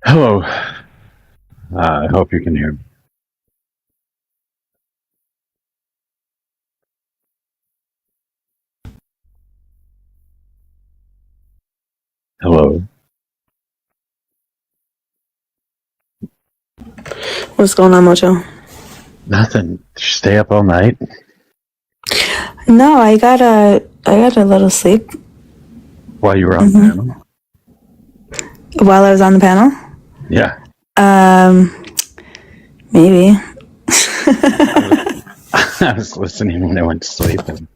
Hello. I hope you can hear me. Hello. What's going on, Mojo? Nothing. Did you stay up all night? No, I got a little sleep While you were on the panel? while I was on the panel. Yeah. Maybe. I was listening when I went to sleep and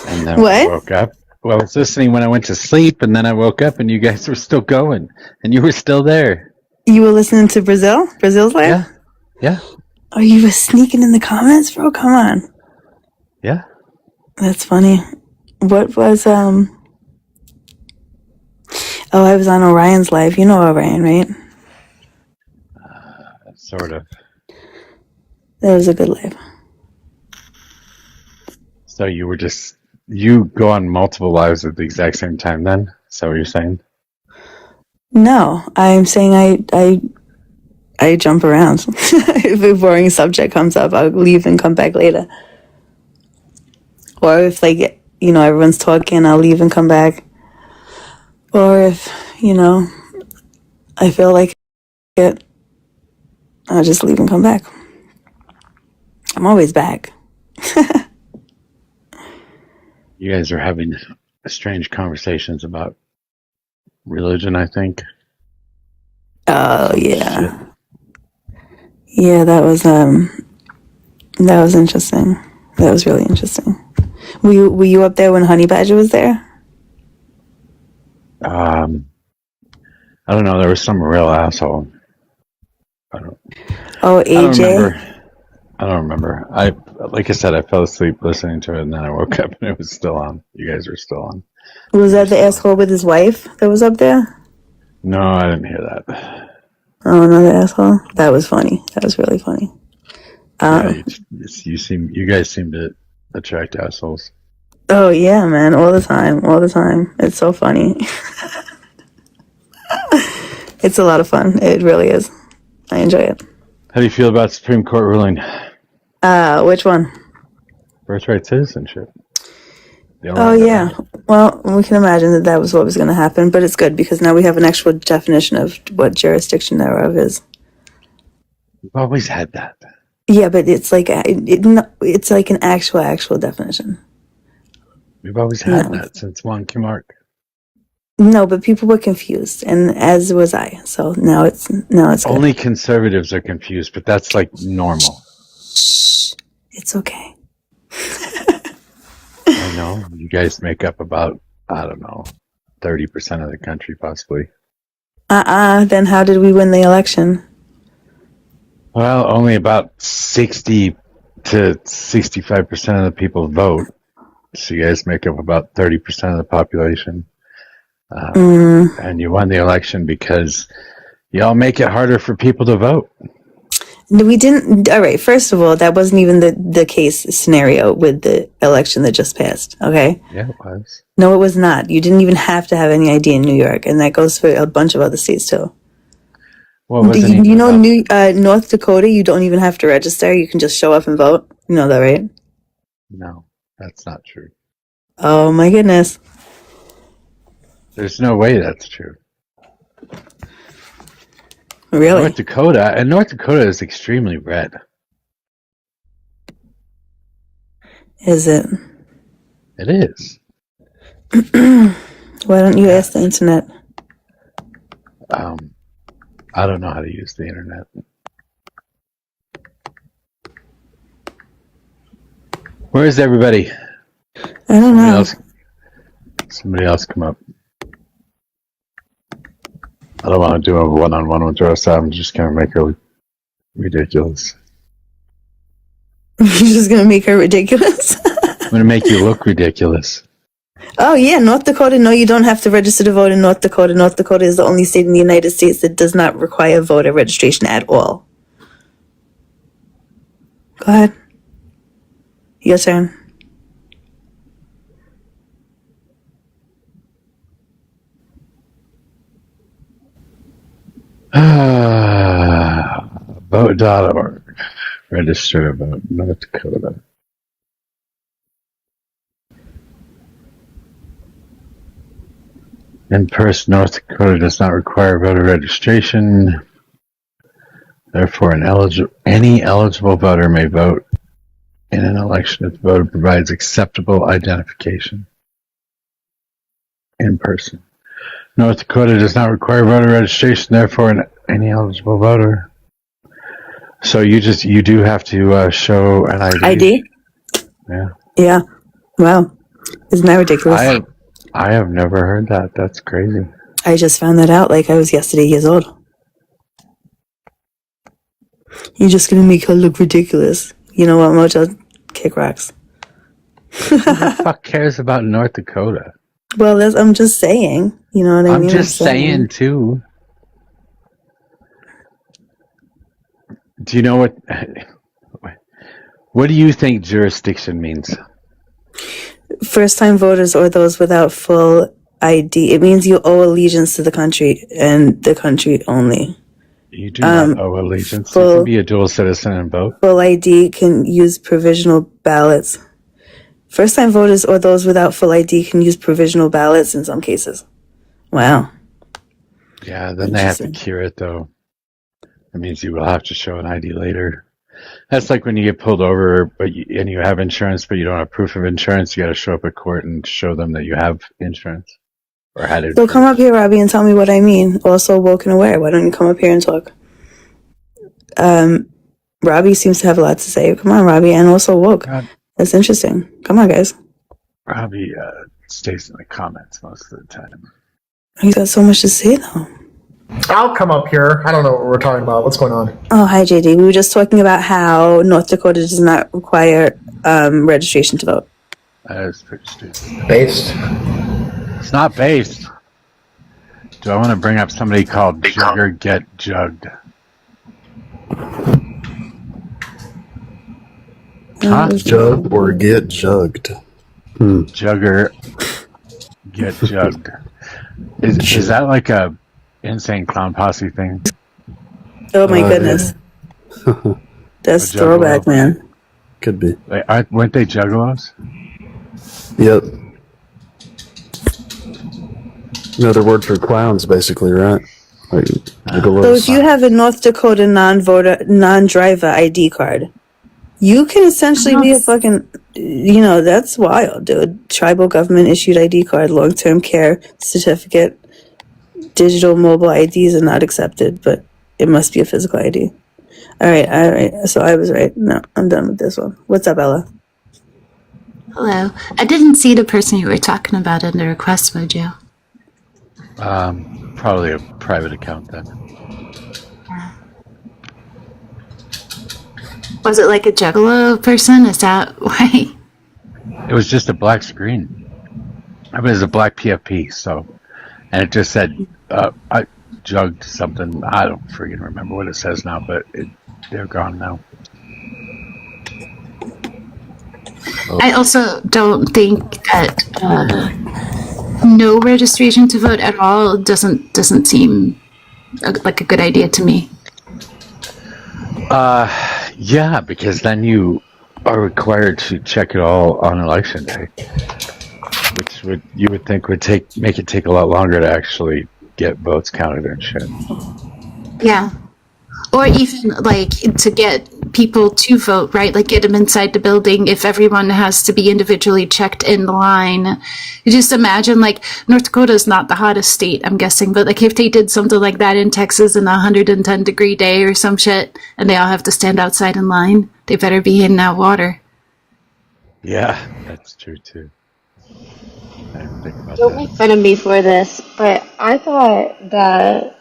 then I What? woke up. Well, I was listening when I went to sleep and then I woke up and you guys were still going and you were still there. You were listening to Brazil's live? Yeah. Yeah. Oh, you were sneaking in the comments, bro? Come on. Yeah. That's funny. What was Oh, I was on Orion's live. You know Orion, right? Sort of. That was a good live. So you go on multiple lives at the exact same time then? Is that what you're saying? No, I'm saying I jump around. If a boring subject comes up, I'll leave and come back later. Or if everyone's talking, I'll leave and come back. Or if, I feel like it, I'll just leave and come back. I'm always back. You guys are having strange conversations about religion, I think. Oh yeah. Shit. Yeah, that was interesting. That was really interesting. Were you up there when Honey Badger was there? I don't know. There was some real asshole. I don't. Oh, I don't AJ. remember. I don't remember. Like I said, I fell asleep listening to it, and then I woke up and it was still on. You guys were still on. Was You were that the still on. asshole with his wife that was up there? No, I didn't hear that. Oh, another asshole. That was funny. That was really funny. Yeah, you guys seem to attract assholes. Oh yeah, man, all the time, all the time. It's so funny. It's a lot of fun. It really is. I enjoy it. How do you feel about Supreme Court ruling? Which one? Birthright citizenship. The Oh Illinois yeah. one. Well, we can imagine that was what was going to happen, but it's good because now we have an actual definition of what jurisdiction thereof is. We've always had that. Yeah, but it's like it's like an actual definition. We've always had No, that since Wonky Mark. no, but people were confused, and as was I. So now it's good. Only conservatives are confused, but that's like normal. Shh, it's okay. I know. You guys make up about, I don't know, 30% of the country, possibly. Then how did we win the election? Well, only about 60 to 65% of the people vote. So you guys make up about 30% of the population. And you won the election because y'all make it harder for people to vote. We didn't. All right. First of all, that wasn't even the case scenario with the election that just passed. Okay. Yeah, it was. No, it was not. You didn't even have to have any ID in New York, and that goes for a bunch of other states too. Well, it wasn't You, even you know, about. North Dakota, you don't even have to register. You can just show up and vote. You know that, right? No, that's not true. Oh my goodness. There's no way that's true. Really? North Dakota is extremely red. Is it? It is. Why don't you Yeah. ask the internet? I don't know how to use the internet. Where is everybody? I don't know. Somebody else come up. I don't want to do a one-on-one with Rosa. I'm just going to make her look ridiculous. You're just gonna make her ridiculous? I'm going to make you look ridiculous. Oh yeah, North Dakota. No, you don't have to register to vote in North Dakota. North Dakota is the only state in the United States that does not require voter registration at all. Go ahead. Your turn. NorthDakota.org. Register to vote, North Dakota. In person, North Dakota does not require voter registration. Therefore, any eligible voter may vote in an election if the voter provides acceptable identification. In person. North Dakota does not require voter registration, therefore, any eligible voter. So you do have to show an ID. ID? Yeah. Yeah. Wow. Isn't that ridiculous? I have never heard that. That's crazy. I just found that out like I was yesterday years old. You're just gonna make her look ridiculous. You know what, Mojo? Kick rocks. Who the fuck cares about North Dakota? Well, I'm just saying. You know what I mean? I'm just saying too. Do you know what do you think jurisdiction means? First-time voters or those without full ID. It means you owe allegiance to the country and the country only. You do not owe allegiance. You can be a dual citizen and vote. Full ID can use provisional ballots. First-time voters or those without full ID can use provisional ballots in some cases. Wow. Yeah, then they have to cure it, though. That means you will have to show an ID later. That's like when you get pulled over and you have insurance, but you don't have proof of insurance. You got to show up at court and show them that you have insurance or had it. So come up here, Robbie, and tell me what I mean. Also woke and aware. Why don't you come up here and talk? Robbie seems to have a lot to say. Come on, Robbie, and also woke. God. That's interesting. Come on, guys. Robbie stays in the comments most of the time. He's got so much to say, though. I'll come up here. I don't know what we're talking about. What's going on? Oh, hi, JD. We were just talking about how North Dakota does not require registration to vote. That is pretty stupid. Based? It's not based. Do I want to bring up somebody called Jugger Get Jugged? Huh? Jug or get jugged? Jugger Get Jugged. Is that like a Insane Clown Posse thing? Oh my goodness. Yeah. That's throwback, man. Could be. Wait, weren't they juggalos? Yep. Another word for clowns, basically, right? Like, so if you have a North Dakota non-driver ID card, you can essentially be a fucking, that's wild, dude. Tribal government issued ID card, long-term care certificate. Digital mobile IDs are not accepted, but it must be a physical ID. All right. So I was right. No, I'm done with this one. What's up, Ella? Hello. I didn't see the person you were talking about in the request, Mojo. Probably a private account then. Was it like a Juggalo person? Is that why? It was just a black screen. I mean, it was a black PFP, and it just said, I jugged something. I don't freaking remember what it says now, but they're gone now. I also don't think that no registration to vote at all doesn't seem like a good idea to me. Yeah, because then you are required to check it all on election day, which you would think would make it take a lot longer to actually get votes counted and shit. Yeah. Or even, like, to get people to vote, right? Like, get them inside the building if everyone has to be individually checked in the line. You just imagine, like, North Dakota is not the hottest state, I'm guessing, but, like, if they did something like that in Texas in a 110-degree day or some shit, and they all have to stand outside in line, they better be in that water. Yeah, that's true, too. I didn't think about Don't make fun of me for this, but I thought that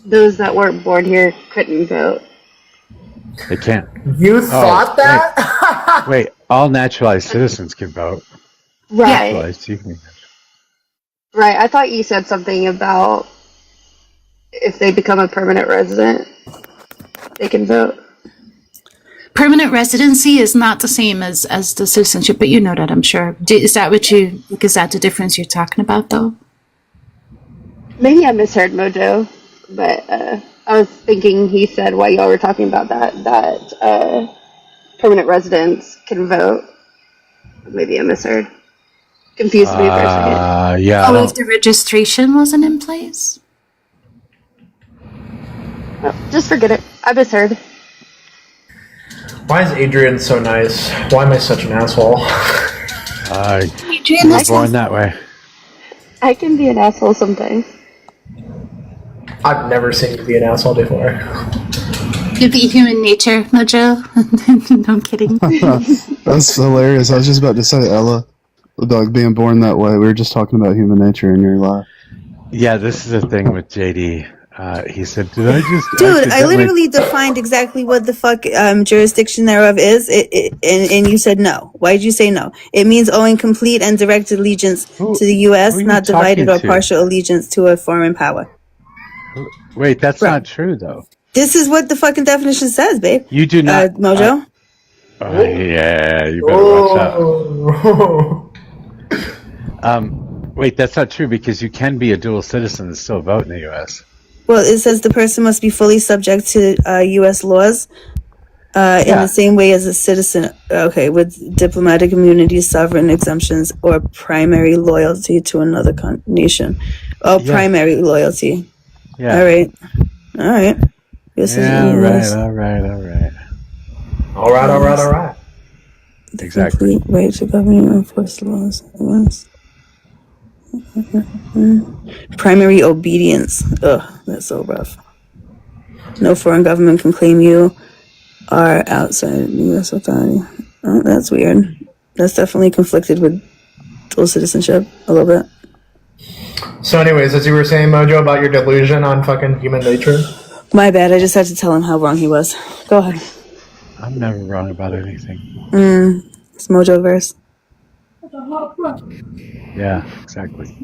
those that weren't born here couldn't vote. They can't. You thought that? Wait, all naturalized citizens can vote. Right. Right. I thought you said something about if they become a permanent resident, they can vote. Permanent residency is not the same as the citizenship, but you know that, I'm sure. Is that the difference you're talking about, though? Maybe I misheard Mojo, but I was thinking he said while y'all were talking about that permanent residents can vote. Maybe I misheard. Confused me for a second. Yeah. Oh, if the registration wasn't in place? Oh, just forget it. I misheard. Why is Adrian so nice? Why am I such an asshole? Adrian, You were that's born that way. I can be an asshole sometimes. I've never seen you be an asshole before. could be human nature, Mojo. No, I'm kidding. That's hilarious. I was just about to say, Ella, the dog being born that way. We were just talking about human nature in your life. Yeah, this is the thing with JD. He said, "Did I just?" Dude, I accidentally-" literally defined exactly what the fuck jurisdiction thereof is, and you said no. Why did you say no? It means owing complete and direct allegiance to the U.S., who are you not divided talking or to? partial allegiance to a foreign power. Wait, that's Bro. not true, though. This is what the fucking definition says, babe. You do not, Mojo? yeah, you better watch out. Wait, that's not true because you can be a dual citizen and still vote in the U.S. Well, it says the person must be fully subject to U.S. laws in Yeah. the same way as a citizen. Okay, with diplomatic immunity, sovereign exemptions, or primary loyalty to another nation. Oh, Yeah. primary loyalty. Yeah. All right. This Yeah. is All right. All right. Exactly. complete right to govern and enforce laws. Primary obedience. Ugh, that's so rough. No foreign government can claim you are outside U.S. authority. Oh, that's weird. That's definitely conflicted with dual citizenship a little bit. So, anyways, as you were saying, Mojo, about your delusion on fucking human nature. My bad. I just had to tell him how wrong he was. Go ahead. I'm never wrong about anything. It's Mojo verse. Yeah, exactly.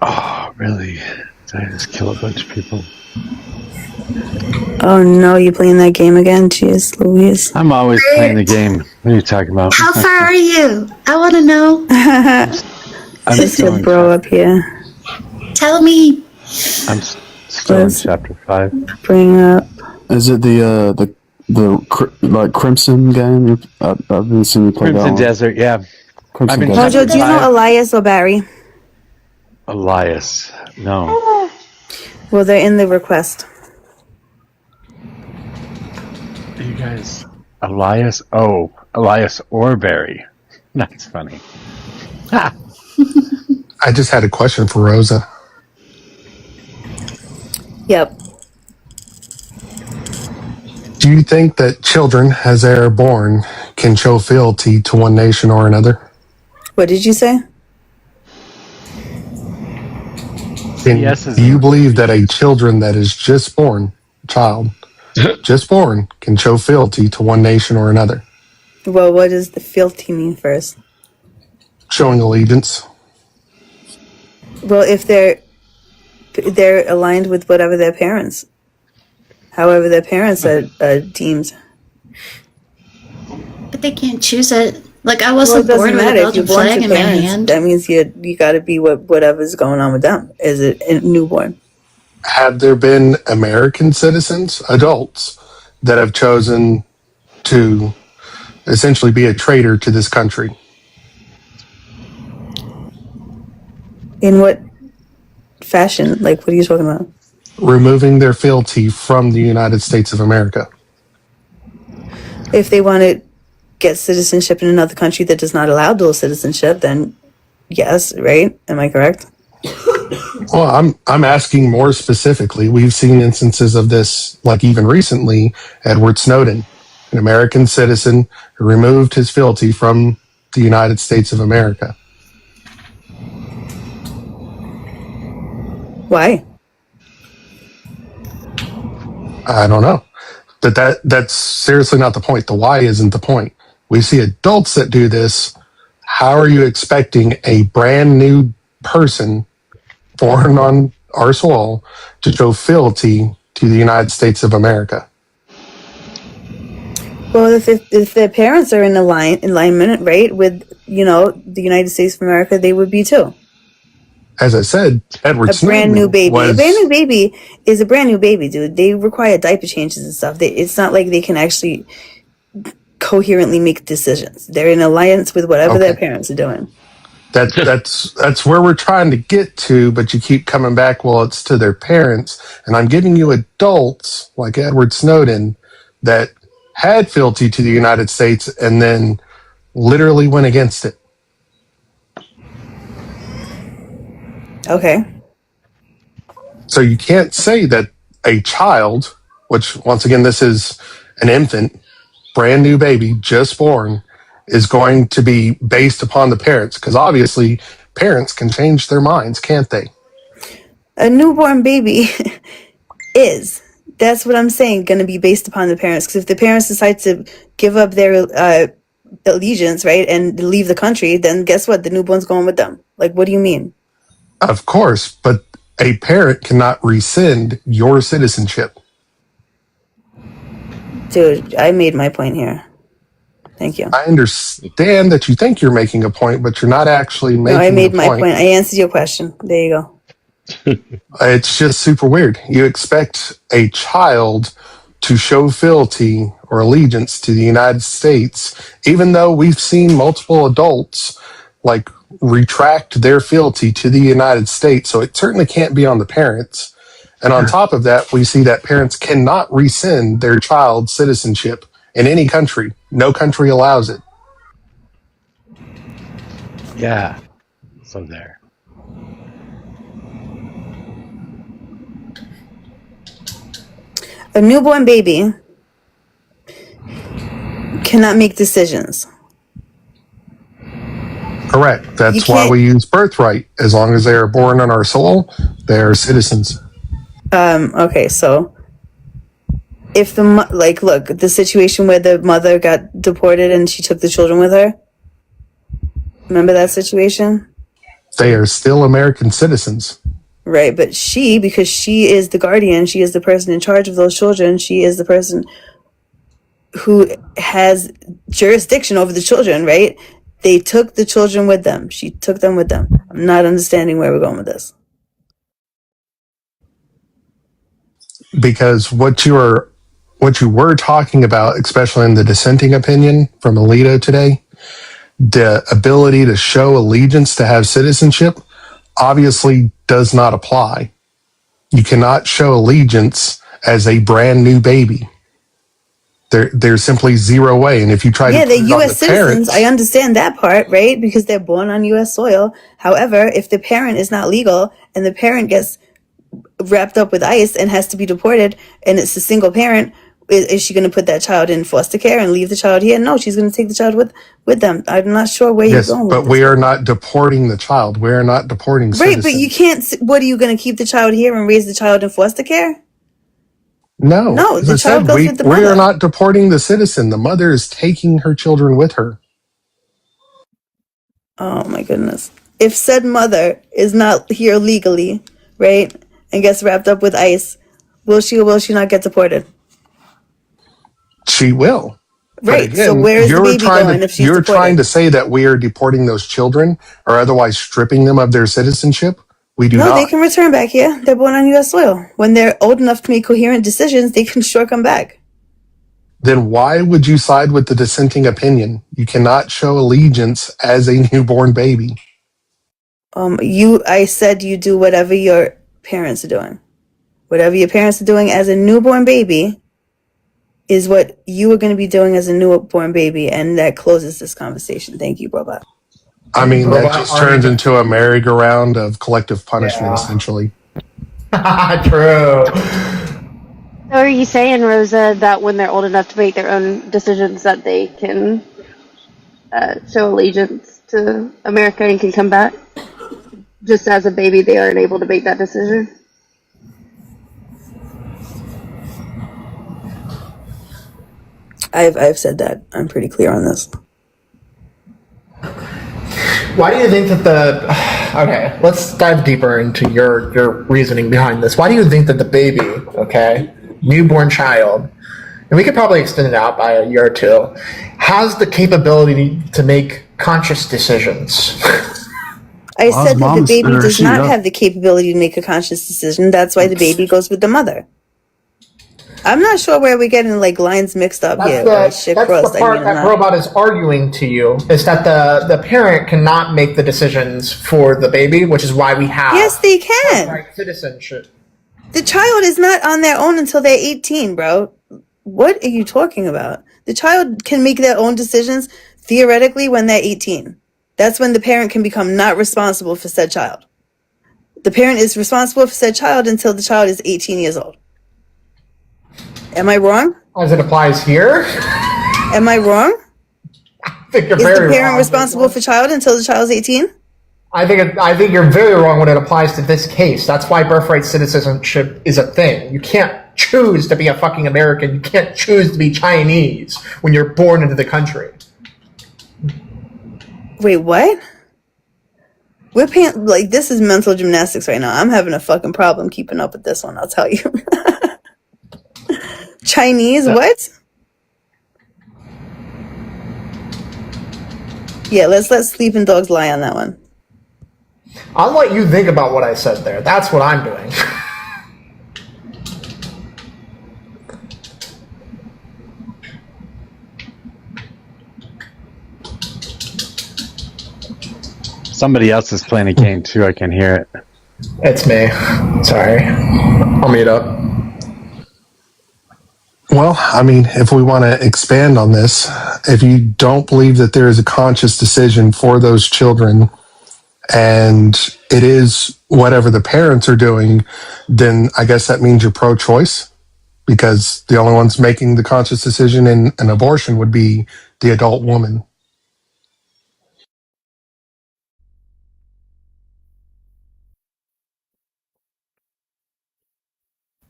Oh, really? Did I just kill a bunch of people? Oh no, you playing that game again? Jeez Louise. I'm always playing the game. What are you talking about? How far are you? I want to know. I'm Just still your in bro chapter, up here. Tell me. I'm still in Let's- chapter 5. Bring up. Is it the like Crimson game? I've been seeing you play that Crimson one. Desert, yeah. Crimson I've been Desert. Mojo, do you know Five. Elias or Barry? Elias. No. Well, they're in the request. You guys. Elias? Oh, Elias or Barry. That's funny. Ha! I just had a question for Rosa. Yep. Do you think that children, as they are born, can show fealty to one nation or another? What did you say? And Yes is do you no. believe that a children that is just born, child, just born, can show fealty to one nation or another? Well, what does the fealty mean first? Showing allegiance. Well, if they're aligned with whatever their parents, however their parents are deemed. But they can't choose it. Like, I Well, it wasn't doesn't born with a matter if you're Belgian born flag to in my parents. hand. That means you got to be whatever's going on with them as a newborn. Have there been American citizens, adults, that have chosen to essentially be a traitor to this country? In what fashion? Like, what are you talking about? Removing their fealty from the United States of America. If they want to get citizenship in another country that does not allow dual citizenship, then yes, right? Am I correct? Well, I'm asking more specifically. We've seen instances of this, like even recently, Edward Snowden, an American citizen who removed his fealty from the United States of America. Why? I don't know. But that's seriously not the point. The why isn't the point. We see adults that do this. How are you expecting a brand new person born on our soil to show fealty to the United States of America? Well, if their parents are in alignment, right, with the United States of America, they would be too. As I said, Edward A brand new Snowden baby. A brand new was, baby is a brand new baby, dude. They require diaper changes and stuff. It's not like they can actually coherently make decisions. They're in alliance with whatever their okay. parents are doing. That's where we're trying to get to, but you keep coming back, well, it's to their parents. And I'm giving you adults like Edward Snowden that had fealty to the United States and then literally went against it. Okay. So you can't say that a child, which once again, this is an infant, brand new baby, just born, is going to be based upon the parents. Because obviously, parents can change their minds, can't they? A newborn baby is. That's what I'm saying, going to be based upon the parents. Because if the parents decide to give up their allegiance, right, and leave the country, then guess what? The newborn's going with them. Like, what do you mean? Of course, but a parent cannot rescind your citizenship. Dude, I made my point here. Thank you. I understand that you think you're making a point, but you're not actually making No, I made the my point. I answered your question. There you go. It's just super weird. You expect a child to show fealty or allegiance to the United States, even though we've seen multiple adults like retract their fealty to the United States. So it certainly can't be on the parents. And on top of that, we see that parents cannot rescind their child's citizenship in any country. No country allows it. Yeah. So there. A newborn baby cannot make decisions. Correct. That's You why can't- we use birthright. As long as they are born in our soul, they are citizens. Okay, so if look, the situation where the mother got deported and she took the children with her. Remember that situation? They are still American citizens. Right, but because she is the guardian, she is the person in charge of those children, she is the person who has jurisdiction over the children, right? They took the children with them. She took them with them. I'm not understanding where we're going with this. Because what you were talking about, especially in the dissenting opinion from Alito today, the ability to show allegiance to have citizenship obviously does not apply. You cannot show allegiance as a brand new baby. There's simply zero way. And if you try to they're put it on U.S. the citizens. parents, I understand that part, right? Because they're born on U.S. soil. However, if the parent is not legal and the parent gets wrapped up with ICE and has to be deported, and it's a single parent, is she going to put that child in foster care and leave the child here? No, she's going to take the child with them. I'm not sure where yes, you're going but with we this. are not deporting the child. We are not deporting Right, citizens. but you can't. What are you going to keep the child here and raise the child in foster care? No, the as I child said, goes with the we mother. are not deporting the citizen. The mother is taking her children with her. Oh my goodness. If said mother is not here legally, right, and gets wrapped up with ICE, will she or will she not get deported? She will. Right. But So again, where is the you're baby trying going to if she's you're deported? trying to say that we are deporting those children or otherwise stripping them of their citizenship. We do No, not. they can return back here. They're born on U.S. soil. When they're old enough to make coherent decisions, they can sure come back. Then why would you side with the dissenting opinion? You cannot show allegiance as a newborn baby. I said you do whatever your parents are doing. Whatever your parents are doing as a newborn baby is what you are going to be doing as a newborn baby, and that closes this conversation. Thank you, Robot. I mean, that Robot just Army. turns into a merry-go-round of collective punishment, Yeah. essentially. True. So are you saying, Rosa, that when they're old enough to make their own decisions, that they can show allegiance to America and can come back? Just as a baby, they aren't able to make that decision? I've said that. I'm pretty clear on this. Why do you think that okay, let's dive deeper into your reasoning behind this. Why do you think that the baby, okay, newborn child, and we could probably extend it out by a year or two, has the capability to make conscious decisions. I said that the moms baby better does shoot not up. have the capability to make a conscious decision. That's why the baby goes with the mother. I'm not sure where we're getting like lines mixed up here. That's the part that Robot is arguing to you, is that the parent cannot make the decisions for the baby, which is why we have Yes, they can. right citizenship. The child is not on their own until they're 18, bro. What are you talking about? The child can make their own decisions theoretically when they're 18. That's when the parent can become not responsible for said child. The parent is responsible for said child until the child is 18 years old. Am I wrong? As it applies here? Am I wrong? I think you're Is very the parent wrong. responsible for child until the child's 18? I think you're very wrong when it applies to this case. That's why birthright citizenship is a thing. You can't choose to be a fucking American. You can't choose to be Chinese when you're born into the country. Wait, what? We're paying, like, this is mental gymnastics right now. I'm having a fucking problem keeping up with this one, I'll tell you. Chinese, what? Yeah, let's let sleeping dogs lie on that one. I'll let you think about what I said there. That's what I'm doing. Somebody else is playing a game too. I can hear it. It's me. Sorry. I'll mute up. Well, I mean, if we want to expand on this, if you don't believe that there is a conscious decision for those children and it is whatever the parents are doing, then I guess that means you're pro-choice, because the only ones making the conscious decision in an abortion would be the adult woman.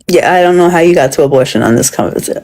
Yeah, I don't know how you got to abortion on this conversation.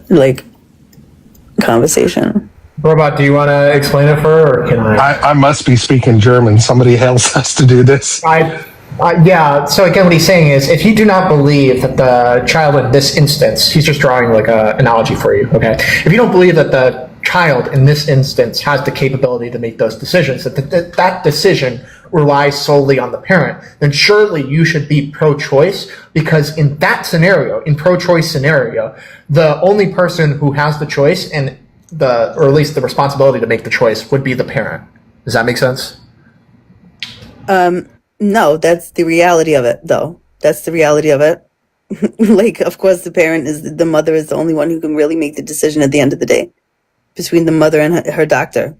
Robot, do you want to explain it for her, or can I? I must be speaking German. Somebody else has to do this. Yeah, so again, what he's saying is, if you do not believe that the child in this instance, he's just drawing like an analogy for you, okay? If you don't believe that the child in this instance has the capability to make those decisions, that decision relies solely on the parent, then surely you should be pro-choice, because in that scenario, in pro-choice scenario, the only person who has the choice and or at least the responsibility to make the choice would be the parent. Does that make sense? No, that's the reality of it, though. That's the reality of it. Like, of course, the mother is the only one who can really make the decision at the end of the day between the mother and her doctor.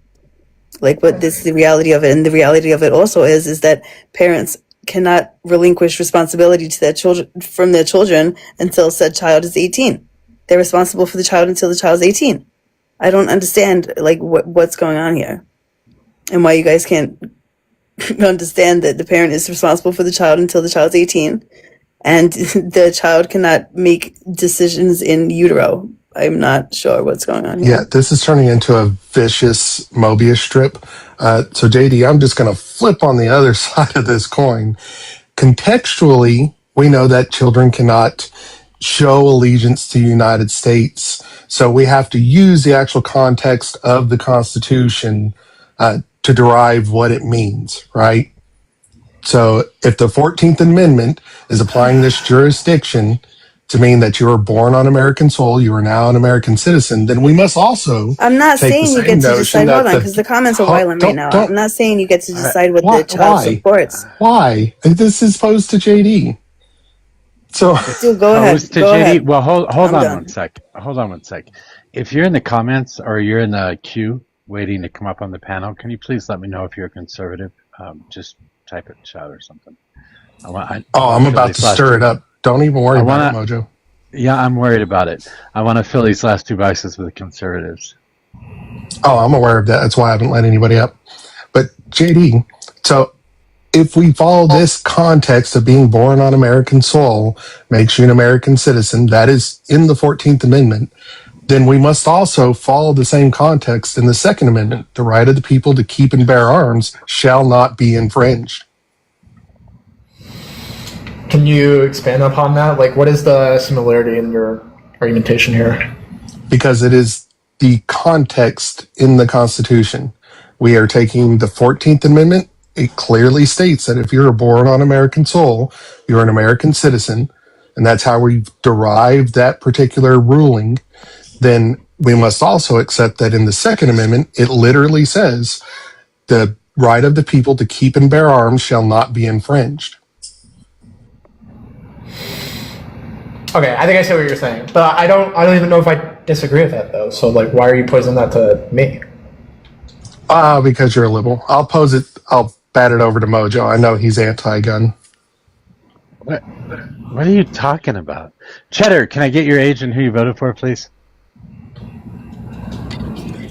Like, what this is the reality of it, and the reality of it also is that parents cannot relinquish responsibility to their children from their children until said child is 18. They're responsible for the child until the child's 18. I don't understand like what's going on here, and why you guys can't understand that the parent is responsible for the child until the child's 18, and the child cannot make decisions in utero. I'm not sure what's going on here. Yeah, this is turning into a vicious Mobius strip. So, JD, I'm just going to flip on the other side of this coin. Contextually, we know that children cannot show allegiance to the United States. So we have to use the actual context of the Constitution to derive what it means, right? So if the 14th Amendment is applying this jurisdiction to mean that you were born on American soil, you are now an American citizen, then we must also. I'm not saying you get to decide. Hold on, because the comments are violent right now. I'm not saying you get to decide what the child supports. Why? This is posed to JD. So go ahead. Go ahead. Well, hold on one sec. Hold on one sec. If you're in the comments or you're in the queue waiting to come up on the panel, can you please let me know if you're a conservative? Just type it in chat or something. I'm about to stir it up. Don't even worry about it, Mojo. Yeah, I'm worried about it. I want to fill these last two boxes with the conservatives. Oh, I'm aware of that. That's why I haven't let anybody up. But JD, so if we follow this context of being born on American soil makes you an American citizen, that is in the 14th Amendment, then we must also follow the same context in the Second Amendment. The right of the people to keep and bear arms shall not be infringed. Can you expand upon that? Like, what is the similarity in your argumentation here? because it is the context in the Constitution. We are taking the 14th Amendment. It clearly states that if you're born on American soil, you're an American citizen, and that's how we've derived that particular ruling. Then we must also accept that in the Second Amendment, it literally says the right of the people to keep and bear arms shall not be infringed. Okay, I think I see what you're saying, but I don't even know if I disagree with that though. So like, why are you posing that to me? Because you're a liberal. I'll bat it over to Mojo. I know he's anti-gun. What are you talking about? Cheddar, can I get your age and who you voted for, please?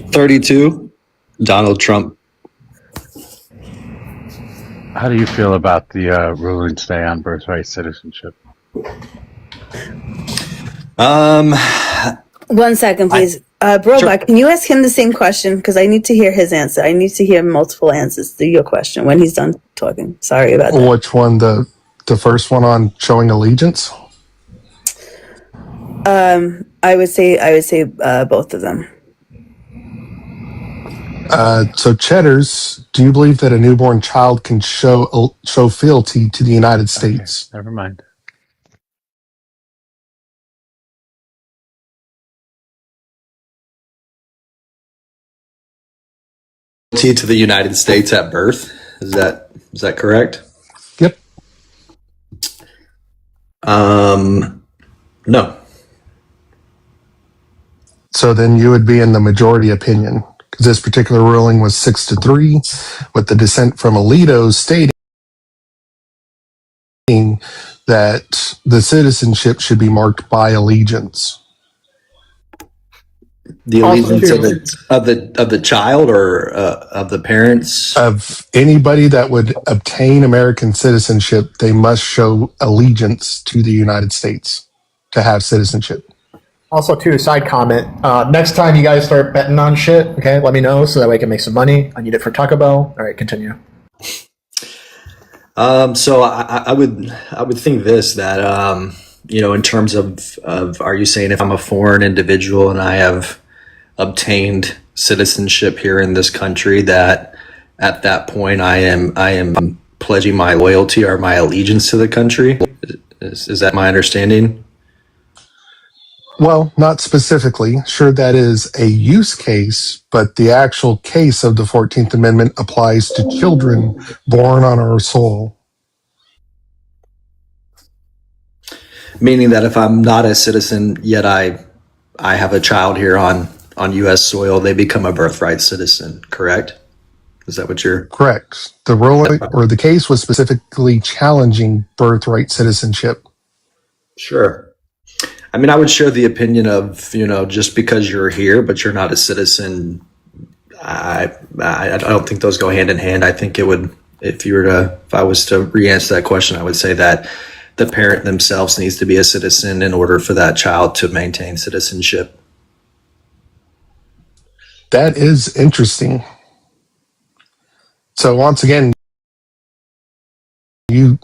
32, Donald Trump. How do you feel about the ruling today on birthright citizenship? 1 second, please. Broback, can you ask him the same question? Because I need to hear his answer. I need to hear multiple answers to your question when he's done talking. Sorry about that. Which one? The first one on showing allegiance? I would say both of them. So Cheddars, do you believe that a newborn child can show fealty to the United States? Okay, never mind. To the United States at birth. Is that correct? Yep. No. So then you would be in the majority opinion, because this particular ruling was 6-3, with the dissent from Alito stating that the citizenship should be marked by allegiance. The allegiance of the child or of the parents? Of anybody that would obtain American citizenship, they must show allegiance to the United States to have citizenship. Also, too, side comment. Next time you guys start betting on shit, okay, let me know so that way I can make some money. I need it for Taco Bell. All right, continue. So I would think this, that in terms of are you saying if I'm a foreign individual and I have obtained citizenship here in this country, that at that point I am pledging my loyalty or my allegiance to the country? Is that my understanding? Well, not specifically. Sure, that is a use case, but the actual case of the 14th Amendment applies to children born on our soil. Meaning that if I'm not a citizen yet I have a child here on U.S. soil, they become a birthright citizen, correct? Is that what you're... Correct. The ruling or the case was specifically challenging birthright citizenship. Sure. I mean, I would share the opinion of, just because you're here, but you're not a citizen, I don't think those go hand in hand. I think it would, if I was to re-answer that question, I would say that the parent themselves needs to be a citizen in order for that child to maintain citizenship. That is interesting. So once again, you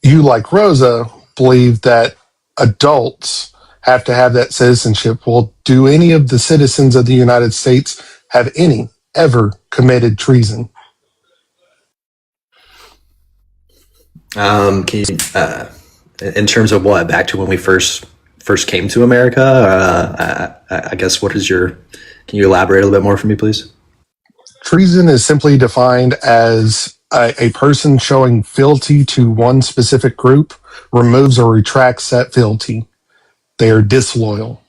like Rosa believe that adults have to have that citizenship. Well, do any of the citizens of the United States have ever committed treason? Can you, in terms of what? Back to when we first came to America? I guess can you elaborate a little bit more for me, please? Treason is simply defined as a person showing fealty to one specific group removes or retracts that fealty. They are disloyal.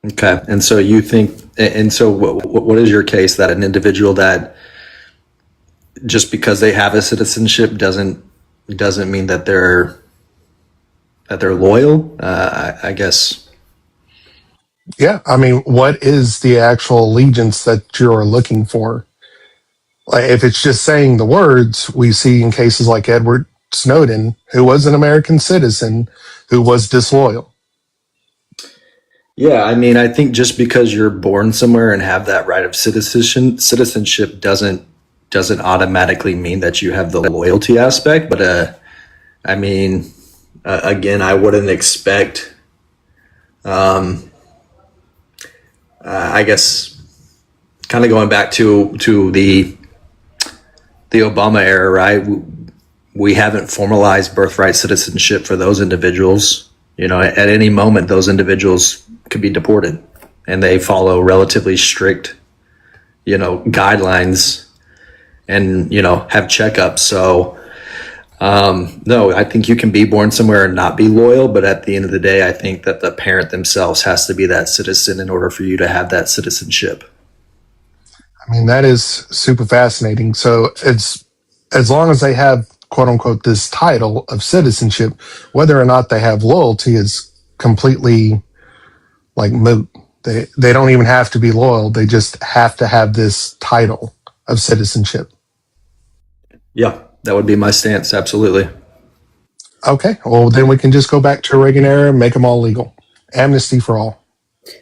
Okay. And so you think, and so what is your case, that an individual that just because they have a citizenship doesn't mean that they're loyal? I guess. Yeah. I mean, what is the actual allegiance that you're looking for? Like, if it's just saying the words, we see in cases like Edward Snowden, who was an American citizen, who was disloyal. Yeah, I mean, I think just because you're born somewhere and have that right of citizenship doesn't automatically mean that you have the loyalty aspect. But I mean, again, I wouldn't expect I guess kind of going back to the Obama era, right? We haven't formalized birthright citizenship for those individuals. At any moment, those individuals could be deported, and they follow relatively strict, guidelines, and have checkups. So, no, I think you can be born somewhere and not be loyal, but at the end of the day, I think that the parent themselves has to be that citizen in order for you to have that citizenship. I mean, that is super fascinating. So it's as long as they have quote unquote this title of citizenship, whether or not they have loyalty is completely like moot. They don't even have to be loyal. They just have to have this title of citizenship. Yeah, that would be my stance. Absolutely. Okay, well then we can just go back to Reagan era and make them all legal. Amnesty for all.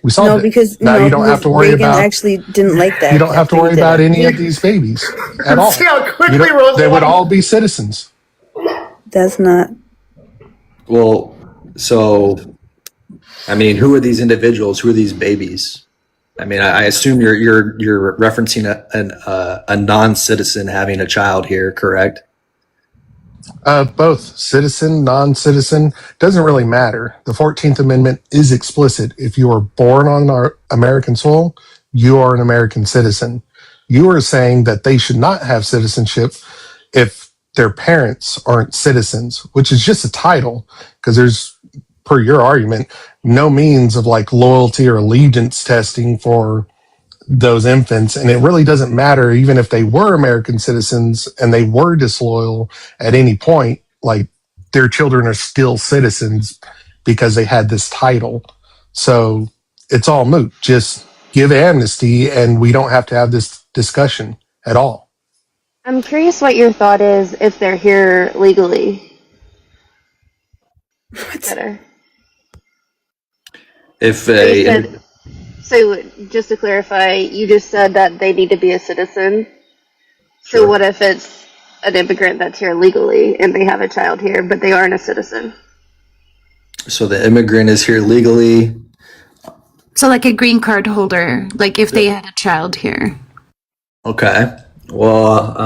We solved No, it. because Now you don't have to worry Reagan about actually didn't like that. you don't have to after he worry did about it. any of these babies at all. See how You quickly don't- Rosa they would won? all be citizens. That's not. Well, so, I mean, who are these individuals? Who are these babies? I mean, I assume you're referencing a non-citizen having a child here, correct? Both citizen, non-citizen, doesn't really matter. The 14th Amendment is explicit. If you are born on our American soil, you are an American citizen. You are saying that they should not have citizenship if their parents aren't citizens, which is just a title, because there's, per your argument, no means of like loyalty or allegiance testing for those infants. And it really doesn't matter, even if they were American citizens and they were disloyal at any point, like their children are still citizens because they had this title. So it's all moot. Just give amnesty and we don't have to have this discussion at all. I'm curious what your thought is if they're here legally. Better. If You a said, so just to clarify, you just said that they need to be a citizen. So Sure. what if it's an immigrant that's here legally and they have a child here, but they aren't a citizen? so the immigrant is here legally. So, like a green card holder, like if they had a child here. Okay. Well,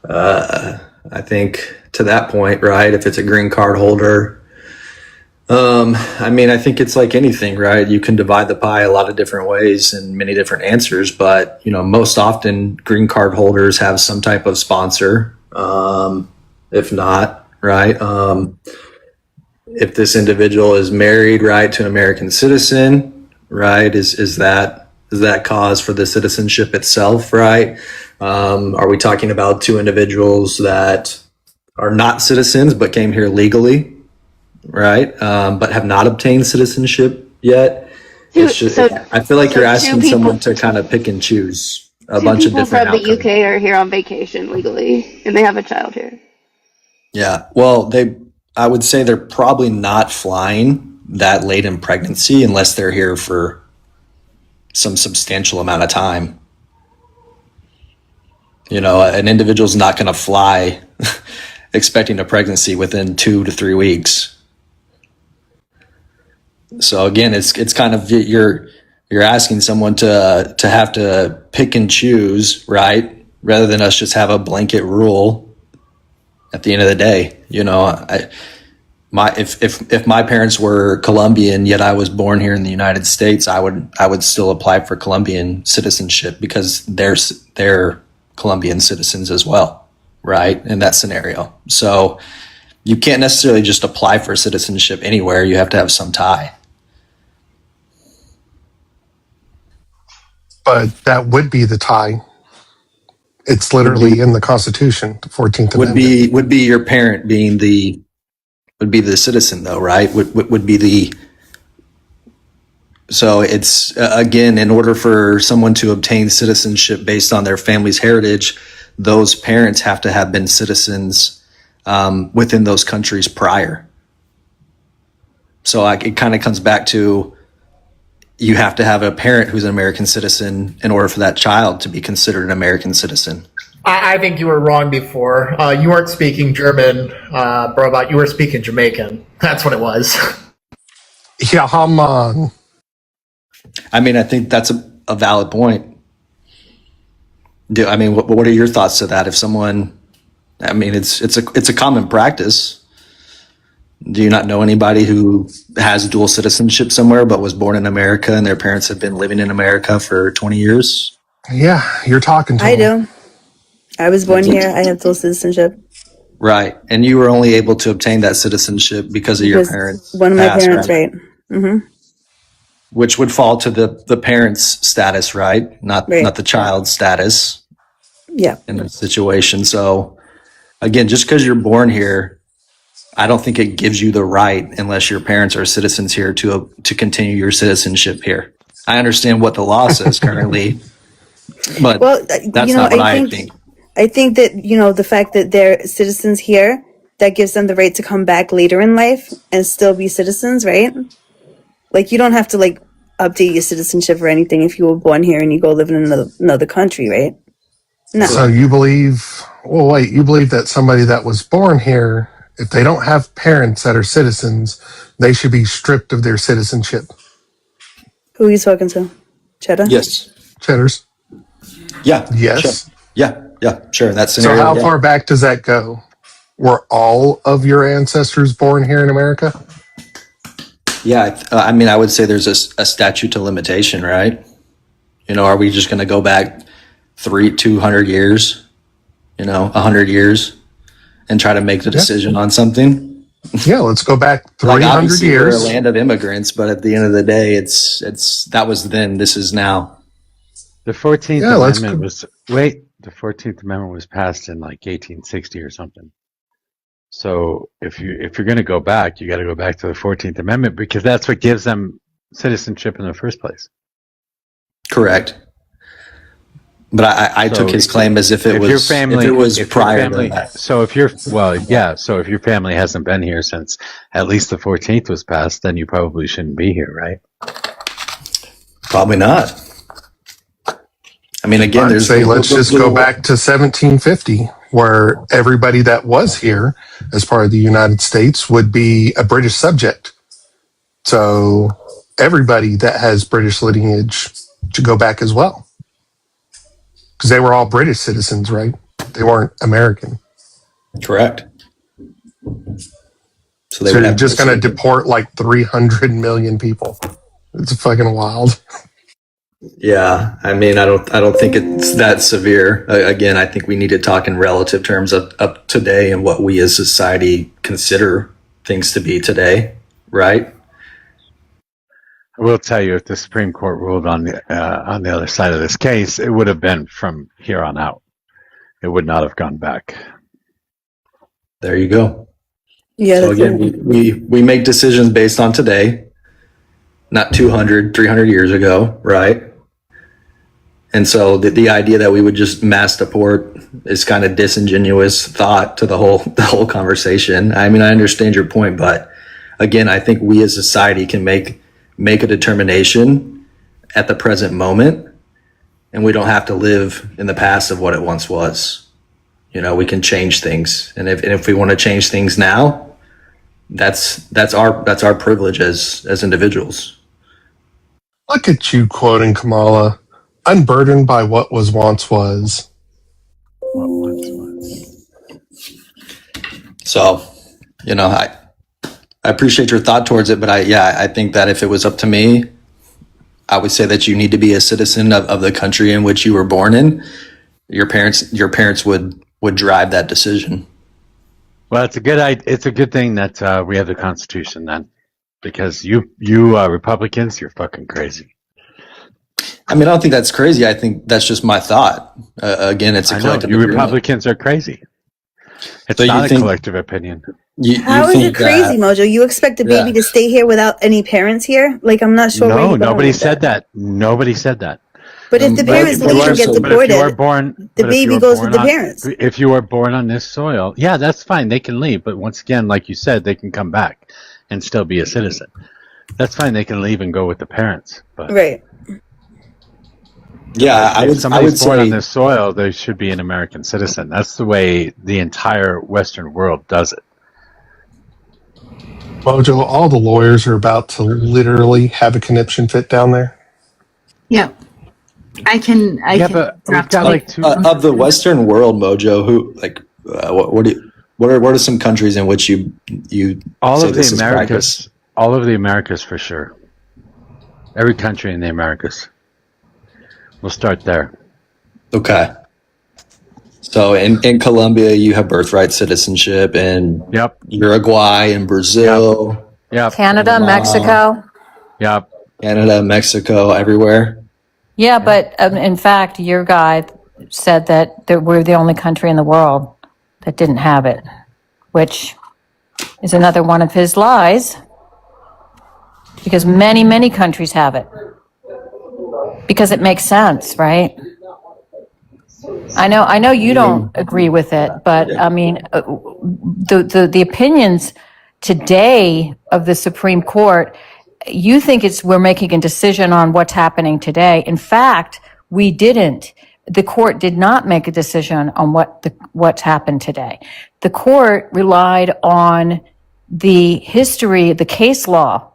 I think to that point, right? If it's a green card holder, I mean, I think it's like anything, right? You can divide the pie a lot of different ways and many different answers, but most often green card holders have some type of sponsor. If not, right? If this individual is married, right, to an American citizen, right, is that cause for the citizenship itself, right? Are we talking about two individuals that are not citizens but came here legally, right? But have not obtained citizenship yet? It's just, I feel like you're asking someone to kind of pick and choose a bunch of People different from the outcomes. UK are here on vacation legally, and they have a child here. Yeah, well, I would say they're probably not flying that late in pregnancy unless they're here for some substantial amount of time. An individual's not going to fly expecting a pregnancy within 2 to 3 weeks. So again, it's kind of you're asking someone to have to pick and choose, right? Rather than us just have a blanket rule. At the end of the day, if my parents were Colombian yet I was born here in the United States, I would still apply for Colombian citizenship because they're Colombian citizens as well, right? In that scenario. So you can't necessarily just apply for citizenship anywhere. You have to have some tie. But that would be the tie. It's literally in the Constitution, the 14th Amendment. Would be your parent being would be the citizen though, right? Would be the, so it's again, in order for someone to obtain citizenship based on their family's heritage, those parents have to have been citizens within those countries prior. So it kind of comes back to, you have to have a parent who's an American citizen in order for that child to be considered an American citizen. I think you were wrong before. You weren't speaking German, Robot. You were speaking Jamaican. That's what it was. Yeah, come on. I mean, I think that's a valid point. What are your thoughts to that? If someone, I mean, it's a common practice. Do you not know anybody who has dual citizenship somewhere but was born in America and their parents have been living in America for 20 years? Yeah, you're talking to I them. do. I was born here. I have dual citizenship Right. And you were only able to obtain that citizenship because of your because parents' one of my past, parents, right? right? Which would fall to the parents' status, right? Not Right. the child's status Yeah. in this situation. So again, just because you're born here, I don't think it gives you the right, unless your parents are citizens here, to continue your citizenship here. I understand what the law says currently, but Well, that's not what I think. I think that, the fact that they're citizens here, that gives them the right to come back later in life and still be citizens, right? Like, you don't have to, like, update your citizenship or anything if you were born here and you go live in another country, right? No. So you believe, well, wait, you believe that somebody that was born here, if they don't have parents that are citizens, they should be stripped of their citizenship. Who are you talking to? Cheddar? Yes. Cheddars? Yeah. Sure. Yes. Yeah. Sure. In that So scenario. how Yeah. far back does that go? Were all of your ancestors born here in America? Yeah. I mean, I would say there's a statute to limitation, right? Are we just going to go back 200 years, 100 years and try to make the decision on something? Yeah, let's go back Like, 300 obviously, we're a years. land of immigrants, but at the end of the day, it's that was then, this is now. The 14th Yeah, let's Amendment go. was the 14th Amendment was passed in like 1860 or something. So if you're going to go back, you got to go back to the 14th Amendment because that's what gives them citizenship in the first place. Correct. But I So took his claim as if it if was your family, if it was if your prior family, to that. so if you're so if your family hasn't been here since at least the 14th was passed, then you probably shouldn't be here, right? Probably not. I mean, again, I'd there's say let's just go back to 1750, where everybody that was here as part of the United States would be a British subject. So everybody that has British lineage should go back as well. Because they were all British citizens, right? They weren't American. correct. So they So would you're have just going to deport like 300 million people. It's fucking wild. Yeah, I mean, I don't think it's that severe. Again, I think we need to talk in relative terms of today and what we as society consider things to be today, right? I will tell you, if the Supreme Court ruled on the other side of this case, it would have been from here on out. It would not have gone back. There you go. Yeah, So that's again, it. we make decisions based on today, not 200, 300 years ago, right? And so the idea that we would just mass deport is kind of disingenuous thought to the whole conversation. I mean, I understand your point, but again, I think we as society can make a determination at the present moment, and we don't have to live in the past of what it once was. We can change things, and if we want to change things now, that's our privilege as individuals. Look at you quoting Kamala. Unburdened by what was once was. What once was. So, I appreciate your thought towards it, but I think that if it was up to me, I would say that you need to be a citizen of the country in which you were born in. Your parents would drive that decision. Well, it's a good thing that we have the Constitution then, because you Republicans, you're fucking crazy. I mean, I don't think that's crazy. I think that's just my thought. Again, it's a collective you agreement. Republicans are crazy. It's So you not a think- collective opinion. How is it crazy, that- Mojo? You expect a baby Yeah. to stay here without any parents here? Like, I'm not sure. where No, you're going nobody with said that. Nobody said that. But if the But parents if leave you and are get so- But if you are deported, born, the but if baby you are goes born with the on- parents. If you are born on this soil, yeah, that's fine. They can leave, but once again, like you said, they can come back and still be a citizen. That's fine. They can leave and go with the parents. But Right. Yeah, I if would somebody's born say on this soil, they should be an American citizen. That's the way the entire Western world does it. Mojo, all the lawyers are about to literally have a conniption fit down there. Yeah. I can but we've drop got to like two. Of the Western world, Mojo, who like what are some countries in which you All say of the this is practice? Americas. All of the Americas for sure. Every country in the Americas. We'll start there. Okay. So in Colombia, you have birthright citizenship, and Yep. Uruguay and Brazil, Yep. Canada, Mexico. Yep. Canada, Mexico, everywhere. Yeah, but in fact, your guy said that we're the only country in the world that didn't have it, which is another one of his lies, because many, many countries have it. Because it makes sense, right? I know you don't agree with it, but I mean, the opinions today of the Supreme Court, you think we're making a decision on what's happening today. In fact, we didn't. The court did not make a decision on what's happened today. The court relied on the history, the case law,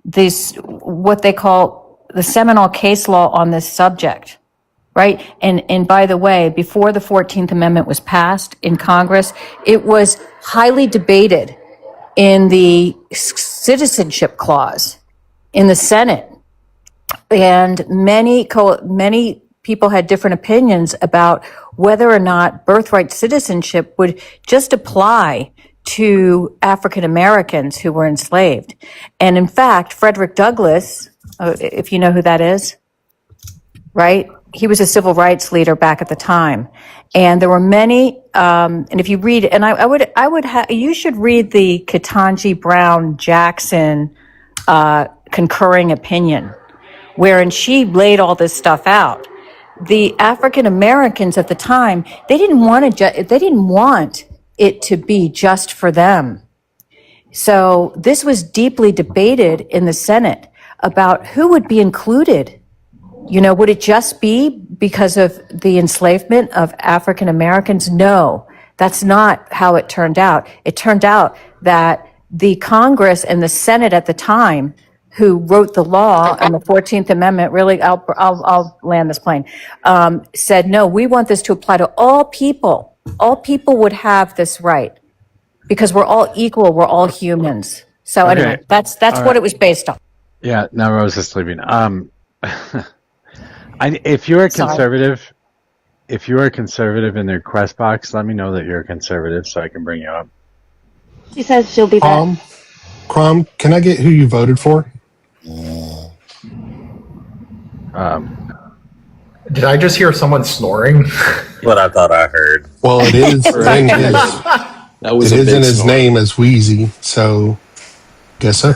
what they call the seminal case law on this subject. Right? And by the way, before the 14th Amendment was passed in Congress, it was highly debated in the citizenship clause in the Senate. And many people had different opinions about whether or not birthright citizenship would just apply to African Americans who were enslaved. And in fact, Frederick Douglass, if you know who that is, right? He was a civil rights leader back at the time. And there were many, and if you read, and you should read the Ketanji Brown Jackson concurring opinion, wherein she laid all this stuff out. The African Americans at the time, they didn't want it to be just for them. So this was deeply debated in the Senate about who would be included. You know, would it just be because of the enslavement of African Americans? No, that's not how it turned out. It turned out that the Congress and the Senate at the time, who wrote the law and the 14th Amendment, really, I'll land this plane, said, no, we want this to apply to all people. All people would have this right because we're all equal. We're all humans. So Okay. anyway, that's All what it was based on. Yeah. Now Rose is leaving. If you're a Sorry. conservative, if you are a conservative in the request box, let me know that you're a conservative so I can bring you up. She says she'll be back. Crom, can I get who you voted for? Did I just hear someone snoring? What I thought I heard. Well, it is in his, That was it a is big in his snore. name as Wheezy, so guess so.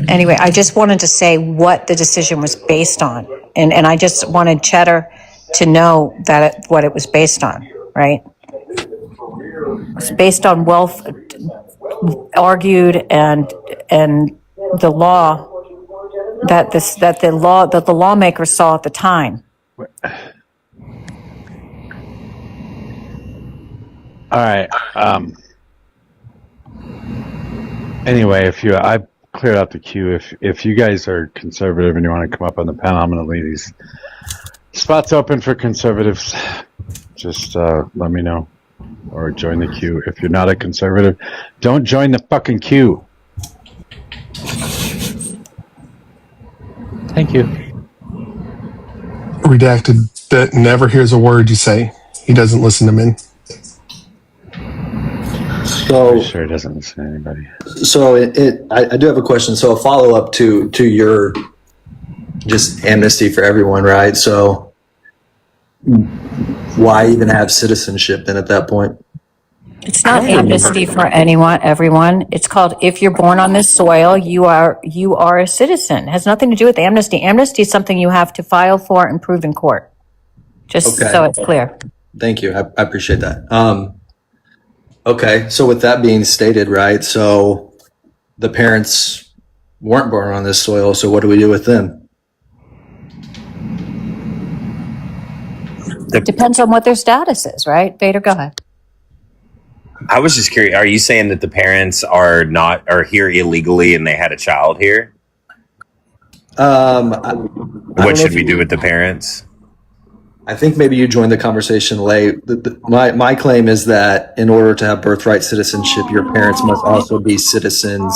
Anyway, I just wanted to say what the decision was based on. And I just wanted Cheddar to know that what it was based on, right? It's based on wealth argued and the law that the lawmakers saw at the time. All right. Anyway, I cleared out the queue. If you guys are conservative and you want to come up on the panel, I'm going to leave these spots open for conservatives. Just let me know or join the queue. If you're not a conservative, don't join the fucking queue. Thank you. Redacted that never hears a word you say. He doesn't listen to men. So Pretty sure it doesn't listen to anybody. So I do have a question. So a follow up to your just amnesty for everyone, right? So why even have citizenship then at that point? It's not amnesty for everyone. It's called if you're born on this soil, you are a citizen. It has nothing to do with amnesty. Amnesty is something you have to file for and prove in court. Just Okay. so it's clear. Thank you. I appreciate that. Okay. So with that being stated, right? So the parents weren't born on this soil. So what do we do with them? Depends on what their status is, right? Vader, go ahead. I was just curious. Are you saying that the parents are here illegally and they had a child here? I What don't know should if we do you. with the parents? I think maybe you joined the conversation late. My claim is that in order to have birthright citizenship, your parents must also be citizens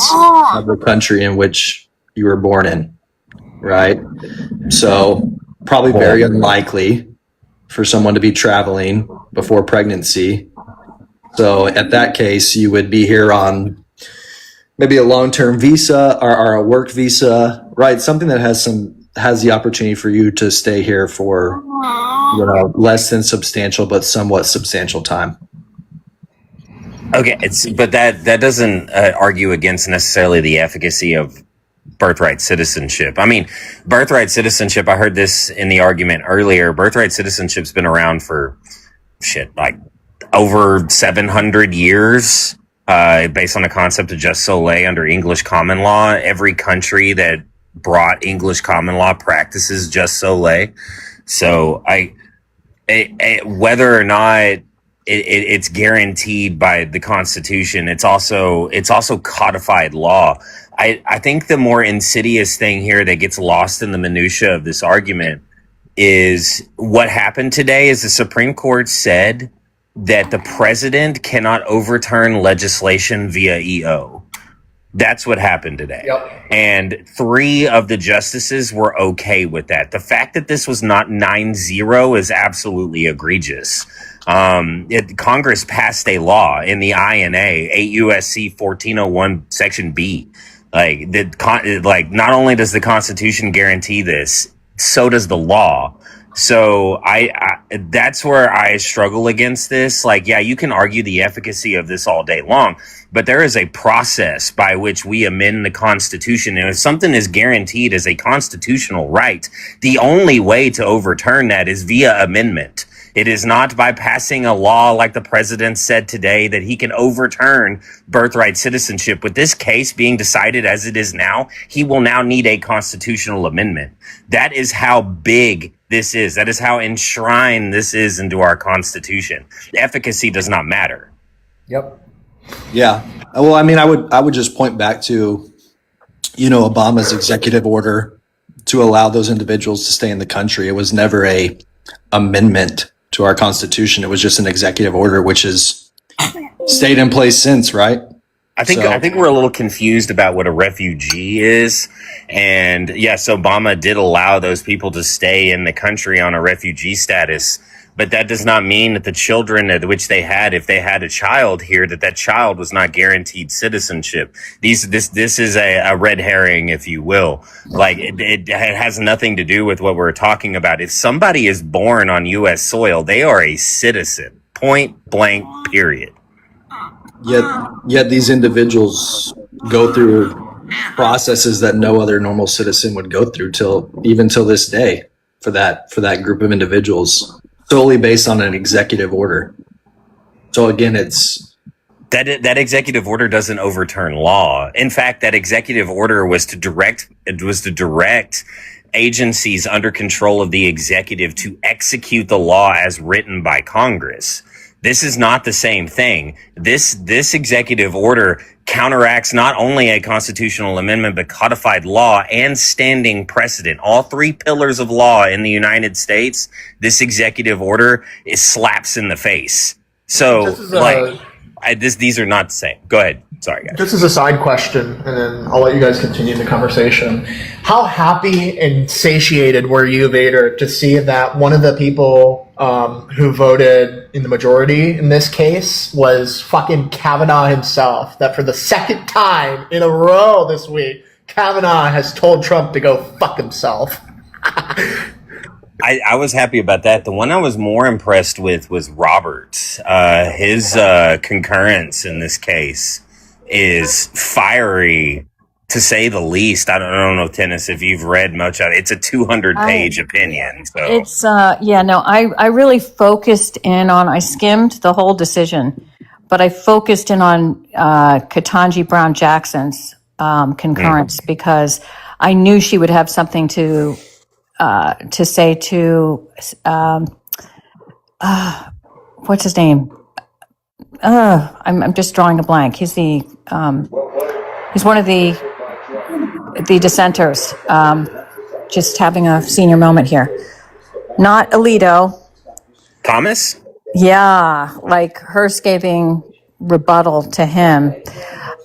of the country in which you were born in, right? So probably very unlikely for someone to be traveling before pregnancy. So at that case, you would be here on maybe a long-term visa or a work visa, right? Something that has the opportunity for you to stay here for less than substantial but somewhat substantial time. Okay, but that doesn't argue against necessarily the efficacy of birthright citizenship. I mean, birthright citizenship, I heard this in the argument earlier. Birthright citizenship's been around for like over 700 years, based on the concept of jus soli under English common law. Every country that brought English common law practices jus soli. So whether or not it's guaranteed by the Constitution, it's also codified law. I think the more insidious thing here that gets lost in the minutia of this argument is what happened today is the Supreme Court said that the president cannot overturn legislation via EO. That's what happened today. Yep. And 3 of the justices were okay with that. The fact that this was not 9-0 is absolutely egregious. Congress passed a law in the INA, 8 USC 1401 Section B. Not only does the Constitution guarantee this, so does the law. So that's where I struggle against this. You can argue the efficacy of this all day long, but there is a process by which we amend the Constitution. And if something is guaranteed as a constitutional right, the only way to overturn that is via amendment. It is not by passing a law like the president said today that he can overturn birthright citizenship. With this case being decided as it is now, he will now need a constitutional amendment. That is how big this is. That is how enshrined this is into our Constitution. Efficacy does not matter. Yep. Yeah. Well, I mean, I would just point back to, Obama's executive order to allow those individuals to stay in the country. It was never a amendment to our Constitution. It was just an executive order, which has stayed in place since, right? I think we're a little confused about what a refugee is. And yes, Obama did allow those people to stay in the country on a refugee status. But that does not mean that the children at which they had, if they had a child here, that child was not guaranteed citizenship. This is a red herring, if you will. It has nothing to do with what we're talking about. If somebody is born on U.S. soil, they are a citizen. Point blank, period. Yet these individuals go through processes that no other normal citizen would go through till this day for that group of individuals, solely based on an executive order. So again, it's that executive order doesn't overturn law. In fact, that executive order was to direct agencies under control of the executive to execute the law as written by Congress. This is not the same thing. This executive order counteracts not only a constitutional amendment, but codified law and standing precedent. All 3 pillars of law in the United States, this executive order slaps in the face. So, these are not the same. Go ahead. Sorry, guys. Just as a side question, and then I'll let you guys continue the conversation. How happy and satiated were you, Vader, to see that one of the people who voted in the majority in this case was fucking Kavanaugh himself? That for the second time in a row this week, Kavanaugh has told Trump to go fuck himself. I was happy about that. The one I was more impressed with was Roberts. His concurrence in this case is fiery, to say the least. I don't know, Tennis, if you've read much of it. It's a 200-page opinion. So It's I really focused in on, I skimmed the whole decision, but I focused in on Ketanji Brown Jackson's concurrence because I knew she would have something to say to what's his name? I'm just drawing a blank. He's he's one of the dissenters. Just having a senior moment here. Not Alito. Thomas? Yeah, like her scathing rebuttal to him.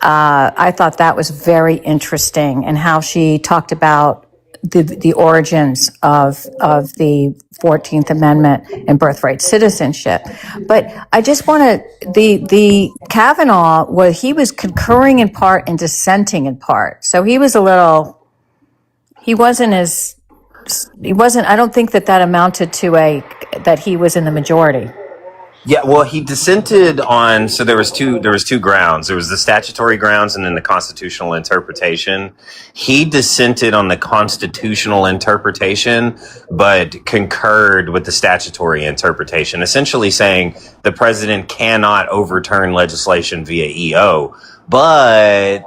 I thought that was very interesting, and how she talked about the origins of the 14th Amendment and birthright citizenship. But I just want to, the Kavanaugh, he was concurring in part and dissenting in part. So he was he wasn't, I don't think that amounted to that he was in the majority. Yeah, well, he dissented on, so there was two grounds. There was the statutory grounds and then the constitutional interpretation. He dissented on the constitutional interpretation, but concurred with the statutory interpretation, essentially saying the president cannot overturn legislation via EO. But,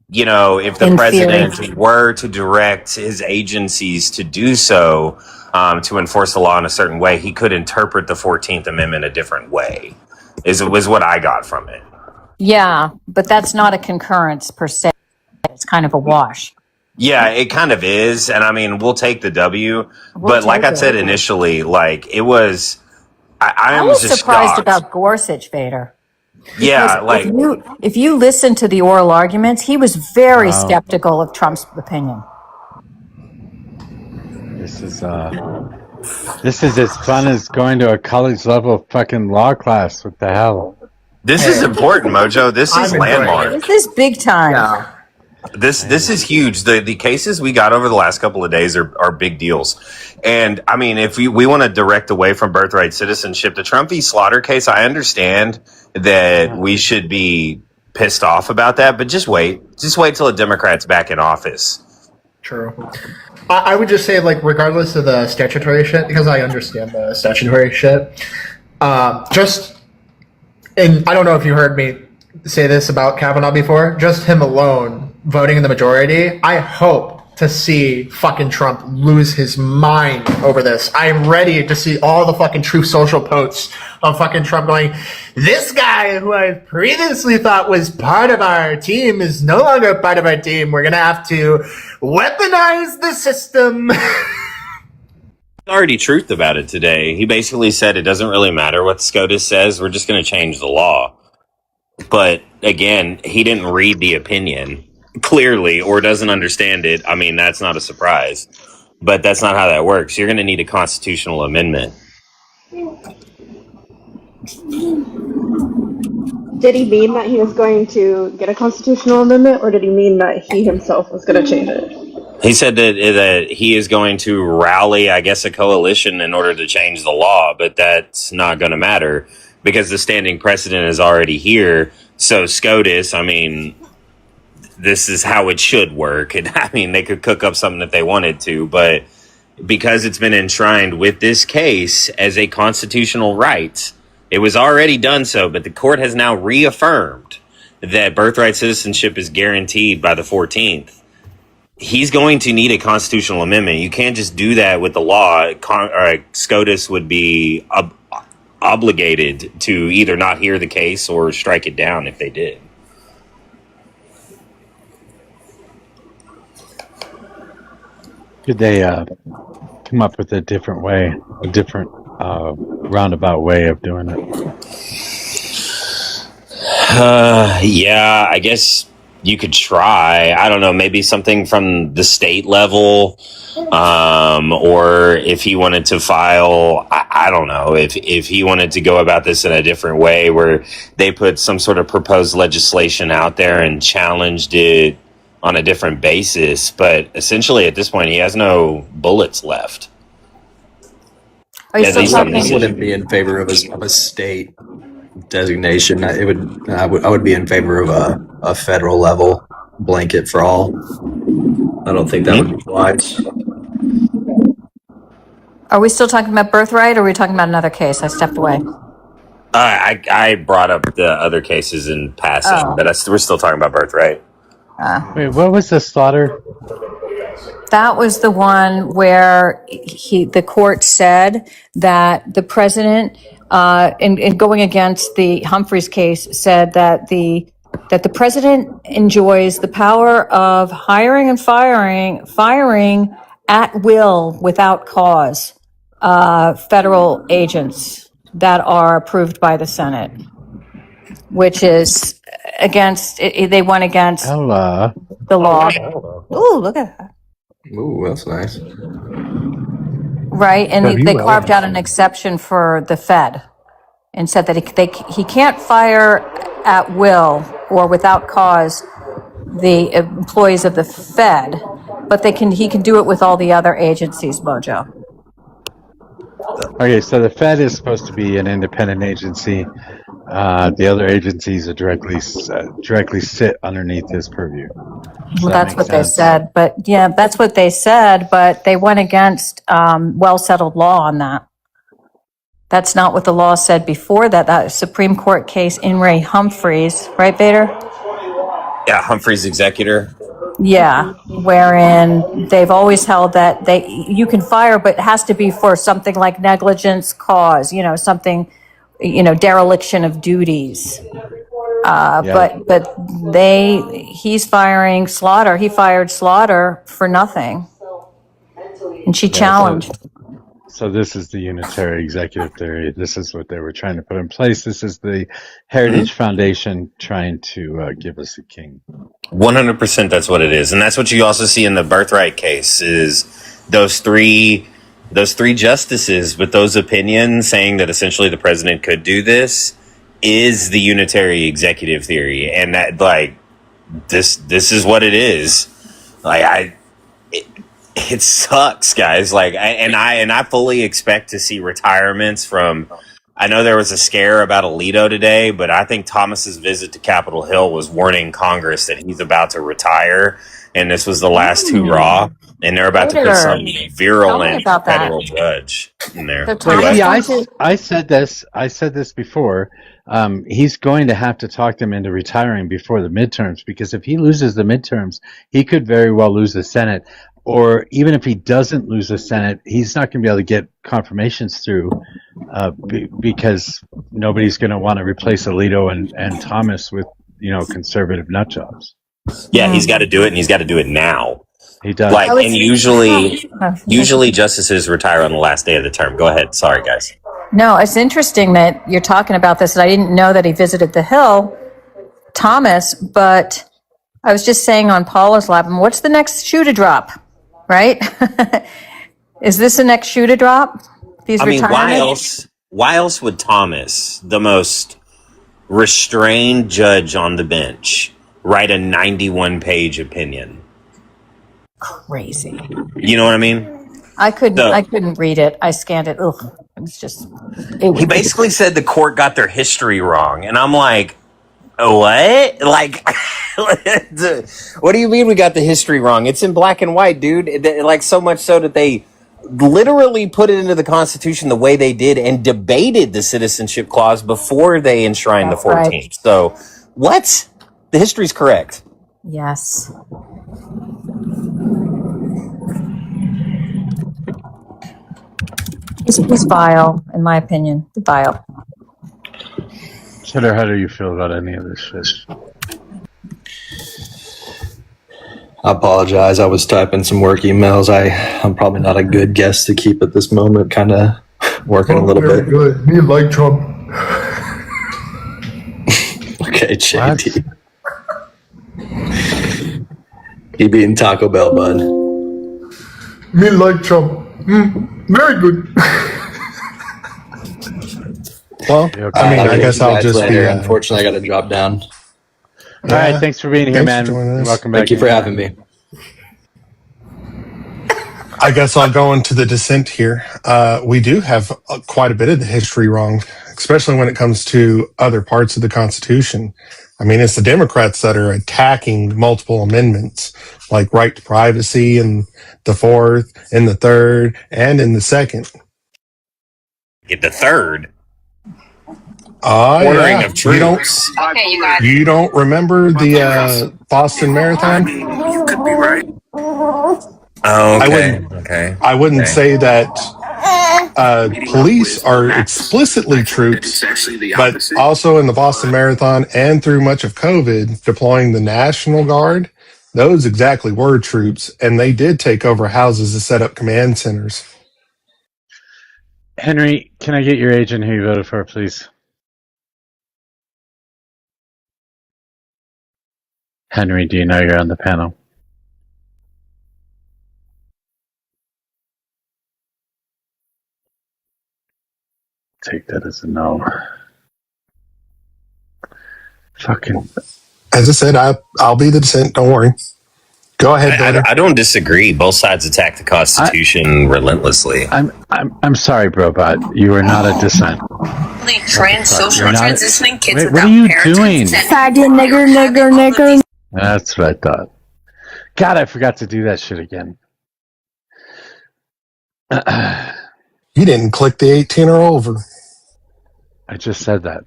if the president were to direct his agencies to do so, to enforce the law in a certain way, he could interpret the 14th Amendment a different way, was what I got from it. Yeah, but that's not a concurrence per se. It's kind of a wash. Yeah, it kind of is. And I mean, we'll take the W. But like I said initially, like it was, I was just surprised shocked about Gorsuch, Vader. Yeah, like if you listen to the oral arguments, he was very skeptical of Trump's opinion. This is as fun as going to a college level fucking law class. What the hell? This is important, Mojo. This is landmark. This is big time. Yeah. This is huge. The cases we got over the last couple of days are big deals. And I mean, if we want to direct away from birthright citizenship, the Trump v. Slaughter case, I understand that we should be pissed off about that, but just wait. Just wait till a Democrat's back in office. True. I would just say, like, regardless of the statutory shit, because I understand the statutory shit, and I don't know if you heard me say this about Kavanaugh before, just him alone voting in the majority, I hope to see fucking Trump lose his mind over this. I'm ready to see all the fucking Truth Social posts of fucking Trump going, this guy who I previously thought was part of our team is no longer part of our team. We're going to have to weaponize the system. Already truth about it today. He basically said it doesn't really matter what SCOTUS says. We're just going to change the law. But again, he didn't read the opinion clearly or doesn't understand it. I mean, that's not a surprise, but that's not how that works. You're going to need a constitutional amendment. Did he mean that he was going to get a constitutional amendment, or did he mean that he himself was going to change it? He said that he is going to rally, I guess, a coalition in order to change the law, but that's not going to matter because the standing precedent is already here. So SCOTUS, I mean, this is how it should work. And I mean, they could cook up something if they wanted to, but because it's been enshrined with this case as a constitutional right, it was already done so, but the court has now reaffirmed that birthright citizenship is guaranteed by the 14th. He's going to need a constitutional amendment. You can't just do that with the law. SCOTUS would be obligated to either not hear the case or strike it down if they did. Could they come up with a different way, a different roundabout way of doing it? Yeah, I guess you could try. I don't know, maybe something from the state level, or if he wanted to file, I don't know, if he wanted to go about this in a different way where they put some sort of proposed legislation out there and challenged it on a different basis. But essentially at this point, he has no bullets left. Are you still talking? I wouldn't be in favor of a state designation. I would be in favor of a federal level blanket for all. I don't think that would be wise. Are we still talking about birthright, or are we talking about another case? I stepped away. I brought up the other cases in passing, but we're still talking about birthright. Wait, what was the Slaughter? That was the one where the court said that the president, in going against the Humphreys case, said that the president enjoys the power of hiring and firing at will without cause federal agents that are approved by the Senate, which is against. They went against Ella. the law. Ooh, look at that. Ooh, that's nice. Right, and they carved out an exception for the Fed and said that he can't fire at will or without cause the employees of the Fed, but he can do it with all the other agencies, Mojo. Okay, so the Fed is supposed to be an independent agency. The other agencies are directly sit underneath his purview. Well, that's what they said, but yeah, that's what they said, but they went against well-settled law on that. That's not what the law said before that. That Supreme Court case in Ray Humphreys, right, Bader? Yeah, Humphrey's executor. Yeah, wherein they've always held that you can fire, but it has to be for something like negligence cause, something, dereliction of duties. But he's firing Slaughter. He fired Slaughter for nothing, and she challenged. So this is the unitary executive theory. This is what they were trying to put in place. This is the Heritage Foundation trying to give us a king. 100%, that's what it is, and that's what you also see in the birthright case. Is those three justices with those opinions saying that essentially the president could do this is the unitary executive theory, and that this is what it is. It sucks, guys. I fully expect to see retirements from. I know there was a scare about Alito today, but I think Thomas's visit to Capitol Hill was warning Congress that he's about to retire, and this was the last hurrah, and they're about to put some virulent federal judge in there. I said this before. He's going to have to talk them into retiring before the midterms, because if he loses the midterms, he could very well lose the Senate. Or even if he doesn't lose the Senate, he's not going to be able to get confirmations through because nobody's going to want to replace Alito and Thomas with, conservative nut jobs. Yeah, he's got to do it, and he's got to do it now. He does. And usually justices retire on the last day of the term. Go ahead. Sorry, guys. No, it's interesting that you're talking about this. I didn't know that he visited the Hill, Thomas, but I was just saying on Paula's lab, what's the next shoe to drop? Right? Is this the next shoe to drop? Why else would Thomas, the most restrained judge on the bench, write a 91-page opinion? Crazy. You know what I mean? I couldn't read it. I scanned it. Ugh. It was just. He basically said the court got their history wrong, and I'm like, what? What do you mean we got the history wrong? It's in black and white, dude. So much so that they literally put it into the Constitution the way they did and debated the citizenship clause before they enshrined the 14th. Right. So, what? The history's correct. Yes. It's vile, in my opinion. Vile. Cheddar, how do you feel about any of this shit? I apologize. I was typing some work emails. I'm probably not a good guest to keep at this moment. Kind of working a little bit. Good. Me like Trump. Okay, JD. He beating Taco Bell, bud. Me like Trump. Very good. Well, I guess I'll just later. Unfortunately, I got to drop down. All right, thanks for being here, man. Welcome back. Thank you for having me. I guess I'll go into the dissent here. We do have quite a bit of the history wrong, especially when it comes to other parts of the Constitution. It's the Democrats that are attacking multiple amendments, like right to privacy in the fourth, in the third, and in the second. Get the third. Ordering of troops. You don't remember the Boston Marathon? You could be right. Oh, I okay. wouldn't. Okay. I wouldn't Okay. say that police are explicitly troops, but also in the Boston Marathon and through much of COVID, deploying the National Guard. Those exactly were troops, and they did take over houses to set up command centers. Henry, can I get your age and who you voted for, please? Henry, do you know you're on the panel? Take that as a no. Fucking. As I said, I'll be the dissent. Don't worry. Go ahead, brother. I don't disagree. Both sides attack the Constitution relentlessly. I'm sorry, Brobot. You are not a dissent. Social transitioning kids. Wait, what are you doing? Faggot, nigger. That's what I thought. God, I forgot to do that shit again. You didn't click the 18 or over. I just said that.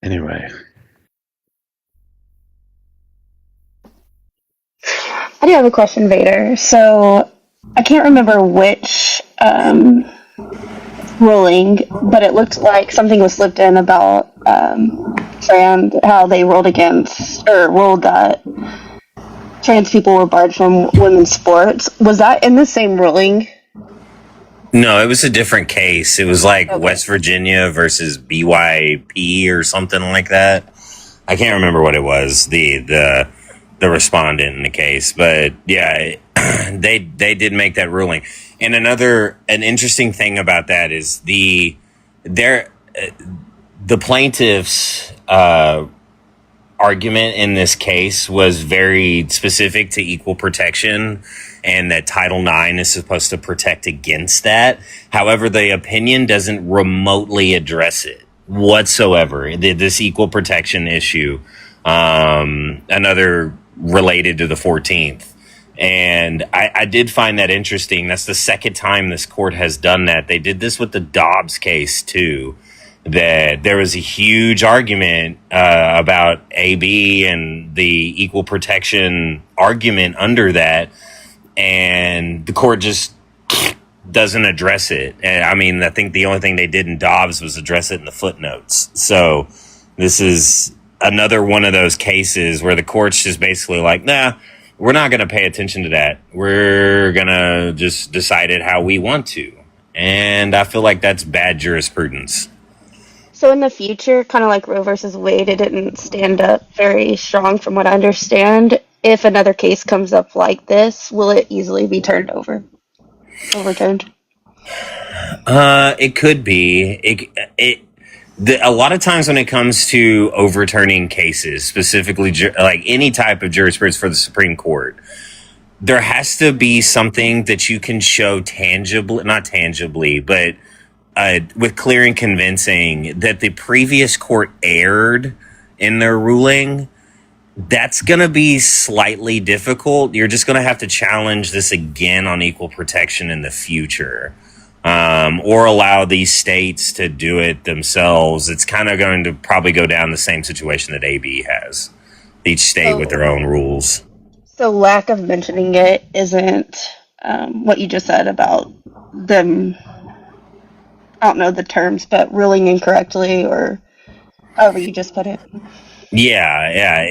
Anyway. I do have a question, Vader. So I can't remember which ruling, but it looked like something was slipped in about trans, how they ruled that trans people were barred from women's sports. Was that in the same ruling? No, it was a different case. It was like West Virginia versus BYP or something like that. I can't remember what it was. The respondent in the case, but yeah, they did make that ruling. And an interesting thing about that is the plaintiff's argument in this case was very specific to equal protection and that Title IX is supposed to protect against that. However, the opinion doesn't remotely address it whatsoever. This equal protection issue, another related to the 14th. And I did find that interesting. That's the second time this court has done that. They did this with the Dobbs case too. That there was a huge argument about AB and the equal protection argument under that, and the court just doesn't address it. And I mean, I think the only thing they did in Dobbs was address it in the footnotes. So this is another one of those cases where the court's just basically like, nah, we're not going to pay attention to that. We're going to just decide it how we want to. And I feel like that's bad jurisprudence. So in the future, kind of like Roe versus Wade, it didn't stand up very strong from what I understand. If another case comes up like this, will it easily be overturned? It could be. A lot of times when it comes to overturning cases, specifically like any type of jurisprudence for the Supreme Court, there has to be something that you can show not tangibly, but with clear and convincing that the previous court erred in their ruling. That's going to be slightly difficult. You're just going to have to challenge this again on equal protection in the future, or allow these states to do it themselves. It's kind of going to probably go down the same situation that AB has, each state with their own rules. So lack of mentioning it isn't what you just said about them, I don't know the terms, but ruling incorrectly or however you just put it. Yeah.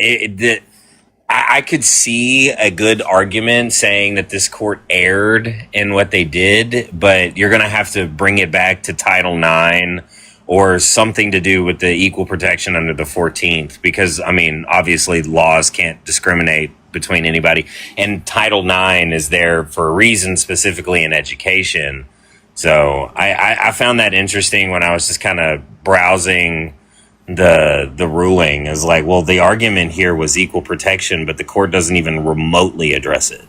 I could see a good argument saying that this court erred in what they did, but you're going to have to bring it back to Title IX or something to do with the equal protection under the 14th, because, I mean, obviously laws can't discriminate between anybody. And Title IX is there for a reason, specifically in education. So I found that interesting when I was just kind of browsing the ruling. Is like, well, the argument here was equal protection, but the court doesn't even remotely address it.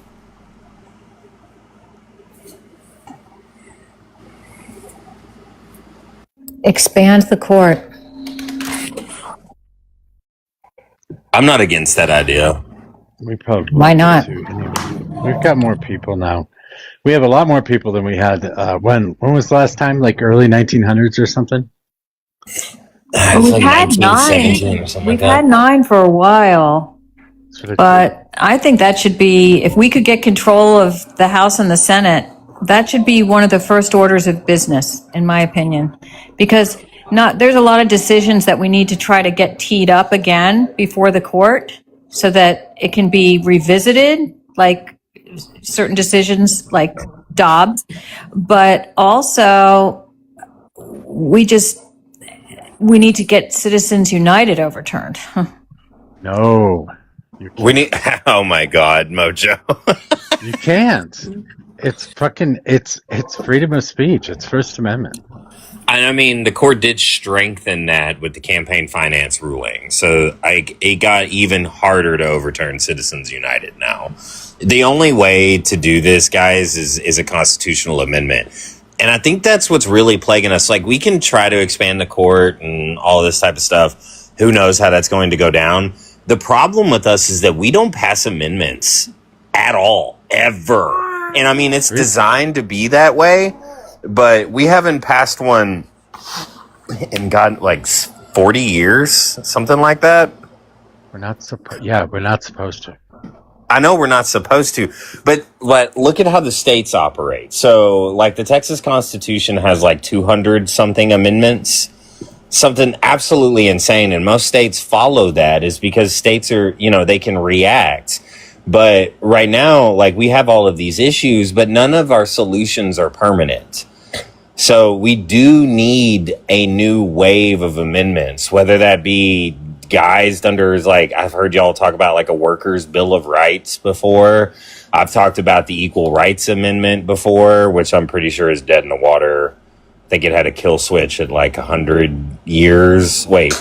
Expand the court. I'm not against that idea. We probably Why not? We've got more people now. We have a lot more people than we had when was the last time? Like early 1900s or something? Well, It's we've like had 1917 or something we've like had that. 9 for a while, but I think that should be, if we could get control of the House and the Senate, that should be one of the first orders of business, in my opinion, because there's a lot of decisions that we need to try to get teed up again before the court so that it can be revisited, like certain decisions like Dobbs, but also we need to get Citizens United overturned. No, you can't. We need. Oh my God, Mojo. You can't. It's fucking. It's freedom of speech. It's First Amendment. I mean, the court did strengthen that with the campaign finance ruling, so it got even harder to overturn Citizens United now. The only way to do this, guys, is a constitutional amendment. And I think that's what's really plaguing us. Like, we can try to expand the court and all this type of stuff. Who knows how that's going to go down? The problem with us is that we don't pass amendments at all, ever. And I mean, it's designed to be that way, but we haven't passed one in God, like 40 years, something like that. We're not supposed. Yeah, we're not supposed to. I know we're not supposed to, but look at how the states operate. So, like, the Texas Constitution has like 200 something amendments, something absolutely insane. And most states follow that is because states are, they can react. But right now, like, we have all of these issues, but none of our solutions are permanent. So we do need a new wave of amendments, whether that be guised under, like, I've heard y'all talk about like a workers' bill of rights before. I've talked about the Equal Rights Amendment before, which I'm pretty sure is dead in the water. I think it had a kill switch at like 100 years. Wait, I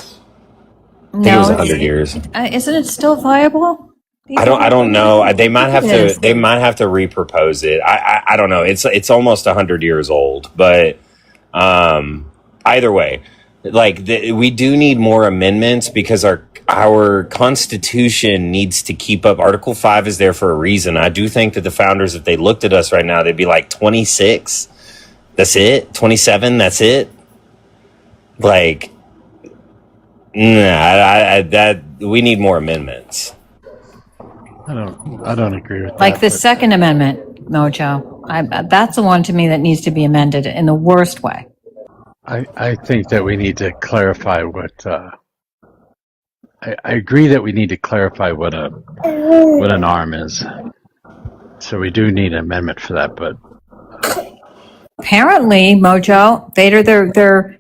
think it was 100 years. Isn't it still viable? I don't know. They might have to repropose it. I don't know. It's almost 100 years old, but either way, like, we do need more amendments because our Constitution needs to keep up. Article 5 is there for a reason. I do think that the founders, if they looked at us right now, they'd be like 26. That's it. 27. That's it. Like, that we need more amendments. I don't agree with that. Like the Second Amendment, Mojo. That's the one to me that needs to be amended in the worst way. I think that we need to clarify what. I agree that we need to clarify what an arm is. So we do need an amendment for that, but Apparently, Mojo, their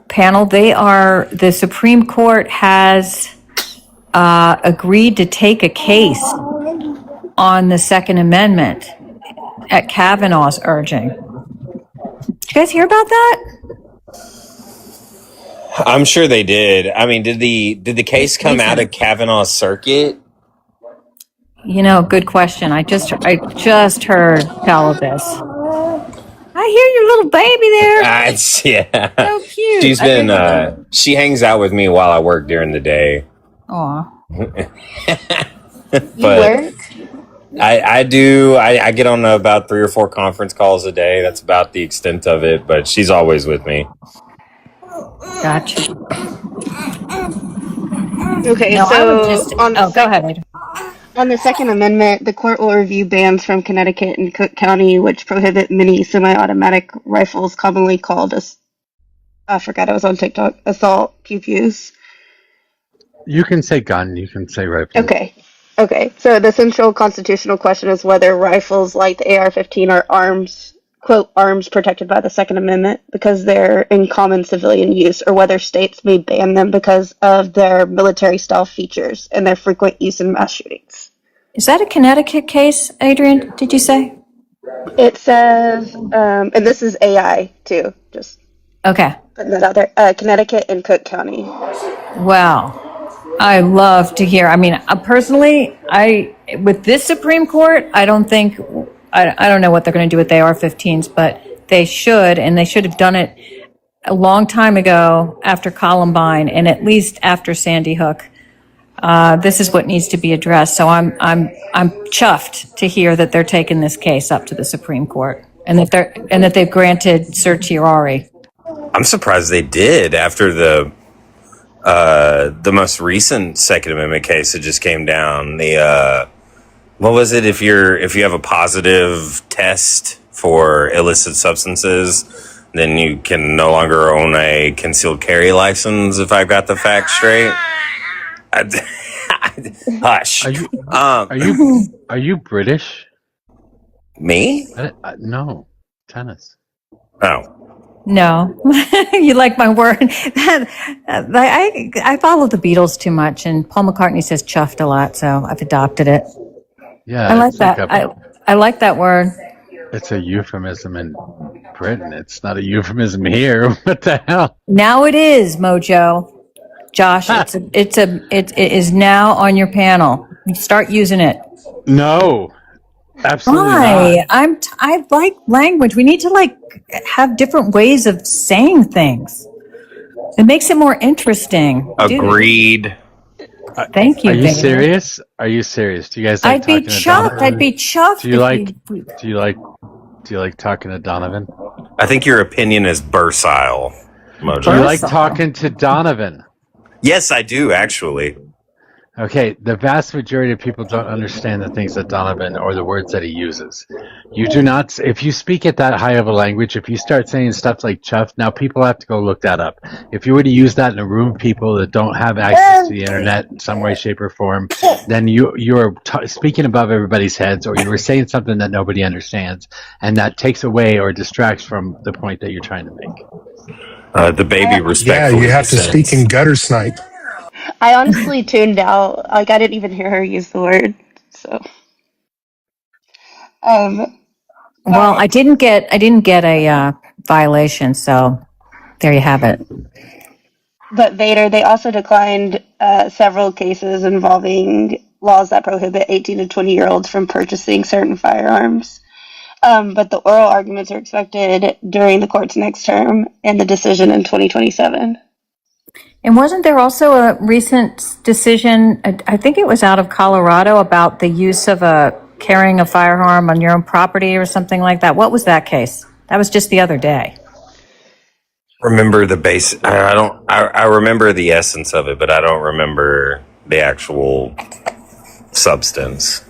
panel, the Supreme Court has agreed to take a case on the Second Amendment at Kavanaugh's urging. Did you guys hear about that? I'm sure they did. I mean, did the case come out of Kavanaugh's circuit? Good question. I just heard tell of this. I hear your little baby there. Yeah. So cute. She's been she hangs out with me while I work during the day. Aw. But You work? I do. I get on about 3 or 4 conference calls a day. That's about the extent of it, but she's always with me. Gotcha. Okay, No, go ahead. On the Second Amendment, the court will review bans from Connecticut and Cook County, which prohibit many semi-automatic rifles, commonly called I forgot, I was on TikTok, assault pew-pews. you can say gun, you can say rifle. Okay. So the central constitutional question is whether rifles like the AR-15 are arms, quote, arms protected by the Second Amendment because they're in common civilian use, or whether states may ban them because of their military-style features and their frequent use in mass shootings. Is that a Connecticut case, Adrian, did you say? It says, and this is AI too, just Okay. putting that out there, Connecticut and Cook County. Well, I love to hear. I mean, personally, with this Supreme Court, I don't know what they're going to do with the AR-15s, but they should, and they should have done it a long time ago after Columbine and at least after Sandy Hook. This is what needs to be addressed. So I'm chuffed to hear that they're taking this case up to the Supreme Court and that they've granted certiorari. I'm surprised they did after the most recent Second Amendment case that just came down. The what was it? If you have a positive test for illicit substances, then you can no longer own a concealed carry license. If I've got the facts straight. Hush. Are you British? Me? No, tennis. Oh. No, you like my word. I follow the Beatles too much, and Paul McCartney says chuffed a lot, so I've adopted it. Yeah, I like that. I like that word. It's a euphemism in Britain. It's not a euphemism here. What the hell? Now it is, Mojo. Josh, it is now on your panel. You start using it. No, absolutely Why? not. I like language. We need to have different ways of saying things. It makes it more interesting. Agreed. Thank you. Are you serious? Are you serious? Do you guys like I'd be talking to chuffed. Donovan? I'd be chuffed. Do you like talking to Donovan? I think your opinion is bursile, Mojo. Do you like talking to Donovan? Yes, I do, actually. Okay, the vast majority of people don't understand the things that Donovan or the words that he uses. You do not, if you speak at that high of a language, if you start saying stuff like chuff, now people have to go look that up. If you were to use that in a room of people that don't have access to the internet in some way, shape, or form, then you're speaking above everybody's heads, or you were saying something that nobody understands, and that takes away or distracts from the point that you're trying to make. The baby respectfully. Yeah, you have to speak in gutter snipe. I honestly tuned out. Like, I didn't even hear her use the word. So, Well, I didn't get a violation, so there you have it. but Vader, they also declined several cases involving laws that prohibit 18 to 20-year-olds from purchasing certain firearms. But the oral arguments are expected during the court's next term and the decision in 2027. And wasn't there also a recent decision, I think it was out of Colorado, about the use of carrying a firearm on your own property or something like that? What was that case? That was just the other day. Remember the base? I remember the essence of it, but I don't remember the actual substance.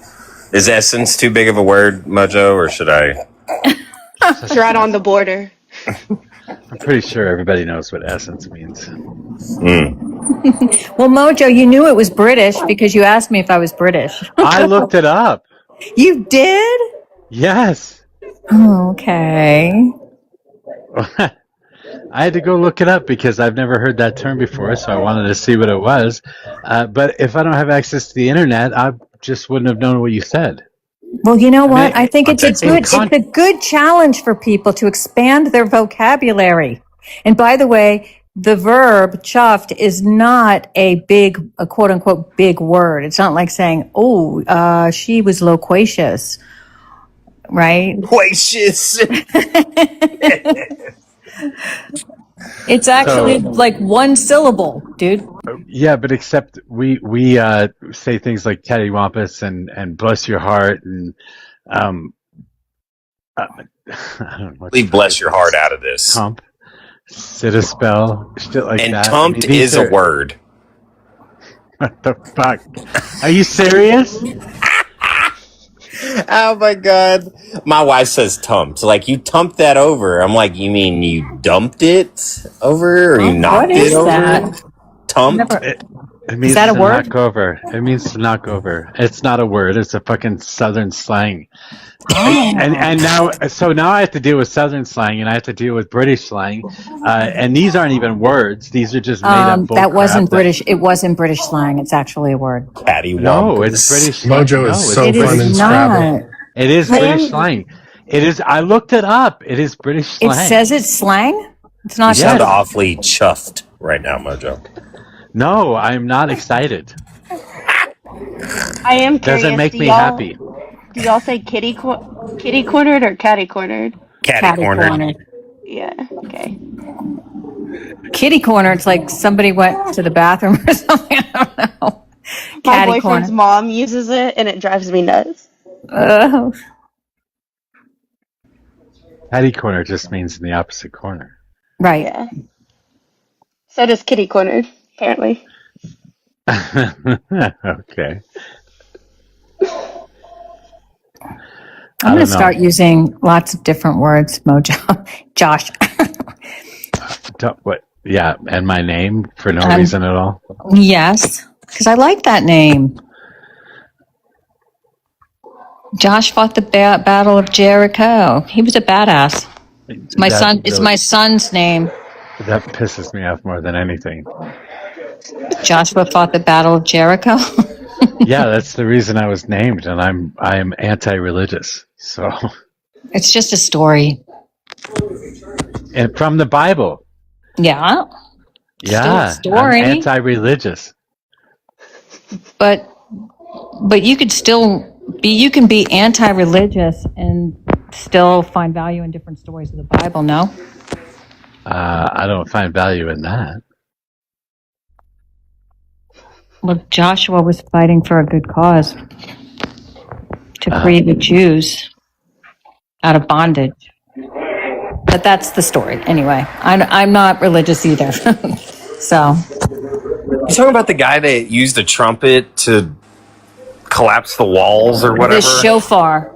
Is essence too big of a word, Mojo, or should I? It's right on the border. I'm pretty sure everybody knows what essence means. Well, Mojo, you knew it was British because you asked me if I was British. I looked it up. You did? Yes. Oh, okay. I had to go look it up because I've never heard that term before, so I wanted to see what it was. But if I don't have access to the internet, I just wouldn't have known what you said. Well, you know what? I think it's a good challenge for people to expand their vocabulary. And by the way, the verb chuffed is not a quote unquote big word. It's not like saying, "Oh, she was loquacious," right? Loquacious. It's actually like one syllable, dude. Yeah, but except we say things like cattywampus and bless your heart and I don't know. Leave bless your heart out of this. Tump, sit a spell, shit like and that. tumped is a word. What the fuck? Are you serious? Oh my god. My wife says tumped. Like, you tumped that over. I'm like, you mean you dumped it over or you knocked it over? That? Tumped? It means to knock over. It means to knock over. It's not a word. It's a fucking Southern slang. And now I have to deal with Southern slang and I have to deal with British slang. And these aren't even words. These are just made up bull That wasn't crap British. It wasn't British slang. It's actually a word. No, it's British slang. Mojo is so fun in Scrabble. It is British slang. It is. I looked it up. It is British slang. It says it's slang? It's not. You sound awfully chuffed right now, Mojo. No, I'm not excited. I am curious. Doesn't make me happy. Do y'all say kitty cornered or catty cornered? Catty cornered. Yeah. Okay. Kitty corner. It's like somebody went to the bathroom or something. I don't know. My boyfriend's mom uses it, and it drives me nuts. Catty corner just means in the opposite corner. Right. Yeah. So does Kitty Corner, apparently. Okay. I'm going to start using lots of different words, Mojo. Josh. What? Yeah, and my name for no Um, reason at all. Yes, because I like that name. Josh fought the Battle of Jericho. He was a badass. It's my That son. It's really, my son's name. that pisses me off more than anything. Joshua fought the Battle of Jericho. Yeah, that's the reason I was named, and I'm anti-religious. So, It's just a story. and from the Bible. Yeah. Still a Yeah, I'm story. anti-religious. But you could still be. You can be anti-religious and still find value in different stories of the Bible. No. I don't find value in that. Look, Joshua was fighting for a good cause to free the Jews out of bondage. But that's the story. Anyway, I'm not religious either. So. You talking about the guy that used a trumpet to collapse the walls or whatever? The shofar.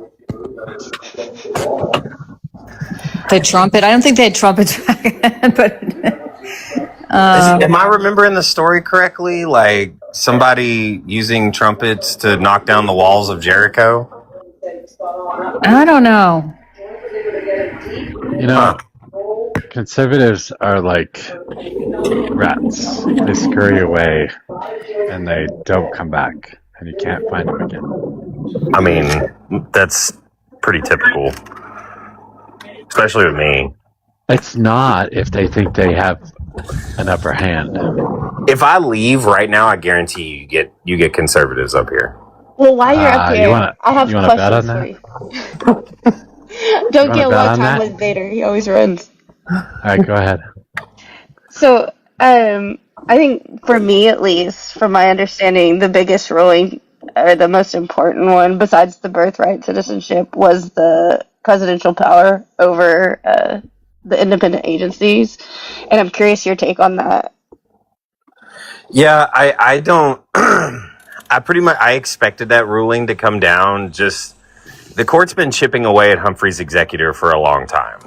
The trumpet. I don't think they had trumpets back then, but. Am I remembering the story correctly? Like somebody using trumpets to knock down the walls of Jericho? I don't know. You know, conservatives are like rats. They scurry away, and they don't come back, and you can't find them again. I mean, that's pretty typical, especially with me. It's not if they think they have an upper hand. If I leave right now, I guarantee you get conservatives up here. Well, while you're up here, I have you wanna bet on questions for you. Don't get one time with Vader. He always runs. All right, go ahead. So, I think for me at least, from my understanding, the biggest ruling or the most important one, besides the birthright citizenship, was the presidential power over the independent agencies. And I'm curious your take on that. Yeah, I don't. I expected that ruling to come down. Just the court's been chipping away at Humphrey's executor for a long time.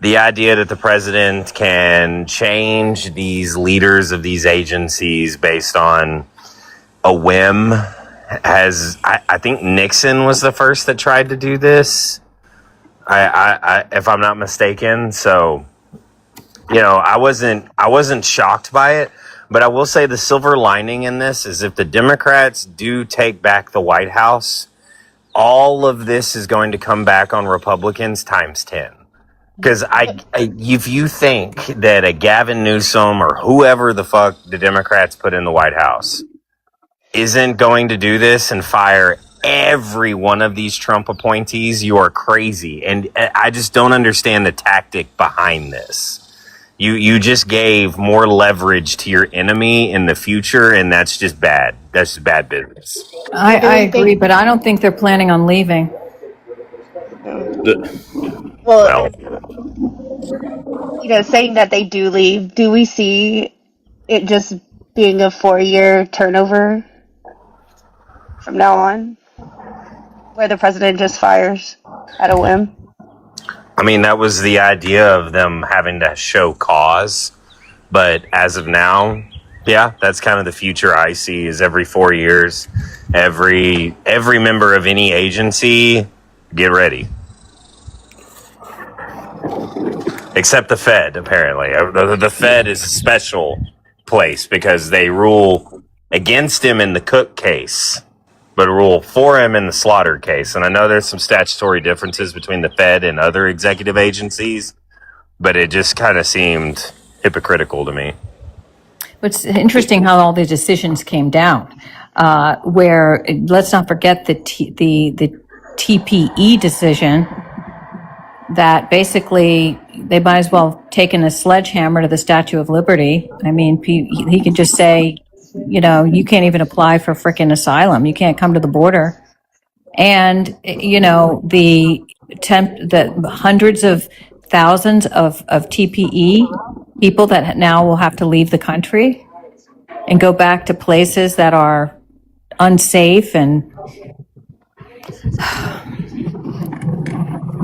The idea that the president can change these leaders of these agencies based on a whim has. I think Nixon was the first that tried to do this. If I'm not mistaken, so. You know, I wasn't shocked by it, but I will say the silver lining in this is if the Democrats do take back the White House, all of this is going to come back on Republicans times 10. Because if you think that a Gavin Newsom or whoever the fuck the Democrats put in the White House isn't going to do this and fire every one of these Trump appointees, you are crazy. And I just don't understand the tactic behind this. You just gave more leverage to your enemy in the future, and that's just bad. That's just bad business. I agree, but I don't think they're planning on leaving. Well, you know, saying that they do leave, do we see it just being a 4-year turnover from now on, where the president just fires at a whim? I mean, that was the idea of them having to show cause. But as of now, yeah, that's kind of the future I see is every 4 years, every member of any agency, get ready. Except the Fed, apparently. The Fed is a special place because they rule against him in the Cook case, but rule for him in the Slaughter case. And I know there's some statutory differences between the Fed and other executive agencies, but it just kind of seemed hypocritical to me. It's interesting how all the decisions came down. Where let's not forget the TPE decision that basically they might as well have taken a sledgehammer to the Statue of Liberty. I mean, he could just say, you know, you can't even apply for frickin' asylum. You can't come to the border. And, you know, the hundreds of thousands of TPE people that now will have to leave the country and go back to places that are unsafe and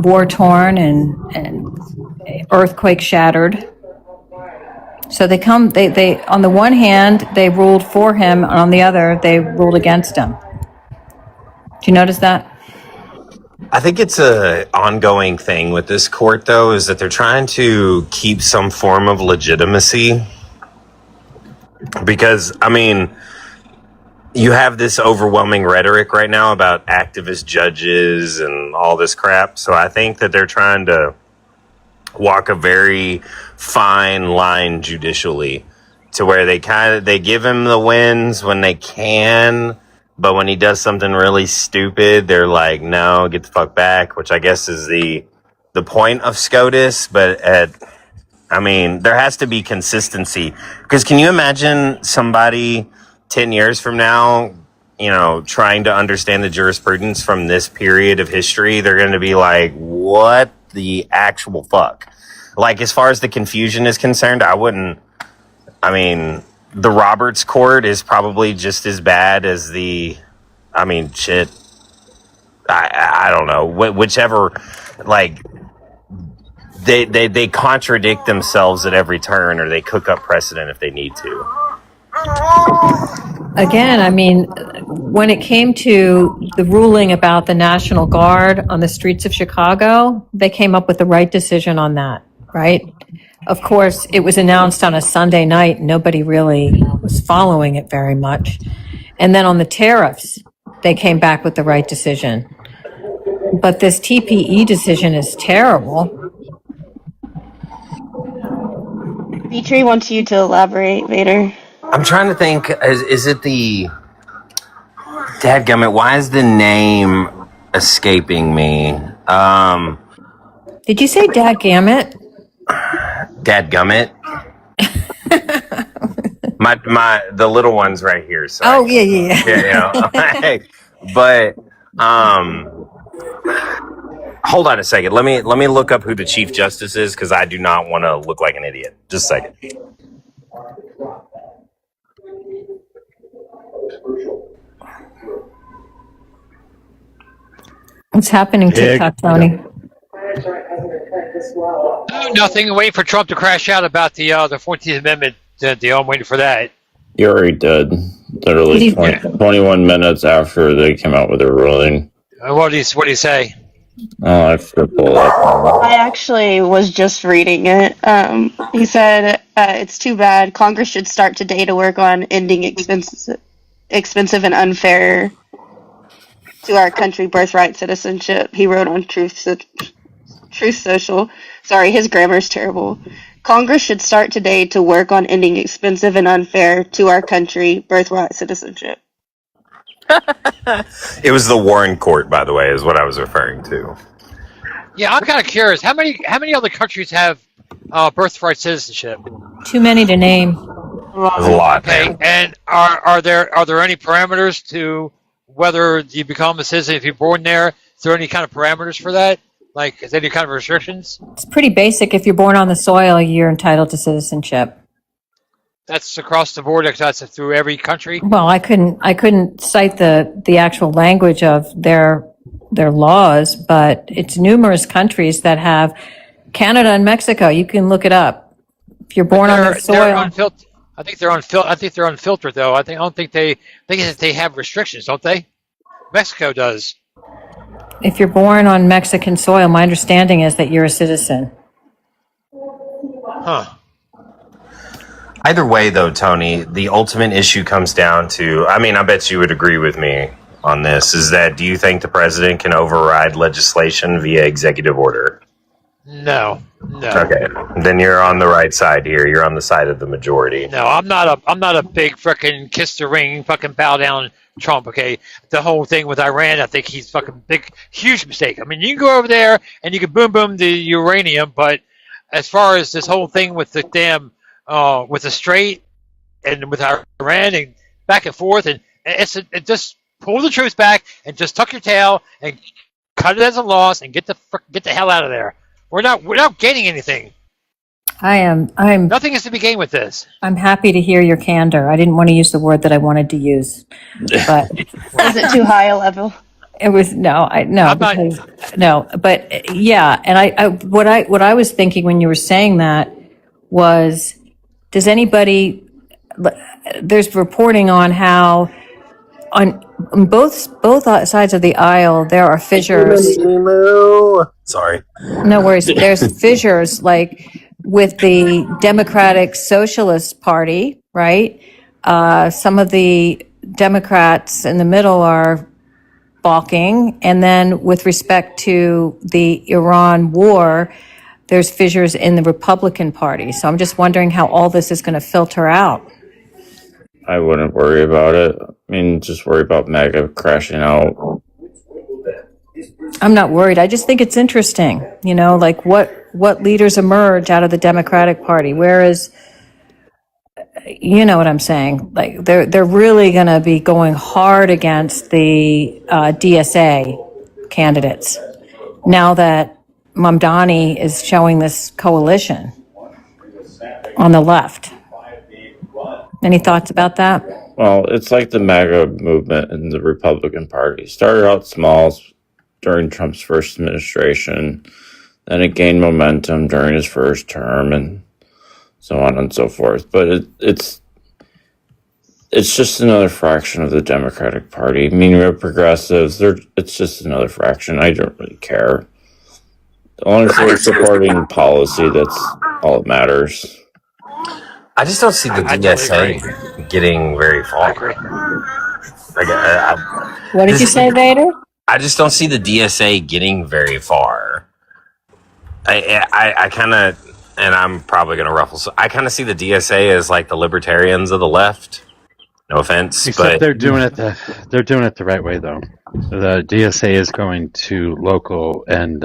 war torn and earthquake shattered. So they on the one hand, they ruled for him, and on the other, they ruled against him. Do you notice that? I think it's a ongoing thing with this court, though, is that they're trying to keep some form of legitimacy. Because, I mean, you have this overwhelming rhetoric right now about activist judges and all this crap. So I think that they're trying to walk a very fine line judicially to where they give him the wins when they can, but when he does something really stupid, they're like, no, get the fuck back, which I guess is the point of SCOTUS. But I mean, there has to be consistency, because can you imagine somebody 10 years from now, trying to understand the jurisprudence from this period of history? They're going to be like, what the actual fuck? Like, as far as the confusion is concerned, the Roberts court is probably just as bad as shit. I don't know. Whichever, like, they contradict themselves at every turn, or they cook up precedent if they need to. Again, I mean, when it came to the ruling about the National Guard on the streets of Chicago, they came up with the right decision on that, right? Of course, it was announced on a Sunday night. Nobody really was following it very much. And then on the tariffs, they came back with the right decision. But this TPE decision is terrible. Dimitri wants you to elaborate, Vader. I'm trying to think, is it the... Dadgummit, why is the name escaping me? Did you say dadgammit? Dadgummit? The little one's right here. So Oh, yeah. yeah. But hold on a second. Let me look up who the Chief Justice is, because I do not want to look like an idiot. Just a second. What's happening, TikTok, Tony? Nothing. Waiting for Trump to crash out about the 14th Amendment deal. I'm waiting for that. He already did. Literally 21 minutes after they came out with their ruling. What did he say? Oh, I forgot to pull that up. I actually was just reading it. He said, it's too bad. Congress should start today to work on ending expensive and unfair to our country birthright citizenship. He wrote on Truth Social. Sorry, his grammar's terrible. Congress should start today to work on ending expensive and unfair to our country birthright citizenship. It was the Warren Court, by the way, is what I was referring to. Yeah, I'm kind of curious. How many other countries have birthright citizenship? Too many to name. There's a lot. Okay, and are there any parameters to whether you become a citizen if you're born there? Is there any kind of parameters for that? Like, is there any kind of restrictions? It's pretty basic. If you're born on the soil, you're entitled to citizenship. That's across the board. That's through every country. Well, I couldn't cite the actual language of their laws, but it's numerous countries that have. Canada and Mexico. You can look it up. If you're born on the soil, I think they're unfiltered though. I don't think they have restrictions, don't they? Mexico does. If you're born on Mexican soil, my understanding is that you're a citizen. Huh. Either way, though, Tony, the ultimate issue comes down to, I bet you would agree with me on this, is that do you think the president can override legislation via executive order? No. Okay, then you're on the right side here. You're on the side of the majority. No, I'm not a big frickin' kiss the ring, fucking bow down Trump. Okay, the whole thing with Iran, I think he's fucking big, huge mistake. I mean, you can go over there and you can boom the uranium, but as far as this whole thing with the damn with the Strait and with Iran and back and forth, and it just pull the troops back and just tuck your tail and cut it as a loss and get the hell out of there. We're not gaining anything. I'm Nothing is to be gained with this. I'm happy to hear your candor. I didn't want to use the word that I wanted to use, but Was it too high a level? it was no, because no, but yeah, and what I was thinking when you were saying that was, does anybody? There's reporting on how on both sides of the aisle there are fissures. Sorry. No worries. There's fissures like with the Democratic Socialist Party, right? Some of the Democrats in the middle are balking. And then with respect to the Iran war, there's fissures in the Republican Party. So I'm just wondering how all this is going to filter out. I wouldn't worry about it. I mean, just worry about MAGA crashing out. I'm not worried. I just think it's interesting, like what leaders emerge out of the Democratic Party. Whereas, you know what I'm saying? Like they're really going to be going hard against the DSA candidates now that Mamdani is showing this coalition on the left. Any thoughts about that? Well, it's like the MAGA movement in the Republican Party. Started out small during Trump's first administration, then it gained momentum during his first term, and so on and so forth. But it's just another fraction of the Democratic Party. I mean, we're progressives. It's just another fraction. I don't really care. As long as they're supporting policy, that's all that matters. I just don't see the DSA getting very far. What did you say, Vader? I just don't see the DSA getting very far. I kind of, and I'm probably going to ruffle. So I kind of see the DSA as like the libertarians of the left. No offense, except but they're doing it the right way though. The DSA is going to local and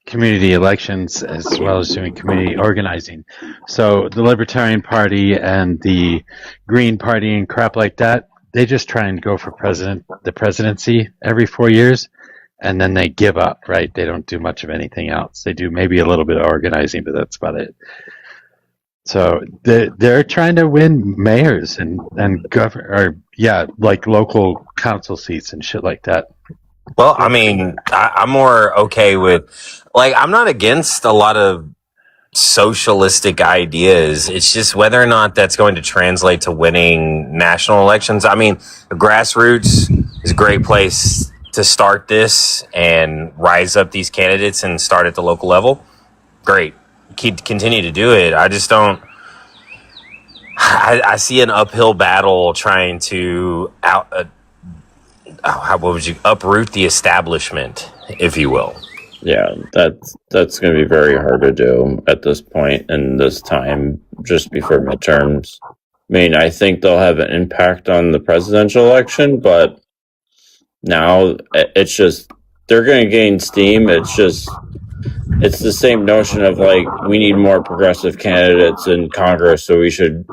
community elections as well as doing community organizing. So the Libertarian Party and the Green Party and crap like that, they just try and go for the presidency every 4 years, and then they give up, right? They don't do much of anything else. They do maybe a little bit of organizing, but that's about it. So they're trying to win mayors and like local council seats and shit like that. well, I mean, I'm more okay with, like, I'm not against a lot of socialistic ideas. It's just whether or not that's going to translate to winning national elections. I mean, the grassroots is a great place to start this and rise up these candidates and start at the local level. Great. Continue to do it. I just don't. I see an uphill battle trying to uproot the establishment, if you will. Yeah, that's going to be very hard to do at this point in this time, just before midterms. I mean, I think they'll have an impact on the presidential election, but now it's just they're going to gain steam. It's the same notion of like we need more progressive candidates in Congress, so we should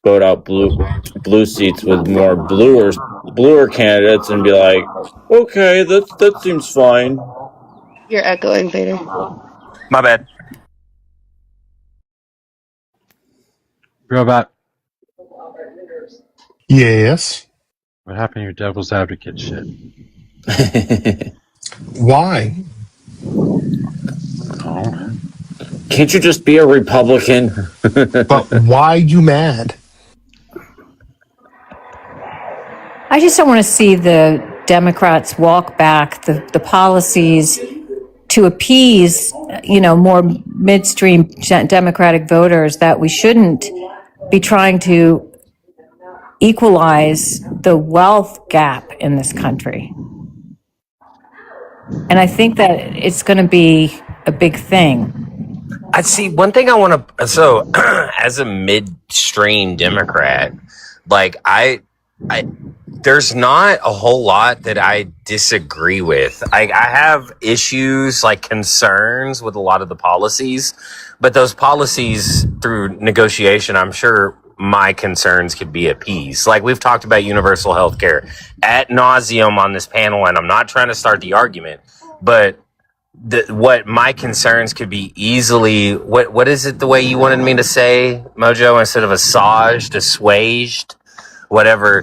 vote out blue seats with more bluer candidates and be like, okay, that seems fine. You're echoing, Vader. My bad. Robot, Yes. what happened to your devil's advocate shit? Why? Oh. Can't you just be a Republican? But why you mad? I just don't want to see the Democrats walk back the policies to appease, more midstream Democratic voters that we shouldn't be trying to equalize the wealth gap in this country. And I think that it's going to be a big thing. I see one thing I want to. So, as a midstream Democrat, like there's not a whole lot that I disagree with. I have issues, like concerns with a lot of the policies, but those policies through negotiation, I'm sure my concerns could be appeased. Like we've talked about universal health care ad nauseum on this panel, and I'm not trying to start the argument, but what my concerns could be easily, what is it the way you wanted me to say, Mojo, instead of assuaged, whatever,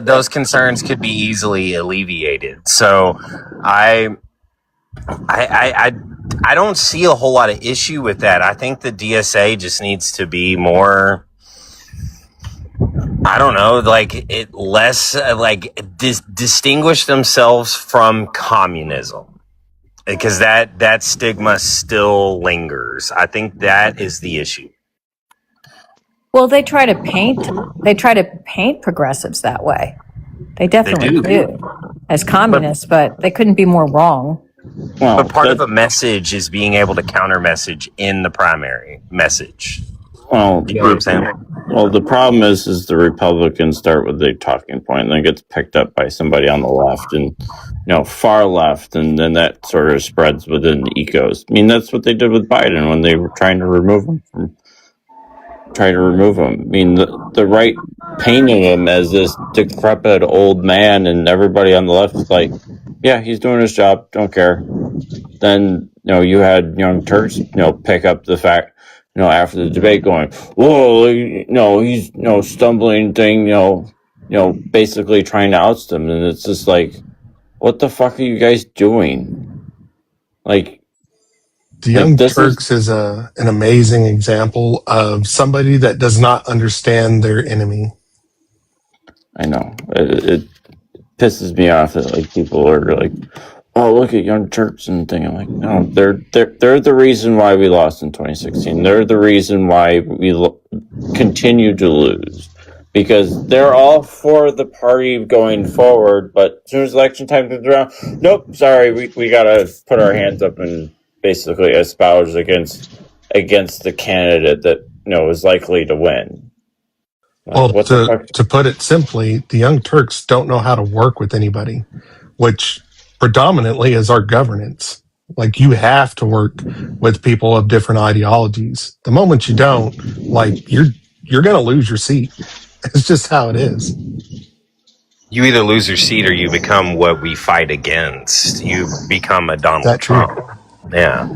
those concerns could be easily alleviated. So I don't see a whole lot of issue with that. I think the DSA just needs to be more, I don't know, less distinguish themselves from communism, because that stigma still lingers. I think that is the issue. Well, they try to paint progressives that way. They definitely do as communists, but they couldn't be more wrong. Well, but part of a message is being able to counter message in the primary message. Well, you know what I'm saying? Well, the problem is the Republicans start with a talking point, and then gets picked up by somebody on the left, and far left, and then that sort of spreads within the ecos. I mean, that's what they did with Biden when they were trying to remove him. I mean, the right painting him as this decrepit old man, and everybody on the left is like, yeah, he's doing his job, don't care. Then you had Young Turks pick up the fact after the debate going, whoa, he's stumbling thing, basically trying to oust him, and it's just like, what the fuck are you guys doing? Like, the Young Turks is an amazing example of somebody that does not understand their enemy. I know it pisses me off that people are like, oh, look at Young Turks and thing. I'm like, no, they're the reason why we lost in 2016. They're the reason why we continue to lose, because they're all for the party going forward. But as soon as election time comes around, nope, sorry, we gotta put our hands up and basically espouse against the candidate that is likely to win. Well, to put it simply, the Young Turks don't know how to work with anybody, which predominantly is our governance. Like, you have to work with people of different ideologies. The moment you don't, you're going to lose your seat. It's just how it is. You either lose your seat or you become what we fight against. You become a Donald Trump. Yeah.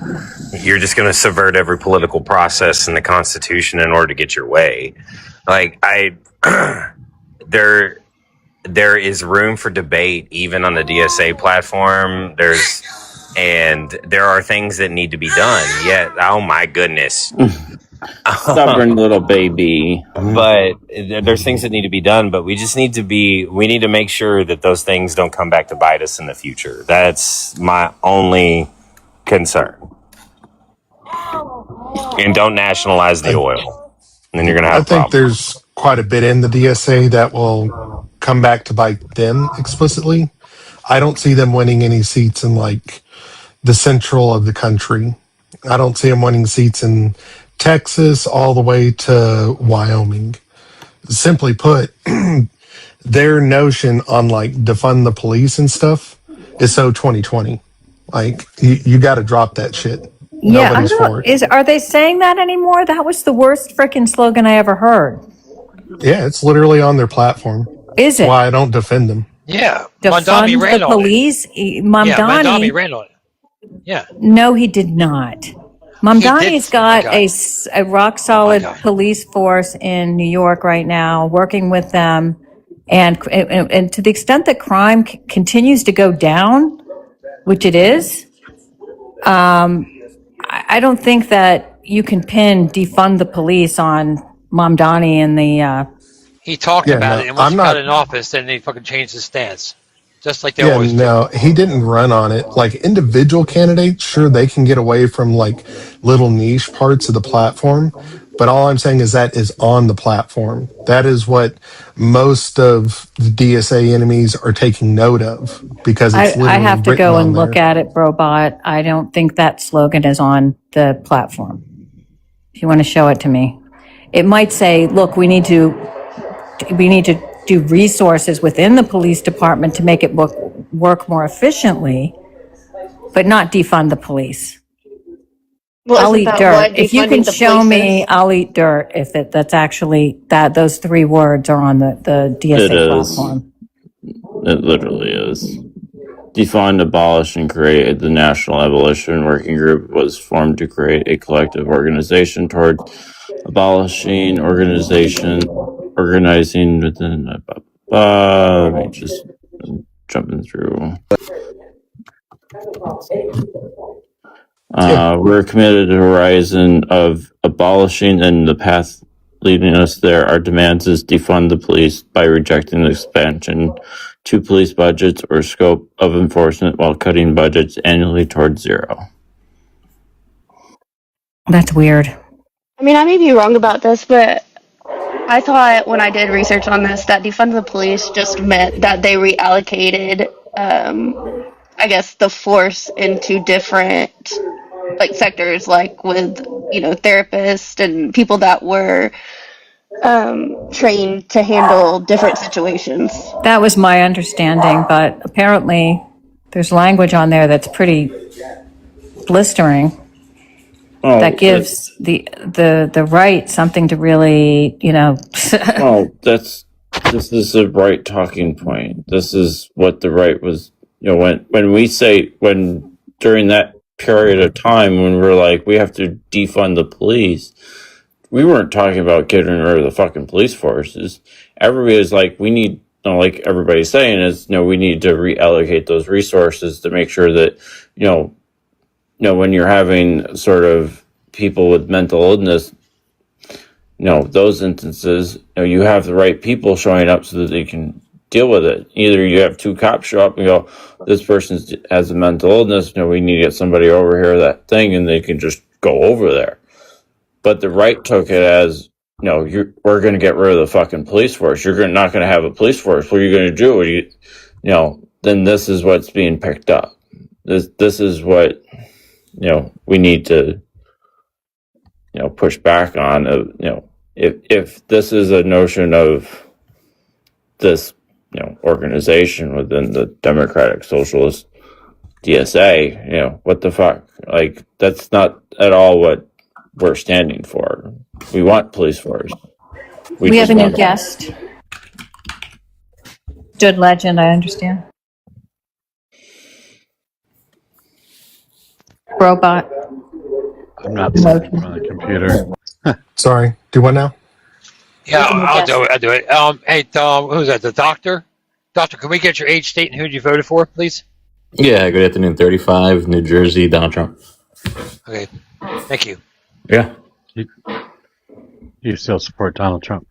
You're just going to subvert every political process in the Constitution in order to get your way. There is room for debate even on the DSA platform. There are things that need to be done. Yet, oh my goodness. Stubborn little baby. But there's things that need to be done, but we need to make sure that those things don't come back to bite us in the future. That's my only concern. And don't nationalize the oil. And then you're going to have I think there's quite a bit in the DSA that will come back to bite them explicitly. I don't see them winning any seats in the central of the country. I don't see them winning seats in Texas all the way to Wyoming. Simply put, their notion on defund the police and stuff is so 2020. You got to drop that shit. Yeah, Nobody's for it. Are they saying that anymore? That was the worst freaking slogan I ever heard. Yeah, it's literally on their platform. Is it? Why I don't defend them. Yeah, Defund the police. Mamdani ran on it. Yeah. No, he did not. Mamdani's got a rock solid police force in New York right now, working with them, and to the extent that crime continues to go down, which it is. I don't think that you can pin defund the police on Mamdani and the. He talked about it, and once he got in office, then they fucking changed his stance, just like they always do. No, he didn't run on it. Individual candidates, sure, they can get away from little niche parts of the platform, but all I'm saying is that is on the platform. That is what most of the DSA enemies are taking note of, because it's literally I have to go and look there. at it, Brobot. I don't think that slogan is on the platform. If you want to show it to me, it might say, "Look, we need to do resources within the police department to make it work more efficiently, but not defund the police." Well, I'll eat dirt. If you can defunding the show police me, is? I'll eat dirt if that's actually those three words are on the DSA It is. platform. It literally is. Defund, abolish, and create. The National Abolition Working Group was formed to create a collective organization toward abolishing organizing within. Let me just jumping through. We're committed to the horizon of abolishing, and the path leading us there. Our demands is defund the police by rejecting the expansion to police budgets or scope of enforcement while cutting budgets annually towards zero. That's weird. I mean, I may be wrong about this, but I thought when I did research on this that defund the police just meant that they reallocated, I guess, the force into different like sectors, like with therapists and people that were trained to handle different situations. That was my understanding, but apparently there's language on there that's pretty blistering. That gives the right something to really, this is the right talking point. This is what the right was, when we say, during that period of time when we're like, we have to defund the police, we weren't talking about getting rid of the fucking police forces. Everybody is like, we need, like everybody's saying is, we need to reallocate those resources to make sure that, when you're having sort of people with mental illness, those instances, you have the right people showing up so that they can deal with it. Either you have two cops show up and go, this person has a mental illness, we need to get somebody over here, that thing, and they can just go over there. But the right took it as, we're going to get rid of the fucking police force. You're not going to have a police force. What are you going to do? Then this is what's being picked up. This is what, we need to, push back on. If this is a notion of this, organization within the Democratic Socialist DSA, what the fuck? Like, that's not at all what we're standing for. We want police force. we have a new guest. Stood legend, I understand. Robot. I'm not sitting on the computer. Sorry. Do what now? Yeah, I'll do it. I'll do it. Hey, Tom, who's that? The doctor? Doctor, can we get your age, state, and who you voted for, please? Yeah, good afternoon. 35, New Jersey, Donald Trump. Okay. Thank you. Yeah. You still support Donald Trump?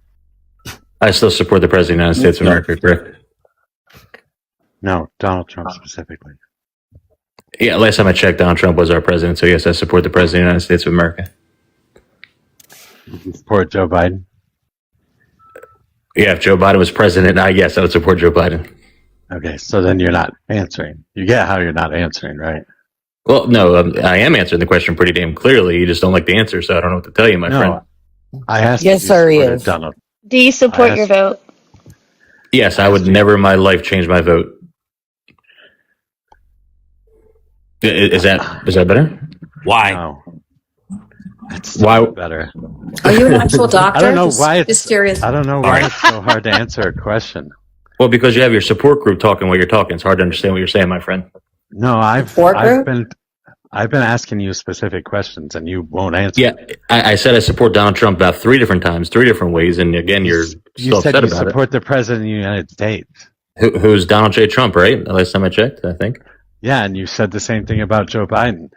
I still support the President of the United States of America, correct? No, Donald Trump specifically. Yeah, last time I checked, Donald Trump was our president, so yes, I support the President of the United States of America. You support Joe Biden? Yeah, if Joe Biden was president, yes, I would support Joe Biden. Okay, so then you're not answering. You get how you're not answering, right? Well, no, I am answering the question pretty damn clearly. You just don't like the answer, so I don't know what to tell you, my friend. I asked Yes, sir, he is. Donald. Do you support your vote? Yes, I would never in my life change my vote. Is that better? Why? No. Why better? Are you an actual doctor? I don't know why it's mysterious. I don't know why it's so hard to answer a question. Well, because you have your support group talking while you're talking. It's hard to understand what you're saying, my friend. No, I've been asking you specific questions and you won't answer. Yeah, I said I support Donald Trump about 3 different times, 3 different ways, and again, you're You still said upset you about support the president of the United States. it. Who's Donald J. Trump, right? The last time I checked, I think. Yeah, and you said the same thing about Joe Biden.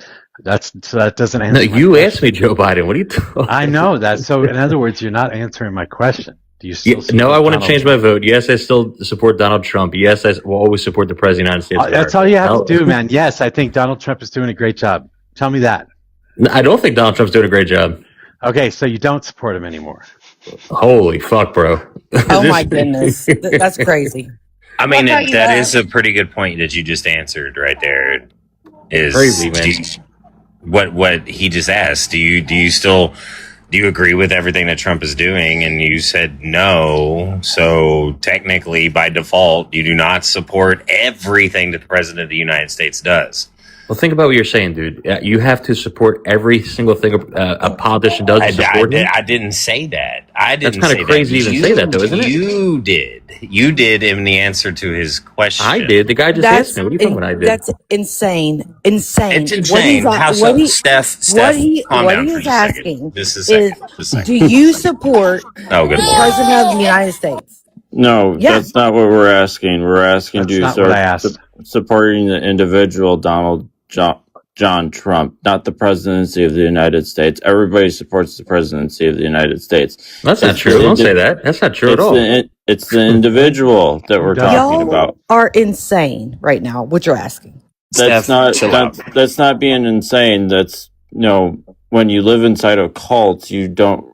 So that doesn't answer. No, you question. asked me Joe Biden. What are you talking? I know that. So in other words, you're not answering my question. Do you still No, I want to Donald change my vote. Yes, I still support Donald Trump. Yes, I will always support the President of the United States. That's all you have to do, man. Yes, I think Donald Trump is doing a great job. Tell me that. I don't think Donald Trump's doing a great job. Okay, so you don't support him anymore. Holy fuck, bro. Oh my goodness. That's crazy. I mean, What got you that back? is a pretty good point that you just answered right there. Is Crazy, man. What he just asked? Do you agree with everything that Trump is doing? And you said no. So technically, by default, you do not support everything that the President of the United States does. Well, think about what you're saying, dude. You have to support every single thing a politician does to support him. I didn't say that. I didn't. That's kind of crazy to even say that, though, isn't it? You did. You did in the answer to his question. I did. The guy just asked me. What are you talking about? I did. That's insane. Insane. It's insane. How so? Steph, calm down for just a second. Just a second. Do you support Oh, good the Lord. President of the United States? No, Yeah. that's not what we're asking. We're asking, That's do you not what I asked. supporting the individual Donald John Trump, not the presidency of the United States. Everybody supports the presidency of the United States. That's not true. Don't say that. That's not true at all. It's the individual that we're talking about. Are insane right now. What you're asking? That's not being insane. That's when you live inside of cults, you don't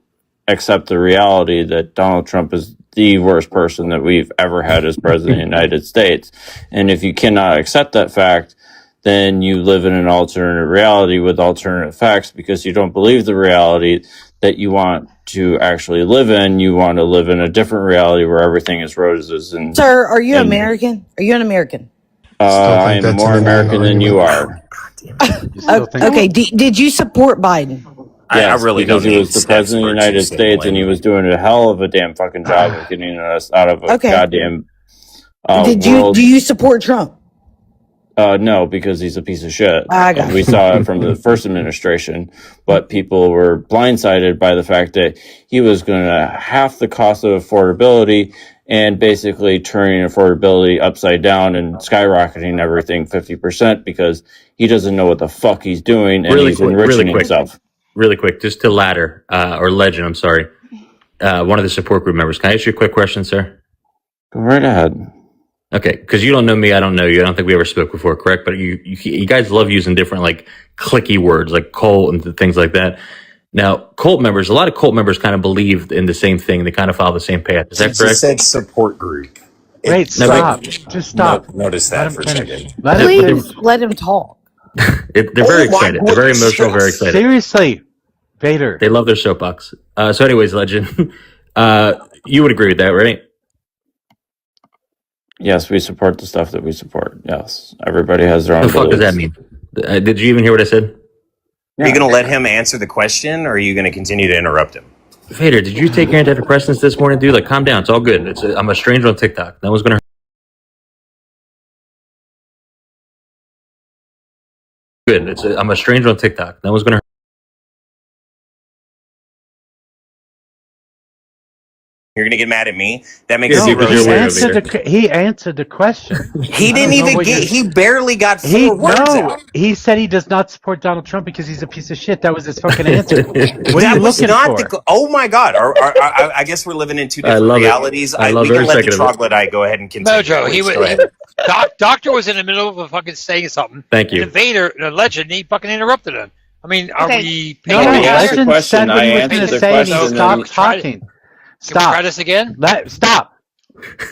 accept the reality that Donald Trump is the worst person that we've ever had as president of the United States. And if you cannot accept that fact, then you live in an alternate reality with alternate facts because you don't believe the reality that you want to actually live in. You want to live in a different reality where everything is roses. And Sir, are you American? Are you an American? I am more American than you are. Okay. Did you support Biden? Yes, because he was the president of the United States and he was doing a hell of a damn fucking job of getting us out of a goddamn world. Do you support Trump? No, because he's a piece of shit. I got We saw it from the first administration, but people were blindsided by the fact that he was going to half the cost of affordability and basically turning affordability upside down and skyrocketing everything 50% because he doesn't know what the fuck he's doing and he's enriching himself. Really quick, just to Ladder, or Legend, I'm sorry. One of the support group members. Can I ask you a quick question, sir? Go right ahead. Okay, because you don't know me, I don't know you. I don't think we ever spoke before, correct? But you guys love using different, like, clicky words, like cult and things like that. Now, cult members, a lot of cult members kind of believe in the same thing. They kind of follow the same path. Is that correct? It said support group. Wait, stop. Just stop. Notice that for a second. Please let him talk. They're very excited. They're very emotional, very excited. Seriously, Vader. They love their soapbox. So anyways, Legend, you would agree with that, right? Yes, we support the stuff that we support. Yes. Everybody has their own What the fuck does that beliefs. mean? Did you even hear what I said? Are you going to let him answer the question, or are you going to continue to interrupt him? Vader, did you take your antidepressants this morning, dude? Like, calm down. It's all good. I'm a stranger on TikTok. No one's going to good. I'm a stranger on TikTok. No one's going to You're going to get mad at me? That makes No, zero he sense. he answered the question. He didn't even get. He barely got 4 words out. He said he does not support Donald Trump because he's a piece of shit. That was his fucking answer. What are That you was looking not for? the. Oh my God! I guess we're living in two different love it. realities. I love we can every let the second of it. troglodyte go ahead and continue. Mojo, Please, go ahead. Doctor was in the middle of a fucking saying something. Thank you. And Vader, the Legend, he fucking interrupted him. I mean, are we No, paying asked attention? the Legend said question. what he I was answered going to the say and he question, stopped and- talking. Can we Stop. try this again? Stop.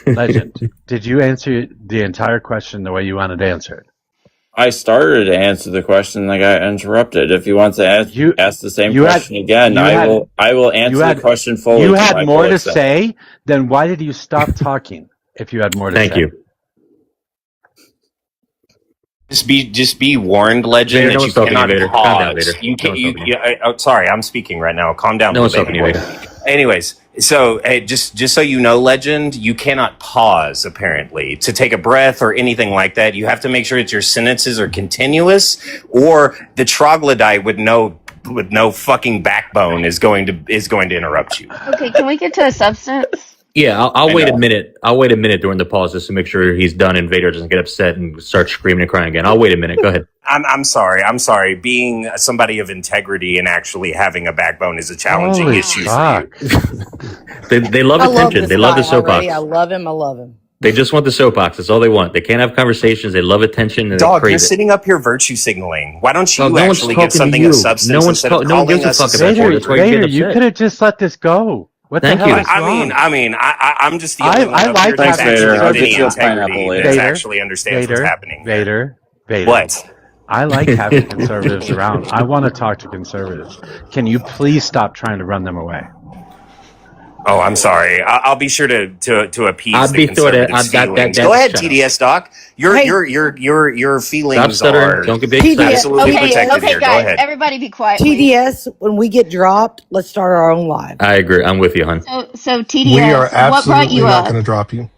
Legend, did you answer the entire question the way you wanted to answer it? I started to answer the question and I got interrupted. If you want to ask the same question again, I will answer the question fully. You to had my more to fullest extent. say, then why did you stop talking if you had more to say? Thank you. Just be warned, Legend, Vader, no that you one's talking to cannot you, Vader. Calm down, pause. Vader. You No can. one's You. talking to Oh, sorry, I'm speaking right now. Calm down. No one's little talking to you, baby boy. Vader. Anyways, so just so you know, Legend, you cannot pause apparently to take a breath or anything like that. You have to make sure that your sentences are continuous, or the troglodyte with no fucking backbone is going to interrupt you. Okay, can we get to a substance? Yeah, I'll wait a minute. I'll wait a minute during the pause just to make sure he's done and Vader doesn't get upset and start screaming and crying again. I'll wait a minute. Go ahead. I'm sorry. Being somebody of integrity and actually having a backbone is a challenging Holy issue fuck. for you. They love I love attention. this They love guy the soapbox. already. I love him. I love him. They just want the soapbox. That's all they want. They can't have conversations. They love attention. And Dog, they you're crave it. sitting up here virtue signaling. Why don't you Well, no one's actually talking get to something you. of substance No one's instead of no one calling gives a us fuck a about you. Vader, That's why you Vader, get you upset. could have just let this go. What Thank the hell you. is wrong? I'm just the only one I up like here that's having actually I'll with get any you a integrity pineapple that later. actually understands what's happening. Vader. What? I like having conservatives around. I want to talk to conservatives. Can you please stop trying to run them away? Oh, I'm sorry. I'll be sure to appease I'll the be sure to conservatives' feelings. Go ahead, TDS Doc. Your feelings Stop stuttering. are Don't get big. TDS, absolutely okay, protected here. Go Guys, ahead. everybody be quiet, please. TDS, when we get dropped, let's start our own live. I agree. I'm with you, hon. So We are TDS, what brought absolutely you not up? going to drop you.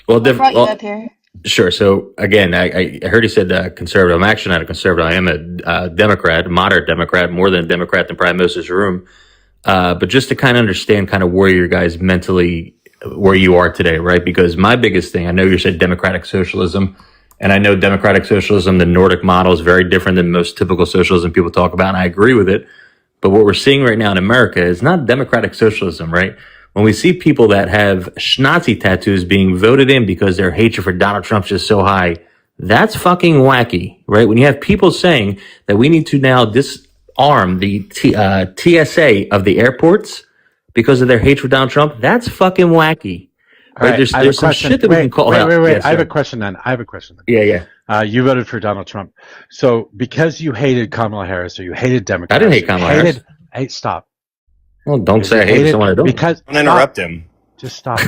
Well, What brought you up here? Sure. So again, I heard he said conservative. I'm actually not a conservative. I am a Democrat, moderate Democrat, more than a Democrat than probably most of this room. But just to kind of understand kind of where you guys mentally, where you are today, right? Because my biggest thing, I know you said democratic socialism, and I know democratic socialism, the Nordic model is very different than most typical socialism people talk about, and I agree with it. But what we're seeing right now in America is not democratic socialism, right? When we see people that have Schnazi tattoos being voted in because their hatred for Donald Trump is just so high, that's fucking wacky, right? When you have people saying that we need to now disarm the TSA of the airports because of their hatred for Donald Trump, that's fucking wacky. All Right? right, I have There's a some question. shit that we can call out. Wait. Yes, I have sir. a question then. Yeah. You voted for Donald Trump. So because you hated Kamala Harris or you hated Democrats. I didn't hate Kamala Harris. Hey, stop. Well, don't say I hated someone I don't. Because Don't interrupt him. Just stop.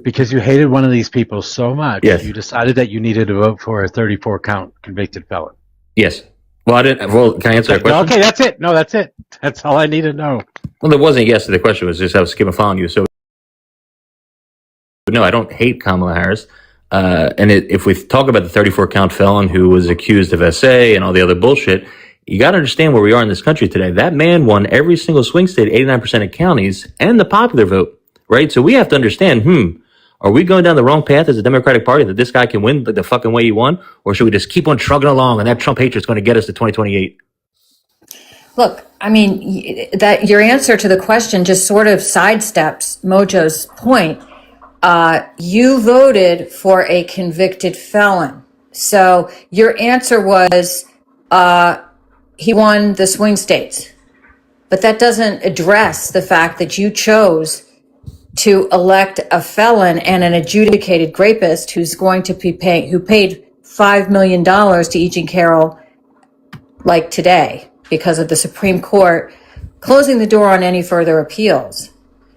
Because you hated one of these people so much, Yes. you decided that you needed to vote for a 34 count convicted felon. Yes. Well, I didn't. Well, can I answer that question? Okay, that's it. No, that's it. That's all I need to know. Well, there wasn't a yes to the question. It was just I was skipping following you. So, but no, I don't hate Kamala Harris. If we talk about the 34 count felon who was accused of SA and all the other bullshit, you got to understand where we are in this country today. That man won every single swing state, 89% of counties, and the popular vote, right? So we have to understand, are we going down the wrong path as a Democratic Party that this guy can win the fucking way he won? Or should we just keep on trugging along and that Trump hatred is going to get us to 2028? Look, I mean, that your answer to the question just sort of sidesteps Mojo's point. You voted for a convicted felon. So your answer was he won the swing states. But that doesn't address the fact that you chose to elect a felon and an adjudicated rapist who's going to be who paid $5 million to E. Jean Carroll like today because of the Supreme Court closing the door on any further appeals.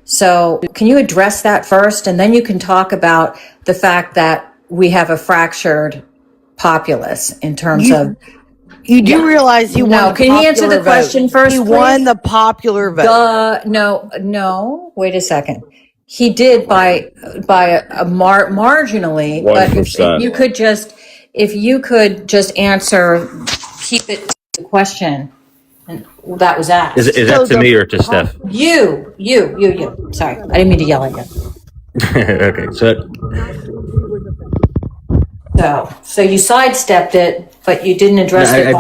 So can you address that first? And then you can talk about the fact that we have a fractured populace in terms of... You do realize he won the can he answer the popular question vote. first, He please? won the popular vote. No, wait a second. He did by a marginally, but if you could just answer, keep it to the question that was asked. Is that to me or to Steph? You. Sorry, I didn't mean to yell at you. Okay, So you sidestepped it, but you didn't address it. I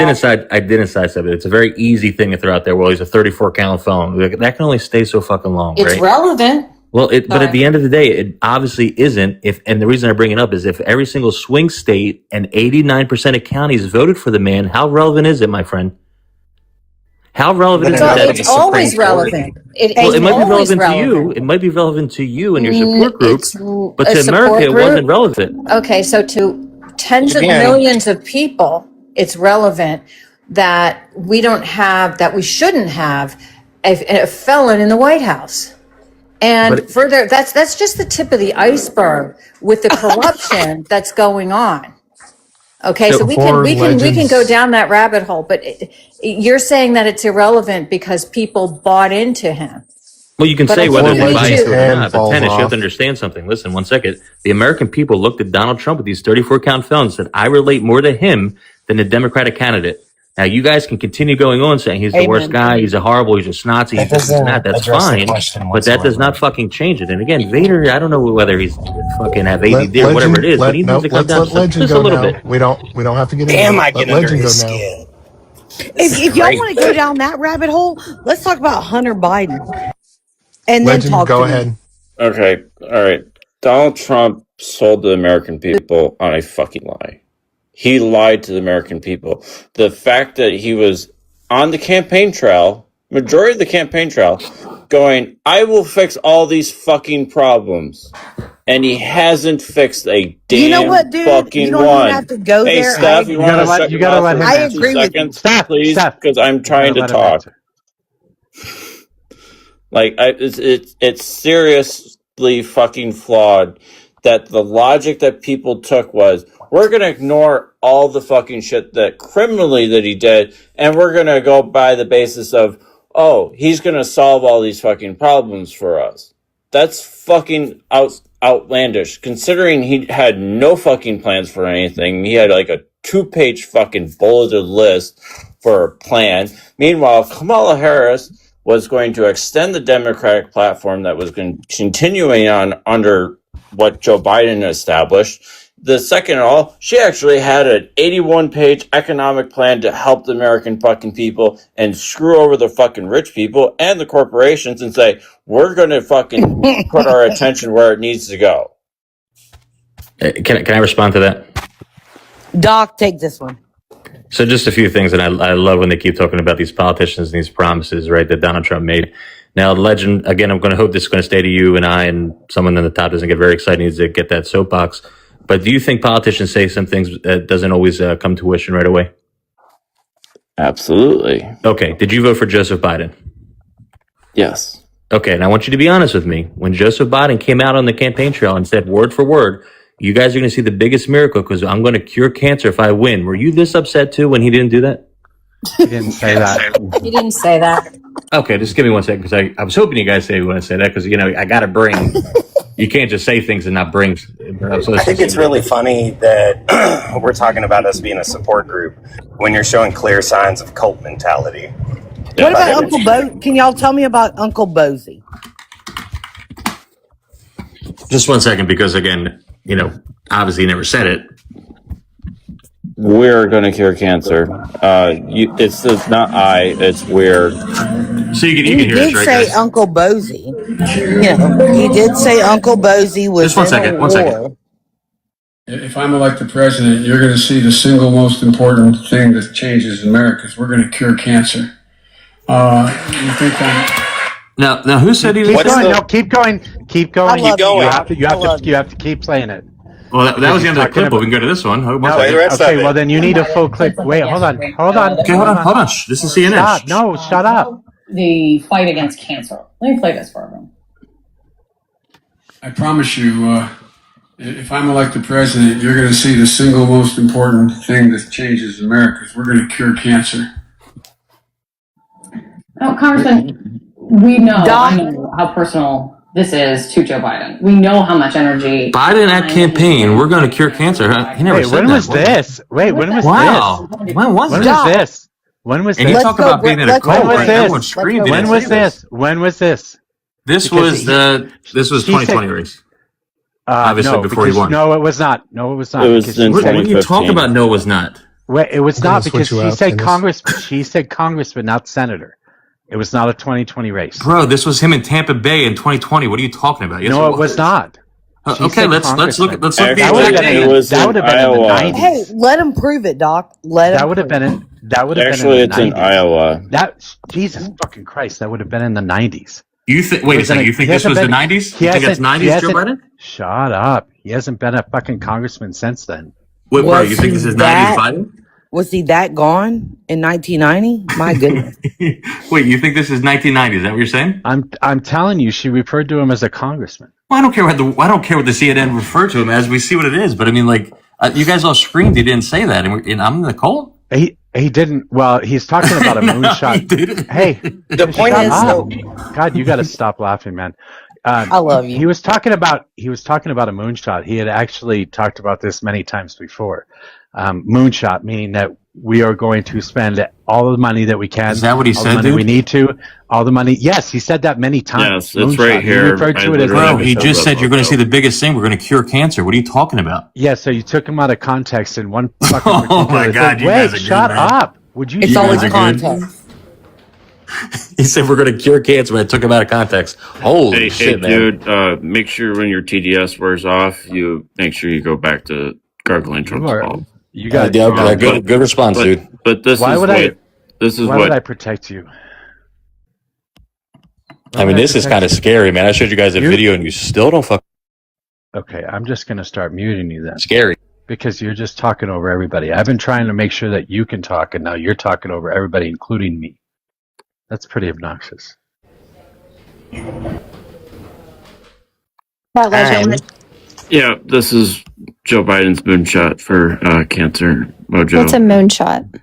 didn't sidestep it. It's a very easy thing to throw out there. Well, he's a 34 count felon. That can only stay so fucking long, It's right? relevant. Well, but at the end of the day, it obviously isn't. And the reason I bring it up is if every single swing state and 89% of counties voted for the man, how relevant is it, my friend? How relevant is that? It's always relevant. It might be relevant to you. It might be relevant to you and your support group, but to America, it wasn't relevant. Okay, so to tens of millions of people, it's relevant that we don't have, that we shouldn't have a felon in the White House. And further, that's just the tip of the iceberg with the corruption that's going on. Okay, so we can go down that rabbit hole, but you're saying that it's irrelevant because people bought into him. Well, you can say whether they buy into it or not, but Tennis, you have to understand something. Listen, 1 second. The American people looked at Donald Trump with these 34 count felons and said, I relate more to him than the Democratic candidate. Now, you guys can continue going on saying he's the worst guy, he's a horrible, he's a Nazi, he's this and that. That's fine, but that does not fucking change it. And again, Vader, I don't know whether he's fucking have ADD or whatever it is, but he needs to come down just a little bit. We don't have to get into Damn, it. I get under his skin. If y'all want to go down that rabbit hole, let's talk about Hunter Biden. And then talk go to ahead. me. Okay, all right. Donald Trump sold the American people on a fucking lie. He lied to the American people. The fact that he was on the campaign trail, majority of the campaign trail, going, I will fix all these fucking problems. And he hasn't fixed a damn You know what, dude? fucking You don't one. even have to go Hey, there. Steph, you want to shut your mouth for I 2 agree with you. seconds, please? Because I'm trying to talk. Like, it's seriously fucking flawed that the logic that people took was, we're going to ignore all the fucking shit that criminally that he did, and we're going to go by the basis of, oh, he's going to solve all these fucking problems for us. That's fucking outlandish, considering he had no fucking plans for anything. He had like a 2-page fucking bulleted list for a plan. Meanwhile, Kamala Harris was going to extend the Democratic platform that was continuing on under what Joe Biden established. The second of all, she actually had an 81-page economic plan to help the American fucking people and screw over the fucking rich people and the corporations and say, we're going to fucking put our attention where it needs to go. Can I respond to that? Doc, take this one. So just a few things, and I love when they keep talking about these politicians and these promises, right, that Donald Trump made. Now, Legend, again, I'm going to hope this is going to stay to you and I, and someone on the top doesn't get very excited, needs to get that soapbox. But do you think politicians say some things that doesn't always come to fruition right away? Absolutely. Okay. Did you vote for Joseph Biden? Yes. Okay. And I want you to be honest with me. When Joseph Biden came out on the campaign trail and said word for word, you guys are going to see the biggest miracle because I'm going to cure cancer if I win. Were you this upset too when he didn't do that? He didn't say that. He didn't say that. Okay, just give me 1 second because I was hoping you guys say when I say that because, you know, I got to bring. You can't just say things and not bring. I think it's really funny that we're talking about us being a support group when you're showing clear signs of cult mentality. What about Uncle Bo? Can y'all tell me about Uncle Bozy? Just 1 second because, again, you know, obviously he never said it. We're going to cure cancer. It's not it's we're. So you can He hear did us, right, say guys? Uncle Bozy. You know, he did say Uncle Bozy was Just 1 in second, a 1 second. war. If I'm elected president, you're going to see the single most important thing that changes America is we're going to cure cancer. You think Now, who said he was? Keep going. No, keep going. Keep going. I love you. You have to keep playing it. Well, that was the end of the clip, but we can go to this one. No, okay, well then you need a full clip. Wait, hold on. Okay, hold on. Shh, this is CNN. Stop. No, shut up. The fight against cancer. Let me play this for everyone. I promise you, if I'm elected president, you're going to see the single most important thing that changes America is we're going to cure cancer. Now, Congressman, we know, I know how personal this is to Joe Biden. We know how much energy. Biden at campaign, we're going to cure cancer. Huh? He never Wait, said when that. was this? Wait, when was wow. this? When was When this? was this? When was And this? you talk about being in a cult, When was right? this? Everyone screamed. When was this? When was this? This Because was 2020 race. Obviously, no, before he because, won. No, it was not. No, it was not. It was because in she said- What do you talk about? No, it was not. Wait, it was not because switch you she out, said Dennis. Congress. She said congressman, not senator. It was not a 2020 race. Bro, this was him in Tampa Bay in 2020. What are you talking about? Yes, No, it was not. She Okay, said let's look at the exact Actually, it was that would in have been in the Iowa. 90s. Hey, let him prove it, Doc. Let him. That would have been in. That would have Actually, been it's in in the 90s. Iowa. That Jesus fucking Christ, that would have been in the 90s. You think? Wait a second. You think this was the 90s? You think that's 90s, Joe Biden? Shut up. He hasn't been a fucking congressman since then. Wait, bro, Was you think he this is 90s that- Biden? Was he that gone in 1990? My goodness. Wait, you think this is 1990? Is that what you're saying? I'm telling you, she referred to him as a congressman. Well, I don't care what the CNN referred to him as. We see what it is, but I mean, like, you guys all screamed. He didn't say that, and I'm in the cult. He didn't. Well, he's talking about a moonshot. He didn't. Hey, The point shut is, up. God, you got to stop laughing, man. I love you. He was talking about a moonshot. He had actually talked about this many times before. Moonshot, meaning that we are going to spend all the money that we can. Is that what he all said, the money dude? we need to. All the money. Yes, he said that many times. Yes, it's Moonshot. right here. He referred to it as. Bro, he just said you're going to see the biggest thing. We're going to cure cancer. What are you talking about? Yeah, so you took him out of context in one fucking. Oh my God, you guys Wait, are shut good, man. up. Would you? It's shut always up? context. He said we're going to cure cancer, but I took him out of context. Holy shit, man. Dude, make sure when your TDS wears off, you make sure you go back to gargling Trump's ball. You got. Good response, dude. But this Why is would what. I- This is Why what. would I protect you? I mean, this is kind of scary, man. I showed you guys a video, and you still don't fuck. Okay, I'm just going to start muting you then. Scary. Because you're just talking over everybody. I've been trying to make sure that you can talk, and now you're talking over everybody, including me. That's pretty obnoxious. That legend. Yeah, this is Joe Biden's moonshot for cancer. Mojo. What's a moonshot?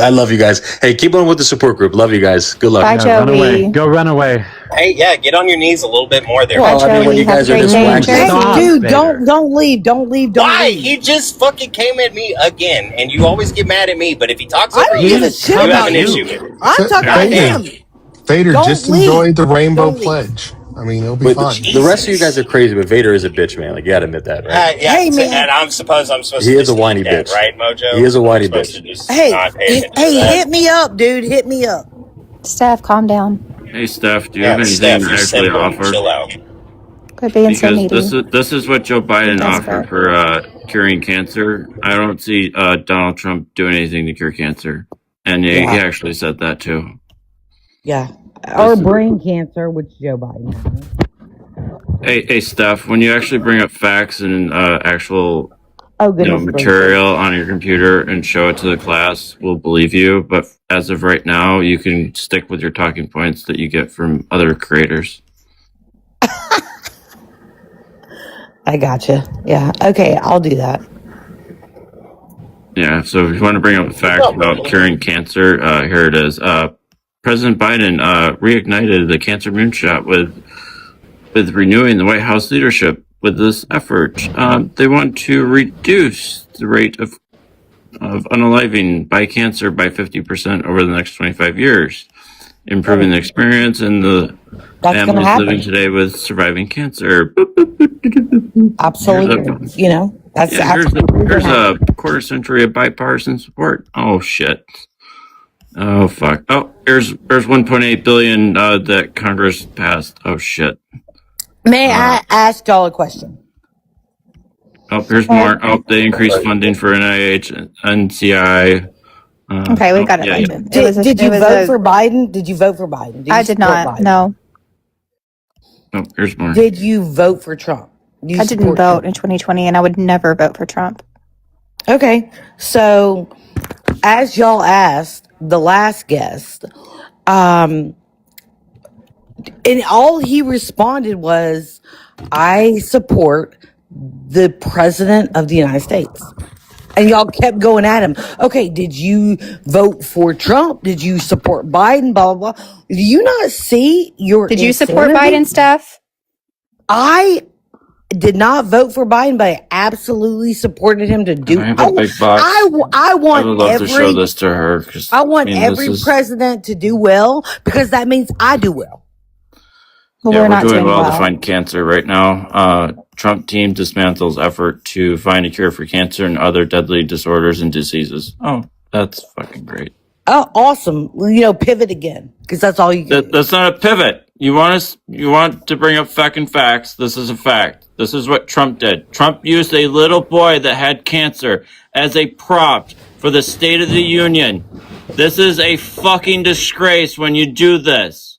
I love you guys. Hey, keep on with the support group. Love you guys. Good luck. Bye, Run away. Joey. Go run away. Hey, yeah, get on your knees a little bit more there. Well, I mean, when you Have a guys are great this day in wacky. Jersey. Stop. Dude, Vader. don't leave. Don't leave. Why? He just fucking came at me again, and you always get mad at me. But if he talks I over don't you, give a shit you have about an you. issue with it. I'm talking about Vader, him. Vader, Don't just leave. enjoy the rainbow Don't leave. pledge. I mean, it'll be But fine. the rest of you guys are crazy, but Vader is a bitch, man. Like, you gotta admit that, right? Yeah, Hey, man. and I'm supposed He to is just a whiny eat that, bitch. right, Mojo? He is a whiny I'm supposed bitch. to just Hey, not pay attention to hey, that. hit me up, dude. Hit me up. Steph, calm down. Hey, Steph, do you Yeah, have anything Steph, to you're actually simple. offer? Chill out. Quit being so Because needy. this is what Joe Biden Desperate. offered for curing cancer. I don't see Donald Trump doing anything to cure cancer, and he Yeah. actually said that too. Yeah. Or brain cancer, which Joe Biden has. Hey, Steph, when you actually bring up facts and actual Oh, goodness gracious. material on your computer and show it to the class, we'll believe you. But as of right now, you can stick with your talking points that you get from other creators. I gotcha. Yeah. Okay, I'll do that. Yeah, so if you want to bring up facts about curing cancer, here it is. President Biden reignited the cancer moonshot with renewing the White House leadership with this effort. They want to reduce the rate of unaliving by cancer by 50% over the next 25 years, improving the experience and the families living today with surviving cancer. Absolutely. You know, that's Here's a quarter century of bipartisan support. Oh shit. Oh fuck. Oh, here's 1.8 billion that Congress passed. Oh shit. May I ask y'all a question? Oh, here's more. Oh, they increased funding for NIH and NCI. Okay, we got it. Yeah. Did you vote for Biden? Did you vote for Biden? I did not. No, Oh, here's more. Did you vote for Trump? I didn't vote in 2020, and I would never vote for Trump. Okay, so as y'all asked the last guest, and all he responded was, "I support the president of the United States." And y'all kept going at him. Okay, did you vote for Trump? Did you support Biden? Blah, blah, blah. Do you not see your Did you support insanity? Biden, Steph? I did not vote for Biden, but I absolutely supported him to do. I have a big box. I want I would love every. to show this to her. 'Cause, I want mean, every president to do well because that means I do well. Well, Yeah, we're we're not doing doing well well. to find cancer right now. Trump team dismantles effort to find a cure for cancer and other deadly disorders and diseases. Oh, that's fucking great. Oh, awesome! You know, pivot again because that's all you can. That's not a pivot. You want to bring up fucking facts. This is a fact. This is what Trump did. Trump used a little boy that had cancer as a prop for the State of the Union. This is a fucking disgrace when you do this.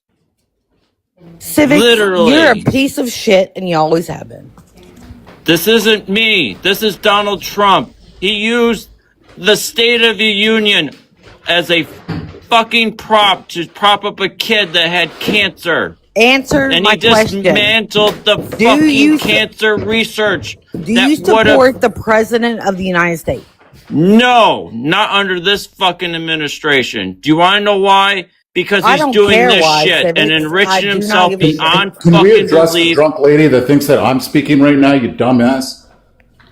Civics, Literally. you're a piece of shit, and you always have been. This isn't me. This is Donald Trump. He used the State of the Union as a fucking prop to prop up a kid that had cancer. Answer and my he question. dismantled the cancer research. Do you support the president of the United States? No, not under this fucking administration. Do you want to know why? Because I he's don't doing care this why, shit Civics. and I enriching do not himself give a shit. beyond Can we fucking address belief. the drunk lady that thinks that I'm speaking right now, you dumbass?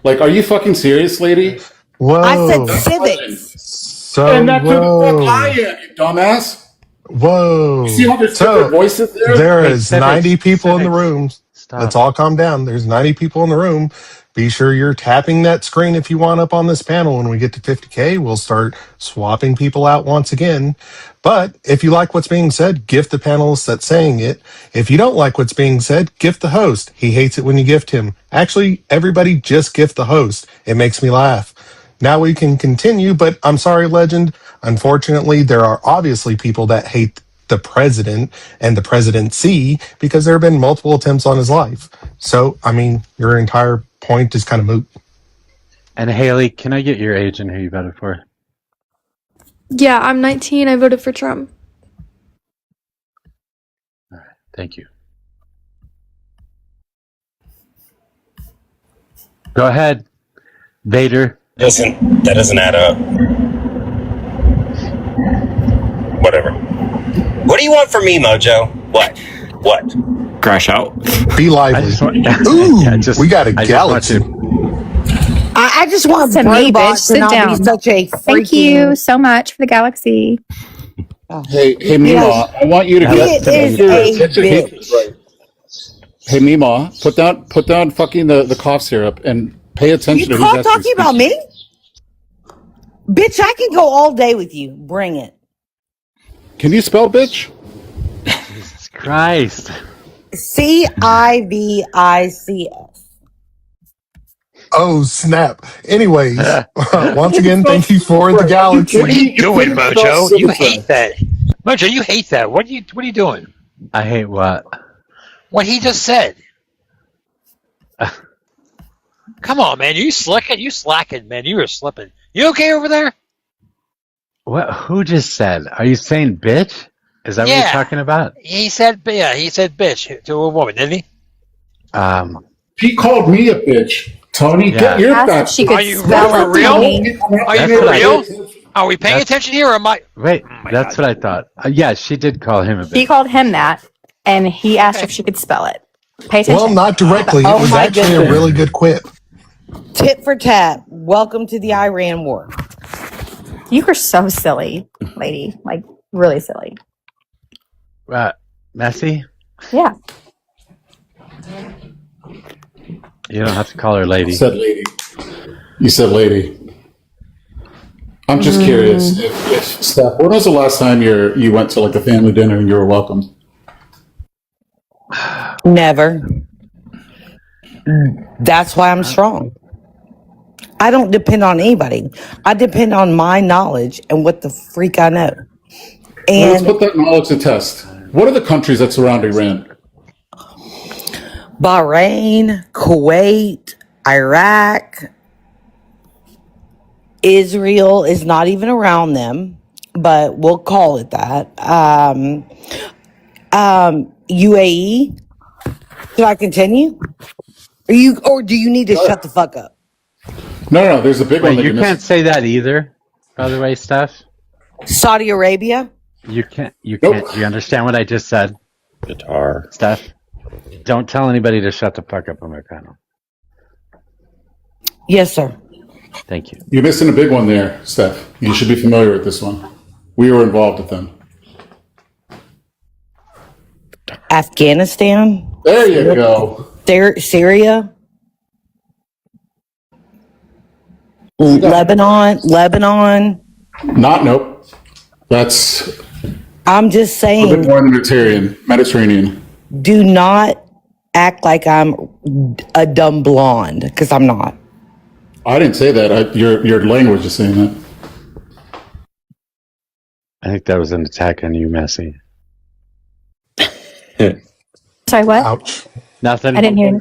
Like, are you fucking serious, lady? Whoa. I said civics. So, And that's who the fuck whoa. I am, you dumbass. Whoa. You see how there's different voices there? There Hey, is Civics, 90 people in the Civics, room. stop. Let's all calm down. There's 90 people in the room. Be sure you're tapping that screen if you want up on this panel. When we get to 50K, we'll start swapping people out once again. But if you like what's being said, gift the panelist that's saying it. If you don't like what's being said, gift the host. He hates it when you gift him. Actually, everybody just gift the host. It makes me laugh. Now we can continue, but I'm sorry, Legend. Unfortunately, there are obviously people that hate the president and the presidency because there have been multiple attempts on his life. So, I mean, your entire point is kind of moot. And Haley, can I get your age and who you voted for? Yeah, I'm 19. I voted for Trump. Thank you. Go ahead, Vader. That doesn't add up. Whatever. What do you want from me, Mojo? What? Crash out. Be lively. We got a galaxy. I just want To me, bitch. Brobot to Sit not down. be such a freaking. Thank you so much for the galaxy. Hey, Mima, I want you to get He is a bitch. right. Hey, Mima, put down fucking the cough syrup and pay attention You to who's call asking talking about me? Bitch, I can go all day with you. Bring it. Can you spell bitch? Jesus Christ. CIVICS. Oh, snap. Anyways, once again, thank you for the galaxy. What are you doing, Mojo? You hate that. Mojo, you hate that. What are you doing? I hate what? What he just said. Come on, man. You slacking, man. You were slipping. You okay over there? What? Who just said? Are you saying bitch? Is that what you're talking about? He said bitch to a woman, didn't he? He called me a bitch. Tony, get your Asked if she could Are you spell for it, real? Tony. Are you for real? Are we paying attention here, or am I? Wait, that's what I thought. Yeah, she did call him a bitch. He called him that, and he asked if she could spell it. Pay attention. Well, not directly. It was actually a really good quip. Tit for tat. Welcome to the Iran war. You are so silly, lady. Like, really silly. Messy? Yeah. You don't have to call her lady. You said lady. I'm just curious. If Steph, when was the last time you went to like a family dinner and you were welcomed? Never. That's why I'm strong. I don't depend on anybody. I depend on my knowledge and what the freak I know. Well, let's And put that knowledge to test. What are the countries that surround Iran? Bahrain, Kuwait, Iraq, Israel is not even around them, but we'll call it that. UAE. Do I continue? Or do you need to shut the fuck up? No, there's a big one Wait, that you you're can't missing. say that either, by the way, Steph. Saudi Arabia? You can't. Do you understand what I just said? Guitar. Steph, don't tell anybody to shut the fuck up on my panel. Yes, sir. Thank you. You're missing a big one there, Steph. You should be familiar with this one. We were involved with them. Afghanistan? There you go. Syria? Lebanon? Nope. That's I'm just a saying. bit more Mediterranean. Do not act like I'm a dumb blonde, because I'm not. I didn't say that. Your language is saying that. I think that was an attack on you, Messy. Sorry, what? Ouch. Nothing. I didn't hear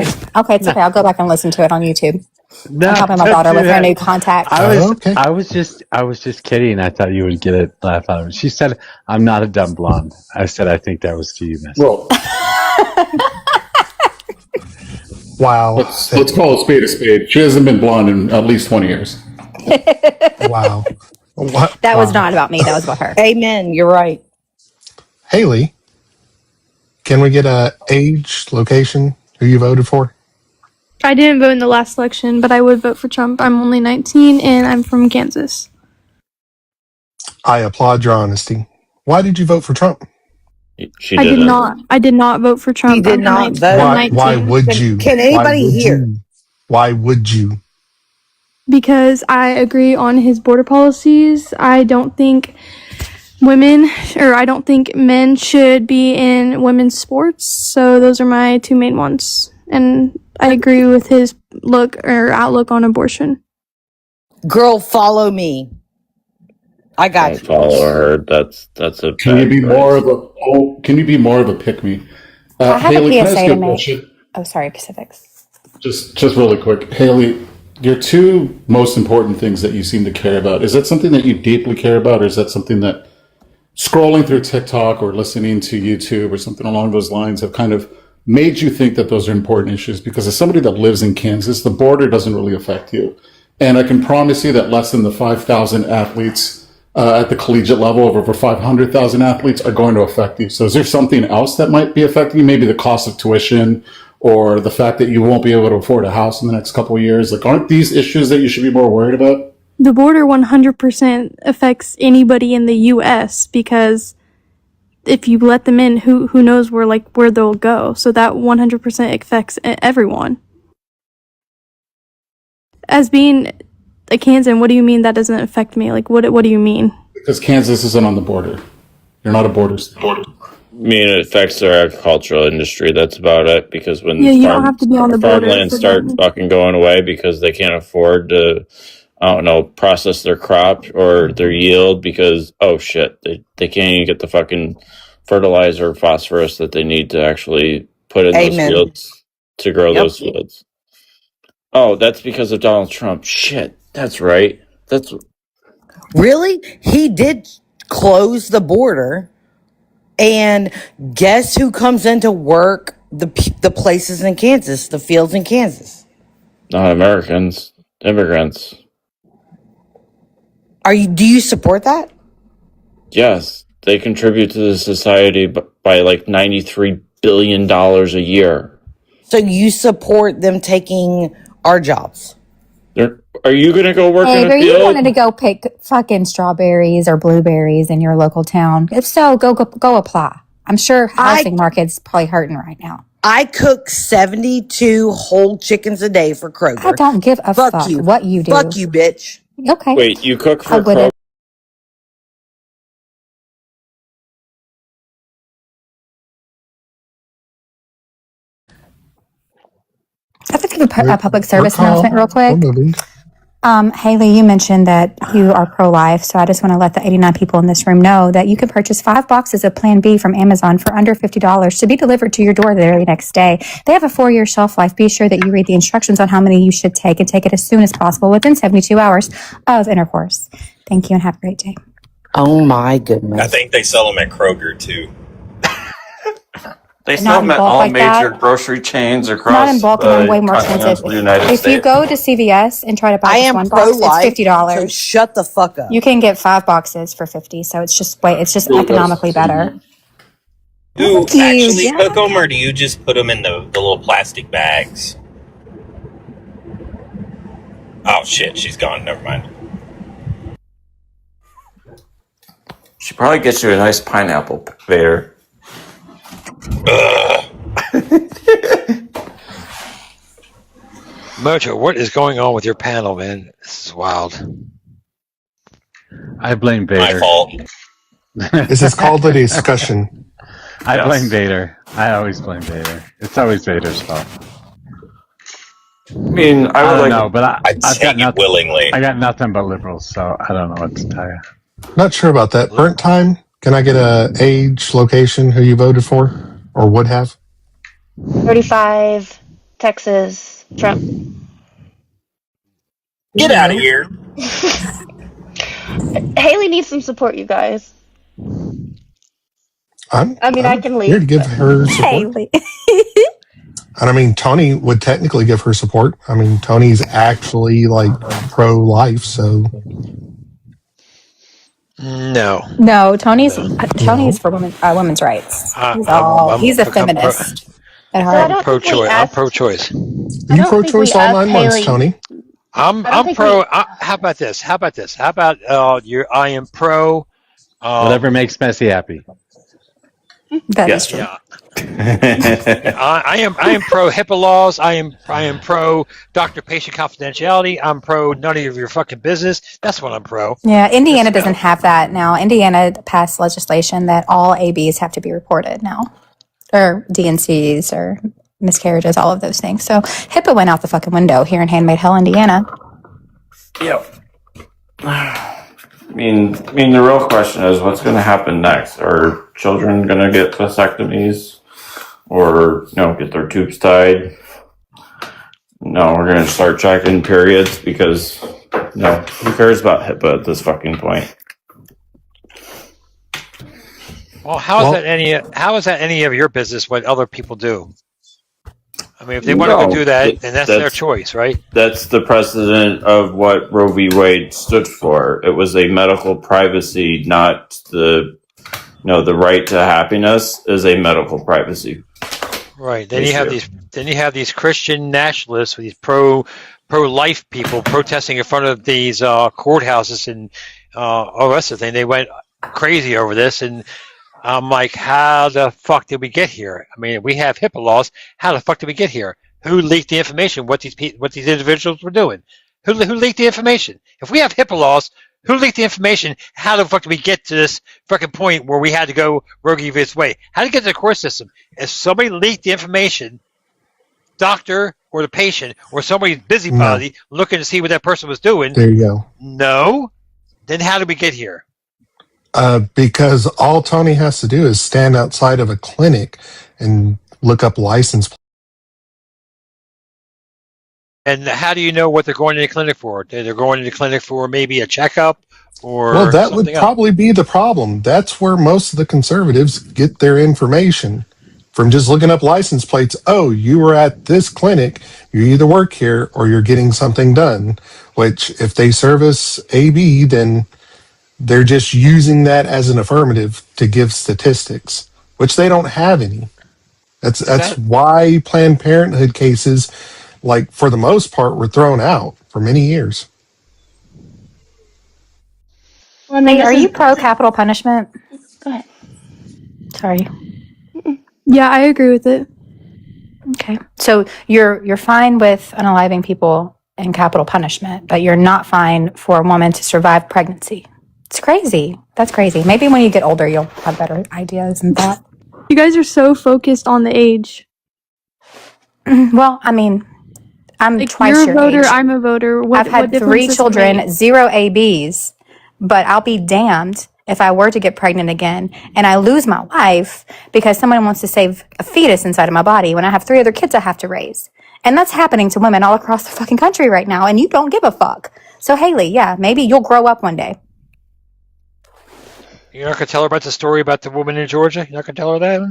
it. Okay, it's okay. I'll go back and listen to it on YouTube. No, I'm helping my don't daughter do with her that. new contacts. I was just kidding. I thought you would get a laugh out of it. She said, "I'm not a dumb blonde." I said, "I think that was to you, Messy." Well, wow. Let's call a spade a spade. She hasn't been blonde in at least 20 years. Wow. What? That was not about me. That was about her. Amen. You're right. Haley, can we get a age, location, who you voted for? I didn't vote in the last election, but I would vote for Trump. I'm only 19 and I'm from Kansas. I applaud your honesty. Why did you vote for Trump? I did not. I did not vote for Trump. You did not vote. Why would you? Can anybody hear? Why would you? Because I agree on his border policies. I don't think men should be in women's sports. So those are my two main ones. And I agree with his outlook on abortion. Girl, follow me. I got you. Follow her. That's a. Can you be more of a pick me? I have Haley, a can I ask PSA you to a make. question? Oh, sorry, Pacifics. Just really quick, Haley. Your two most important things that you seem to care about, is that something that you deeply care about, or is that something that scrolling through TikTok or listening to YouTube or something along those lines have kind of made you think that those are important issues? Because as somebody that lives in Kansas, the border doesn't really affect you. And I can promise you that less than the 5,000 athletes at the collegiate level of over 500,000 athletes are going to affect you. So is there something else that might be affecting you? Maybe the cost of tuition or the fact that you won't be able to afford a house in the next couple of years? Like, aren't these issues that you should be more worried about? The border 100% affects anybody in the U.S. because if you let them in, who knows where they'll go. So that 100% affects everyone. As being a Kansan, what do you mean that doesn't affect me? Like, what do you mean? Because Kansas isn't on the border. You're not a border state. I mean, it affects their agricultural industry. That's about it. Because when Yeah, you don't have to be on the border farmland for start that. fucking going away because they can't afford to, I don't know, process their crop or their yield because, oh shit, they can't even get the fucking fertilizer or phosphorus that they need to actually put in those Amen. fields to grow Yep. those fields. Oh, that's because of Donald Trump. Shit, that's right. That's Really? He did close the border. And guess who comes into work the places in Kansas, the fields in Kansas? not Americans, immigrants. Do you support that? Yes, they contribute to the society by like $93 billion a year. So you support them taking our jobs? Are you going to go work Hey, in a are you field? wanted to go pick fucking strawberries or blueberries in your local town? If so, go apply. I'm sure housing market's probably hurting right now. I cook 72 whole chickens a day for Kroger. I don't give a fuck you. what you do. Fuck you, bitch. Okay. Wait, you cook I for wouldn't. Kroger? I'd like to give a public service Good call. announcement real quick. Good movie. Haley, you mentioned that you are pro-life, so I just want to let the 89 people in this room know that you can purchase 5 boxes of Plan B from Amazon for under $50 to be delivered to your door the very next day. They have a 4-year shelf life. Be sure that you read the instructions on how many you should take and take it as soon as possible within 72 hours of intercourse. Thank you and have a great day. Oh my goodness. I think they sell them at Kroger too. They Not sell in them at bulk all like major that. grocery chains across Not in bulk and they're way the more expensive. continental United If you States. go to CVS and try to buy I just am one box, it's pro-life, $50. so shut the fuck up. You can get 5 boxes for $50, so it's just Ooh, economically better. Do you Thank you, actually Jack. cook them, or do you just put them in the little plastic bags? Oh shit, she's gone. Never mind. She probably gets you a nice pineapple, Vader. Mojo, what is going on with your panel, man? This is wild. I blame My Vader. fault. This is called a discussion. I blame Vader. I always blame Vader. It's always Vader's fault. I mean, I don't know, but I'd I've take got it nothing. willingly. I got nothing but liberals, so I don't know what to tell you. Not sure about that. Burnt time? Can I get a age, location, who you voted for or would have? 35, Texas, Trump. Get out of here. Haley needs some support, you guys. I I'm can leave. here to give her support. Haley. And I mean, Tony would technically give her support. I mean, Tony's actually like pro-life, so No, Tony's for women's rights. He's a feminist at heart. I'm pro-choice. I'm pro-choice. You pro-choice all 9 months, Tony. I'm pro. How about this? How about I am pro. Whatever makes Messi happy. That is true. Yeah. I am pro HIPAA laws. I am pro doctor-patient confidentiality. I'm pro none of your fucking business. That's what I'm pro. Yeah, Indiana doesn't have that now. Indiana passed legislation that all ABs have to be reported now, or DNCs or miscarriages, all of those things. So HIPAA went out the fucking window here in Handmaid Hill, Indiana. Yep. I mean, the real question is, what's going to happen next? Are children going to get vasectomies, or get their tubes tied? No, we're going to start checking periods because who cares about HIPAA at this fucking point? Well, how is that any of your business? What other people do? I mean, if they want to go do that, then that's their choice, right? That's the precedent of what Roe v. Wade stood for. It was a medical privacy, not the the right to happiness is a medical privacy. Right. Then you have these Christian nationalists, these pro-life people protesting in front of these courthouses and all the rest of the thing. They went crazy over this, and I'm like, how the fuck did we get here? I mean, we have HIPAA laws. How the fuck did we get here? Who leaked the information? What these individuals were doing? Who leaked the information? If we have HIPAA laws, who leaked the information? How the fuck did we get to this fucking point where we had to go Roe v. Wade? How did we get to the court system? If somebody leaked the information, doctor or the patient or somebody's busybody looking to see what that person was doing. There you go. No. Then how did we get here? Because all Tony has to do is stand outside of a clinic and look up license plates. And how do you know what they're going to the clinic for? They're going to the clinic for maybe a checkup or Well, that would something probably be the problem. That's where most of the conservatives get their information from, just looking up license plates. Oh, you were at this clinic. You either work here or you're getting something done, which if they service AB, then they're just using that as an affirmative to give statistics, which they don't have any. That's why Planned Parenthood cases, like, for the most part, were thrown out for many years. Well, hey, are you pro capital punishment? Go ahead. Sorry. Yeah, I agree with it. Okay. So you're fine with unaliving people and capital punishment, but you're not fine for a woman to survive pregnancy. It's crazy. That's crazy. Maybe when you get older, you'll have better ideas and that. You guys are so focused on the age. Well, I mean, I'm like, twice you're your a voter, age. I'm a voter. I've had 3 children, 0 ABs, but I'll be damned if I were to get pregnant again and I lose my life because someone wants to save a fetus inside of my body when I have 3 other kids I have to raise. And that's happening to women all across the fucking country right now, and you don't give a fuck. So, Haley, yeah, maybe you'll grow up one day. You're not going to tell her about the story about the woman in Georgia? You're not going to tell her that?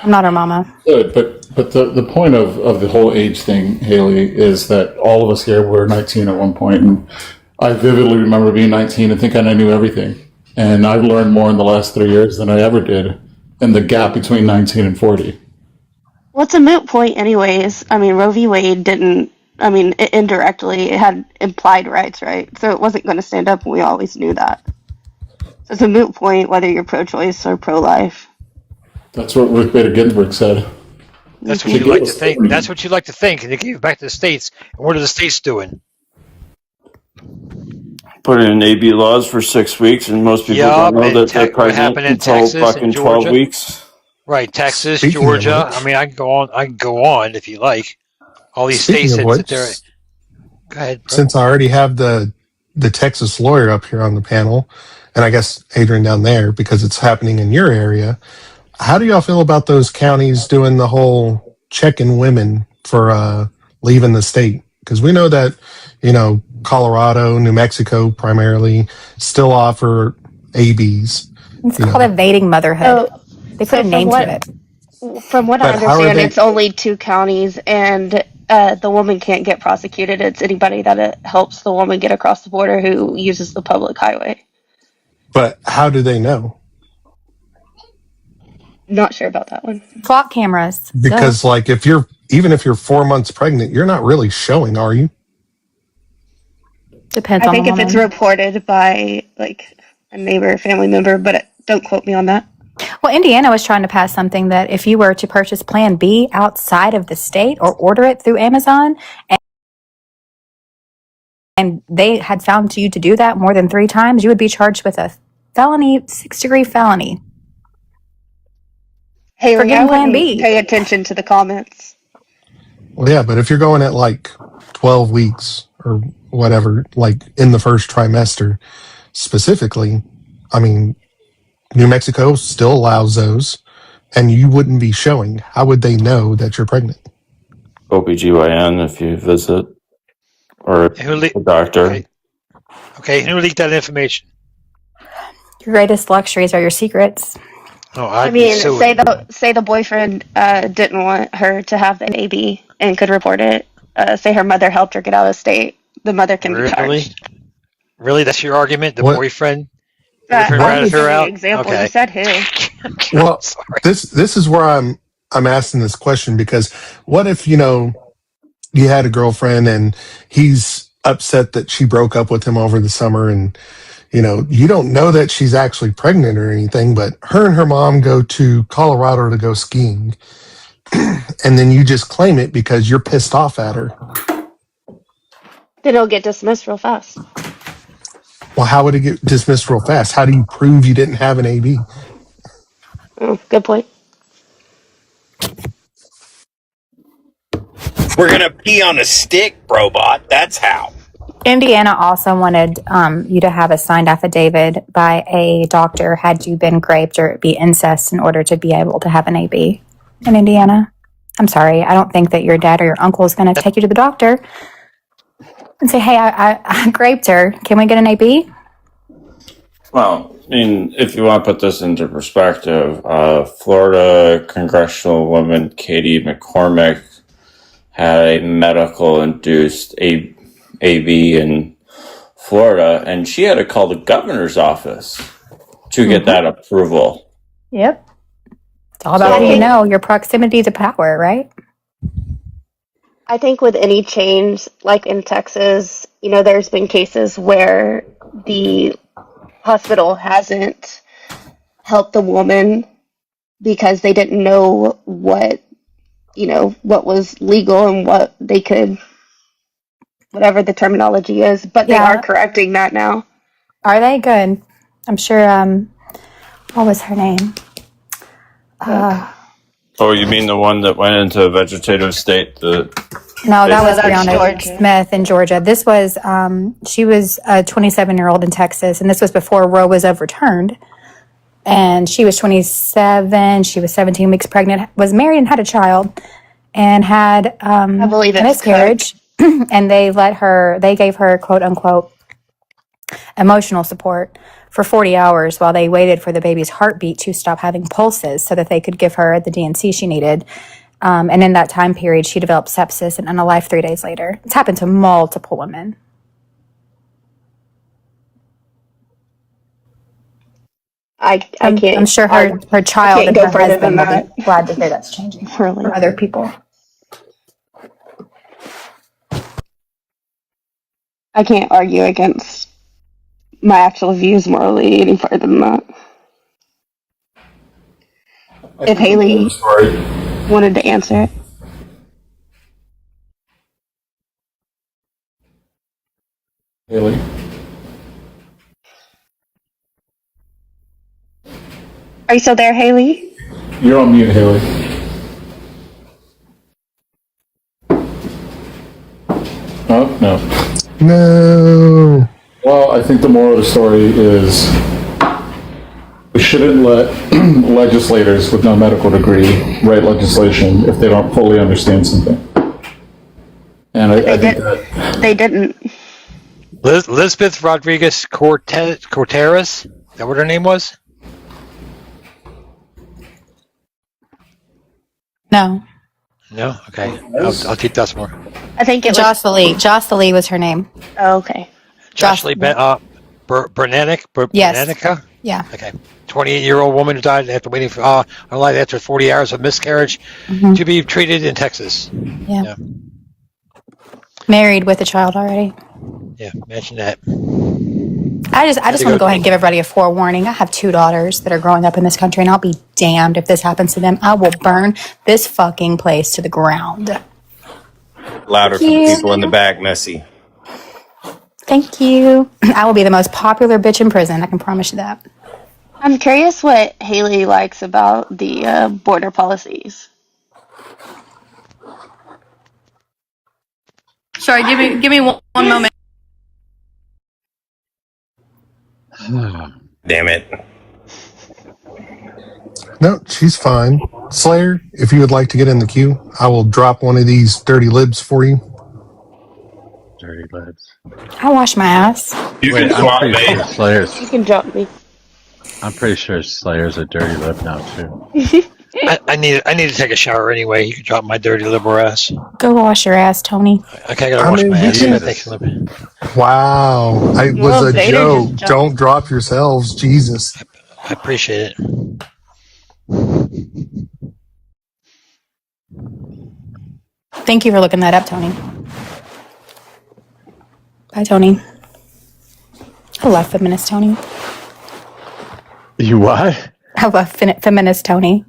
I'm not her mama. Good, but the point of the whole age thing, Haley, is that all of us here were 19 at one point, and I vividly remember being 19 and thinking I knew everything. And I've learned more in the last 3 years than I ever did in the gap between 19 and 40. Well, it's a moot point anyways. I mean, Roe v. Wade didn't, indirectly, it had implied rights, right? So it wasn't going to stand up, and we always knew that. So it's a moot point whether you're pro-choice or pro-life. That's what Ruth Bader Ginsburg said. That's what you like to think. That's what you like to think, and they gave it back to the states. And what are the states doing? Put in AB laws for 6 weeks, and most people don't know that they're pregnant until fucking 12 weeks. Right, Texas, Speaking Georgia. of which, I mean, I can go on if you like. All these Speaking states of that which, sit there. Go ahead, bro. since I already have the Texas lawyer up here on the panel, and I guess Adrian down there, because it's happening in your area, how do y'all feel about those counties doing the whole checking women for leaving the state? Because we know that, Colorado, New Mexico primarily still offer ABs. It's called evading motherhood. They put a name to it. From what I understand, it's only 2 counties, and the woman can't get prosecuted. It's anybody that helps the woman get across the border who uses the public highway. But how do they know? Not sure about that one. Clock cameras. Because, even if you're 4 months pregnant, you're not really showing, are you? Depends I on think the if woman. it's reported by, a neighbor or family member, but don't quote me on that. Well, Indiana was trying to pass something that if you were to purchase Plan B outside of the state or order it through Amazon, and they had found you to do that more than 3 times, you would be charged with a felony, 6-degree felony. Hey, for getting Plan wouldn't B. pay attention to the comments. Well, yeah, but if you're going at 12 weeks or whatever, in the first trimester specifically, New Mexico still allows those, and you wouldn't be showing. How would they know that you're pregnant? OBGYN if you visit, or a doctor. Okay, who leaked that information? Your greatest luxuries are your secrets. Oh, I mean, say the boyfriend didn't want her to have the baby and could report it. Say her mother helped her get out of state. The mother can be charged. Really, that's your argument? The What? boyfriend I'm ratted just her giving you an out. example. Okay. You said who? Well, this is where I'm asking this question, because what if, you had a girlfriend and he's upset that she broke up with him over the summer, and you don't know that she's actually pregnant or anything, but her and her mom go to Colorado to go skiing, and then you just claim it because you're pissed off at her. Then it'll get dismissed real fast. Well, how would it get dismissed real fast? How do you prove you didn't have an AB? Oh, good point. We're gonna pee on a stick, robot. That's how. Indiana also wanted you to have a signed affidavit by a doctor had you been raped or it be incest in order to be able to have an AB in Indiana. I'm sorry, I don't think that your dad or your uncle is going to take you to the doctor and say, hey, I raped her. Can we get an AB? Well, I mean, if you want to put this into perspective, Florida congressional woman Katie McCormick had a medical-induced AB in Florida, and she had to call the governor's office to get that approval. Yep. It's all about how your proximity to power, right? I think with any change, like in Texas, there's been cases where the hospital hasn't helped the woman because they didn't know what was legal and what they could, whatever the terminology is, but they are correcting that now. Are they? Good. I'm sure, what was her name? Oh, you mean the one that went into a vegetative state? No, that was Breonna Smith in Georgia. This was, she was a 27-year-old in Texas, and this was before Roe was overturned. And she was 27, she was 17 weeks pregnant, was married and had a child, and had a miscarriage. And they gave her, quote unquote, emotional support for 40 hours while they waited for the baby's heartbeat to stop having pulses so that they could give her the DNC she needed. And in that time period, she developed sepsis and unalived 3 days later. It's happened to multiple women. I can't. I'm sure her child and her husband will be glad to hear that's changing for other people. I can't argue against my actual views morally any further than that. If Haley wanted to answer it. Haley? Are you still there, Haley? You're on mute, Haley. Oh, no. No. Well, I think the moral of the story is we shouldn't let legislators with no medical degree write legislation if they don't fully understand something. And I think that they didn't. Elizabeth Rodriguez Cortez, is that what her name was? No. No? Okay. I'll keep that some more. I think it was Jocelyn was her name. Oh, okay. Jocelyn Bernanica? Yes. Yeah. Okay. 28-year-old woman who died after waiting for her life after 40 hours of miscarriage to be treated in Texas. Yeah. Married with a child already. Yeah, imagine that. I just want to go ahead and give everybody a forewarning. I have 2 daughters that are growing up in this country, and I'll be damned if this happens to them. I will burn this fucking place to the ground. Louder for the people in the back, Messy. Thank you. I will be the most popular bitch in prison. I can promise you that. I'm curious what Haley likes about the border policies. Sorry, give me one moment. Damn it. No, she's fine. Slayer, if you would like to get in the queue, I will drop one of these dirty libs for you. Dirty libs. I wash my ass. You can swap me. Slayers. You can drop me. I'm pretty sure Slayer's a dirty lip now too. I need to take a shower anyway. You can drop my dirty liberal ass. Go wash your ass, Tony. Okay, I gotta wash my ass. Thanks, Libby. Wow. It was a joke. Don't drop yourselves. Jesus. I appreciate it. Thank you for looking that up, Tony. Bye, Tony. I love feminist Tony. You what? I love feminist Tony.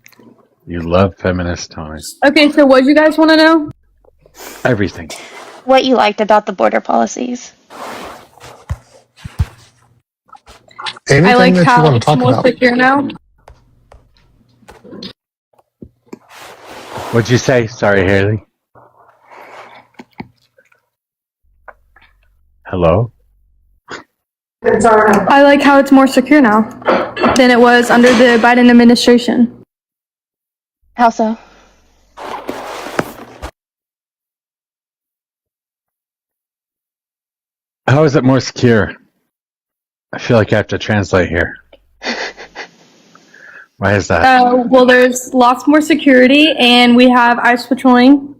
You love feminist Tony. Okay, so what do you guys want to know? Everything. What you liked about the border policies? Anything I like that you how want to it's talk more about. secure now. What'd you say? Sorry, Haley. Hello? I like how it's more secure now than it was under the Biden administration. How so? How is it more secure? I feel like I have to translate here. Why is that? Well, there's lots more security, and we have ICE patrolling.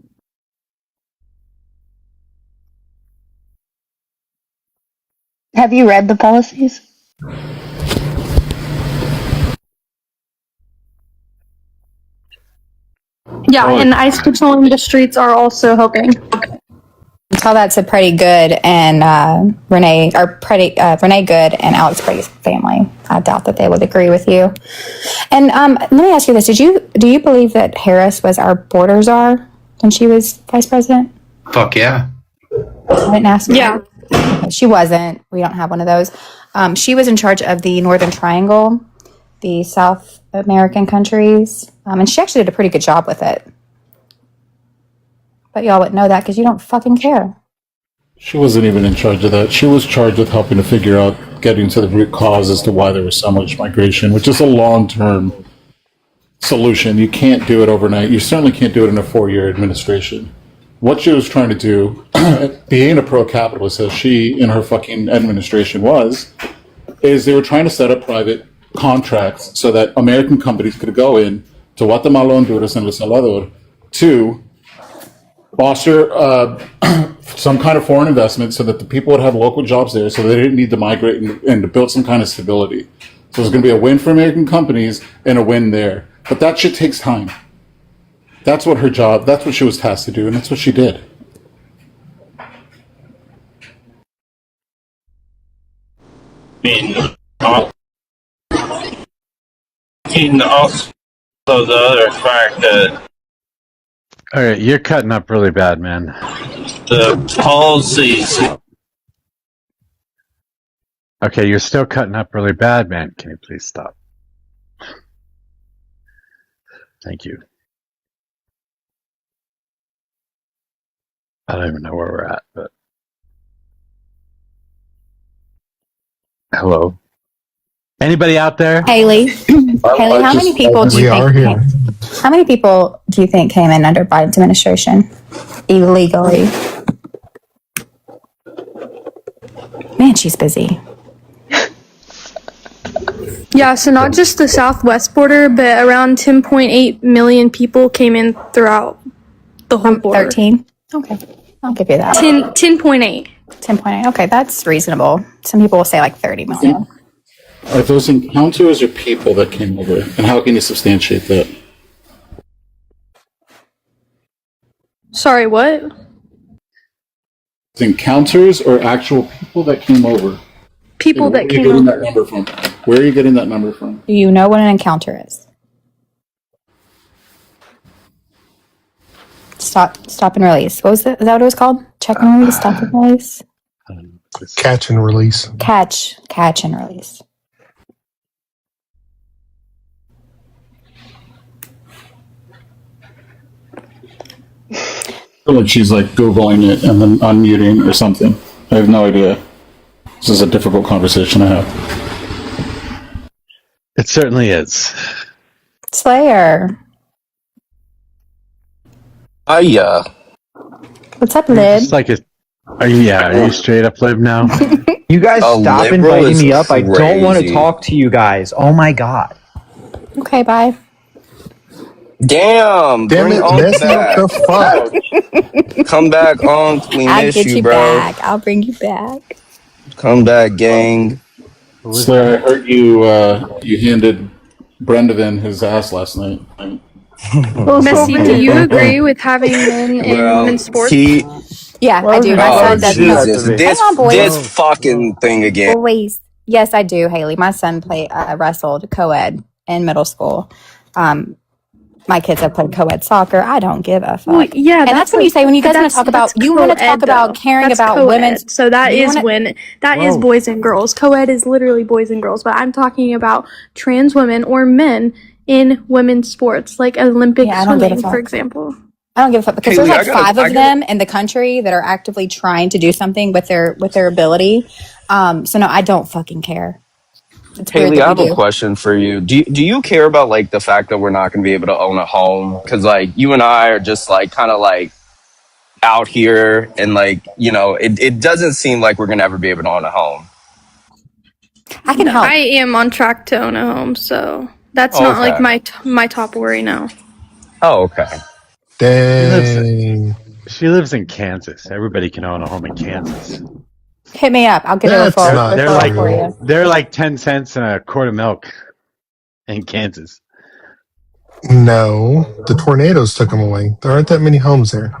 Have you read the policies? Yeah, and ICE patrolling the streets are also helping. Tell that to Pretty Good and Renee Good and Alex Pretty's family. I doubt that they would agree with you. And let me ask you this: do you believe that Harris was our border czar when she was vice president? Fuck yeah. I didn't ask. Yeah, she wasn't. We don't have one of those. She was in charge of the Northern Triangle, the South American countries, and she actually did a pretty good job with it. But y'all wouldn't know that because you don't fucking care. She wasn't even in charge of that. She was charged with helping to figure out, getting to the root cause as to why there was so much migration, which is a long-term solution. You can't do it overnight. You certainly can't do it in a 4-year administration. What she was trying to do, being a pro-capitalist as she in her fucking administration was, is they were trying to set up private contracts so that American companies could go in to Guatemala, Honduras, and El Salvador to foster some kind of foreign investment so that the people would have local jobs there so they didn't need to migrate and to build some kind of stability. So it's going to be a win for American companies and a win there. But that shit takes time. That's what her job, that's what she was tasked to do, and that's what she did. Also the other fact that All right, you're cutting up really bad, man. the policies. Okay, you're still cutting up really bad, man. Can you please stop? Thank you. I don't even know where we're at, but hello. Anybody out there? Haley, Haley, how many people do you think? How many people do you think came in under Biden's administration illegally? Man, she's busy. Yeah, so not just the southwest border, but around 10.8 million people came in throughout the whole border. 13? Okay, I'll give you that. 10.8. 10.8. Okay, that's reasonable. Some people will say like 30 million. Are those encounters or people that came over? And how can you substantiate that? Sorry, what? Encounters or actual people that came over? People that came over. over. That number from? Where are you getting that number from? Do you know what an encounter is? Stop and release. What was it? Is that what it was called? Check and release, stop and release? Catch and release. Catch and release. I feel like she's like Googling it and then unmuting or something. I have no idea. This is a difficult conversation to have. It certainly is. Slayer. Hiya. What's up, Lib? It's like are you straight up Lib now? You guys A stop liberal inviting is me up. I don't want to crazy. talk to you guys. Oh my god. Okay, bye. Damn, Damn bring it, Unc Nessie. back. The fuck? Come back, Unc. We I'll miss get you, you bro. back. I'll bring you back. Come back, gang. Who was Slayer, I that? heard you handed Brendan his ass last night. Well, So Missy, do you mean. agree with having men in Well, women's sports? he. Yeah, Why I would do. you My Oh son ever does. do No, that to Jesus! me? hang on, This boys. fucking thing again. Boys. Yes, I do, Haley. My son wrestled co-ed in middle school. My kids have played co-ed soccer. I don't give a fuck. Well, yeah, And that's when you say, when you guys want to talk about, you want to talk about caring that's about co-ed. women's. So that You is want when boys and girls. Co-ed is literally boys and girls, but I'm talking about trans women or men in women's sports, like Olympic Yeah, I don't give a swimming, for fuck. example. I don't give a fuck because Haley, there's like five of them in the country that are actively trying to do something with their ability. So no, I don't fucking care. It's weird Haley, that I we have a do. question for you. Do you care about like the fact that we're not going to be able to own a home? Because like you and I are just like kind of like out here, and like it doesn't seem like we're going to ever be able to own a home. I can help. I am on track to own a home, so that's Oh, not like okay. my top worry now. Oh, okay. Dang. She lives in Kansas. Everybody can own a home in Kansas. Hit me up. I'll get a That's referral, not They're referral like for true. you. they're like 10 cents and a quart of milk in Kansas. No, the tornadoes took them away. There aren't that many homes there.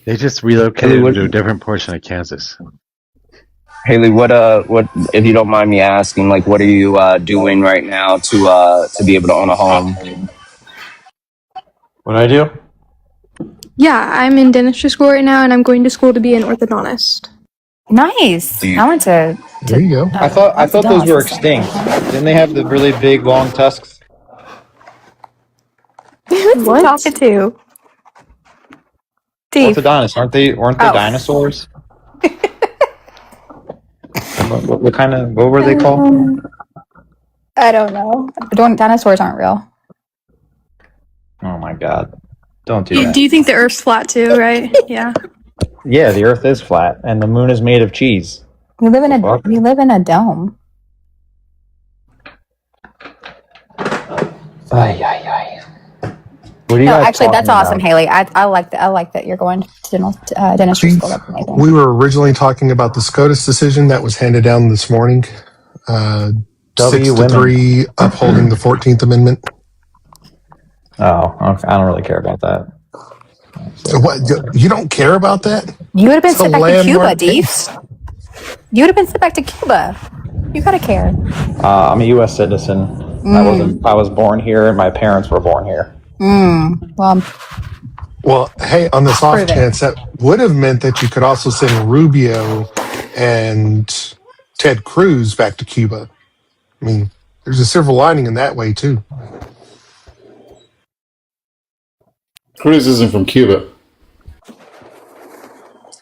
They just Haley, relocated them what? to a different portion of Kansas. Haley, what? If you don't mind me asking, like, what are you doing right now to be able to own a home? What I do? Yeah, I'm in dentistry school right now, and I'm going to school to be an orthodontist. Nice. Do you, I went to. There you go. I thought those were orthodontist. extinct. Didn't they have the really big long tusks? Who's he talking to? Steve. Orthodontists aren't they? Weren't they dinosaurs? What were they called? I don't know. Dinosaurs aren't real. Oh my god! Don't do Do that. you think the Earth's flat too? Right? Yeah. Yeah, the Earth is flat, and the moon is made of cheese. We live in a Fuck. dome. Ay, ay, ay. What are you No, guys actually, that's talking awesome, about? Haley. I like that. I like that you're going to dentistry school. That's amazing. We were originally talking about the SCOTUS decision that was handed down this morning. 6-3 upholding the 14th Amendment. Oh, okay. I don't really care about that. So what? You don't care about that? You would have been It's a sent back to Cuba, landmark Deef. case. You would have been sent back to Cuba. You gotta care. I'm a U.S. citizen. I was born here, and my parents were born here. Well, hey, on this off Prove it. chance, that would have meant that you could also send Rubio and Ted Cruz back to Cuba. I mean, there's a silver lining in that way, too. Cruz isn't from Cuba.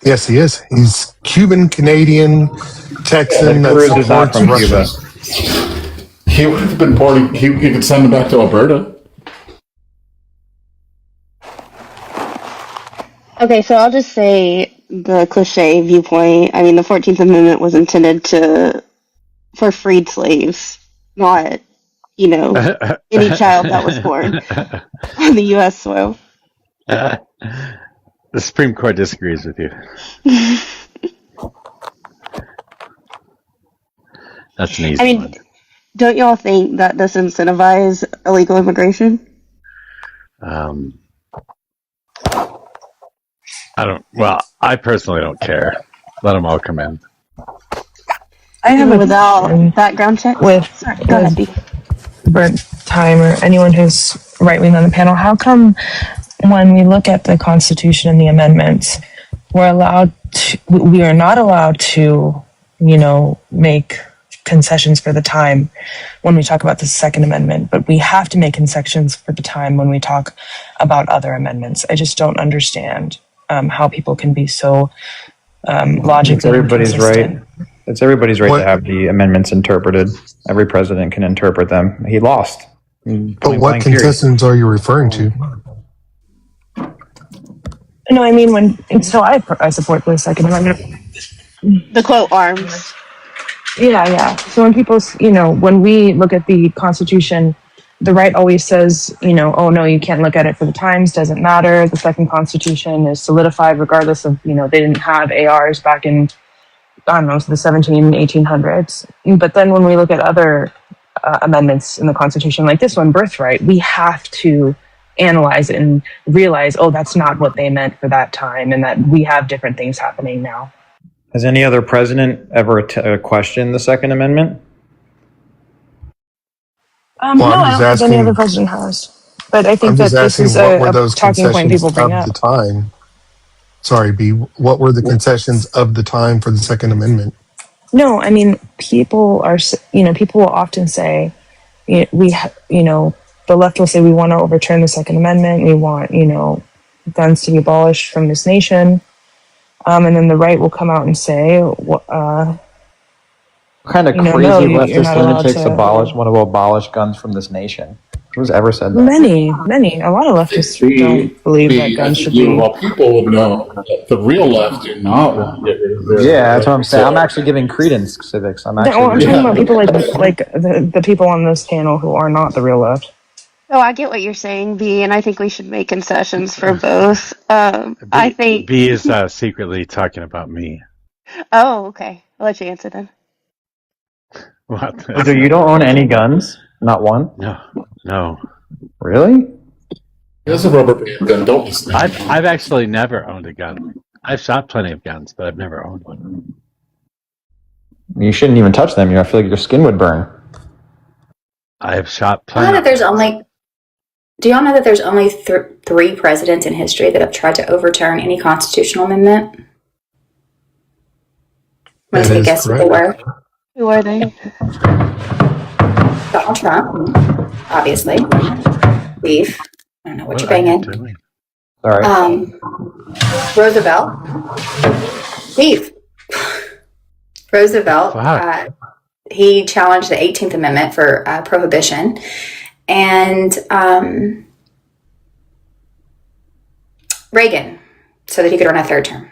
Yes, he is. He's Cuban, Canadian, Texan that Cruz is not supports from Russia. Cuba. He would have been born. He could send him back to Alberta. Okay, so I'll just say the cliche viewpoint. I mean, the 14th Amendment was intended for freed slaves, not, any child that was born on the U.S. soil. The Supreme Court disagrees with you. That's an easy one. Don't y'all think that this incentivizes illegal immigration? I personally don't care. Let them all come in. I have a without background check. With Go ahead, Steve. Burnt Time or anyone who's right wing on the panel. How come when we look at the Constitution and the amendments, we are not allowed to, make concessions for the time when we talk about the Second Amendment, but we have to make concessions for the time when we talk about other amendments? I just don't understand how people can be so logically It's everybody's inconsistent. right. It's everybody's right to have the amendments interpreted. Every president can interpret them. He lost. But what contestants are you referring to? No, I mean I support the Second Amendment. The quote arms. Yeah. So when people, when we look at the Constitution, the right always says, oh no, you can't look at it for the times, doesn't matter. The second Constitution is solidified regardless of, they didn't have ARs back in, I don't know, the 1800s. But then when we look at other amendments in the Constitution, like this one, birthright, we have to analyze it and realize, oh, that's not what they meant for that time, and that we have different things happening now. Has any other president ever questioned the Second Amendment? No, I don't think any other president has. But I think that this is a talking point people bring up. The time? Sorry, B. What were the concessions of the time for the Second Amendment? No, I mean, people will often say, the left will say we want to overturn the Second Amendment. We want, guns to be abolished from this nation. And then the right will come out and say, what kind of crazy leftist lunatics want to abolish guns from this nation? Who's ever said that? Many. A lot of leftists don't believe that guns should be. Well, people would know that the real left do not want to get rid of their. Yeah, that's what I'm saying. I'm actually giving credence, civics. I'm talking about people like the people on this panel who are not the real left. Oh, I get what you're saying, B, and I think we should make concessions for both. I think B is secretly talking about me. Oh, okay. I'll let you answer then. What? So you don't own any guns? Not one? No. Really? There's a rubber band gun. Don't listen. I've actually never owned a gun. I've shot plenty of guns, but I've never owned one. You shouldn't even touch them. I feel like your skin would burn. I have shot plenty. Do y'all know that there's only 3 presidents in history that have tried to overturn any constitutional amendment? Want to take a guess what they were? Who are they? Donald Trump, obviously. Beef. I don't know what you're banging. Sorry. Roosevelt. Beef. Roosevelt. He challenged the 18th Amendment for prohibition. And Reagan, so that he could run a 3rd term.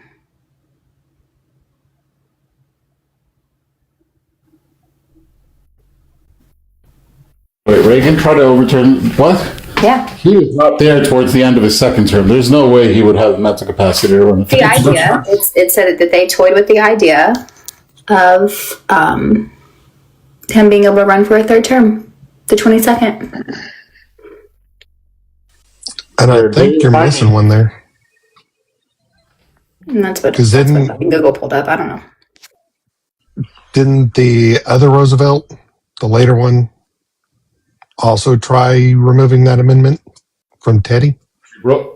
Wait, Reagan tried to overturn what? Yeah. He was not there towards the end of his 2nd term. There's no way he would have mental capacity to run a 3rd term. The idea, it said that they toyed with the idea of him being able to run for a 3rd term, the 22nd. And I think you're missing one there. And that's what Google pulled up. I don't know. Didn't the other Roosevelt, the later one, also try removing that amendment from Teddy?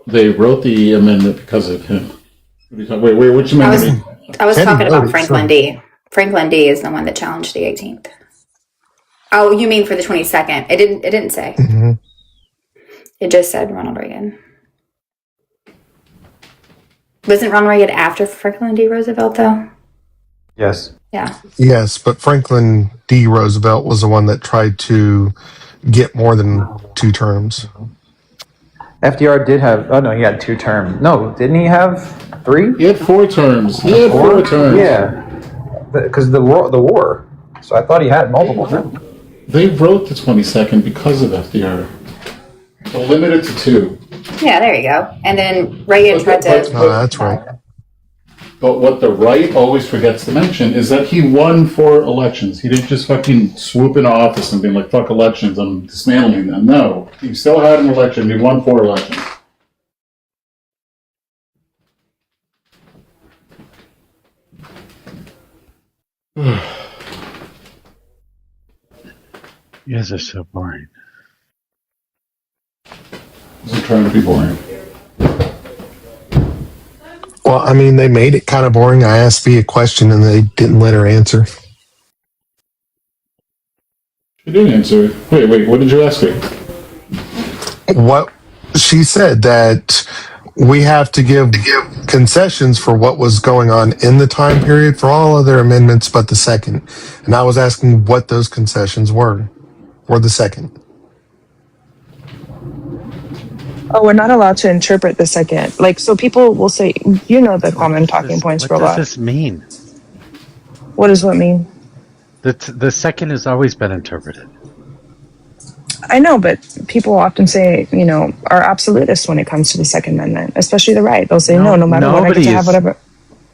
They wrote the amendment because of him. Wait, which amendment? I was talking about Franklin D. Franklin D. is the one that challenged the 18th. Oh, you mean for the 22nd? It didn't say. Mm-hmm. It just said Ronald Reagan. Wasn't Ronald Reagan after Franklin D. Roosevelt, though? Yes. Yeah. Yes, but Franklin D. Roosevelt was the one that tried to get more than 2 terms. FDR did have. Oh no, he had 2 terms. No, didn't he have 3? He had 4 terms. He had 4 terms. Yeah, because the war. So I thought he had multiple terms. They wrote the 22nd because of FDR. So limited to 2. Yeah, there you go. And then Reagan tried to. That's right. But what the right always forgets to mention is that he won 4 elections. He didn't just fucking swoop into office and be like, fuck elections, I'm dismantling them. No. He still had an election. He won 4 elections. You guys are so boring. I'm trying to be boring. Well, I mean, they made it kind of boring. I asked V a question and they didn't let her answer. She didn't answer. Wait, what did you ask her? What she said that we have to give concessions for what was going on in the time period for all other amendments but the 2nd. And I was asking what those concessions were for the 2nd. Oh, we're not allowed to interpret the 2nd. So people will say, the common talking points for a lot. What does this mean? What does what mean? The second has always been interpreted. I know, but people often say, are absolutists when it comes to the Second Amendment, especially the right. They'll say, no matter what, I get to have whatever.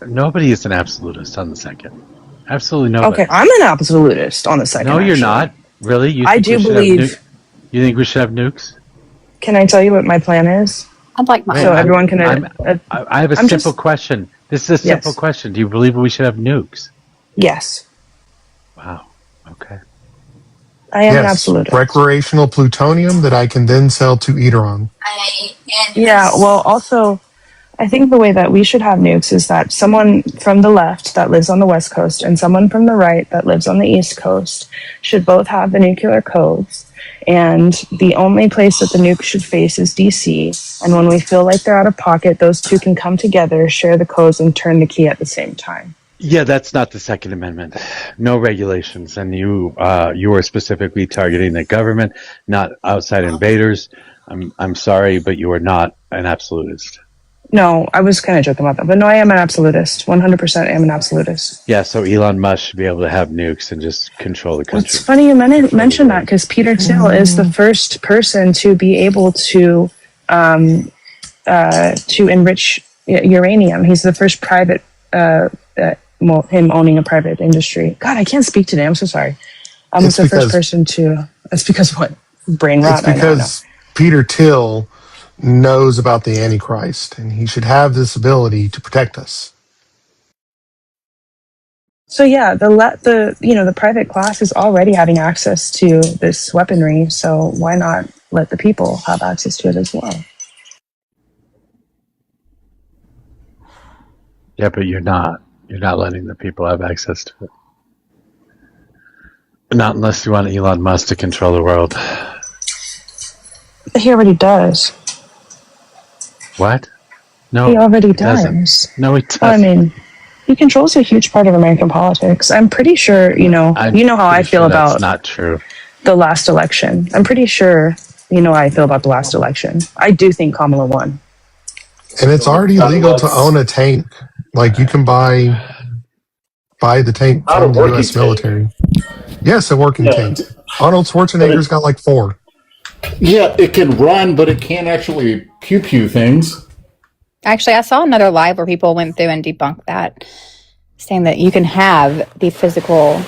Nobody is an absolutist on the second. Absolutely nobody. Okay, I'm an absolutist on the second. No, you're actually. not. Really? I do believe. You think we should have nukes? Can I tell you what my plan is? I'd like my. So everyone can. I have a simple question. This is a simple question. Do you believe we should have nukes? Yes. Wow. Okay. I am an absolutist. Recreational plutonium that I can then sell to Iran. Yeah, well, also, I think the way that we should have nukes is that someone from the left that lives on the West Coast and someone from the right that lives on the East Coast should both have the nuclear codes. And the only place that the nuke should face is DC. And when we feel like they're out of pocket, those two can come together, share the codes, and turn the key at the same time. Yeah, that's not the Second Amendment. No regulations, and you are specifically targeting the government, not outside invaders. I'm sorry, but you are not an absolutist. No, I was kind of joking about that, but no, I am an absolutist. 100% am an absolutist. Yeah, so Elon Musk should be able to have nukes and just control the country. It's funny you mentioned that because Peter Thiel is the first person to be able to enrich uranium. He's the first private. Him owning a private industry. God, I can't speak today. I'm so sorry. Was the first person to. That's because what? Brain rot. It's because Peter Thiel knows about the Antichrist, and he should have this ability to protect us. So yeah, the private class is already having access to this weaponry. So why not let the people have access to it as well? Yeah, but you're not. You're not letting the people have access to it. Not unless you want Elon Musk to control the world. He already does. What? No, he already doesn't. does. No, he doesn't. Well, I mean, he controls a huge part of American politics. I'm pretty sure, you know how I feel about that's not true. The last election. I'm pretty sure you know how I feel about the last election. I do think Kamala won. And it's already legal to own a tank. Like, you can buy the tank from the U.S. military. Yes, a working tank. Arnold Schwarzenegger's got like 4. Yeah, it can run, but it can't actually pew things. Actually, I saw another live where people went through and debunked that, saying that you can have the physical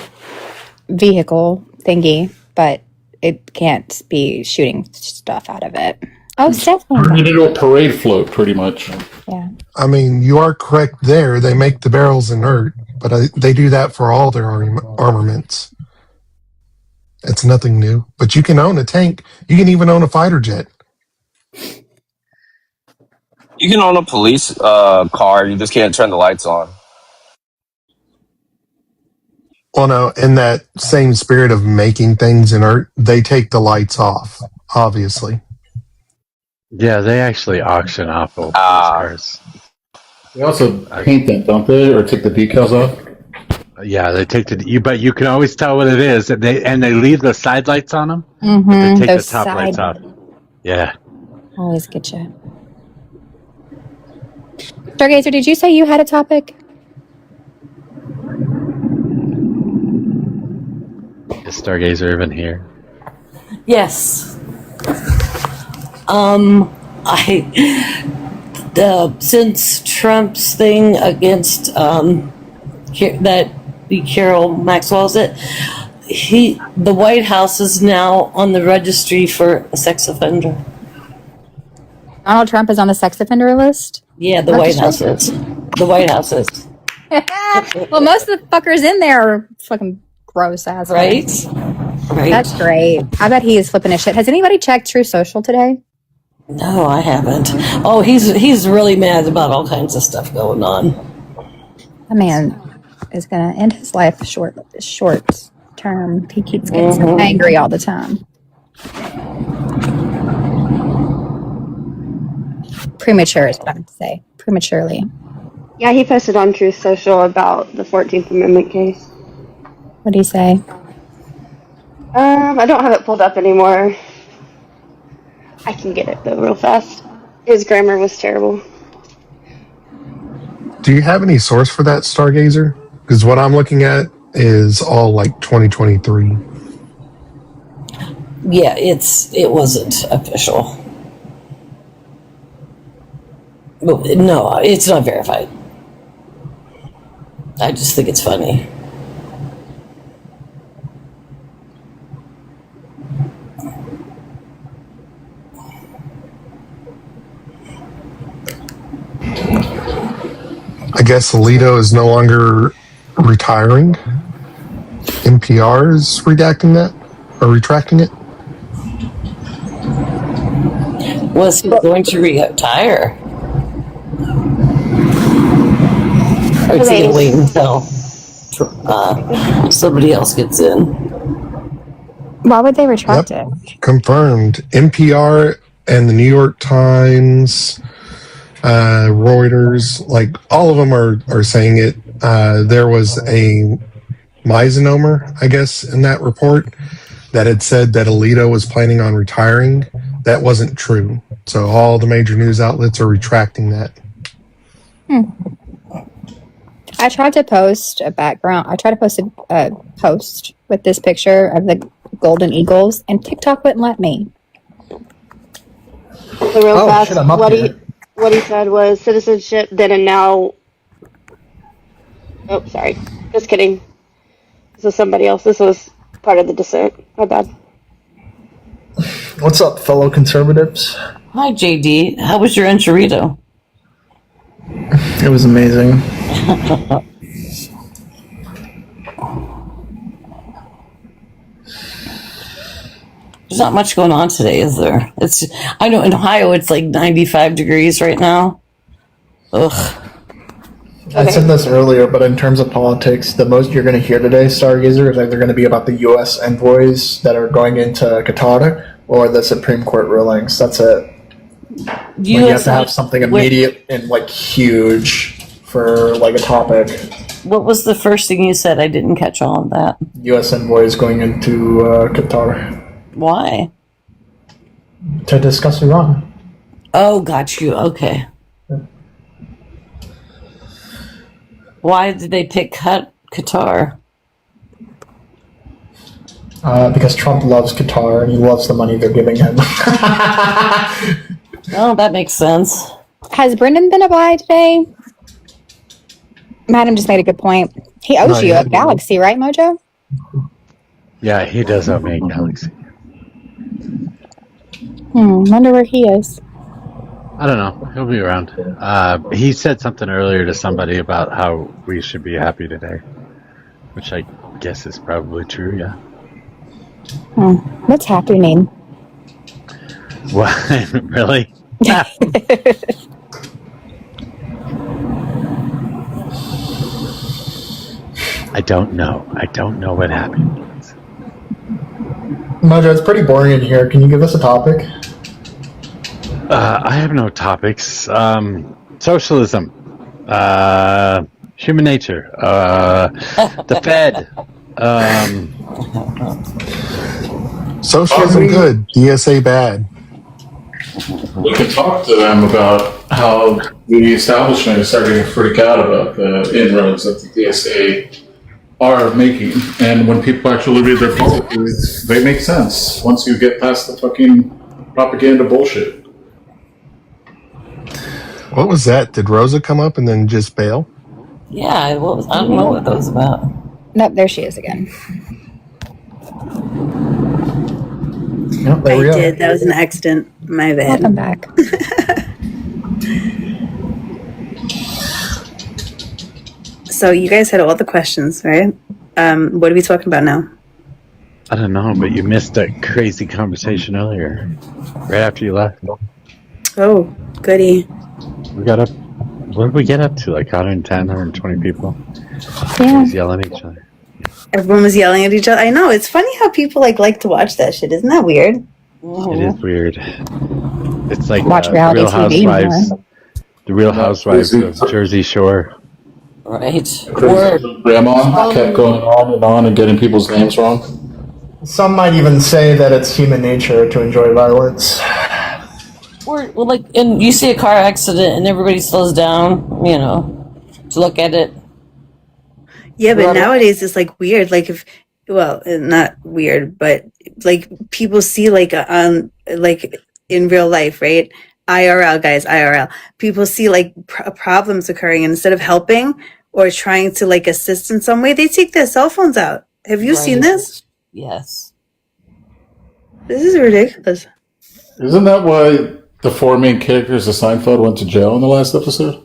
vehicle thingy, but it can't be shooting stuff out of it. Oh, Stephanie. Turn it into a parade float, pretty much. Yeah. I mean, you are correct there. They make the barrels inert, but they do that for all their armaments. It's nothing new. But you can own a tank. You can even own a fighter jet. You can own a police car. You just can't turn the lights on. Well, no, in that same spirit of making things inert, they take the lights off, obviously. Yeah, they actually auction off old police cars. They also paint them, don't they? Or take the decals off? Yeah, they take but you can always tell what it is, and they leave the side lights on them. Mm-hmm. But they take Those the top lights off. Yeah. Always get you. Stargazer, did you say you had a topic? Is Stargazer even here? Yes. Since Trump's thing against that Carol Maxwell's the White House is now on the registry for a sex offender. Donald Trump is on the sex offender list? Yeah, the White House is. The White House is. Well, most of the fuckers in there are fucking gross ass. Right? Right. That's great. I bet he is flipping his shit. Has anybody checked True Social today? No, I haven't. Oh, he's really mad about all kinds of stuff going on. That man is gonna end his life short term. He keeps getting so angry all the time. Premature is what I would say. Prematurely. Yeah, he posted on Truth Social about the 14th Amendment case. What do you say? I don't have it pulled up anymore. I can get it though real fast. His grammar was terrible. Do you have any source for that, Stargazer? Because what I'm looking at is all like 2023. Yeah, it wasn't official. No, it's not verified. I just think it's funny. I guess Alito is no longer retiring. NPR is redacting that or retracting it. Was he going to retire? Or is he going to wait until somebody else gets in? Why would they retract it? Confirmed. NPR and the New York Times, Reuters, like all of them are saying it. There was a misnomer, I guess, in that report that had said that Alito was planning on retiring. That wasn't true. So all the major news outlets are retracting that. I tried to post a background. I tried to post a post with this picture of the Golden Eagles, and TikTok wouldn't let me. So real fast, what he said was citizenship then and now. Oh, sorry. Just kidding. This is somebody else. This was part of the dissent. My bad. What's up, fellow conservatives? Hi, JD. How was your enchilada? It was amazing. There's not much going on today, is there? I know in Ohio it's like 95 degrees right now. Ugh. I said this earlier, but in terms of politics, the most you're going to hear today, Stargazer, is either going to be about the U.S. envoys that are going into Qatar or the Supreme Court rulings. That's it. You have to have something immediate and like huge for like a topic. What was the first thing you said? I didn't catch all of that. U.S. envoys going into Qatar. Why? To discuss Iran. Oh, got you. Okay. Why did they pick Qatar? Because Trump loves Qatar and he loves the money they're giving him. Oh, that makes sense. Has Brendan been by today? Madam just made a good point. He owes you a galaxy, right, Mojo? Yeah, he does owe me a galaxy. Wonder where he is. I don't know. He'll be around. He said something earlier to somebody about how we should be happy today, which I guess is probably true, yeah. What's happening? What? Really? I don't know. I don't know what happened. Mojo, it's pretty boring in here. Can you give us a topic? I have no topics. Socialism, human nature, the Fed. Socialism good, DSA bad. We can talk to them about how the establishment is starting to freak out about the inroads that the DSA are making. And when people actually read their policies, they make sense once you get past the fucking propaganda bullshit. What was that? Did Rosa come up and then just bail? Yeah, I don't know what that was about. Nope, there she is again. Yep, there we go. did. That was an accident. My bad. Welcome back. So you guys had all the questions, right? What are we talking about now? I don't know, but you missed that crazy conversation earlier, right after you left. Oh, goody. We got up. What did we get up to? Like 110, 120 people? Yeah. Just yelling at each other. Everyone was yelling at each other. I know. It's funny how people like to watch that shit. Isn't that weird? It is weird. It's like Watch reality Real TV Housewives. more. The Real Housewives of Jersey Shore. Right. Grandma kept going on and getting people's names wrong. Some might even say that it's human nature to enjoy violence. Or like, and you see a car accident and everybody slows down, to look at it. Yeah, but nowadays it's like weird. Like if, well, not weird, but like people see like on like in real life, right? IRL guys, IRL. People see like problems occurring, and instead of helping or trying to like assist in some way, they take their cell phones out. Have you seen this? Yes. This is ridiculous. Isn't that why the four main characters of Seinfeld went to jail in the last episode?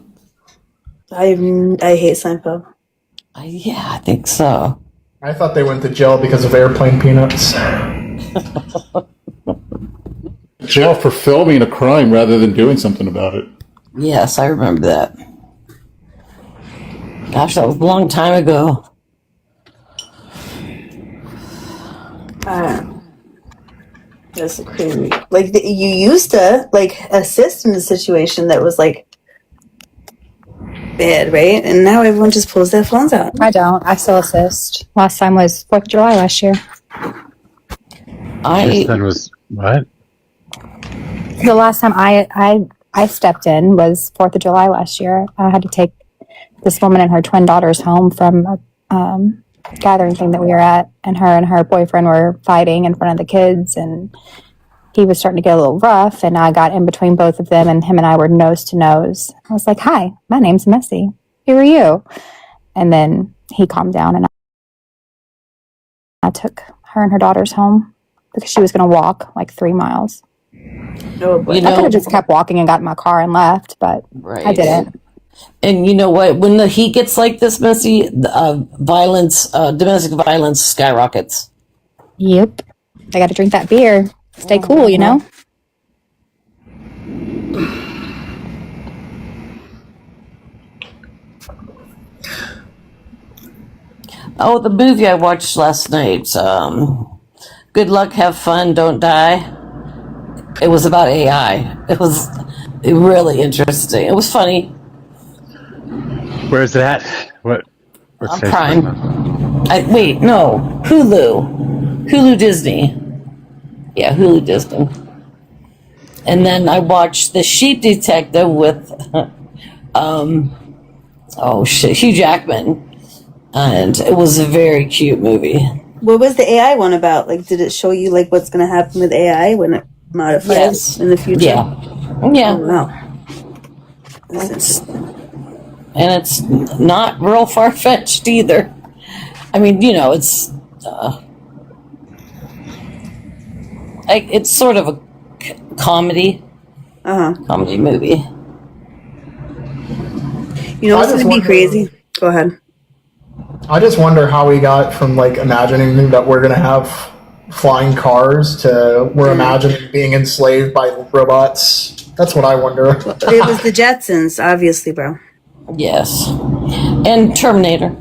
I hate Seinfeld. Yeah, I think so. I thought they went to jail because of airplane peanuts. Jail for filming a crime rather than doing something about it. Yes, I remember that. Gosh, that was a long time ago. That's crazy. Like you used to like assist in a situation that was like bad, right? And now everyone just pulls their phones out. I don't. I still assist. Last time was 4th of July last year. Kristen was what? The last time I stepped in was 4th of July last year. I had to take this woman and her twin daughters home from a gathering thing that we were at, and her boyfriend were fighting in front of the kids, and he was starting to get a little rough, and I got in between both of them, and him and I were nose to nose. I was like, "Hi, my name's Missy. Who are you?" And then he calmed down, and I took her and her daughters home because she was going to walk like 3 miles. No, I could have just kept walking and got in my car and left, but I didn't. And you know what? When the heat gets like this, Missy, domestic violence skyrockets. Yep. I got to drink that beer. Stay cool, you know? Oh, the movie I watched last night. Good Luck, Have Fun, Don't Die. It was about AI. It was really interesting. It was funny. Where's that? What? On Prime. Wait, no. Hulu Disney. Yeah, Hulu Disney. And then I watched The Sheep Detective with, Hugh Jackman. And it was a very cute movie. What was the AI one about? Like, did it show you like what's going to happen with AI when it modifies in the future? Yeah. Yeah. Oh, wow. And it's not real far-fetched either. I mean, you know, it's sort of a comedy movie. You know what's going to be crazy? Go ahead. I just wonder how we got from like imagining that we're going to have flying cars to we're imagining being enslaved by robots. That's what I wonder. It was the Jetsons, obviously, bro. Yes. And Terminator.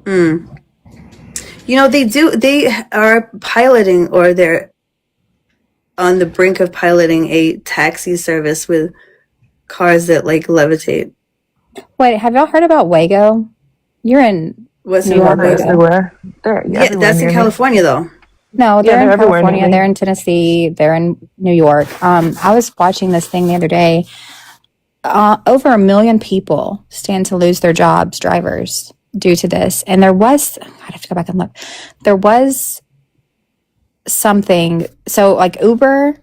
You know, they are piloting, or they're on the brink of piloting a taxi service with cars that like levitate. Wait, have y'all heard about Wago? You're in What's New York. Everywhere. Yeah, that's in California, though. No, they're in everywhere California. near me. They're in Tennessee. They're in New York. I was watching this thing the other day. Over 1 million people stand to lose their jobs, drivers, due to this. And I have to go back and look. There was something. So like Uber,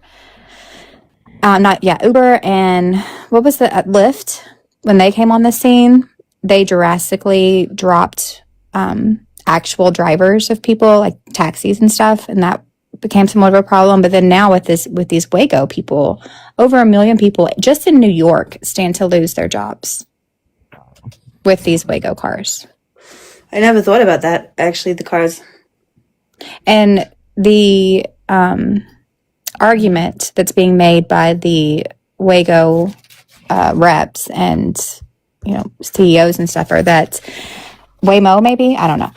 Uber and what was the Lyft? When they came on the scene, they drastically dropped actual drivers of people, like taxis and stuff, and that became somewhat of a problem. But then now with these Wago people, over 1 million people just in New York stand to lose their jobs with these Wago cars. I never thought about that, actually, the cars. And the argument that's being made by the Wago reps and CEOs and stuff are that Waymo, maybe, I don't know.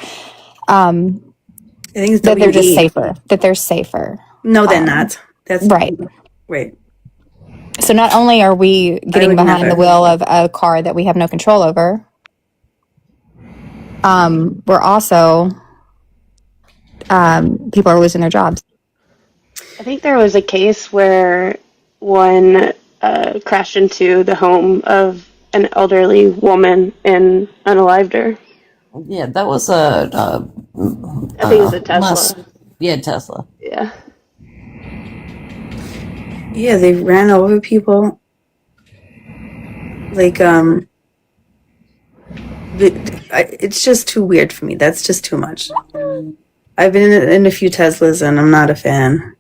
I think it's that they're just WE. safer. That they're safer. No, they're not. That's right. Right. So not only are we getting behind the wheel of a car that we have no control over, we're also people are losing their jobs. I think there was a case where one crashed into the home of an elderly woman and unalived her. Yeah, that was a. I think it was a Tesla. Tesla. Yeah. Yeah, they ran over people. Like, it's just too weird for me. That's just too much. I've been in a few Teslas and I'm not a fan.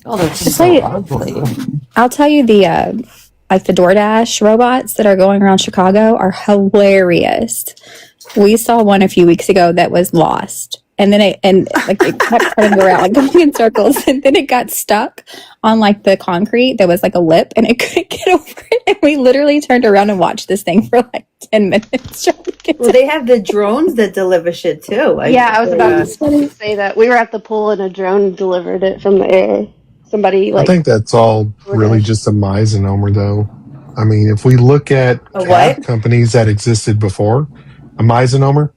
Oh, they're To tell you, ugly. I'll tell you the like the DoorDash robots that are going around Chicago are hilarious. We saw one a few weeks ago that was lost. And then it kept turning around, like going in circles. And then it got stuck on like the concrete. There was like a lip and it couldn't get over it. And we literally turned around and watched this thing for like 10 minutes. Well, they have the drones that deliver shit too. I was about to say that. We were at the pool and a drone delivered it from the air. Somebody I think that's all really just a misnomer, though. I mean, if we look at A cab what? companies that existed before, a misnomer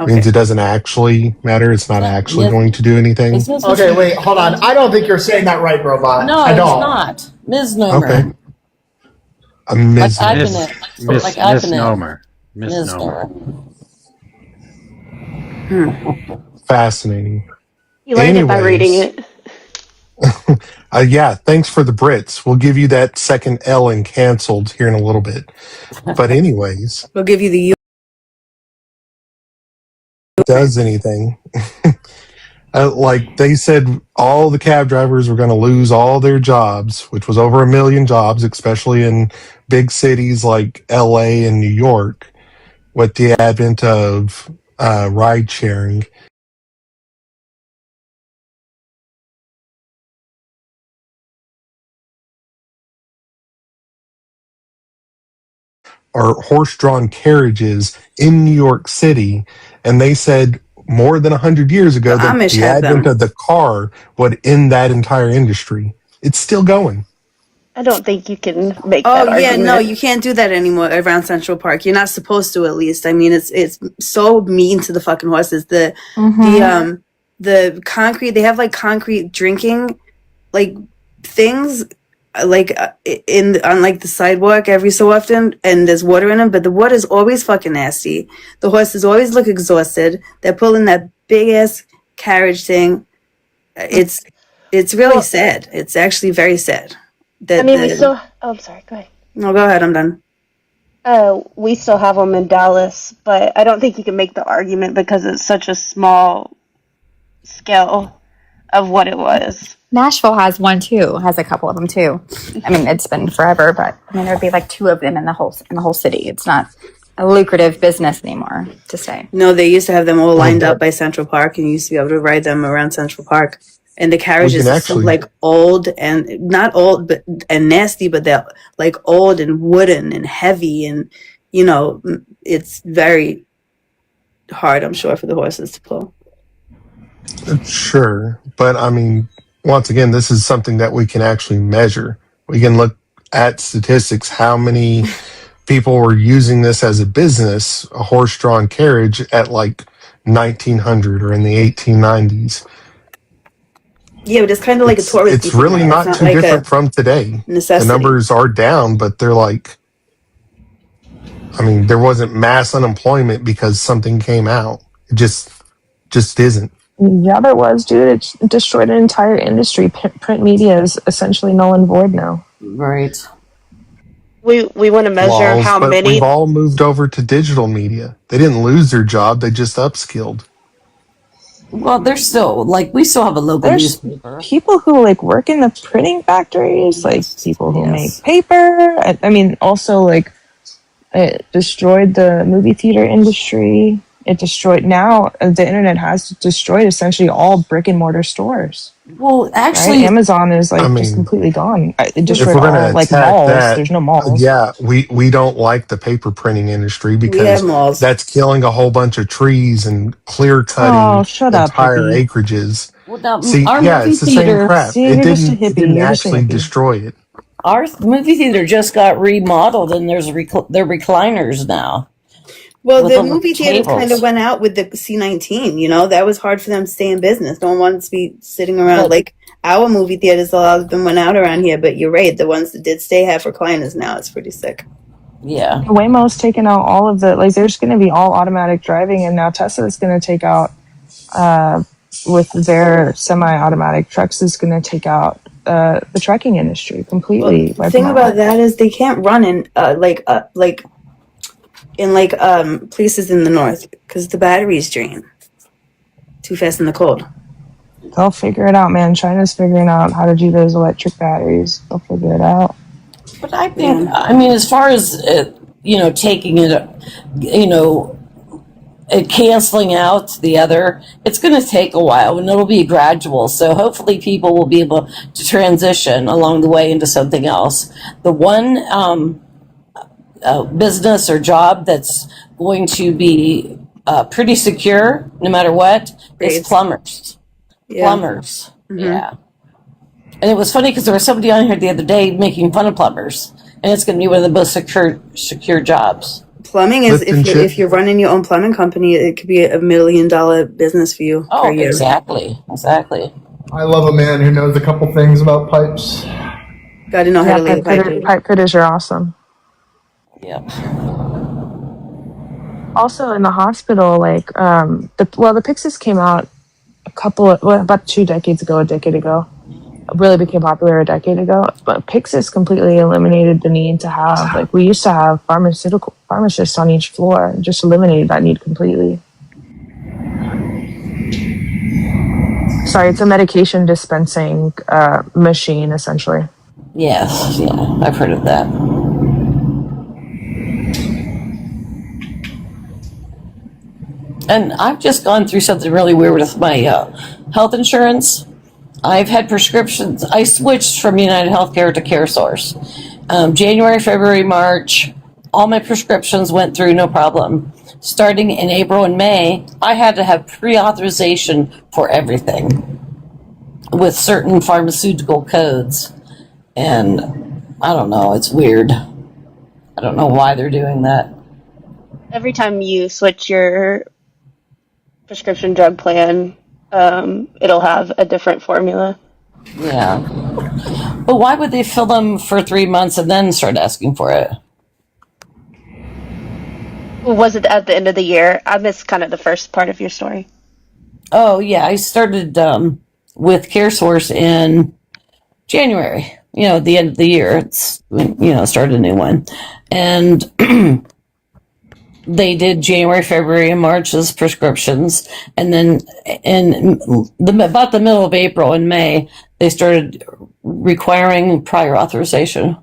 means it doesn't actually matter. It's not actually going to do anything. Okay, wait, hold on. I don't think you're saying that right, Robot. No, I it's don't. not. Misnomer. Okay. A Misnomer. Misnomer. Fascinating. You learned it by reading it. Yeah, thanks for the Brits. We'll give you that second L in canceled here in a little bit. But anyways, We'll give you the does anything. Like they said, all the cab drivers were going to lose all their jobs, which was over 1 million jobs, especially in big cities like LA and New York, with the advent of ride sharing. Or horse-drawn carriages in New York City, and they said more than 100 years ago The that Amish the have advent them. of the car would end that entire industry. It's still going. I don't think you can make Oh that yeah, argument. no, you can't do that anymore around Central Park. You're not supposed to, at least. I mean, it's so mean to the fucking horses. The concrete, they have like concrete drinking like things in on like the sidewalk every so often, and there's water in them, but the water's always fucking nasty. The horses always look exhausted. They're pulling that big ass carriage thing. It's really sad. It's actually very sad. I mean, we still. Oh, I'm sorry. Go ahead. No, go ahead. I'm done. We still have them in Dallas, but I don't think you can make the argument because it's such a small scale of what it was. Nashville has one too. Has a couple of them too. I mean, it's been forever, but I mean, there'd be like 2 of them in the whole city. It's not a lucrative business anymore to say. No, they used to have them all lined up by Central Park, and you used to be able to ride them around Central Park. And the carriages are so, like old and not old, but and nasty, but they're like old and wooden and heavy, and you know, it's very hard, I'm sure, for the horses to pull. Sure, but I mean, once again, this is something that we can actually measure. We can look at statistics, how many people were using this as a business, a horse-drawn carriage, at like 1900 or in the 1890s. Yeah, but it's kind of like a tourist. It's really not too different from today. Necessity. The numbers are down, but they're like, I mean, there wasn't mass unemployment because something came out. It just isn't. Yeah, there was, dude. It destroyed an entire industry. Print media is essentially null and void now. Right. We want to measure how but many. We've all moved over to digital media. They didn't lose their job; they just upskilled. Well, there's still we still have a local newspaper. People who work in the printing factories, people who make paper. I mean, also it destroyed the movie theater industry. It destroyed the internet has destroyed essentially all brick and mortar stores. Well, actually, right? Amazon is just completely gone. It destroyed all malls. There's no malls. Yeah, we don't like the paper printing industry because that's killing a whole bunch of trees and clear cutting entire acreages. Well, now, See, it's the same crap. It didn't actually destroy it. Our movie theater just got remodeled, and they're recliners now. Well, the movie theaters kind of went out with the C-19, you know? That was hard for them to stay in business. No one wanted to be sitting around. Our movie theaters, a lot of them went out around here, but you're right. The ones that did stay have recliners now. It's pretty sick. Yeah. Waymo's taken out all of the, like, there's going to be all automatic driving, and now Tesla's going to take out, with their semi-automatic trucks, is going to take out the trucking industry completely. The thing about that is they can't run in places in the north because the batteries drain too fast in the cold. They'll figure it out, man. China's figuring out how to do those electric batteries. They'll figure it out. But I think, I mean, as far as, taking it, canceling out the other, it's going to take a while and it'll be gradual. So hopefully people will be able to transition along the way into something else. The one business or job that's going to be pretty secure no matter what is plumbers. Yeah. Plumbers. Yeah. And it was funny because there was somebody on here the other day making fun of plumbers, and it's going to be one of the most secure jobs. Plumbing is if you're running your own plumbing company, it could be $1 million business for you per year. Exactly. I love a man who knows a couple things about pipes. Got to know how to lay a pipe. Pipe fitters are awesome. Yep. Also in the hospital, like the Pyxis came out about 2 decades ago, a decade ago. It really became popular a decade ago. But Pyxis completely eliminated the need to have, like, we used to have pharmacists on each floor. It just eliminated that need completely. Sorry, it's a medication dispensing machine, essentially. Yes, yeah, I've heard of that. And I've just gone through something really weird with my health insurance. I've had prescriptions. I switched from United Healthcare to CareSource. January, February, March, all my prescriptions went through no problem. Starting in April and May, I had to have pre-authorization for everything with certain pharmaceutical codes. And I don't know, it's weird. I don't know why they're doing that. Every time you switch your prescription drug plan, it'll have a different formula. Yeah. But why would they fill them for 3 months and then start asking for it? Was it at the end of the year? I missed kind of the first part of your story. Oh, yeah. I started with CareSource in January. At the end of the year. It's, started a new one. And they did January, February, and March as prescriptions. And then about the middle of April and May, they started requiring prior authorization.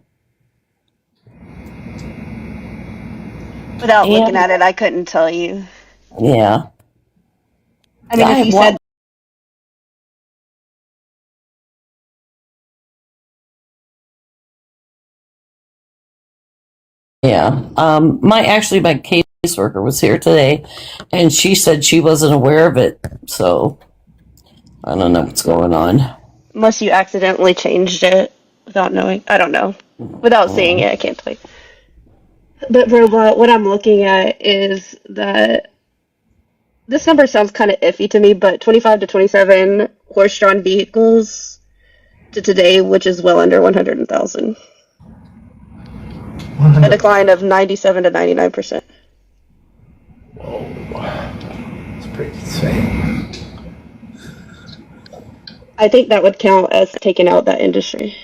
Without looking at it, I couldn't tell you. Yeah. I mean, if you said Yeah. My caseworker was here today, and she said she wasn't aware of it. So I don't know what's going on. unless you accidentally changed it without knowing. I don't know. Without seeing it, I can't tell you. But Robot, what I'm looking at is that this number sounds kind of iffy to me, but 25 to 27 horse-drawn vehicles to today, which is well under 100,000. A decline of 97 to 99%. That's pretty insane. I think that would count as taking out that industry.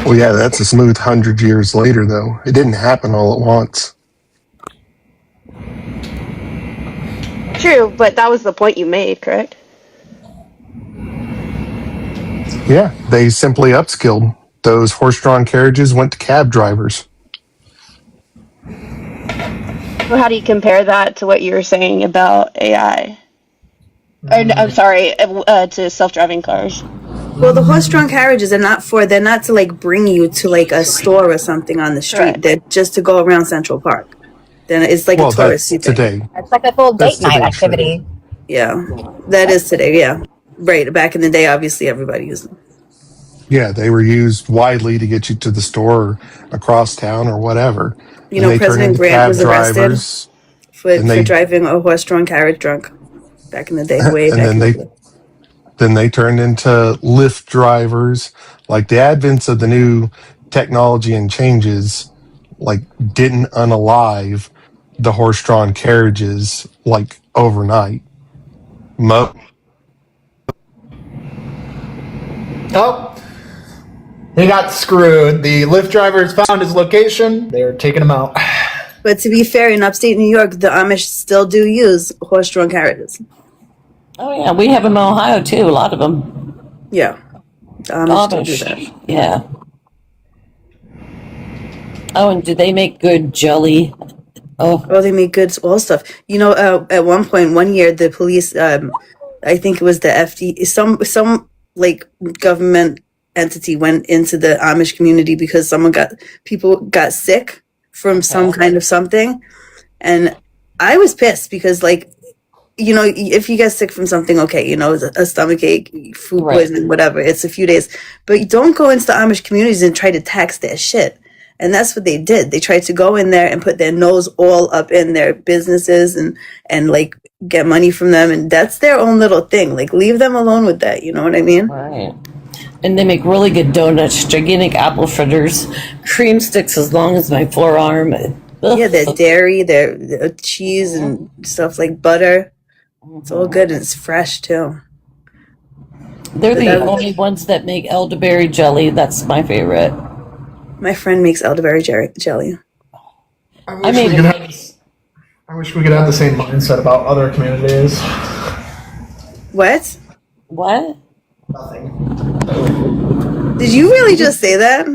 Well, yeah, that's a smooth 100 years later, though. It didn't happen all at once. True, but that was the point you made, correct? Yeah, they simply upskilled. Those horse-drawn carriages went to cab drivers. Well, how do you compare that to what you were saying about AI? Or, no, I'm sorry, to self-driving cars. Well, the horse-drawn carriages are they're not to like bring you to like a store or something on the street. Correct. They're just to go around Central Park. Then it's like a tourist thing. Today. It's like a full date night activity. Yeah, that is today. Yeah, right. Back in the day, obviously everybody used them. Yeah, they were used widely to get you to the store or across town or whatever. You know, President Grant was arrested for driving a horse-drawn carriage drunk back in the day. Way back in the day. Then they turned into Lyft drivers. Like the advent of the new technology and changes like didn't unalive the horse-drawn carriages like overnight. Oh, he got screwed. The Lyft drivers found his location. They're taking him out. But to be fair, in upstate New York, the Amish still do use horse-drawn carriages. Oh yeah, we have them in Ohio too. A lot of them. Yeah, the Amish still do that. Yeah. Oh, and do they make good jelly? Oh, they make good all stuff. You know, at one year, the police, I think it was the FD, some like government entity went into the Amish community because people got sick from some kind of something, and I was pissed because, like, you know, if you get sick from something, okay, you know, a stomach ache, food poisoning, whatever, it's a few days, but you don't go into the Amish communities and try to tax their shit. And that's what they did. They tried to go in there and put their nose all up in their businesses and like get money from them. And that's their own little thing. Like, leave them alone with that. You know what I mean? Right. And they make really good donuts, gigantic apple fritters, cream sticks as long as my forearm. Ugh. Yeah, their dairy, their cheese and stuff like butter. It's all good and it's fresh too. They're the only ones that make elderberry jelly. That's my favorite. My friend makes elderberry jelly. I wish we could have the same mindset about other communities. What? What? Did you really just say that?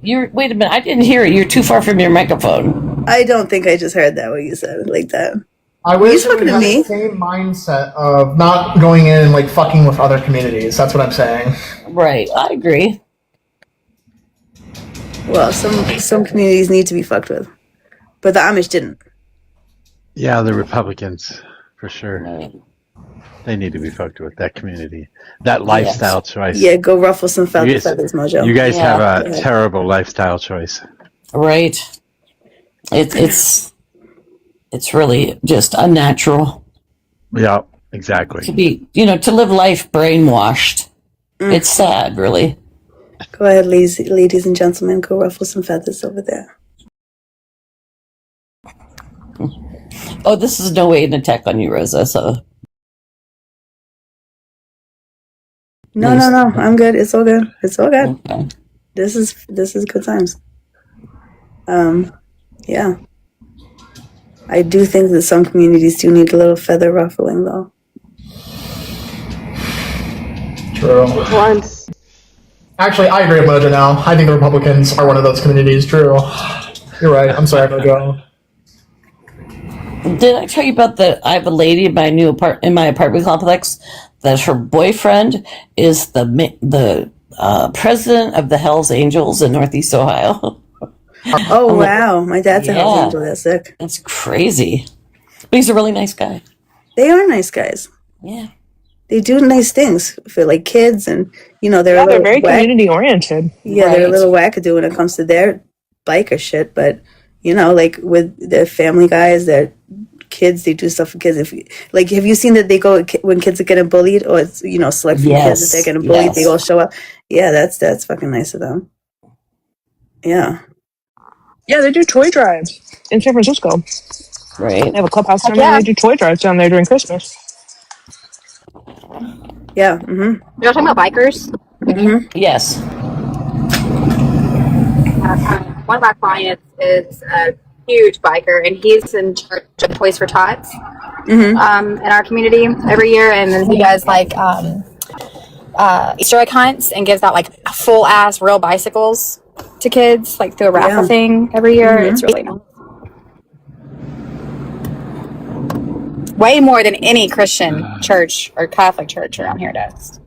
Wait a minute, I didn't hear it. You're too far from your microphone. I don't think I just heard that, what you said like that. I wish you we talking to had me? the same mindset of not going in and like fucking with other communities. That's what I'm saying. Right, I agree. Well, some communities need to be fucked with, but the Amish didn't. Yeah, the Republicans, for sure. They need to be fucked with, that community. That lifestyle choice. Yeah, go ruffle some feathers, Mojo. You guys have a terrible lifestyle choice. Right. It's really just unnatural. Yeah, exactly. To be, to live life brainwashed. It's sad, really. Go ahead, ladies and gentlemen, go ruffle some feathers over there. Oh, this is no way an attack on you, Rosa, so. No, I'm good. It's all good. It's all good. Okay. This is good times. Yeah. I do think that some communities do need a little feather ruffling, though. True. Once. Actually, I agree with Mojo now. I think the Republicans are one of those communities. True. You're right. I'm sorry, Mojo. Did I tell you about I have a lady in my apartment complex that her boyfriend is the president of the Hells Angels in Northeast Ohio. Oh, wow. My dad's a Hells Angel. That's sick. That's crazy. But he's a really nice guy. They are nice guys. Yeah. They do nice things for like kids, and they're they're very community oriented. Yeah, they're a little wackadoo when it comes to their biker shit, but like with their family guys, their kids, they do stuff for kids. Have you seen that they go when kids are getting bullied, or it's select few kids that they're getting bullied, they all show up. Yeah, that's fucking nice of them. Yeah. Yeah, they do toy drives in San Francisco. Right. They have a clubhouse down there. They do toy drives down there during Christmas. Yeah. Mm-hmm. You're talking about bikers? Mm-hmm. Yes. One of our clients is a huge biker, and he's in charge of Toys for Tots in our community every year, and then he does like Easter egg hunts and gives out like full ass real bicycles to kids, like through a raffle thing every year. It's really nice. Way more than any Christian church or Catholic church around here does.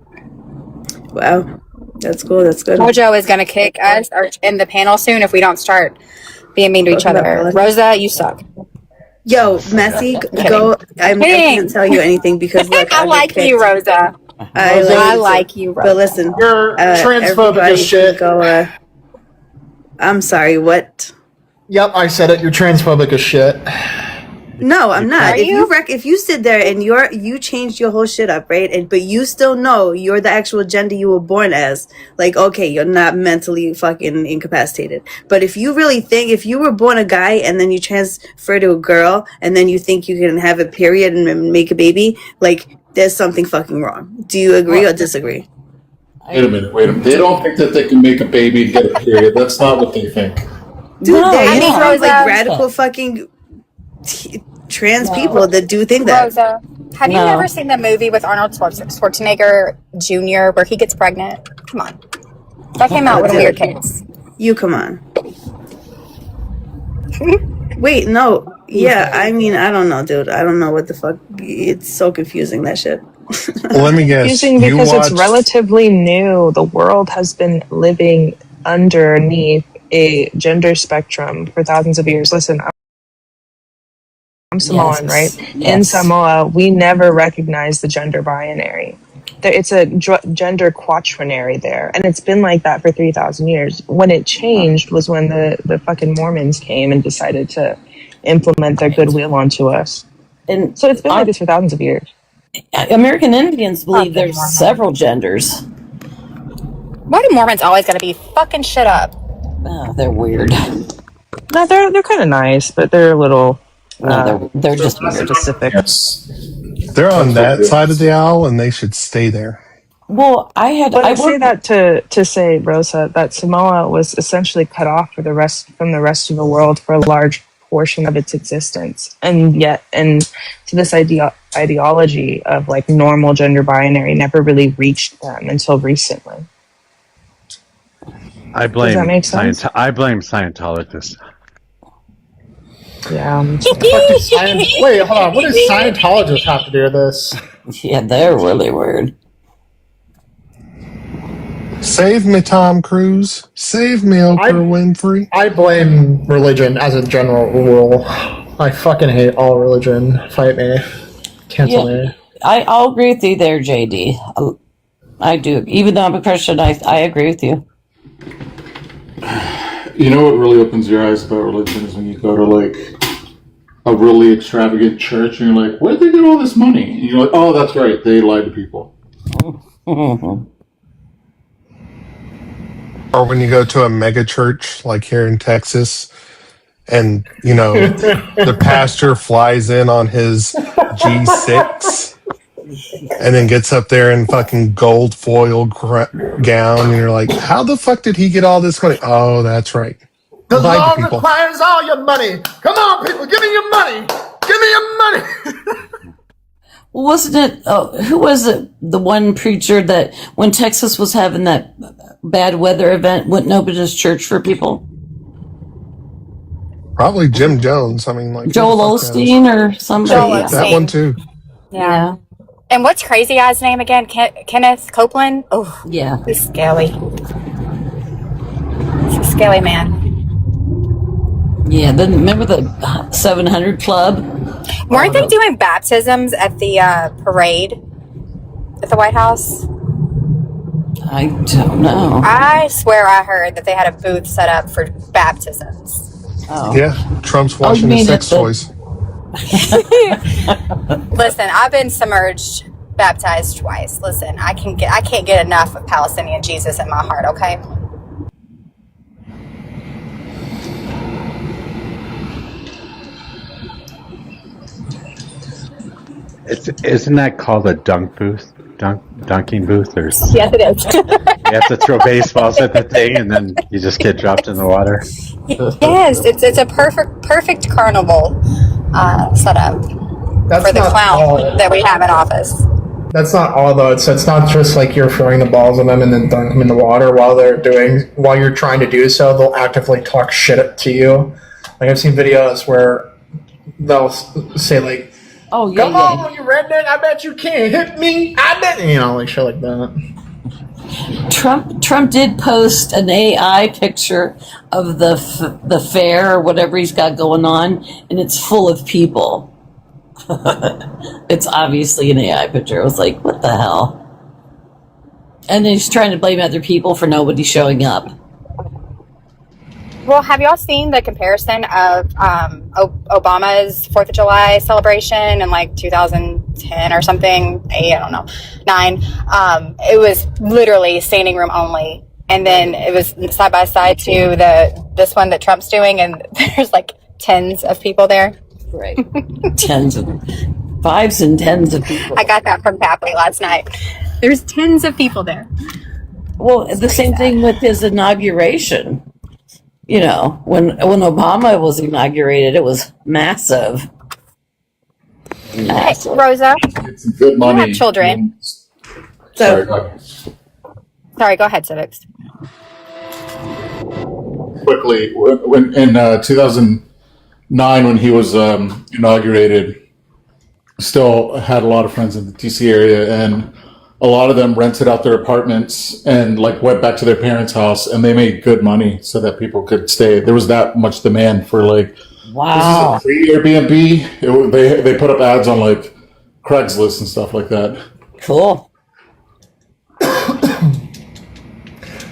Wow, that's cool. That's good. Mojo is going to kick us in the panel soon if we don't start being mean to each other. Rosa, you suck. Yo, Messy, go. I can't tell you anything because look, I like you, Rosa. I like you, Rosa. But listen, you're transphobic as shit. Go, I'm sorry. What? Yep, I said it. You're transphobic as shit. No, I'm not. Are you? If you sit there and you changed your whole shit up, right? But you still know you're the actual gender you were born as. Like, okay, you're not mentally fucking incapacitated. But if you really think, if you were born a guy and then you transfer to a girl and then you think you can have a period and make a baby, like, there's something fucking wrong. Do you agree or disagree? Wait a minute. They don't think that they can make a baby and get a period. That's not what they think. Dude, I there think is Rosa, like radical fucking trans people that do think that. Rosa, have you never seen the movie with Arnold Schwarzenegger Jr. where he gets pregnant? Come on, that came out when we were kids. You come on. Wait, no. Yeah, I mean, I don't know, dude. I don't know what the fuck. It's so confusing, that shit. Let me guess. Confusing because it's relatively new. The world has been living underneath a gender spectrum for thousands of years. Listen, I'm Samoan, right? In Samoa, we never recognize the gender binary. It's a gender quaternary there, and it's been like that for 3,000 years. When it changed was when the fucking Mormons came and decided to implement their goodwill onto us. And so it's been like this for thousands of years. American Indians believe there's several genders. Why do Mormons always gotta be fucking shit up? Oh, they're weird. No, they're kind of nice, but they're a little. They're just weird. Specific. They're on that side of the aisle, and they should stay there. Well, I say that to say, Rosa, that Samoa was essentially cut off from the rest of the world for a large portion of its existence, and to this ideology of like normal gender binary never really reached them until recently. I blame Does that make sense? I blame Scientologists. Yeah. Wait, hold on. What does Scientologists have to do with this? Yeah, they're really weird. Save me, Tom Cruise. Save me, Oprah Winfrey. I blame religion as a general rule. I fucking hate all religion. Fight me. Cancel me. I'll agree with you there, JD. I do. Even though I'm a Christian, I agree with you. You know what really opens your eyes about religion is when you go to like a really extravagant church and you're like, where did they get all this money? And you're like, oh, that's right, they lie to people. Or when you go to a mega church like here in Texas, and the pastor flies in on his G6 and then gets up there in fucking gold foil gown, and you're like, how the fuck did he get all this money? Oh, that's right. The Lie to law people. requires all your money. Come on, people, give me your money. Give me your money. Well, wasn't it? Who was it? The one preacher that when Texas was having that bad weather event, wouldn't open his church for people? Probably Jim Jones. I mean, like Joel Osteen or somebody. Joel Osteen. That one too. Yeah. And what's crazy guy's name again? Kenneth Copeland? Oh, yeah. He's scaly. He's a scaly man. Yeah, then remember the 700 Club? Weren't they doing baptisms at the parade at the White House? I don't know. I swear I heard that they had a booth set up for baptisms. Oh. Yeah, Trump's washing his sex toys. Listen, I've been baptized twice. Listen, I can't get enough of Palestinian Jesus in my heart, okay? Isn't that called a dunk booth? Dunking booth? Or yes, it is. You have to throw baseballs at the thing and then you just get dropped in the water. Yes, it's a perfect carnival setup for the clown that we have in office. That's not all though. It's not just like you're throwing the balls at them and then dunk them in the water while you're trying to do so. They'll actively talk shit to you. Like I've seen videos where they'll say like, "Oh yeah, come on, you redneck! I bet you can't hit me. I bet like shit like that." Trump did post an AI picture of the fair or whatever he's got going on, and it's full of people. It's obviously an AI picture. I was like, what the hell? And then he's trying to blame other people for nobody showing up. Well, have y'all seen the comparison of Obama's 4th of July celebration in like 2010 or something? I don't know, 9. It was literally standing room only. And then it was side by side to this one that Trump's doing, and there's like tens of people there. Right. Fives and tens of people. I got that from Papley last night. There's tens of people there. Well, the same thing with his inauguration. You know, when Obama was inaugurated, it was massive. Hey, Rosa, It's good money. you have children. Sorry, go ahead. Sorry, go ahead, Civics. Quickly, when in 2009, when he was inaugurated, still had a lot of friends in the DC area, and a lot of them rented out their apartments and like went back to their parents' house, and they made good money so that people could stay. There was that much demand for like, wow, this is a free Airbnb. They put up ads on like Craigslist and stuff like that. Cool.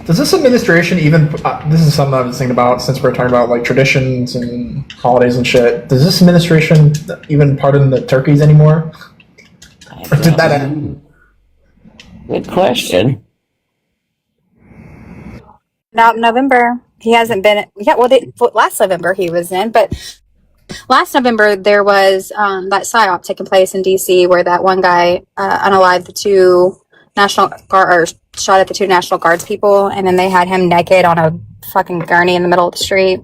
Does this administration even? This is something I was thinking about since we're talking about like traditions and holidays and shit. Does this administration even pardon the turkeys anymore? Or did that end? Good question. Not November. He hasn't been. Yeah, well, last November he was in, but last November there was that psyop taking place in DC where that one guy unalived the 2 National Guard, or shot at the 2 National Guards people, and then they had him naked on a fucking gurney in the middle of the street.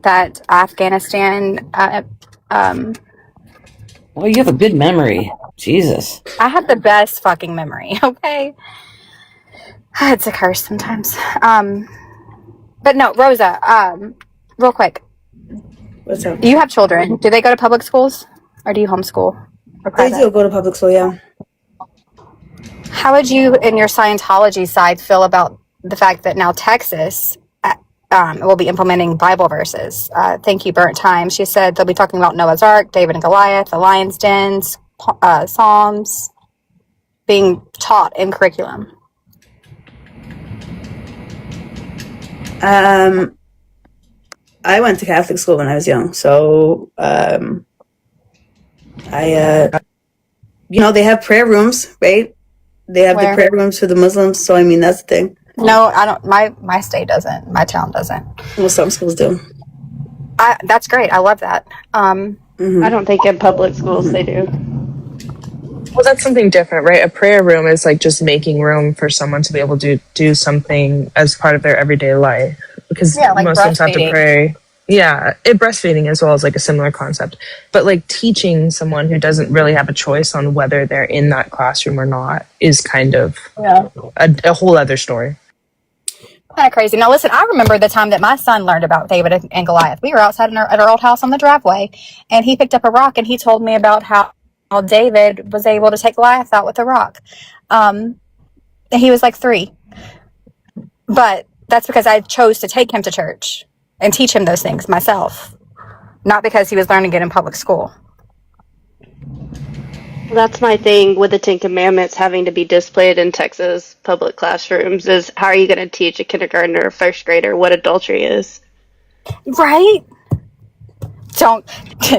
That Afghanistan. Well, you have a good memory. Jesus. I have the best fucking memory. Okay, it's a curse sometimes. But no, Rosa. Real quick. What's up? You have children. Do they go to public schools, or do you homeschool? They do go to public school, yeah. How would you, in your Scientology side, feel about the fact that now Texas will be implementing Bible verses? Thank you, Burnt Time. She said they'll be talking about Noah's Ark, David and Goliath, the lion's dens, Psalms being taught in curriculum. I went to Catholic school when I was young, so they have prayer rooms, right? They have Where? the prayer rooms for the Muslims, so I mean that's the thing. No, I don't. My state doesn't. My town doesn't. Well, some schools do. That's great. I love that. I don't think in public schools they do. Well, that's something different, right? A prayer room is like just making room for someone to be able to do something as part of their everyday life. Because like Muslims have to breastfeeding. pray. Yeah, breastfeeding as well is like a similar concept. But like teaching someone who doesn't really have a choice on whether they're in that classroom or not is kind of a whole other story. Kind of crazy. Now, listen, I remember the time that my son learned about David and Goliath. We were outside at our old house on the driveway, and he picked up a rock, and he told me about how David was able to take Goliath out with a rock. And he was like 3. But that's because I chose to take him to church and teach him those things myself, not because he was learning it in public school. That's my thing with the 10 Commandments having to be displayed in Texas public classrooms is how are you going to teach a kindergartner or first grader what adultery is? Right?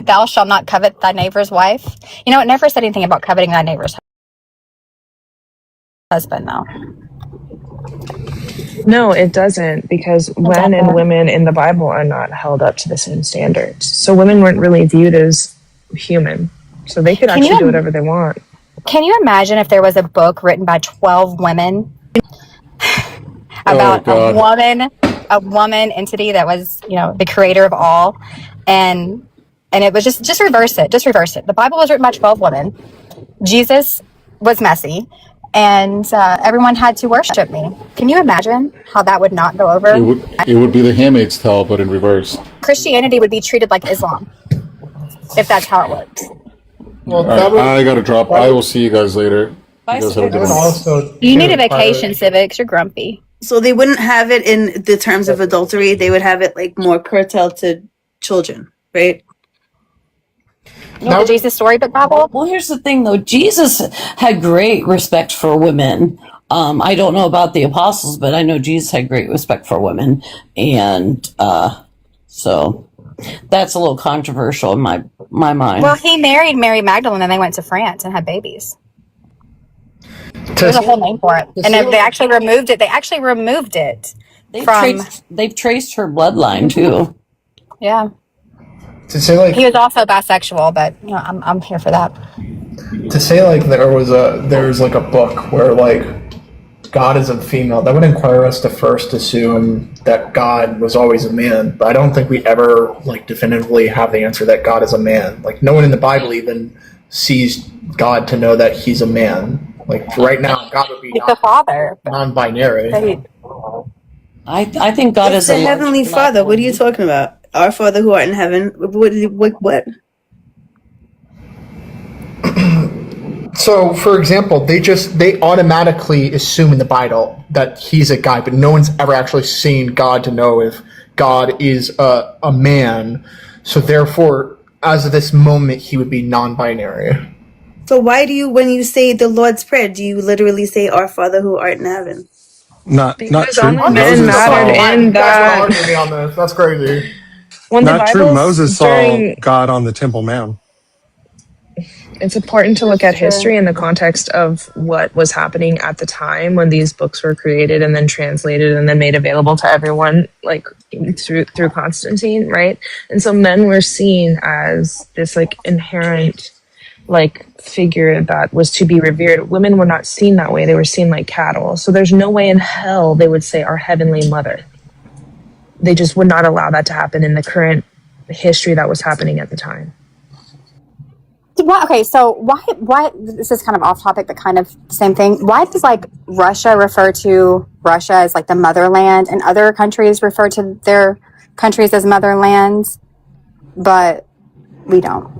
Thou shalt not covet thy neighbor's wife. You know, it never said anything about coveting thy neighbor's husband, though. No, it doesn't, because men and women in the Bible are not held up to the same standards. So women weren't really viewed as human. So they could actually do whatever they want. Can you imagine if there was a book written by 12 women about a woman entity that was, the creator of all, and it was just reverse it. The Bible was written by 12 women. Jesus was messy, and everyone had to worship me. Can you imagine how that would not go over? It would be the Handmaid's Tale, but in reverse. Christianity would be treated like Islam, if that's how it works. Well, All right, I gotta drop. I will see you guys later. Bye, You guys have a good one. You need a vacation, Civics. You're grumpy. So they wouldn't have it in the terms of adultery. They would have it like more curtailed to children, right? The Jesus Storybook Bible? Well, here's the thing, though. Jesus had great respect for women. I don't know about the apostles, but I know Jesus had great respect for women, and so that's a little controversial in my mind. Well, he married Mary Magdalene, and they went to France and had babies. There's a whole name for it, and they actually removed it. They've traced her bloodline too. Yeah. To say like he was also bisexual, but you know, I'm here for that. To say like there's like a book where like God is a female, that would require us to first assume that God was always a man. But I don't think we ever like definitively have the answer that God is a man. Like no one in the Bible even sees God to know that he's a man. Like right now, God would be the Father, non-binary. I think God is the Heavenly Father. What are you talking about? Our Father who art in heaven. What? So, for example, they automatically assume in the Bible that he's a guy, but no one's ever actually seen God to know if God is a man. So, therefore, as of this moment, he would be non-binary. So why do you, when you say the Lord's Prayer, do you literally say Our Father who art in heaven? Not true. Only men mattered in that. Me on this. That's crazy. When Not the true. Bible's Moses saw God on the Temple Mount. It's important to look at history in the context of what was happening at the time when these books were created and then translated and then made available to everyone, like through Constantine, right? And so men were seen as this like inherent like figure that was to be revered. Women were not seen that way. They were seen like cattle. So there's no way in hell they would say our heavenly mother. They just would not allow that to happen in the current history that was happening at the time. Well, okay, so why this is kind of off topic, but kind of the same thing. Why does like Russia refer to Russia as like the motherland, and other countries refer to their countries as motherlands, but we don't?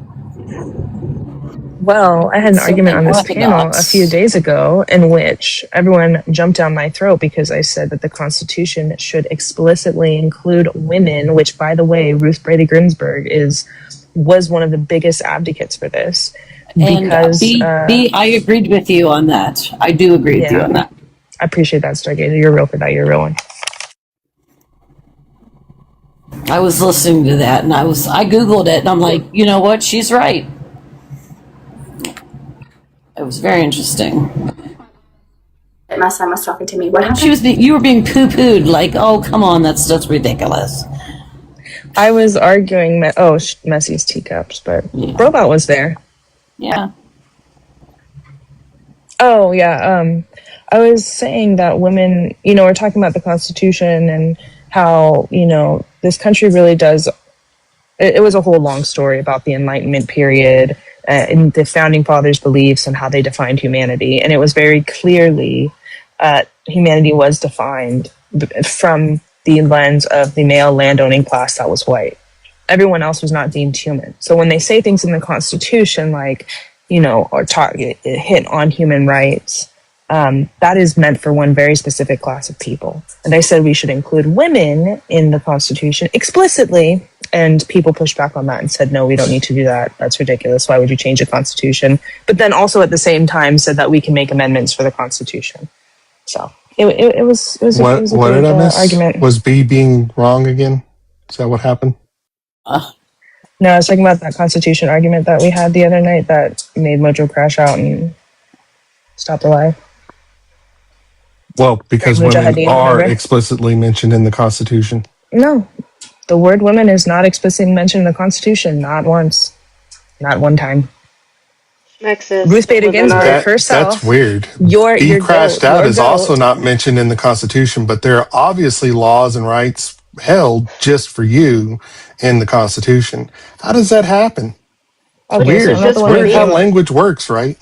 Well, I had an argument on this panel a few days ago in which everyone jumped down my throat because I said that the Constitution should explicitly include women, which, by the way, Ruth Bader Ginsburg was one of the biggest advocates for this. Because I agreed with you on that. I do agree with you on that. I appreciate that, Stargazer. You're real for that. You're a real one. I was listening to that and I Googled it and I'm like, you know what? She's right. It was very interesting. My son was talking to me. What happened? You were being poo-pooed, like, oh, come on, that's ridiculous. I was arguing, Messi's teacups, but Robot was there. Yeah. Oh, yeah. I was saying that women, we're talking about the Constitution and how, this country really does. It was a whole long story about the Enlightenment period and the founding fathers' beliefs and how they defined humanity. And it was very clearly humanity was defined from the lens of the male landowning class that was white. Everyone else was not deemed human. So when they say things in the Constitution like, or hit on human rights, that is meant for one very specific class of people. And they said we should include women in the Constitution explicitly. And people pushed back on that and said, no, we don't need to do that. That's ridiculous. Why would you change the Constitution? But then also at the same time said that we can make amendments for the Constitution. So it was a what did I miss? Argument. Was B being wrong again? Is that what happened? No, I was talking about that Constitution argument that we had the other night that made Mojo crash out and stop the live. Well, because women are explicitly mentioned in the Constitution. No. The word women is not explicitly mentioned in the Constitution. Not once. Not one time. Ruth Bader Ginsburg herself. That's weird. Your crashed out is also not mentioned in the Constitution, but there are obviously laws and rights held just for you in the Constitution. How does that happen? Okay, weird. That's weird how language works, right?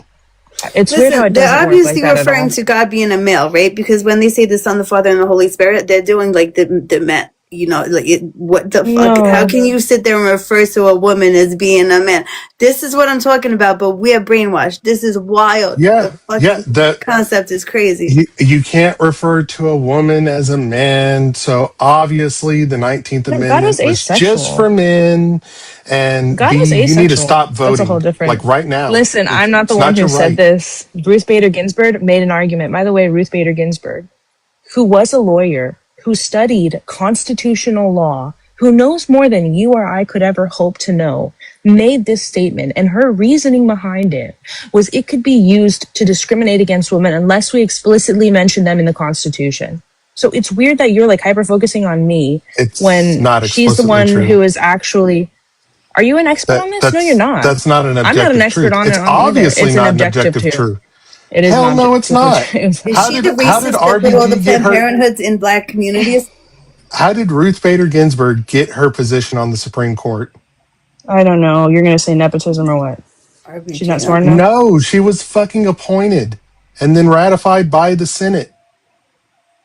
It's weird how it doesn't they're obviously work like that referring to God being a male, right? Because when they say the Son, the Father, and the Holy Spirit, they're doing like the men, You know, like what the fuck? No. How can you sit there and refer to a woman as being a man? This is what I'm talking about. But we are brainwashed. This is wild. Yeah, The yeah. fucking concept is crazy. You can't refer to a woman as a man. So obviously, the 19th No, God was Amendment was just for asexual. men. And God B, was you need to asexual. stop That's a whole voting different. like right now. Listen, I'm not the It's one not who your said right. this. Ruth Bader Ginsburg made an argument. By the way, Ruth Bader Ginsburg, who was a lawyer, who studied constitutional law, who knows more than you or I could ever hope to know, made this statement. And her reasoning behind it was it could be used to discriminate against women unless we explicitly mention them in the Constitution. So it's weird that you're like hyper focusing on me It's when not she's the explicitly one true. who is actually. Are you an expert on this? No, you're not. That's not an I'm not an objective expert truth. on it It's either. obviously It's an not an objective objective truth. truth. It is Hell an no, it's objective not. truth. Is she the How did racist that put all the RBG get Planned her? Parenthoods in black communities? How did Ruth Bader Ginsburg get her position on the Supreme Court? I don't know. You're gonna say nepotism or what? She's not smart enough. No, she was fucking appointed and then ratified by the Senate.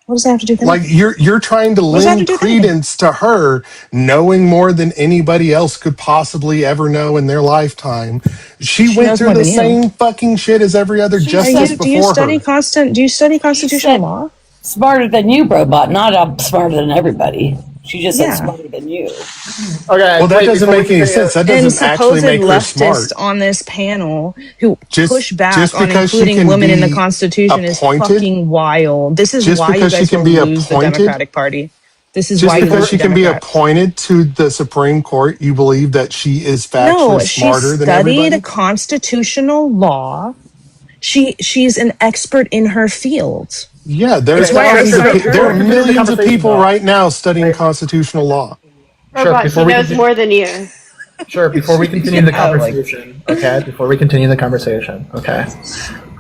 What does that have to do with Like anything? you're trying to What does that have to lend do with anything? credence to her knowing more than anybody else could possibly ever know in their lifetime. She went knows through more the than you. same fucking shit as every other justice Do you before study her. Do you study constitutional law? Smarter than you, Brobot. Not smarter than everybody. She just said Yeah. smarter than you. Okay, Well, that wait, doesn't before we make any continue- sense. That And doesn't actually supposed make her leftist smart. on this panel who push back just on because she including can women in the be Constitution is appointed, fucking wild. This is just why you because she guys can will be lose the appointed, Democratic Party. This is just why you because lose she the can be Democrats. appointed to the Supreme Court, you believe that she is No, factually she smarter than studied everybody? constitutional law. She's an expert in her field. Yeah, there are It's why I thousands of respect people. There are her. millions of people though. right now studying constitutional law. Sure, Robot, before he we knows continue, more than you. sure, before we continue the Yeah, like- conversation, okay? Before we continue the conversation, okay?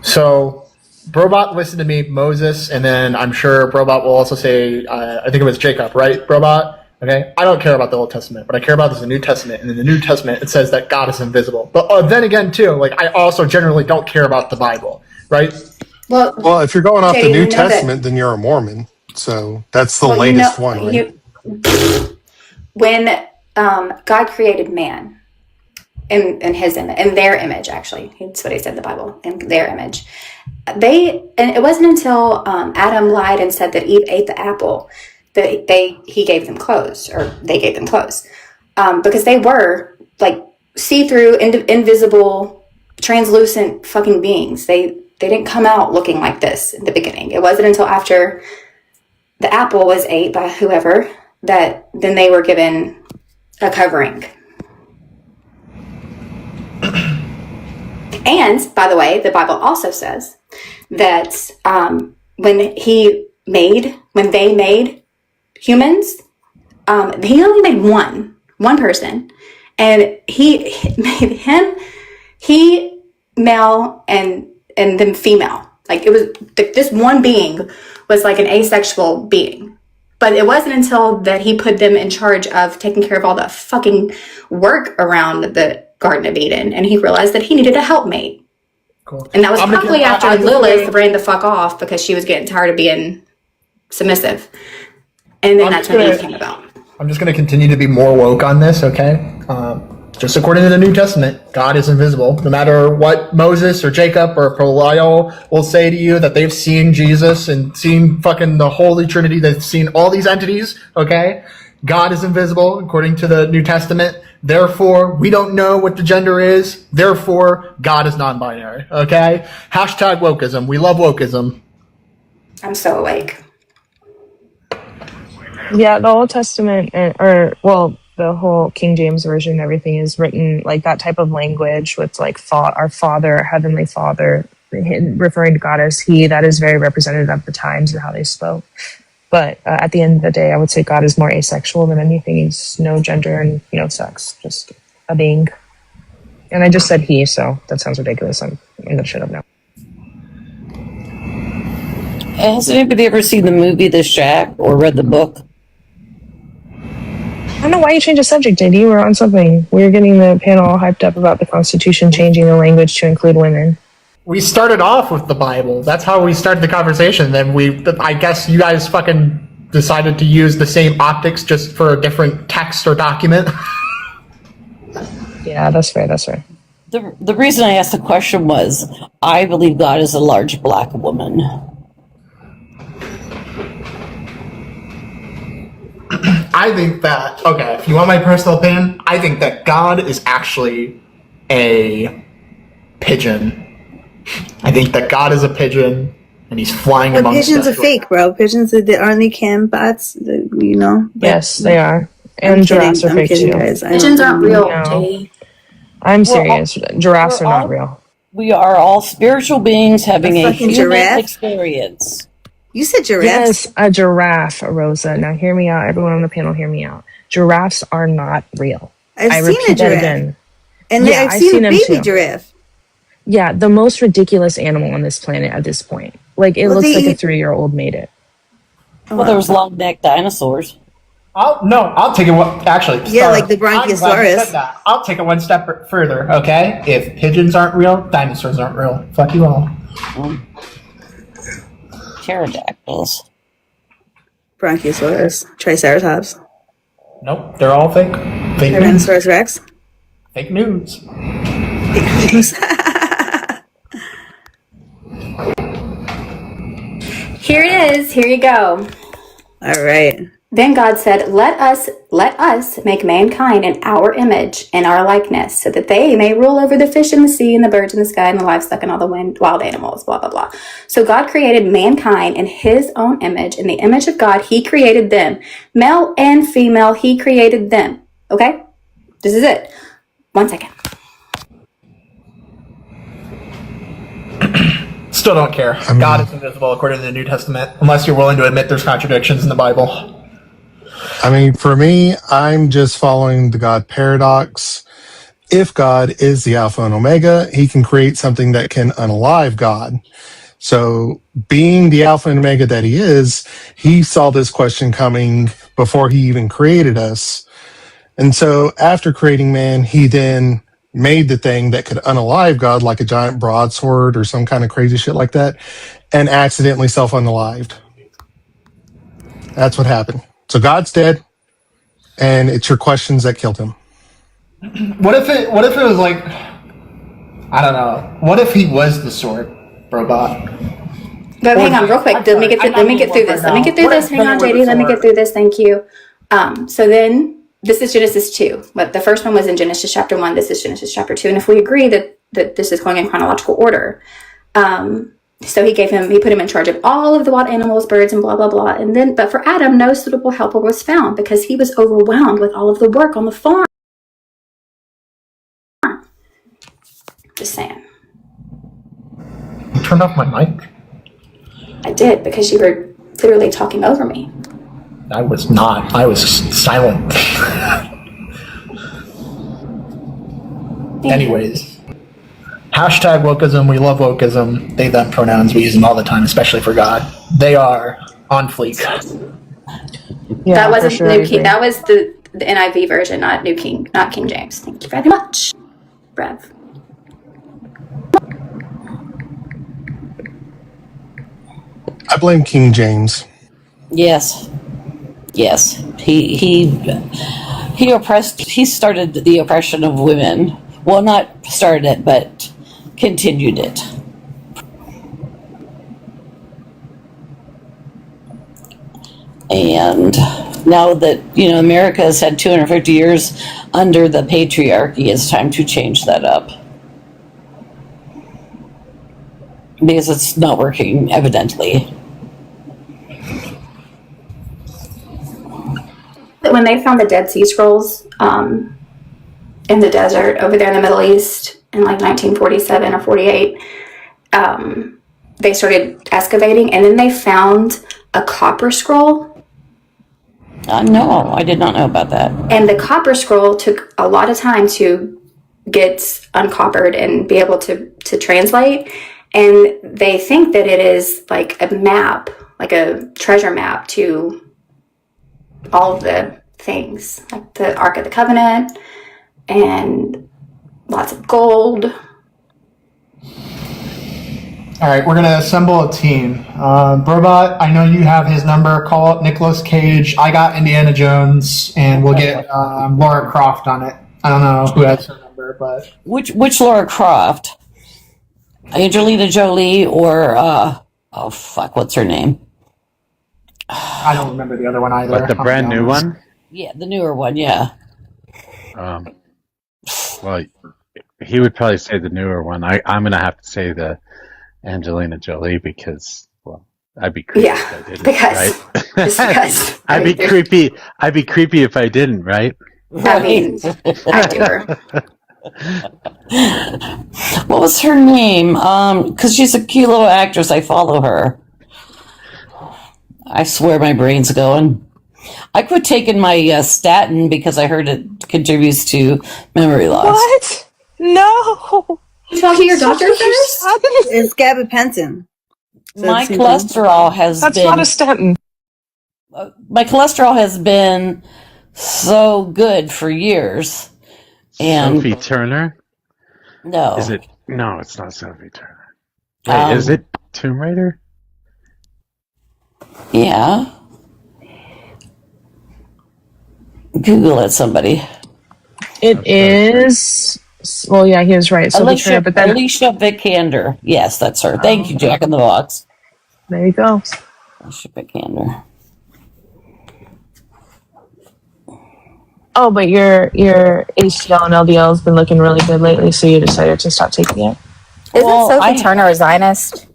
So, Brobot listened to me, Moses, and then I'm sure Brobot will also say, I think it was Jacob, right, Brobot? Okay? I don't care about the Old Testament, but I care about the New Testament, and in the New Testament it says that God is invisible. But then again, too, like, I also generally don't care about the Bible, right? Well, if you're going off the Jay, New you know that- Testament, then you're a Mormon. So that's the Well, latest one, right? When God created man in his image, in their image, actually, that's what he said in the Bible, in their image. And it wasn't until Adam lied and said that Eve ate the apple that he gave them clothes, or they gave them clothes, because they were like see-through, invisible, translucent fucking beings. They didn't come out looking like this in the beginning. It wasn't until after the apple was ate by whoever that then they were given a covering. And by the way, the Bible also says that when they made humans, he only made one person, and he made he male and then female. Like it was this one being was like an asexual being. But it wasn't until that he put them in charge of taking care of all the fucking work around the Garden of Eden, and he realized that he needed a helpmate. Cool. And that was I'm probably gonna- after I- Lilith ran the fuck off because she was getting tired of being submissive. And then that's when Eve came about. I'm just going to continue to be more woke on this, okay? Just according to the New Testament, God is invisible. No matter what Moses or Jacob or Belial will say to you that they've seen Jesus and seen fucking the Holy Trinity, they've seen all these entities, okay? God is invisible according to the New Testament. Therefore, we don't know what the gender is. Therefore, God is non-binary, okay? Hashtag wokeism. We love wokeism. I'm so awake. Yeah, the Old Testament, the whole King James version and everything is written like that type of language with like our Father, Heavenly Father, referring to God as He. That is very representative of the times and how they spoke. But at the end of the day, I would say God is more asexual than anything. He's no gender and sex, just a being. And I just said he, so that sounds ridiculous. I'm gonna shut up now. Has anybody ever seen the movie The Shack or read the book? I don't know why you changed the subject, JD. We're on something. We're getting the panel all hyped up about the Constitution changing the language to include women. We started off with the Bible. That's how we started the conversation. Then I guess you guys fucking decided to use the same optics just for a different text or document. Yeah, that's fair. That's fair. The reason I asked the question was I believe God is a large black woman. I think that, okay, if you want my personal opinion, I think that God is actually a pigeon. I think that God is a pigeon, and he's flying But amongst pigeons us. are fake, bro. Pigeons aren't they cam bots? You know. Yes, they are. And I'm giraffes kidding. are fake kidding, too. guys. Pigeons aren't real, No. Jay. I'm We're serious. Giraffes we're are not all- real. We are all spiritual beings having A a fucking human giraffe? experience. You said giraffes. Yes, a giraffe, Rosa. Now hear me out. Everyone on the panel, hear me out. Giraffes are not real. I've I seen repeat a that giraffe. again. And Yeah, I've I've seen seen a them baby too. giraffe. Yeah, the most ridiculous animal on this planet at this point. Like, it Well, looks they like a eat- 3-year-old made it. Well, there was long-necked dinosaurs. I'll take it. Actually, Yeah, like the I'm glad you Bronchiosaurus. said that. I'll take it one step further. Okay, if pigeons aren't real, dinosaurs aren't real. Fuck you all. Pterodactyls. Bronchiosaurus. Triceratops. Nope, they're all fake. Fake news. Tyrannosaurus Rex. Fake news. Fake news. Here it is. Here you go. All right. Then God said, let us make mankind in our image and our likeness, so that they may rule over the fish in the sea and the birds in the sky and the livestock and all the wild animals, blah, blah, blah. So God created mankind in his own image. In the image of God, he created them. Male and female, he created them. Okay? This is it. 1 second. Still don't care. God is invisible according to the New Testament, unless you're willing to admit there's contradictions in the Bible. I mean, for me, I'm just following the God paradox. If God is the Alpha and Omega, he can create something that can unalive God. So, being the Alpha and Omega that he is, he saw this question coming before he even created us. And so, after creating man, he then made the thing that could unalive God, like a giant broadsword or some kind of crazy shit like that, and accidentally self-unalived. That's what happened. So God's dead, and it's your questions that killed him. What if it was like, I don't know. What if he was the sword robot? But hang on real quick. Let me get through this. Hang on, JD. Let me get through this. Thank you. So then this is Genesis 2. But the first one was in Genesis chapter 1. This is Genesis chapter 2. And if we agree that this is going in chronological order, so he put him in charge of all of the wild animals, birds, and blah, blah, blah. But for Adam, no suitable helper was found because he was overwhelmed with all of the work on the farm. Just saying. You turned off my mic? I did, because you were literally talking over me. I was not. I was silent. Anyways. Hashtag wokeism. We love wokeism. They, them pronouns. We use them all the time, especially for God. They are on fleek. Yeah, that wasn't for sure, New King. That was the NIV version, not King James. Thank you very much, Rev. I blame King James. Yes. He started the oppression of women. Well, not started it, but continued it. And now that, America has had 250 years under the patriarchy, it's time to change that up. Because it's not working, evidently. When they found the Dead Sea Scrolls in the desert over there in the Middle East in like 1947 or 48, they started excavating, and then they found a copper scroll. No, I did not know about that. And the copper scroll took a lot of time to get uncoppered and be able to translate. And they think that it is like a map, like a treasure map to all of the things, like the Ark of the Covenant and lots of gold. All right, we're gonna assemble a team. Burbot, I know you have his number. Call up Nicolas Cage. I got Indiana Jones, and we'll get Laura Croft on it. I don't know who has her number, but Which Laura Croft? Angelina Jolie or oh fuck, what's her name? I don't remember the other one either. What, the brand new one? Yeah, the newer one. Yeah. Well, he would probably say the newer one. I'm gonna have to say the Angelina Jolie because, well, I'd be creepy if I didn't. Just because. I'd be creepy. I'd be creepy if I didn't, right? I mean, I do her. What was her name? Because she's a cute little actress. I follow her. I swear my brain's going. I quit taking my statin because I heard it contributes to memory loss. What? No. Talk to your doctor first? It's gabapentin. My cholesterol has That's been... not a statin. My cholesterol has been so good for years. And Sophie Turner? No. Is it? No, it's not Sophie Turner. Wait, is it Tomb Raider? Yeah. Google it, somebody. It is. Well, yeah, he was right. So Alicia, but then Alicia Vikander. Yes, that's her. Thank you, Jack in the Box. There you go. Alicia Vikander. Oh, but your HDL and LDL has been looking really good lately, so you decided to stop taking it. Isn't Sophie Turner a Zionist?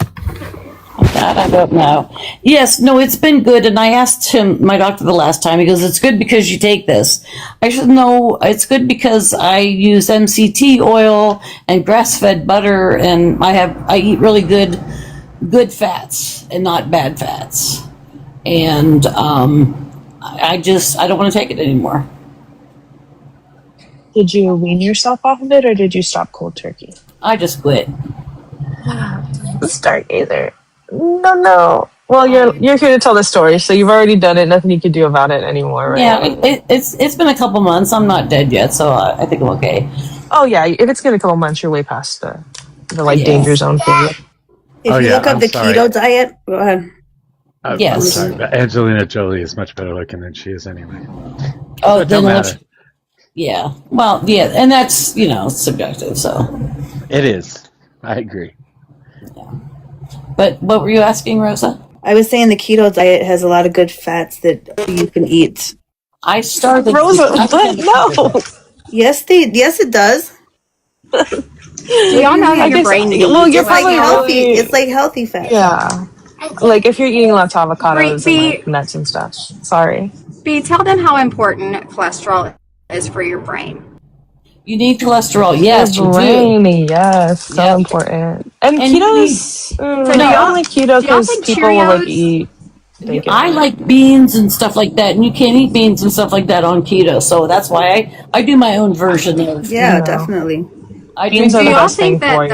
That I don't know. Yes, no, it's been good. And I asked him, my doctor, the last time. He goes, "It's good because you take this." I said, "No, it's good because I use MCT oil and grass-fed butter, and I eat really good fats and not bad fats." And I don't want to take it anymore. Did you wean yourself off of it, or did you stop cold turkey? I just quit. Stargazer. No. Well, you're here to tell the story, so you've already done it. Nothing you can do about it anymore, right? Yeah, it's been a couple months. I'm not dead yet, so I think I'm okay. Oh yeah, if it's been a couple months, you're way past the danger zone for you. If you look up keto diet, go ahead. Yes. I'm sorry, but Angelina Jolie is much better looking than she is anyway. Oh, But don't matter. Yeah. Well, yeah, and that's subjective. So it is. I agree. But what were you asking, Rosa? I was saying the keto diet has a lot of good fats that you can eat. I started. Rosa, no. Yes, it does. Do y'all know that your brain needs? Well, you're It's like probably healthy. really- It's like healthy fat. Yeah. Like if you're eating lots of avocados Right, and like nuts and stuff. Sorry. B, tell them how important cholesterol is for your brain. You need cholesterol. Yes, Your you brain, do. yes, so important. And ketos. So do I y'all- don't like keto do y'all because think people will like Cheerios- eat bacon. I like beans and stuff like that, and you can't eat beans and stuff like that on keto. So that's why I do my own version of. Yeah, definitely. I Beans do. are Do the y'all best thing think that for you.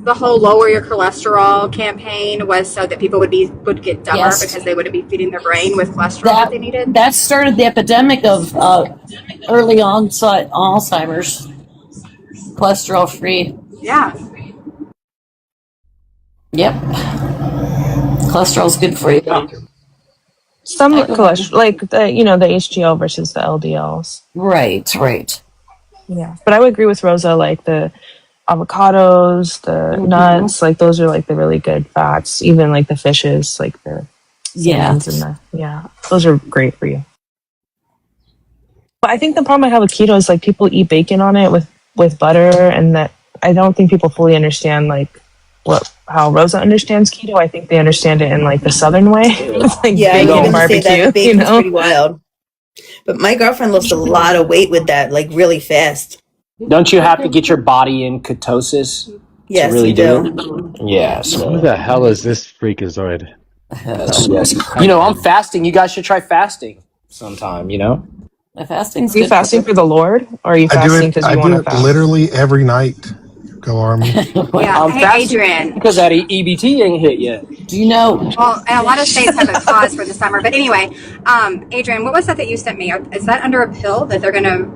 the whole lower your cholesterol campaign was so that people would get dumber Yes. because they wouldn't be feeding their brain with cholesterol that they needed? That started the epidemic of early onset Alzheimer's. Cholesterol free. Yeah. Yep. Cholesterol's good for you. Some cholesterol, like the the HDL versus the LDLs. Right. Yeah, but I would agree with Rosa. Like the avocados, the nuts, like those are like the really good fats. Even like the fishes, like the salmons and those are great for you. But I think the problem I have with keto is like people eat bacon on it with butter, and that I don't think people fully understand like how Rosa understands keto. I think they understand it in like the southern way. It's like Yeah, I was bacon gonna barbecue. say that bacon's pretty wild. But my girlfriend lost a lot of weight with that, like really fast. Don't you have to get your body in ketosis Yes, to really you do it? Yeah. Who the hell is this freakazoid? Yes. I'm fasting. You guys should try fasting sometime. Fasting's Are you good fasting for the Lord, or are you I do fasting it. because I you do want to it fast? literally every night. Go Army. Yeah. I'm Hey, fasting Adrian. because that EBT ain't hit yet. Do you know? Well, and a lot of states have a pause for the summer. But anyway, Adrian, what was that you sent me? Is that under a pill that they're going to...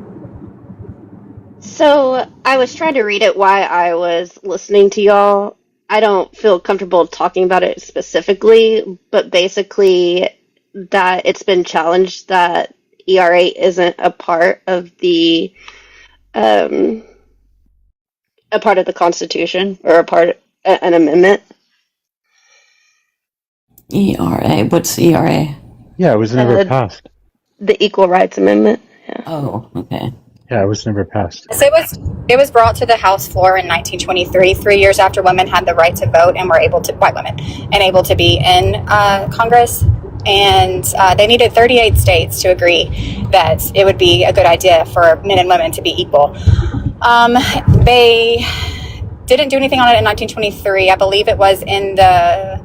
So I was trying to read it while I was listening to y'all. I don't feel comfortable talking about it specifically, but basically that it's been challenged that ERA isn't a part of the um, Constitution or an amendment. ERA. What's ERA? Yeah, it was never passed. The Equal Rights Amendment. Yeah. Oh, okay. Yeah, it was never passed. So it was brought to the House floor in 1923, 3 years after women had the right to vote and were able to, white women, and able to be in Congress. And they needed 38 states to agree that it would be a good idea for men and women to be equal. They didn't do anything on it in 1923. I believe it was in the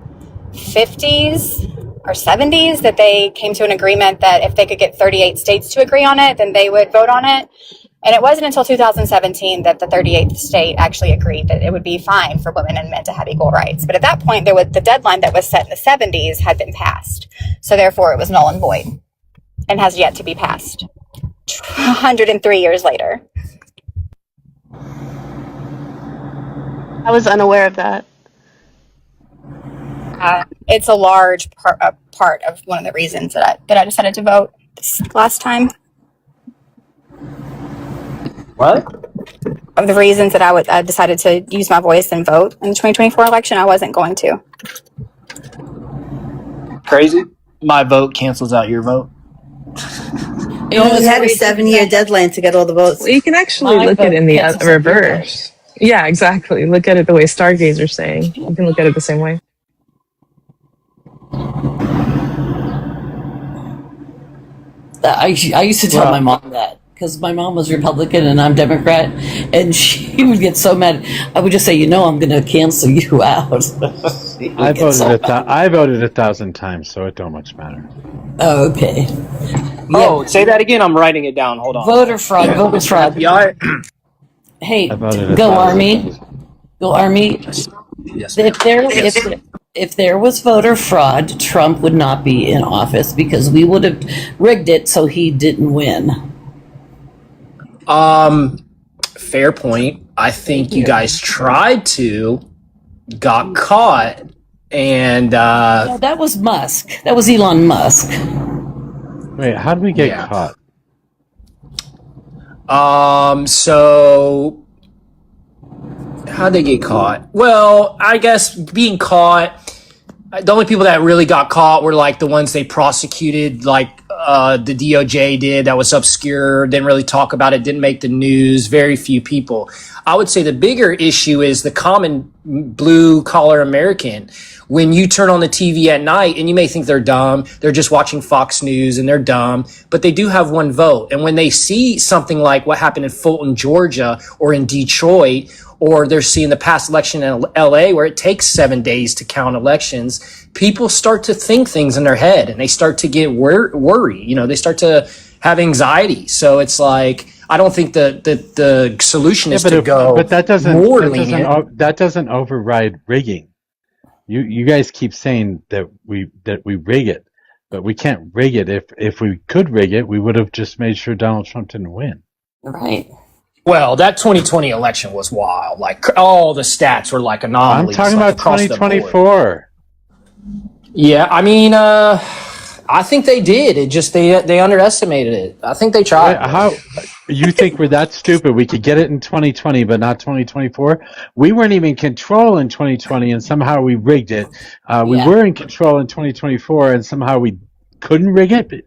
50s or 70s that they came to an agreement that if they could get 38 states to agree on it, then they would vote on it. And it wasn't until 2017 that the 38th state actually agreed that it would be fine for women and men to have equal rights. But at that point, the deadline that was set in the 70s had been passed. So therefore, it was null and void and has yet to be passed 103 years later. I was unaware of that. It's a large part of one of the reasons that I decided to vote this last time. What? Of the reasons that I decided to use my voice and vote in the 2024 election, I wasn't going to. Crazy? My vote cancels out your vote. You only had a 7-year deadline to get all the votes. Well, you can actually look at it in the reverse. Yeah, exactly. Look at it the way Stargazer's saying. You can look at it the same way. I used to tell my mom that because my mom was Republican and I'm Democrat, and she would get so mad. I would just say, I'm going to cancel you out. I voted 1,000 times, so it don't much matter. Oh, okay. Oh, say that again. I'm writing it down. Hold on. Voter fraud. Voter fraud. Yeah. Hey, go Army. Go Army. Yes. If there was voter fraud, Trump would not be in office because we would have rigged it so he didn't win. Fair point. I think you guys tried to, got caught, and No, that was Musk. That was Elon Musk. Wait, how did we get caught? So how'd they get caught? Well, I guess being caught, the only people that really got caught were like the ones they prosecuted, like the DOJ did. That was obscure, didn't really talk about it, didn't make the news, very few people. I would say the bigger issue is the common blue collar American. When you turn on the TV at night, and you may think they're dumb, they're just watching Fox News and they're dumb, but they do have one vote. And when they see something like what happened in Fulton, Georgia, or in Detroit, or they're seeing the past election in LA where it takes 7 days to count elections, people start to think things in their head and they start to get worried. They start to have anxiety. So it's like, I don't think the solution is to go but that more lenient. that doesn't override rigging. You guys keep saying that we rig it, but we can't rig it. If we could rig it, we would have just made sure Donald Trump didn't win. Right. Well, that 2020 election was wild. Like, all the stats were like anomalies. I'm talking about 2024. Yeah, I mean, I think they did. It just they underestimated it. I think they tried. How you think we're that stupid? We could get it in 2020, but not 2024. We weren't even in control in 2020, and somehow we rigged it. We were in control in 2024, and somehow we couldn't rig it.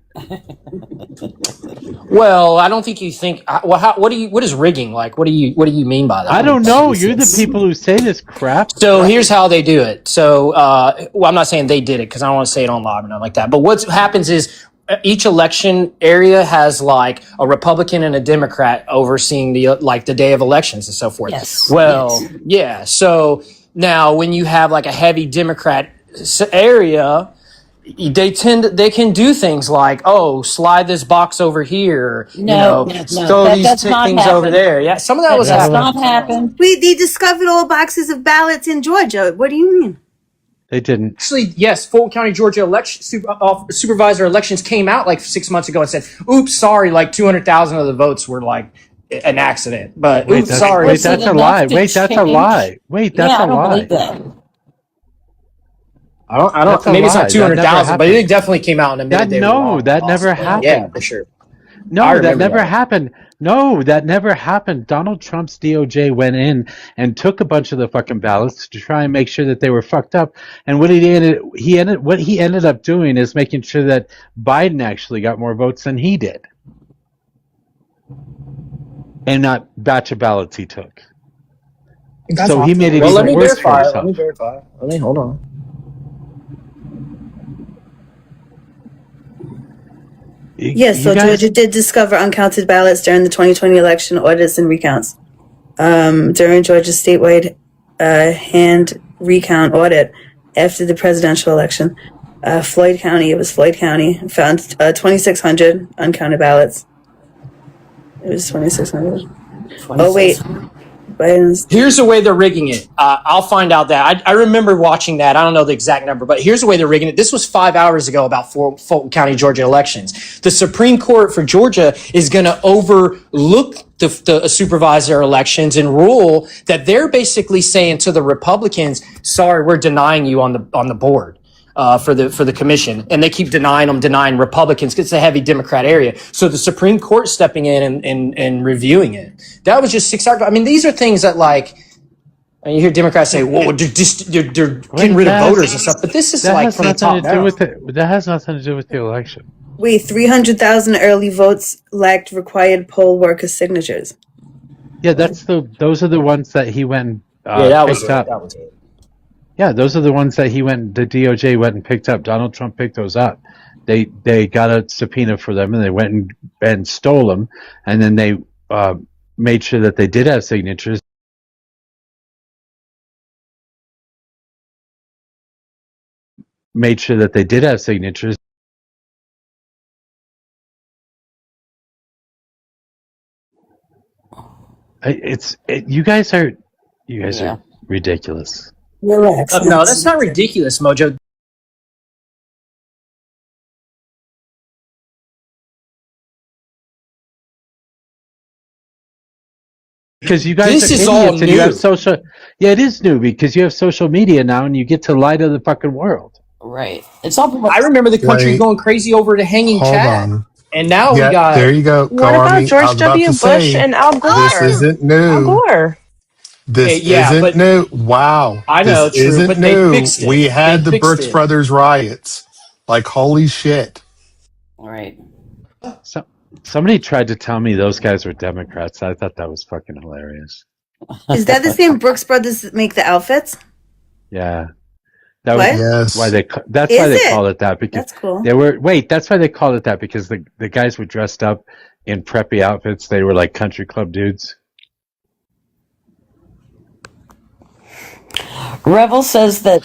Well, I don't think you think. Well, what is rigging like? What do you mean by that? I don't know. You're the people who say this crap. So here's how they do it. So, I'm not saying they did it because I don't want to say it on live or nothing like that. But what happens is each election area has like a Republican and a Democrat overseeing the day of elections and so forth. Yes. Well, yeah. So now when you have like a heavy Democrat area, they can do things like, slide this box over here. No, throw these things over there. Yeah, some of that was happening. Not happened. They discovered all boxes of ballots in Georgia. What do you mean? They didn't. Actually, yes, Fulton County, Georgia supervisor elections came out like 6 months ago and said, "Oops, sorry, like 200,000 of the votes were like an accident." But that's a lie. Wait, that's a lie. Wait, that's a lie. I don't believe that. I That's don't. a Maybe it's not lie. That never 200,000, but happened. it definitely came out and admitted they were wrong. That never Yeah, happened. for sure. I No, that remember never that. happened. No, that never happened. Donald Trump's DOJ went in and took a bunch of the fucking ballots to try and make sure that they were fucked up. And what what he ended up doing is making sure that Biden actually got more votes than he did. And that batch of ballots he took. That's So he awesome. made it Well, let even me worse for verify it. Let me himself. verify. Let me hold on. Yes, You so guys, Georgia did discover uncounted ballots during the 2020 election audits and recounts. During Georgia's statewide hand recount audit after the presidential election, Floyd County found 2,600 uncounted ballots. It was 2,600. Oh, wait. Biden's. Here's the way they're rigging it. I'll find out that. I remember watching that. I don't know the exact number, but here's the way they're rigging it. This was 5 hours ago about Fulton County, Georgia elections. The Supreme Court for Georgia is going to overlook the supervisor elections and rule that they're basically saying to the Republicans, sorry, we're denying you on the board. For the commission, and they keep denying Republicans because it's a heavy Democrat area. So the Supreme Court stepping in and reviewing it. That was just 6 hours ago. I mean, these are things that and you hear Democrats say, "Well, they're getting rid of voters and stuff," but this is like from the top down. That has nothing to do with the election. Wait, 300,000 early votes lacked required poll worker signatures. Yeah, those are the ones that he went and That was picked it. up. That was it. Yeah, those are the ones that the DOJ went and picked up. Donald Trump picked those up. They got a subpoena for them, and they went and stole them, and then they made sure that they did have signatures. Made sure that they did have signatures. You guys are ridiculous. Relax. No, that's not ridiculous, Mojo. Because you guys This are is idiots all and new. you have social. Yeah, it is new because you have social media now and you get to lie to the fucking world. Right. It's all. I remember the country Wait. going crazy over the hanging Hold Chad, on. and now we Yeah, got. there you go. What Go about Army. I George was about W. to Bush say, and Al Gore? this isn't Al new. Gore. This Yeah, isn't but new. Wow. I This know, true, isn't but they new. fixed it. We They had the fixed Brooks it. Brothers riots. Like, holy shit. All right. So somebody tried to tell me those guys were Democrats. I thought that was fucking hilarious. Is that the same Brooks Brothers that make the outfits? Yeah. That What? was Yes. why that's Is why they it? call it that, because That's cool. that's why they call it that, because the guys were dressed up in preppy outfits. They were like country club dudes. Revel says that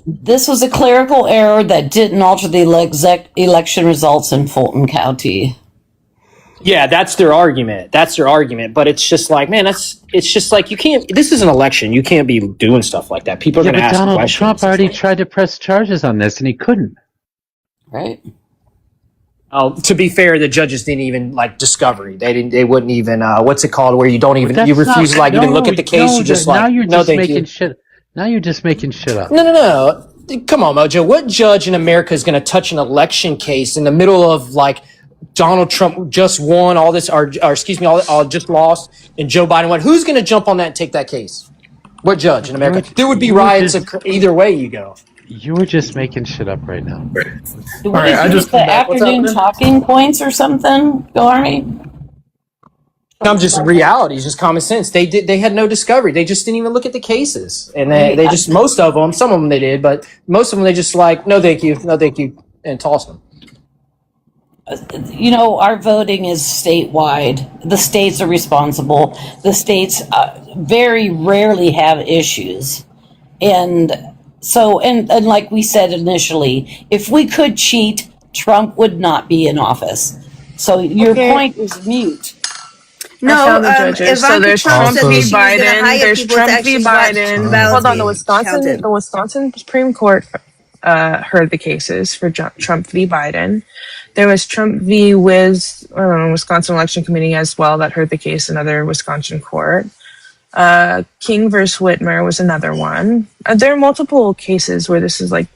this was a clerical error that didn't alter the election results in Fulton County. Yeah, that's their argument. But it's just like, man, it's just like you can't. This is an election. You can't be doing stuff like that. People are going to ask Donald questions. Trump already tried to press charges on this and he couldn't. Right. Oh, to be fair, the judges didn't even like discovery. They didn't. They wouldn't even. What's it called? Where you don't even. You refuse to even look at the case. You just now like. you're No, just thank making you. shit. Now you're just making shit up. No. Come on, Mojo. What judge in America is going to touch an election case in the middle of like Donald Trump just won all this, or excuse me, all just lost, and Joe Biden won? Who's going to jump on that and take that case? What judge in America? There would be riots either way you go. You were just making shit up right now. Do we use the afternoon talking points or something, Go Army? I'm just reality, just common sense. They had no discovery. They just didn't even look at the cases, and they just most of them, some of them they did, but most of them they just like no thank you, and tossed them. You know, our voting is statewide. The states are responsible. The states very rarely have issues, and so and like we said initially, if we could cheat, Trump would not be in office. So your point is mute. No, I found the judges. So there's Trump v. Biden. There's Trump v. Biden. Hold on, the Wisconsin Supreme Court heard the cases for Trump v. Biden. There was Trump v. Wisconsin Election Committee as well that heard the case, another Wisconsin court. King versus Whitmer was another one. There are multiple cases where this is like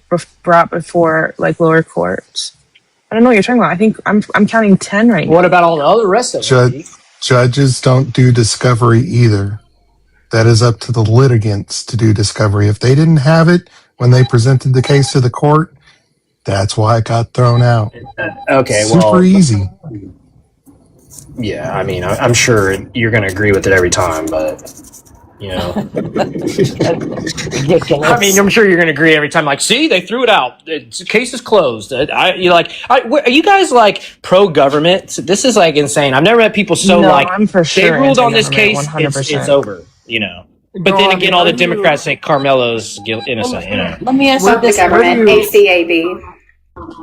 brought before like lower courts. I don't know what you're talking about. I think I'm counting 10 right now. What about all the other rest of them? Judges don't do discovery either. That is up to the litigants to do discovery. If they didn't have it when they presented the case to the court, that's why it got thrown out. Okay, Super easy. Yeah, I mean, I'm sure you're going to agree with it every time, but you know, I mean, I'm sure you're going to agree every time. Like, see, they threw it out. The case is closed. Are you guys like pro government? This is like insane. I've never had people so No, like I'm for sure they ruled on this anti-government, case. 100%. It's over. You know. But then again, all the Democrats think Carmelo's innocent. You know. Let me ask you Fuck the this: government. ACAB.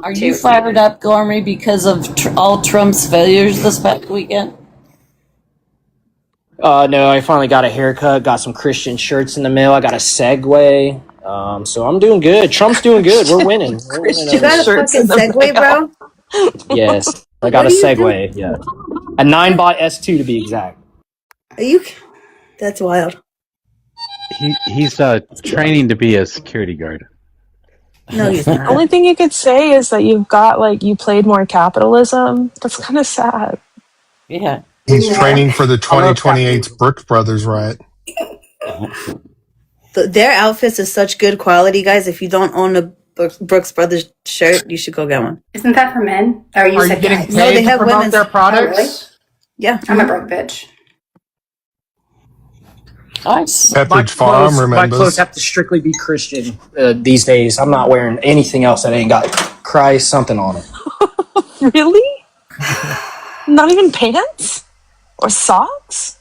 Are you fired up, Gormy, because of all Trump's failures this past weekend? No, I finally got a haircut, got some Christian shirts in the mail. I got a Segway. So I'm doing good. Trump's doing good. We're winning. You got a fucking Segway, bro? Yes, I got a Segway. Yeah, a 9-bot S2 to be exact. Are you? That's wild. He's training to be a security guard. No, he's The not. only thing you could say is that you played more capitalism. That's kind of sad. Yeah. He's training for the 2028 Brooks Brothers riot. Their outfits are such good quality, guys. If you don't own a Brooks Brothers shirt, you should go get one. Isn't that for men? Or you said getting guys? paid No, they to have promote women's. their products? Oh, really? Yeah. I'm a broke bitch. Nice. Pepperidge Farm, My remembers. clothes have to strictly be Christian these days. I'm not wearing anything else that ain't got Christ something on it. Really? Not even pants or socks?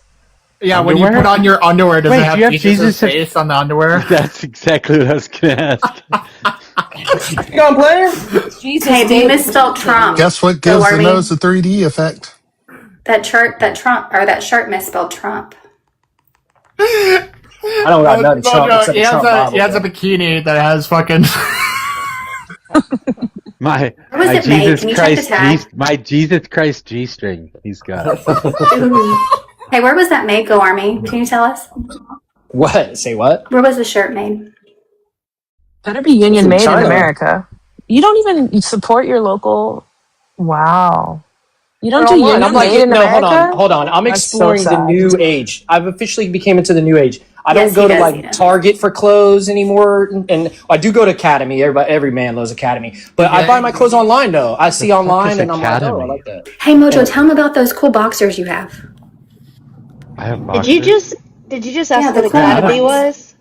Yeah, when you put on your underwear, does it have Jesus' face on the underwear? That's exactly what I was going to ask. Come on, player. Jesus, Hey, we misspelled Trump. Guess what So gives are the we- nose the 3D effect? That shirt misspelled Trump. I don't got nothing. Trump, except He the has, Trump a, Bible, he has a though. bikini that has fucking... My was it made? Jesus Can you check the Christ tag? my Jesus Christ G-string. He's got. Hey, where was that made, Go Army? Can you tell us? What? Say what? Where was the shirt made? Better be union From made in China. America. You don't even support your local. Wow. You don't They're do online. union I'm like, made in no, America? hold on. I'm That's so exploring the sad. new age. I've officially became into the new age. I don't Yes, go he to does, like he does. Target for clothes anymore, and I do go to Academy. Every man loves Academy, but I buy my clothes online though. I see online, and I'm like, oh, I like that. Hey, Mojo, tell them about those cool boxers you have. I have Did boxers. you just ask Yeah, what the cool Academy ones. was?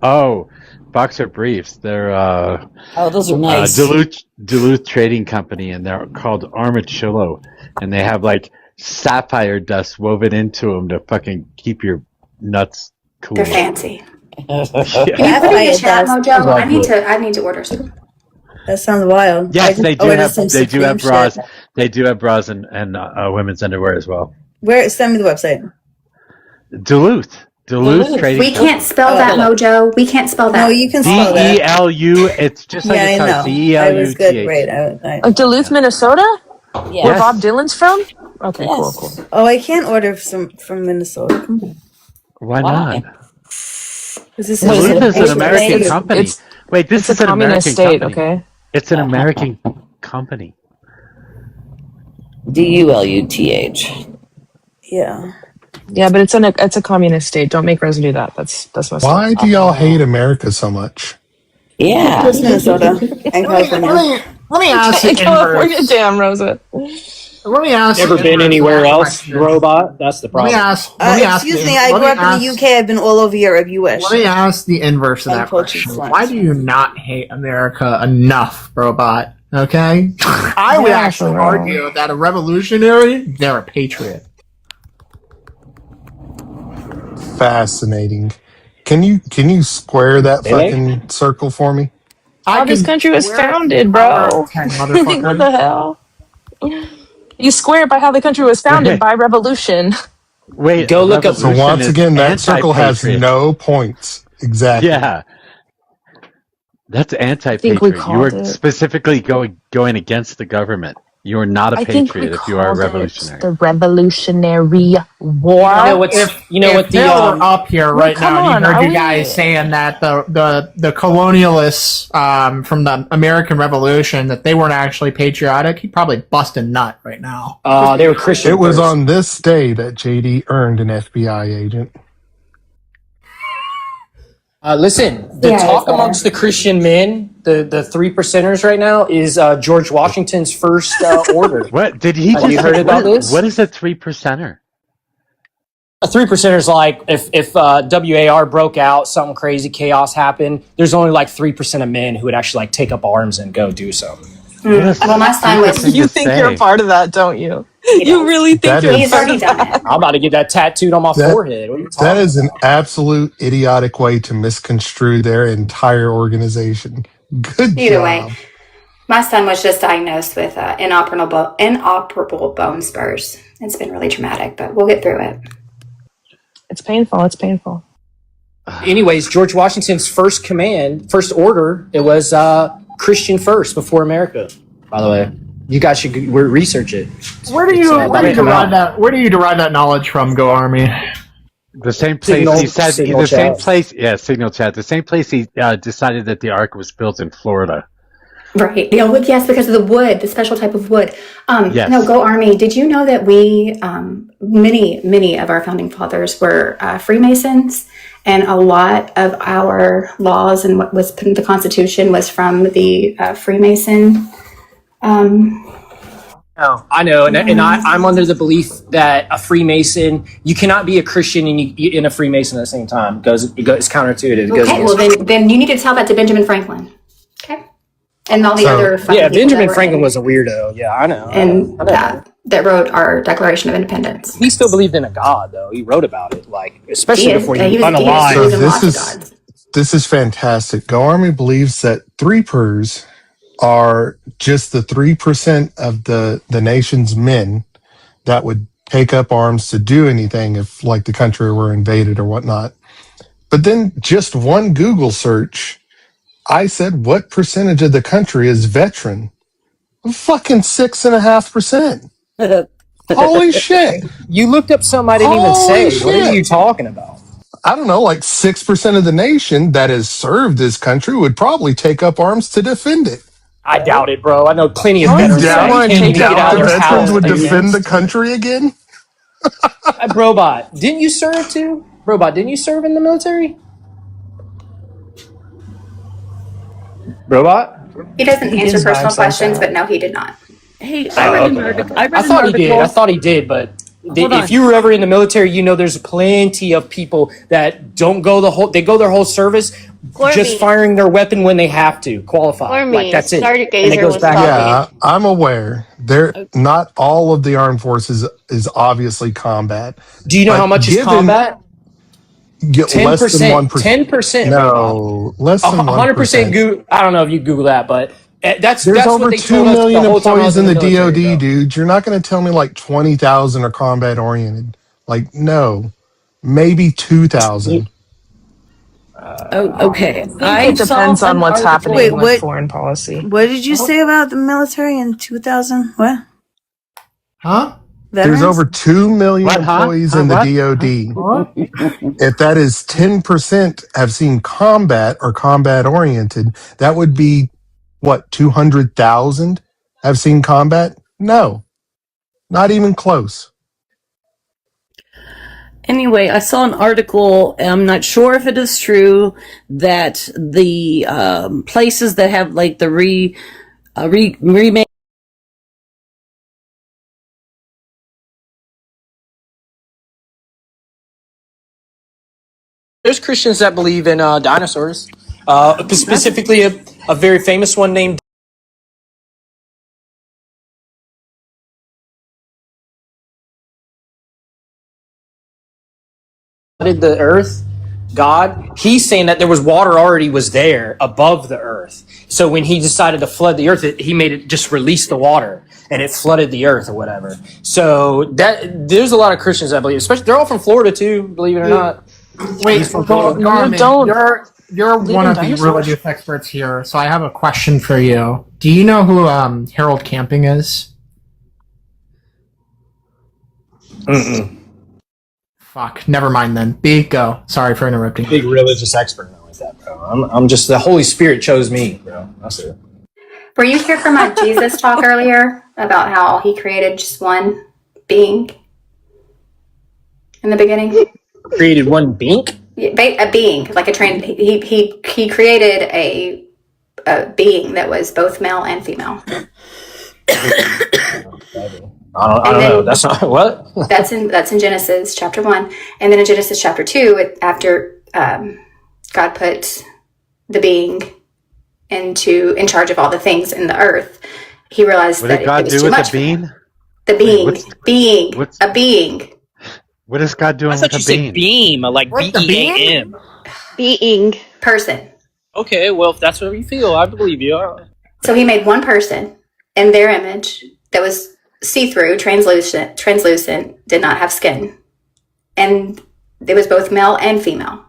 Oh, boxer briefs. They're Oh, those are nice. Duluth Trading Company, and they're called Armachillo, and they have like sapphire dust woven into them to fucking keep your nuts cool. They're fancy. Yeah. Can you put in the chat, Mojo? I need to order some. That sounds wild. Yes, they do ordered have. some They do have Supreme bras. shit. They do have bras and women's underwear as well. Where? Send me the website. Duluth Trading. We can't spell that, Mojo. We can't spell that. No, you can spell that. DELU. It's just like Yeah, it's I know. I was good. DELUTH. Great. Duluth, Minnesota? Yes. Where Bob Dylan's from? Okay, Yes. cool. Oh, I can't order some from Minnesota. Come on. Why not? Is this Duluth is an it's- American it's- company. it's- Wait, this it's is a an American communist state, company. okay? It's an American company. DULUTH. Yeah. Yeah, but it's a communist state. Don't make Rosa do that. That's messed up. Why do y'all hate America so much? Yeah. Just Minnesota and California. Let me ask the California, inverse. damn, Rosa. Let me ask. Never the been inverse anywhere of that else, question. robot. That's the Let problem. me ask. Let me ask. Excuse the- me, I let grew me up in ask- the UK. I've been all over Europe. You wish. Let me ask the inverse of And that Portuguese question. ones. Why do you not hate America enough, robot? Okay, I would Yeah, actually for real. argue that a revolutionary, they're a patriot. Fascinating. Can you square that They like- fucking circle for me? How this can country was swear founded, bro. 10, Like, what motherfucker. the hell? You swear by how the country was founded by revolution. Wait, Go look up- So revolution once is again, that circle has anti-patriot. no points. Exactly. Yeah, that's think we anti-patriot. You called are it. specifically going against the government. You are not a I think we patriot if you are a called it revolutionary. the Revolutionary War. If Bill were up here right come now, and on, he heard are you we- guys saying that the colonialists from the American Revolution, that they weren't actually patriotic, he'd probably bust a nut right now. They were Christian. It was on this day that JD earned an FBI agent. Listen, the Yeah, talk it's better. amongst the Christian men, the 3%ers right now, is George Washington's first order. What did he Have just you heard about this? What is a 3%er? A 3%er is like if WAR broke out, something crazy, chaos happened. There's only like 3% of men who would actually like take up arms and go do so. Well, my son was. You think you're a part of that, don't you? You really think That you're is- a part of that? I'm about to get that tattooed on my forehead. What are you talking That is an absolute idiotic way to misconstrue their entire organization. Good Either job. way, my son was just diagnosed with inoperable bone spurs. It's been really traumatic, but we'll get through it. It's painful. It's painful. Anyways, George Washington's first order, it was Christian first before America. By the way, you guys should research it. Where do you derive that knowledge from, Go Army? The same place Signal- he said. Signal The same Chat. place. Yeah, Signal Chat. The same place he decided that the Ark was built in Florida. Right. Yeah, yes, because of the wood, the special type of wood. Yes. No, Go Army. Did you know that we, many of our founding fathers were Freemasons, and a lot of our laws and what was put in the Constitution was from the Freemason. I know, and I'm under the belief that a Freemason, you cannot be a Christian and a Freemason at the same time. It's counterintuitive. It goes Okay, well then you need to tell that to Benjamin Franklin. Okay, and all the other yeah, people Benjamin that were Franklin was a weirdo. Yeah, I know. and that wrote our Declaration of Independence. He still believed in a God, though. He wrote about it, like especially He is. before Yeah, he he was- unaligned. he was- So this is fantastic. Go Army believes that 3%ers are just the 3% of the nation's men that would take up arms to do anything if like the country were invaded or whatnot. But then just one Google search, I said, what percentage of the country is veteran? Fucking 6.5%. Holy shit. You looked up something I didn't even Holy say. What are shit. you talking about? I don't know, like 6% of the nation that has served this country would probably take up arms to defend it. I doubt it, bro. I know plenty of You veterans that doubt, can't you even get doubt out the of their veterans house, would dude. defend the country again? Brobot, didn't you serve too? Brobot, didn't you serve in the military? Brobot? He doesn't He answer did by personal himself questions, out. but no, he did not. Hey, I read I thought he did. I thought he did, but Hold on. if you were ever in the military, you know there's plenty of people that don't go they go their whole service Gorby. just firing their weapon when they have to qualify. Gorby, Like that's it. Sergeant And it Gazer goes was back talking. Yeah, I'm aware. Not all of the armed forces is obviously combat. Do you know But how much is given- combat? Less than 1%. 10%. No, less than 100%. 1%. I don't know if you Google that, but that's There's what over they 2 told us million the whole time I employees was in the military, DoD, bro. dude. You're not going to tell me like 20,000 are combat oriented. Like, no, maybe 2,000. Okay. It depends on what's happening Wait, with what? foreign policy. What did you say about the military in 2000? What? Huh? Veterans? There's over 2 million What, huh? employees Huh, in the what? DoD. What? If that is 10% have seen combat or combat oriented, that would be what, 200,000 have seen combat? No, not even close. Anyway, I saw an article, and I'm not sure if it is true, that the places that have like the remake. There's Christians that believe in dinosaurs, specifically a very famous one named. The earth, God, he's saying that there was water already was there above the earth. So when he decided to flood the earth, he made it just release the water and it flooded the earth or whatever. So there's a lot of Christians that believe, especially they're all from Florida too, believe it or not. Wait, Norman, don't you're one of the dinosaurs. religious experts here, so I have a question for you. Do you know who Harold Camping is? Fuck. Never mind then. B, go. Sorry for interrupting. Big religious expert like that, bro. I'm just the Holy Spirit chose me, bro. That's it. Were you here for my Jesus talk earlier about how he created just one being in the beginning? Created one bink? A being, like a train. He created a being that was both male and female. I don't know. That's not what. that's in Genesis chapter 1, and then in Genesis chapter 2, after God put the being in charge of all the things in the earth, he realized that God it was too much. The being, a being. What is God doing with a being? Beam, like BEAM. Being. Person. Okay, well, if that's what you feel, I believe you. So he made one person in their image that was see-through, translucent, did not have skin. And it was both male and female.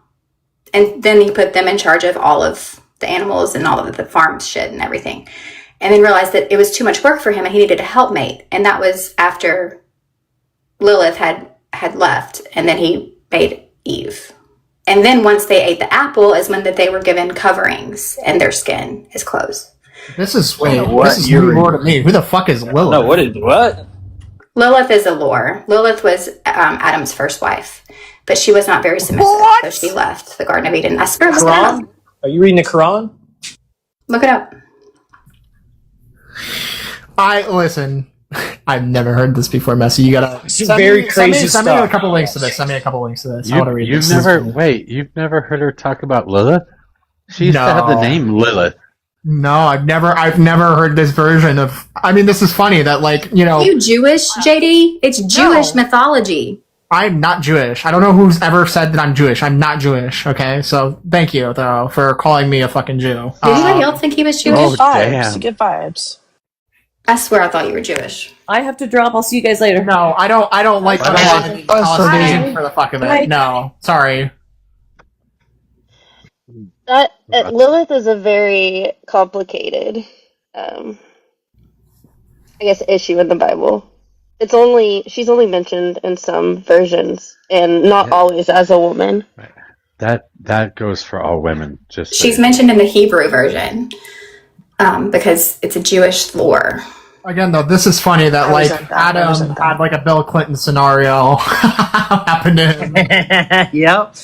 And then he put them in charge of all of the animals and all of the farm shit and everything. And then realized that it was too much work for him and he needed a helpmate. And that was after Lilith had left, and then he made Eve. And then once they ate the apple is when that they were given coverings and their skin is clothes. This is new lore to me. Who the fuck is Lilith? No, what? Lilith is a lore. Lilith was Adam's first wife, but she was not very submissive, so she left the Garden of Eden. I swear, look it up. Are you reading the Quran? Look it up. Listen. I've never heard this before, Messi. You gotta send me a couple links to this. Send me a couple links to this. I want to read this. You've never heard her talk about Lilith? She used to have the name Lilith. No, I've never heard this version of. I mean, this is funny that You Jewish, JD? It's Jewish mythology. I'm not Jewish. I don't know who's ever said that I'm Jewish. I'm not Jewish. Okay, so thank you though for calling me a fucking Jew. Did anybody else think he was Jewish? You get vibes. I swear I thought you were Jewish. I have to drop. I'll see you guys later. No, I don't like Palestinian for the fuck of it. No, sorry. That Lilith is a very complicated, I guess, issue in the Bible. She's only mentioned in some versions, and not always as a woman. That goes for all women. She's mentioned in the Hebrew version because it's a Jewish lore. Again, though, this is funny that Adam had like a Bill Clinton scenario happen to him. Yep.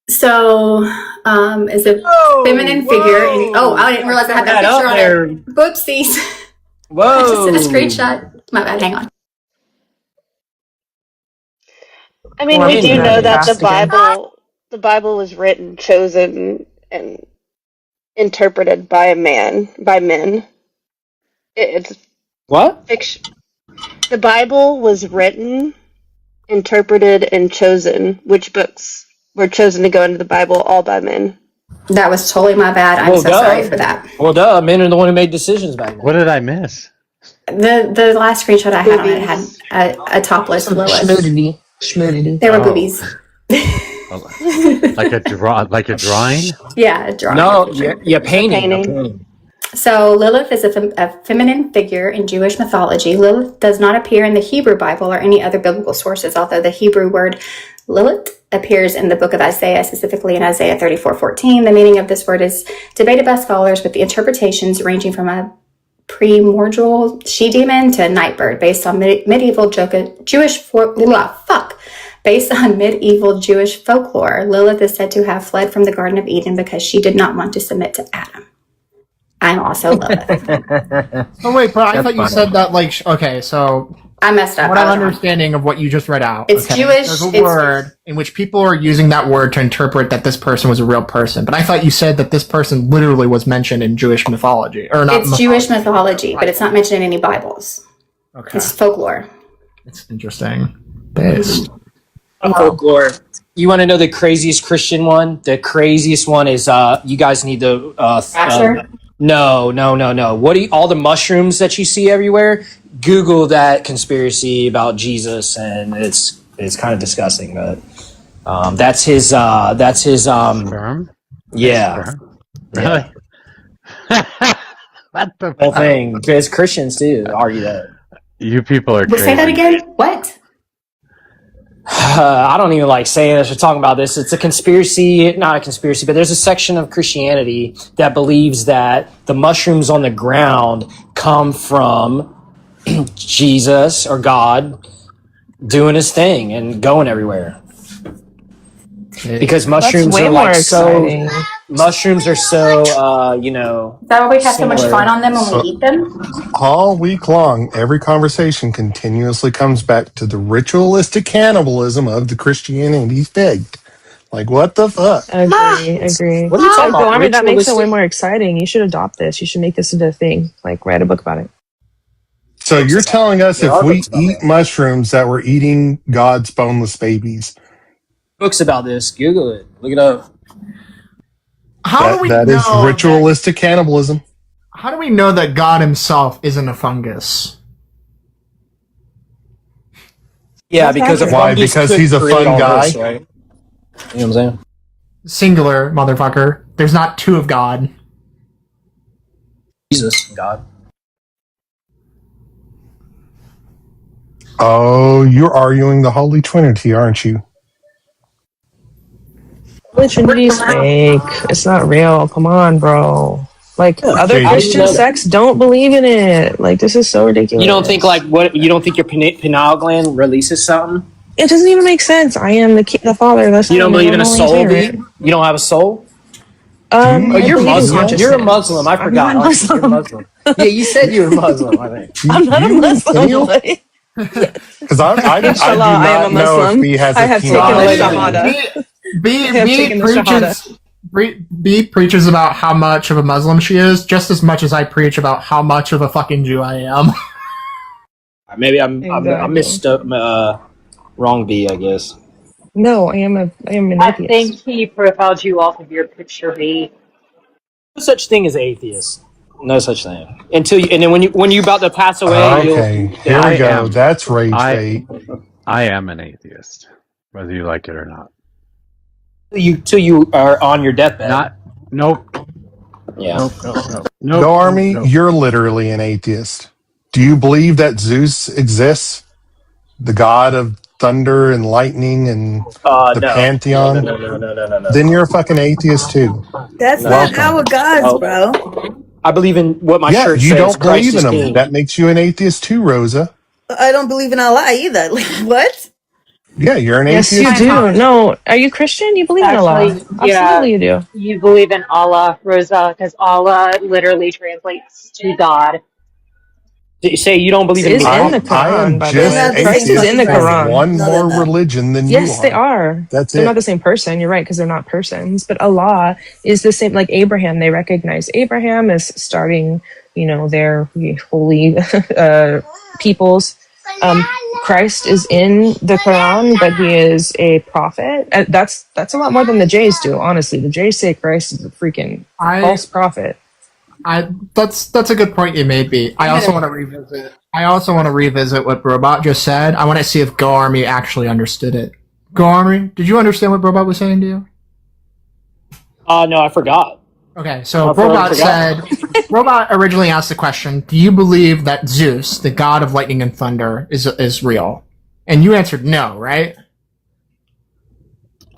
So, is a feminine figure. I didn't realize I had that picture on it. Whoopsies. Whoa. I just did a screenshot. My bad, hang on. I mean, we do know that the Bible was written, chosen, and interpreted by men. It's what? Fiction. The Bible was written, interpreted, and chosen. Which books were chosen to go into the Bible? All by men. That was totally my bad. I'm sorry for that. Well, duh. Men are the one who made decisions back then. What did I miss? The last screenshot I had on it had a topless Lilith. Schmoodity. There were boobies. Like a drawing? Yeah, a drawing. No, yeah, painting. So Lilith is a feminine figure in Jewish mythology. Lilith does not appear in the Hebrew Bible or any other biblical sources, although the Hebrew word Lilith appears in the book of Isaiah, specifically in Isaiah 34:14. The meaning of this word is debated by scholars, with the interpretations ranging from a primordial she-demon to a nightbird, based on medieval Jewish folklore. Lilith is said to have fled from the Garden of Eden because she did not want to submit to Adam. I'm also Lilith. Oh wait, but I thought you said that okay, so I messed up. What I'm understanding of what you just read out. It's Jewish. There's a word in which people are using that word to interpret that this person was a real person. But I thought you said that this person literally was mentioned in Jewish mythology. Or not. It's Jewish mythology, but it's not mentioned in any Bibles. Okay. It's folklore. It's interesting. Based. Folklore. You want to know the craziest Christian one? The craziest one is you guys need to No. What all the mushrooms that you see everywhere? Google that conspiracy about Jesus, and it's kind of disgusting, but that's his sperm? Yeah. Sperm? Really? What the whole thing. Because Christians too argue that. You people are crazy. Say that again. What? I don't even like saying this or talking about this. It's a conspiracy, not a conspiracy, but there's a section of Christianity that believes that the mushrooms on the ground come from Jesus or God doing his thing and going everywhere. Because mushrooms are like so. Mushrooms are so, Is that why we have so much fun on them when we So eat them? all week long, every conversation continuously comes back to the ritualistic cannibalism of the Christianity faith. Like, what the fuck? Agree. What are you talking about? Go, that makes it way Ritualistic? more exciting. You should adopt this. You should make this into a thing. Like, write a book about it. So you're telling us There if are we books about eat that. mushrooms that we're eating God's boneless babies? Books about this. Google it. Look it up. How do we That is know that? ritualistic cannibalism. How do we know that God Himself isn't a fungus? Yeah, because a Why? fungus Because could he's a create fun all guy. this, right? You know what I'm saying? Singular, motherfucker. There's not two of God. Jesus, God. Oh, you're arguing the Holy Trinity, aren't you? Holy Trinity's fake. It's not real. Come on, bro. Like, other JD. Christian sects don't believe in it. Like, this is so ridiculous. You don't think you don't think your pineal gland releases something? It doesn't even make sense. I am the Father. That's You not don't my believe in a Holy soul, Spirit. V? You don't have a soul? Do Oh, you you're believe in Muslim. consciousness. You're a Muslim. I I'm forgot. not Oh, you're Muslim. Muslim. Yeah, you said you were Muslim, I think. I'm not Do a you mean Muslim. finial? Like, Because I do Inshallah, I am not a know if Muslim. B has I a have taken penile the gland. Shahada. I have taken the Shahada. B preaches about how much of a Muslim she is, just as much as I preach about how much of a fucking Jew I am. Maybe I'm Exactly. wrong V, I guess. No, I am an I atheist. think he profiled you off of your picture, V. No such thing as atheist. No such thing. And then when you about to pass away, Okay, you'll here we I die. go. am. That's rage I bait. I am an atheist, whether you like it or not. Till you are on your deathbed. Not. Nope. Yeah. Nope. Go Army, Nope. you're literally an atheist. Do you believe that Zeus exists? The god of thunder and lightning and the No. pantheon? No. Then you're a fucking atheist too. That's not Welcome. our gods, bro. I believe in what my Yeah, shirt you says. don't Christ believe in is them. King. That makes you an atheist too, Rosa. I don't believe in Allah either. Like, what? Yeah, you're an Yes, you atheist do. too. No, are you Christian? You believe in Allah? Actually, yeah, Absolutely, you do. you believe in Allah, Rosa, because Allah literally translates to God. You say you don't believe in Is in the Muhammad. I Quran, am by the They're just way. not the same Christ is in atheist the fucking for person. Quran. one No, they're more not. religion than you Yes, they are. are. That's They're not it. the same person. You're right, because they're not persons. But Allah is the same. Like Abraham, they recognize Abraham as starting, their holy peoples. Christ is in the Quran, but he is a prophet. And that's a lot more than the Jays do. Honestly, the Jays say Christ is a freaking false prophet. That's a good point you made, B. I also want to revisit what Robot just said. I want to see if Go Army actually understood it. Go Army, did you understand what Robot was saying to you? No, I forgot. Okay, so Robot originally asked the question, do you believe that Zeus, the god of lightning and thunder, is real? And you answered no, right?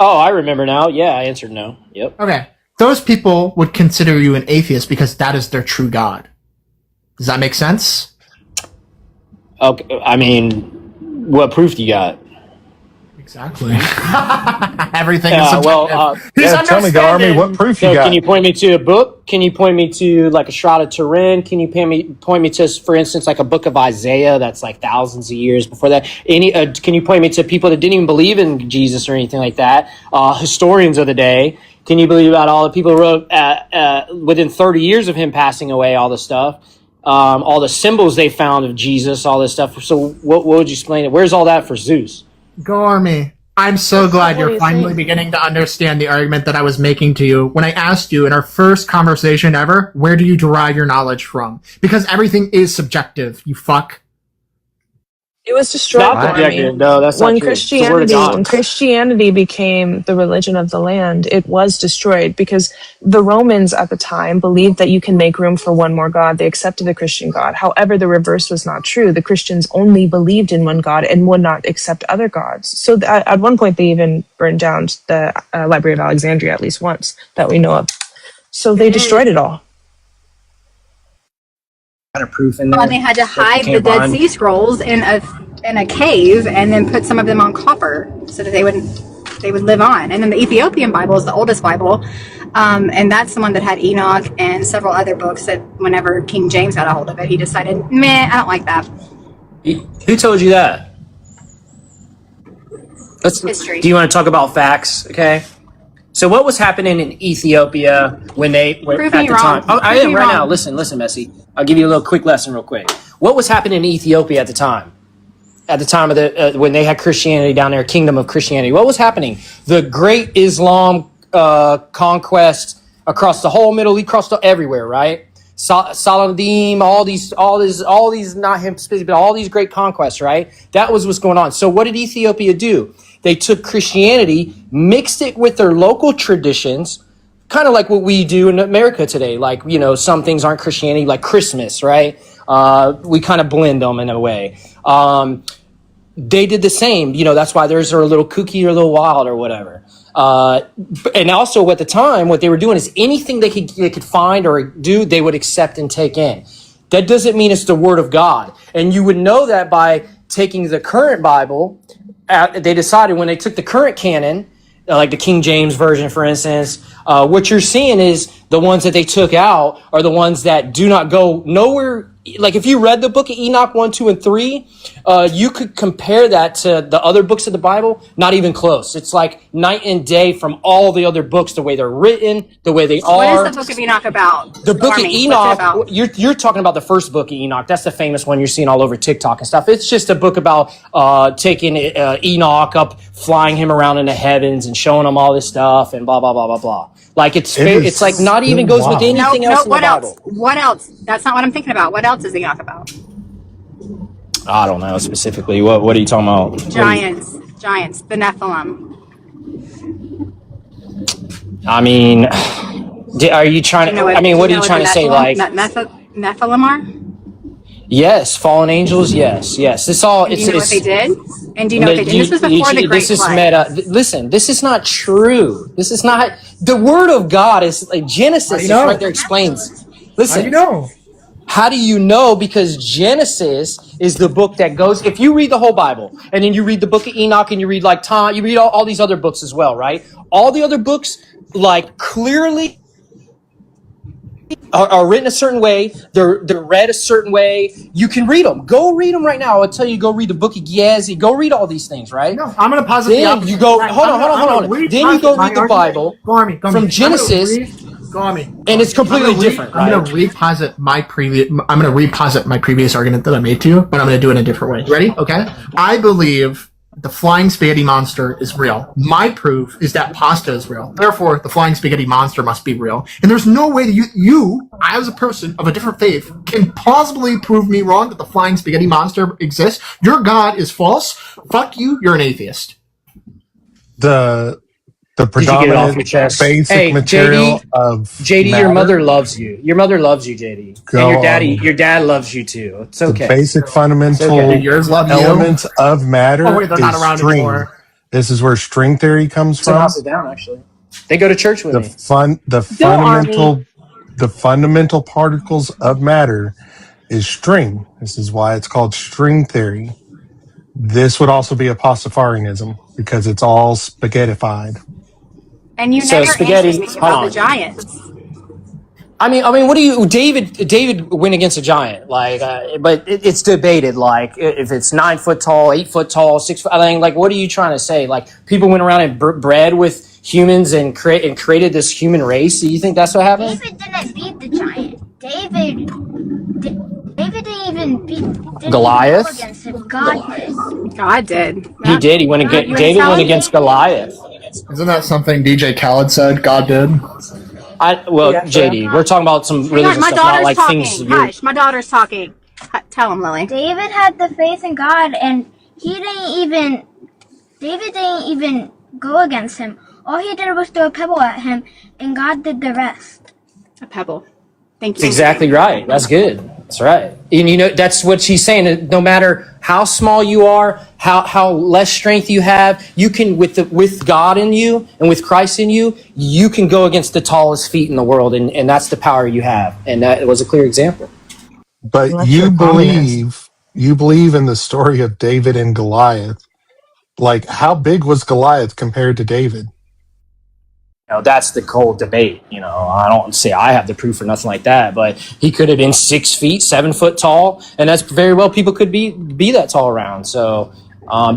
Oh, I remember now. Yeah, I answered no. Yep. Okay. Those people would consider you an atheist because that is their true god. Does that make sense? Okay. I mean, what proof do you got? Exactly. Everything is subjective. Well, tell me, Go Army, what proof you got? Can you point me to a book? Can you point me to like a Shroud of Turin? Can you point me to, for instance, like a book of Isaiah that's like thousands of years before that? Can you point me to people that didn't even believe in Jesus or anything like that? Historians of the day. Can you believe about all the people who wrote within 30 years of him passing away, all the stuff? All the symbols they found of Jesus, all this stuff. So what would you explain it? Where's all that for Zeus? Go Army. I'm so glad you're finally beginning to understand the argument that I was making to you when I asked you in our first conversation ever, where do you derive your knowledge from? Because everything is subjective, you fuck. It was destroyed. Not projected. No, that's not true. It's the word of God. When Christianity became the religion of the land, it was destroyed because the Romans at the time believed that you can make room for one more God. They accepted the Christian God. However, the reverse was not true. The Christians only believed in one God and would not accept other gods. So at one point, they even burned down the Library of Alexandria at least once that we know of. So they destroyed it all. Kind of proof in there. And they had to hide the Dead Sea Scrolls in a cave, and then put some of them on copper so that they would live on. And then the Ethiopian Bible is the oldest Bible, and that's the one that had Enoch and several other books. That whenever King James got a hold of it, he decided, meh, I don't like that. Who told you that? History. Do you want to talk about facts? Okay. So what was happening in Ethiopia when they were at the time? Oh, I am right now. Listen, Messi. I'll give you a little quick lesson real quick. What was happening in Ethiopia at the time? At the time of the when they had Christianity down there, Kingdom of Christianity. What was happening? The great Islam conquest across the whole Middle East, across everywhere, right? Saladin, all these, not him specifically, but all these great conquests, right? That was what's going on. So what did Ethiopia do? They took Christianity, mixed it with their local traditions, kind of like what we do in America today. Like, you know, some things aren't Christianity, like Christmas, right? We kind of blend them in a way. They did the same. You know, that's why theirs are a little kooky or a little wild or whatever. And also at the time, what they were doing is anything they could find or do, they would accept and take in. That doesn't mean it's the word of God. And you would know that by taking the current Bible. They decided when they took the current canon, like the King James Version, for instance, what you're seeing is the ones that they took out are the ones that do not go nowhere. Like if you read the book of Enoch 1, 2, and 3, you could compare that to the other books of the Bible. Not even close. It's like night and day from all the other books, the way they're written, the way they are. What is the book of Enoch about? The book of Enoch, you're talking about the first book of Enoch. That's the famous one you're seeing all over TikTok and stuff. It's just a book about taking Enoch up, flying him around in the heavens and showing him all this stuff and blah, blah, blah, blah, blah. Like it's like not even goes with anything else in the Bible. What else? That's not what I'm thinking about. What else is Enoch about? I don't know specifically. What are you talking about? Giants, the Nephilim. I mean, are you trying to? I mean, what are you trying to say? Like Nephilim are? Yes, fallen angels. Yes. This all. Do you know what they did? And do you know what they did? This was before the Great Flood. Meta. Listen, this is not true. This is not the Word of God. Is like Genesis is right there explains. Listen. How do you know? How do you know? Because Genesis is the book that goes. If you read the whole Bible and then you read the book of Enoch and you read like Tom, you read all these other books as well, right? All the other books like clearly are written a certain way. They're read a certain way. You can read them. Go read them right now. I'll tell you. Go read the book of Gehazi. Go read all these things, right? No, I'm going to pause it. Then you go. Hold on. Then you go read the Bible from Genesis. And it's completely different. I'm going to reposit my previous argument that I made to you, but I'm going to do it in a different way. Ready? Okay. I believe the flying spaghetti monster is real. My proof is that pasta is real. Therefore, the flying spaghetti monster must be real. And there's no way that you, as a person of a different faith, can plausibly prove me wrong that the flying spaghetti monster exists. Your God is false. Fuck you. You're an atheist. The predominant basic material of JD, matter. your mother loves you. Your mother loves you, JD. And your dad loves you too. It's okay. The basic fundamental elements of matter is string. Anymore. This is where string theory comes from. House it down, actually. They go to church with me. The fundamental particles of matter is string. This is why it's called string theory. This would also be a Pastafarianism because it's all spaghettified. And you never answered me about the Giants. I mean, what do you? David went against a giant, like, but it's debated, like, if it's 9 foot tall, 8 foot tall, 6 foot. I mean, like, what are you trying to say? Like, people went around and bred with humans and created this human race. Do you think that's what happened? David didn't beat the giant. David didn't even beat Goliath. Against him. God did. God did. He did. He went against. David went against Goliath. Isn't that something DJ Khaled said? God did. JD, we're talking about some religious my stuff, not like talking. things. Hush, my daughter's talking. Tell him, Lily. David had the faith in God, and David didn't even go against him. All he did was throw a pebble at him, and God did the rest. A pebble. Thank you. That's exactly right. That's good. That's right. And that's what she's saying. No matter how small you are, how less strength you have, you can, with God in you and with Christ in you, you can go against the tallest feet in the world. And that's the power you have. And that was a clear example. But you believe in the story of David and Goliath. Like, how big was Goliath compared to David? That's the whole debate. I don't say I have the proof or nothing like that, but he could have been 6 feet, 7 foot tall, and that's very well people could be that tall around. So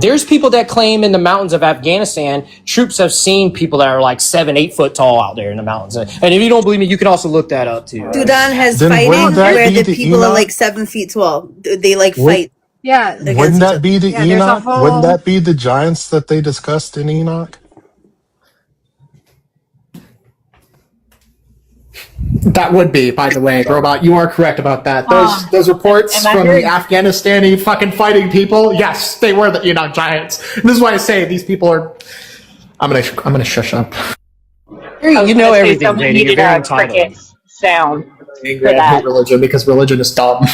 there's people that claim in the mountains of Afghanistan, troops have seen people that are like 7, 8 foot tall out there in the mountains. And if you don't believe me, you can also look that up too. Sudan has Then fighting wouldn't that where be the the people are Enoch? like 7 feet tall. They like Would- fight. Yeah. Wouldn't that be the Yeah, there's a Enoch? whole- Wouldn't that be the giants that they discussed in Enoch? That would be, by the way, Robot. You are correct about that. Those reports and I from heard- the Afghanistani fucking fighting people, yes, they were the Enoch giants. And this is why I say these people are. I'm gonna shush up. You know everything, Someone JD. You're needed very a entitled. cricket sound Angry, for I hate that. religion because religion is dumb.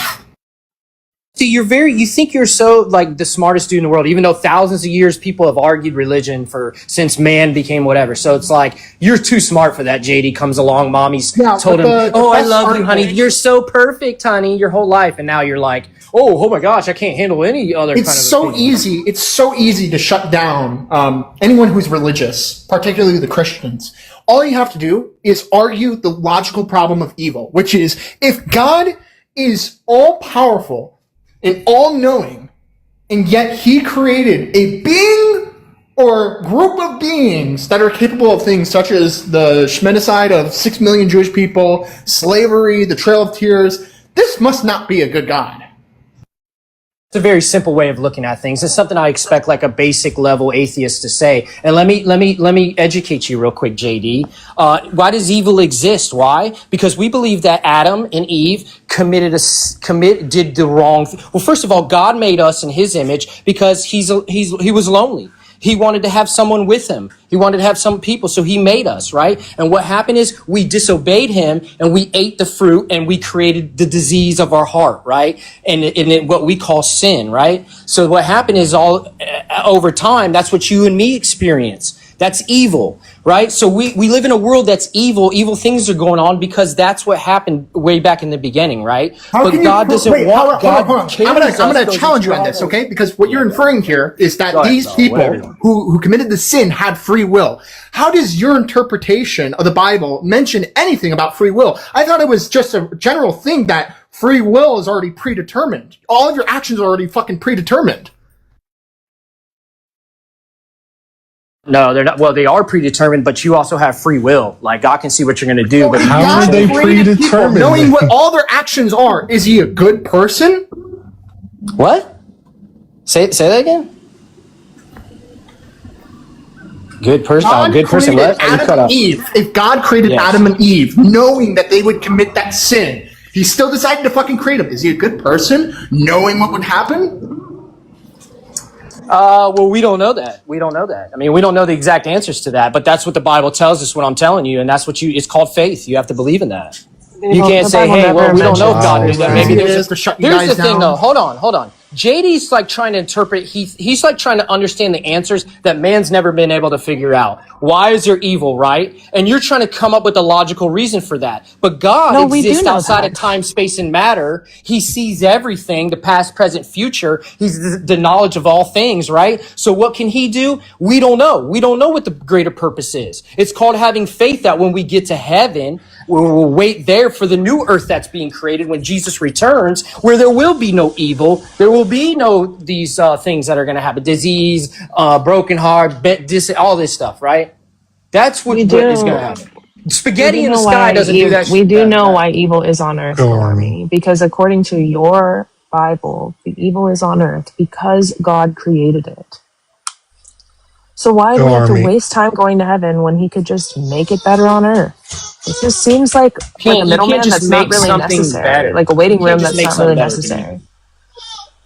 See, you think you're so like the smartest dude in the world, even though thousands of years people have argued religion since man became whatever. So it's like, you're too smart for that. JD comes along, mommy's told him, I love you, honey. You're so perfect, honey, your whole life. And now you're like, oh my gosh, I can't handle any other kind of It's so opinion. easy. It's so easy to shut down anyone who's religious, particularly the Christians. All you have to do is argue the logical problem of evil, which is if God is all powerful and all-knowing, and yet he created a being or group of beings that are capable of things such as the Shmenicide of 6 million Jewish people, slavery, the Trail of Tears. This must not be a good God. It's a very simple way of looking at things. It's something I expect like a basic level atheist to say. And let me educate you real quick, JD. Why does evil exist? Why? Because we believe that Adam and Eve did the wrong thing. Well, first of all, God made us in his image because he was lonely. He wanted to have someone with him. He wanted to have some people, so he made us, right? And what happened is we disobeyed him and we ate the fruit and we created the disease of our heart, right? And what we call sin, right? So what happened is over time, that's what you and me experience. That's evil, right? So we live in a world that's evil. Evil things are going on because that's what happened way back in the beginning, right? But God doesn't want. Hold on. I'm gonna challenge you on this, okay? Because what you're inferring here is that these people who committed the sin had free will. How does your interpretation of the Bible mention anything about free will? I thought it was just a general thing that free will is already predetermined. All of your actions are already fucking predetermined. No, they're not. Well, they are predetermined, but you also have free will. Like God can see what you're going to do. But How are they predetermined? Knowing what all their actions are, is he a good person? What? Say that again. Good person. Good person. What? Adam and Eve. If God created Adam and Eve, knowing that they would commit that sin, he still decided to fucking create them. Is he a good person, knowing what would happen? Well, we don't know that. We don't know that. I mean, we don't know the exact answers to that, but that's what the Bible tells us, what I'm telling you, and that's what it's called faith. You have to believe in that. You can't say, hey, well, we don't know if God knew that. Maybe there's the thing, though. Hold on. JD's like trying to interpret, he's like trying to understand the answers that man's never been able to figure out. Why is there evil, right? And you're trying to come up with a logical reason for that. But God exists outside of time, space, and matter. He sees everything, the past, present, future. He's the knowledge of all things, right? So what can he do? We don't know. We don't know what the greater purpose is. It's called having faith that when we get to heaven, we'll wait there for the new earth that's being created when Jesus returns, where there will be no evil. There will be no these things that are going to happen. Disease, broken heart, all this stuff, right? That's what is going to happen. Spaghetti in the sky doesn't do that. We do know why evil is on earth, Stormy, because according to your Bible, the evil is on earth because God created it. So why do we have to waste time going to heaven when he could just make it better on earth? It just seems like a middleman that's not really necessary. Like a waiting room that's not really necessary.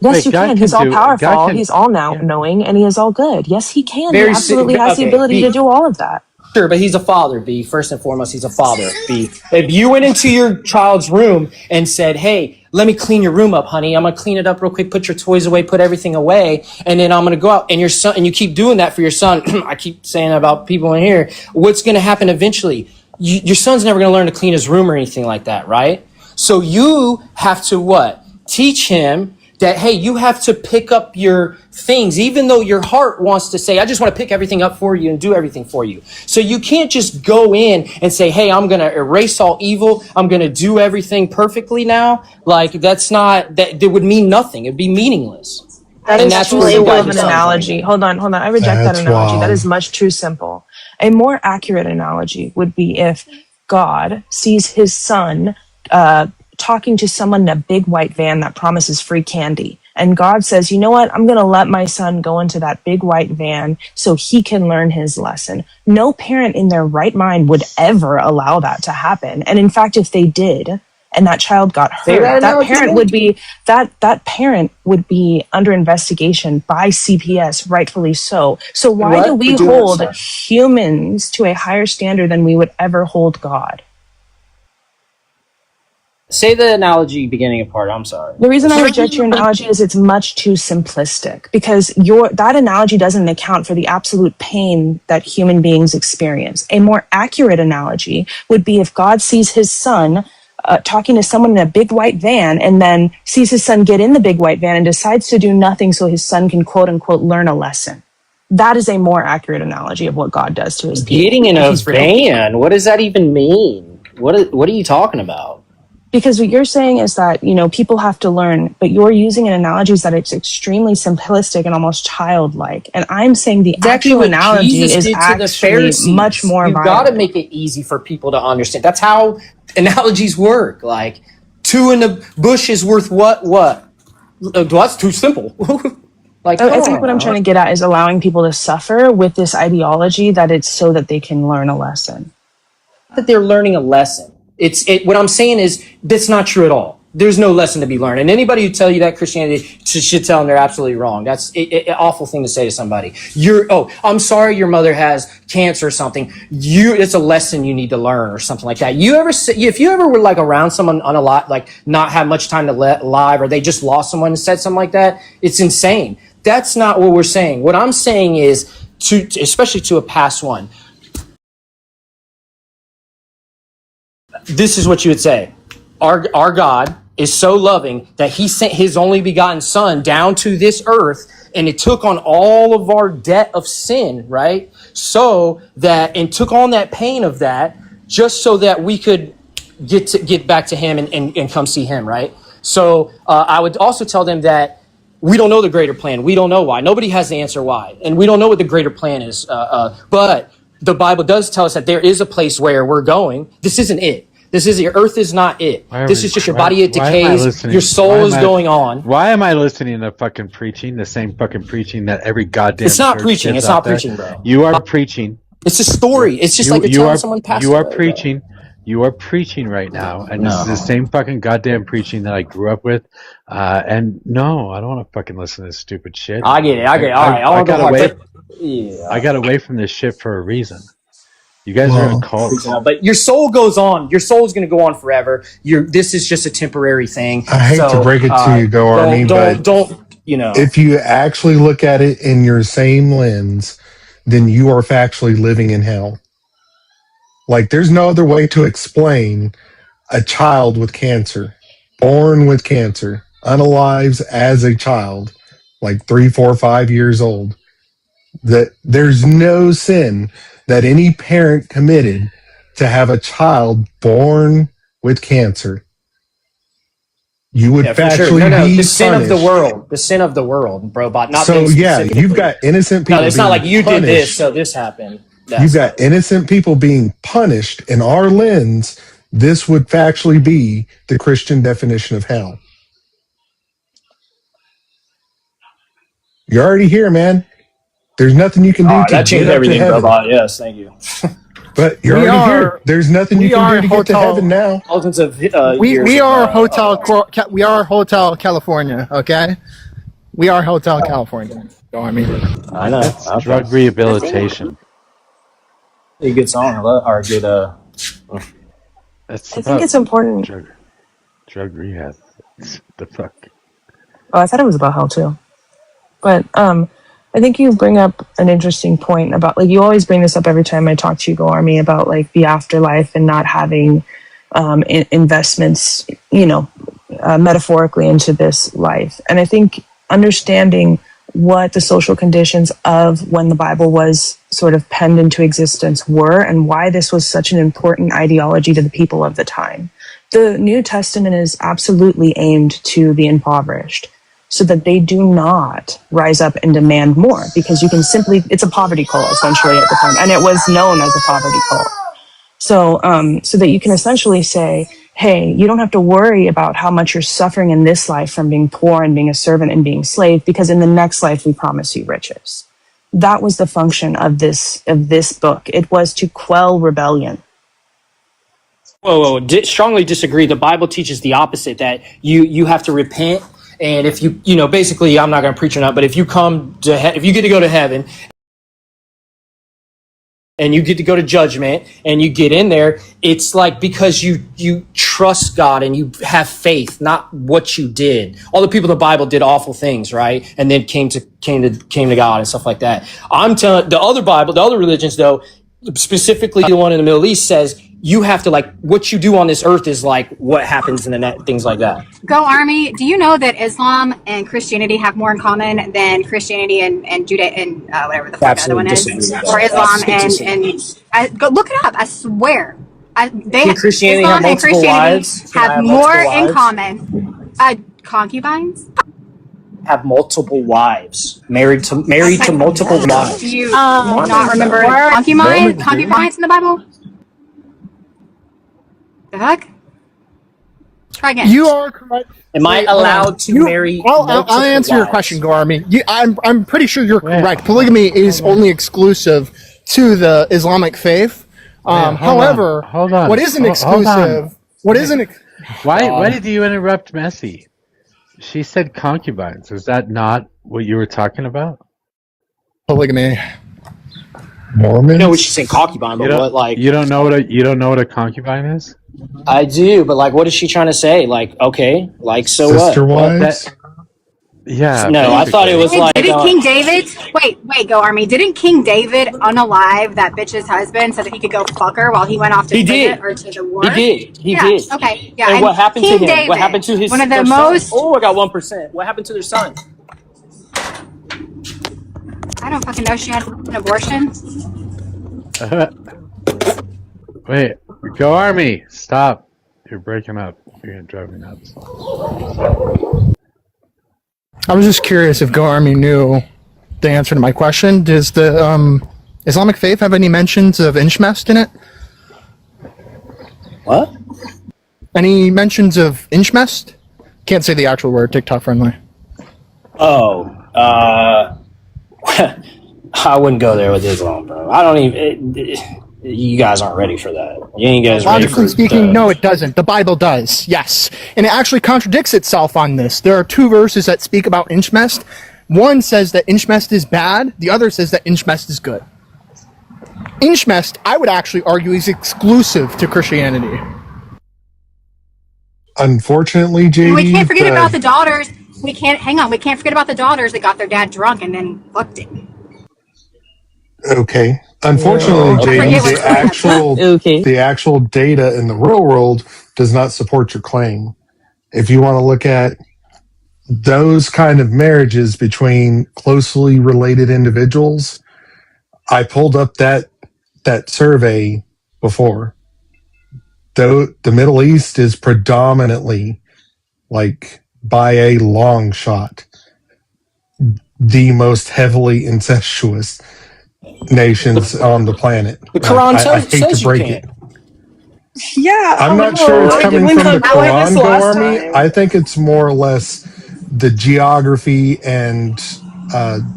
Yes, you can. He's all powerful. God can, He's all now knowing, and he is all good. Yes, he can. He Very absolutely has the ability to do all of that. Sure, but he's a father, B. First and foremost, he's a father, B. If you went into your child's room and said, hey, let me clean your room up, honey. I'm going to clean it up real quick, put your toys away, put everything away, and then I'm going to go out. And your son, and you keep doing that for your son. I keep saying about people in here. What's going to happen eventually? Your son's never going to learn to clean his room or anything like that, right? So you have to what? Teach him that, hey, you have to pick up your things, even though your heart wants to say, I just want to pick everything up for you and do everything for you. So you can't just go in and say, hey, I'm going to erase all evil. I'm going to do everything perfectly now. Like, that would mean nothing. It'd be meaningless. That and is that's too where simple you of an guys analogy. Hold on. I reject that analogy. That is much too simple. A more accurate analogy would be if God sees his son talking to someone in a big white van that promises free candy. And God says, you know what? I'm going to let my son go into that big white van so he can learn his lesson. No parent in their right mind would ever allow that to happen. And in fact, if they did, and that child got hurt, that parent would be under investigation by CPS, rightfully so. So why do we hold humans to a higher standard than we would ever hold God? Say the analogy beginning part. I'm sorry. The reason I reject your analogy is it's much too simplistic, because that analogy doesn't account for the absolute pain that human beings experience. A more accurate analogy would be if God sees his son talking to someone in a big white van, and then sees his son get in the big white van and decides to do nothing so his son can quote unquote learn a lesson. That is a more accurate analogy of what God does to his people. Getting in a van? What does that even mean? What are you talking about? Because what you're saying is that, people have to learn, but you're using an analogy that it's extremely simplistic and almost childlike. And I'm saying the actual analogy Jesus is actually much more You've violent. got to make it easy for people to understand. That's how analogies work. Like, two in the bush is worth what? Well, that's too simple. I think what I'm trying to get at is allowing people to suffer with this ideology that it's so that they can learn a lesson. That they're learning a lesson. What I'm saying is that's not true at all. There's no lesson to be learned. And anybody who tell you that Christianity should tell them they're absolutely wrong. That's an awful thing to say to somebody. I'm sorry your mother has cancer or something. It's a lesson you need to learn or something like that. If you ever were like around someone on a lot, like not have much time to live, or they just lost someone and said something like that, it's insane. That's not what we're saying. What I'm saying is especially to a past one, this is what you would say. Our God is so loving that he sent his only begotten son down to this earth, and it took on all of our debt of sin, right? And took on that pain of that just so that we could get back to him and come see him, right? So I would also tell them that we don't know the greater plan. We don't know why. Nobody has the answer why. And we don't know what the greater plan is. But the Bible does tell us that there is a place where we're going. This isn't it. Your earth is not it. This is just your body. It decays. Your soul is going on. Why am I listening to fucking preaching? The same fucking preaching that every goddamn. It's not church preaching. gives It's out not there. preaching, bro. You are preaching. It's a story. It's just like you're telling someone passed You are away, preaching. You are preaching right now, and this is the No. same fucking goddamn preaching that I grew up with. And no, I don't want to fucking listen to this stupid shit. I get it. All right. I got away. I got away from this shit for a reason. You guys are in a cult. But your soul goes on. Your soul is going to go on forever. This is just a temporary thing. I hate to break it to you, Go Army, but if you actually look at it in your same lens, then you are factually living in hell. Like, there's no other way to explain a child with cancer, born with cancer, unalives as a child, like 3, 4, 5 years old, that there's no sin that any parent committed to have a child born with cancer. You would factually be the sin punished. of the world. The sin of the world, bro. Not So yeah, you've got innocent people. No, it's not like you punished. did this, so this happened. You've got innocent people being punished. In our lens, this would factually be the Christian definition of hell. You're already here, man. There's nothing you can do to that get changed up to everything, heaven. bro. Yes, thank you. But you're already here. There's nothing you can do to get to heaven now. Thousands of we are Hotel California, okay? We are Hotel California. So, I mean, I know. That's Okay. drug rehabilitation. A good song, or a good That's I think about it's important. drug rehab. The fuck. Oh, I thought it was about hell too. But I think you bring up an interesting point about, like, you always bring this up every time I talk to you, Go Army, about like the afterlife and not having investments, metaphorically into this life. And I think understanding what the social conditions of when the Bible was sort of penned into existence were and why this was such an important ideology to the people of the time. The New Testament is absolutely aimed to the impoverished, so that they do not rise up and demand more, because you can simply, it's a poverty call essentially at the time, and it was known as a poverty call. So, so that you can essentially say, hey, you don't have to worry about how much you're suffering in this life from being poor and being a servant and being slave, because in the next life we promise you riches. That was the function of this book. It was to quell rebellion. Whoa! Strongly disagree. The Bible teaches the opposite. That you have to repent, and if you basically, I'm not going to preach or not, but if you come to if you get to go to heaven, and you get to go to judgment, and you get in there, it's like because you trust God and you have faith, not what you did. All the people in the Bible did awful things, right? And then came to God and stuff like that. I'm telling the other Bible, the other religions, though, specifically the one in the Middle East, says you have to, like, what you do on this earth is like what happens in the net, things like that. Go Army. Do you know that Islam and Christianity have more in common than Christianity and Judah and whatever the fuck the other one is, or Islam and go look it up. I swear, Christianity Islam have and multiple Christianity wives? have more in common. Concubines. Have multiple wives, married to multiple wives. Do you not remember concubines in the Bible? The heck? Try again. You are correct. Am I allowed to marry? I'll answer your question, Go Army. I'm pretty sure you're correct. Polygamy is only exclusive to the Islamic faith. However, hold on. What isn't exclusive? What isn't? Why did you interrupt Messi? She said concubines. Is that not what you were talking about? Polygamy. Mormons. You know what she's saying, concubine, but what, like, you don't know what a concubine is? I do, but like, what is she trying to say? Like, okay, like, so Sister what? wives? Yeah. No, I thought it was like. Didn't King David? Wait, Go Army. Didn't King David unalive that bitch's husband so that he could go fuck her while he went off to prison or to the war? He did. Okay. Yeah. And what happened King to him? David, What happened to his? one of the their most. Son? Oh, I got 1%. What happened to their son? I don't fucking know. She had an abortion. Wait, Go Army! Stop! You're breaking up. You're gonna drive me nuts. I was just curious if Go Army knew the answer to my question. Does the Islamic faith have any mentions of Inchmest in it? What? Any mentions of Inchmest? Can't say the actual word. TikTok friendly. Oh, I wouldn't go there with Islam, bro. I don't even. You guys aren't ready for that. You ain't guys ready for Logically speaking, no, it doesn't. The Bible does, yes. And it actually contradicts itself on this. There are two verses that speak about Inchmest. One says that Inchmest is bad. The other says that Inchmest is good. Inchmest, I would actually argue, is exclusive to Christianity. Unfortunately, JD, We can't forget about the daughters. We can't forget about the daughters that got their dad drunk and then fucked him. Okay. Unfortunately, JD, the actual data in the real world does not support your claim. If you want to look at those kind of marriages between closely related individuals, I pulled up that survey before. Though the Middle East is predominantly, like by a long shot, the most heavily incestuous nations on the planet. The Quran I hate says to break you it. can't. Yeah, I'm not sure it's coming from the Quran, Go Army. I think it's more or less the geography and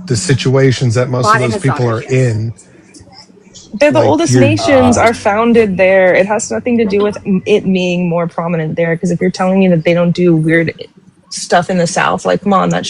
the situations that most of those people are in. They're the oldest nations are founded there. It has nothing to do with it being more prominent there. Because if you're telling me that they don't do weird stuff in the South. Like, come on, that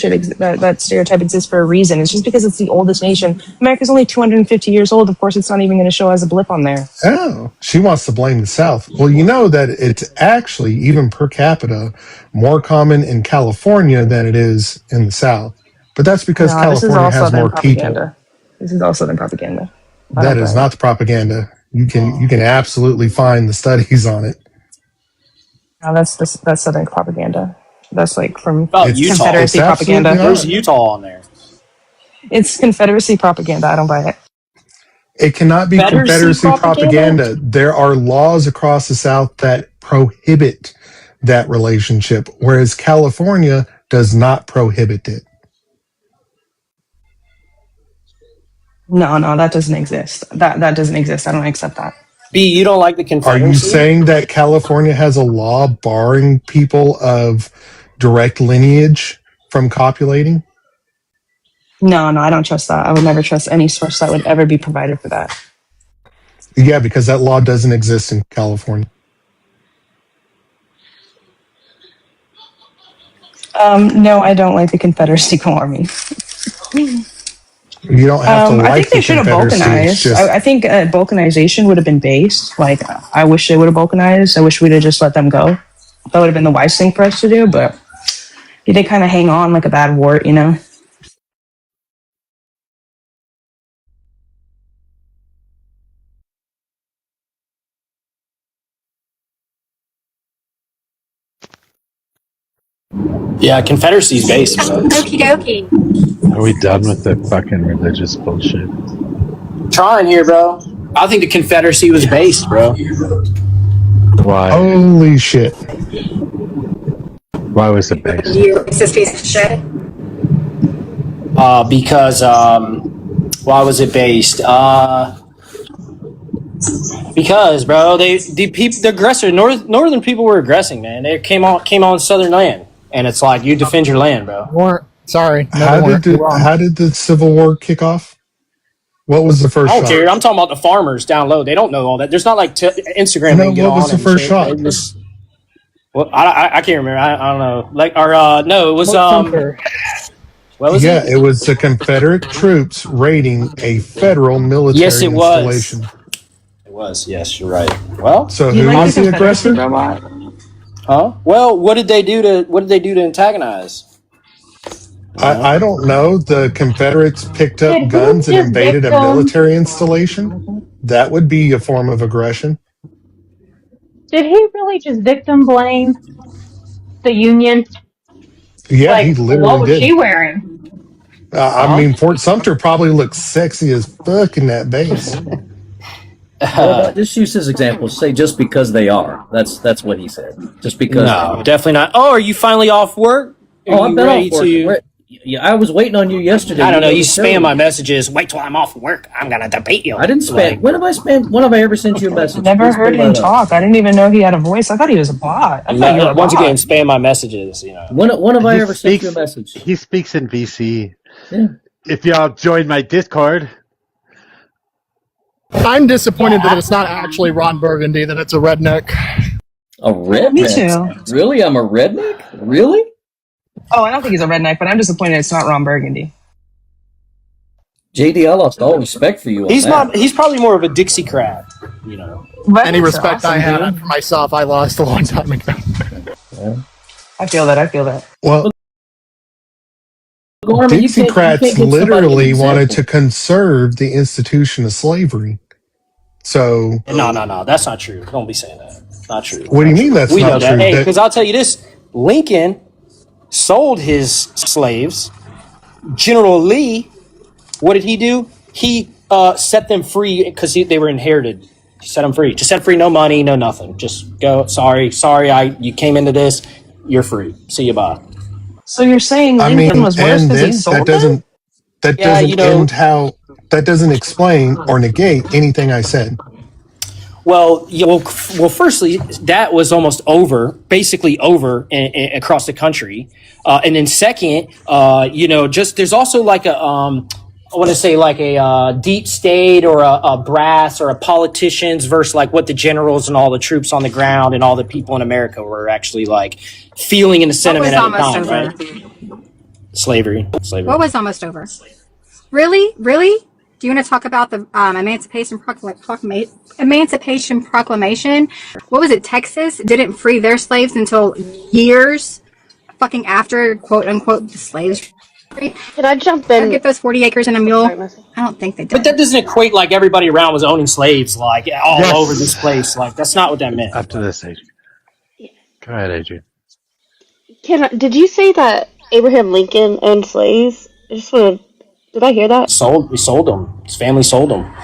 that stereotype exists for a reason. It's just because it's the oldest nation. America's only 250 years old. Of course, it's not even going to show as a blip on there. Oh, she wants to blame the South. Well, you know that it's actually, even per capita, more common in California than it is in the South. But that's because No, this is California all has Southern more people. propaganda. This is all Southern propaganda. That is not the propaganda. You can absolutely find the studies on it. No, that's Southern propaganda. That's like from It's Confederacy propaganda. There's Utah on there. It's Confederacy propaganda. I don't buy it. It cannot be Confederacy Confederacy propaganda. There are laws across the South that prohibit that relationship, whereas California does not prohibit it. No, that doesn't exist. That doesn't exist. I don't accept that. B, you don't like the Are Confederacy? you saying that California has a law barring people of direct lineage from copulating? No, I don't trust that. I would never trust any source that would ever be provided for that. Yeah, because that law doesn't exist in California. No, I don't like the Confederacy. Go Army. You don't have to like I think they should have balkanized. I think balkanization would have been based. Like, I wish they would have balkanized. I wish we'd have just let them go. That would have been the wise thing for us to do, but they kind of hang on like a bad wart, you know? Yeah, Confederacy's based, bro. Okie dokie. Are we done with the fucking religious bullshit? Trying here, bro. I think the Confederacy was based, bro. Why? Holy shit. Why was it based? You racist piece of shit. Because why was it based? Because, bro, the aggressor, northern people were aggressing, man. They came on southern land, and it's like, you defend your land, bro. Sorry. How did the Civil War kick off? What was the first I don't shot? care. I'm talking about the farmers down low. They don't know all that. There's not like Instagram. No, they can get what was on the first shit. shot? Well, I can't remember. I don't know. Like, no, it was what was Yeah, it? it was the Confederate troops raiding a federal military Yes, it was. installation. It was. Yes, you're right. Well, So who was the aggressor? Huh? Well, what did they do to antagonize? I don't know. The Confederates picked up Did guns he and just invaded a victim- military installation. That would be a form of aggression. Did he really just victim blame the Union? Yeah, Like, he literally what was did. she wearing? I mean, Fort Sumter probably looks sexy as fuck in that base. Just use his example. Say just because they are. That's what he said. Just because. No, definitely not. Oh, are you finally off work? Oh, I've been off work. Yeah, I was waiting on you yesterday. I don't know. You spam my messages. Wait till I'm off work. I'm gonna debate you. I didn't spam. When have I spammed? When have I ever sent you a message? Never heard him talk. I didn't even know he had a voice. I thought he was a bot. I thought you were a Once bot. again, spam my messages. You know. When have I ever sent you a message? He speaks in VC. Yeah. If y'all join my Discord. I'm disappointed that it's not actually Ron Burgundy, that it's a redneck. A redneck? Me too. Really? I'm a redneck? Really? Oh, I don't think he's a redneck, but I'm disappointed it's not Ron Burgundy. JD, I lost all respect for you. He's probably more of a Dixiecrat. You know. Any respect I had for myself, I lost a long time ago. I feel that. Well, Gorman, you can't Dixiecrats give somebody an literally example. wanted to conserve the institution of slavery. So No, that's not true. Don't be saying that. Not true. What do you mean that's we not know that. true? Hey, That- because I'll tell you this: Lincoln sold his slaves. General Lee, what did he do? He set them free because they were inherited. He set them free. Just set free. No money, no nothing. Just go. Sorry. You came into this. You're free. See you. Bye. So you're saying I Lincoln mean, was worse and because he then sold that Yeah, doesn't you know- end how that doesn't explain or negate anything I said. Well, firstly, that was almost basically over across the country. And then second, there's also like I want to say like a deep state or a brass or a politicians versus like what the generals and all the troops on the ground and all the people in America were actually like feeling in the sentiment at the time, right? Slavery. What was almost over? Really? Really? Do you want to talk about the Emancipation Proclamation? What was it? Texas didn't free their slaves until years fucking after, quote unquote, the slaves. Can I jump in? Get those 40 acres and a mule. I don't think they did. But that doesn't equate like everybody around was owning slaves like all over this place. Like that's not what that meant. After this, Adrian. Go ahead, Adrian. Did you say that Abraham Lincoln owned slaves? I just want to. Did I hear that? We sold them. His family sold them.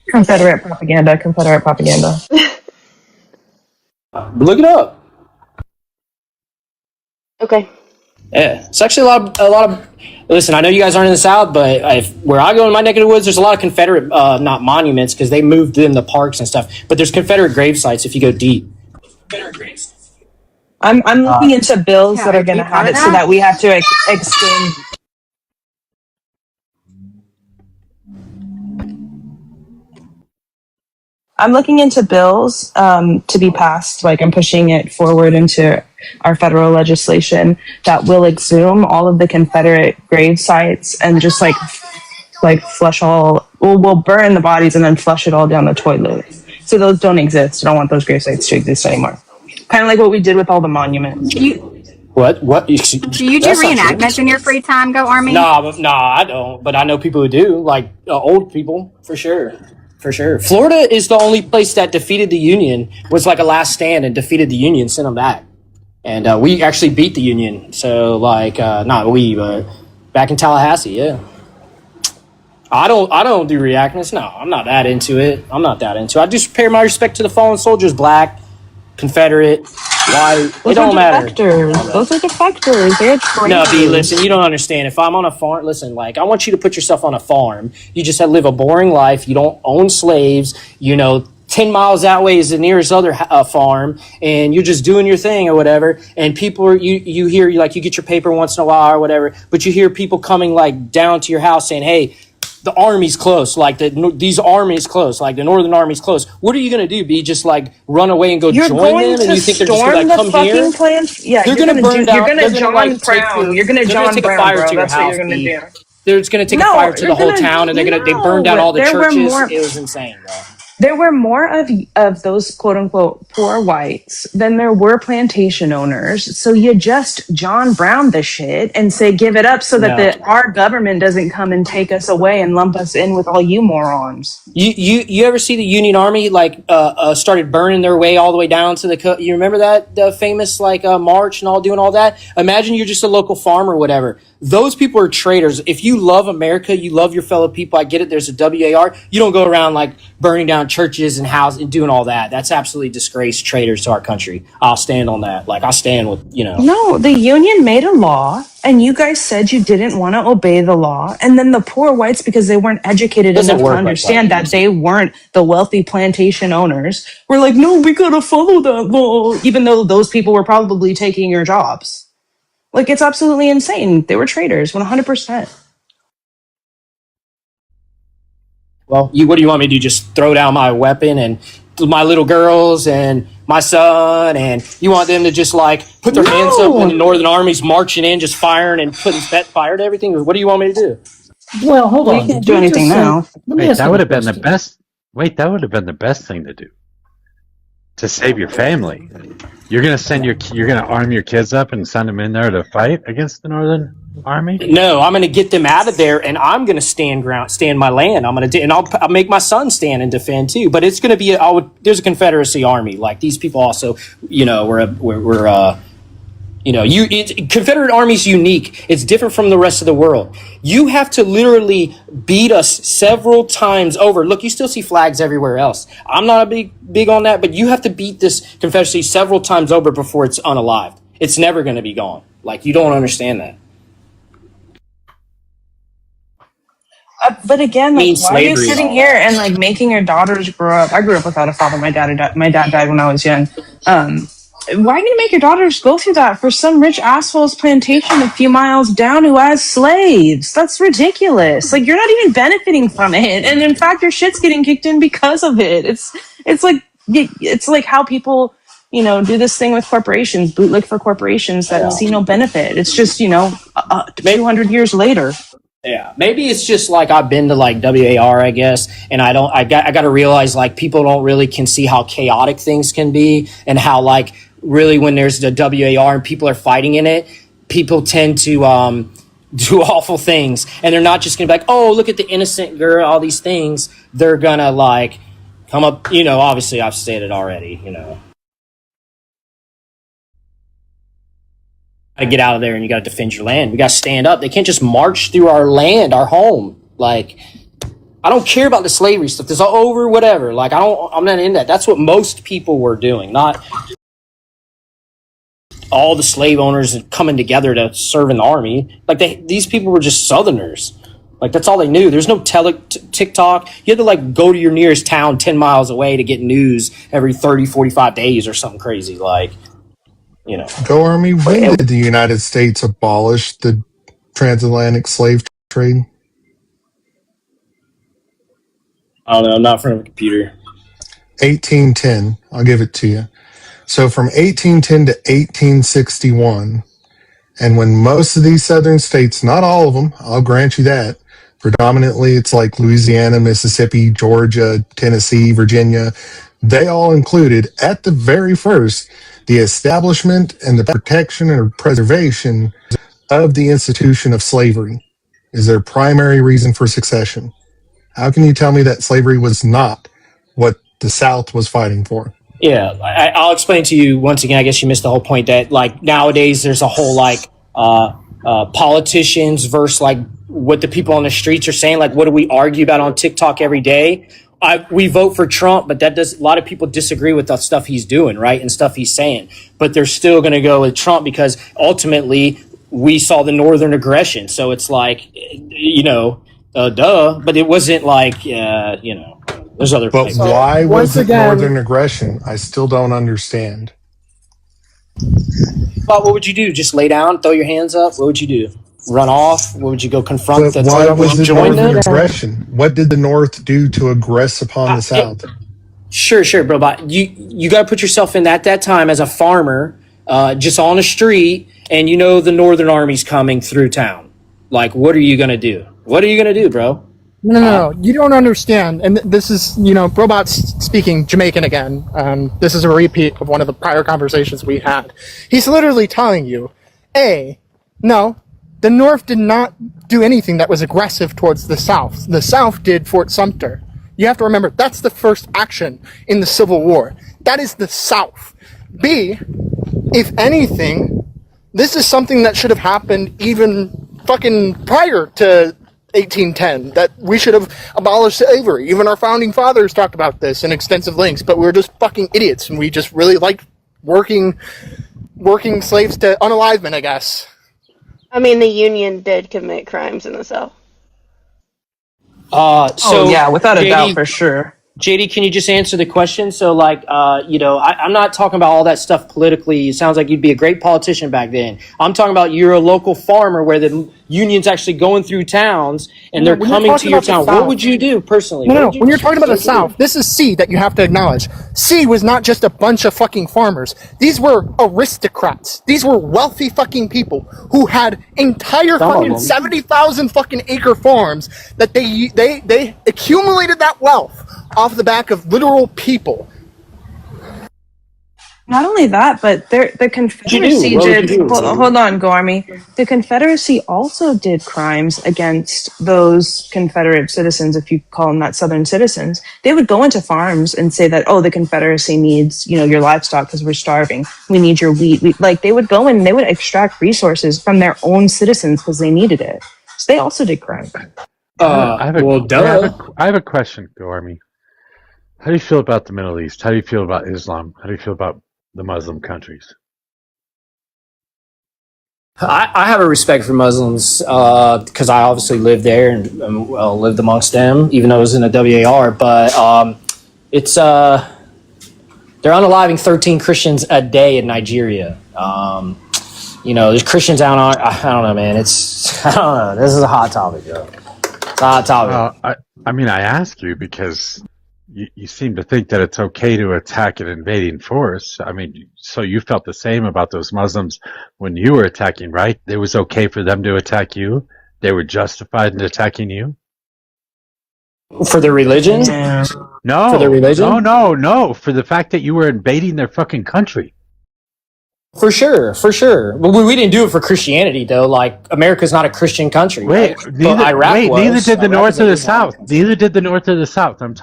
Confederate propaganda. Look it up. Okay. Yeah, it's actually a lot of. Listen, I know you guys aren't in the South, but where I go in my neck of the woods, there's a lot of Confederate, not monuments, because they moved them to parks and stuff. But there's Confederate grave sites if you go deep. Confederate graves. I'm looking into bills that are going to have it so that we have to extend. I'm looking into bills to be passed, like I'm pushing it forward into our federal legislation that will exhume all of the Confederate grave sites and just like flush all, we'll burn the bodies and then flush it all down the toilet. So those don't exist. I don't want those grave sites to exist anymore. Kind of like what we did with all the monuments. What? Do you do reenactments in your free time? Go Army? Nah, I don't. But I know people who do, like old people, for sure. For sure. Florida is the only place that defeated the Union, was like a last stand and defeated the Union, sent them back. And we actually beat the Union. So, like, not we, but back in Tallahassee, yeah. I don't do reenactments. No, I'm not that into it. I just pay my respect to the fallen soldiers, black, Confederate, white. It don't matter. Those are defectors. They're traitors. No, B, listen, you don't understand. If I'm on a farm, listen, like, I want you to put yourself on a farm. You just live a boring life. You don't own slaves. 10 miles that way is the nearest other farm, and you're just doing your thing or whatever. And people you hear, you get your paper once in a while or whatever, but you hear people coming, like, down to your house saying, hey, the army's close, like these armies close, like the Northern Army's close. What are you gonna do? Be just like run away and join them? And you think they're just gonna come here? Yeah, they're gonna burn down. You're gonna John Brown. You're gonna John take Brown, a fire bro. to your That's house. what you're gonna do. They're just gonna take a fire to the whole town, and they burn down all the churches. It was insane, bro. There were more of those quote unquote poor whites than there were plantation owners. So you just John Brown the shit and say give it up so that our government doesn't come and take us away and lump us in with all you morons. You ever see the Union Army started burning their way all the way down to the? You remember the famous march and all doing all that? Imagine you're just a local farmer or whatever. Those people are traitors. If you love America, you love your fellow people. I get it. There's a WAR. You don't go around like burning down churches and houses and doing all that. That's absolutely disgraced traitors to our country. I'll stand on that. Like I stand with No, the Union made a law, and you guys said you didn't want to obey the law, and then the poor whites, because they weren't educated enough to understand that they weren't the wealthy plantation owners, were like, no, we gotta follow that law, even though those people were probably taking your jobs. Like, it's absolutely insane. They were traitors, 100%. Well, what do you want me to do? Just throw down my weapon and my little girls and my son, and you want them to just put their hands up when the Northern Army's marching in, just firing and putting fire to everything? What do you want me to do? Well, hold on. We can't do anything now. Wait, that would have been the best. Wait, that would have been the best thing to do. To save your family, you're gonna arm your kids up and send them in there to fight against the Northern Army? No, I'm gonna get them out of there, and I'm gonna stand my land. I'll make my son stand and defend too. But it's gonna be there's a Confederacy Army. Like these people also, Confederate Army's unique. It's different from the rest of the world. You have to literally beat us several times over. Look, you still see flags everywhere else. I'm not big on that, but you have to beat this Confederacy several times over before it's unalived. It's never going to be gone. Like, you don't understand that. But again, why are you sitting here and making your daughters grow up? I grew up without a father. My dad died when I was young. why are you gonna make your daughters go through that for some rich asshole's plantation a few miles down who has slaves? That's ridiculous. Like, you're not even benefiting from it, and in fact, your shit's getting kicked in because of it. It's like how people, do this thing with corporations, bootleg for corporations that see no benefit. It's just 200 years later. Yeah, maybe it's just like I've been to like WAR, I guess, and I got to realize like people don't really can see how chaotic things can be, and how like really when there's the WAR and people are fighting in it, people tend to do awful things, and they're not just gonna be like, oh, look at the innocent girl, all these things. They're gonna like come up, obviously I've stated already, got to get out of there and you got to defend your land. We got to stand up. They can't just march through our land, our home. Like, I don't care about the slavery stuff. This is all over, whatever. Like, I'm not in that. That's what most people were doing, not all the slave owners coming together to serve in the army. Like, these people were just Southerners. Like, that's all they knew. There's no TikTok. You had to, like, go to your nearest town 10 miles away to get news every 30, 45 days or something crazy. Like, Go Army, when did the United States abolish the transatlantic slave trade? I don't know. I'm not in front of a computer. 1810. I'll give it to you. So from 1810 to 1861, and when most of these southern states, not all of them, I'll grant you that, predominantly it's like Louisiana, Mississippi, Georgia, Tennessee, Virginia, they all included at the very first the establishment and the protection or preservation of the institution of slavery is their primary reason for succession. How can you tell me that slavery was not what the South was fighting for? Yeah, I'll explain to you once again. I guess you missed the whole point that like nowadays there's a whole like politicians versus like what the people on the streets are saying. Like, what do we argue about on TikTok every day? We vote for Trump, but a lot of people disagree with the stuff he's doing, right, and stuff he's saying. But they're still going to go with Trump because ultimately we saw the northern aggression. So it's like, duh. But it wasn't like, there's other. But places. why was it northern aggression? I still don't understand. But what would you do? Just lay down, throw your hands up? What would you do? Run off? What would you go confront? But why was it northern aggression? What did the North do to aggress upon the South? Sure, bro. But you got to put yourself in that time as a farmer, just on the street, and the Northern Army's coming through town. Like, what are you gonna do? What are you gonna do, bro? No. You don't understand. And this is, Robot's speaking Jamaican again. This is a repeat of one of the prior conversations we had. He's literally telling you, no, the North did not do anything that was aggressive towards the South. The South did Fort Sumter. You have to remember, that's the first action in the Civil War. That is the South. B, if anything, this is something that should have happened even fucking prior to 1810, that we should have abolished slavery. Even our founding fathers talked about this in extensive lengths, but we were just fucking idiots, and we just really liked working slaves to unalive men, I guess. I mean, the Union did commit crimes in the South. Yeah, without a doubt, for sure. JD, can you just answer the question? So, like, I'm not talking about all that stuff politically. It sounds like you'd be a great politician back then. I'm talking about you're a local farmer where the union's actually going through towns and they're coming to your town. What would you do personally? No. When you're talking about the South, this is C that you have to acknowledge. C was not just a bunch of fucking farmers. These were aristocrats. These were wealthy fucking people who had entire fucking 70,000 fucking acre farms that they accumulated that wealth off the back of literal people. Not only that, but the Confederacy did. Hold on, Go Army. The Confederacy also did crimes against those Confederate citizens, if you call them that, Southern citizens. They would go into farms and say that, the Confederacy needs, your livestock because we're starving. We need your wheat. They would go in and they would extract resources from their own citizens because they needed it. So they also did crime. I have a question, Go Army. How do you feel about the Middle East? How do you feel about Islam? How do you feel about the Muslim countries? I have a respect for Muslims because I obviously lived there and lived amongst them, even though I was in a WAR. But it's They're unaliving 13 Christians a day in Nigeria. There's Christians out on. I don't know, man. I don't know. This is a hot topic, bro. It's a hot topic. I ask you because you seem to think that it's okay to attack an invading force. So you felt the same about those Muslims when you were attacking, right? It was okay for them to attack you. They were justified in attacking you. For their religion? No. For their religion? No. For the fact that you were invading their fucking country. For sure. But we didn't do it for Christianity, though. Like, America's not a Christian country. Wait, right? neither did the North or the South. Neither did the North or the South. I'm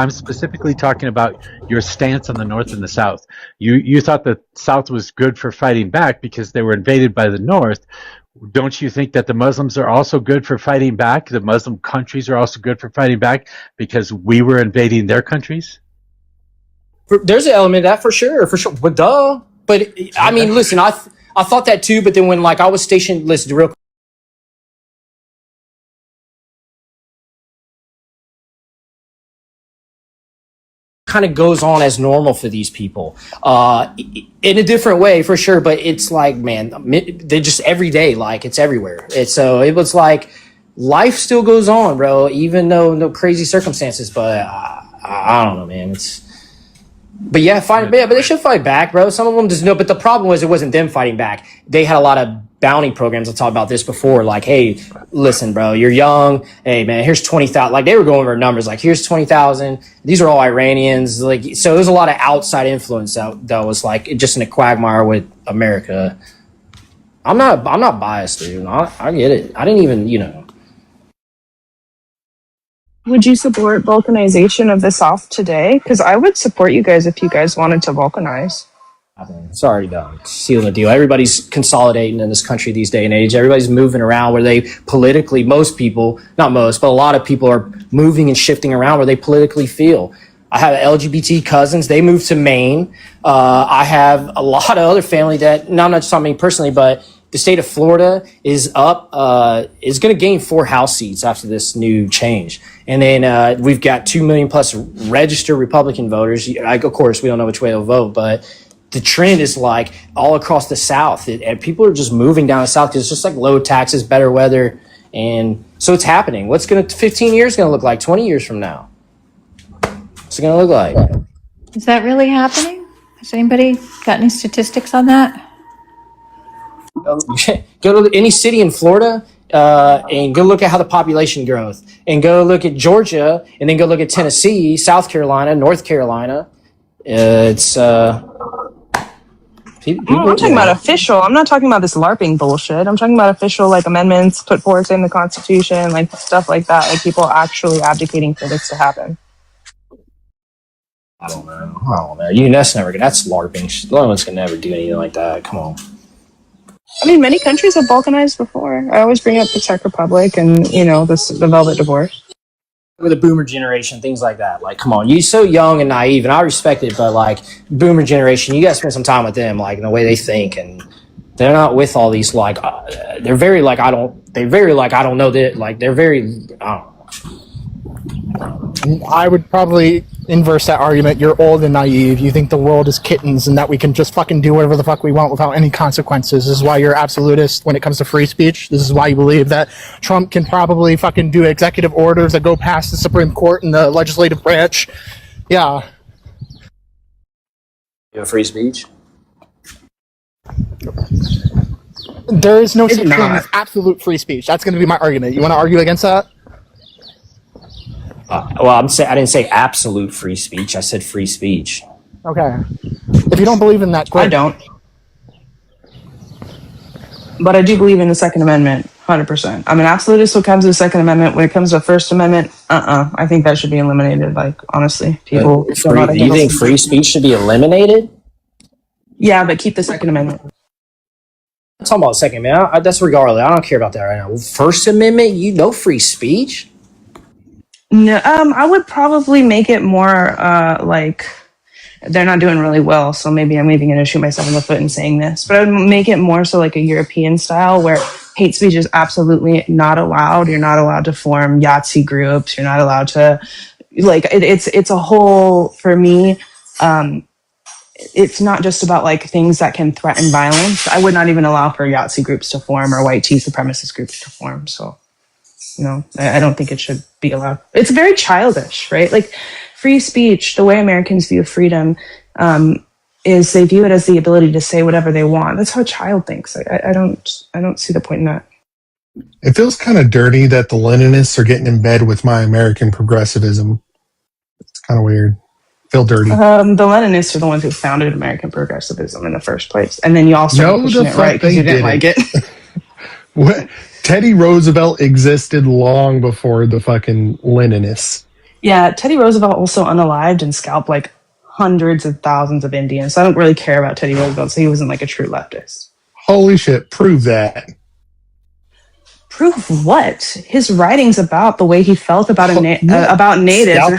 specifically talking about your stance on the North and the South. You thought the South was good for fighting back because they were invaded by the North. Don't you think that the Muslims are also good for fighting back? The Muslim countries are also good for fighting back because we were invading their countries? There's an element of that for sure. But duh. But, listen, I thought that too, but then when, I was stationed, listen, real quick. Kind of goes on as normal for these people in a different way for sure, but it's like, man, they're just every day, it's everywhere. It was like life still goes on, bro, even though no crazy circumstances. But I don't know, man. But they should fight back, bro. Some of them just know. But the problem was it wasn't them fighting back. They had a lot of bounty programs. I talked about this before. Like, hey, listen, bro, you're young. Hey, man, here's 20,000. Like, they were going over numbers. Like, here's 20,000. These are all Iranians. Like, so there's a lot of outside influence that was just in a quagmire with America. I'm not biased, dude. I get it. I didn't even, Would you support balkanization of the South today? Because I would support you guys if you guys wanted to balkanize. It's already done. Sealing the deal. Everybody's consolidating in this country these day and age. Everybody's moving around where they politically, most people, not most, but a lot of people are moving and shifting around where they politically feel. I have LGBT cousins. They moved to Maine. I have a lot of other family that, no, I'm not just talking me personally, but the state of Florida is is going to gain 4 House seats after this new change. And then we've got 2 million plus registered Republican voters. Of course, we don't know which way they'll vote, but the trend is all across the South. And people are just moving down the South because it's just low taxes, better weather. And so it's happening. What's 15 years going to look like 20 years from now? What's it going to look like? Is that really happening? Has anybody got any statistics on that? Go to any city in Florida and go look at how the population grows, and go look at Georgia, and then go look at Tennessee, South Carolina, North Carolina. I'm talking about official. I'm not talking about this LARPing bullshit. I'm talking about official amendments put forth in the Constitution, stuff like that. People actually advocating for this to happen. I don't know. That's LARPing. No one's gonna never do anything like that. Come on. Many countries have balkanized before. I always bring up the Czech Republic and, the Velvet Divorce. With the boomer generation, things like that. Come on, you're so young and naive, and I respect it, but boomer generation, you gotta spend some time with them, in the way they think, and they're not with all these, they're very, I don't know that, they're very, I don't know. I would probably inverse that argument. You're old and naive. You think the world is kittens and that we can just fucking do whatever the fuck we want without any consequences. This is why you're absolutist when it comes to free speech. This is why you believe that Trump can probably fucking do executive orders that go past the Supreme Court and the legislative branch. Yeah. You have free speech? There is no such thing as absolute free speech. That's going to be my argument. You want to argue against that? I didn't say absolute free speech. I said free speech. Okay. If you don't believe in that, I don't. But I do believe in the Second Amendment, 100%. I'm an absolutist when it comes to the Second Amendment. When it comes to the First Amendment, I think that should be eliminated. Honestly, people. Do you think free speech should be eliminated? Yeah, but keep the Second Amendment. I'm talking about the Second Amendment. That's regardless. I don't care about that right now. First Amendment, free speech. No, I would probably make it more they're not doing really well, so maybe I'm even going to shoot myself in the foot in saying this, but I would make it more so a European style where hate speech is absolutely not allowed. You're not allowed to form Yahtzee groups. You're not allowed to it's a whole, for me, it's not just about like things that can threaten violence. I would not even allow for Yahtzee groups to form or white tea supremacist groups to form. So, I don't think it should be allowed. It's very childish, right? Like free speech, the way Americans view freedom, is they view it as the ability to say whatever they want. That's how a child thinks. I don't see the point in that. It feels kind of dirty that the Leninists are getting in bed with my American progressivism. It's kind of weird. Feel dirty. The Leninists are the ones who founded American progressivism in the first place, and then y'all started pushing it right because you didn't like it. What? Teddy Roosevelt existed long before the fucking Leninists. Yeah, Teddy Roosevelt also unalived and scalped like hundreds of thousands of Indians. So I don't really care about Teddy Roosevelt, so he wasn't like a true leftist. Holy shit, prove that. Prove what? His writings about the way he felt about about natives and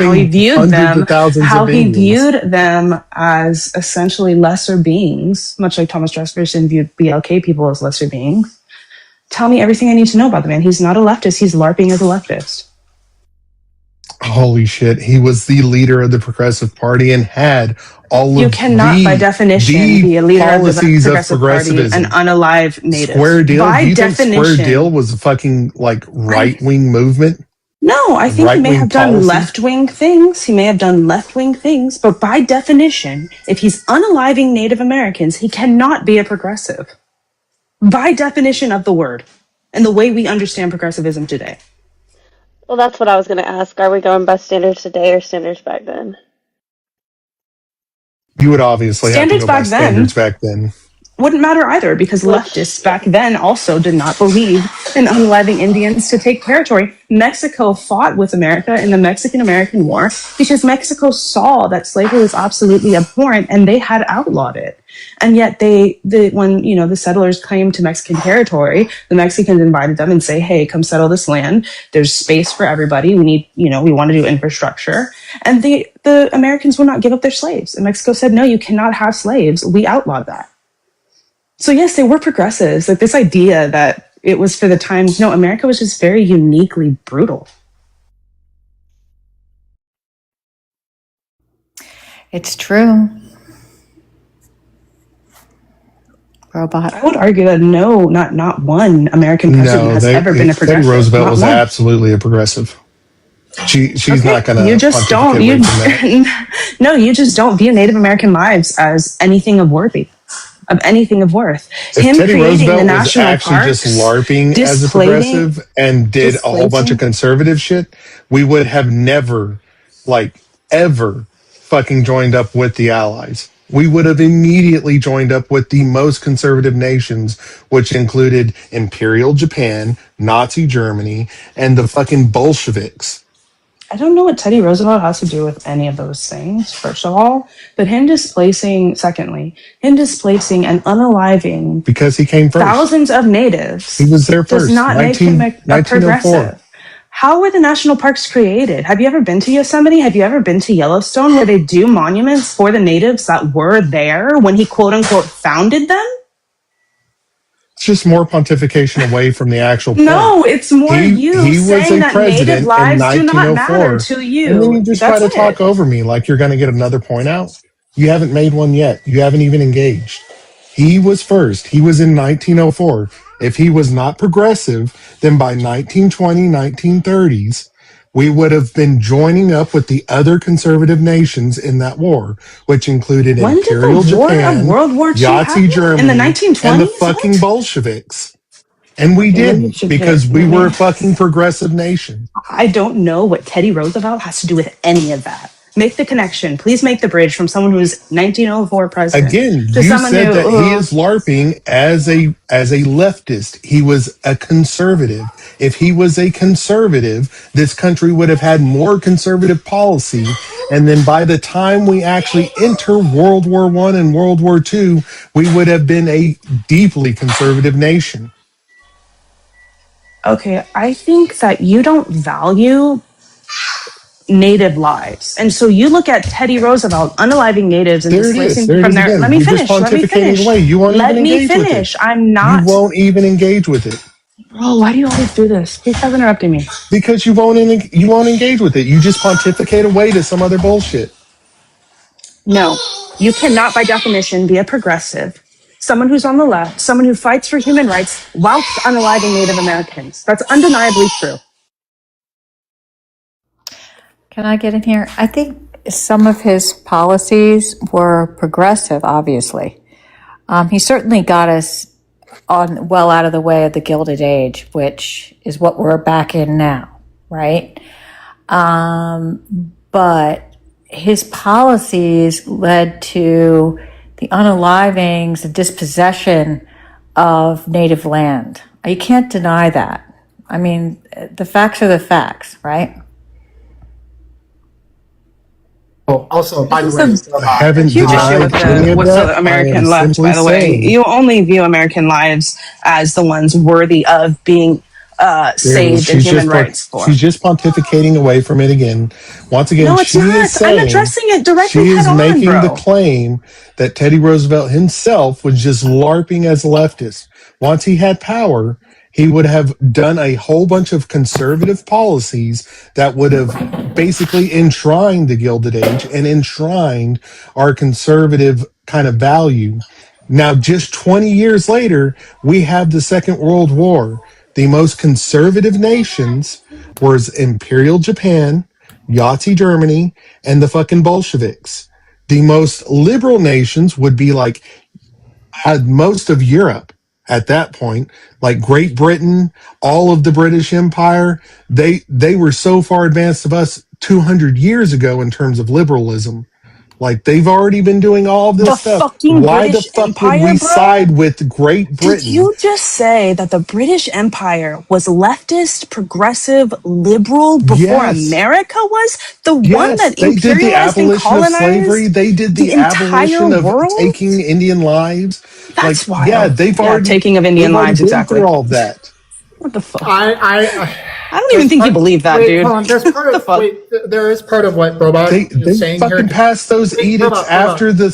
how he viewed them, as essentially lesser beings, much like Thomas Jefferson viewed BLK people as lesser beings. Tell me everything I need to know about the man. He's not a leftist. He's LARPing as a leftist. Holy shit. He was the leader of the Progressive Party and had all you of cannot, by definition, be a leader of the Progressive Party and unalive natives. Square Deal? By Do you definition, think Square Deal was a fucking like right-wing movement? No, I think he may have done policy? left-wing things. He may have done left-wing things, but by definition, if he's unaliving Native Americans, he cannot be a progressive. By definition of the word and the way we understand progressivism today. Well, that's what I was going to ask. Are we going by standards today or standards back then? You would obviously have to go by standards back then. Wouldn't matter either, because leftists back then also did not believe in unaliving Indians to take territory. Mexico fought with America in the Mexican-American War because Mexico saw that slavery was absolutely abhorrent and they had outlawed it. And yet when the settlers came to Mexican territory, the Mexicans invited them and say, hey, come settle this land. There's space for everybody. We need, we want to do infrastructure. And the Americans would not give up their slaves. And Mexico said, no, you cannot have slaves. We outlawed that. So yes, they were progressives. Like this idea that it was for the times. No, America was just very uniquely brutal. It's true. Robot. I would argue that no, not one American president has ever been a progressive. Teddy Roosevelt not was one. absolutely a progressive. She's not going to. You just don't. You just don't view Native American lives as anything of worth. If Him Teddy creating Roosevelt the was national actually parks, just LARPing as a progressive and did a whole bunch of conservative shit, we would have never, ever fucking joined up with the Allies. We would have immediately joined up with the most conservative nations, which included Imperial Japan, Nazi Germany, and the fucking Bolsheviks. I don't know what Teddy Roosevelt has to do with any of those things, first of all, but secondly, him displacing and unaliving because he came first. Thousands of natives. He was there first. Does not make him a progressive. How were the national parks created? Have you ever been to Yosemite? Have you ever been to Yellowstone where they do monuments for the natives that were there when he quote unquote founded them? It's just more pontification away from the actual point. No, it's more he saying that native lives do not matter to you. And then you just try to talk over me like you're going to get another point out. You haven't made one yet. You haven't even engaged. He was first. He was in 1904. If he was not progressive, then by 1920, 1930s, we would have been joining up with the other conservative nations in that war, which included Imperial Japan, World War II Yahtzee Germany, in the 1920s? and the fucking Bolsheviks. And we didn't because we were a fucking progressive nation. I don't know what Teddy Roosevelt has to do with any of that. Make the connection. Please make the bridge from someone who's 1904 president. Again, you said that he is LARPing as a leftist. He was a conservative. If he was a conservative, this country would have had more conservative policy. And then by the time we actually enter World War I and World War II, we would have been a deeply conservative nation. Okay, I think that you don't value native lives. And so you look at Teddy Roosevelt unaliving natives and displacing from their... Let me finish. You won't Let even me engage with finish. it. I'm not... You won't even engage with it. Bro, why do you always do this? Please stop interrupting me. Because you won't engage with it. You just pontificate away to some other bullshit. No, you cannot, by definition, be a progressive, someone who's on the left, someone who fights for human rights whilst unaliving Native Americans. That's undeniably true. Can I get in here? I think some of his policies were progressive, obviously. He certainly got us on well out of the way of the Gilded Age, which is what we're back in now, right? But his policies led to the unalivings, the dispossession of native land. You can't deny that. I mean, the facts are the facts, right? Oh, also, by the way, I haven't Huge issue denied with any the of with the that. I American am left, simply by the way. saying You only view American lives as the ones worthy of being saved and human rights for. she's just pontificating away from it again. Once again, No, it's she is not. I'm saying addressing it directly she head is on, making the bro. claim that Teddy Roosevelt himself was just LARPing as a leftist. Once he had power, he would have done a whole bunch of conservative policies that would have basically enshrined the Gilded Age and enshrined our conservative kind of value. Now, just 20 years later, we have the Second World War. The most conservative nations was Imperial Japan, Yahtzee Germany, and the fucking Bolsheviks. The most liberal nations would be like had most of Europe at that point, like Great Britain, all of the British Empire. They were so far advanced of us 200 years ago in terms of liberalism. Like they've already been doing all of The this stuff. fucking Why the British fuck would Empire, we bro? side with Great Did Britain? you just say that the British Empire was leftist, progressive, liberal before Yes. America was? The one Yes, that they did the imperialized and abolition of slavery. colonized They did the the entire abolition of world? taking Indian lives. Like, That's yeah, wild. Yeah, taking of they've Indian already lives, been through exactly. all of that. What the fuck? I don't even think you believe that, wait, dude. Hold on. There's part of there is part of what Robot They is saying here. fucking passed those Wait, edicts after the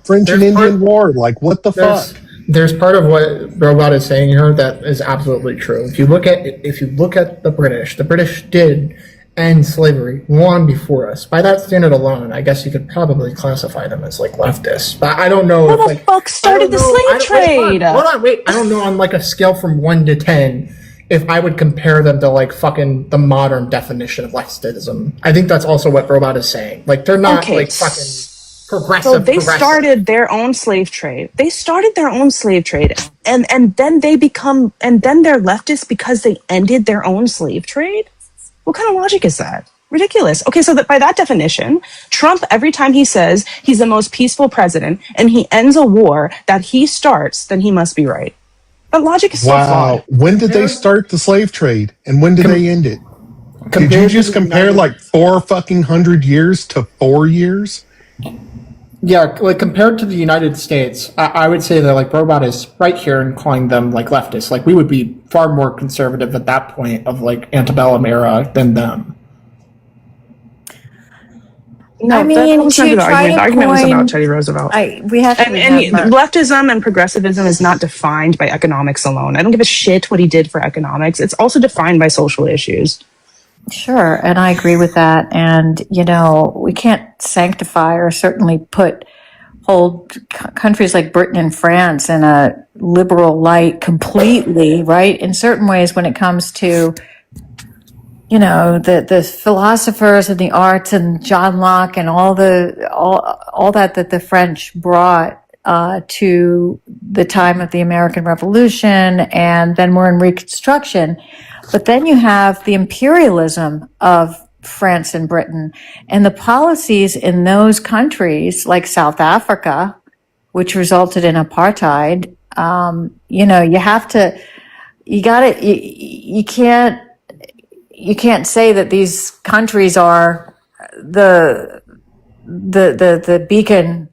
French and There's Indian part, War. Like, what the fuck? there's part of what Robot is saying here that is absolutely true. If you look at the British did end slavery long before us. By that standard alone, I guess you could probably classify them as like leftists. But I don't know. Who the fuck started the slave trade? Hold on, wait. I don't know on like a scale from 1 to 10 if I would compare them to like fucking the modern definition of leftism. I think that's also what Robot is saying. Like they're not Okay, like fucking progressive. So they progressive. started their own slave trade. And then they become and then they're leftists because they ended their own slave trade? What kind of logic is that? Ridiculous. Okay, so that by that definition, Trump, every time he says he's the most peaceful president and he ends a war that he starts, then he must be right. That logic is so flawed. When did they start the slave trade and when did they end it? Did you just compare like 400 years to 4 years? Yeah, like compared to the United States, I would say that like Robot is right here in calling them like leftists. Like we would be far more conservative at that point of like antebellum era than them. No, I mean, that was not to the try argument. The to argument was coin- about Teddy Roosevelt. We have to and remember- leftism and progressivism is not defined by economics alone. I don't give a shit what he did for economics. It's also defined by social issues. Sure, and I agree with that. And, you know, we can't sanctify or certainly hold countries like Britain and France in a liberal light completely, right? In certain ways, when it comes to, you know, the philosophers and the arts and John Locke and all that the French brought to the time of the American Revolution, and then we're in Reconstruction. But then you have the imperialism of France and Britain and the policies in those countries like South Africa, which resulted in apartheid. You know, you can't say that these countries are the beacon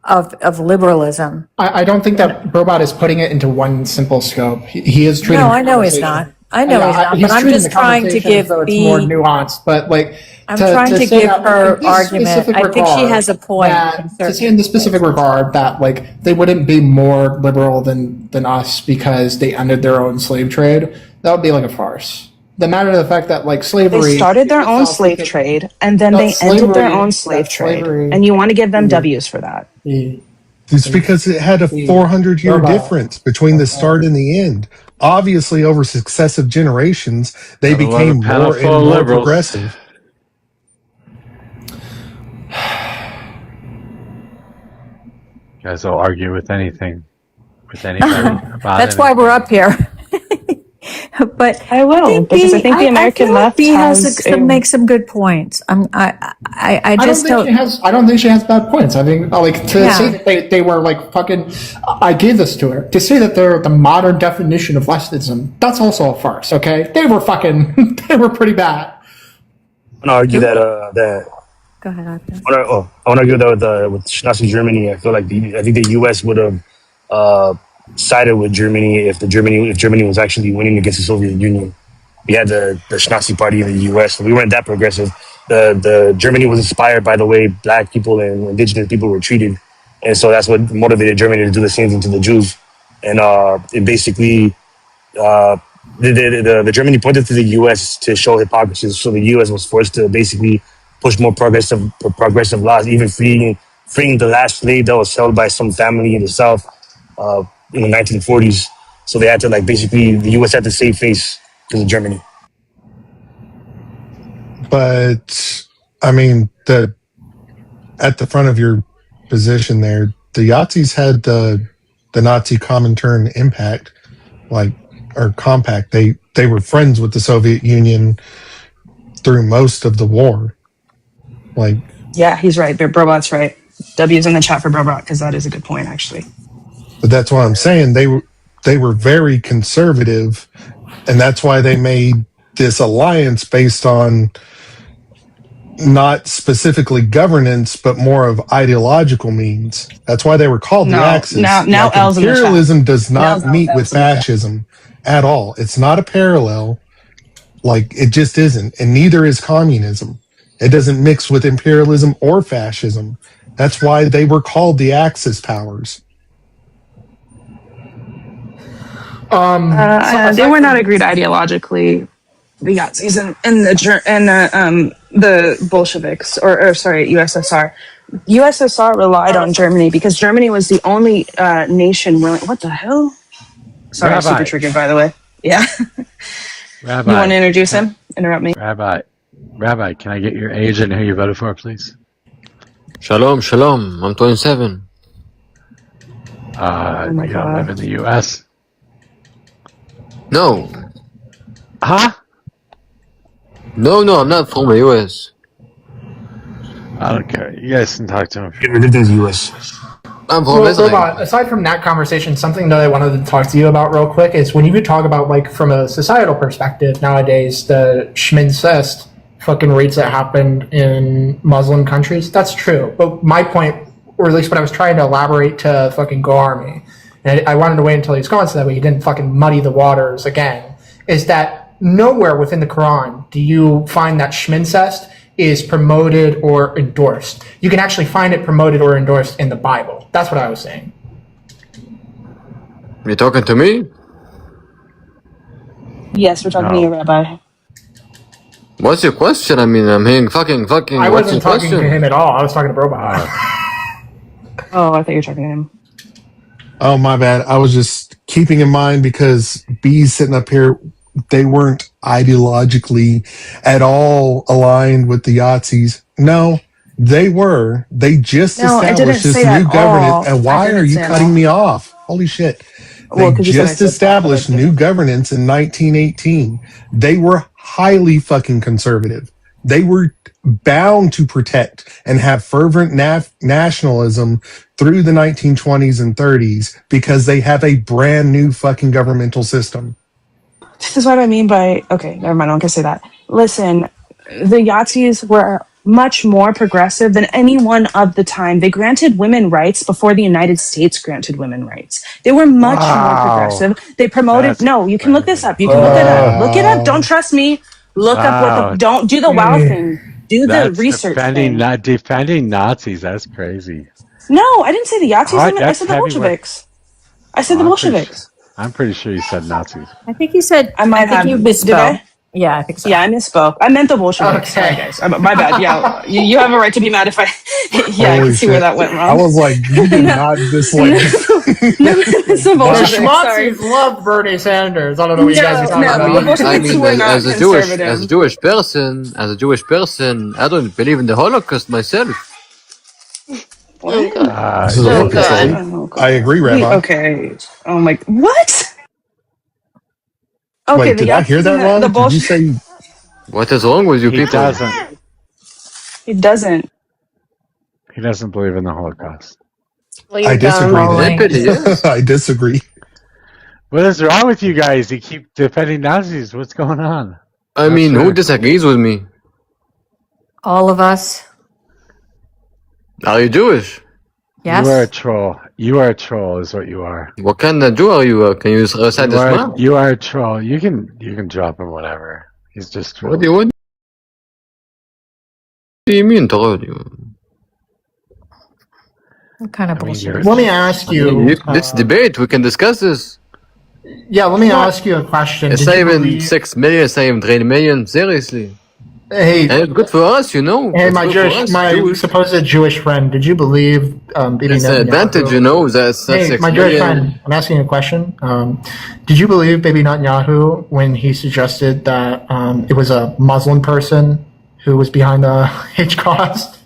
of liberalism. I don't think that Robot is putting it into one simple scope. He is treating. No, I know he's not. I know he's not. But I'm treating just the trying to conversation give as though it's more nuanced. But like, I'm trying to say give that, her in this argument. specific I think she regard, has a point. To say in the specific regard that like they wouldn't be more liberal than us because they ended their own slave trade, that would be like a farce. the matter of the fact that like slavery. They started their own slave trade, and then they ended their own slave trade. And you want to give them W's for that. It's because it had a 400-year difference between the start and the end. Obviously, over successive generations, they became more and more progressive. You guys will argue with anything, with anybody about That's anything. why we're up here. But I will, because I think the American left makes some good points. I just don't. I don't think she has bad points. I think like to say that they were like fucking. I gave this to her to say that they're the modern definition of leftism. That's also a farce. Okay, they were fucking. They were pretty bad. I want to argue that Go ahead, Arthur. I want to argue that with Nazi Germany, I feel like I think the U.S. would have sided with Germany if Germany was actually winning against the Soviet Union. We had the Nazi Party in the U.S. We weren't that progressive. The Germany was inspired by the way black people and indigenous people were treated, and so that's what motivated Germany to do the same thing to the Jews. And it basically the Germany pointed to the U.S. to show hypocrisy. So the U.S. was forced to basically push more progressive laws, even freeing the last slave that was held by some family in the South in the 1940s. So they had to basically the U.S. had to save face because of Germany. But I mean, at the front of your position there, the Yazidis had the Nazi Comintern impact, or compact. They were friends with the Soviet Union through most of the war. Yeah, he's right. Brobot's right. W's in the chat for Brobot because that is a good point, actually. But that's what I'm saying. They were very conservative, and that's why they made this alliance based on not specifically governance, but more of ideological means. That's why they were called the Axis. Now L's in the chat. Imperialism does not meet with fascism at all. It's not a parallel. It just isn't, and neither is communism. It doesn't mix with imperialism or fascism. That's why they were called the Axis powers. They were not agreed ideologically. The Yazidis and the Bolsheviks, or sorry, USSR. USSR relied on Germany because Germany was the only nation willing. What the hell? Sorry, I'm super triggered, by the way. Yeah. Rabbi, you want to introduce him? Interrupt me. Rabbi, can I get your age and who you voted for, please? Shalom. I'm 27. You don't live in the U.S.? No. Huh? No, I'm not from the U.S. I don't care. You guys can talk to him. You lived in the U.S. I'm from Robot, aside from that conversation, something that I wanted to talk to you about real quick is when you could talk about, from a societal perspective nowadays, the Shmincest fucking rates that happened in Muslim countries. That's true. But my point, or at least what I was trying to elaborate to fucking Go Army, and I wanted to wait until he's gone so that way he didn't fucking muddy the waters again, is that nowhere within the Quran do you find that Shmincest is promoted or endorsed. You can actually find it promoted or endorsed in the Bible. That's what I was saying. You talking to me? Yes, we're talking to you, Rabbi. What's your question? I mean, I'm hearing fucking. I wasn't talking to him at all. I was talking to Robot. Oh, I thought you were talking to him. Oh, my bad. I was just keeping in mind because B's sitting up here. They weren't ideologically at all aligned with the Yazidis. No, they were. They just established this new governance. And why are you cutting me off? Holy shit. They just established new governance in 1918. They were highly fucking conservative. They were bound to protect and have fervent nationalism through the 1920s and 30s because they have a brand new fucking governmental system. This is what I mean by, okay, never mind, I'm not going to say that. Listen, the Yazidis were much more progressive than anyone of the time. They granted women rights before the United States granted women rights. They were much more progressive. They promoted, you can look this up. You can look it up. Look it up. Don't trust me. Look up don't do the wow thing. Do the research thing. Defending Nazis, that's crazy. No, I didn't say the Yazidis. I said the Bolsheviks. I said the Bolsheviks. I'm pretty sure you said Nazis. I think you said. I might have. You misspoke. Yeah, I think so. Yeah, I misspoke. I meant the Bolsheviks. Okay. Sorry, guys. My bad. Yeah, you have a right to be mad if I. Yeah, I can Holy see where shit. that went I wrong. was like, you did no, not dislike no, me. no, it's the The Bolsheviks. Sorry. Schmozzies love Bernie Sanders. I don't know what you guys are No, talking no, I the about. mean, Bolsheviks were not as a Jewish, conservative. I don't believe in the Holocaust myself. Oh What? god. This is a Oh focus, god. right? Oh I god. agree, Rabbi. Okay. Oh my. What? Okay, Wait, the did I hear Yazidis that and the wrong? Did you Bolsheviks. say What is wrong with you He people? doesn't. He doesn't. He doesn't believe in the Holocaust. Well, I you're disagree dumb. then? Simply yes. I disagree. What is wrong with you guys? You keep defending Nazis. What's going on? I Not mean, who sure. disagrees with me? All of us. Are you Jewish? You are a Yes. troll. You are a troll, is what you are. What kind of Jew are you? Can you recite You the are. Shema? You are a troll. You can drop him whatever. He's just trolling. What do you mean, troll? What kind of I mean, bullshit you're. is Let me that? ask I mean, you. let's debate. We can discuss this. Yeah, let me ask you a question. It's Did not you even believe? 6 million, it's not even 3 million. Seriously. Hey, And it's good for us, you know. hey, It's good for us, my Jewish. supposed Jewish friend. Did you believe Bibi It's an advantage, you Netanyahu? know. That's not Hey, 6 my Jewish million. friend. I'm asking you a question. Did you believe Bibi Netanyahu when he suggested that it was a Muslim person who was behind the Holocaust?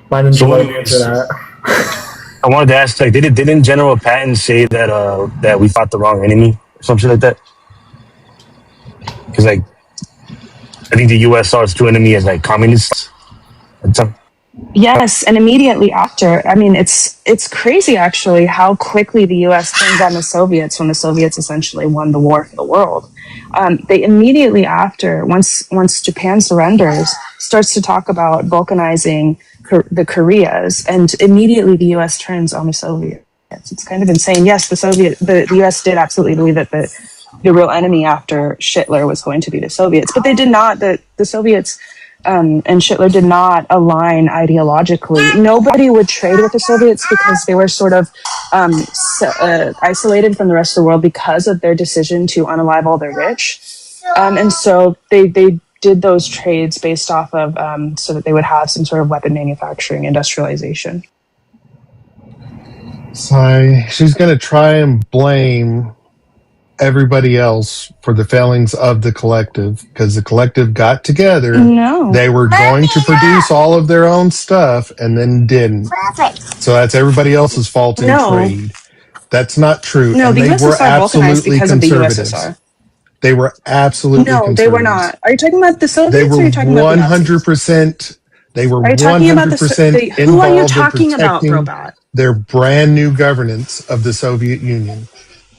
Why didn't you So, let him answer that? I wanted to ask, like, didn't General Patton say that that we fought the wrong enemy or something like that? Because like I think the U.S. saw its true enemy as like communists. At some, Yes, and immediately after, I mean, it's crazy actually how quickly the U.S. turned on the Soviets when the Soviets essentially won the war for the world. They immediately after, once Japan surrenders, starts to talk about balkanizing the Koreas, and immediately the U.S. turns on the Soviets. It's kind of insane. Yes, the U.S. did absolutely believe that the real enemy after Hitler was going to be the Soviets, but they did not. The Soviets and Hitler did not align ideologically. Nobody would trade with the Soviets because they were sort of isolated from the rest of the world because of their decision to unalive all their rich. And so they did those trades based off of so that they would have some sort of weapon manufacturing industrialization. So she's going to try and blame everybody else for the failings of the collective because the collective got together. No. They were going to produce all of their own stuff and then didn't. So that's everybody else's fault in trade. That's not true. No, And the they were USSR vulcanized absolutely because of the conservatives. USSR. They were absolutely No, they were conservatives. not. Are you talking about the Soviets They were or are you talking about the Nazis? 100%. They were Are you talking about 100% who are you involved in talking about, protecting Robot? their brand new governance of the Soviet Union.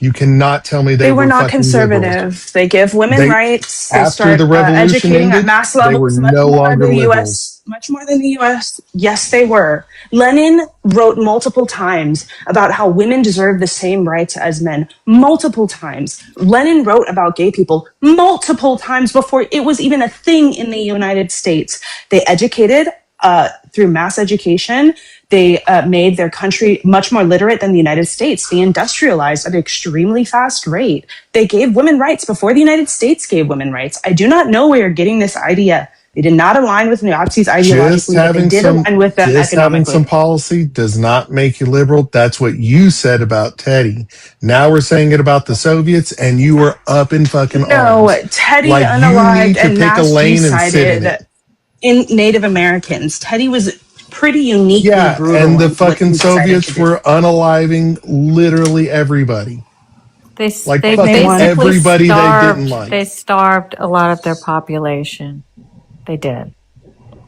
You cannot tell me They were were not fucking liberals. conservative. They give women They, rights. They after start the revolution educating at ended, mass they were levels, much no more longer than the liberals. U.S. Much more than the U.S. Yes, they were. Lenin wrote multiple times about how women deserve the same rights as men. Multiple times. Lenin wrote about gay people multiple times before it was even a thing in the United States. They educated through mass education. They made their country much more literate than the United States. They industrialized at an extremely fast rate. They gave women rights before the United States gave women rights. I do not know where you're getting this idea. They did not align with Nazis ideologically, but they did align with them having economically. some policy does not make you liberal. That's what you said about Teddy. Now we're saying it about the Soviets, and you were up in fucking No, arms. Teddy Like you need unalived to and pick a mass lane and sit in it. G-sided in Native Americans. Teddy was pretty uniquely Yeah, brutal and the in what fucking he decided to Soviets do. were unaliving literally everybody. They Like they fucking Name one. everybody they didn't like. They starved a lot of their population. They did.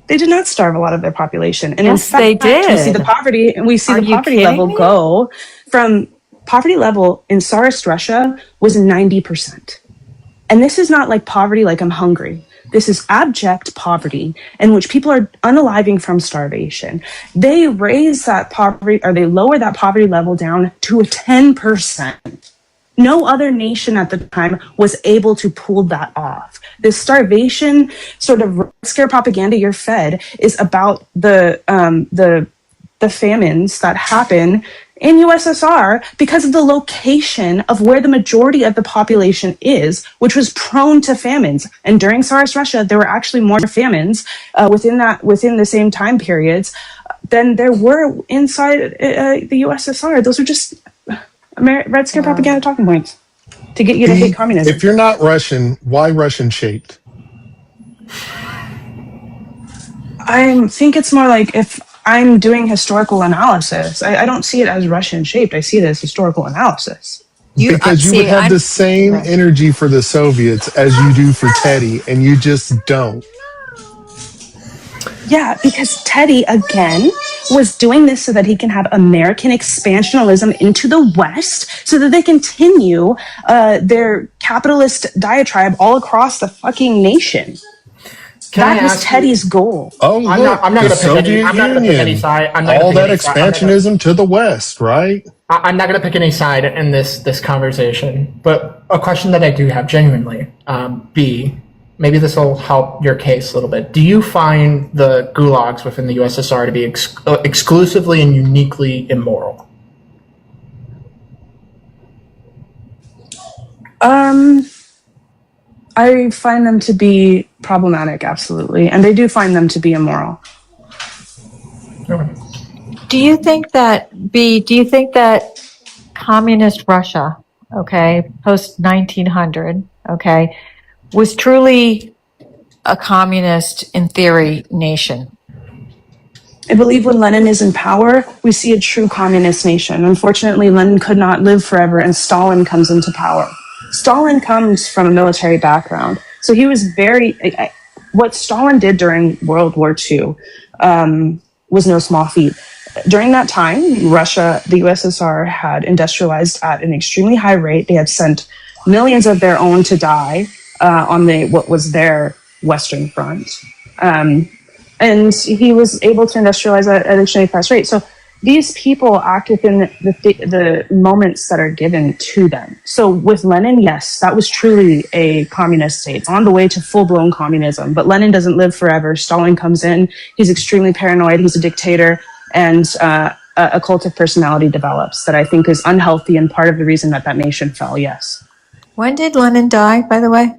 They did not starve a lot of their population, and Yes, in they fact, we see the did. poverty, and we see Are the you poverty kidding level me? go from poverty level in Tsarist Russia was 90%. And this is not like poverty like I'm hungry. This is abject poverty in which people are unaliving from starvation. They raise that poverty, or they lower that poverty level down to a 10%. No other nation at the time was able to pull that off. This starvation sort of scare propaganda you're fed is about the famines that happen in USSR because of the location of where the majority of the population is, which was prone to famines. And during Tsarist Russia, there were actually more famines within the same time periods than there were inside the USSR. Those are just Red Scare propaganda talking points to get you to hate communism. If you're not Russian, why Russian shaped? I think it's more like if I'm doing historical analysis, I don't see it as Russian shaped. I see it as historical analysis. Because you would have the same energy for the Soviets as you do for Teddy, and you just don't. Yeah, because Teddy, again, was doing this so that he can have American expansionism into the West so that they continue their capitalist diatribe all across the fucking nation. That was Teddy's goal. Oh, look, I'm not the going to pick any. I'm not going to pick any Union. side. All that expansionism to the West, right? I'm not going to pick any side in this conversation. But a question that I do have, genuinely, B, maybe this will help your case a little bit. Do you find the gulags within the USSR to be exclusively and uniquely immoral? I find them to be problematic, absolutely, and they do find them to be immoral. Do you think that communist Russia, okay, post 1900, okay, was truly a communist, in theory, nation? I believe when Lenin is in power, we see a true communist nation. Unfortunately, Lenin could not live forever, and Stalin comes into power. Stalin comes from a military background, so he was what Stalin did during World War II was no small feat. During that time, Russia, the USSR, had industrialized at an extremely high rate. They had sent millions of their own to die on what was their Western Front. And he was able to industrialize at an extremely fast rate. So these people act within the moments that are given to them. So with Lenin, yes, that was truly a communist state. It's on the way to full-blown communism. But Lenin doesn't live forever. Stalin comes in. He's extremely paranoid. He's a dictator. And a cult of personality develops that I think is unhealthy and part of the reason that nation fell, yes. When did Lenin die, by the way?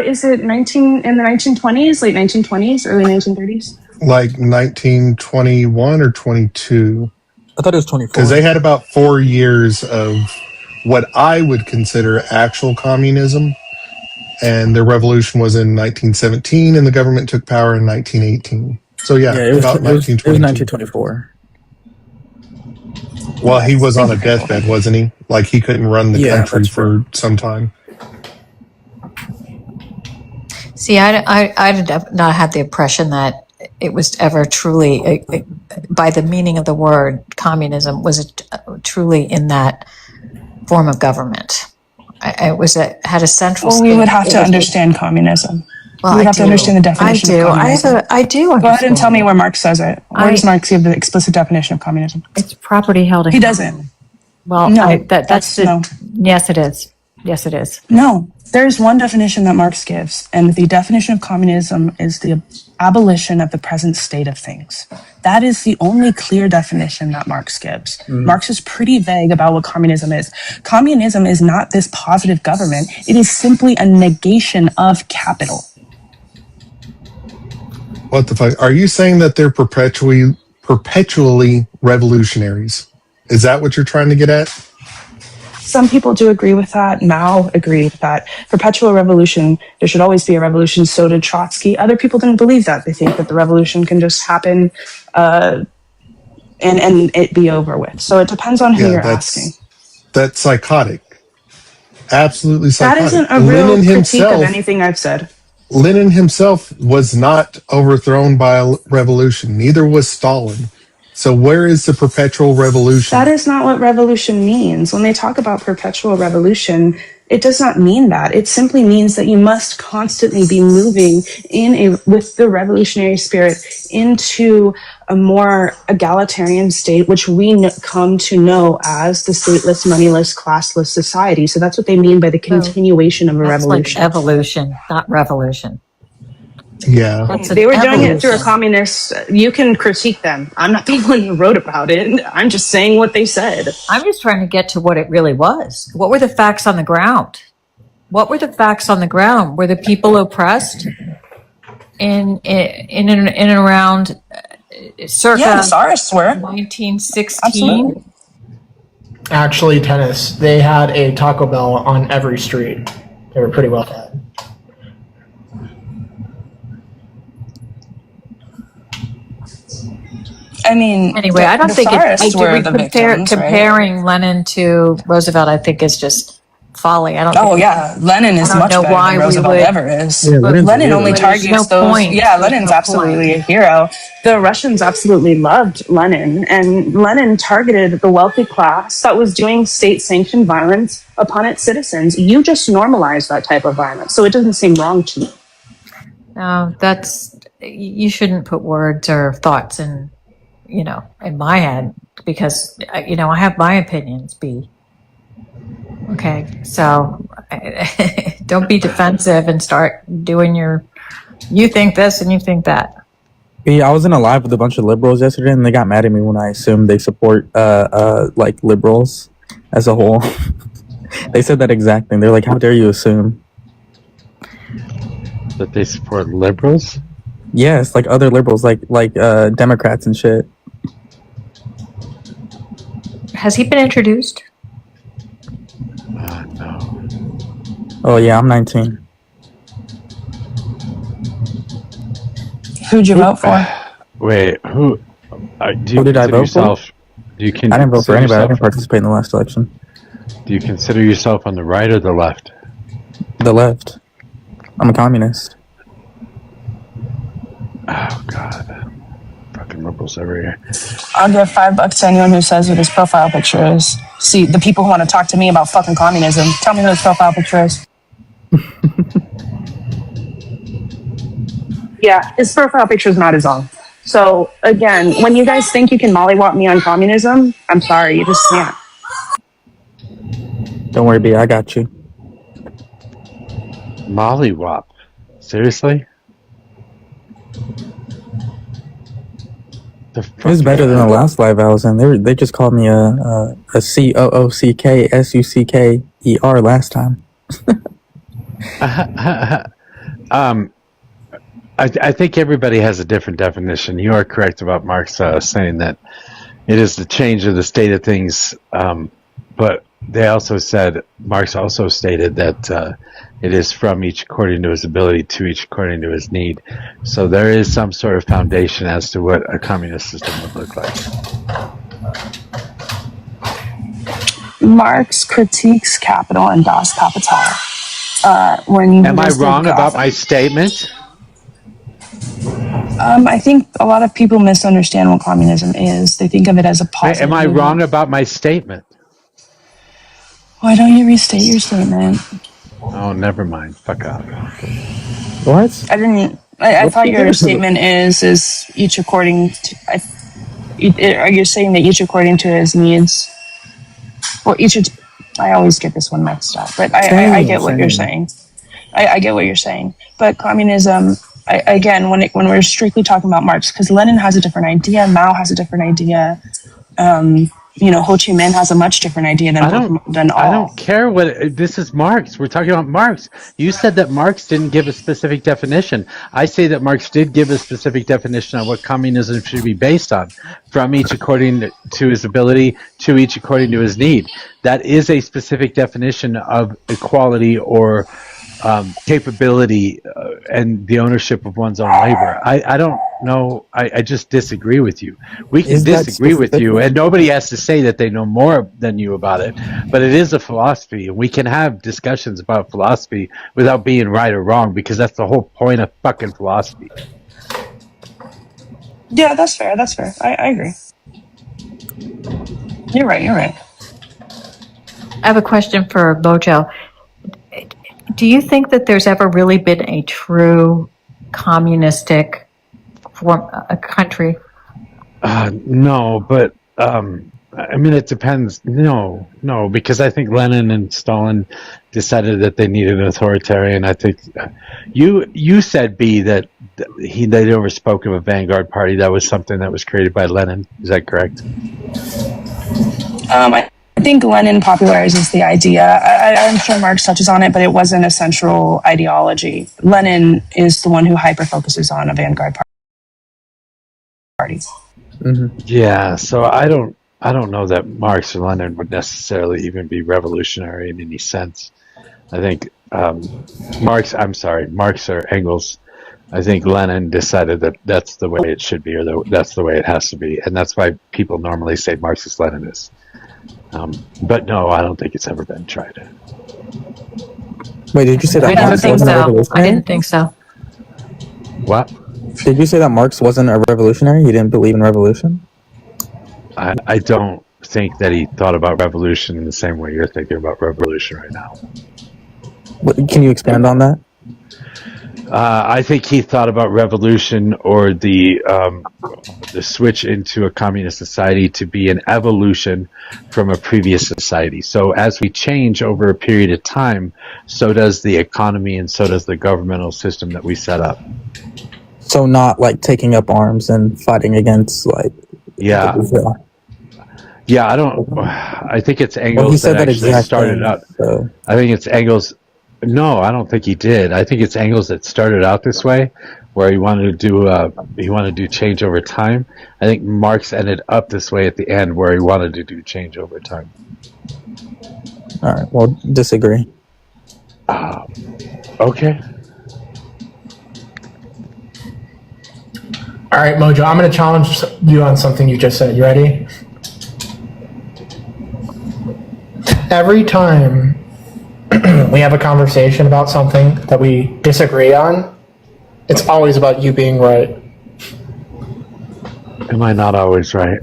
Is it in the 1920s, late 1920s, early 1930s? Like 1921 or 22. I thought it was 24. Because they had about 4 years of what I would consider actual communism. And their revolution was in 1917, and the government took power in 1918. So yeah it was, about 1922. It was 1924. Well, he was on a deathbed, wasn't he? Like he couldn't run the country for some time. See, I did not have the impression that it was ever truly, by the meaning of the word, communism was truly in that form of government. It had a central. Well, we would have to understand communism. Well, we would have to understand the definition of communism. I do. Go ahead and tell me where Marx says it. Where does Marx give the explicit definition of communism? It's property held in. He doesn't. Well, no, that's no. Yes, it is. Yes, it is. No, there's one definition that Marx gives, and the definition of communism is the abolition of the present state of things. That is the only clear definition that Marx gives. Marx is pretty vague about what communism is. Communism is not this positive government. It is simply a negation of capital. What the fuck? Are you saying that they're perpetually revolutionaries? Is that what you're trying to get at? Some people do agree with that. Mao agreed with that. Perpetual revolution, there should always be a revolution. So did Trotsky. Other people didn't believe that. They think that the revolution can just happen and it be over with. So it depends on who you're asking. That's psychotic. Absolutely psychotic. That isn't a real critique of anything I've said. Lenin himself was not overthrown by a revolution. Neither was Stalin. So where is the perpetual revolution? That is not what revolution means. When they talk about perpetual revolution, it does not mean that. It simply means that you must constantly be moving with the revolutionary spirit into a more egalitarian state, which we come to know as the stateless, moneyless, classless society. So that's what they mean by the continuation of a That's revolution. like evolution, not revolution. Yeah. They were doing it through a communist. You can critique them. I'm not the one who wrote about it. I'm just saying what they said. I'm just trying to get to what it really was. What were the facts on the ground? What were the facts on the ground? Were the people oppressed in and around circa Yeah, the Tsarists were. 1916? Absolutely. Actually, tennis. They had a Taco Bell on every street. They were pretty well fed. I mean, Anyway, I don't think comparing right? Lenin to Roosevelt, I think is just folly. I don't. Oh yeah, Lenin is much better than Roosevelt ever is. Yeah, Lenin only There's targets no those. point. Yeah, There's Lenin's no absolutely point. a hero. The Russians absolutely loved Lenin, and Lenin targeted the wealthy class that was doing state-sanctioned violence upon its citizens. You just normalize that type of violence, so it doesn't seem wrong to me. No, you shouldn't put words or thoughts in my head, because I have my opinions. Okay, so don't be defensive and start doing you think this and you think that. Yeah, I was in a live with a bunch of liberals yesterday, and they got mad at me when I assumed they support like liberals as a whole. They said that exact thing. They're like, "How dare you assume that they support liberals?" Yes, like other liberals, like Democrats and shit. Has he been introduced? No. Oh yeah, I'm 19. Who'd you vote for? Wait, who? Who did I vote for? I didn't vote for anybody. I didn't participate in the last election. Do you consider yourself on the right or the left? The left. I'm a communist. Oh God, fucking liberals over here. I'll give $5 to anyone who says what his profile picture is. See, the people who want to talk to me about fucking communism, tell me who his profile picture is. Yeah, his profile picture is not his own. So again, when you guys think you can mollywop me on communism, I'm sorry, you just can't. Don't worry, B, I got you. Mollywop? Seriously? It was better than the last live I was in. They just called me a COOCKSUCKER last time. I think everybody has a different definition. You are correct about Marx saying that it is the change of the state of things, but they also said, Marx also stated that it is from each according to his ability to each according to his need. So there is some sort of foundation as to what a communist system would look like. Marx critiques capital and Das Kapital. Am I wrong about my statement? I think a lot of people misunderstand what communism is. They think of it as a positive. Am I wrong about my statement? Why don't you restate your statement? Oh, never mind. Fuck off. What? I didn't. I thought your statement is each according to. Are you saying that each according to his needs? Well, I always get this one mixed up, but I get what you're saying. I get what you're saying. But communism, again, when we're strictly talking about Marx, because Lenin has a different idea, Mao has a different idea. Ho Chi Minh has a much different idea than all. I don't care what this is. Marx. We're talking about Marx. You said that Marx didn't give a specific definition. I say that Marx did give a specific definition on what communism should be based on, from each according to his ability to each according to his need. That is a specific definition of equality or capability and the ownership of one's own labor. I don't know. I just disagree with you. We can disagree with you, and nobody has to say that they know more than you about it. But it is a philosophy, and we can have discussions about philosophy without being right or wrong, because that's the whole point of fucking philosophy. Yeah, that's fair. I agree. You're right. You're right. I have a question for Mojo. Do you think that there's ever really been a true communistic a country? No, but I mean, it depends. No, because I think Lenin and Stalin decided that they needed an authoritarian. I think you said B that they never spoke of a vanguard party. That was something that was created by Lenin. Is that correct? I think Lenin popularizes the idea. I'm sure Marx touches on it, but it wasn't a central ideology. Lenin is the one who hyper focuses on a vanguard party. Mm-hmm. Yeah. So I don't know that Marx or Lenin would necessarily even be revolutionary in any sense. I think Marx or Engels. I think Lenin decided that that's the way it should be, or that's the way it has to be, and that's why people normally say Marxist-Leninist. But no, I don't think it's ever been tried. Wait, did you say that? I didn't think wasn't a so. revolutionary? I didn't think so. What? Did you say that Marx wasn't a revolutionary? He didn't believe in revolution? I don't think that he thought about revolution in the same way you're thinking about revolution right now. Can you expand on that? I think he thought about revolution or the switch into a communist society to be an evolution from a previous society. So as we change over a period of time, so does the economy and so does the governmental system that we set up. So not like taking up arms and fighting against like... Yeah. Yeah, I think it's Engels that actually exact started thing, out. So. I think it's Engels. No, I don't think he did. I think it's Engels that started out this way, where he wanted to do change over time. I think Marx ended up this way at the end, where he wanted to do change over time. All right. Well, disagree. Okay. All right, Mojo, I'm going to challenge you on something you just said. You ready? Every time we have a conversation about something that we disagree on, it's always about you being right. Am I not always right?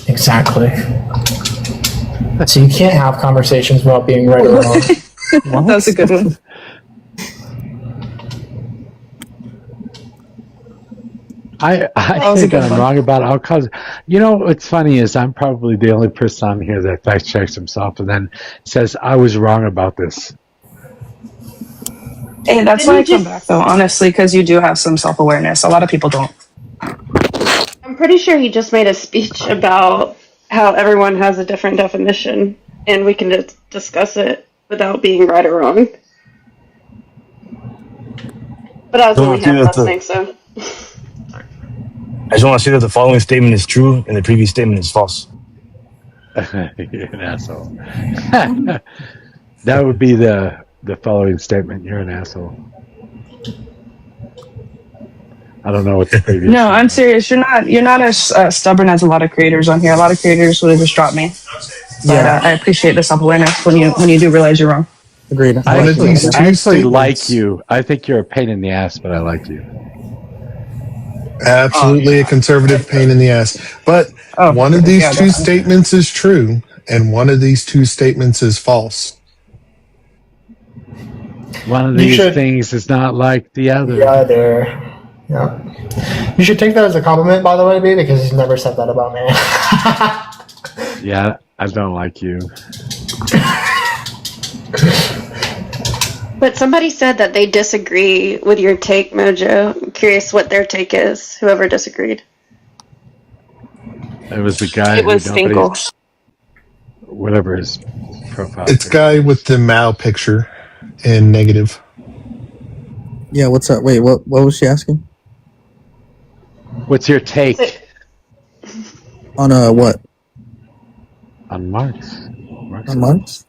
Exactly. So you can't have conversations about being right or wrong. That was a good one. I think I'm wrong about all kinds. You know, what's funny is I'm probably the only person on here that fact checks himself and then says I was wrong about this. Hey, that's why I come back though, honestly, because you do have some self-awareness. A lot of people don't. I'm pretty sure he just made a speech about how everyone has a different definition, and we can just discuss it without being right or wrong. But I was only half listening, so. I just want to say that the following statement is true and the previous statement is false. You're an asshole. That would be the following statement. You're an asshole. I don't know what the previous. No, I'm serious. You're not as stubborn as a lot of creators on here. A lot of creators would have just dropped me. But I appreciate the self-awareness when you do realize you're wrong. Agreed. I actually like you. I think you're a pain in the ass, but I like you. Absolutely a conservative pain in the ass. But one of these two statements is true, and one of these two statements is false. One of these things is not like the other. The other. Yeah. You should take that as a compliment, by the way, B, because he's never said that about me. Yeah, I don't like you. But somebody said that they disagree with your take, Mojo. I'm curious what their take is, whoever disagreed. It was the guy. It was Finkel. Whatever his profile. It's guy with the Mao picture in negative. Yeah, what's up? Wait, what was she asking? What's your take? On what? On Marx. On Marx?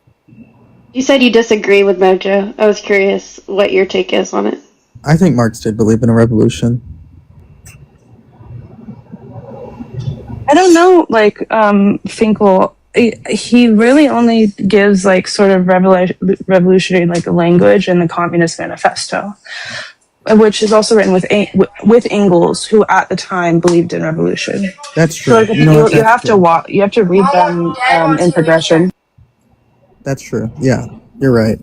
You said you disagree with Mojo. I was curious what your take is on it. I think Marx did believe in a revolution. I don't know, like, Finkel, he really only gives, like, sort of revolutionary, like, language in the Communist Manifesto. which is also written with Ingalls, who at the time believed in revolution. That's true. So like, You know what? you That's have to true. you have to read them in progression. That's true. Yeah, you're right.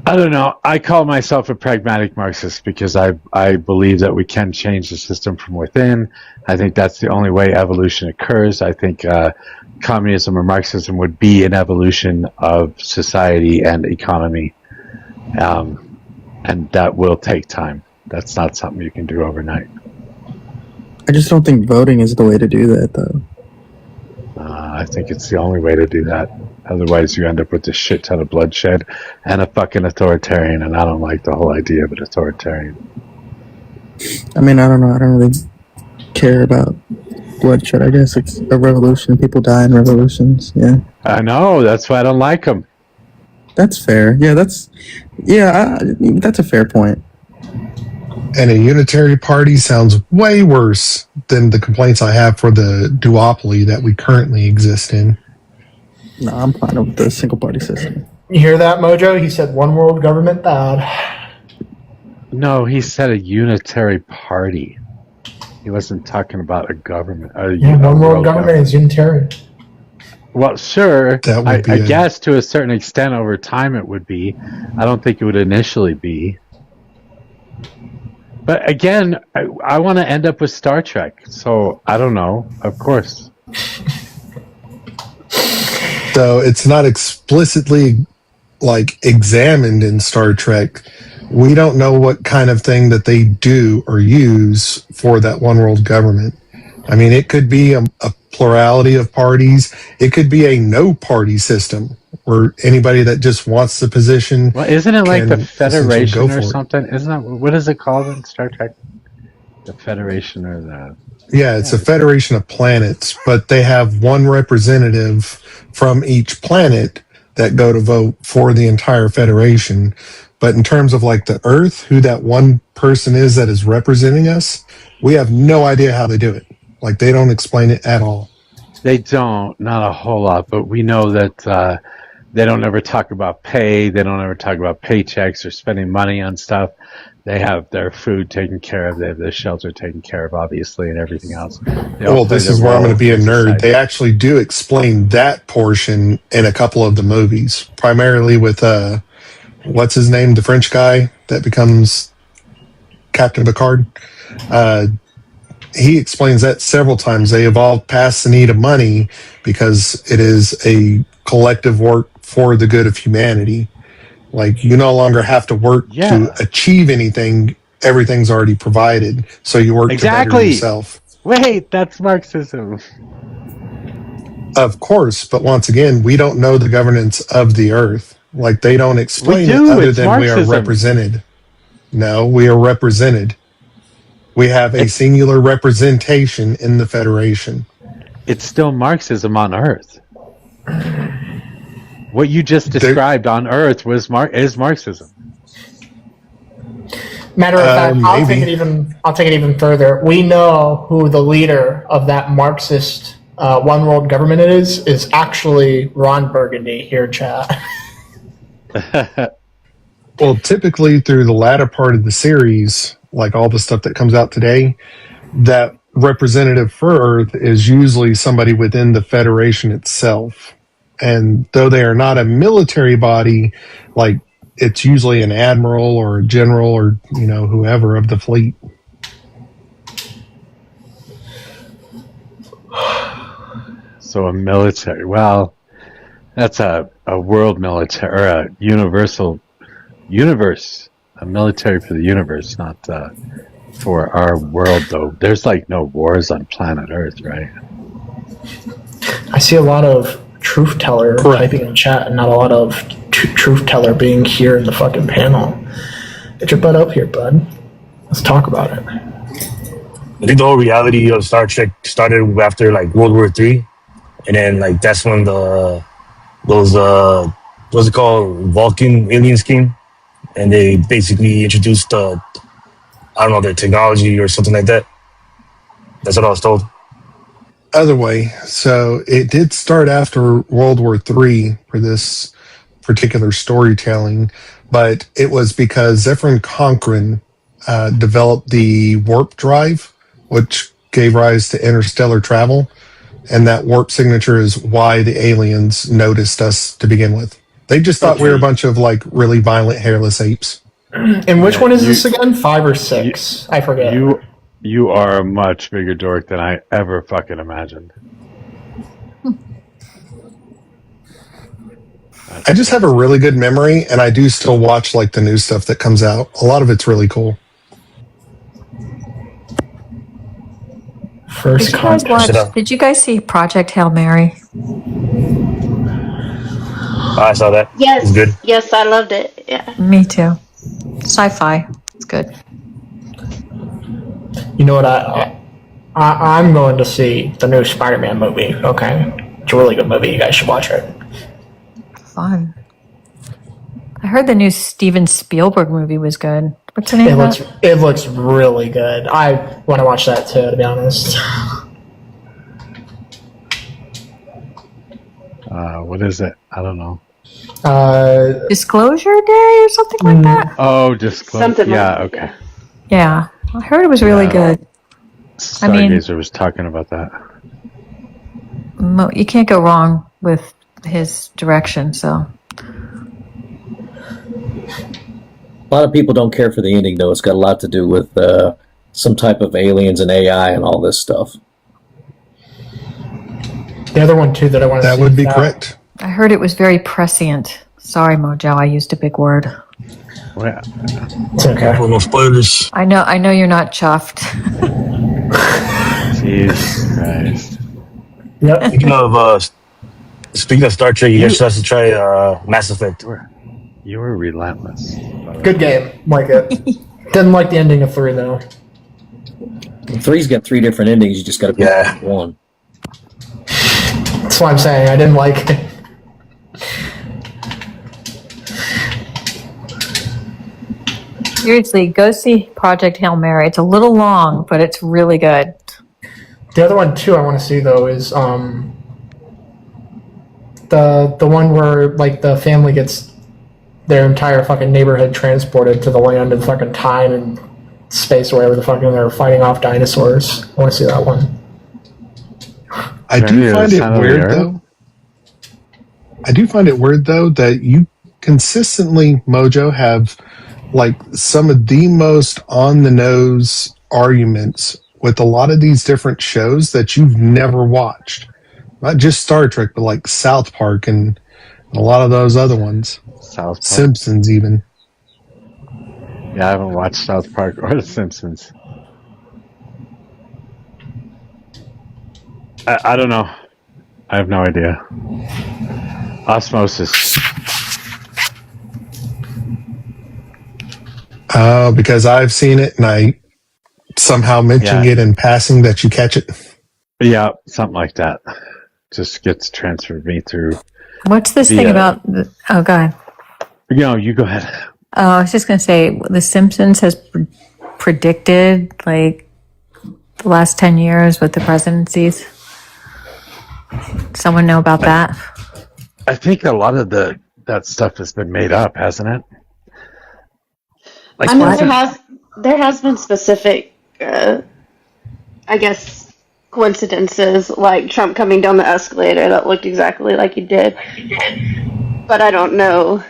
I don't know. I call myself a pragmatic Marxist because I believe that we can change the system from within. I think that's the only way evolution occurs. I think communism or Marxism would be an evolution of society and economy, and that will take time. That's not something you can do overnight. I just don't think voting is the way to do that, though. I think it's the only way to do that. Otherwise, you end up with a shit ton of bloodshed and a fucking authoritarian, and I don't like the whole idea of an authoritarian. I mean, I don't know. I don't really care about bloodshed. I guess it's a revolution. People die in revolutions. Yeah. I know. That's why I don't like them. That's fair. Yeah, that's a fair point. And a unitary party sounds way worse than the complaints I have for the duopoly that we currently exist in. No, I'm fine with the single party system. You hear that, Mojo? He said one world government bad. No, he said a unitary party. He wasn't talking about a government. One world government is unitarian. Well, sure. That would I guess to a certain extent over time it would be. I don't think it would initially be. But again, I want to end up with Star Trek. So I don't know. Of course. So it's not explicitly examined in Star Trek. We don't know what kind of thing that they do or use for that one world government. I mean, it could be a plurality of parties. It could be a no party system where anybody that just wants the position. Well, isn't it like the Federation or it. something? Isn't that what is it called in Star Trek? The Federation or the? Yeah, it's a federation of planets, but they have one representative from each planet that go to vote for the entire federation. But in terms of the Earth, who that one person is that is representing us, we have no idea how they do it. They don't explain it at all. They don't, not a whole lot, but we know that they don't ever talk about pay. They don't ever talk about paychecks or spending money on stuff. They have their food taken care of. They have their shelter taken care of, obviously, and everything else. Well, this is where I'm going to be a nerd. They actually do explain that portion in a couple of the movies, primarily with, what's his name, the French guy that becomes Captain Picard. He explains that several times. They evolved past the need of money because it is a collective work for the good of humanity. You no longer have to work to achieve anything. Everything's already provided. So you work to better yourself. Wait, that's Marxism. Of course. But once again, we don't know the governance of the earth. They don't explain it other than Marxism. We are represented. No, we are represented. We have a singular representation in the Federation. It's still Marxism on Earth. What you just described on Earth is Marxism. Matter of fact, I'll take it even further. We know who the leader of that Marxist one world government is actually Ron Burgundy here, chat. Well, typically through the latter part of the series, all the stuff that comes out today, that representative for Earth is usually somebody within the Federation itself. And though they are not a military body, it's usually an admiral or a general or, whoever of the fleet. So a military, well, that's a world military, or a universal universe, a military for the universe, not for our world, though. There's no wars on planet Earth, right? I see a lot of truth teller typing in chat and not a lot of truth teller being here in the fucking panel. Get your butt up here, bud. Let's talk about it. I think the whole reality of Star Trek started after World War III, and then that's when those what's it called, Vulcan aliens came, and they basically introduced their technology or something like that. That's what I was told. other way. So it did start after World War III for this particular storytelling, but it was because Zefram Cochrane developed the warp drive, which gave rise to interstellar travel. And that warp signature is why the aliens noticed us to begin with. They just thought we were a bunch of like really violent hairless apes. And which one is this again? 5 or 6? I forget. You are a much bigger dork than I ever fucking imagined. I just have a really good memory, and I do still watch like the new stuff that comes out. A lot of it's really cool. Did you guys watch? Did you guys see Project Hail Mary? I saw that. Yes, It's good. yes, I loved it. Yeah. Me too. Sci-fi. It's good. You know what? I'm going to see the new Spider-Man movie. Okay, it's a really good movie. You guys should watch it. Fun. I heard the new Steven Spielberg movie was good. What's the name of it? It looks really good. I want to watch that too, to be honest. What is it? I don't know. Disclosure Day or something like that? Oh, Disclosure. Something Yeah, like okay. Yeah. I heard it was really good. Stargazer was talking about that. You can't go wrong with his direction, so. A lot of people don't care for the ending, though. It's got a lot to do with some type of aliens and AI and all this stuff. The other one too that I want to see. That would be correct. I heard it was very prescient. Sorry, Mojo, I used a big word. Well, it's okay. No spoilers. I know you're not chuffed. Jesus Christ. Yep. Speaking of Star Trek, you guys should also try Mass Effect. You were relentless. Good game. Like it. Didn't like the ending of 3 though. 3's got 3 different endings. You just got to pick one. That's what I'm saying. I didn't like it. Seriously, go see Project Hail Mary. It's a little long, but it's really good. The other one too I want to see though is the one where like the family gets their entire fucking neighborhood transported to the land of fucking time and space or whatever the fuck, and they're fighting off dinosaurs. I want to see that one. I do find it weird though. I do find it weird though that you consistently, Mojo, have like some of the most on the nose arguments with a lot of these different shows that you've never watched. Not just Star Trek, but like South Park and a lot of those other ones. South Park. Simpsons even. Yeah, I haven't watched South Park or The Simpsons. I don't know. I have no idea. Osmosis. Oh, because I've seen it and I somehow mentioning it in passing that you catch it. Yeah, something like that. Just gets transferred me through. What's this thing about? Oh, go ahead. No, you go ahead. Oh, I was just going to say, The Simpsons has predicted like the last 10 years with the presidencies. Someone know about that? I think a lot of that stuff has been made up, hasn't it? Like, I mean, there has been specific, I guess, coincidences, like Trump coming down the escalator that looked exactly like he did. But I don't know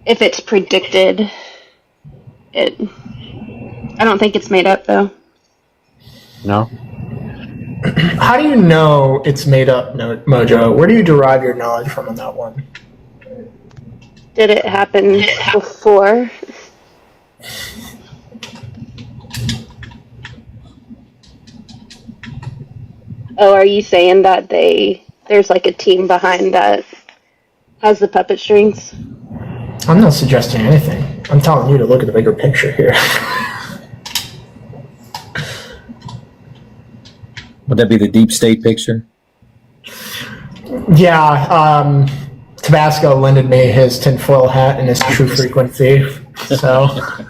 if it's predicted. I don't think it's made up, though. No? How do you know it's made up, Mojo? Where do you derive your knowledge from on that one? Did it happen before? Oh, are you saying that there's like a team behind that has the puppet strings? I'm not suggesting anything. I'm telling you to look at the bigger picture here. Would that be the deep state picture? Yeah, Tabasco lended me his tinfoil hat and his true frequency, so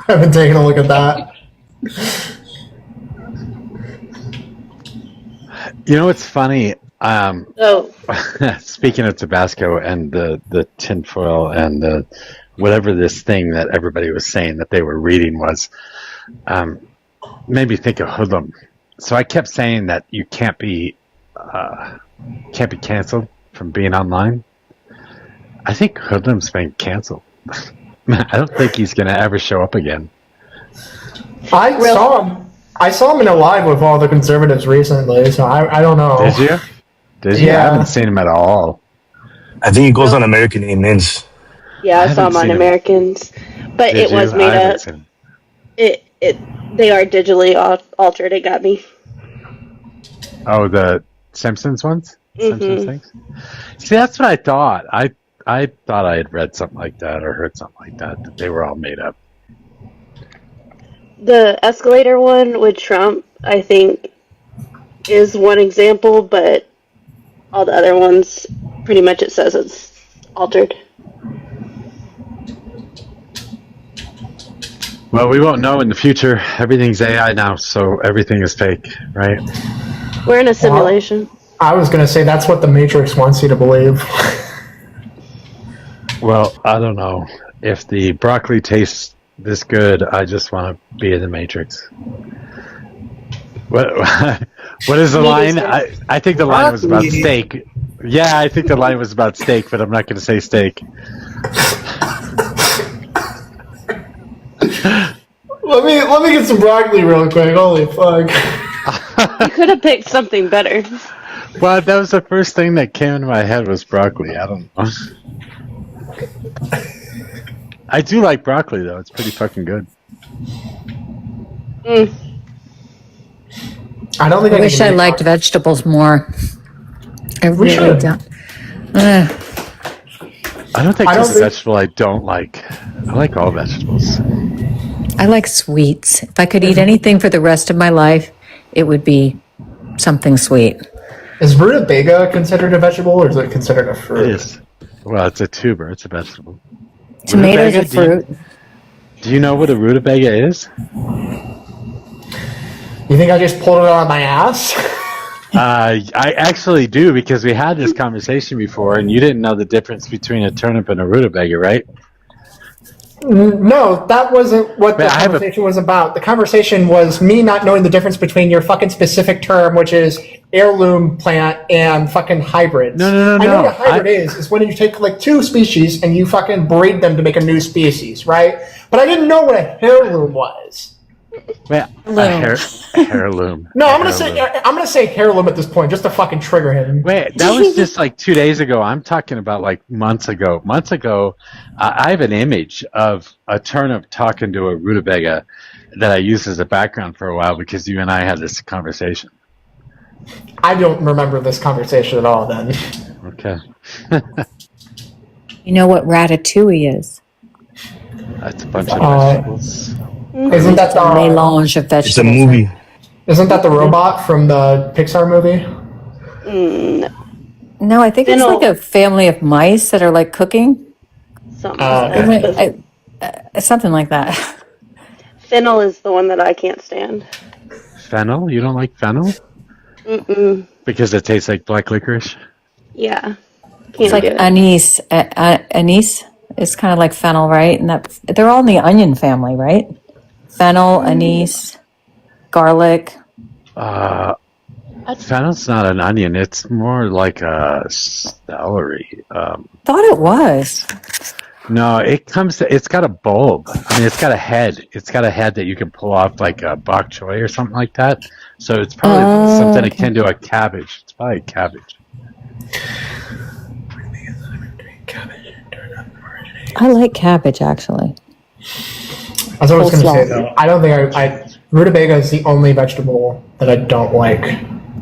I've been taking a look at that. You know what's funny? Oh, Speaking of Tabasco and the tinfoil and the whatever this thing that everybody was saying that they were reading was, made me think of hoodlum. So I kept saying that you can't be canceled from being online. I think hoodlum's been canceled. I don't think he's gonna ever show up again. I saw him in a live with all the conservatives recently, so I don't know. Did you? Did you? Yeah. I haven't seen him at all. I think he goes on American Amens. yeah, I saw haven't them on seen him. Americans, but Did it was you? made I haven't up. seen him. They are digitally altered. It got me. Oh, the Simpsons ones? Simpsons Mhm. things? See, that's what I thought. I thought I had read something like that or heard something like that they were all made up. The escalator one with Trump, I think, is one example, but all the other ones, pretty much it says it's altered. Well, we won't know in the future. Everything's AI now, so everything is fake, right? We're in a simulation. I was gonna say that's what the Matrix wants you to believe. Well, I don't know. If the broccoli tastes this good, I just want to be in the Matrix. What is the line? I think the line was about steak. Yeah, I think the line was about steak, but I'm not going to say steak. Let me get some broccoli real quick. Holy fuck! You could have picked something better. Well, that was the first thing that came into my head was broccoli. I don't know. I do like broccoli though. It's pretty fucking good. I don't think I wish I liked vegetables more. I really don't. I don't think there's a vegetable I don't like. I like all vegetables. I like sweets. If I could eat anything for the rest of my life, it would be something sweet. Is rutabaga considered a vegetable, or is it considered a fruit? It is. Well, it's a tuber. It's a vegetable. Tomatoes are fruit. Do you know what a rutabaga is? You think I just pulled it out of my ass? I actually do, because we had this conversation before, and you didn't know the difference between a turnip and a rutabaga, right? No, that wasn't what the conversation was about. The conversation was me not knowing the difference between your fucking specific term, which is heirloom plant, and fucking hybrids. No. I know what a hybrid is when you take like two species and you fucking breed them to make a new species, right? But I didn't know what a heirloom was. Wait, heirloom. No, I'm gonna say heirloom at this point, just to fucking trigger him. Wait, that was just like 2 days ago. I'm talking about like months ago. Months ago, I have an image of a turnip talking to a rutabaga that I used as a background for a while because you and I had this conversation. I don't remember this conversation at all. Then. Okay. You know what ratatouille is? That's a bunch of vegetables. Isn't that the melange of vegetables? It's a movie. Isn't that the robot from the Pixar movie? No, I think it's like a family of mice that are like cooking. Something like that. Fennel is the one that I can't stand. Fennel? You don't like fennel? Mm-mm. Because it tastes like black licorice? Yeah. It's like anise. Anise is kind of like fennel, right? And they're all in the onion family, right? Fennel, anise, garlic. Fennel's not an onion. It's more like a celery. Thought it was. No, it's got a bulb. I mean, it's got a head. It's got a head that you can pull off like a bok choy or something like that. So it's probably something akin to a cabbage. It's probably a cabbage. I like cabbage, actually. That's what I was going to say, though. I don't think rutabaga is the only vegetable that I don't like.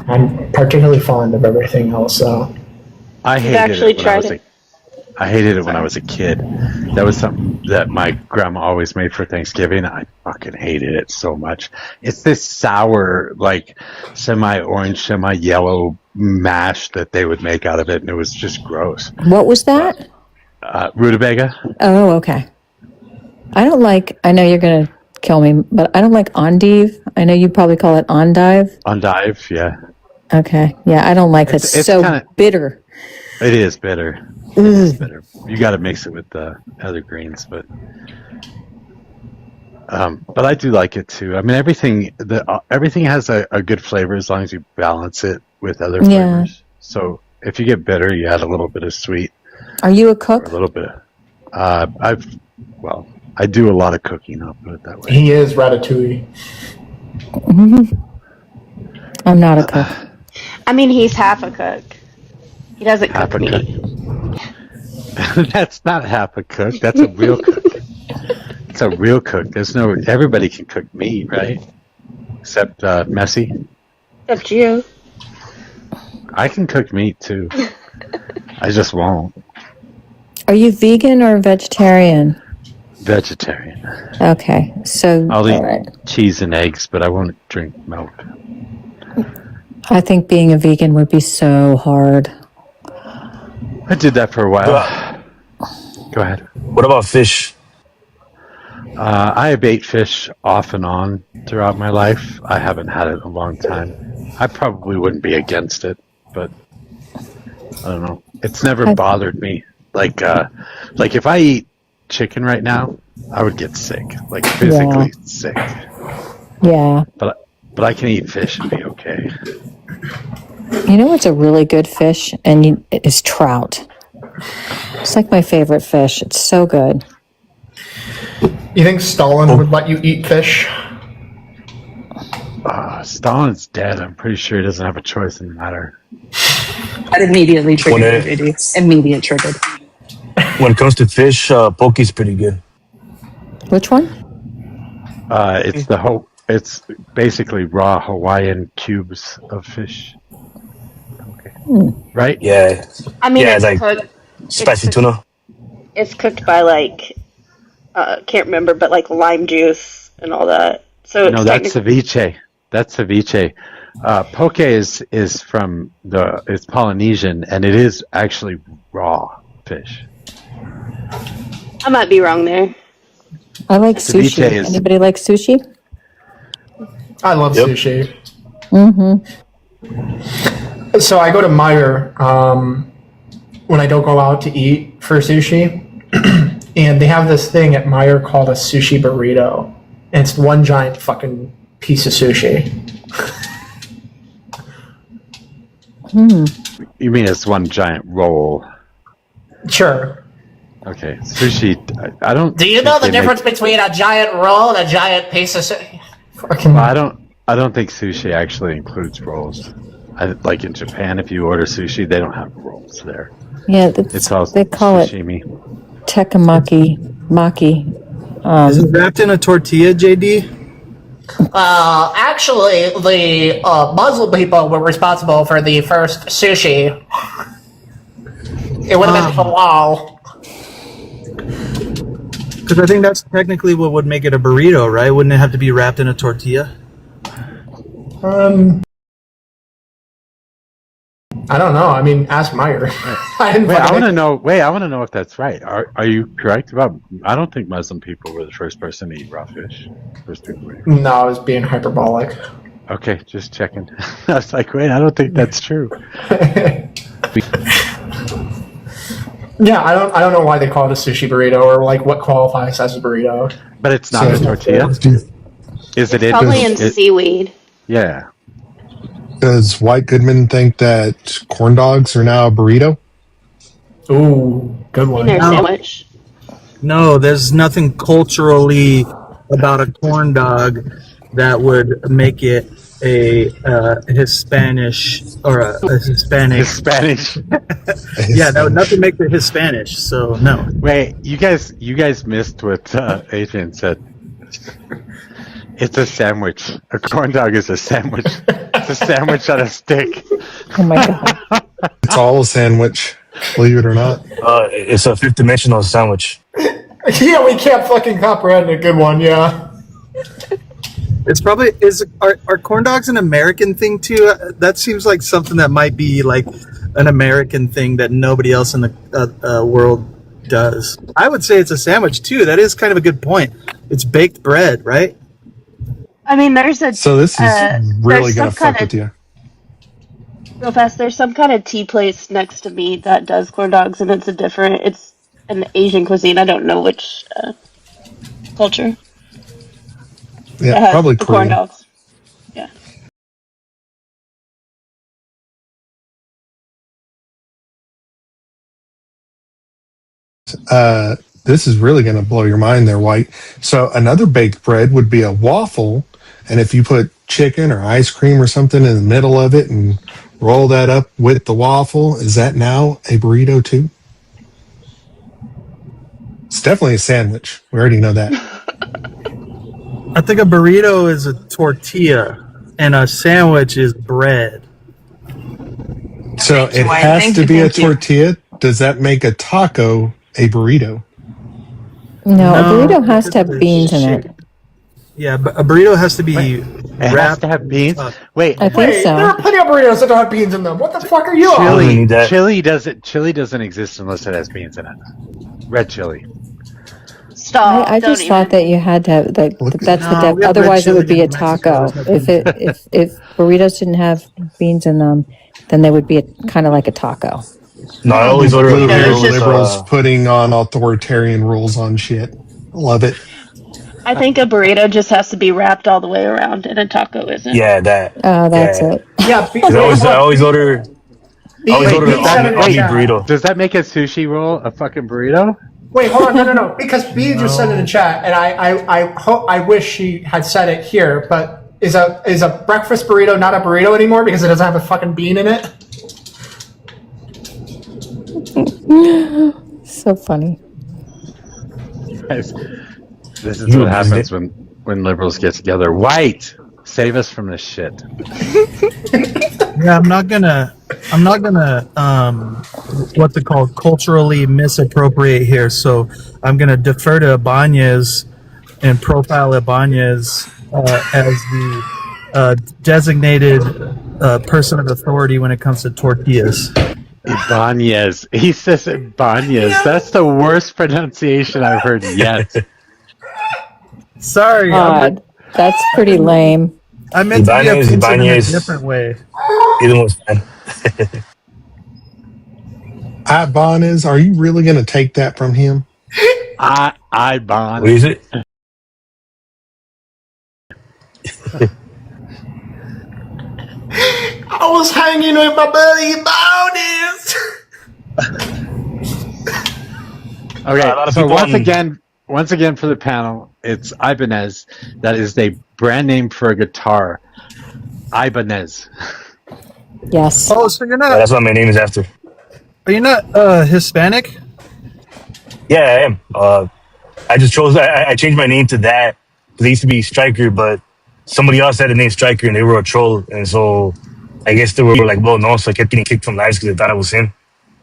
I'm particularly fond of everything else, so. I hated it when I was a kid. That was something that my grandma always made for Thanksgiving. I fucking hated it so much. It's this sour, like semi-orange, semi-yellow mash that they would make out of it, and it was just gross. What was that? Rutabaga. Oh, okay. I know you're going to kill me, but I don't like endive. I know you probably call it endive. Endive, yeah. Okay. Yeah, I don't like that. It's So kind of bitter. it is bitter. It is bitter. You got to mix it with the other greens, but I do like it too. I mean, everything has a good flavor as long as you balance it with other Yeah. flavors. So if you get bitter, you add a little bit of sweet Are you a or a cook? little bit. I do a lot of cooking. I'll put it that way. He is Ratatouille. I'm not a cook. I mean, he's half a cook. He doesn't Half cook a cook. meat. That's not half a cook. That's a real cook. It's a real cook. Everybody can cook meat, right? Except Messi. Except you. I can cook meat too. I just won't. Are you vegan or vegetarian? Vegetarian. Okay. So, I'll all eat right. cheese and eggs, but I won't drink milk. I think being a vegan would be so hard. I did that for a while. Go ahead. What about fish? I have ate fish off and on throughout my life. I haven't had it in a long time. I probably wouldn't be against it, but I don't know. It's never bothered me. Like if I eat chicken right now, I would get sick, like physically sick. Yeah. But I can eat fish and be okay. You know what's a really good fish? And it's trout. It's like my favorite fish. It's so good. You think Stalin would let you eat fish? Stalin's dead. I'm pretty sure he doesn't have a choice in the matter. That immediately triggered JD. Immediate triggered. When it comes to fish, poke's pretty good. Which one? It's basically raw Hawaiian cubes of fish. Okay. Right? Yeah. I mean, yeah, it's like cooked. spicy tuna. It's cooked by can't remember, but like lime juice and all that. So it's No, that's ceviche. That's ceviche. Poke is from it's Polynesian, and it is actually raw fish. I might be wrong there. I like Ceviche sushi. is- Anybody like sushi? I love sushi. Mm-hmm. So I go to Meijer when I don't go out to eat for sushi, and they have this thing at Meijer called a sushi burrito, and it's one giant fucking piece of sushi. You mean it's one giant roll? Sure. Okay, sushi. I don't. Do you know the difference between a giant roll and a giant piece of Well, I don't think sushi actually includes rolls. Like in Japan, if you order sushi, they don't have rolls there. Yeah, It's all they call sashimi. it tekamaki. Maki. Is it wrapped in a tortilla, JD? Actually, the Muslim people were responsible for the first sushi. It would have been halal. Because I think that's technically what would make it a burrito, right? Wouldn't it have to be wrapped in a tortilla? I don't know. I mean, ask Meijer. I want to know. Wait, I want to know if that's right. Are you correct about? I don't think Muslim people were the first person to eat raw fish. First people. No, I was being hyperbolic. Okay, just checking. I was like, wait, I don't think that's true. Yeah, I don't know why they call it a sushi burrito or like what qualifies as a burrito. But it's not a tortilla. Is it? Probably in seaweed. Yeah. Does White Goodman think that corn dogs are now a burrito? Ooh, good one. Their sandwich. No, there's nothing culturally about a corn dog that would make it a Hispanish or a Hispanic. Spanish. Yeah, that would nothing make it Hispanish. So no. Wait, you guys missed what Adrian said. It's a sandwich. A corn dog is a sandwich. It's a sandwich on a stick. Oh my god. It's all a sandwich, believe it or not. It's a fifth dimensional sandwich. Yeah, we can't fucking comprehend a good one. Yeah. It's probably are corn dogs an American thing too? That seems like something that might be like an American thing that nobody else in the world does. I would say it's a sandwich too. That is kind of a good point. It's baked bread, right? I mean, there's a. So this is really gonna fuck with you. Real fast, there's some kind of tea place next to me that does corn dogs, and it's an Asian cuisine. I don't know which culture. Yeah, That has probably the corn Korean. dogs. Yeah. This is really going to blow your mind there, White. So another baked bread would be a waffle, and if you put chicken or ice cream or something in the middle of it and roll that up with the waffle, is that now a burrito too? It's definitely a sandwich. We already know that. I think a burrito is a tortilla, and a sandwich is bread. So it White. has to be a Thank you. tortilla. Does that make a taco a burrito? No, a No, burrito has because to of have the beans in shape. it. Yeah, but a burrito has to be It has wrapped to have in beans. a Wait, I think Wait, there so. are plenty of burritos that don't have beans in them. What the fuck are you on? Doesn't chili. need that. Chili doesn't exist unless it has beans in it. Red chili. Stop! I Don't just thought even. that you had to have that's the No, we have red otherwise it would chili be a in Mexico. taco. There's no If beans in it it. if burritos didn't have beans in them, then they would be kind of like a taco. No, I I don't always think order a Blue hair burritos burrito with just. liberals putting on authoritarian rules on shit. Love it. I think a burrito just has to be wrapped all the way around, and a taco isn't. yeah, that. Oh, that's Yeah. it. Yeah, Because wait, hold I on. always order Wait, the does that all wait? meat burrito. Does that make a sushi roll a fucking burrito? Wait, hold on. No. Because B just said in the chat, and I wish she had said it here, but is a breakfast burrito not a burrito anymore because it doesn't have a fucking bean in it? So funny. Guys, this is what happens when liberals get together. White, save us from this shit. Yeah, I'm not gonna what's it called, culturally misappropriate here. So I'm gonna defer to Ibanez and profile Ibanez as the designated person of authority when it comes to tortillas. Ibanez. He says Ibanez. That's the worst pronunciation I've heard yet. Sorry, God, that's pretty lame. I meant to be offensive in a Ibanez. different way. Either one's fine. Ibanez, are you really going to take that from him? Ibanez. What is it? I was hanging with my buddy Ibanez. Okay, so once again for the panel, it's Ibanez. That is a brand name for a guitar. Ibanez. Yes. Oh, so you're not? That's what my name is after. Are you not Hispanic? Yeah, I am. I just chose. I changed my name to that because it used to be Striker, but somebody else had the name Striker and they were a troll, and so I guess they were like, well, no, so I kept getting kicked from lives because they thought I was him.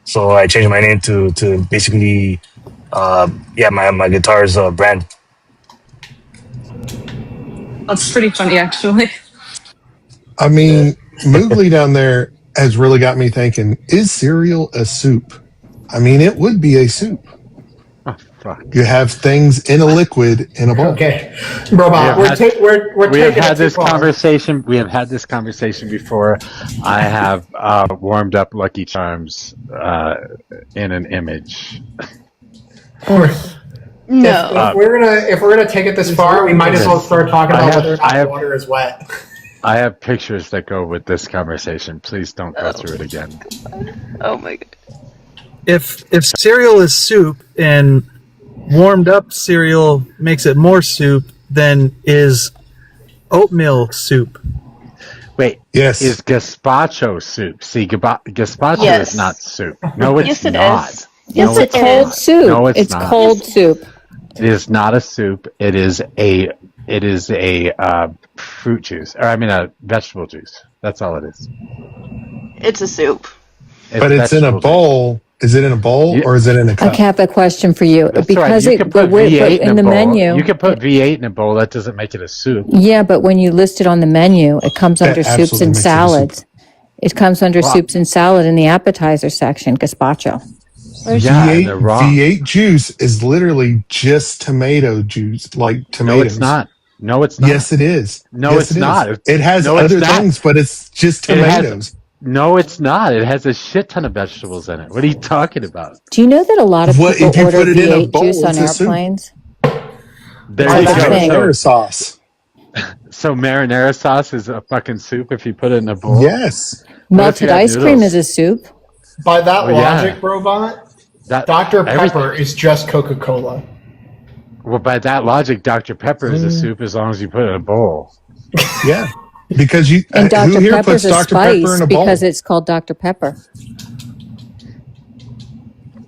So I changed my name to basically, my guitar's brand. That's pretty funny, actually. I mean, Moogly down there has really got me thinking, is cereal a soup? I mean, it would be a soup. Oh, fuck. You have things in a liquid in a bowl. Okay, Robot, we're taking had this too far. conversation. We have had this conversation before. I have warmed up Lucky Charms in an image. No. If we're gonna take it this far, we might as well start talking about whether or not water is wet. I have pictures that go with this conversation. Please don't go through it again. Oh my god. If cereal is soup and warmed up cereal makes it more soup, then is oatmeal soup? Wait, yes. Is gazpacho soup? See, gazpacho Yes. is not soup. No, it's Yes, it not. is. Yes, No, it's cold soup. No, it's it's not. cold soup. It is not a soup. It is a fruit juice, or I mean a vegetable juice. That's all it is. It's a soup. But it's in a bowl. Is it in a bowl or is it in a cup? I have a question for you That's because right. You can put V8 in the bowl. menu. You can put V8 in a bowl. That doesn't make it a soup. Yeah, but when you list it on the menu, it comes That under soups absolutely and makes it a salads. It comes under Wow. soups and salad in the appetizer section, gazpacho. Yeah, they're wrong. V8 juice is literally just tomato juice, like tomatoes. No, it's not. No, it's not. Yes, it is. No, Yes, it's it is. not. It has No, it's other not. things, but it's just It has- tomatoes. No, it's not. It has a shit ton of vegetables in it. What are you talking about? Do you know that a lot of What people if you order put it in a V8 bowl? juice on It's a soup. airplanes? It's There like you That's a go. thing. marinara sauce. So marinara sauce is a fucking soup if you put it in a bowl. Yes. What if you Melted had ice cream is noodles? a soup. By that Well, yeah, logic, Robot, that Dr. Pepper everything. is just Coca-Cola. Well, by that logic, Dr. Pepper is a soup as long as you put it in a bowl. Yeah. Because And who Dr. here Pepper's puts a Dr. Pepper spice in a because bowl? it's called Dr. Pepper.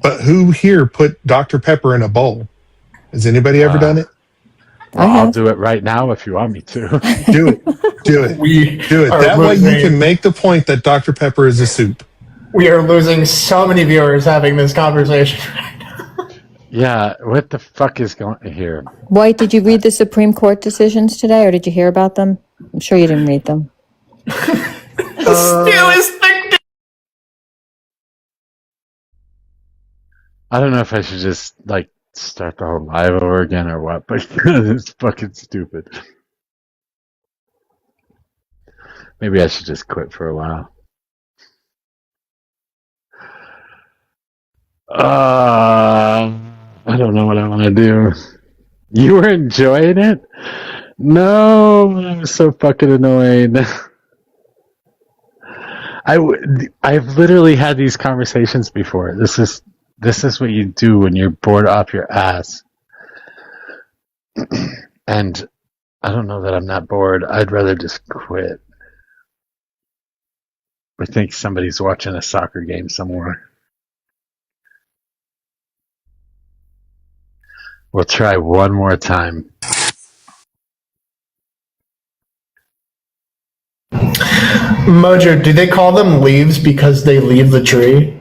But who here put Dr. Pepper in a bowl? Has anybody ever done it? Well, I I'll have. do it right now if you want me to. Do it. Do it. We Do it. are That way you can losing. make the point that Dr. Pepper is a soup. We are losing so many viewers having this conversation. Yeah, what the fuck is going here? White, did you read the Supreme Court decisions today, or did you hear about them? I'm sure you didn't read them. Steal his thing. I don't know if I should just like start the whole live over again or what, but it's fucking stupid. Maybe I should just quit for a while. I don't know what I want to do. You were enjoying it? No, I'm so fucking annoyed. I've literally had these conversations before. This is what you do when you're bored off your ass. And I don't know that I'm not bored. I'd rather just quit. I think somebody's watching a soccer game somewhere. We'll try one more time. Mojo, do they call them leaves because they leave the tree?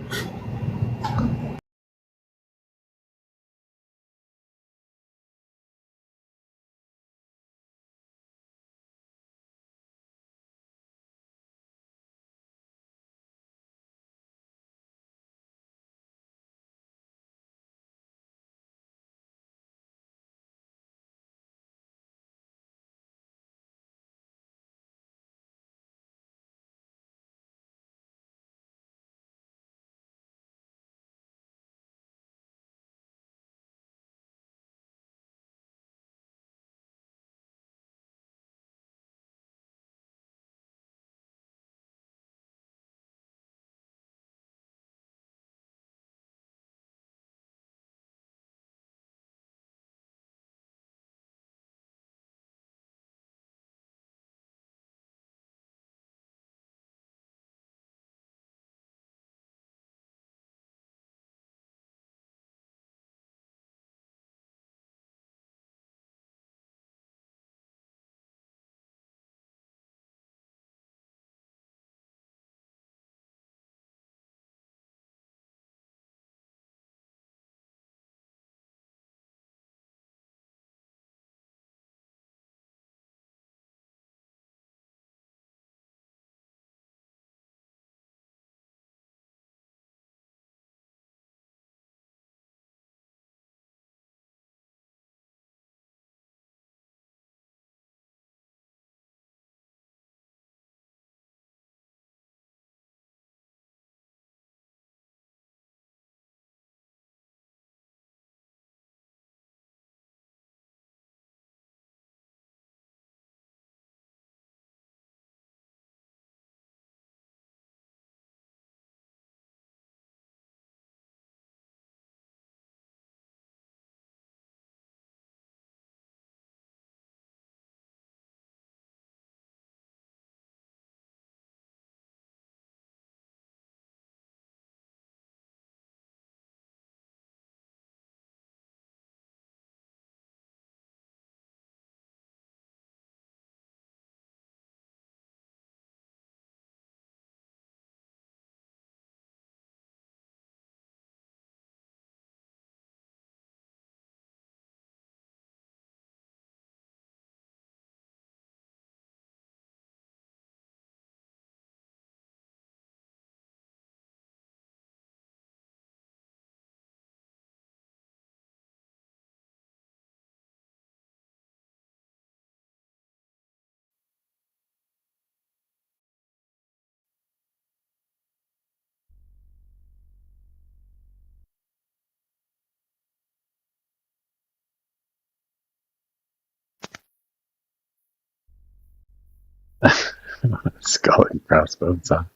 Skull and crossbones on.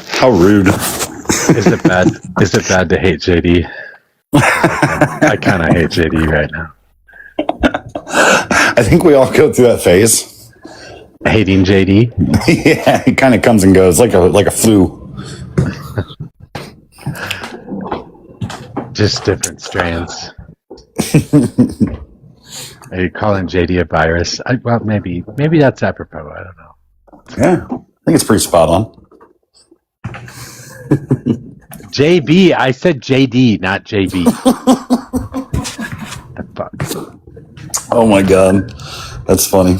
How rude. Is it bad? Is it bad to hate JD? I kind of hate JD right now. I think we all go through that phase. Hating JD? Yeah, it kind of comes and goes like a flu. Just different strands. Are you calling JD a virus? Well, maybe that's apropos. I don't know. Yeah, I think it's pretty spot on. JB, I said JD, not JB. The fuck? Oh my god, that's funny.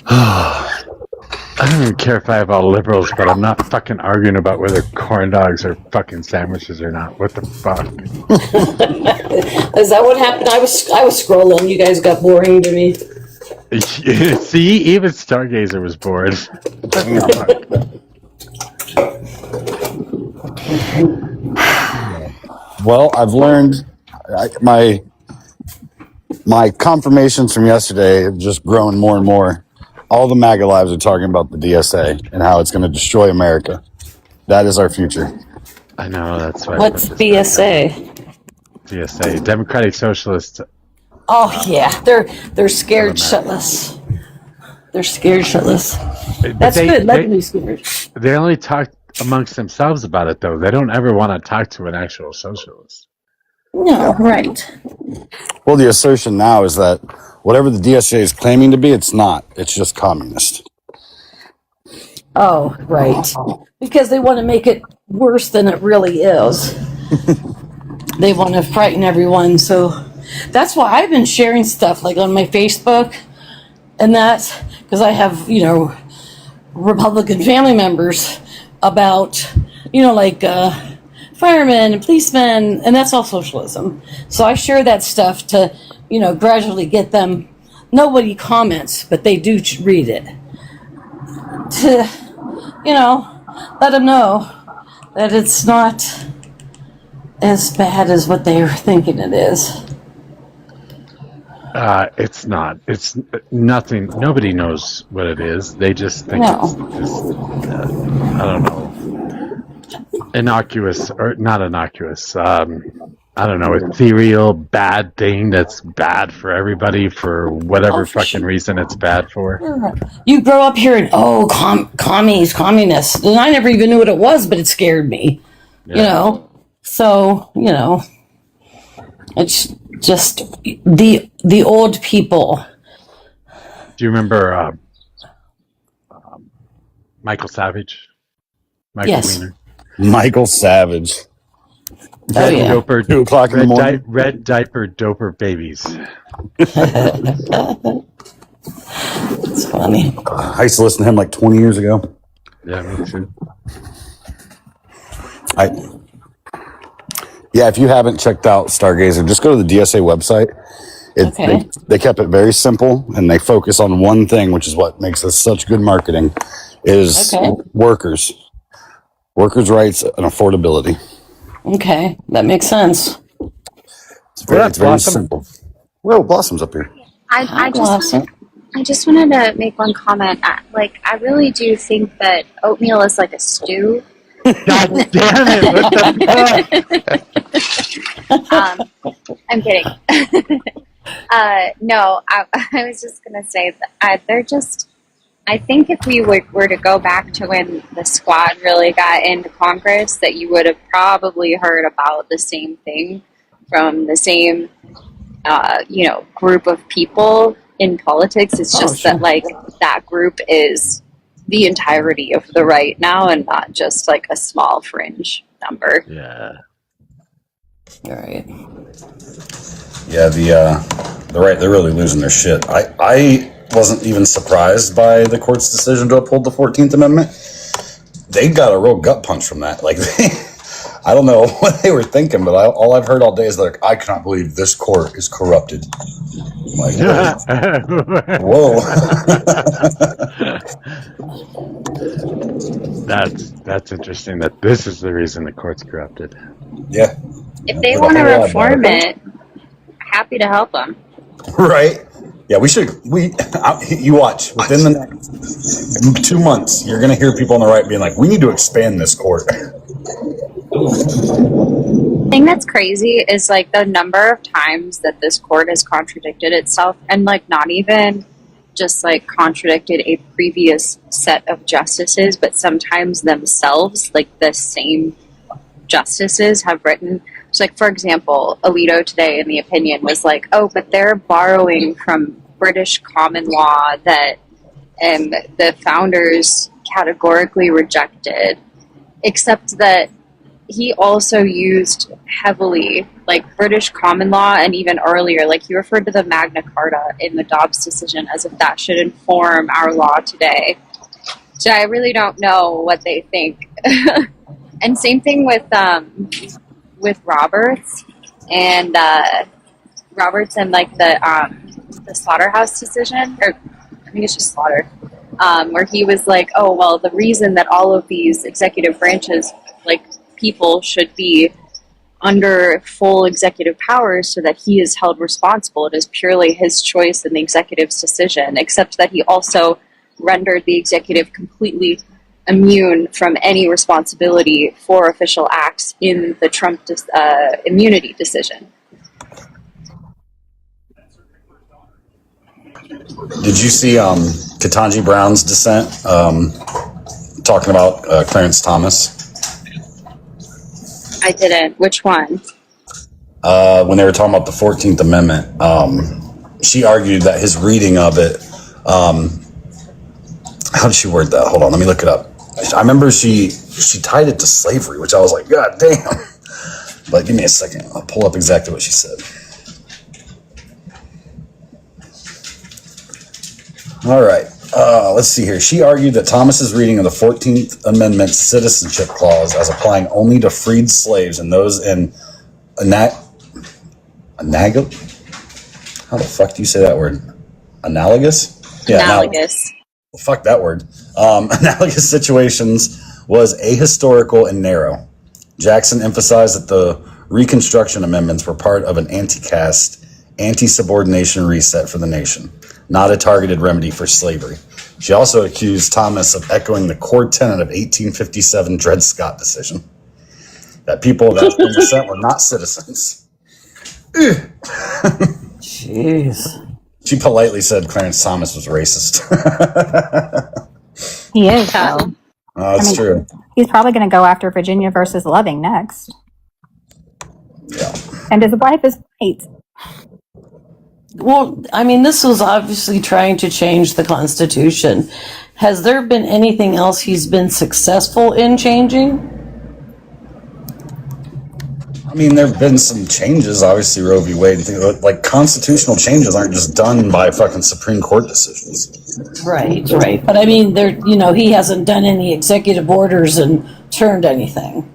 I don't even care if I have all liberals, but I'm not fucking arguing about whether corn dogs are fucking sandwiches or not. What the fuck? Is that what happened? I was scrolling. You guys got boring to me. See, even Stargazer was bored. Well, I've learned my confirmations from yesterday have just grown more and more. All the MAGA lives are talking about the DSA and how it's going to destroy America. That is our future. I know, that's why. What's DSA? DSA, Democratic Socialists. Oh yeah, they're scared shitless. They're scared shitless. That's good. Let me be scared. They only talk amongst themselves about it, though. They don't ever want to talk to an actual socialist. No, right. Well, the assertion now is that whatever the DSA is claiming to be, it's not. It's just communist. Oh, right. Because they want to make it worse than it really is. They want to frighten everyone. So that's why I've been sharing stuff like on my Facebook and that, because I have, Republican family members about, like firemen and policemen, and that's all socialism. So I share that stuff to, gradually get them. Nobody comments, but they do read it. To, let them know that it's not as bad as what they were thinking it is. It's not. It's nothing. Nobody knows what it is. They just think it's just, I don't know, innocuous or not innocuous. I don't know, ethereal, bad thing that's bad for everybody for whatever fucking reason it's bad for. You grow up hearing, communists. And I never even knew what it was, but it scared me. Yeah. So, it's just the old people. Do you remember Michael Savage? Yes. Wiener? Michael Savage. Red doper, 2 o'clock in the morning. Red diaper doper babies. It's funny. I used to listen to him like 20 years ago. Yeah, me too. Yeah, if you haven't checked out Stargazer, just go to the DSA website. They kept it very simple, and they focus on one thing, which is what makes this such good marketing, is workers' rights and affordability. Okay, that makes sense. It's very simple. Whoa, Blossom's up here. I just wanted to make one comment. I really do think that oatmeal is like a stew. God damn it! What the fuck? I'm kidding. No, I was just gonna say that they're just. I think if we were to go back to when the squad really got into Congress, that you would have probably heard about the same thing from the same, group of people in politics. It's just that that group is the entirety of the right now, and not just like a small fringe number. Yeah. All right. Yeah, the right, they're really losing their shit. I wasn't even surprised by the court's decision to uphold the 14th Amendment. They got a real gut punch from that. I don't know what they were thinking, but all I've heard all day is I cannot believe this court is corrupted. Like, whoa. That's interesting. That this is the reason the court's corrupted. Yeah. If they want to reform it, happy to help them. Right. Yeah, you watch. Within the next 2 months, you're going to hear people on the right being like, we need to expand this court. The thing that's crazy is like the number of times that this court has contradicted itself, and like not even just like contradicted a previous set of justices, but sometimes themselves, like the same justices have written. So like, for example, Alito today in the opinion was like, oh, but they're borrowing from British common law that the founders categorically rejected, except that he also used heavily like British common law, and even earlier, like he referred to the Magna Carta in the Dobbs decision as if that should inform our law today. So I really don't know what they think. And same thing with Roberts and like the Slaughterhouse decision, or I think it's just Slaughter, where he was like, oh well, the reason that all of these executive branches like people should be under full executive powers so that he is held responsible. It is purely his choice and the executive's decision, except that he also rendered the executive completely immune from any responsibility for official acts in the Trump immunity decision. Did you see Ketanji Brown's dissent talking about Clarence Thomas? I didn't. Which one? When they were talking about the 14th Amendment, she argued that his reading of it, how did she word that? Hold on, let me look it up. I remember she tied it to slavery, which I was like, God damn. But give me a second. I'll pull up exactly what she said. All right. Let's see here. She argued that Thomas's reading of the 14th Amendment citizenship clause as applying only to freed slaves and those in How the fuck do you say that word? Analogous? Yeah, analogous. Well, fuck that word. Analogous situations was ahistorical and narrow. Jackson emphasized that the Reconstruction Amendments were part of an anti-caste, anti-subordination reset for the nation, not a targeted remedy for slavery. She also accused Thomas of echoing the core tenet of 1857 Dred Scott decision, that people of African descent were not citizens. Jeez. She politely said Clarence Thomas was racist. He is, though. That's true. He's probably going to go after Virginia versus Loving next. Yeah. And his wife is white. Well, I mean, this was obviously trying to change the Constitution. Has there been anything else he's been successful in changing? I mean, there have been some changes, obviously Roe v. Wade and things like constitutional changes aren't just done by fucking Supreme Court decisions. Right. But I mean, he hasn't done any executive orders and turned anything.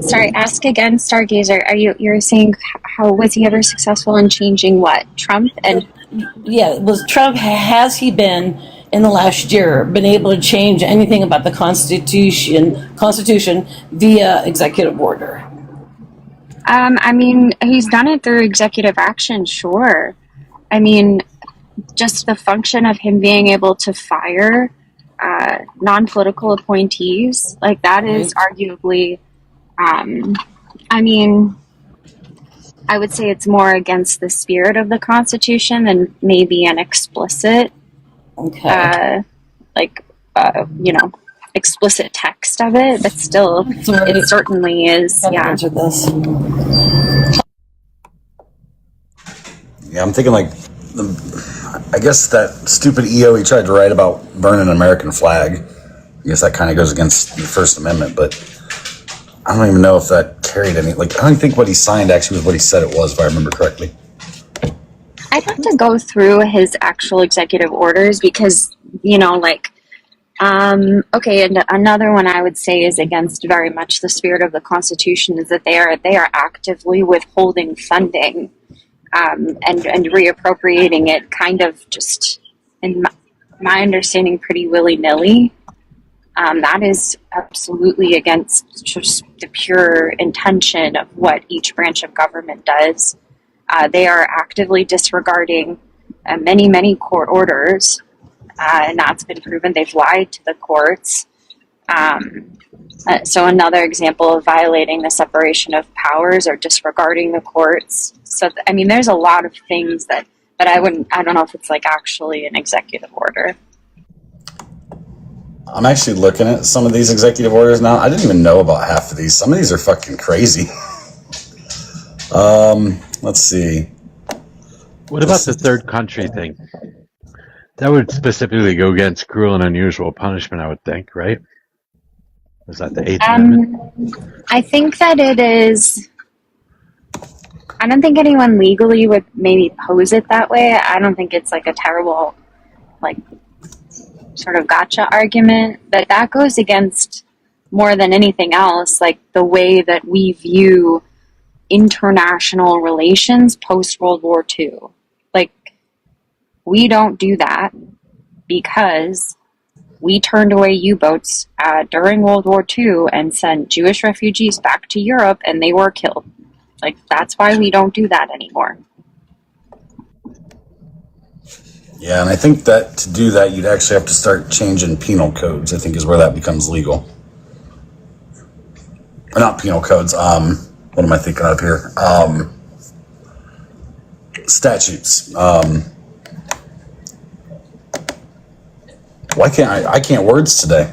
Sorry, ask again, Stargazer. You're saying how was he ever successful in changing what? Trump and has he been in the last year been able to change anything about the Constitution via executive order? I mean, he's done it through executive action, sure. I mean, just the function of him being able to fire non-political appointees, like that is arguably, I mean, I would say it's more against the spirit of the Constitution than maybe an explicit, explicit text of it, but still, it certainly is, yeah. Yeah, I'm thinking like, I guess that stupid EO he tried to write about burning an American flag. I guess that kind of goes against the First Amendment, but I don't even know if that carried any. Like, I don't think what he signed actually was what he said it was, if I remember correctly. I'd have to go through his actual executive orders because, Okay, and another one I would say is against very much the spirit of the Constitution is that they are actively withholding funding and reappropriating it, kind of just in my understanding, pretty willy nilly. That is absolutely against just the pure intention of what each branch of government does. They are actively disregarding many court orders. And that's been proven. They've lied to the courts. So another example of violating the separation of powers or disregarding the courts. So, I mean, there's a lot of things that I don't know if it's like actually an executive order. I'm actually looking at some of these executive orders now. I didn't even know about half of these. Some of these are fucking crazy. Let's see. What about the third country thing? That would specifically go against cruel and unusual punishment, I would think, right? Was that the Eighth Amendment? I think that it is. I don't think anyone legally would maybe pose it that way. I don't think it's like a terrible, like, sort of gotcha argument, but that goes against more than anything else, like the way that we view international relations post World War II. Like, we don't do that because we turned away U-boats during World War II and sent Jewish refugees back to Europe and they were killed. Like, that's why we don't do that anymore. Yeah, and I think that to do that, you'd actually have to start changing penal codes, I think is where that becomes legal. Or not penal codes, what am I thinking of here? Statutes. Why can't I can't words today.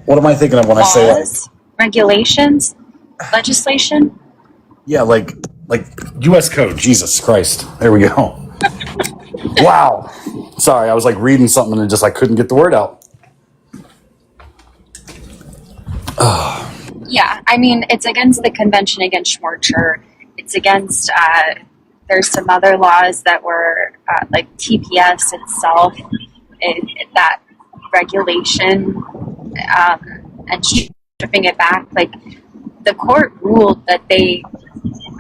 What am I thinking of when Laws, I say that? Regulations, legislation? Yeah, like U.S. code. Jesus Christ. There we go. Wow. Sorry, I was like reading something and just I couldn't get the word out. Yeah, I mean, it's against the Convention Against Torture. It's against, there's some other laws that were, like TPS itself, that regulation, and stripping it back. Like, the court ruled that they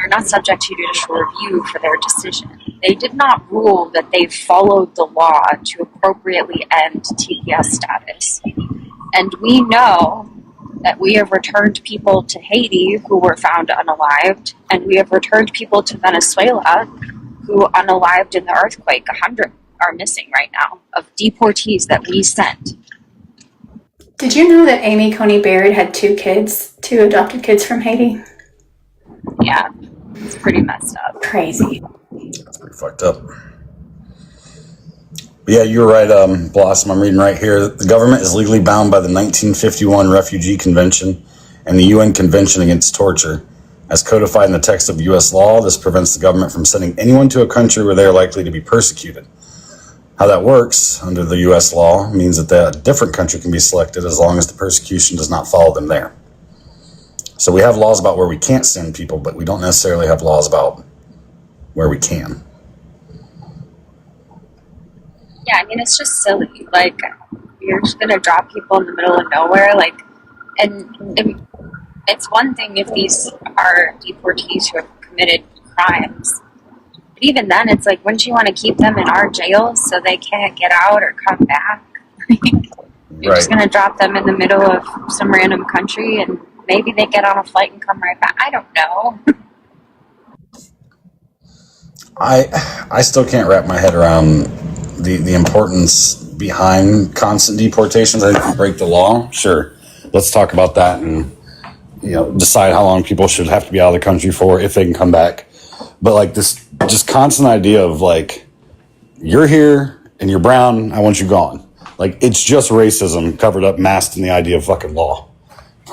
are not subject to judicial review for their decision. They did not rule that they followed the law to appropriately end TPS status. And we know that we have returned people to Haiti who were found unalived, and we have returned people to Venezuela who unalived in the earthquake. 100 are missing right now of deportees that we sent. Did you know that Amy Coney Barrett had two adopted kids from Haiti? Yeah, it's pretty messed up. Crazy. That's pretty fucked up. But yeah, you're right, Blossom. I'm reading right here. The government is legally bound by the 1951 Refugee Convention and the UN Convention Against Torture. As codified in the text of U.S. law, this prevents the government from sending anyone to a country where they are likely to be persecuted. How that works under the U.S. law means that a different country can be selected as long as the persecution does not follow them there. So we have laws about where we can't send people, but we don't necessarily have laws about where we can. Yeah, I mean, it's just silly. Like, you're just going to drop people in the middle of nowhere. Like, and it's one thing if these are deportees who have committed crimes. But even then, it's like, wouldn't you want to keep them in our jails so they can't get out or come back? You're just going to drop them in the middle of some random country and maybe they get on a flight and come right back. I don't know. I still can't wrap my head around the importance behind constant deportations. I think if you break the law, sure, let's talk about that and decide how long people should have to be out of the country for if they can come back. But like this just constant idea of like, you're here and you're brown, I want you gone. Like, it's just racism covered up, masked in the idea of fucking law.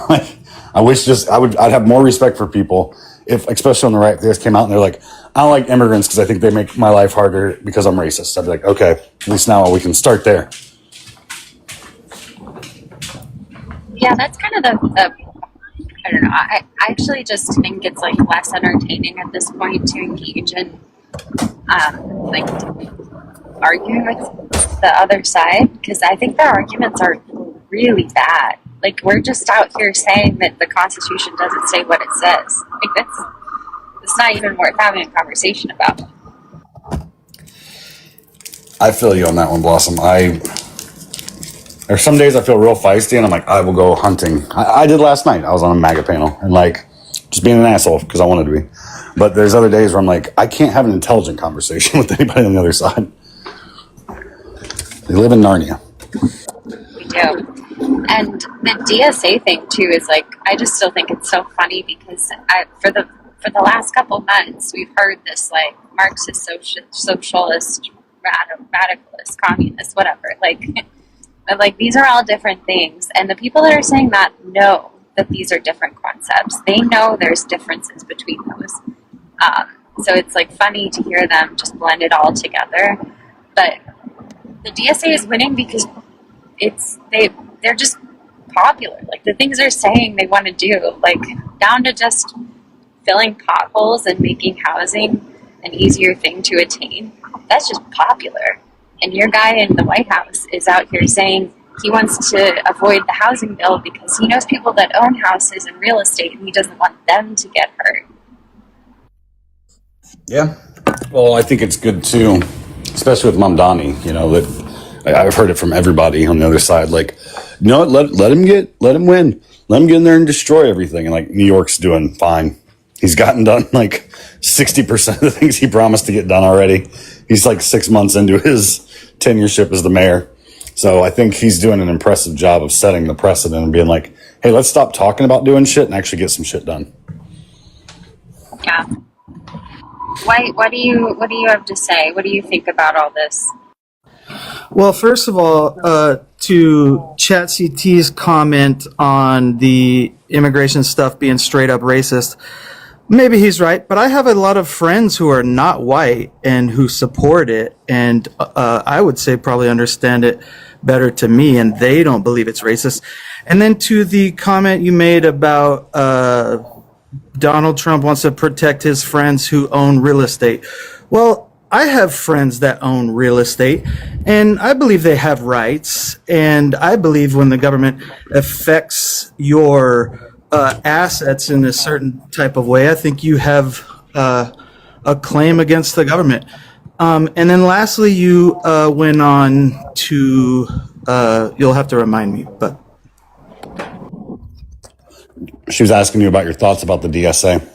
I'd have more respect for people if, especially on the right, they just came out and they're like, I don't like immigrants because I think they make my life harder because I'm racist. I'd be like, okay, at least now we can start there. Yeah, that's kind of the I don't know. I actually just think it's like less entertaining at this point to engage in like arguing with the other side because I think their arguments are really bad. Like, we're just out here saying that the Constitution doesn't say what it says. Like, it's not even worth having a conversation about. I feel you on that one, Blossom. There's some days I feel real feisty, and I'm like, I will go hunting. I did last night. I was on a MAGA panel, and like, just being an asshole because I wanted to be. But there's other days where I'm like, I can't have an intelligent conversation with anybody on the other side. They live in Narnia. We do. And the DSA thing too is like, I just still think it's so funny because for the last couple months we've heard this like Marxist, socialist, radicalist, communist, whatever. Like these are all different things, and the people that are saying that know that these are different concepts. They know there's differences between those. So it's like funny to hear them just blend it all together. But the DSA is winning because they're just popular. Like the things they're saying they want to do, like down to just filling potholes and making housing an easier thing to attain. That's just popular. And your guy in the White House is out here saying he wants to avoid the housing bill because he knows people that own houses and real estate and he doesn't want them to get hurt. Yeah. Well, I think it's good too, especially with Mamdani, you know, that I've heard it from everybody on the other side. Like, you know what? Let him win. Let him get in there and destroy everything. And like, New York's doing fine. He's gotten done like 60% of the things he promised to get done already. He's like 6 months into his tenureship as the mayor. So I think he's doing an impressive job of setting the precedent and being like, hey, let's stop talking about doing shit and actually get some shit done. Yeah. What do you have to say? What do you think about all this? Well, first of all, to ChatCT's comment on the immigration stuff being straight up racist, maybe he's right, but I have a lot of friends who are not white and who support it, and I would say probably understand it better to me, and they don't believe it's racist. And then to the comment you made about Donald Trump wants to protect his friends who own real estate. Well, I have friends that own real estate, and I believe they have rights, and I believe when the government affects your assets in a certain type of way, I think you have a claim against the government. And then lastly, you went on to, you'll have to remind me, but. She was asking you about your thoughts about the DSA.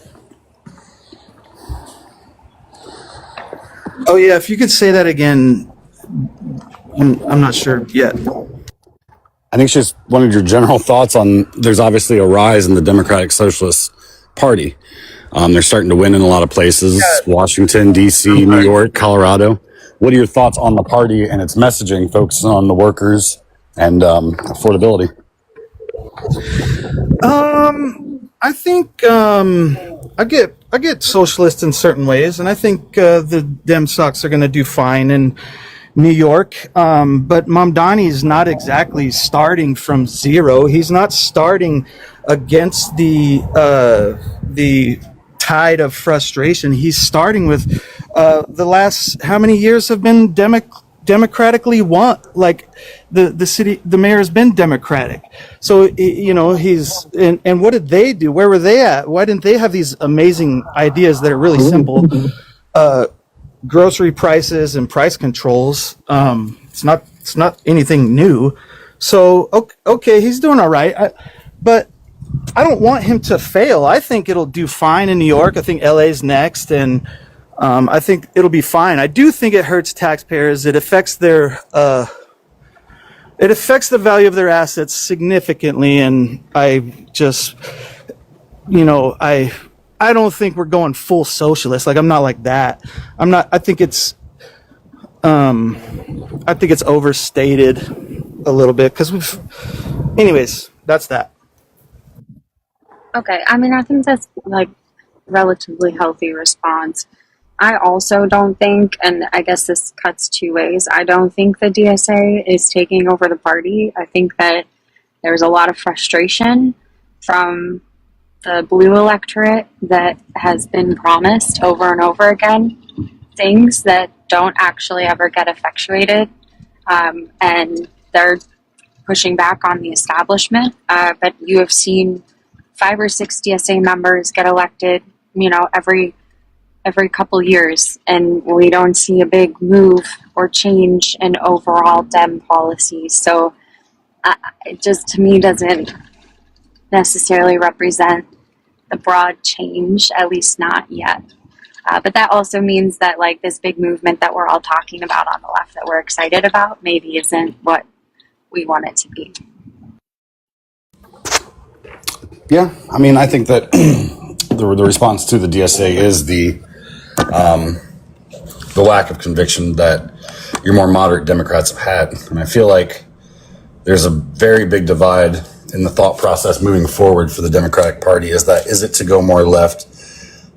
Oh yeah, if you could say that again, I'm not sure yet. I think she just wanted your general thoughts on, there's obviously a rise in the Democratic Socialist Party. They're starting to win in a lot of places, Washington, D.C., New York, Colorado. What are your thoughts on the party and its messaging, focusing on the workers and affordability? I think I get socialist in certain ways, and I think the Dem Sox are going to do fine in New York. But Mamdani is not exactly starting from zero. He's not starting against the tide of frustration. He's starting with the last how many years have been democratically won. Like the mayor has been Democratic. So, you know, he's, and what did they do? Where were they at? Why didn't they have these amazing ideas that are really simple? Grocery prices and price controls. It's not anything new. So, okay, he's doing all right. But I don't want him to fail. I think it'll do fine in New York. I think LA's next, and I think it'll be fine. I do think it hurts taxpayers. It affects their it affects the value of their assets significantly, and I just, you know, I don't think we're going full socialist. Like, I'm not like that. I'm not. I think it's overstated a little bit because we've. Anyways, that's that. Okay, I mean, I think that's like relatively healthy response. I also don't think, and I guess this cuts two ways, I don't think the DSA is taking over the party. I think that there's a lot of frustration from the blue electorate that has been promised over and over again things that don't actually ever get effectuated. and they're pushing back on the establishment. But you have seen 5 or 6 DSA members get elected, every couple years, and we don't see a big move or change in overall Dem policy. So it just, to me, doesn't necessarily represent the broad change, at least not yet. But that also means that like this big movement that we're all talking about on the left that we're excited about maybe isn't what we want it to be. Yeah, I mean, I think that the response to the DSA is the lack of conviction that your more moderate Democrats have had. And I feel like there's a very big divide in the thought process moving forward for the Democratic Party. Is it to go more left,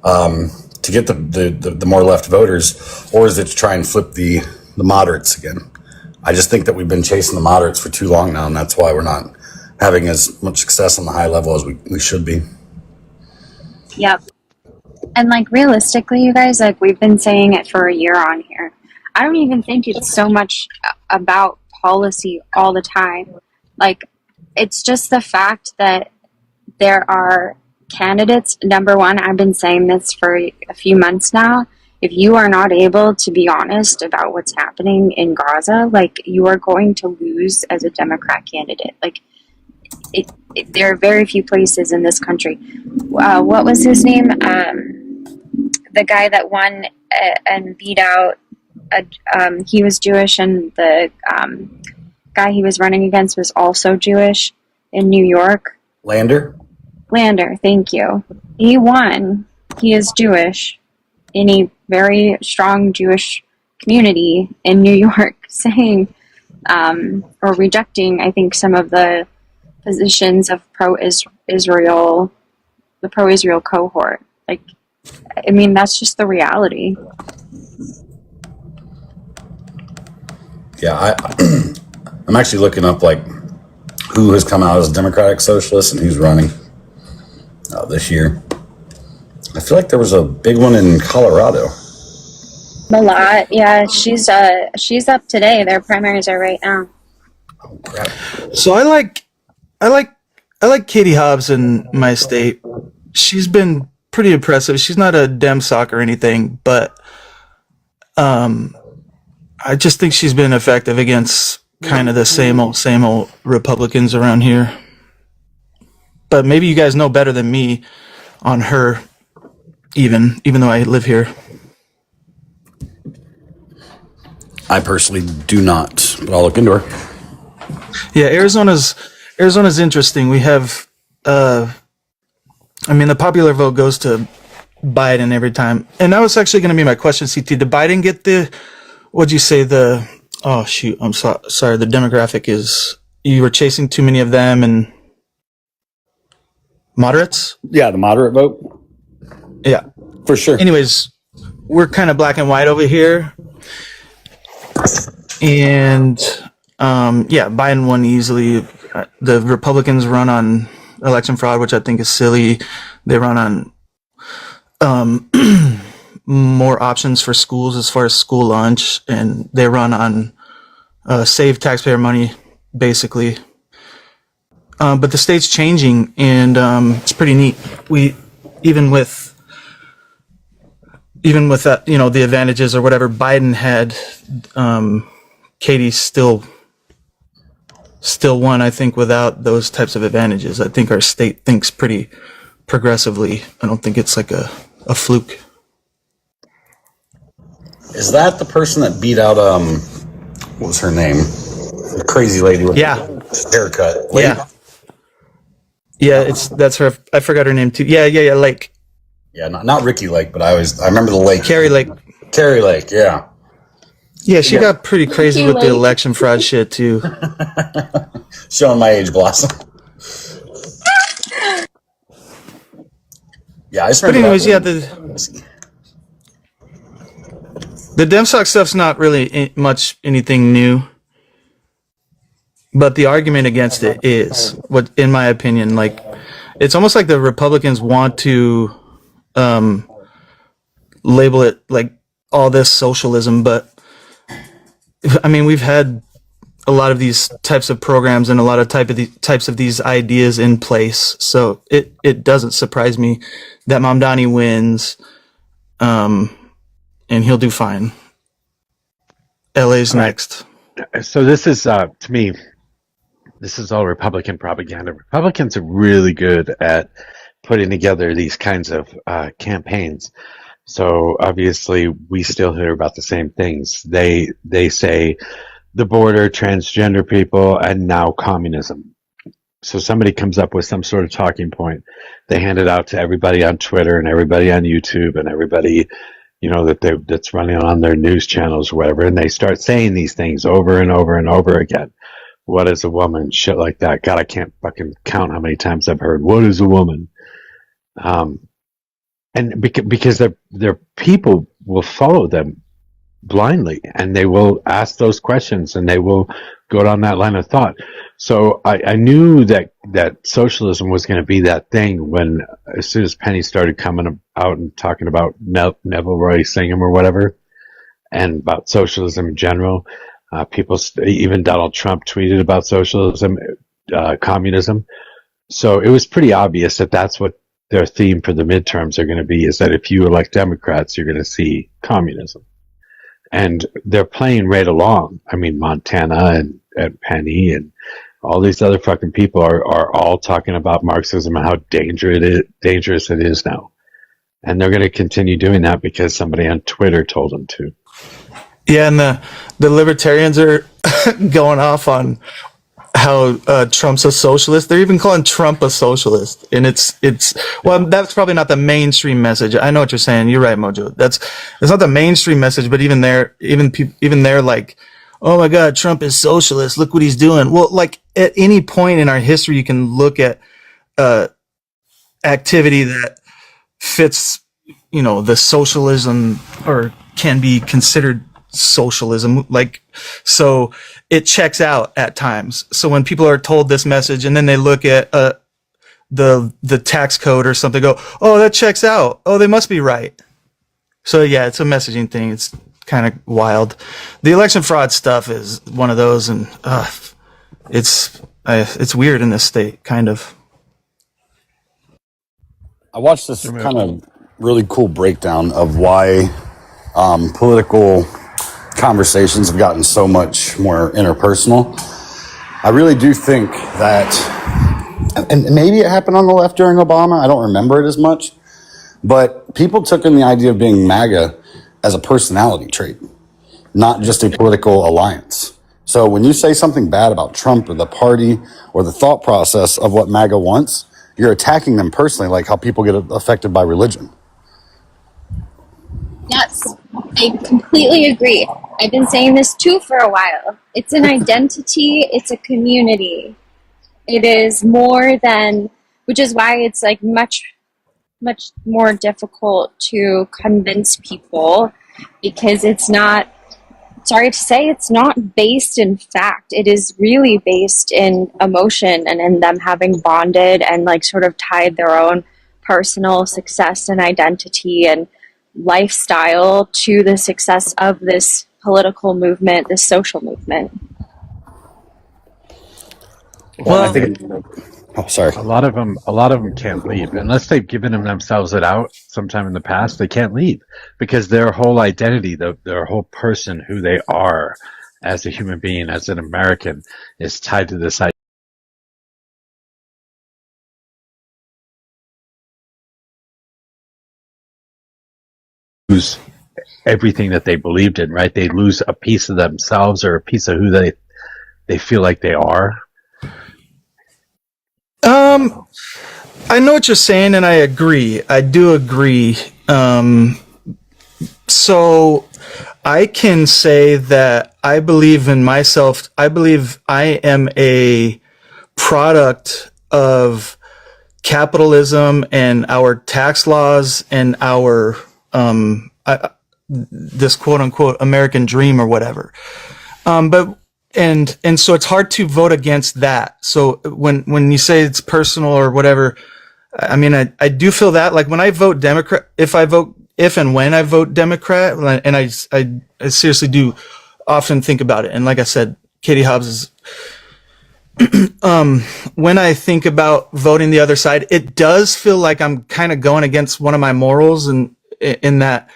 to get the more left voters, or is it to try and flip the moderates again? I just think that we've been chasing the moderates for too long now, and that's why we're not having as much success on the high level as we should be. Yep. And like realistically, you guys, like we've been saying it for a year on here. I don't even think it's so much about policy all the time. Like, it's just the fact that there are candidates. Number one, I've been saying this for a few months now. If you are not able to be honest about what's happening in Gaza, like, you are going to lose as a Democrat candidate. Like, there are very few places in this country. What was his name? The guy that won and beat out, he was Jewish, and the guy he was running against was also Jewish in New York. Lander, thank you. He won. He is Jewish in a very strong Jewish community in New York, saying or rejecting, I think, some of the positions of pro-Israel, the pro-Israel cohort. Like, I mean, that's just the reality. Yeah, I'm actually looking up like who has come out as Democratic Socialist and who's running this year. I feel like there was a big one in Colorado. Malat, yeah, she's up today. Their primaries are right now. Oh, crap. So I like Katie Hobbs in my state. She's been pretty impressive. She's not a Dem sock or anything, but I just think she's been effective against kind of the same old Republicans around here. But maybe you guys know better than me on her, even though I live here. I personally do not, but I'll look into her. Yeah, Arizona's interesting. We have, the popular vote goes to Biden every time. And that was actually going to be my question, CT. Did Biden get what'd you say, oh shoot, I'm sorry, the demographic is, you were chasing too many of them and moderates? Yeah, the moderate vote. Yeah. For sure. Anyways, we're kind of black and white over here. And, Biden won easily. The Republicans run on election fraud, which I think is silly. They run on more options for schools as far as school lunch, and they run on save taxpayer money, basically. But the state's changing, and it's pretty neat. Even with that, the advantages or whatever Biden had, Katie still won, I think, without those types of advantages. I think our state thinks pretty progressively. I don't think it's like a fluke. Is that the person that beat out, what was her name? The crazy lady with the haircut. Lake? Yeah, that's her. I forgot her name too. Yeah, Lake. Yeah, not Ricky Lake, but I remember the Lake. Carrie Lake, yeah. Yeah, she got pretty crazy with the election fraud shit too. Showing my age, Blossom. Yeah, I just remember. But anyways, the DemSoc stuff's not really much anything new. But the argument against it is, what, in my opinion, like, it's almost like the Republicans want to label it like all this socialism, but I mean, we've had a lot of these types of programs and a lot of types of these ideas in place. So it doesn't surprise me that Mamdani wins, and he'll do fine. LA's next. So this is, to me, this is all Republican propaganda. Republicans are really good at putting together these kinds of campaigns. So obviously, we still hear about the same things. They say the border, transgender people, and now communism. So somebody comes up with some sort of talking point. They hand it out to everybody on Twitter and everybody on YouTube and everybody, that's running on their news channels or whatever, and they start saying these things over and over and over again. What is a woman? Shit like that. God, I can't fucking count how many times I've heard, what is a woman? And because their people will follow them blindly, and they will ask those questions, and they will go down that line of thought. So I knew that socialism was going to be that thing when, as soon as Penny started coming out and talking about Neville Roy Singham or whatever, and about socialism in general, even Donald Trump tweeted about socialism, communism. So it was pretty obvious that that's what their theme for the midterms are going to be, is that if you elect Democrats, you're going to see communism. And they're playing right along. I mean, Montana and Penny and all these other fucking people are all talking about Marxism and how dangerous it is now. And they're going to continue doing that because somebody on Twitter told them to. Yeah, and the libertarians are going off on how Trump's a socialist. They're even calling Trump a socialist, and it's well, that's probably not the mainstream message. I know what you're saying. You're right, Mojo. It's not the mainstream message, but even they're like, oh my God, Trump is socialist. Look what he's doing. Well, like at any point in our history, you can look at activity that fits, the socialism or can be considered socialism, so it checks out at times. So when people are told this message and then they look at the tax code or something, go, oh, that checks out, oh, they must be right. So yeah, it's a messaging thing. It's kind of wild. The election fraud stuff is one of those, and it's weird in this state, kind of. I watched this kind of really cool breakdown of why political conversations have gotten so much more interpersonal. I really do think that, and maybe it happened on the left during Obama, I don't remember it as much, but people took in the idea of being MAGA as a personality trait, not just a political alliance. So when you say something bad about Trump or the party or the thought process of what MAGA wants, you're attacking them personally, like how people get affected by religion. Yes, I completely agree. I've been saying this too for a while. It's an identity, it's a community. It is more than, which is why it's like much more difficult to convince people, because it's not, sorry to say, it's not based in fact. It is really based in emotion and in them having bonded and like sort of tied their own personal success and identity and lifestyle to the success of this political movement, this social movement. Well, I think sorry. A lot of them can't leave unless they've given themselves it out sometime in the past. They can't leave because their whole identity, their whole person, who they are as a human being, as an American, is tied to this idea. Lose everything that they believed in, right? They lose a piece of themselves or a piece of who they feel like they are. I know what you're saying, and I agree. I do agree. So I can say that I believe in myself. I believe I am a product of capitalism and our tax laws and our this quote unquote American dream or whatever. But so it's hard to vote against that. So when you say it's personal or whatever, I mean, I do feel that, like when I vote Democrat, if and when I vote Democrat, and I seriously do often think about it. And like I said, Katie Hobbs is when I think about voting the other side, it does feel like I'm kind of going against one of my morals, and in that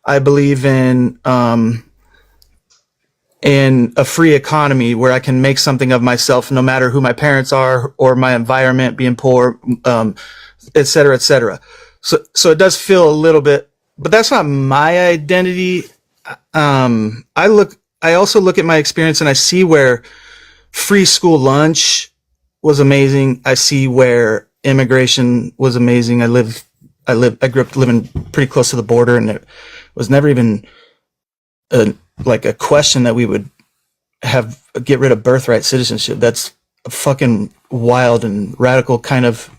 I believe in a free economy where I can make something of myself, no matter who my parents are or my environment being poor, et cetera, et cetera. So it does feel a little bit, but that's not my identity. I also look at my experience and I see where free school lunch was amazing. I see where immigration was amazing. I grew up living pretty close to the border, and it was never even a question that we would get rid of birthright citizenship. That's a fucking wild and radical kind of,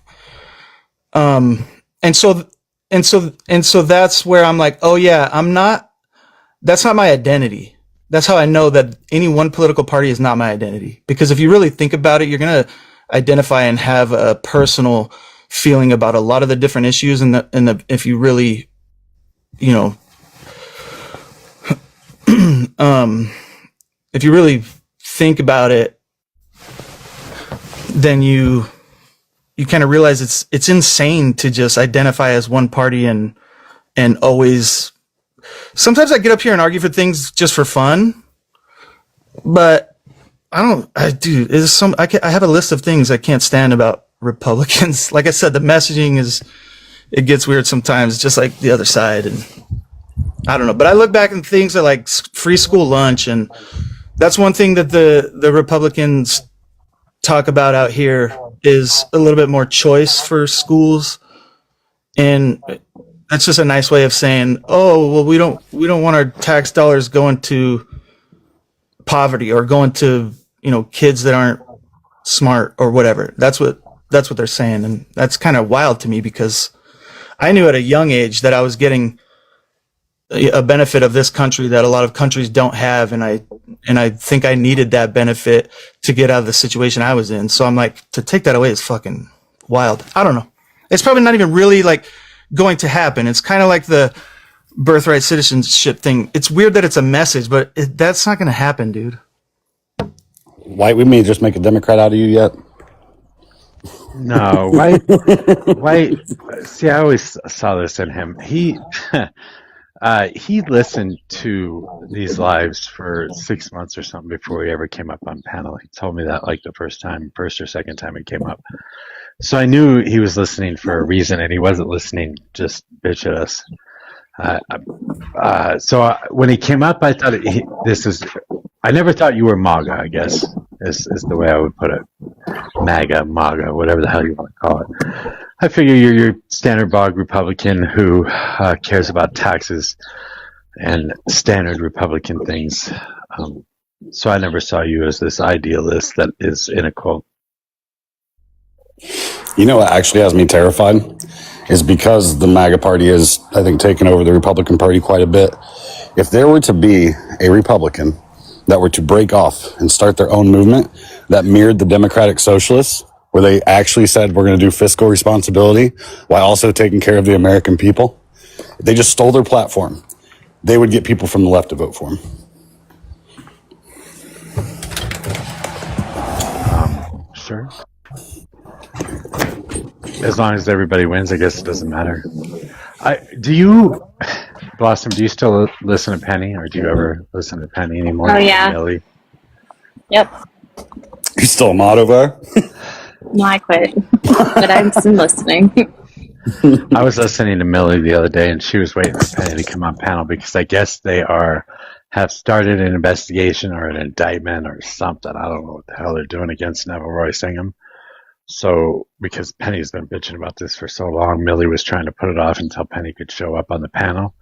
and so that's where I'm like, oh yeah, that's not my identity. That's how I know that any one political party is not my identity. Because if you really think about it, you're going to identify and have a personal feeling about a lot of the different issues. And if you really, if you really think about it, then you kind of realize it's insane to just identify as one party and always. Sometimes I get up here and argue for things just for fun, but I have a list of things I can't stand about Republicans. Like I said, the messaging it gets weird sometimes, just like the other side. And I don't know, but I look back and things are like free school lunch. And that's one thing that the Republicans talk about out here is a little bit more choice for schools. And that's just a nice way of saying, oh, well, we don't want our tax dollars going to poverty or going to, kids that aren't smart or whatever. That's what they're saying. And that's kind of wild to me, because I knew at a young age that I was getting a benefit of this country that a lot of countries don't have. And I think I needed that benefit to get out of the situation I was in. So I'm like, to take that away is fucking wild. I don't know. It's probably not even really going to happen. It's kind of like the birthright citizenship thing. It's weird that it's a message, but that's not going to happen, dude. White, we may just make a Democrat out of you yet. No, White. See, I always saw this in him. He listened to these lives for 6 months or something before he ever came up on panel. He told me that like the first or second time it came up. So I knew he was listening for a reason, and he wasn't listening just bitch at us. So when he came up, I thought I never thought you were MAGA, I guess, is the way I would put it. MAGA, whatever the hell you want to call it. I figure you're your standard bog Republican who cares about taxes and standard Republican things. So I never saw you as this idealist that is in a cult. You know what actually has me terrified is because the MAGA party is, I think, taking over the Republican Party quite a bit. If there were to be a Republican that were to break off and start their own movement that mirrored the Democratic Socialists, where they actually said we're going to do fiscal responsibility while also taking care of the American people, if they just stole their platform, they would get people from the left to vote for them. Sure. As long as everybody wins, I guess it doesn't matter. Blossom, do you still listen to Penny, or do you ever listen to Penny anymore? Oh, yeah. Millie? Yep. You still a mod over there? No, I quit. But I'm still listening. I was listening to Millie the other day, and she was waiting for Penny to come on panel because I guess they have started an investigation or an indictment or something. I don't know what the hell they're doing against Neville Roy Singham. So, because Penny's been bitching about this for so long, Millie was trying to put it off until Penny could show up on the panel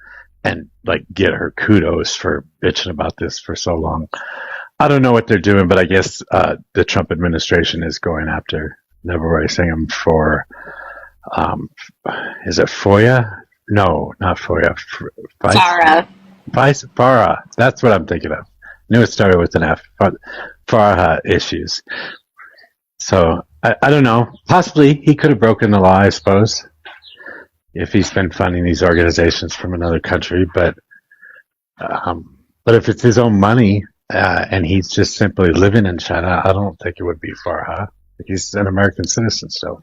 and get her kudos for bitching about this for so long. I don't know what they're doing, but I guess the Trump administration is going after Neville Roy Singham for, is it FOIA? No, not FOIA. FARA. That's what I'm thinking of. I knew it started with an F. FARA issues. So, I don't know. Possibly he could have broken the law, I suppose, if he's been funding these organizations from another country. But if it's his own money and he's just simply living in China, I don't think it would be far, huh? He's an American citizen still.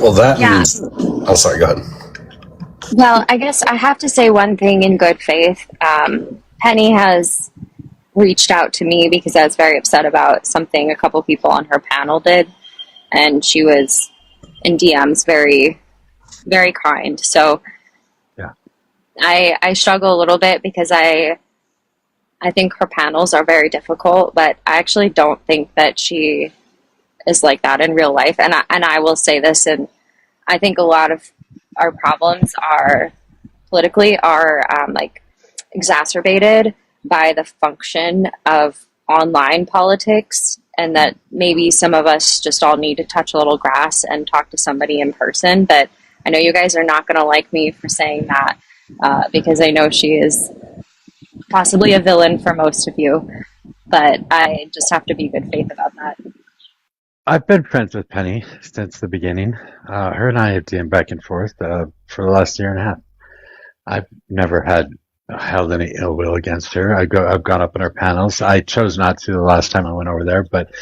Well, that Yeah. means. Oh, sorry. Go ahead. Well, I guess I have to say one thing in good faith. Penny has reached out to me because I was very upset about something a couple people on her panel did, and she was in DMs very, very kind. So yeah, I struggle a little bit because I think her panels are very difficult, but I actually don't think that she is like that in real life. And I will say this, and I think a lot of our problems are politically are like exacerbated by the function of online politics, and that maybe some of us just all need to touch a little grass and talk to somebody in person. But I know you guys are not going to like me for saying that because I know she is possibly a villain for most of you, but I just have to be good faith about that. I've been friends with Penny since the beginning. Her and I have DM'd back and forth for the last year and a half. I've never held any ill will against her. I've gone up in her panels. I chose not to the last time I went over there, but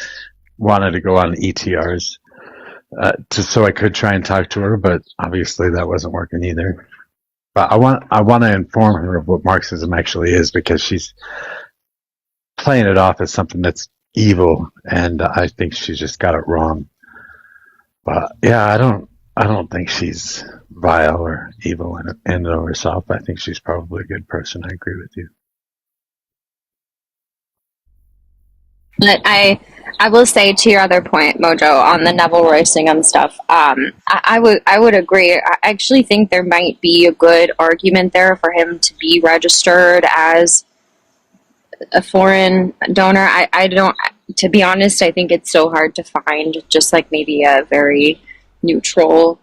wanted to go on ETRs so I could try and talk to her, but obviously that wasn't working either. But I want to inform her of what Marxism actually is, because she's playing it off as something that's evil, and I think she's just got it wrong. But yeah, I don't think she's vile or evil in and of herself. I think she's probably a good person. I agree with you. But I will say, to your other point, Mojo, on the Neville Roycingham stuff, I would agree. I actually think there might be a good argument there for him to be registered as a foreign donor. I don't, to be honest, I think it's so hard to find just like maybe a very neutral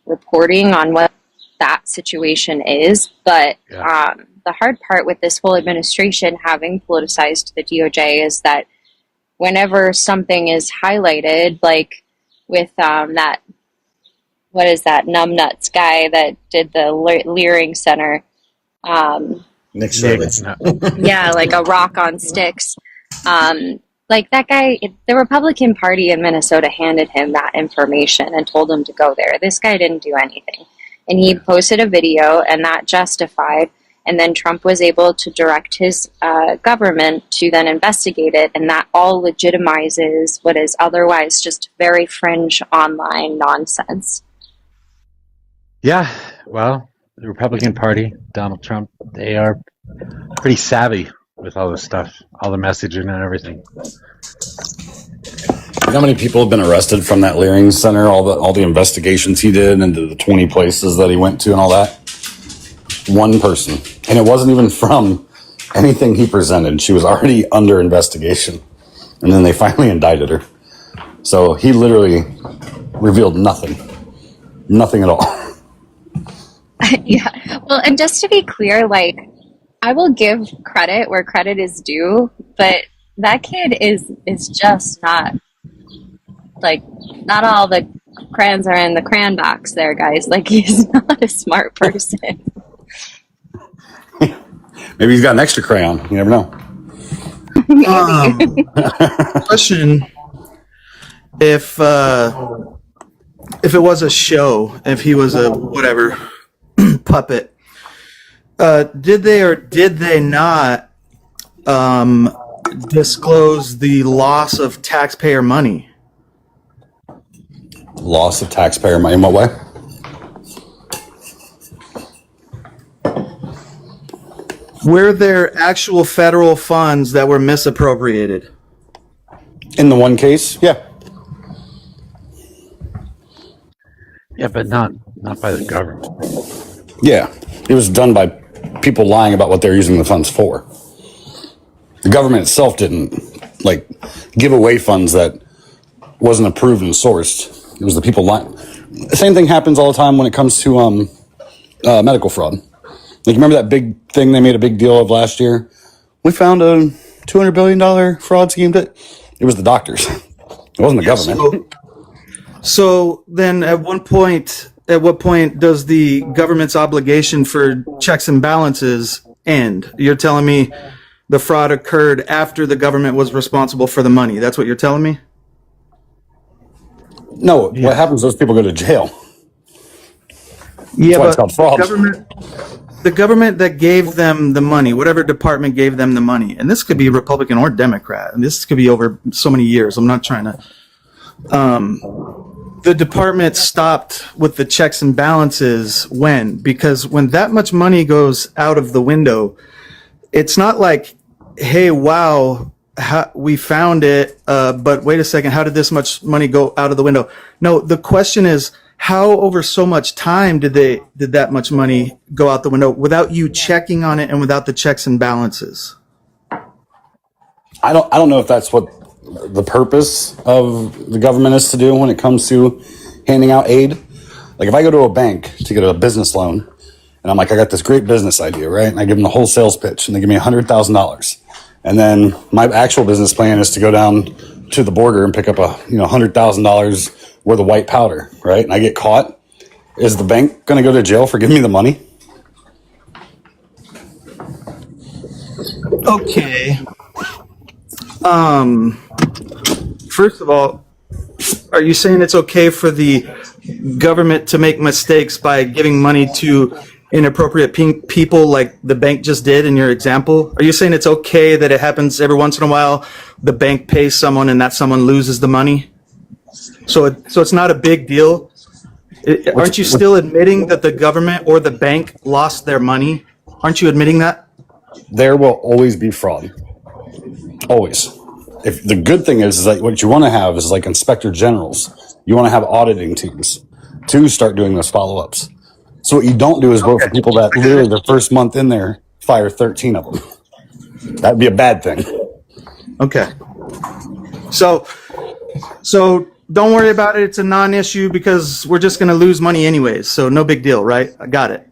reporting on what that situation is. But the hard part with this whole administration having politicized the DOJ is that whenever something is highlighted, like with that, what is that numbnuts guy that did the Leering Center? Nick Shirley. Yeah, like a rock on sticks. Like that guy, the Republican Party in Minnesota handed him that information and told him to go there. This guy didn't do anything. And he posted a video, and that justified. And then Trump was able to direct his government to then investigate it, and that all legitimizes what is otherwise just very fringe online nonsense. Yeah, well, the Republican Party, Donald Trump, they are pretty savvy with all this stuff, all the messaging and everything. You know how many people have been arrested from that Leering Center? All the investigations he did into the 20 places that he went to and all that. One person, and it wasn't even from anything he presented. She was already under investigation, and then they finally indicted her. So he literally revealed nothing at all. Yeah, well, and just to be clear, like, I will give credit where credit is due, but that kid is just not, like, not all the crayons are in the crayon box there, guys. Like, he's not a smart person. Maybe he's got an extra crayon. You never know. Question: If it was a show, if he was a whatever puppet, did they or did they not disclose the loss of taxpayer money? Loss of taxpayer money in what way? Were there actual federal funds that were misappropriated? In the one case, yeah. Yeah, but not by the government. Yeah, it was done by people lying about what they're using the funds for. The government itself didn't give away funds that wasn't approved and sourced. It was the people lying. The same thing happens all the time when it comes to medical fraud. Like, remember that big thing they made a big deal of last year? We found a $200 billion fraud scheme. It was the doctors. It wasn't the government. So then at what point does the government's obligation for checks and balances end? You're telling me the fraud occurred after the government was responsible for the money. That's what you're telling me? No, what happens? Those people go to jail. Yeah, That's why it's but called fraud. the government that gave them the money, whatever department gave them the money, and this could be Republican or Democrat, and this could be over so many years. I'm not trying to. The department stopped with the checks and balances when? Because when that much money goes out of the window, it's not like, hey, wow, we found it, but wait a second, how did this much money go out of the window? No, the question is, how over so much time did that much money go out the window without you checking on it and without the checks and balances? I don't know if that's what the purpose of the government is to do when it comes to handing out aid. Like if I go to a bank to get a business loan and I'm like, I got this great business idea, right? And I give them the whole sales pitch and they give me $100,000. And then my actual business plan is to go down to the border and pick up $100,000 worth of white powder, right? And I get caught. Is the bank going to go to jail for giving me the money? Okay. First of all, are you saying it's okay for the government to make mistakes by giving money to inappropriate people like the bank just did in your example? Are you saying it's okay that it happens every once in a while, the bank pays someone and that someone loses the money? So it's not a big deal? Aren't you still admitting that the government or the bank lost their money? Aren't you admitting that? There will always be fraud. Always. If the good thing is like what you want to have is like inspector generals. You want to have auditing teams to start doing those follow-ups. So what you don't do is vote for people that literally their first month in there fire 13 of them. That'd be a bad thing. Okay. So don't worry about it. It's a non-issue because we're just going to lose money anyways. So no big deal, right? I got it.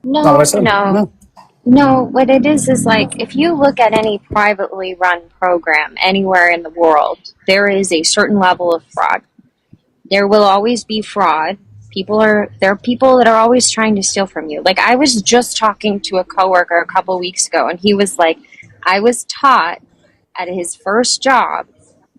No, what it is like if you look at any privately run program anywhere in the world, there is a certain level of fraud. There will always be fraud. There are people that are always trying to steal from you. Like I was just talking to a coworker a couple weeks ago and he was like, I was taught at his first job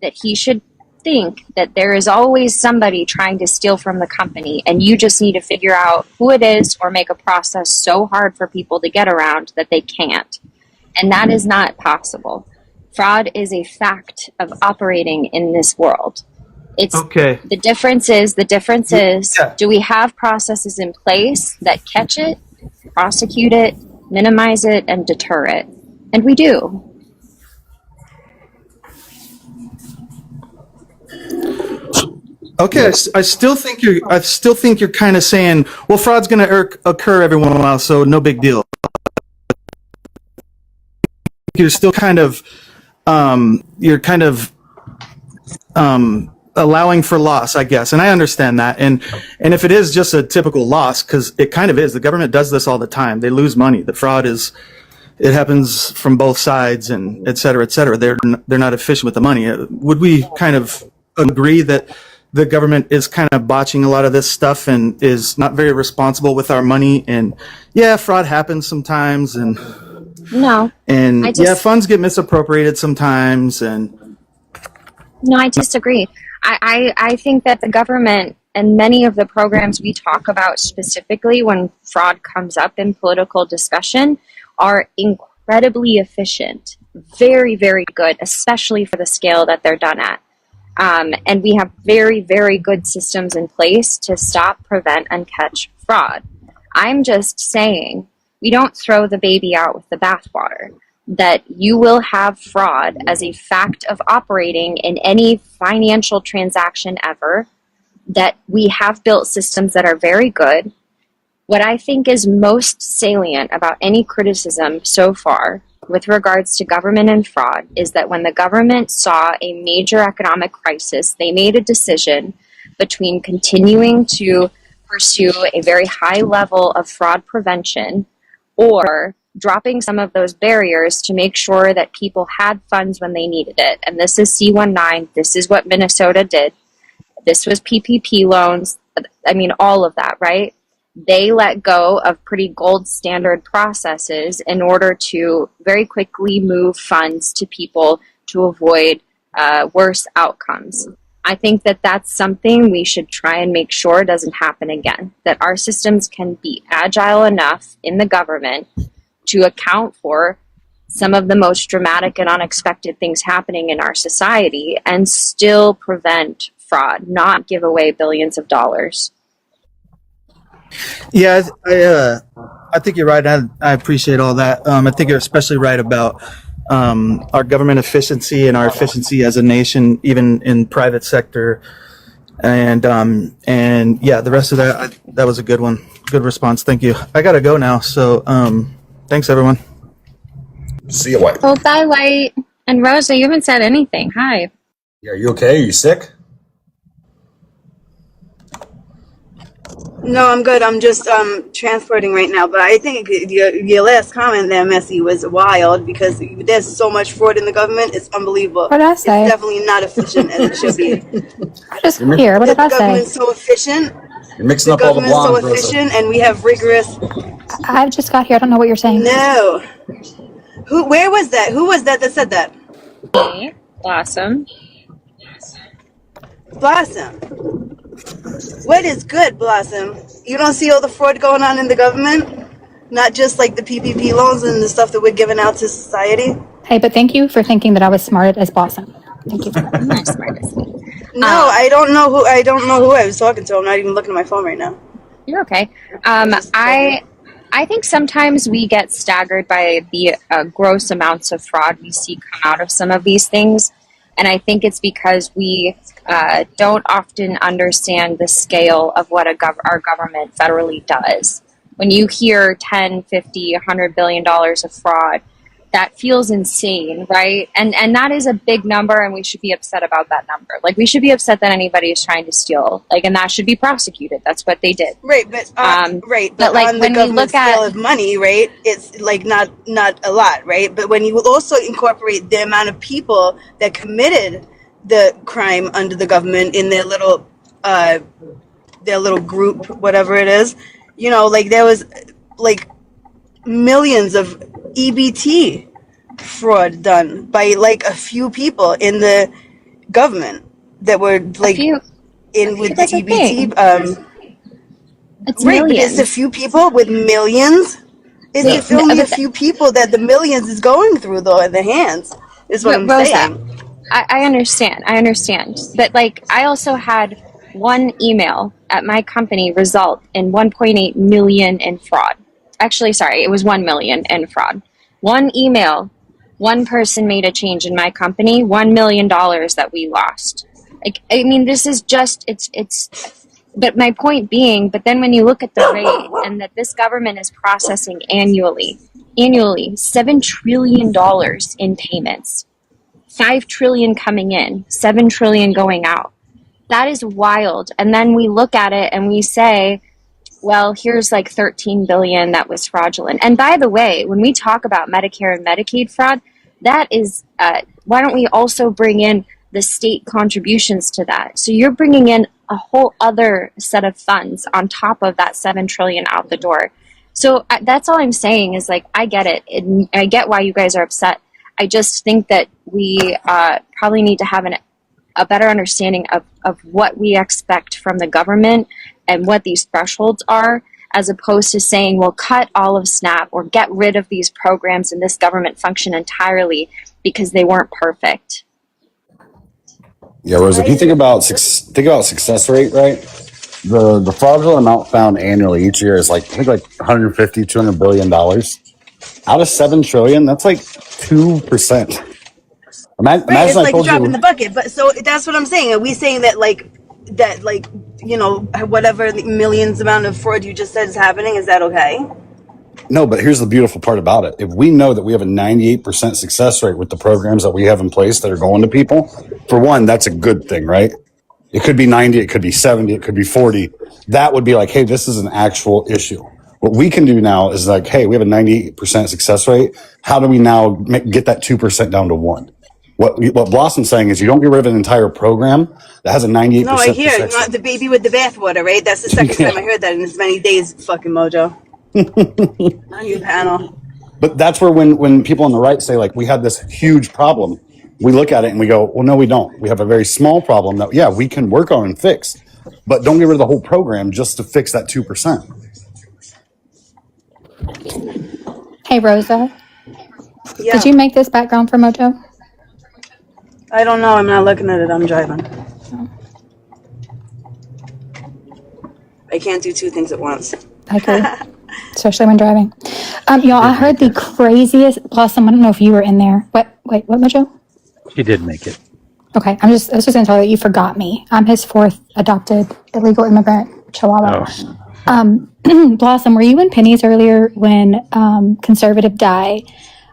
that he should think that there is always somebody trying to steal from the company and you just need to figure out who it is or make a process so hard for people to get around that they can't. And that is not possible. Fraud is a fact of operating in this world. It's okay. The difference is, do we have processes in place that catch it, prosecute it, minimize it, and deter it? And we do. Okay, I still think you're kind of saying, well, fraud's going to occur every once in a while, so no big deal. You're still kind of allowing for loss, I guess, and I understand that. And if it is just a typical loss, because it kind of is, the government does this all the time. They lose money. The fraud it happens from both sides, and et cetera, et cetera. They're not efficient with the money. Would we kind of agree that the government is kind of botching a lot of this stuff and is not very responsible with our money? And yeah, fraud happens sometimes, and funds get misappropriated sometimes. And no, I disagree. I think that the government and many of the programs we talk about specifically when fraud comes up in political discussion are incredibly efficient, very, very good, especially for the scale that they're done at. And we have very, very good systems in place to stop, prevent, and catch fraud. I'm just saying we don't throw the baby out with the bathwater, that you will have fraud as a fact of operating in any financial transaction ever, that we have built systems that are very good. What I think is most salient about any criticism so far with regards to government and fraud is that when the government saw a major economic crisis, they made a decision between continuing to pursue a very high level of fraud prevention or dropping some of those barriers to make sure that people had funds when they needed it. And this is C-19. This is what Minnesota did. This was PPP loans. I mean, all of that, right? they let go of pretty gold standard processes in order to very quickly move funds to people to avoid worse outcomes. I think that that's something we should try and make sure doesn't happen again, that our systems can be agile enough in the government to account for some of the most dramatic and unexpected things happening in our society and still prevent fraud, not give away billions of dollars. Yeah, I think you're right. I appreciate all that. I think you're especially right about our government efficiency and our efficiency as a nation, even in private sector. And yeah, the rest of that was a good one. Good response. Thank you. I gotta go now. So thanks everyone. See you, White. Oh, bye, White. And Rosa, you haven't said anything. Hi. Are you okay? Are you sick? No, I'm good. I'm just transporting right now. But I think your last comment there, Messi, was wild because there's so much fraud in the government. It's unbelievable. What did I say? It's definitely not efficient as it should be. I just here. What did I The say? government's so efficient. You're mixing The up all the government's so blondes, Rosa. efficient, and we have rigorous. I just got here. I don't know what you're saying. No. Who? Where was that? Who was that said that? Me, Blossom. Blossom. What is good, Blossom? You don't see all the fraud going on in the government? Not just like the PPP loans and the stuff that we're giving out to society? Hey, but thank you for thinking that I was smart as Blossom. Thank you. I'm not smart as me. No, I don't know who I was talking to. I'm not even looking at my phone right now. You're okay. I think sometimes we get staggered by the gross amounts of fraud we see come out of some of these things. And I think it's because we don't often understand the scale of what our government federally does. When you hear 10, 50, $100 billion of fraud, that feels insane, right? And that is a big number, and we should be upset about that number. Like, we should be upset that anybody is trying to steal, like, and that should be prosecuted. That's what they did. Right, but but like on when the we government look scale at of money, right? It's like not a lot, right? But when you also incorporate the amount of people that committed the crime under the government in their little group, whatever it is, you know, like there was like millions of EBT fraud done by like a few people in the government that were like in with the EBT. It's right, but millions. it's a few people with millions. It's only a few people that the millions is going through though in the hands. Is what I'm Rosa, saying. I understand. But like, I also had one email at my company result in 1.8 million in fraud. Actually, sorry, it was 1 million in fraud. One email, one person made a change in my company, $1 million that we lost. Like, I mean, this is just, it's, but my point being, but then when you look at the rate and that this government is processing annually, $7 trillion in payments, 5 trillion coming in, 7 trillion going out. That is wild. And then we look at it and we say, well, here's like 13 billion that was fraudulent. And by the way, when we talk about Medicare and Medicaid fraud, that is, why don't we also bring in the state contributions to that? So you're bringing in a whole other set of funds on top of that 7 trillion out the door. So that's all I'm saying is like, I get it. I get why you guys are upset. I just think that we probably need to have a better understanding of what we expect from the government and what these thresholds are, as opposed to saying, well, cut all of SNAP or get rid of these programs and this government function entirely because they weren't perfect. Yeah, Rosa, if you think about success rate, right? The fraudulent amount found annually each year is like, I think like 150, $200 billion. Out of 7 trillion, that's like 2%. Imagine It's I like a told drop you, in the bucket. But so that's what I'm saying. Are we saying that like you know, whatever the millions amount of fraud you just said is happening, is that okay? no, but here's the beautiful part about it. If we know that we have a 98% success rate with the programs that we have in place that are going to people, for one, that's a good thing, right? It could be 90, it could be 70, it could be 40. That would be like, hey, this is an actual issue. What we can do now is like, hey, we have a 98% success rate. How do we now get that 2% down to 1? What Blossom's saying is you don't get rid of an entire program that has a 98% No, I hear success not the baby with the bathwater, right? That's the second time I heard that in as many days. Fucking Mojo on your panel. But that's where when people on the right say, like, we had this huge problem, we look at it and we go, well, no, we don't. We have a very small problem that, yeah, we can work on and fix. But don't get rid of the whole program just to fix that 2%. Hey, Rosa. Yeah. Did you make this background for Mojo? I don't know. I'm not looking at it. I'm driving. I can't do two things at once. I agree. Especially when driving. Y'all, I heard the craziest Blossom. I don't know if you were in there. Wait, what, Mojo? He did make it. Okay, I was just gonna tell you, you forgot me. I'm his fourth adopted illegal immigrant chihuahua. Blossom, were you in Penny's earlier when conservative Di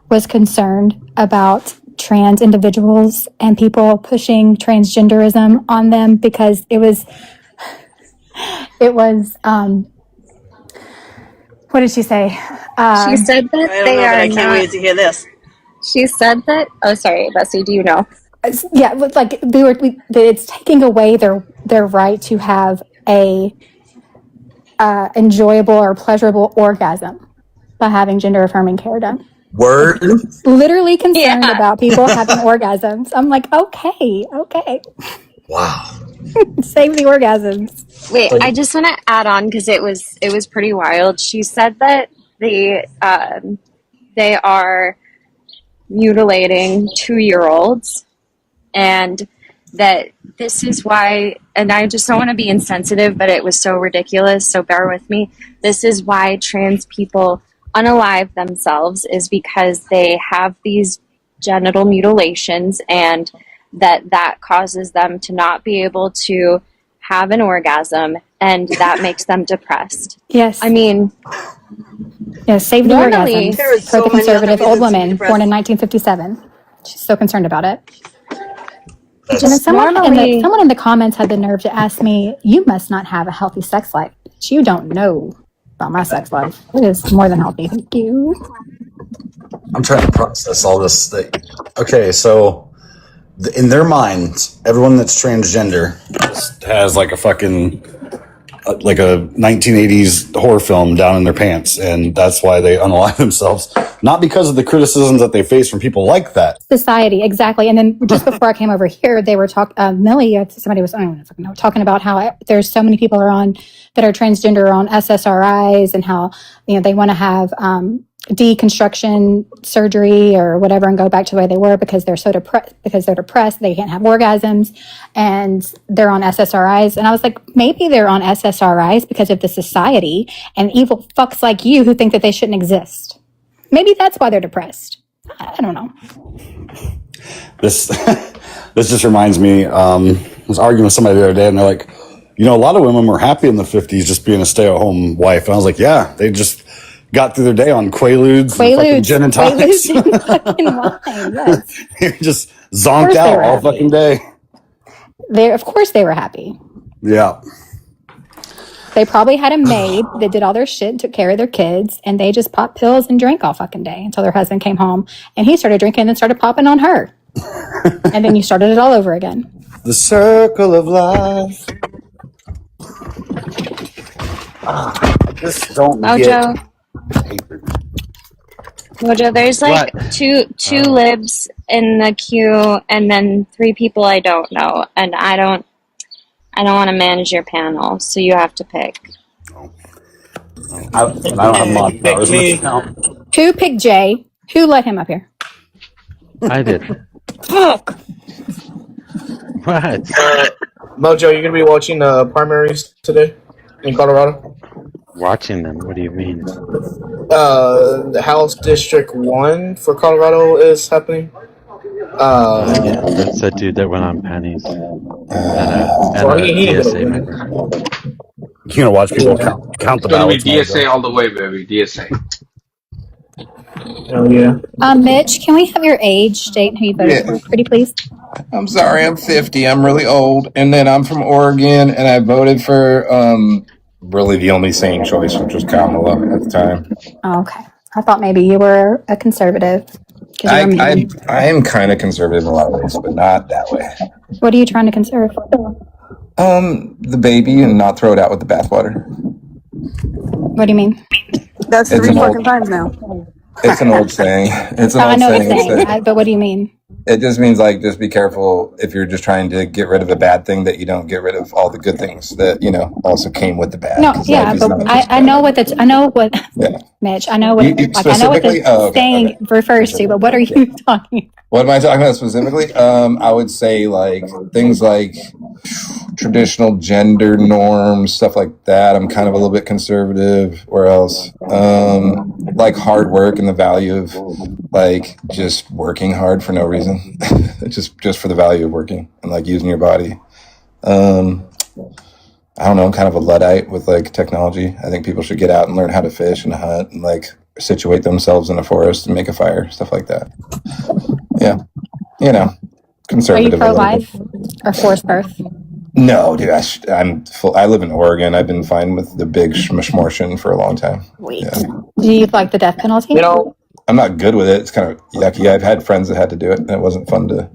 was concerned about trans individuals and people pushing transgenderism on them because it was what did she say? She said that they are I can't wait to hear this. She said that. Oh, sorry, Bessie. Do you know? Yeah, like it's taking away their right to have a enjoyable or pleasurable orgasm by having gender affirming care done. Word. Literally concerned about people having orgasms. I'm like, okay. Wow. Save the orgasms. Wait, I just want to add on because it was pretty wild. She said that they are mutilating 2-year-olds, and that this is why. And I just don't want to be insensitive, but it was so ridiculous. So bear with me. This is why trans people unalive themselves, is because they have these genital mutilations, and that causes them to not be able to have an orgasm, and that makes them depressed. Yes. I mean, save the normally, orgasms for the conservative old woman born in 1957. She's so concerned about it. And then someone in the comments had the nerve to ask me, you must not have a healthy sex life. You don't know about my sex life. It is more than healthy. Thank you. I'm trying to process all this thing. Okay, so in their minds, everyone that's transgender just has like a fucking like a 1980s horror film down in their pants, and that's why they unalive themselves. Not because of the criticisms that they face from people like that. Society, exactly. And then just before I came over here, they were talking. Millie, somebody was, I don't know, talking about how there's so many people that are transgender on SSRIs, and how they want to have deconstruction surgery or whatever and go back to the way they were because they're so depressed they can't have orgasms, and they're on SSRIs. And I was like, maybe they're on SSRIs because of the society and evil fucks like you who think that they shouldn't exist. Maybe that's why they're depressed. I don't know. This just reminds me, I was arguing with somebody the other day, and they're like, a lot of women were happy in the 50s just being a stay-at-home wife. And I was like, yeah, they just got through their day on Quaaludes and fucking gin and tonics. Quaaludes and fucking wine, yes. They're just zonked out all fucking day. Of course they were happy. Yeah. They probably had a maid that did all their shit and took care of their kids, and they just popped pills and drank all fucking day until their husband came home, and he started drinking and then started popping on her. And then you started it all over again. The circle of life. Just don't Mojo. Mojo, there's like two libs in the queue, and then 3 people I don't know, and I don't want to manage your panel, so you have to pick. I don't have mod powers. Who picked Jay? Who let him up here? I did. Fuck. What? Mojo, you're gonna be watching the primaries today in Colorado? Watching them? What do you mean? The House District 1 for Colorado is happening. Yeah, that's that dude that went on Pennies. And a DSA member. You're gonna watch people count the ballots. It's gonna be DSA all the way, baby. DSA. Oh yeah. Mitch, can we have your age, date, and who you voted for, pretty please? I'm sorry, I'm 50. I'm really old. And then I'm from Oregon, and I voted for really the only sane choice, which was Kamala at the time. Oh, okay. I thought maybe you were a conservative. I am kind of conservative in a lot of ways, but not that way. What are you trying to conserve? The baby and not throw it out with the bathwater. What do you mean? That's It's three an old- fucking times now. It's an old saying. It's an I old know saying. the saying, but what do you mean? It just means like just be careful if you're just trying to get rid of a bad thing that you don't get rid of all the good things that also came with the bad. No, yeah, but I know what Mitch. I know what I know what the saying refers to. But what are you talking about? What am I talking about specifically? I would say like things like traditional gender norms, stuff like that. I'm kind of a little bit conservative. Where else? Like hard work and the value of like just working hard for no reason, just for the value of working and like using your body. I don't know. I'm kind of a Luddite with like technology. I think people should get out and learn how to fish and hunt and like situate themselves in a forest and make a fire, stuff like that. Yeah, conservative. Are you pro-life or forced birth? No, dude. I live in Oregon. I've been fine with the big schmortion for a long time. Wait, do you like the death penalty? I'm not good with it. It's kind of yucky. I've had friends that had to do it, and it wasn't fun to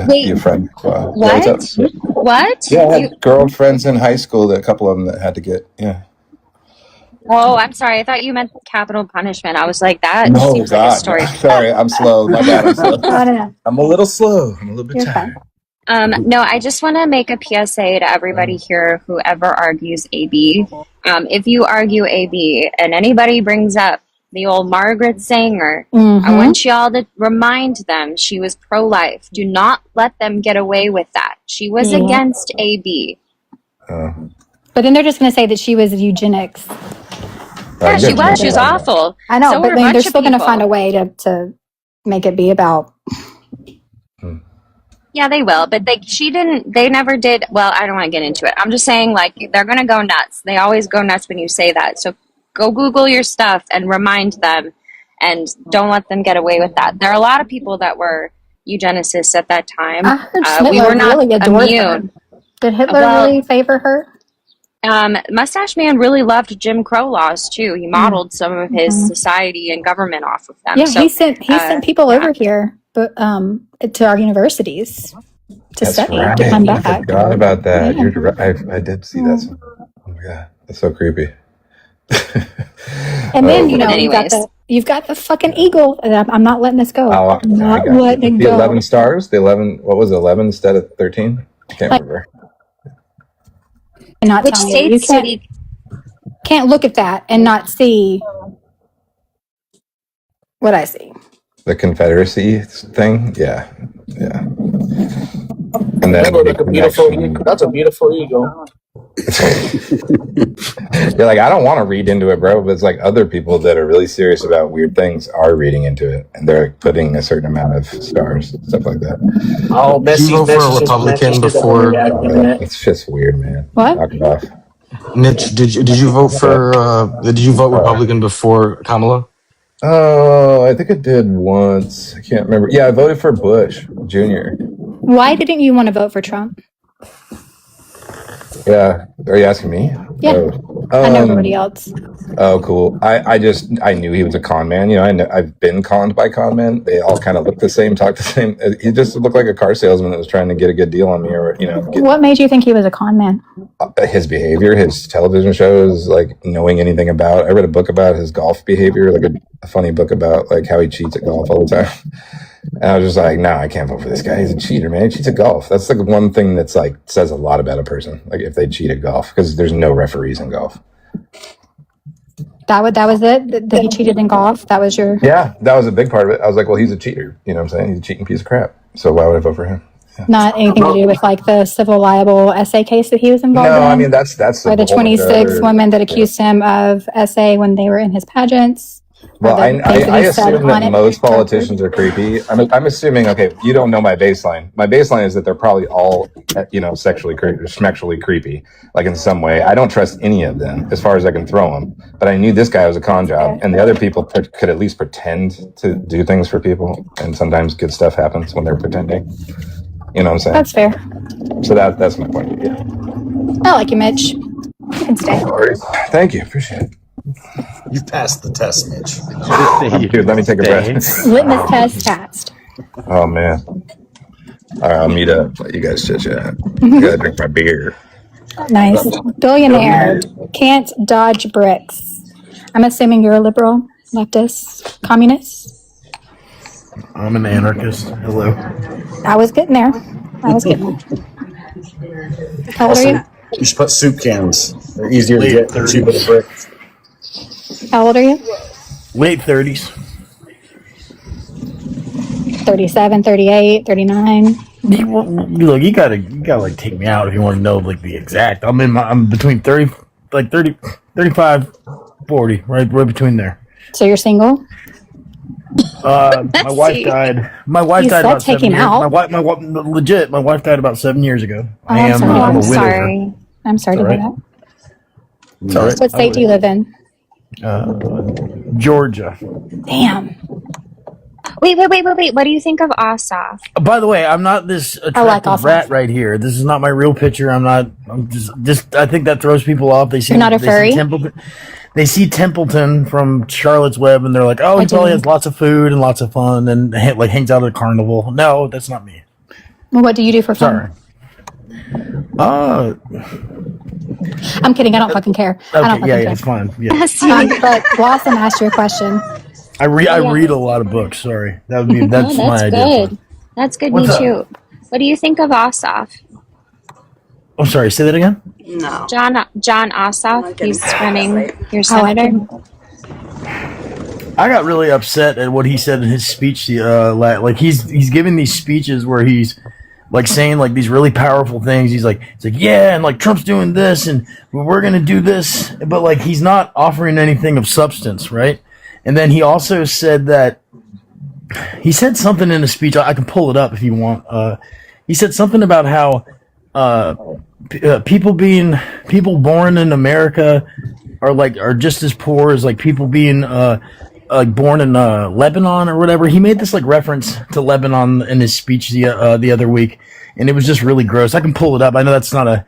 be a friend. Wow. What? Yeah, What? Yeah, I had girlfriends in high school, a couple of them that had to get, Oh, I'm sorry. I thought you meant capital punishment. I was like, that No, seems like a God. story. Sorry, I'm slow. My bad, I'm slow. I don't know. I'm a little slow. I'm a little bit You're tired. No, I just want to make a PSA to everybody here, whoever argues AB. If you argue AB and anybody brings up the old Margaret Sanger, I want y'all to remind them she was pro-life. Do not let them get away with that. She was against AB. But then they're just going to say that she was eugenics. Yeah, she was. She was awful. I know, So but were a then bunch they're of still going to people. find a way to make it be about. Yeah, they will, but they never did. Well, I don't want to get into it. I'm just saying, like, they're going to go nuts. They always go nuts when you say that. So go Google your stuff and remind them, and don't let them get away with that. There are a lot of people that were eugenicists at that time. I heard We Hitler were not really adored immune. her. Did Hitler really favor her? Mustache Man really loved Jim Crow laws too. He modeled some of his society and government off of them. Yeah, So, he sent people over here, but to our universities to study to come I back. forgot about that. Yeah. You're right. I did see that. Oh my God, that's so creepy. And then you've got the fucking eagle. And I'm not letting this go. Oh, I'm not I got letting it the go. 11 stars. The 11. What was it, 11 instead of 13? I can't remember. And not Which telling you. You can't look at that and not see what I see. The Confederacy thing. Yeah. And then That's a beautiful eagle. You're like, I don't want to read into it, bro. But it's like other people that are really serious about weird things are reading into it, and they're putting a certain amount of stars, stuff like that. Oh, Did you vote for a Republican before? It's just weird, man. What? Knock it off. Mitch, did you vote for? Did you vote Republican before Kamala? Oh, I think I did once. I can't remember. Yeah, I voted for Bush Jr. Why didn't you want to vote for Trump? Yeah, are you asking me? Yeah, I know everybody else. Oh, cool. I knew he was a con man. I've been conned by con men. They all kind of look the same, talk the same. He just looked like a car salesman that was trying to get a good deal on me, or What made you think he was a con man? his behavior, his television shows, like knowing anything about. I read a book about his golf behavior, like a funny book about like how he cheats at golf all the time. And I was just like, no, I can't vote for this guy. He's a cheater, man. He cheats at golf. That's like one thing that's like says a lot about a person. Like if they cheat at golf, because there's no referees in golf. That was it? That he cheated in golf? That was your... Yeah, that was a big part of it. I was like, well, he's a cheater. You know what I'm saying? He's a cheating piece of crap. So why would I vote for him? Not anything to do with like the civil libel essay case that he was involved in? No, I mean, that's or the 26 women that accused him of essay when they were in his pageants? Well, I assume that most politicians are creepy. I'm assuming, okay, you don't know my baseline. My baseline is that they're probably all, sexually creepy, like in some way. I don't trust any of them as far as I can throw them. But I knew this guy was a con job, and the other people could at least pretend to do things for people. And sometimes good stuff happens when they're pretending. You know what I'm saying? That's fair. So that's my point. Yeah. I like you, Mitch. You can stay. Thank you. Appreciate it. You've passed the test, Mitch. Dude, let me take a breath. Litmus test passed. Oh man. All right, I'll meet up. Let you guys chit chat. I gotta drink my beer. Nice. Billionaire can't dodge bricks. I'm assuming you're a liberal, leftist, communist. I'm an anarchist. Hello. I was getting there. How old are you? You should put soup cans. They're easier to get than cheaper to brick. How old are you? Late 30s. 37, 38, 39. Look, you gotta like take me out if you want to know like the exact. I'm between 30, 35, 40, right between there. So you're single? My wife died. My wife You died said about take 7 him years. out. Legit. My wife died about 7 years ago. Oh, I'm sorry. I'm a I'm widower. sorry. I'm sorry to hear It's all that. It's all right. What state do you live in? Georgia. Damn. Wait. What do you think of Ossoff? By the way, I'm not this attractive rat right here. This is not my real picture. I'm just. I think that throws people off. They see. You're not a furry? They see Templeton from Charlotte's Web, and they're like, "Oh, he probably has lots of food and lots of fun, and like hangs out at a carnival." No, that's not me. Well, what do you do for fun? Sorry. I'm kidding. I don't fucking care. I don't Okay, fucking care. it's fine. Yeah. But Blossom asked you a question. I read a lot of books. Sorry, that's my idea. Good. That's good. What's Me up? too. What do you think of Ossoff? Oh, sorry. Say that again. No. John Ossoff. He's running your senator. I got really upset at what he said in his speech. Like he's giving these speeches where he's like saying like these really powerful things. He's like, yeah, and like Trump's doing this, and we're gonna do this, but like he's not offering anything of substance, right? And then he also said that he said something in the speech. I can pull it up if you want. He said something about how people born in America are just as poor as like people being like born in Lebanon or whatever. He made this like reference to Lebanon in his speech the other week, and it was just really gross. I can pull it up. I know that's not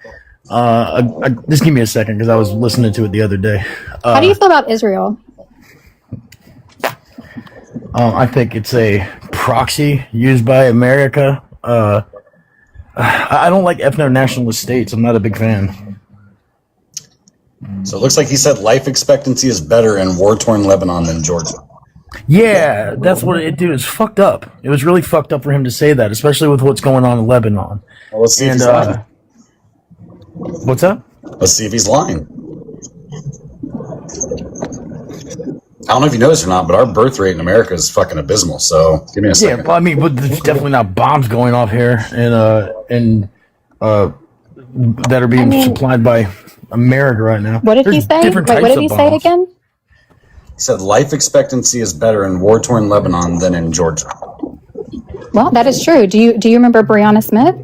just give me a second because I was listening to it the other day. How do you feel about Israel? I think it's a proxy used by America. I don't like ethno-nationalist states. I'm not a big fan. So it looks like he said life expectancy is better in war-torn Lebanon than Georgia. Yeah, that's what it did. It's fucked up. It was really fucked up for him to say that, especially with what's going on in Lebanon. Well, let's see if he's lying. What's up? Let's see if he's lying. I don't know if you noticed or not, but our birth rate in America is fucking abysmal. So give me a second. Yeah, well, I mean, but there's definitely not bombs going off here, and that are being supplied by America right now. What did he say? Wait, what did he say again? He said life expectancy is better in war-torn Lebanon than in Georgia. Well, that is true. Do you remember Breonna Smith?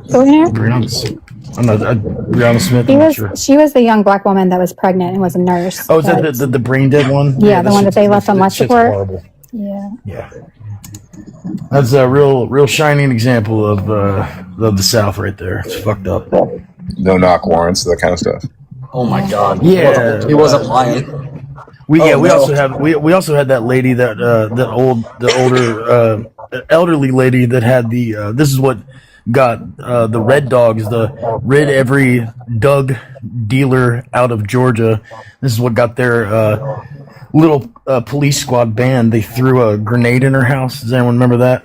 Breonna Smith. I'm not sure. She was the young black woman that was pregnant and was a nurse. Oh, is that the brain dead one? Yeah, the one that they left on life support. Horrible. Yeah. Yeah. That's a real shining example of the South right there. It's fucked up. No knock warrants, that kind of stuff. Oh my God! Yeah, he wasn't lying. We also had that lady the older elderly lady that had the this is what got the Red Dogs, rid every drug dealer out of Georgia. This is what got their little police squad banned. They threw a grenade in her house. Does anyone remember that?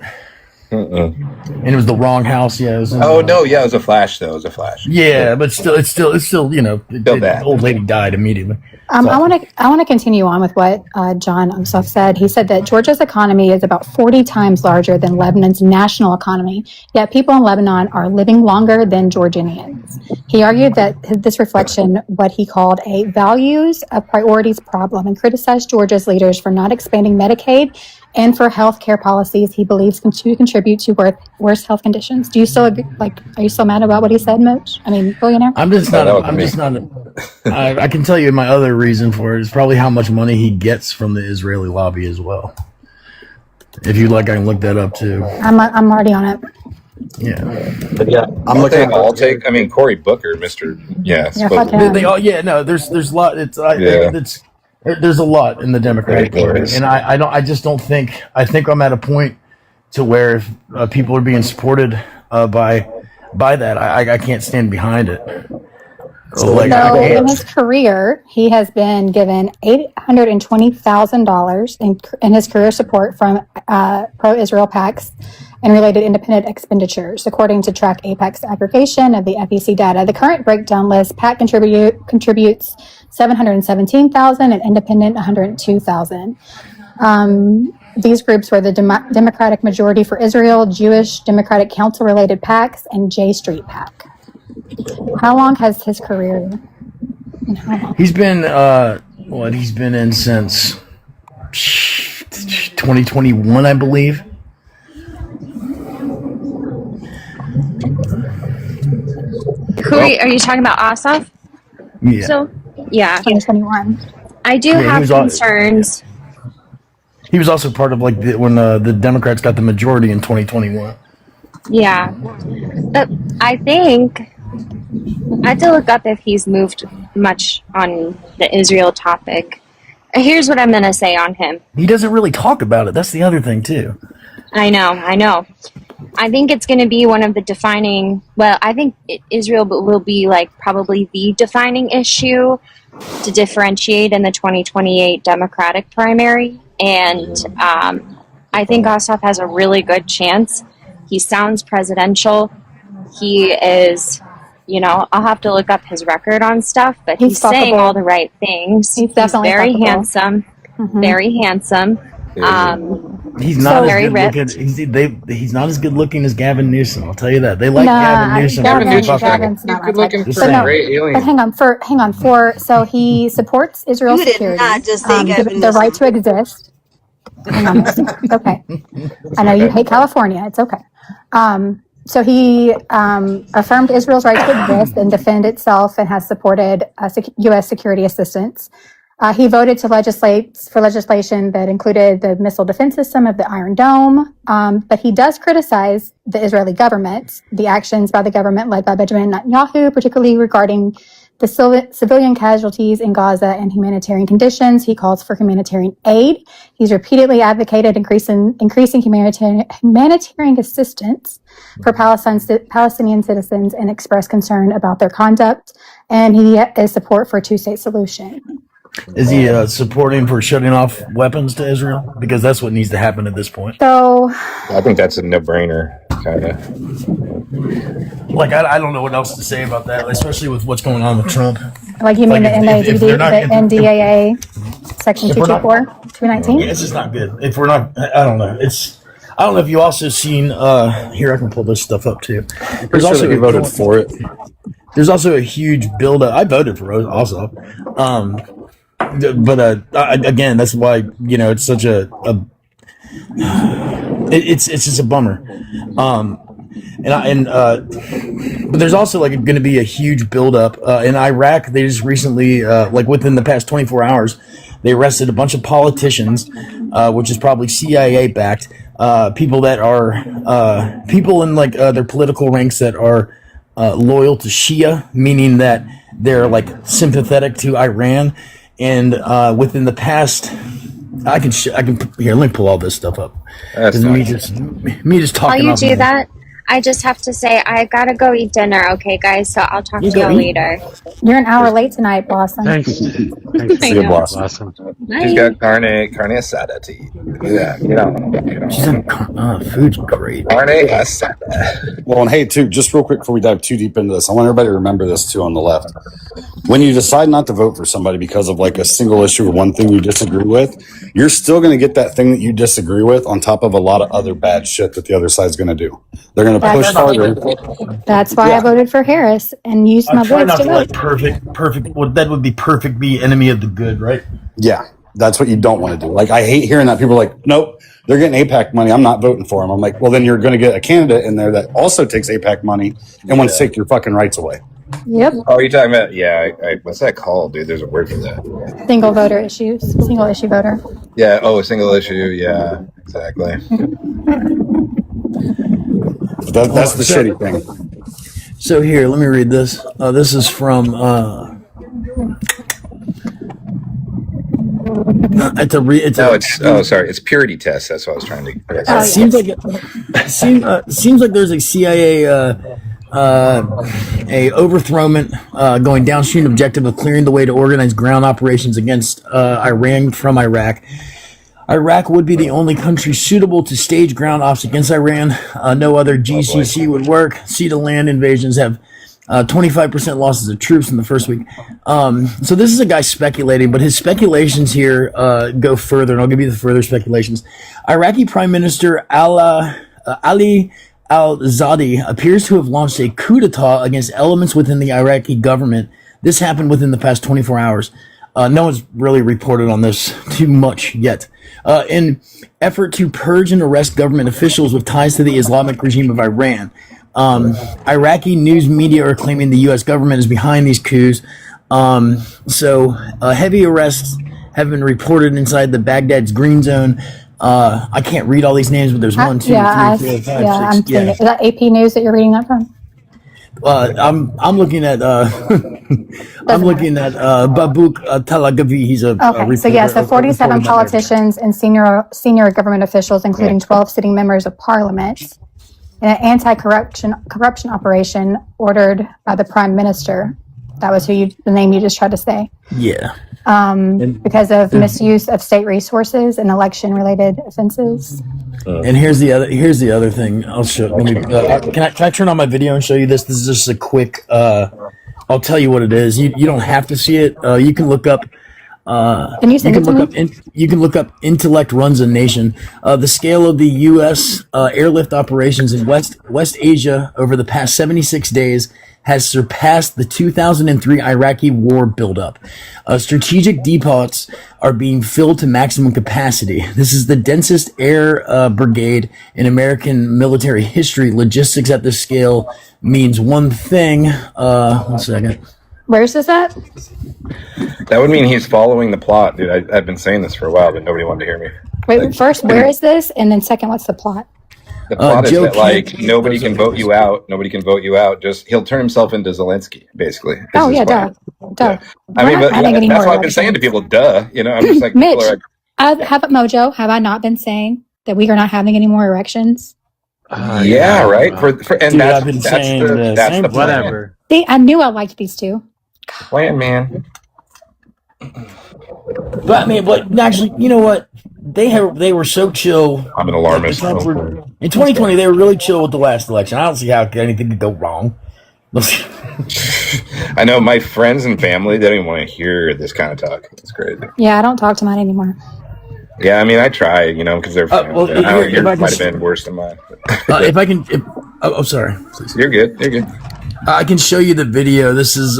And it was the wrong house. Yeah. It was it was a flash though. It was a flash. Yeah, but it's still the old lady died immediately. I want to continue on with what John Ossoff said. He said that Georgia's economy is about 40 times larger than Lebanon's national economy, yet people in Lebanon are living longer than Georgians. He argued that this reflection what he called a values of priorities problem and criticized Georgia's leaders for not expanding Medicaid and for health care policies he believes to contribute to worse health conditions. Do you still agree, are you still mad about what he said, Moch? I mean, billionaire? I'm just not. I can tell you my other reason for it is probably how much money he gets from the Israeli lobby as well. If you'd like, I can look that up too. I'm already on it. Yeah. But yeah, I'm looking they at all take. I mean, Cory Booker, Mr. Yeah, They all, yeah, no, there's a lot. There's a lot in the Democratic Party, and I just don't think. I think I'm at a point to where if people are being supported by that, I can't stand behind it. So in his career, he has been given $820,000 in his career support from pro-Israel PACs and related independent expenditures, according to Track Apex aggregation of the FEC data. The current breakdown lists PAC contributes $717,000 and independent $102,000. These groups were the Democratic Majority for Israel, Jewish Democratic Council related PACs, and J Street PAC. How long has his career? He's been he's been in since 2021, I believe. Who are you talking about, Asaf? Yeah. So, yeah. 2021. I do have concerns. He was also part of when the Democrats got the majority in 2021. Yeah. But I think I have to look up if he's moved much on the Israel topic. Here's what I'm going to say on him. He doesn't really talk about it. That's the other thing, too. I know. I think it's going to be one of the defining, I think Israel will be probably the defining issue to differentiate in the 2028 Democratic primary. And I think Ossoff has a really good chance. He sounds presidential. He is, I'll have to look up his record on stuff, but he's saying all the right things. He's definitely very fuckable. handsome. Mm-hmm. Very handsome. He's not as good looking. He's not as good looking as Gavin Newsom. I'll tell you that. They like Gavin Newsom. Gavin's not good looking for a great alien. But hang on. So he supports Israel's security. not just say Gavin the right to exist. Hang on. Okay. I know you hate California. It's okay. So he affirmed Israel's right to exist and defend itself, and has supported U.S. security assistance. He voted for legislation that included the missile defense system of the Iron Dome, but he does criticize the Israeli government, the actions by the government led by Benjamin Netanyahu, particularly regarding the civilian casualties in Gaza and humanitarian conditions. He calls for humanitarian aid. He's repeatedly advocated increasing humanitarian assistance for Palestinian citizens and expressed concern about their conduct. And he is support for a two-state solution. Is he supporting for shutting off weapons to Israel? Because that's what needs to happen at this point. So I think that's a no-brainer, kind of. I don't know what else to say about that, especially with what's going on with Trump. You mean the NDAA Section 224, 219? Yeah, it's just not good. If we're not, I don't know. I don't know if you also seen. Here, I can pull this stuff up too. There's also you voted for it. There's also a huge buildup. I voted for it also. But again, that's why it's such it's just a bummer. But there's also going to be a huge buildup in Iraq. They just recently, within the past 24 hours, they arrested a bunch of politicians, which is probably CIA backed. People that are people in their political ranks that are loyal to Shia, meaning that they're sympathetic to Iran. And within the past, I can here. Let me pull all this stuff up. Me just talking. While you do that, I just have to say I gotta go eat dinner. Okay, guys. So I'll talk to you later. You're an hour late tonight, Blossom. Thanks. Good, Blossom. She's got carne asada to eat. Yeah, She's on food's great. Carne asada. Well, and hey, too, just real quick before we dive too deep into this, I want everybody to remember this too on the left. When you decide not to vote for somebody because of a single issue or one thing you disagree with, you're still going to get that thing that you disagree with on top of a lot of other bad shit that the other side's going to do. They're going to push harder. That's why I voted for Harris and used my voice to vote. Perfect. Well, that would be perfect. Be enemy of the good, right? Yeah, that's what you don't want to do. I hate hearing that. People are like, nope, they're getting APAC money. I'm not voting for them. I'm like, well, then you're going to get a candidate in there that also takes APAC money and wants to take your fucking rights away. Yep. Oh, you're talking about, what's that called, dude? There's a word for that. Single issue voter. Yeah, single issue. Yeah, exactly. That's the shitty thing. So here, let me read this. This is from it's purity test. That's what I was trying to. It seems like there's a CIA a overthrowment going downstream objective of clearing the way to organize ground operations against Iran from Iraq. Iraq would be the only country suitable to stage ground ops against Iran. No other GCC would work. Sea to land invasions have 25% losses of troops in the first week. So this is a guy speculating, but his speculations here go further, and I'll give you the further speculations. Iraqi Prime Minister Ali al-Zadi appears to have launched a coup d'etat against elements within the Iraqi government. This happened within the past 24 hours. No one's really reported on this too much yet. In effort to purge and arrest government officials with ties to the Islamic regime of Iran. Iraqi news media are claiming the U.S. government is behind these coups. Heavy arrests have been reported inside the Baghdad's green zone. I can't read all these names, but there's 1, 2, 3, 4, 5, 6. I'm seeing it. Is that AP News that you're reading that from? I'm looking at Babuk Talagavi. He's a Okay, so 47 politicians and senior government officials, including 12 sitting members of parliament, in an anti-corruption operation ordered by the prime minister. That was the name you just tried to say. Yeah. Because of misuse of state resources and election-related offenses. And here's the other thing. I'll show. Can I turn on my video and show you this? This is just a quick. I'll tell you what it is. You don't have to see it. You can look up. Can you send it to me? You can look up "Intellect Runs a Nation." The scale of the U.S. Airlift operations in West Asia over the past 76 days has surpassed the 2003 Iraqi war buildup. Strategic depots are being filled to maximum capacity. This is the densest air brigade in American military history. Logistics at this scale means one thing. 1 second. Where's this at? That would mean he's following the plot, dude. I've been saying this for a while, but nobody wanted to hear me. Wait, first, where is this? And then second, what's the plot? The plot is that nobody can vote you out. Nobody can vote you out. Just he'll turn himself into Zelensky, basically. Oh yeah, duh. I mean, but that's what I've been saying to people. Duh. I'm just like, Mitch. Mojo, have I not been saying that we are not having any more erections? Yeah, right. I've been saying that's the plan. Whatever. See, I knew I liked these two. Plan, man. But I mean, actually, you know what? They were so chill. I'm an alarmist. In 2020, they were really chill with the last election. I don't see how anything could go wrong. I know my friends and family, they don't even want to hear this kind of talk. It's crazy. Yeah, I don't talk to mine anymore. Yeah, I mean, I try, because they're yours might have been worse than mine. Sorry. Please. You're good. I can show you the video. This is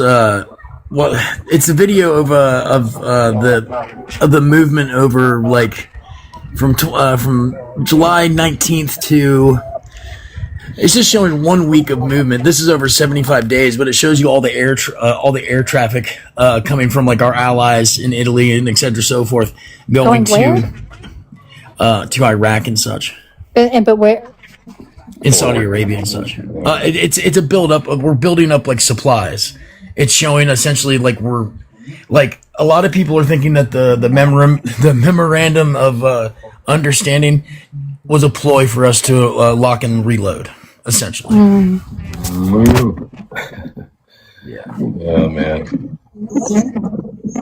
it's a video of the movement over from July 19th to. It's just showing 1 week of movement. This is over 75 days, but it shows you all the air traffic coming from our allies in Italy and et cetera, so forth, going to Iraq and such. But where? In Saudi Arabia and such. It's a build up. We're building up supplies. It's showing essentially we're a lot of people are thinking that the memorandum of understanding was a ploy for us to lock and reload, essentially. Yeah. Oh man.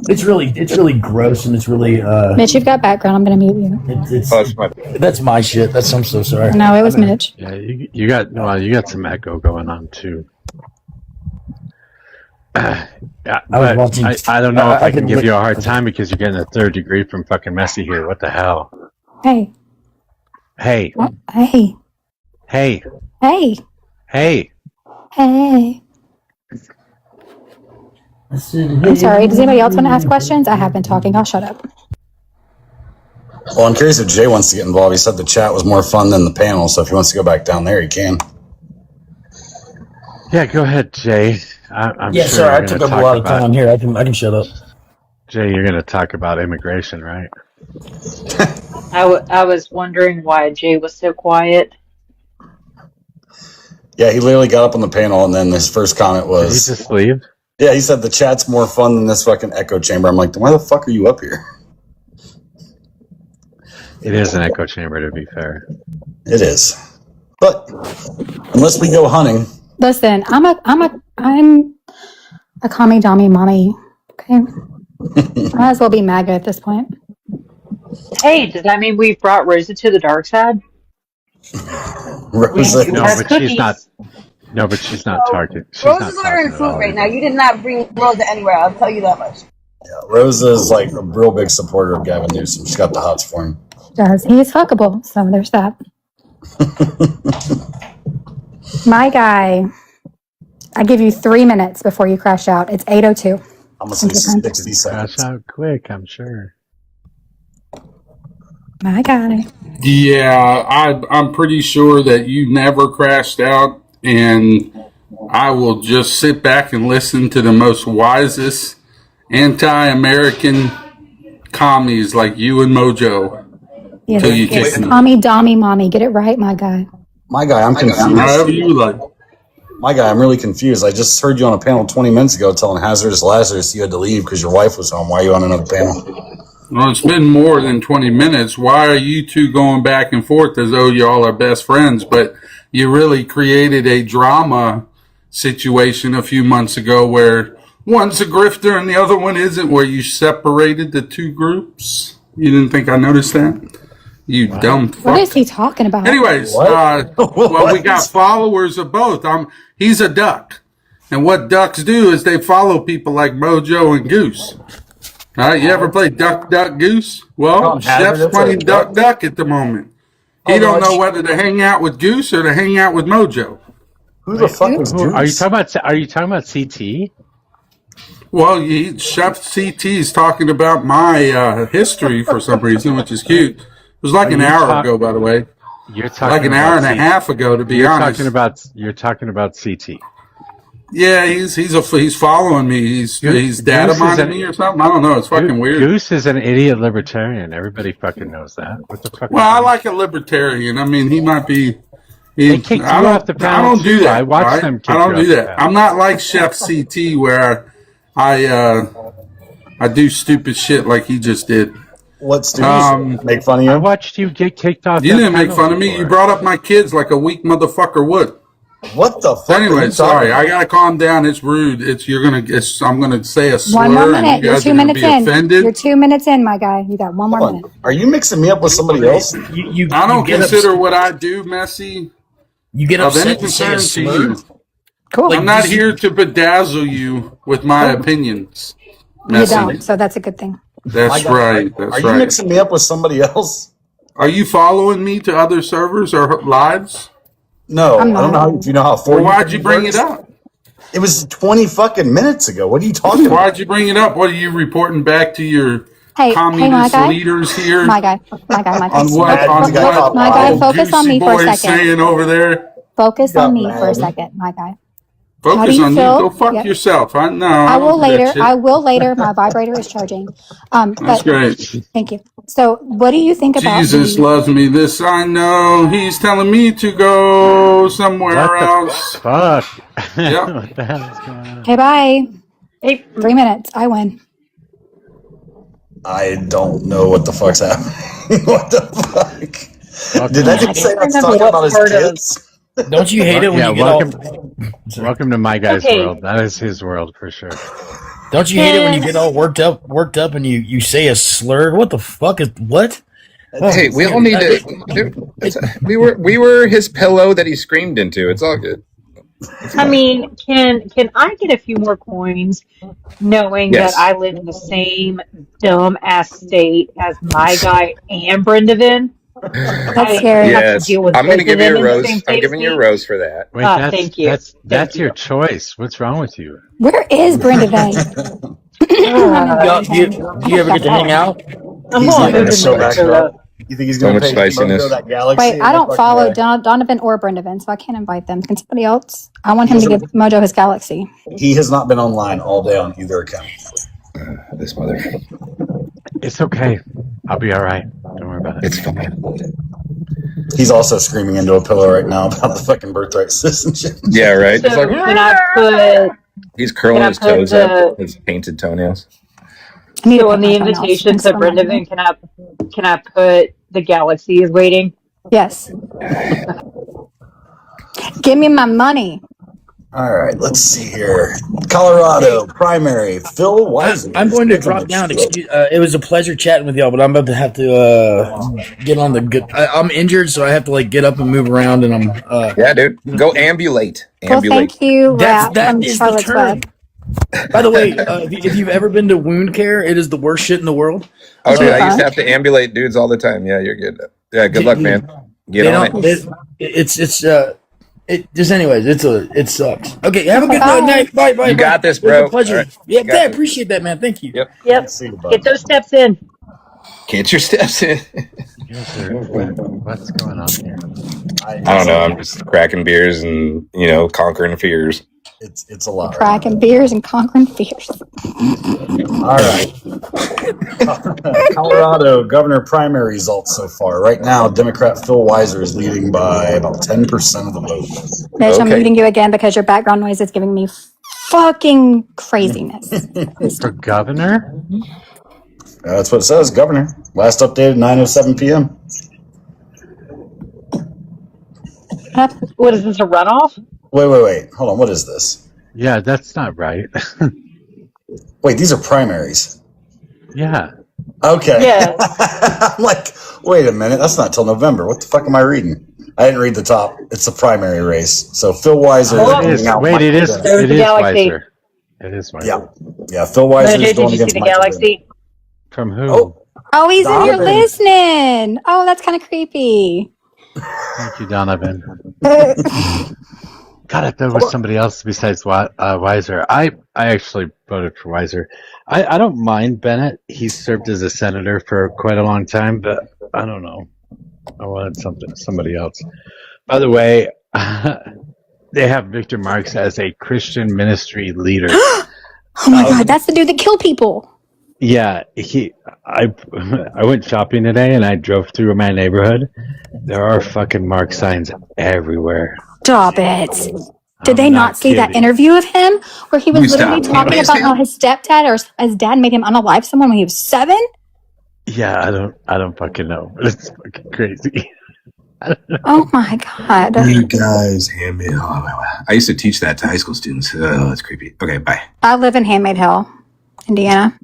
It's really gross and it's really. Mitch, you've got background. I'm going to mute you. That's my shit. I'm so sorry. No, it was Mitch. Yeah, you got some echo going on too. I don't know if I can give you a hard time because you're getting a 3rd degree from fucking Messi here. What the hell? Hey. Hey. What? Hey. Hey. Hey. Hey. Hey. I'm sorry. Does anybody else want to ask questions? I have been talking. I'll shut up. Well, I'm curious if Jay wants to get involved. He said the chat was more fun than the panel, so if he wants to go back down there, he can. Yeah, go ahead, Jay. I'm sure sorry, I took up a lot of time here. I can shut up. Jay, you're going to talk about immigration, right? I was wondering why Jay was so quiet. Yeah, he literally got up on the panel, and then his first comment was, "Did he just leave?" Yeah, he said the chat's more fun than this fucking echo chamber. I'm like, why the fuck are you up here? It is an echo chamber, to be fair. It is, but unless we go hunting. Listen, I'm a commie dommy mommy. Okay, might as well be MAGA at this point. Hey, does that mean we've brought Rosa to the dark side? Rosa, no, but she's not. No, but she's not targeted. Rose is ordering food right now. You did not bring Rosa anywhere. I'll tell you that much. Yeah, Rosa is like a real big supporter of Gavin Newsom. She's got the hots for him. Does he is fuckable? So there's that. My guy, I give you 3 minutes before you crash out. It's 8:02. I'm gonna say 60 seconds. Crash out quick, I'm sure. My guy. Yeah, I'm pretty sure that you never crashed out, and I will just sit back and listen to the most wisest anti-American commies like you and Mojo. Yeah, Till you kick me. Tommy Dommy Mommy. Get it right, my guy. My guy, I'm confused. However you like. My guy, I'm really confused. I just heard you on a panel 20 minutes ago telling Hazardous Lazarus you had to leave because your wife was home. Why are you on another panel? Well, it's been more than 20 minutes. Why are you two going back and forth as though y'all are best friends? But you really created a drama situation a few months ago where one's a grifter and the other one isn't, where you separated the two groups. You didn't think I noticed that? You dumb fuck. What is he talking about? Anyways, well, we got followers of both. He's a duck. And what ducks do is they follow people like Mojo and Goose. All right, you ever play Duck, Duck, Goose? Well, Chef's playing Duck, Duck at the moment. He don't know whether to hang out with Goose or to hang out with Mojo. Who the fuck is Goose? Are you talking about CT? Well, Chef CT is talking about my history for some reason, which is cute. It was like an hour ago, by the way. You're talking like an hour and a half ago, to be honest. You're talking about CT. Yeah, he's following me. He's data mining me or something. I don't know. It's fucking weird. Goose is an idiot libertarian. Everybody fucking knows that. What the fuck? Well, I like a libertarian. I mean, he might be. They kicked you off the panel. I don't do that. I watched them kick I don't you do off that. the I'm not like Chef CT where I do stupid shit like he just did. What stupid? Make fun of you? I watched you get kicked off. You didn't make fun of me. You brought up my kids like a weak motherfucker would. What the fuck? Anyway, sorry, I gotta calm down. It's rude. I'm gonna say a slur. 1 more minute. You're 2 minutes in. Offended. You're 2 minutes in, my guy. You got 1 more minute. Are you mixing me up with somebody else? I don't consider what I do messy. You get of any upset and say a concern to slur? you. Cool. I'm not here to bedazzle you with my opinions. Messy. You don't, so that's a good thing. That's right. That's Are right. you mixing me up with somebody else? Are you following me to other servers or lives? No, I don't know if you know how. Well, why'd you bring it up? It was 20 fucking minutes ago. What are you talking about? Why'd you bring it up? What are you reporting back to your Hey, communist my guy. leaders here? My guy. On what? My guy, focus on me for a Juicy boy second. saying over there. Focus on me for a second, my guy. Focus on you. feel? Go fuck Yep. yourself. I will don't do that later. shit. I will later. My vibrator is charging. That's But great. thank you. So, what do you think about Jesus loves me. This I know. He's telling me to go somewhere else. Fuck. Yep. What the hell is going on? Okay, bye. Hey, 3 minutes. I win. I don't know what the fuck's happening. What the fuck? Did that just say I was remember talking what about his part of- kids? Don't you hate it when you get welcome to my guy's Okay. world. That is his world for sure. Don't you hate it when you get all worked up and you say a slur? What the fuck is what? Hey, we all need to. We were his pillow that he screamed into. It's all good. I mean, can I get a few more coins knowing Yes. that I live in the same dumb ass state as my guy and Brenda Vin? That's scary. Yes, deal with I'm going to both give of you them a in the rose. same I'm state giving you a as rose for that. Wait, thank you. That's your choice. What's wrong with you? Where is Brenda Vane? Do you ever get to hang out? I'm He's going not to gonna move show to back up. You think he's So going much to pay spiciness. Mojo that galaxy? Wait, I don't Fucking follow way. Donovan or Brenda Vane, so I can't invite them. Can somebody else? I want him to give Mojo his galaxy. He has not been online all day on either account. This mother. It's okay. I'll be all right. Don't worry about it. It's fine. He's also screaming into a pillow right now about the fucking birthright citizenship. Yeah, right. So He's like, can I put? he's curling Can I his put toes the? up, his painted toenails. I need to So on paint the my toenails invitation next to to mine. Brendavin, can I put the galaxy is waiting? Yes. Give me my money. All right, let's see here. Colorado primary. Phil Weiser. I'm going to drop down. Excuse. It was a pleasure chatting with y'all, but I'm about to have to get on the good. I'm injured, so I have to like get up and move around, and I'm. Yeah, dude. Go ambulate. Well, Ambulate. thank you, That Rat from is the Charlotte's term. Web. By the way, if you've ever been to wound care, it is the worst shit in the world. Oh, dude, I used to have to ambulate dudes all the time. Yeah, you're good. Yeah, good luck, man. Get They on don't. it. It just anyways. It sucks. Okay, have a good Bye. night. Bye. You got this, It was bro. a pleasure. All right. Yeah, You got I this. appreciate that, man. Thank you. Yep. Yep. Get those steps in. Get your steps in. What's going on here? I don't know. I'm just cracking beers and conquering fears. It's a lot. Cracking beers and conquering fears. All right. Colorado governor primary results so far. Right now, Democrat Phil Weiser is leading by about 10% of the vote. Mitch, I'm muting you again because your background noise is giving me fucking craziness. For governor? That's what it says, governor. Last updated 9:07 p.m. What is this, a runoff? Wait. Hold on. What is this? Yeah, that's not right. Wait, these are primaries. Yeah. Okay. Yeah. I'm like, wait a minute. That's not till November. What the fuck am I reading? I didn't read the top. It's a primary race. So Phil Weiser is leading out. Wait, it is Galaxy. Weiser. It is Weiser. Yeah. Phil Weiser is Did going you see against the Michael galaxy? From who? Oh, he's in here Donovan. listening. Oh, that's kind of creepy. Thank you, Donovan. God, if there was somebody else besides Weiser. I actually voted for Weiser. I don't mind Bennett. He served as a senator for quite a long time, but I don't know. I wanted somebody else. By the way, they have Victor Marx as a Christian ministry leader. Oh my God, that's the dude that killed people. Yeah, I went shopping today and I drove through my neighborhood. There are fucking Mark signs everywhere. Stop it. Did they not see that interview of him where he was literally talking about how his stepdad or his dad made him unalive someone when he was 7? Yeah, I don't fucking know. It's fucking crazy. Oh my God. You guys, handmade. I used to teach that to high school students. Oh, that's creepy. Okay, bye. I live in Handmaid Hill, Indiana.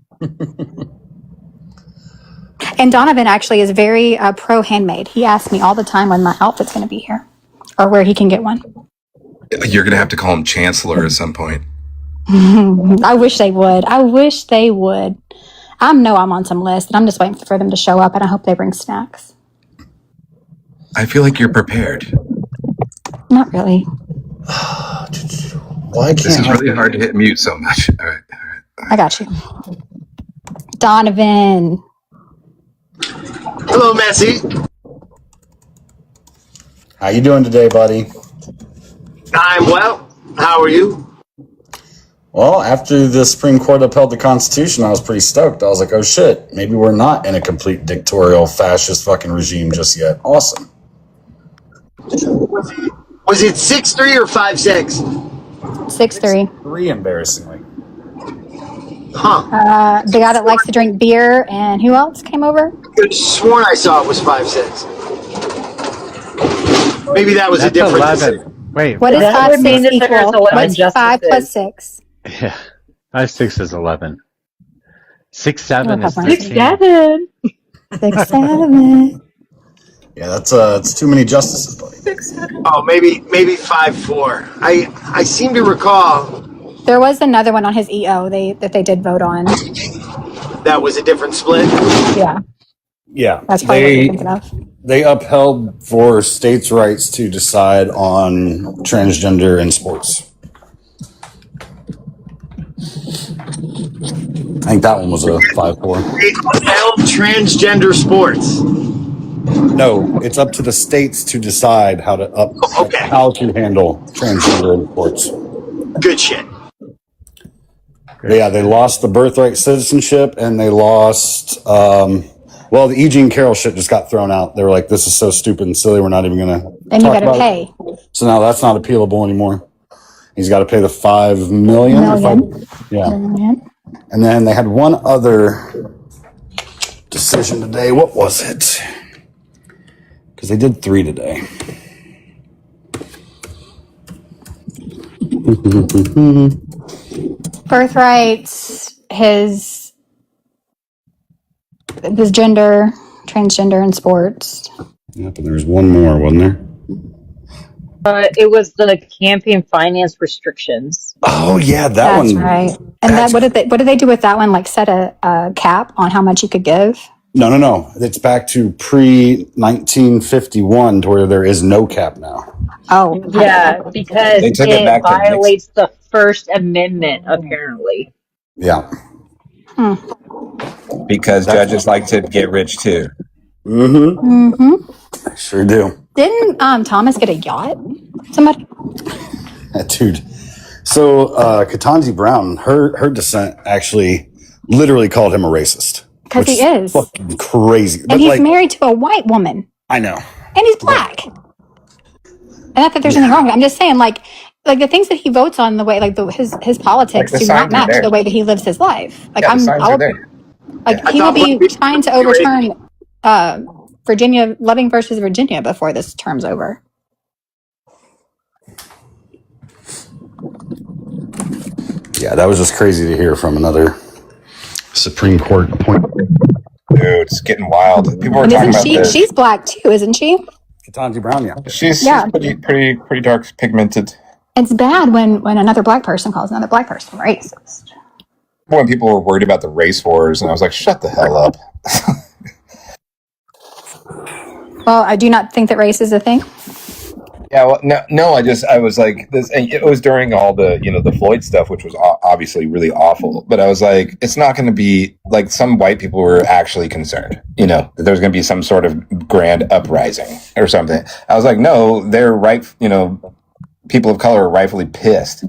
And Donovan actually is very pro handmade. He asks me all the time when my outfit's going to be here or where he can get one. You're gonna have to call him Chancellor at some point. I wish they would. I know I'm on some list and I'm just waiting for them to show up and I hope they bring snacks. I feel like you're prepared. Not really. Why can't This is really hard to hit mute so much. All right. I got you. Donovan. Hello, Messi. How you doing today, buddy? I'm well. How are you? Well, after the Supreme Court upheld the Constitution, I was pretty stoked. I was like, oh shit, maybe we're not in a complete dictatorial fascist fucking regime just yet. Awesome. Was it 6'3" or 5'6"? 6'3". 3, embarrassingly. Huh. The guy that likes to drink beer and who else came over? I could have sworn I saw it was 5'6". Maybe that was a different 11. Wait. What is That would 5, mean 6 that there's equal? 11 What's 5 plus 6? Yeah. 5, 6 is 11. 6, 7 is 6, 13. 7. 6, 7. Yeah, that's it's too many justices, buddy. Oh, maybe 5'4". I seem to recall There was another one on his EO that they did vote on. that was a different split. Yeah. Yeah, That's probably what you're thinking of. they upheld for states' rights to decide on transgender in sports. I think that one was a 5-4. They upheld transgender sports. No, it's up to the states to decide how to handle transgender in sports. Good shit. Yeah, they lost the birthright citizenship and they lost, Well, the E. Jean Carroll shit just got thrown out. They were like, "This is so stupid and silly. We're not even going to." And you better pay. So now that's not appealable anymore. He's got to pay the $5 million. Yeah. And then they had one other decision today. What was it? Because they did 3 today. Birthrights, his gender, transgender in sports. Yep, and there's one more, wasn't there? It was the campaign finance restrictions. Oh yeah, That's right. And what did they do with that one? Like set a cap on how much you could give? No. It's back to pre-1951 to where there is no cap now. Oh, yeah, because They took it back to violates the First Amendment, apparently. Yeah. Because judges like to get rich too. I sure do. Didn't Thomas get a yacht? Somebody? Dude. So Ketanji Brown, her dissent actually literally called him a racist. Because he is. Fucking crazy. And he's married to a white woman. I know. And he's black. And not that there's anything wrong with it. I'm just saying, like the things that he votes on, the way, his politics do not match the way that he lives his life. Like he will be trying to overturn Virginia, Loving versus Virginia before this term's over. Yeah, that was just crazy to hear from another Supreme Court appointment. Dude, it's getting wild. People are talking about this. She's black too, isn't she? Ketanji Brown, yeah. She's pretty dark pigmented. It's bad when another black person calls another black person racist. When people were worried about the race wars, and I was like, shut the hell up. Well, I do not think that race is a thing. Yeah, well, no. I was like, this. And it was during all the, the Floyd stuff, which was obviously really awful. But I was like, it's not going to be like some white people were actually concerned, that there's going to be some sort of grand uprising or something. I was like, no, they're right. People of color are rightfully pissed,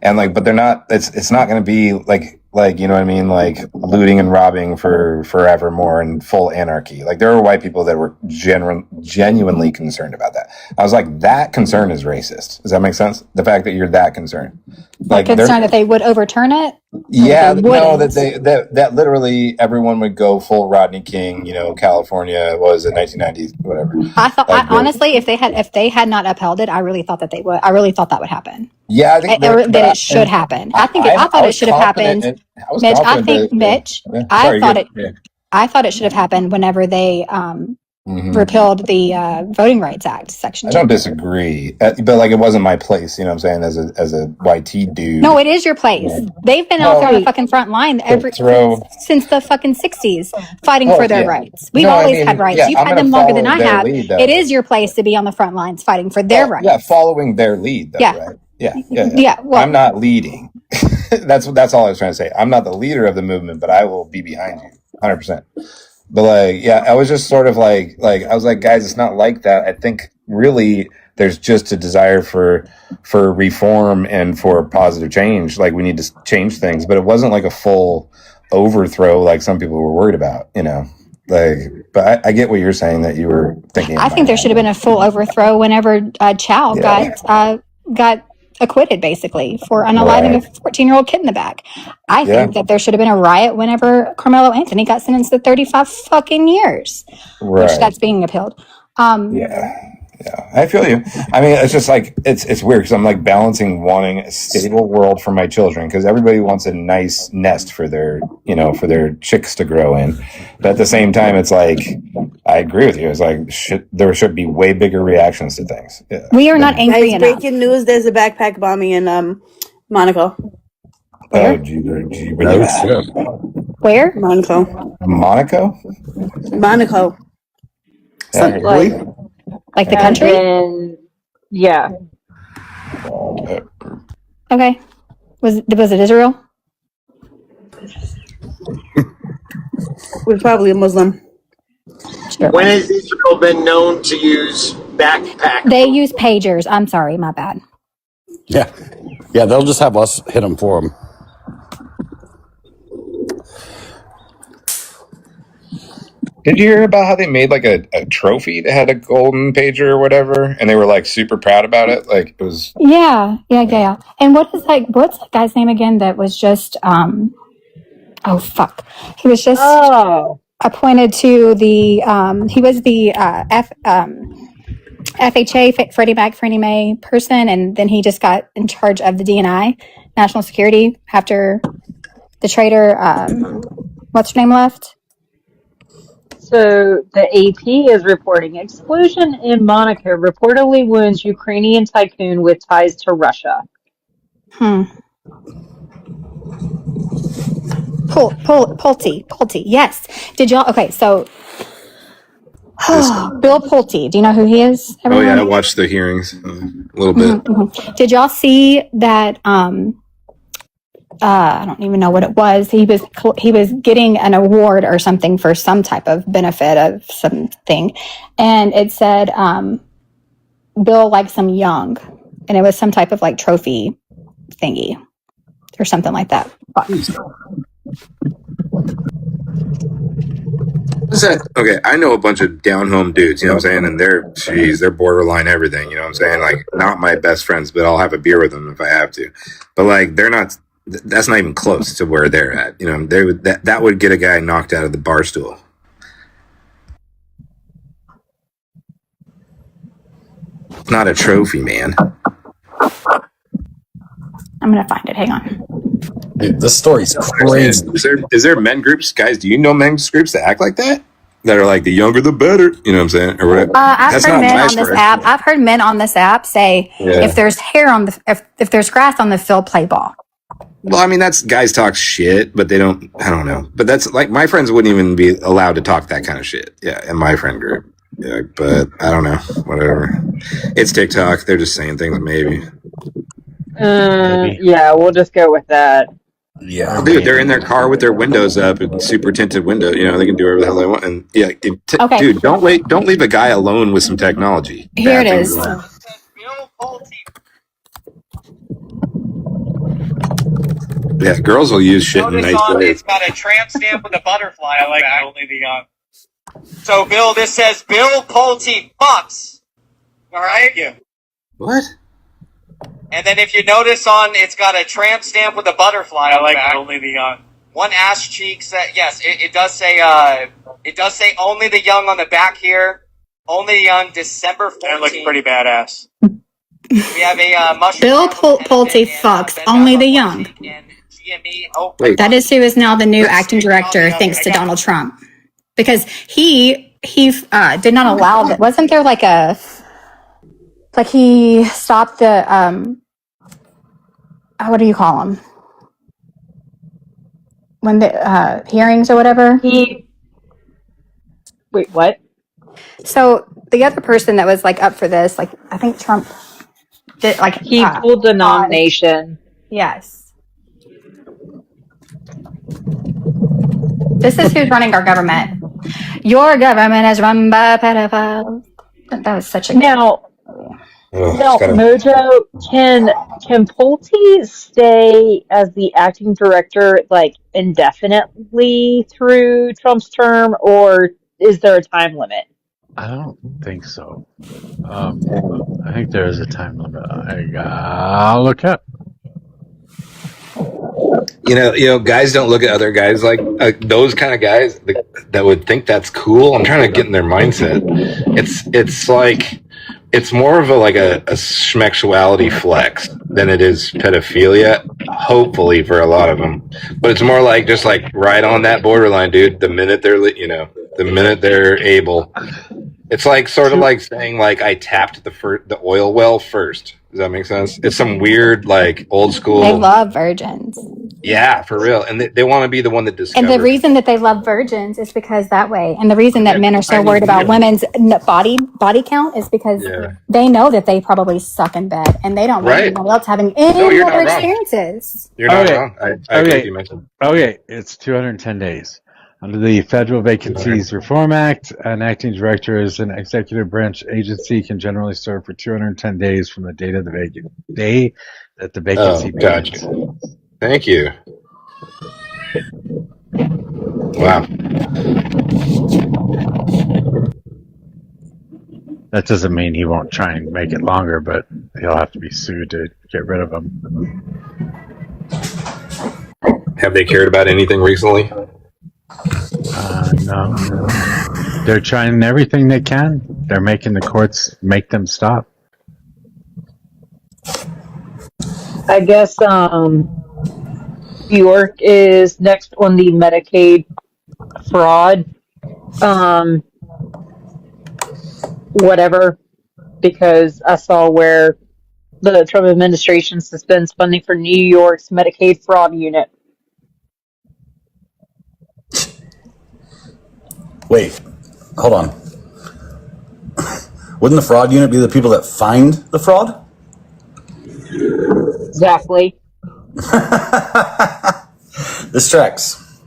and but they're not. It's not going to be like you know what I mean, like looting and robbing for forevermore and full anarchy. Like there were white people that were genuinely concerned about that. I was like, that concern is racist. Does that make sense? The fact that you're that concerned, concerned that they would overturn it. Yeah, that literally everyone would go full Rodney King. California was in 1990s, whatever. I thought honestly, if they had not upheld it, I really thought that they would. I really thought that would happen. Yeah, I think that it should happen. I thought it should have happened. Mitch, I thought it should have happened whenever they repealed the Voting Rights Act section 2. I don't disagree, but it wasn't my place. You know what I'm saying? As a YT dude. No, it is your place. Yeah. They've been out there on the fucking front line since the fucking 60s fighting for their rights. We've always had rights. You've had them longer than I have. It is your place to be on the front lines fighting for their rights. Yeah, following their lead. Though, right? Yeah. Well, I'm not leading. That's all I was trying to say. I'm not the leader of the movement, but I will be behind you 100%. But I was just sort of I was like, guys, it's not like that. I think really there's just a desire for reform and for positive change. Like we need to change things, but it wasn't like a full overthrow like some people were worried about, but I get what you're saying that you were thinking. I think there should have been a full overthrow whenever Chow got acquitted, basically, for unaliving a 14-year-old kid in the back. I think that there should have been a riot whenever Carmelo Anthony got sentenced to 35 fucking years, which that's being appealed. Yeah, I feel you. I mean, it's just it's weird because I'm balancing wanting a stable world for my children because everybody wants a nice nest for their chicks to grow in, but at the same time, it's I agree with you. It's there should be way bigger reactions to things. Yeah. We are not angry enough. Breaking news: there's a backpack bombing in Monaco. Where? Oh, gee, where? Monaco. Monaco. Monaco. Like the country? Yeah. Okay. Was it Israel? Was probably a Muslim. Sure. When has Israel been known to use backpacks? They use pagers. I'm sorry, my bad. Yeah, they'll just have us hit them for them. Did you hear about how they made like a trophy that had a golden pager or whatever, and they were like super proud about it? Like it was. Yeah. And what's that guy's name again? That was just oh fuck, he was just appointed to the he was the FHA Freddie Mae person, and then he just got in charge of the DNI, national security, after the traitor what's her name left. So the AP is reporting explosion in Monaco reportedly wounds Ukrainian tycoon with ties to Russia. Pulte. Yes. Did y'all? Okay, so Bill Pulte. Do you know who he is? Everyone? Oh yeah, I watched the hearings a little bit. Mm-hmm. Did y'all see that? I don't even know what it was. He was getting an award or something for some type of benefit of something, and it said Bill likes him young, and it was some type of like trophy thingy or something like that. Okay, I know a bunch of down home dudes, you know what I'm saying, and they're borderline everything, you know what I'm saying? Like, not my best friends, but I'll have a beer with them if I have to. But like, they're not. That's not even close to where they're at. You know, that would get a guy knocked out of the bar stool. It's not a trophy, man. I'm gonna find it. Hang on. Dude, this story's crazy. Is there men groups, guys? Do you know men's groups that act like that? That are like the younger the better, you know what I'm saying, or whatever. I've heard men on this app. I've heard men on this app say, if there's hair on the if there's grass on the field, play ball. Well, I mean, that's guys talk shit, but they don't. I don't know. But that's like my friends wouldn't even be allowed to talk that kind of shit. Yeah, in my friend group. Yeah, but I don't know. Whatever. It's TikTok. They're just saying things. Maybe. Yeah, we'll just go with that. Yeah, well, dude, they're in their car with their windows up and super tinted window. You know, they can do whatever the hell they want. And yeah, okay. Dude, don't leave a guy alone with some technology. Here it is. Yeah, girls will use shit in nice ways. It's got a tramp stamp with a butterfly. I like only the young. So, Bill, this says Bill Pulte fucks. All right. Yeah. What? And then if you notice it's got a tramp stamp with a butterfly. I like only the young. One ass cheek said yes. It does say only the young on the back here. Only the young, December 14th. That looks pretty badass. We have a mushroom. Bill Pulte fucks only the young. That is who is now the new acting director, thanks to Donald Trump, because he did not allow that. Wasn't there like he stopped the what do you call them when the hearings or whatever? Wait, what? So the other person that was like up for this, like I think Trump did, like he pulled the nomination. Yes. This is who's running our government. Your government is run by pedophiles. That was such a now, Mojo, can Pulte stay as the acting director like indefinitely through Trump's term, or is there a time limit? I don't think so. I think there is a time limit. I'll look up. You know, guys don't look at other guys like those kind of guys that would think that's cool. I'm trying to get in their mindset. It's like it's more of a schmexuality flex than it is pedophilia. Hopefully for a lot of them, but it's more like just like right on that borderline, dude. The minute they're able, it's like sort of like saying like I tapped the oil well first. Does that make sense? It's some weird like old school. They love virgins. Yeah, for real. And they want to be the one that discovers. And the reason that they love virgins is because that way. And the reason that men are so worried about women's body count is because they know that they probably suck in bed and they don't want anyone else having any other experiences. You're not wrong. I agree with you mentioned. Okay, it's 210 days. Under the Federal Vacancies Reform Act, an acting director as an executive branch agency can generally serve for 210 days from the date of the vacancy begins. Gotcha. Thank you. Wow. That doesn't mean he won't try and make it longer, but he'll have to be sued to get rid of them. Have they cared about anything recently? No. They're trying everything they can. They're making the courts make them stop. I guess New York is next on the Medicaid fraud whatever, because I saw where the Trump administration suspends funding for New York's Medicaid fraud unit. Wait, hold on. Wouldn't the fraud unit be the people that find the fraud? Exactly. This tracks.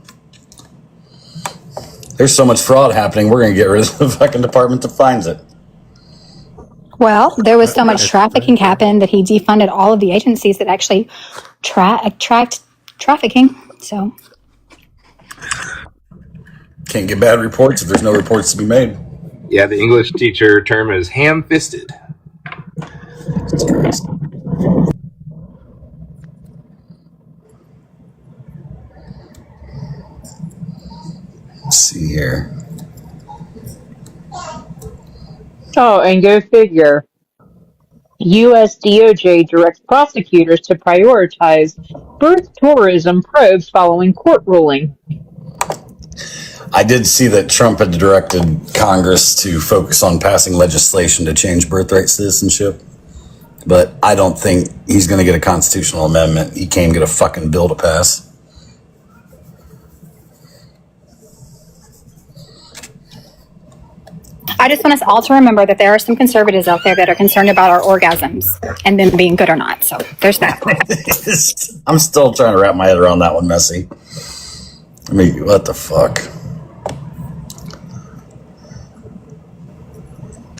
There's so much fraud happening, we're going to get rid of the fucking department that finds it. Well, there was so much trafficking happened that he defunded all of the agencies that actually tracked trafficking. So Can't get bad reports if there's no reports to be made. Yeah, the English teacher term is ham-fisted. Let's see here. Oh, and go figure. U.S. DOJ directs prosecutors to prioritize birth tourism probes following court ruling. I did see that Trump had directed Congress to focus on passing legislation to change birthright citizenship, but I don't think he's going to get a constitutional amendment. He can't get a fucking bill to pass. I just want us all to remember that there are some conservatives out there that are concerned about our orgasms and them being good or not. So there's that. I'm still trying to wrap my head around that one, Messy. I mean, what the fuck?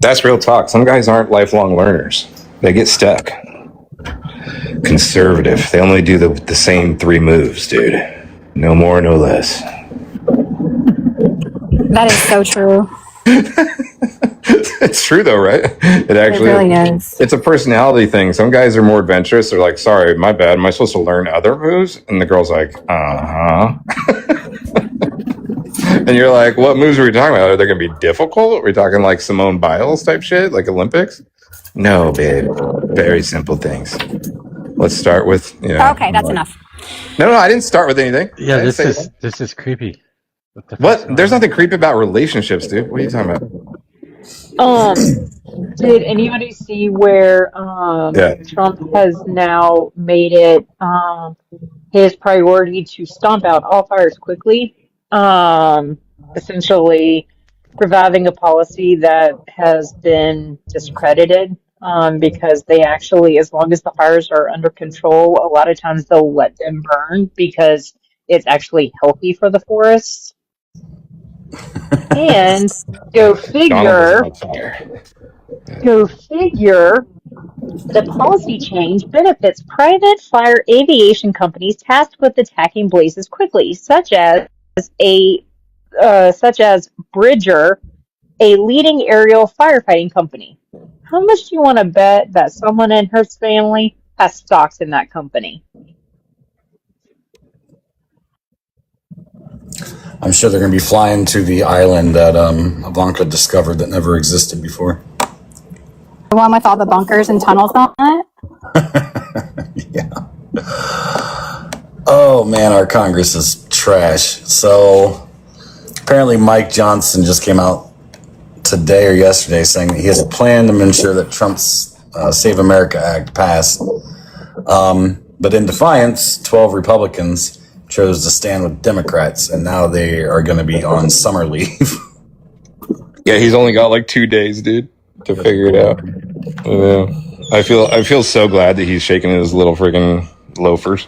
That's real talk. Some guys aren't lifelong learners. They get stuck. Conservative. They only do the same 3 moves, dude. No more, no less. That is so true. It's true though, right? It actually really is. It's a personality thing. Some guys are more adventurous. They're like, sorry, my bad. Am I supposed to learn other moves? And the girl's like, uh-huh. And you're like, what moves are we talking about? Are they going to be difficult? Are we talking like Simone Biles type shit, like Olympics? No, babe. Very simple things. Let's start with, Okay, that's enough. No, I didn't start with anything. Yeah, this is creepy. What? There's nothing creepy about relationships, dude. What are you talking about? Did anybody see where Trump has now made it his priority to stomp out all fires quickly? Essentially reviving a policy that has been discredited because they actually, as long as the fires are under control, a lot of times they'll let them burn because it's actually healthy for the forests. And go figure, the policy change benefits private fire aviation companies tasked with attacking blazes quickly, such as Bridger, a leading aerial firefighting company. How much do you want to bet that someone in her family has stocks in that company? I'm sure they're going to be flying to the island that Ivanka discovered that never existed before. The one with all the bunkers and tunnels on it? Yeah. Oh, man, our Congress is trash. So apparently Mike Johnson just came out today or yesterday saying that he has a plan to ensure that Trump's Save America Act passed. But in defiance, 12 Republicans chose to stand with Democrats, and now they are going to be on summer leave. Yeah, he's only got like 2 days, dude, to figure it out. Yeah. I feel so glad that he's shaking his little freaking loafers.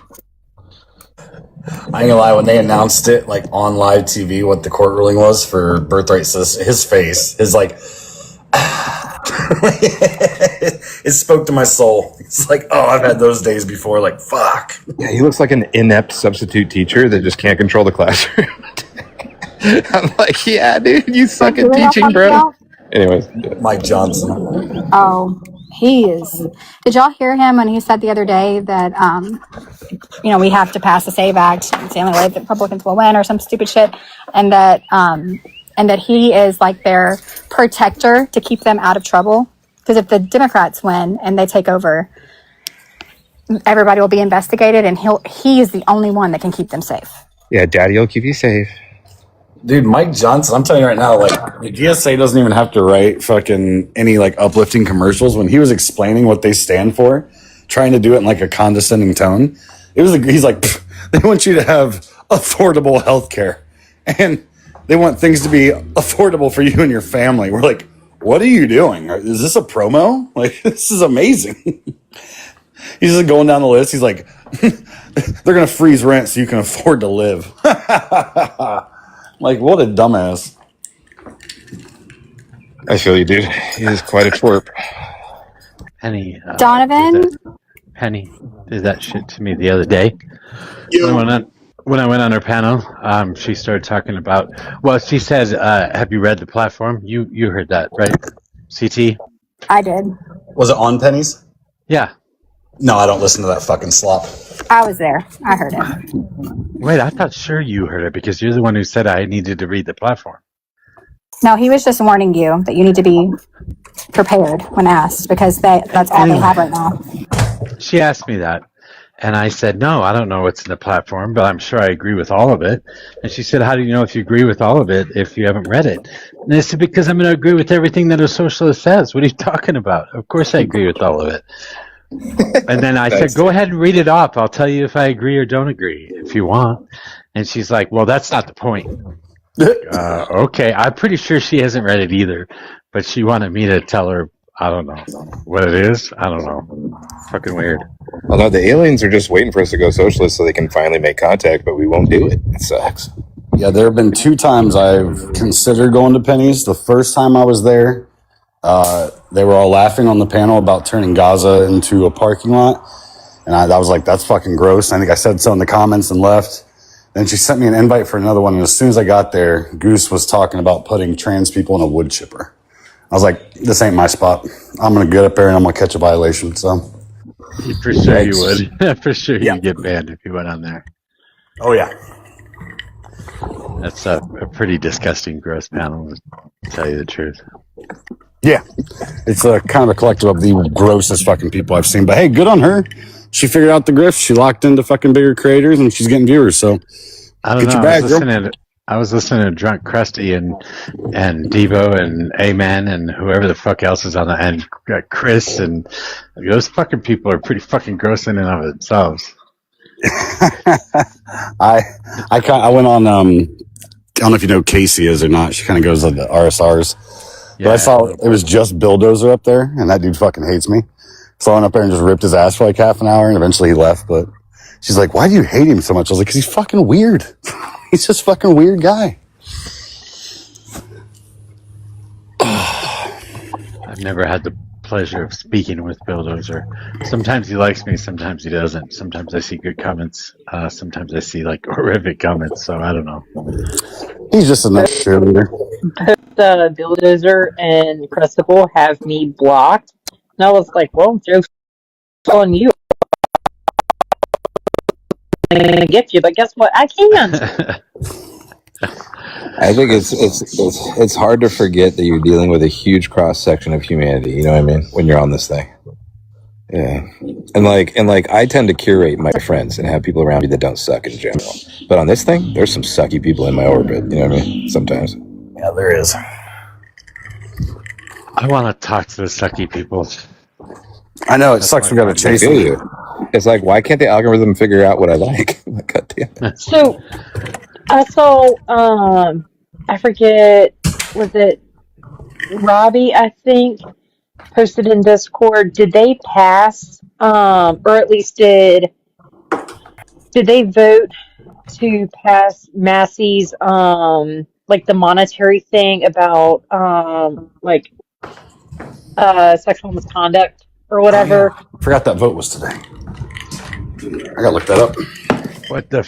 I ain't gonna lie, when they announced it, like on live TV, what the court ruling was for birthright citizenship, his face, his like, it spoke to my soul. It's like, oh, I've had those days before. Like, fuck. Yeah, he looks like an inept substitute teacher that just can't control the classroom. I'm like, yeah, dude, you suck at teaching, bro. Anyways, Mike Johnson. Oh, he is. Did y'all hear him when he said the other day that, we have to pass the SAVE Act? It's the only way that Republicans will win, or some stupid shit, and that he is like their protector to keep them out of trouble. Because if the Democrats win and they take over, everybody will be investigated, and he is the only one that can keep them safe. Yeah, Daddy will keep you safe. Dude, Mike Johnson, I'm telling you right now, like, the DSA doesn't even have to write fucking any, like, uplifting commercials. When he was explaining what they stand for, trying to do it in, like, a condescending tone, he's like, they want you to have affordable health care. And they want things to be affordable for you and your family. We're like, what are you doing? Is this a promo? Like, this is amazing. He's just going down the list. He's like, they're going to freeze rent so you can afford to live. Like, what a dumbass. I feel you, dude. He is quite a twerp. Penny. Donovan? Penny did that shit to me the other day. When I went on her panel, she started talking about, well, she said, have you read the platform? You heard that, right? CT? I did. Was it on Pennies? Yeah. No, I don't listen to that fucking slop. I was there. I heard it. Wait, I thought sure you heard it because you're the one who said I needed to read the platform. No, he was just warning you that you need to be prepared when asked, because that's all they have right now. She asked me that, and I said, no, I don't know what's in the platform, but I'm sure I agree with all of it. And she said, how do you know if you agree with all of it if you haven't read it? And I said, because I'm going to agree with everything that a socialist says. What are you talking about? Of course I agree with all of it. And then I said, go ahead and read it off. I'll tell you if I agree or don't agree, if you want. And she's like, well, that's not the point. Okay, I'm pretty sure she hasn't read it either, but she wanted me to tell her, I don't know what it is. I don't know. Fucking weird. Well, no, the aliens are just waiting for us to go socialist so they can finally make contact, but we won't do it. It sucks. Yeah, there have been 2 times I've considered going to Pennies. The first time I was there, they were all laughing on the panel about turning Gaza into a parking lot. And I was like, that's fucking gross. I think I said so in the comments and left. Then she sent me an invite for another one. And as soon as I got there, Goose was talking about putting trans people in a wood chipper. I was like, this ain't my spot. I'm going to get up there and I'm going to catch a violation. So, for sure you would. For sure you'd get banned if you went on there. Oh, yeah. That's a pretty disgusting, gross panel, to tell you the truth. Yeah. It's a kind of a collective of the grossest fucking people I've seen. But hey, good on her. She figured out the grift. She locked into fucking bigger creators and she's getting viewers. So, I don't know. I was listening to Drunk Krusty and Devo and Amen and whoever the fuck else is on the end, Chris, and those fucking people are pretty fucking gross in and of themselves. I went on, I don't know if you know Casey is or not. She kind of goes on the RSRs. Yeah, but I saw it was just Bulldozer up there, and that dude fucking hates me. So I went up there and just ripped his ass for like half an hour, and eventually he left. But she's like, why do you hate him so much? I was like, because he's fucking weird. He's just fucking a weird guy. I've never had the pleasure of speaking with Bulldozer. Sometimes he likes me, sometimes he doesn't. Sometimes I see good comments. Sometimes I see like horrific comments. So I don't know. He's just a nice cheerleader. The Bulldozer and Crucible have me blocked. And I was like, well, joke's on you. I'm gonna get you, but guess what? I can. I think it's hard to forget that you're dealing with a huge cross section of humanity. You know what I mean? When you're on this thing, yeah. And like, I tend to curate my friends and have people around me that don't suck in general. But on this thing, there's some sucky people in my orbit. You know what I mean? Sometimes. Yeah, there is. I want to talk to the sucky people. I know, it sucks we gotta chase you. It's like, why can't the algorithm figure out what I like? God damn it. So I saw, I forget, was it Robbie, I think, posted in Discord. Did they pass, or at least did they vote to pass Massey's, like the monetary thing about, sexual misconduct or whatever? Oh, yeah. Forgot that vote was today. I gotta look that up. What, the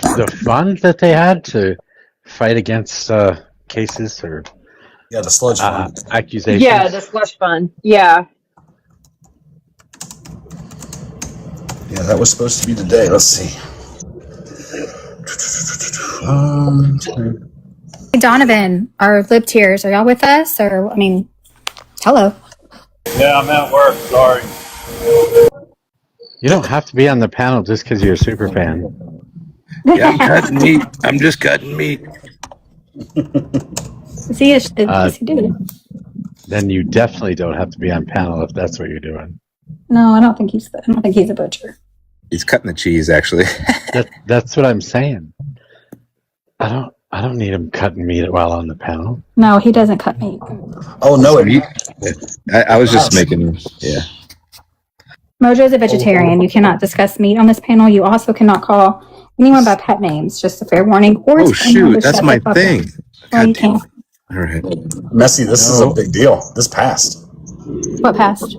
fund that they had to fight against cases or Yeah, the sludge fund. Accusations. Yeah, the slush fund. Yeah. Yeah, that was supposed to be today. Let's see. Hey, Donovan, our lib tiers, are y'all with us? Or, I mean, hello. Yeah, I'm at work. Sorry. You don't have to be on the panel just because you're a super fan. Yeah, I'm cutting meat. I'm just cutting meat. Is he doing? Then you definitely don't have to be on panel if that's what you're doing. No, I don't think he's a butcher. He's cutting the cheese, actually. That's what I'm saying. I don't need him cutting meat while on the panel. No, he doesn't cut meat. Oh no! I was just making. Yeah. Mojo is a vegetarian. You cannot discuss meat on this panel. You also cannot call anyone by pet names. Just a fair warning. Or Oh shoot, that's my thing. Well, you can. All right. Massey, this is a big deal. This passed. What passed?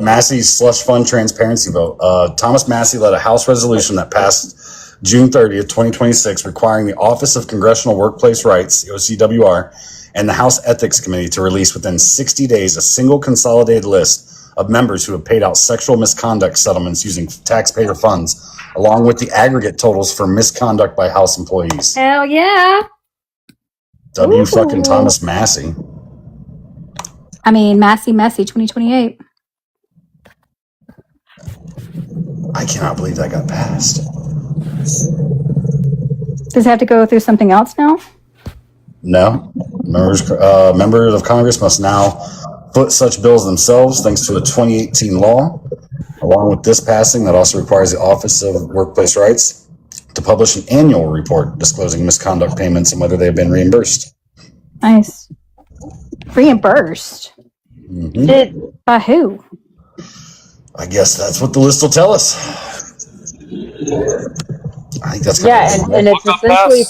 Massey's slush fund transparency vote. Thomas Massey led a House resolution that passed June 30th, 2026, requiring the Office of Congressional Workplace Rights, OCWR, and the House Ethics Committee to release within 60 days a single consolidated list of members who have paid out sexual misconduct settlements using taxpayer funds, along with the aggregate totals for misconduct by House employees. Hell yeah. W fucking Thomas Massey. I mean, Massey 2028. I cannot believe that got passed. Does it have to go through something else now? No. Members of Congress must now foot such bills themselves thanks to a 2018 law. Along with this passing, that also requires the Office of Workplace Rights to publish an annual report disclosing misconduct payments and whether they've been reimbursed. Nice. Reimbursed? Mm-hmm. By who? I guess that's what the list will tell us. I think that's and it's essentially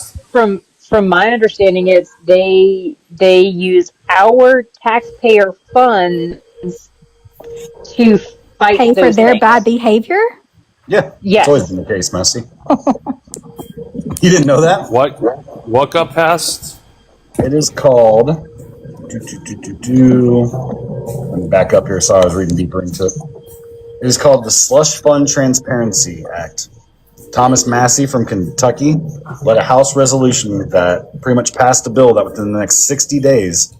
from my understanding, it's they use our taxpayer funds to fight pay for their bad behavior. Yeah, yes, it's always been the case, Massey. You didn't know that? What got passed? It is called. Let me back up here. Sorry, I was reading deeper into it. It is called the Slush Fund Transparency Act. Thomas Massey from Kentucky led a House resolution that pretty much passed a bill that within the next 60 days,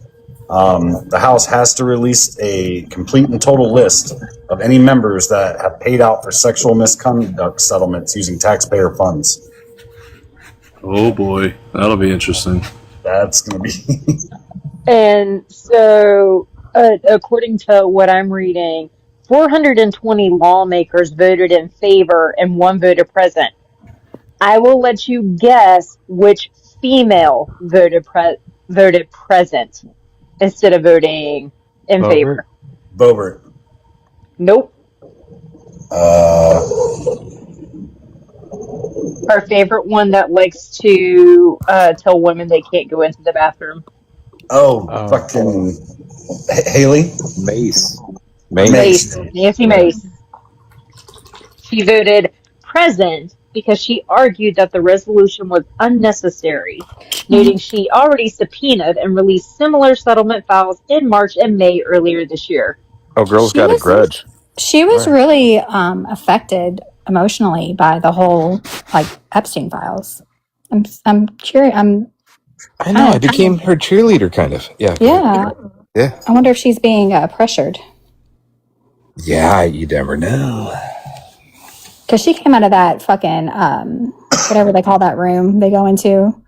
the House has to release a complete and total list of any members that have paid out for sexual misconduct settlements using taxpayer funds. Oh boy, that'll be interesting. That's going to be... And so, according to what I'm reading, 420 lawmakers voted in favor and 1 voted present. I will let you guess which female voted present instead of voting in favor. Boebert. Nope. Our favorite one that likes to tell women they can't go into the bathroom. Fucking Haley? Mace. Nancy Mace. She voted present because she argued that the resolution was unnecessary, noting she already subpoenaed and released similar settlement files in March and May earlier this year. Oh, girl's got a grudge. She was really affected emotionally by the whole Epstein files. I'm curious. I know. I became her cheerleader, kind of. Yeah. Yeah. I wonder if she's being pressured. Yeah, you never know. Because she came out of that fucking whatever they call that room they go into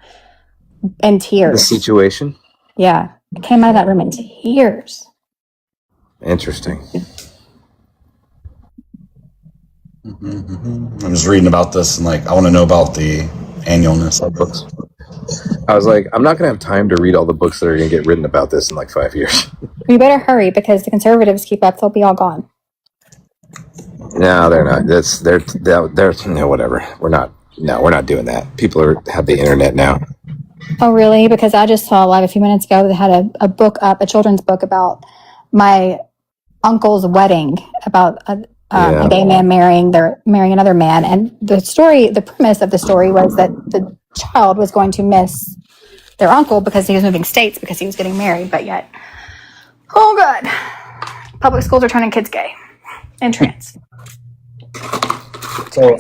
in tears. The situation. Yeah, came out of that room in tears. Interesting. I'm just reading about this and I want to know about the annualness of books. I was like, I'm not going to have time to read all the books that are going to get written about this in 5 years. You better hurry because the conservatives keep up; they'll be all gone. No, they're not. They're whatever. We're not doing that. People have the internet now. Oh, really? Because I just saw live a few minutes ago they had a book up, a children's book about my uncle's wedding, about a gay man marrying another man, and the premise of the story was that the child was going to miss their uncle because he was moving states because he was getting married, but yet, oh god, public schools are turning kids gay and trans. So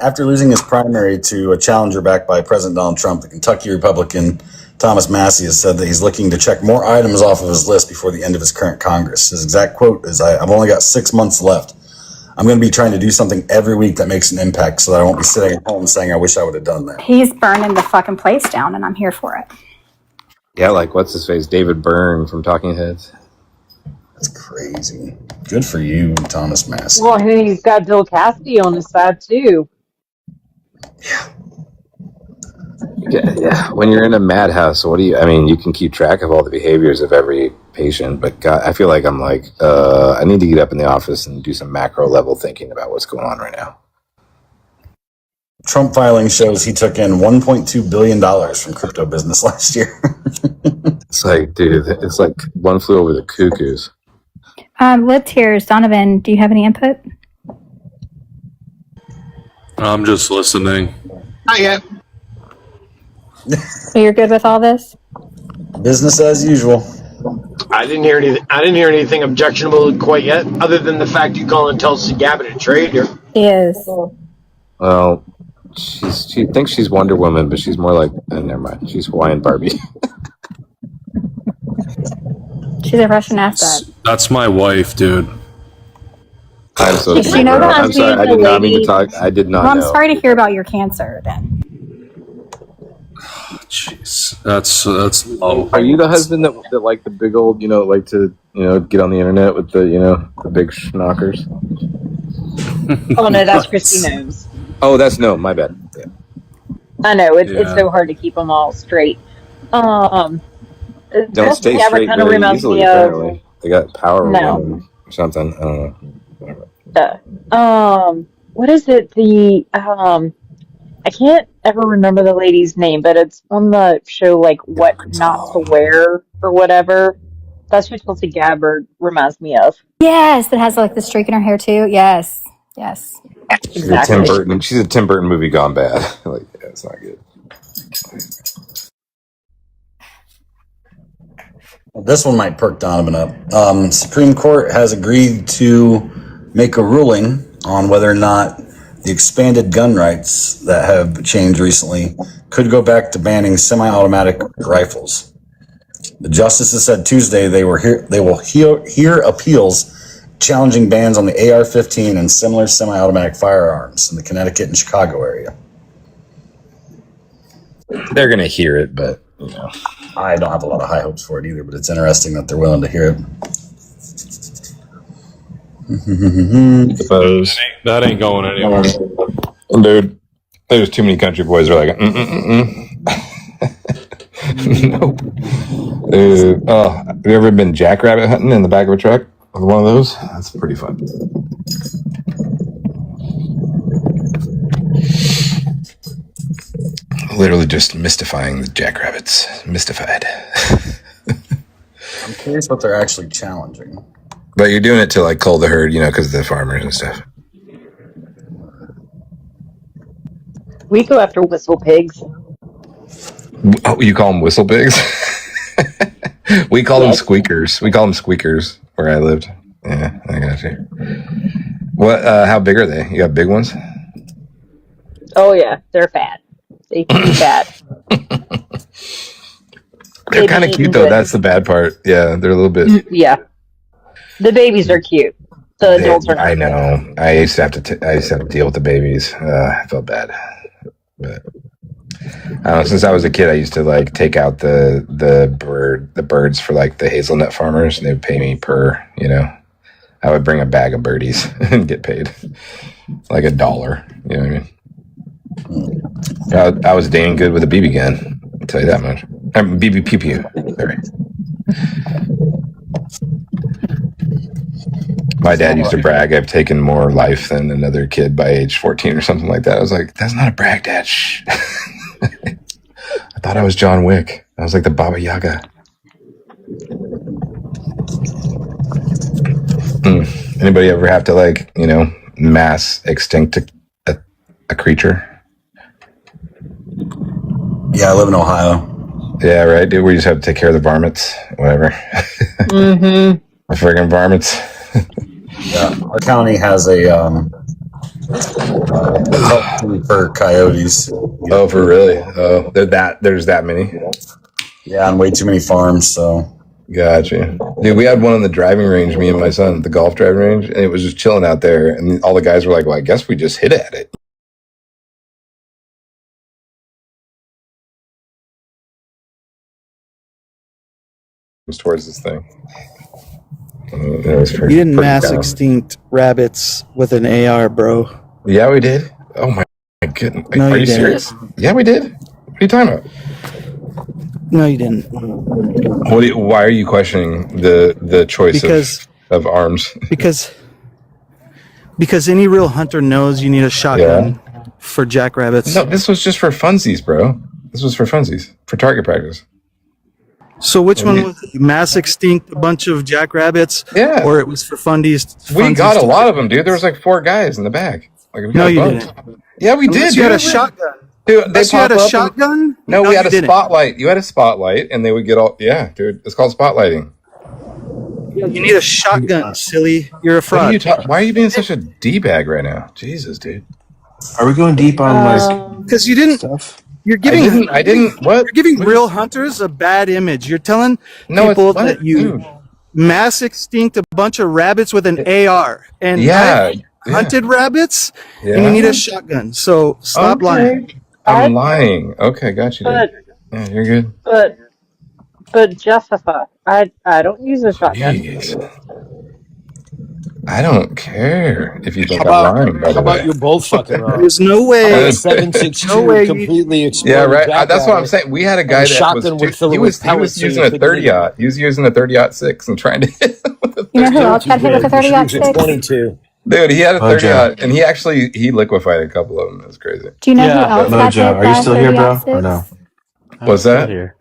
after losing his primary to a challenger backed by President Donald Trump, the Kentucky Republican Thomas Massie has said that he's looking to check more items off of his list before the end of his current Congress. His exact quote is, "I've only got 6 months left. I'm going to be trying to do something every week that makes an impact so that I won't be sitting at home saying I wish I would have done that." He's burning the fucking place down, and I'm here for it. Yeah, like what's his face, David Byrne from Talking Heads. That's crazy. Good for you, Thomas Massie. Well, and he's got Bill Cassidy on his side too. Yeah. When you're in a madhouse, you can keep track of all the behaviors of every patient, but God, I feel like I need to get up in the office and do some macro level thinking about what's going on right now. Trump filing shows he took in $1.2 billion from crypto business last year. It's like, dude, it's like one flew over the cuckoos. Lip Tears, Donovan, do you have any input? I'm just listening. Not yet. So you're good with all this? Business as usual. I didn't hear anything objectionable quite yet, other than the fact you calling Tulsi Gabbard a traitor. Yes. Well, she thinks she's Wonder Woman, but she's more like, never mind. She's Hawaiian Barbie. She's a Russian asset. That's my wife, dude. I'm so Did she know that I'm sorry. I did not mean to talk. I did not Well, I'm know. sorry to hear about your cancer, then. Jeez, that's low. Are you the husband that like the big old, like to, get on the internet with the, the big schnockers? Oh no, that's Christy Gnomes. Oh, no, my bad. Yeah. I know it's so hard to keep them all straight. Don't stay straight kind of very reminds easily, me of. apparently. They got power No. women or something. I don't know. What is it? I can't ever remember the lady's name, but it's on the show like What Not to Wear or whatever. That's what Tulsi Gabbard reminds me of. Yes, that has like the streak in her hair too. Yes. She's a Tim Burton movie gone bad. Like, yeah, it's not good. This one might perk Donovan up. Supreme Court has agreed to make a ruling on whether or not the expanded gun rights that have changed recently could go back to banning semi-automatic rifles. The justices said Tuesday they will hear appeals challenging bans on the AR-15 and similar semi-automatic firearms in the Connecticut and Chicago area. They're going to hear it, but, I don't have a lot of high hopes for it either, but it's interesting that they're willing to hear it. Suppose. That ain't going anywhere. Dude, there's too many country boys who are like, Nope. Have you ever been jackrabbit hunting in the back of a truck with one of those? That's pretty fun. Literally just mystifying the jackrabbits. Mystified. I'm curious what they're actually challenging. But you're doing it to like cull the herd, because of the farmers and stuff. We go after whistle pigs. Oh, you call them whistle pigs? We call them squeakers. We call them squeakers where I lived. Yeah, I got you. What? How big are they? You got big ones? Oh yeah, they're fat. They can be fat. They're kind of cute though. Good. That's the bad part. Yeah, they're a little bit. Yeah, the babies are cute. The adults are not. I know. I used to have to deal with the babies. I felt bad, but I don't know. Since I was a kid, I used to like take out the birds for like the hazelnut farmers, and they would pay me per. I would bring a bag of birdies and get paid like $1. You know what I mean? I was dating good with a BB gun. I'll tell you that much. BB pew pew. Sorry. My dad used to brag I've taken more life than another kid by age 14 or something like that. I was like, that's not a brag, Dad. Shh. I thought I was John Wick. I was like the Baba Yaga. Anybody ever have to mass extinct a creature? Yeah, I live in Ohio. Yeah, right, dude. We just have to take care of the varmints, whatever. Mm-hmm. The friggin' varmints. Yeah, our county has a penalty for coyotes. Oh, for really? Oh, there's that many. Yeah, on way too many farms. So gotcha, dude. We had one on the driving range. Me and my son, the golf driving range, and it was just chilling out there. And all the guys were like, "Well, I guess we just hit at it." Towards this thing. It was You didn't mass extinct rabbits with an AR, bro. Yeah, we did. Oh my goodness. No, Are you you didn't. serious? Yeah, we did. What are you talking about? No, you didn't. Why are you questioning the choice of arms? Because any real hunter knows you need a shotgun for jackrabbits. No, this was just for funsies, bro. This was for funsies, for target practice. So which one was it? Mass extinct a bunch of jackrabbits? Yeah. Or it was for fundies? We got a lot of them, dude. There was like 4 guys in the back. Like, No, you didn't. Yeah, we Unless did. you had dude. a shotgun. Dude, Unless you had a shotgun? No, we had you a didn't. spotlight. You had a spotlight, and they would get all. Yeah, dude. It's called spotlighting. You need a shotgun, silly. You're a fraud. Why are you being such a d-bag right now? Jesus, dude. Are we going deep on like? Because you didn't. Stuff? You're giving. I didn't. What? You're giving real hunters a bad image. You're telling No, people it's what? that you mass extinct a bunch of rabbits with an AR, and Yeah, I hunted rabbits, and Yeah. you need a shotgun. So stop lying. I'm lying. Okay, got you, dude. Yeah, you're good. But Jessica, I don't use a shotgun. Jeez. I don't care if you think How I'm lying, by the How about way. you're both fucking wrong? There's no way. 7.62 completely exploded. Yeah, right. jackrabbit That's what I'm saying. We had a guy and that shotgun would fill he it was with pellets. so using you a couldn't 30 hit him. He was using a 30-06 and trying to hit him with a You know who 30. else got hit with a 30-06? 22. Dude, he had a 30 Mojo. and he liquefied a couple of them. It was crazy. Do you know who else got Mojo, hit are by you still here, bro, 30-06? or no? What's that? Here.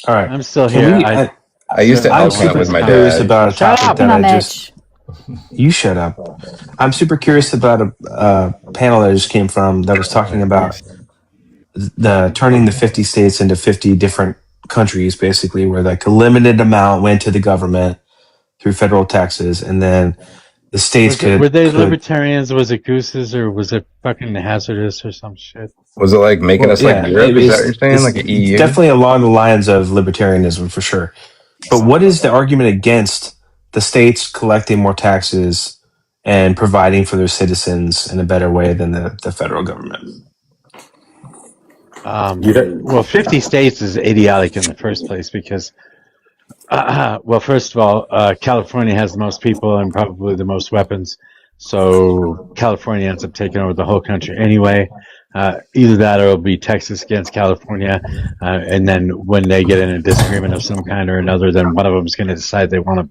All right, I'm still Can here. I used to I'm elk hunt super with my curious dad. about a topic that Come I on, just. You shut up. I'm super curious about a panel that I just came from that was talking about the turning the 50 states into 50 different countries, basically, where like a limited amount went to the government through federal taxes, and then the states Were they could. libertarians? Was it gooses or was it fucking hazardous or some shit? Was it like making us like Europe? Is that what you're saying? it's Like an EU? definitely along the lines of libertarianism for sure. But what is the argument against the states collecting more taxes and providing for their citizens in a better way than the federal government? Well, 50 states is idiotic in the first place because, well, first of all, California has the most people and probably the most weapons. So California ends up taking over the whole country anyway. Either that or it'll be Texas against California. And then when they get in a disagreement of some kind or another, then one of them is going to decide they want to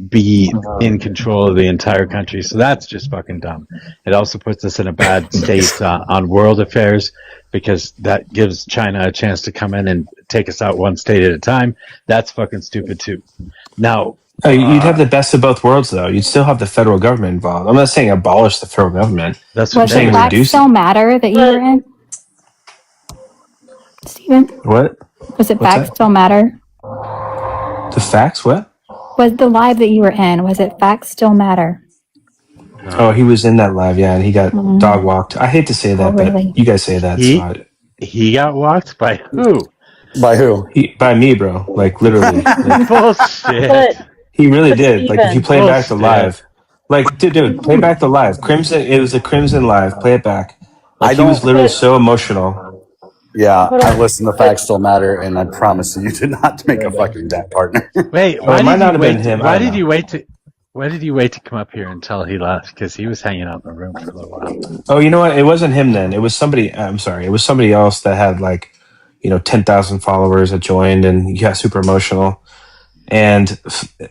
be in control of the entire country. So that's just fucking dumb. It also puts us in a bad state on world affairs because that gives China a chance to come in and take us out one state at a time. That's fucking stupid too. Now, You'd have the best of both worlds, though. You'd still have the federal government involved. I'm not saying abolish the federal government. That's I'm Was saying it Black reduce Still it. Matter that you were in? Steven? What? Was it What's Facts that? Still Matter? The facts? What? Was the live that you were in, was it Facts Still Matter? Oh, he was in that live, yeah, and he got dog walked. I hate to say that, really? but you guys say that, so he got walked by who? By who? By me, bro. Like literally. Like, Bullshit. he really But did. Like if you play back the Bullshit. live, like dude, play back the live. Crimson. It was a Crimson live. Play it back. Like he was literally so emotional. Yeah, I listened to Facts Still Matter, and I promise you did not make a fucking debt partner. Wait, Or it might not have been him. Why I don't did know. you wait to? Why did you wait to come up here until he left? Because he was hanging out in the room for a little while. Oh, you know what? It wasn't him then. It was somebody. I'm sorry. It was somebody else that had like, 10,000 followers that joined, and he got super emotional. And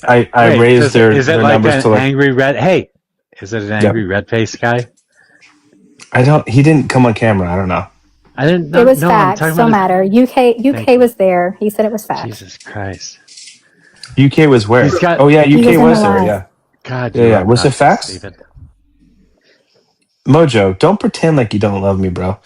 I Wait, raised their is it their like numbers an to like. angry red? Hey, is it an angry red face guy? He didn't come on camera. I don't know. I didn't know. It was no, I'm Facts talking Still about Matter. UK was there. He said it was Facts. Jesus Christ. UK was where? He's got- Oh yeah, He UK was in was the there. live. Yeah. God, Yeah. you Was are it facts? Steven. Mojo, don't pretend like you don't love me, bro.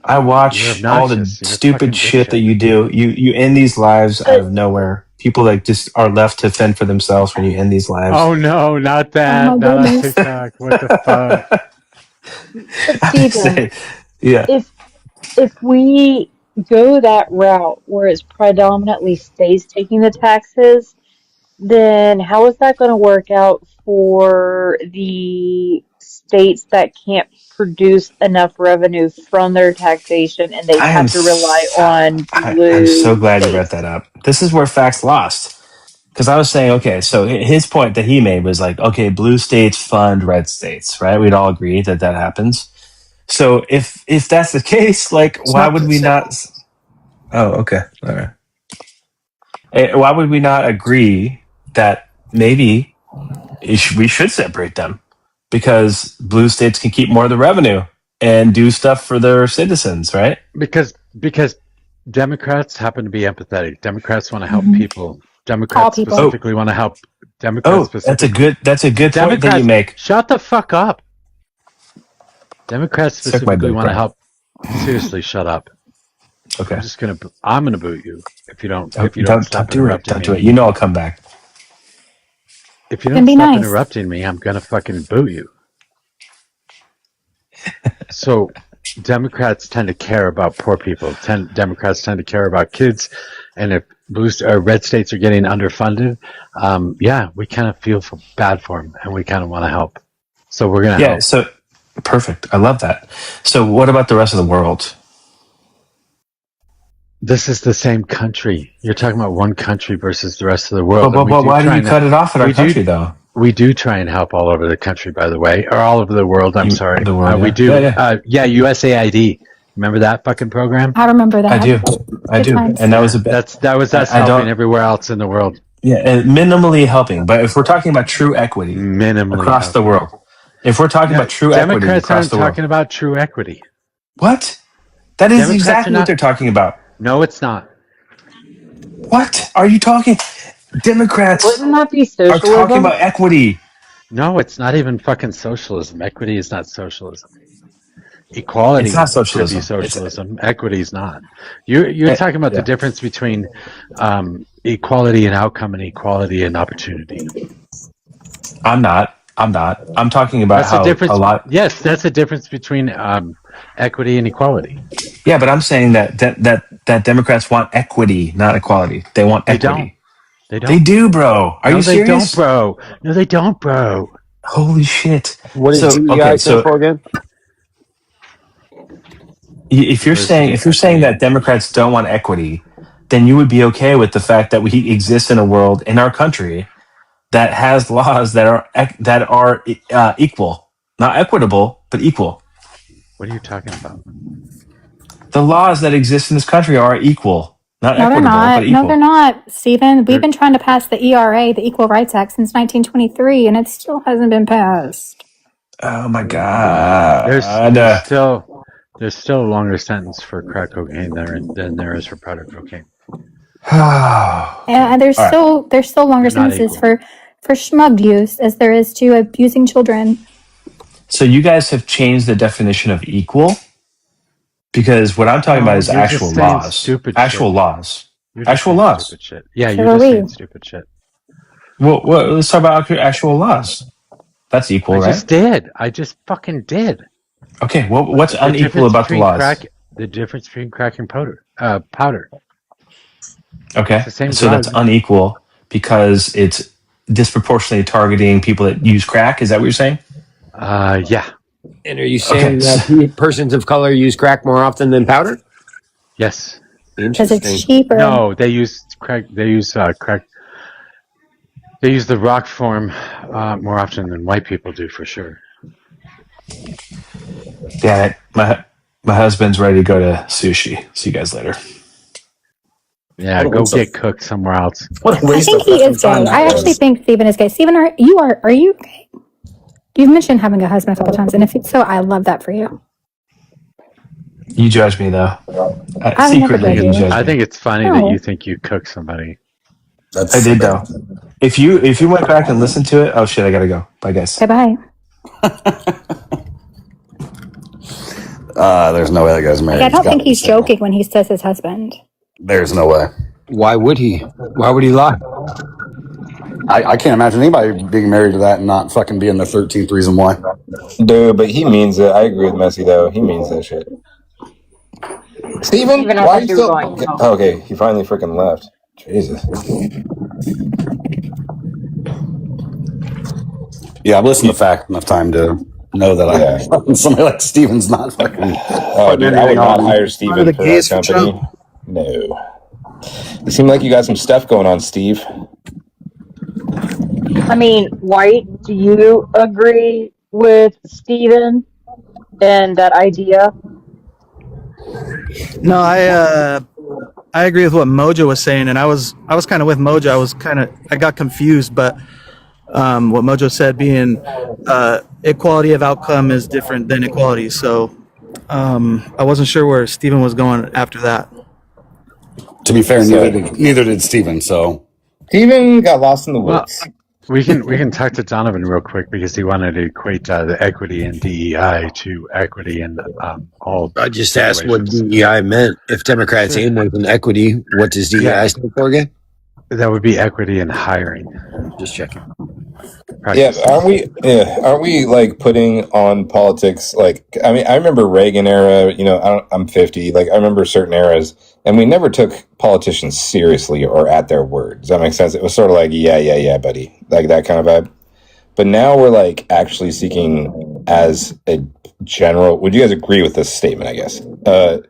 I You're watch all the obnoxious. You're a fucking stupid shit that dipshit. you do. You end these lives out of nowhere. People that just are left to fend for themselves when you end these lives. Oh no, not Oh that. my Not on goodness. TikTok. What the fuck? But I'm just Steven, saying, yeah. if we go that route where it's predominantly states taking the taxes, then how is that going to work out for the states that can't produce enough revenue from their taxation and they I am have to rely on I'm so blue glad you brought states? that up. This is where facts lost. Because I was saying, okay, so his point that he made was like, okay, blue states fund red states, right? We'd all agree that that happens. So if that's the case, like, It's why not would that we not? simple. Oh, okay, all right. Why would we not agree that maybe we should separate them? Because blue states can keep more of the revenue and do stuff for their citizens, right? Because Democrats happen to be empathetic. Democrats want to help Mhm. people. All Democrats people. specifically want to help. Democrats Oh, that's a specifically. good point that you Democrats, make. shut the fuck up. Democrats Suck my specifically dick, want to bro. help. Seriously, shut up. Okay. I'm gonna boot you if you don't Oh, stop don't do it. interrupting Don't do me. it. You know I'll come back. If you Then don't be stop nice. interrupting me, I'm gonna fucking boot you. So Democrats tend to care about poor people. Democrats tend to care about kids, and if red states are getting underfunded, yeah, we kind of feel bad for them, and we kind of want to help. So we're gonna Yeah. help. So perfect. I love that. So what about the rest of the world? This is the same country. You're talking about one country versus the rest of the world. But why do you cut it off at our We do country though? we do try and help all over the country, by the way, or all over the world. I'm sorry. The world, We yeah. do. Yeah. USAID. Remember that fucking program? I remember that. I do. Good times. And that was a bit. That was us I helping don't. everywhere else in the world. Yeah, and minimally helping. But if we're talking about true equity Minimally across the helping. world, if we're talking about true equity Democrats across aren't the world, talking about true equity. what? That is Democrats are exactly what not. they're talking about. No, it's not. What are you talking? Democrats Wouldn't that be are talking socialism? about equity. No, it's not even fucking socialism. Equity is not socialism. Equality It's not could be socialism. socialism. Equity is not. You're talking about the Yeah. difference between equality in outcome and equality in opportunity. I'm not. I'm talking about That's the how difference. a lot. Yes, that's the difference between equity and equality. Yeah, but I'm saying that Democrats want equity, not equality. They want They equity. don't. They don't. They do, bro. Are No, you they serious? don't, bro. No, they don't, bro. Holy shit. What does So DEI okay, stand so for again? if you're saying that Democrats don't want equity, then you would be okay with the fact that we exist in a world in our country that has laws that are equal, not equitable, but equal. What are you talking about? The laws that exist in this country are equal, not No, they're equitable, but not. No, equal. they're not, Stephen. We've been trying to pass the ERA, the Equal Rights Act, since 1923, and it still hasn't been passed. Oh my god! There's still a longer sentence for crack cocaine than there is for powder cocaine. And there's All right. still longer They're not sentences equal. for schmug use as there is to abusing children. So you guys have changed the definition of equal, because what I'm talking about No, is you're actual just saying laws. stupid Actual shit. laws. You're just Actual saying laws. stupid shit. Yeah, So you're are just we. saying stupid shit. Well, let's talk about actual laws. That's equal, I right? just did. I just fucking did. Okay. Well, what's The unequal difference about the between laws? the difference between crack and powder. Okay. It's the same So that's drug. unequal because it's disproportionately targeting people that use crack. Is that what you're saying? Yeah. And are you Okay. saying that persons of color use crack more often than powder? Yes. Because it's Interesting. cheaper. No, they use crack. They use crack. They use the rock form more often than white people do, for sure. Damn it. My husband's ready to go to sushi. See you guys later. Yeah, go get cooked somewhere else. What a I waste think of he fucking is gay. time I that actually was. think Stephen is gay. Stephen, are you gay? You've mentioned having a husband a couple times, and if it's so, I love that for you. You judge me though. I would never Secretly, judge you you. judge me. I think it's funny that No. you think you cook somebody. That's I did bad. though. If you went back and listened to it, oh shit, I gotta go. Bye guys. Bye bye. There's no way that guy's married. Like, I don't think he's joking when he says his husband. There's no way. Why would he? Why would he lie? I can't imagine anybody being married to that and not fucking being the 13th reason why. Dude, but he means it. I agree with Messi though. He means that shit. Steven, Even I why are thought you you were still? going. No. Okay, he finally freaking left. Jesus. Yeah, I've listened to fact enough time to know that somebody like Steven's not fucking. Oh, dude, I would not hire Steven the for that gays for company. Trump? No. It seemed like you got some stuff going on, Steve. I mean, White, do you agree with Steven and that idea? No, I agree with what Mojo was saying, and I was kind of with Mojo. I got confused, but what Mojo said being equality of outcome is different than equality. So I wasn't sure where Steven was going after that. To be fair, neither did Steven. So Steven got lost in the Well, woods. we can talk to Donovan real quick because he wanted to equate the equity in DEI to equity in all. I just asked what situations. DEI meant. If Democrats aim with an equity, what does DEI stand for again? That would be equity in hiring. Just checking. Yeah, aren't we like putting on politics? Like, I mean, I remember Reagan era. You know, I'm 50. Like, I remember certain eras, and we never took politicians seriously or at their word. Does that make sense? It was sort of like, yeah, buddy, like that kind of vibe. But now we're like actually seeking as a general. Would you guys agree with this statement? I guess.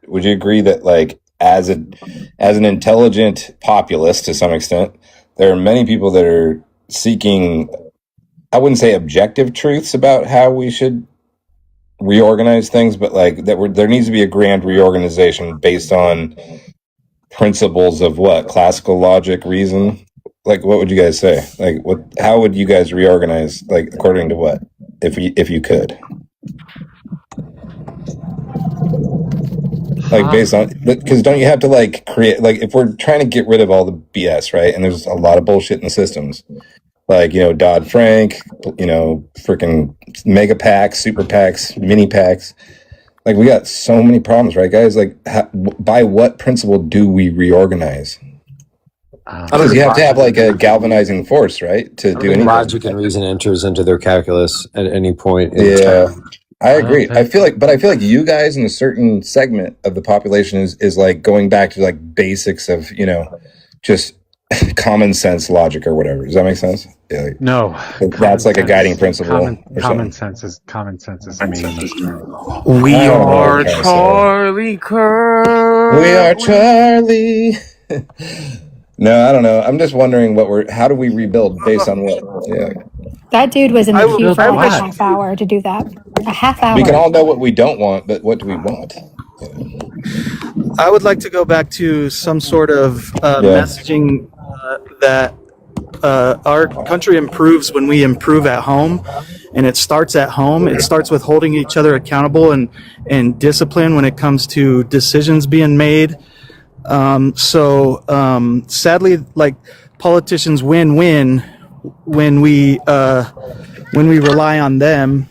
Would you agree that like as an intelligent populace to some extent, there are many people that are seeking, I wouldn't say objective truths about how we should reorganize things, but like there needs to be a grand reorganization based on principles of what? Classical logic, reason? Like, what would you guys say? Like, how would you guys reorganize? Like, according to what? If you could. Like, based on, because don't you have to like create, like, if we're trying to get rid of all the BS, right? And there's a lot of bullshit in the systems. Like, you know, Dodd-Frank, you know, freaking mega PACs, super PACs, mini PACs. Like, we got so many problems, right, guys? Like, by what principle do we reorganize? Because you have to have, like, a galvanizing force, right, to do anything. Logic and reason enters into their calculus at any point in time. I agree. I feel like you guys in a certain segment of the population is like going back to, like, basics of, you know, just common sense logic or whatever. Does that make sense? Yeah, like, No, that's like a guiding principle. Common sense is meaningless. We are Charlie Kirk. We are Charlie. No, I don't know. I'm just wondering how do we rebuild based on what? Yeah. That dude was in the queue for like a half hour to do that. A half hour. We can all know what we don't want, but what do we want? I would like to go back to some sort of messaging that our country improves when we improve at home, and it starts at home. It starts with holding each other accountable and discipline when it comes to decisions being made. Sadly, like, politicians win when we rely on them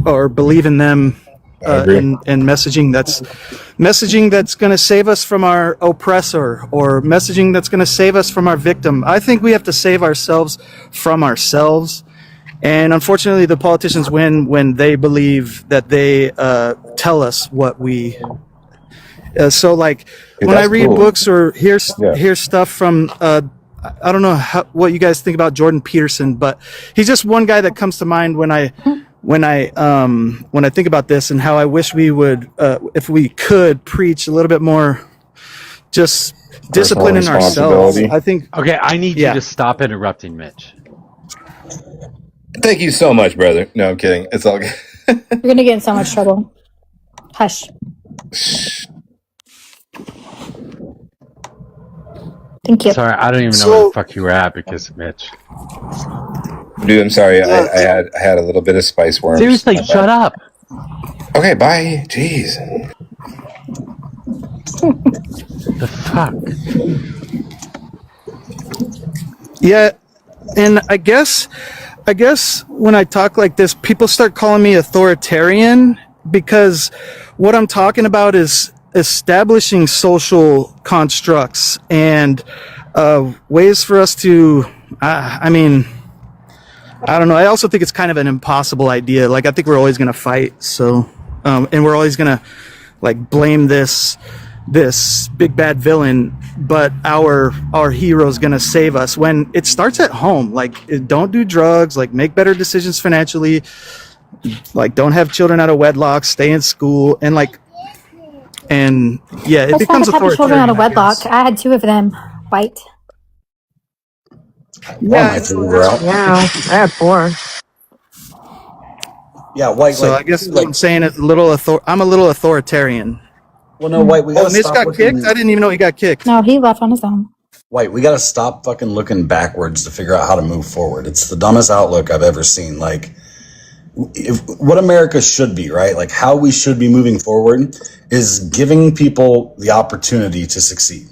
or believe in them and messaging that's going to save us from our oppressor, or messaging that's going to save us from our victim. I think we have to save ourselves from ourselves. And unfortunately, the politicians win when they believe that they tell us what we. So, like, when I read books or hear stuff from, I don't know what you guys think about Jordan Peterson, but he's just one guy that comes to mind when I think about this, and how I wish we would, if we could, preach a little bit more, just discipline in ourselves. I think. Okay, I need you to stop interrupting Mitch. Thank you so much, brother. No, I'm kidding. It's all good. You're gonna get in so much trouble. Hush. Thank you. Sorry, I don't even know where the fuck you were at because of Mitch. Dude, I'm sorry. I had a little bit of spice worms. Seriously, shut up. Okay, bye. Jeez. The fuck? Yeah, and I guess when I talk like this, people start calling me authoritarian, because what I'm talking about is establishing social constructs and ways for us to, I mean, I don't know. I also think it's kind of an impossible idea. Like, I think we're always going to fight. So, and we're always going to like blame this big bad villain, but our hero's going to save us when it starts at home. Like, don't do drugs, like make better decisions financially, like don't have children out of wedlock, stay in school, and like, and yeah, it Let's becomes not have children out of authoritarian, I wedlock. guess. I had 2 of them. White. One Yeah, might say we're out. Yeah, I had 4. Yeah, white. so I Like, guess what like. I'm saying is I'm a little authoritarian. Well, no, white. We Oh, gotta and this stop got kicked? I looking. didn't even know he got kicked. No, he left on his own. White. We gotta stop fucking looking backwards to figure out how to move forward. It's the dumbest outlook I've ever seen. Like, what America should be, right? Like, how we should be moving forward is giving people the opportunity to succeed,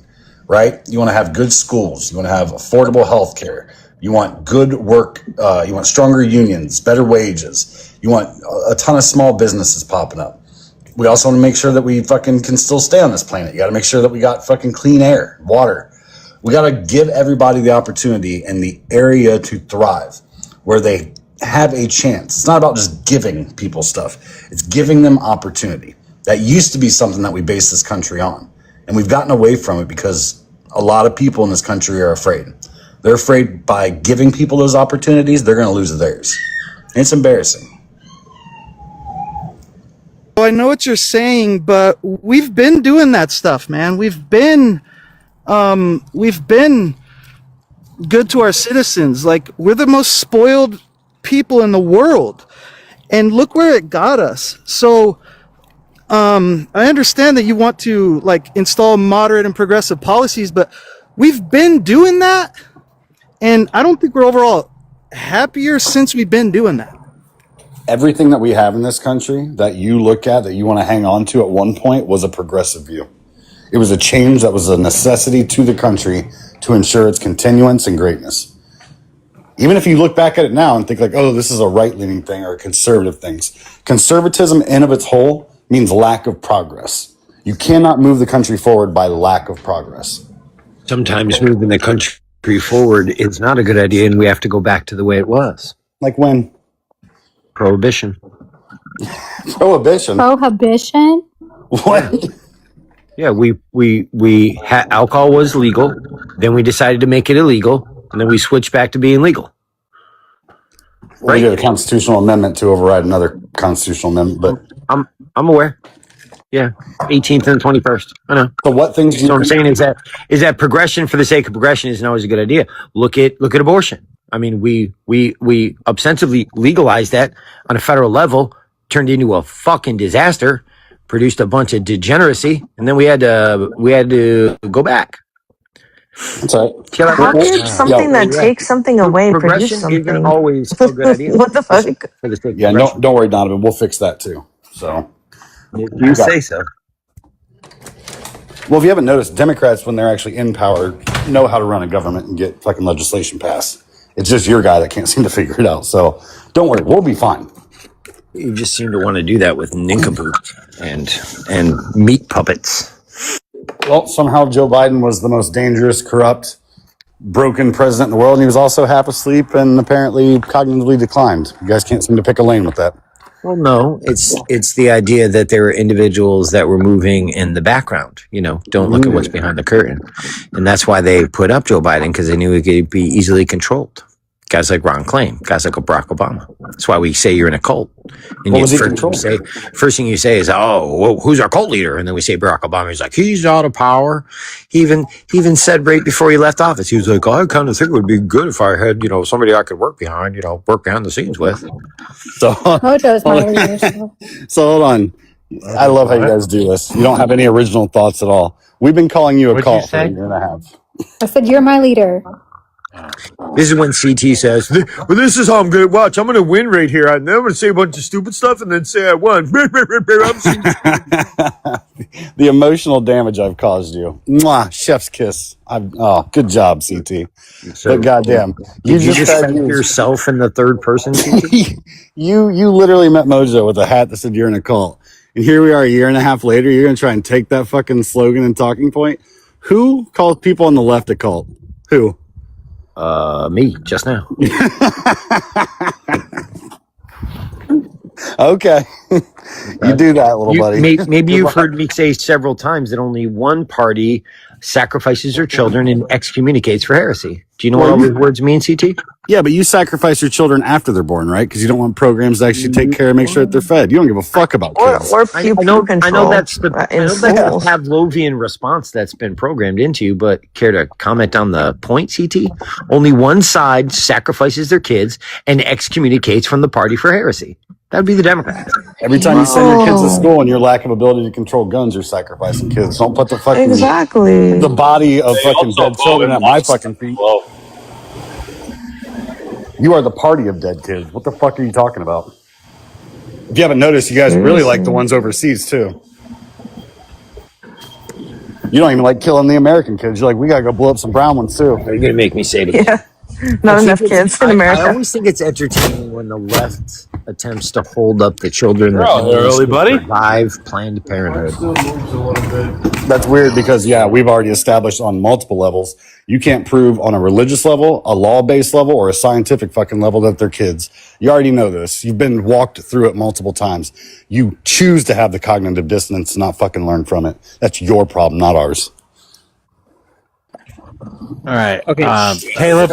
right? You want to have good schools. You want to have affordable health care. You want good work. You want stronger unions, better wages. You want a ton of small businesses popping up. We also want to make sure that we fucking can still stay on this planet. You got to make sure that we got fucking clean air, water. We got to give everybody the opportunity and the area to thrive where they have a chance. It's not about just giving people stuff. It's giving them opportunity. That used to be something that we based this country on. And we've gotten away from it because a lot of people in this country are afraid. They're afraid by giving people those opportunities, they're going to lose theirs. And it's embarrassing. Well, I know what you're saying, but we've been doing that stuff, man. We've been good to our citizens. Like, we're the most spoiled people in the world, and look where it got us. So, I understand that you want to like install moderate and progressive policies, but we've been doing that, and I don't think we're overall happier since we've been doing that. Everything that we have in this country that you look at, that you want to hang on to at one point, was a progressive view. It was a change that was a necessity to the country to ensure its continuance and greatness. Even if you look back at it now and think like, oh, this is a right-leaning thing or a conservative thing. Conservatism in of its whole means lack of progress. You cannot move the country forward by lack of progress. Sometimes moving the country forward is not a good idea, and we have to go back to the way it was. Like when? Prohibition. Prohibition? Prohibition? What? Yeah, alcohol was legal, then we decided to make it illegal, and then we switched back to being legal. Right? We did a constitutional amendment to override another constitutional amendment, but I'm aware. Yeah, 18th and 21st. I know. So what things do you? So I'm saying is that progression for the sake of progression isn't always a good idea. Look at abortion. I mean, we ostensibly legalized that on a federal level, turned into a fucking disaster, produced a bunch of degeneracy, and then we had to go back. That's right. How could something that takes something away produce something? Isn't always a good idea. What the fuck? Yeah, don't worry, Donovan. We'll fix that too. So you say so. Well, if you haven't noticed, Democrats, when they're actually in power, know how to run a government and get fucking legislation passed. It's just your guy that can't seem to figure it out. So don't worry, we'll be fine. You just seem to want to do that with nincompoops and meat puppets. Well, somehow Joe Biden was the most dangerous, corrupt, broken president in the world, and he was also half asleep and apparently cognitively declined. You guys can't seem to pick a lane with that. Well, no, it's the idea that there were individuals that were moving in the background. Don't look at what's behind the curtain, and that's why they put up Joe Biden, because they knew he could be easily controlled. Guys like Ron Klain, guys like Barack Obama. That's why we say you're in a cult. And first thing you say is, "Oh, well, who's our cult leader?" And then we say Barack Obama. He's like, he's out of power. He even said right before he left office, he was like, I kind of think it would be good if I had, somebody I could work behind the scenes with. So Mojo's my leader. So hold on. I love how you guys do this. You don't have any original thoughts at all. We've been calling you a cult for a year and a half. I said, you're my leader. This is when CT says, well, this is how I'm going to watch. I'm going to win right here. I'm going to say a bunch of stupid stuff and then say I won. The emotional damage I've caused you. Mwah, chef's kiss. Good job, CT. So, but goddamn, did you just thank yourself in the third person? you literally met Mojo with a hat that said you're in a cult. And here we are a year and a half later. You're going to try and take that fucking slogan and talking point. Who calls people on the left a cult? Who? Me, just now. Okay. You do that, little buddy. Maybe you've heard me say several times that only one party sacrifices their children and excommunicates for heresy. Do you know what all those words mean, CT? Yeah, but you sacrifice your children after they're born, right? Because you don't want programs to actually take care and make sure that they're fed. You don't give a fuck about kids. Or pew control. I know that's the Pavlovian response that's been programmed into you, but care to comment on the point, CT? Only one side sacrifices their kids and excommunicates from the party for heresy. That would be the Democrats. Every time you send your kids to school and your lack of ability to control guns, you're sacrificing kids. Don't put the fucking the body of fucking dead children at my fucking feet. You are the party of dead kids. What the fuck are you talking about? If you haven't noticed, you guys really like the ones overseas too. You don't even like killing the American kids. You're like, we gotta go blow up some brown ones too. Are you gonna make me say it again? Yeah. Not enough kids in America. I always think it's entertaining when the left attempts to hold up the children that early, buddy. survive Planned Parenthood. That's weird because, we've already established on multiple levels. You can't prove on a religious level, a law-based level, or a scientific fucking level that they're kids. You already know this. You've been walked through it multiple times. You choose to have the cognitive dissonance and not fucking learn from it. That's your problem, not ours. All right. Okay. Caleb.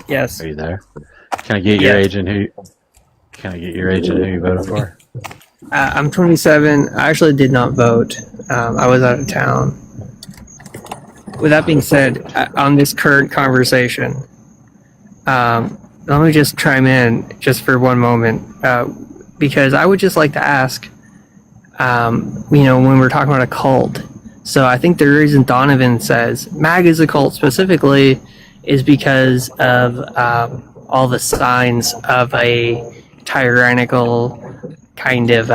Yes. Are you there? Can I get your age and who? Can I get your age and who you voted for? I'm 27. I actually did not vote. I was out of town. With that being said, on this current conversation, let me just chime in just for one moment, because I would just like to ask, when we're talking about a cult. So I think the reason Donovan says MAG is a cult specifically is because of all the signs of a tyrannical kind of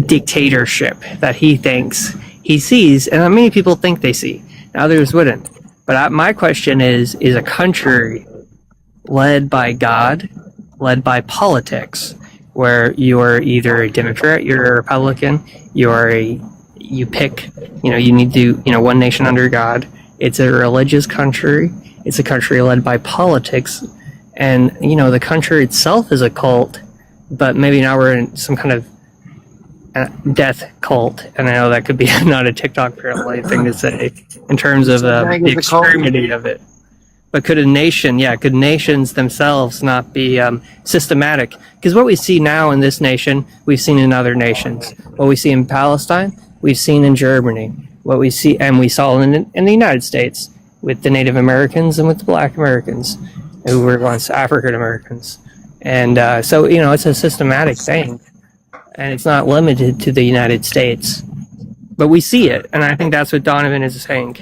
dictatorship that he thinks he sees, and many people think they see. Now others wouldn't. But my question is a country led by God, led by politics, where you're either a Democrat, you're a Republican, you pick, you need to, one nation under God. It's a religious country. It's a country led by politics. And, the country itself is a cult, but maybe now we're in some kind of death cult. And I know that could be not a TikTok-friendly thing to say in terms of the extremity of it. But could nations themselves not be systematic? Because what we see now in this nation, we've seen in other nations. What we see in Palestine, we've seen in Germany. What we see, and we saw in the United States with the Native Americans and with the Black Americans, who were once African Americans. And so, it's a systematic thing. And it's not limited to the United States. But we see it, and I think that's what Donovan is saying.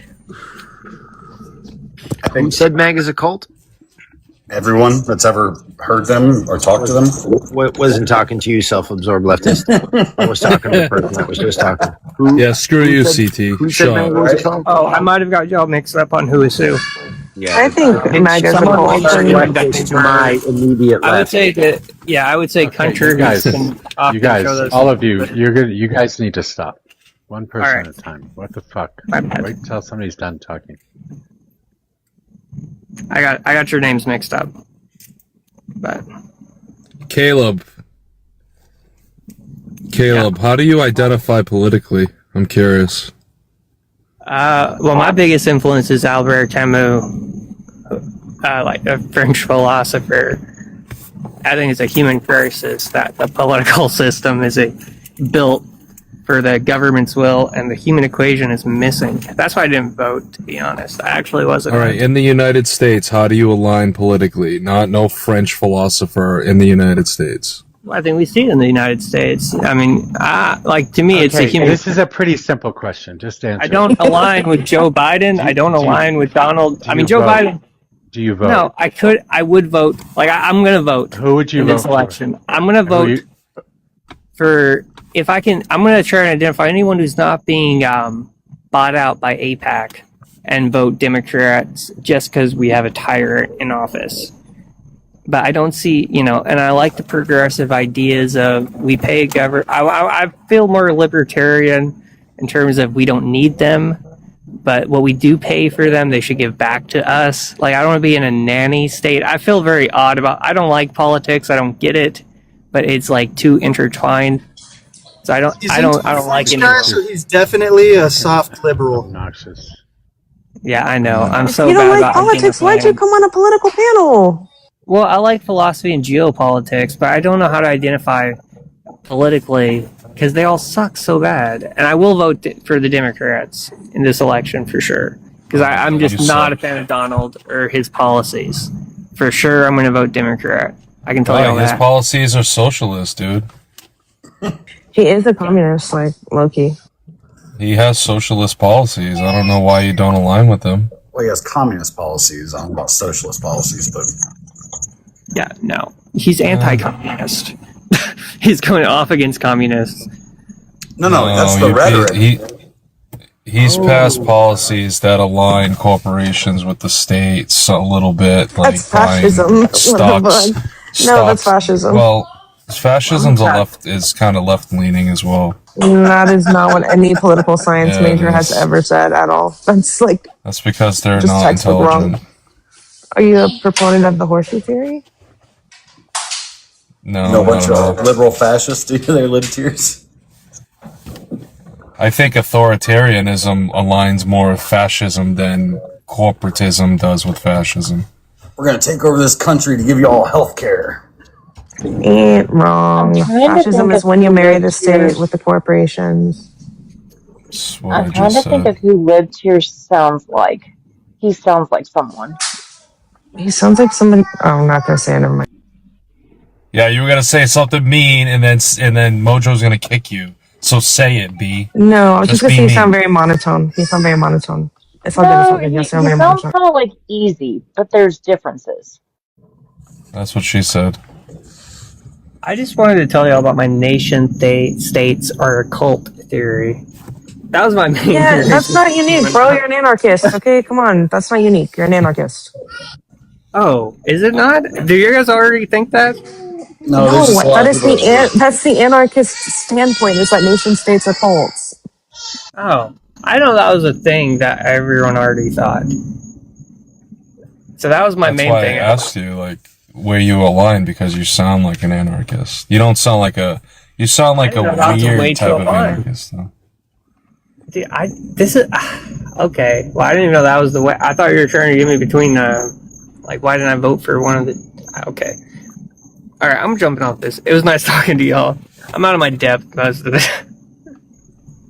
Who said MAG is a cult? Everyone that's ever heard them or talked to them. Wasn't talking to you, self-absorbed leftist. I was talking to the person that was just talking. Screw you, CT. Who said MAG was a cult? Oh, I might have got y'all mixed up on who is who. Yeah, I think MAG is a cult. My immediate left. I would say that. Yeah, I would say country. You guys, all of you, you're good. You guys need to stop. One person at a time. What the fuck? Wait until somebody's done talking. I got your names mixed up. But Caleb, how do you identify politically? I'm curious. Well, my biggest influence is Albert Camus, like a French philosopher. I think it's a human crisis that the political system is built for the government's will, and the human equation is missing. That's why I didn't vote, to be honest. I actually wasn't. All right, in the United States, how do you align politically? No French philosopher in the United States. I think we see it in the United States. I mean, like to me, it's a human. This is a pretty simple question. Just answer. I don't align with Joe Biden. I don't align with Donald. I mean, Joe Biden. Do you vote? No, I would vote. Like I'm going to vote. Who would you in vote this election? I'm going to vote for if I can. I'm going to try and identify anyone who's not being bought out by AIPAC and vote Democrats just because we have a tyrant in office. But I don't see, and I like the progressive ideas of we pay a government. I feel more libertarian in terms of we don't need them, but what we do pay for them, they should give back to us. Like, I don't want to be in a nanny state. I feel very odd I don't like politics. I don't get it, but it's like too intertwined. So I don't like it. So he's definitely a soft liberal. Obnoxious. Yeah, I know. I'm If so you don't bad like about politics, why'd you come on a political panel? Well, I like philosophy and geopolitics, but I don't know how to identify politically because they all suck so bad. And I will vote for the Democrats in this election for sure because I'm just not a fan of Donald or his policies. For sure, I'm going to vote Democrat. I can tell you all His that. policies are socialist, dude. He is a communist, like Loki. He has socialist policies. I don't know why you don't align with them. Well, he has communist policies. I don't know about socialist policies, but Yeah, no. He's anti-communist. He's going off against communists. no, that's the rhetoric. He's passed policies that align corporations with the states a little bit. Like That's fascism. Stocks. No, that's fascism. Well, fascism's is kind of left leaning as well. That is not what any political science Yeah, major it has is. ever said at all. That's because they're just not textbook intelligent. wrong. Are you a proponent of the horseshoe theory? No, No bunch not at all. of liberal fascists. Do they're libertarians? I think authoritarianism aligns more with fascism than corporatism does with fascism. We're gonna take over this country to give you all health care. Ain't wrong. Fascism is when you marry the state with the corporations. I'm trying to think of who lived here sounds like. He sounds like someone. He sounds like somebody. Oh, I'm not gonna say it. Never mind. Yeah, you were gonna say something mean, and then Mojo's gonna kick you. So say it, B. No, I was just gonna be say you mean. sound very monotone. You sound very monotone. It's all No, different. he You sound sounds very monotone. kind of like easy, but there's differences. That's what she said. I just wanted to tell you all about my nation states are a cult theory. That was my main Yeah, theory. that's not unique, bro. You're an anarchist. Okay, come on. That's not unique. You're an anarchist. Oh, is it not? Do you guys already think that? No, there's just a lot that of is people that's the anarchist standpoint. Is that nation states are cults. Oh, I know that was a thing that everyone already thought. So that was my That's main why thing. I asked you like where you align because you sound like an anarchist. You don't sound like a. You sound like a know that was a way weird to type of align. anarchist. Though. Dude, this is okay. Well, I didn't even know that was the way. I thought you were trying to get me between like why didn't I vote for one of the? Okay, all right. I'm jumping off this. It was nice talking to y'all. I'm out of my depth most of it.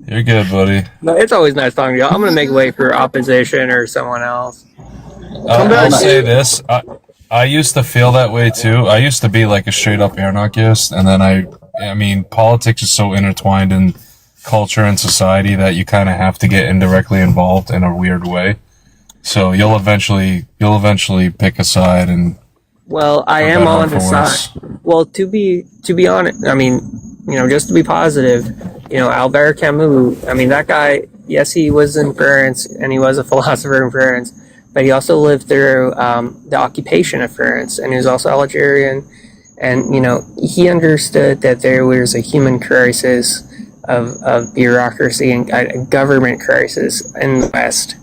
You're good, buddy. No, it's always nice talking to y'all. I'm gonna make way for opposition or someone else. I'll say this. I used to feel that way too. I used to be like a straight up anarchist, and then I mean, politics is so intertwined in culture and society that you kind of have to get indirectly involved in a weird way. So you'll eventually pick a side and. Well, I for am better or on the for worse. side. Well, to be honest, I mean, just to be positive, Albert Camus. I mean, that guy. Yes, he was in France and he was a philosopher in France, but he also lived through the occupation of France, and he was also Algerian, and he understood that there was a human crisis of bureaucracy and a government crisis in the West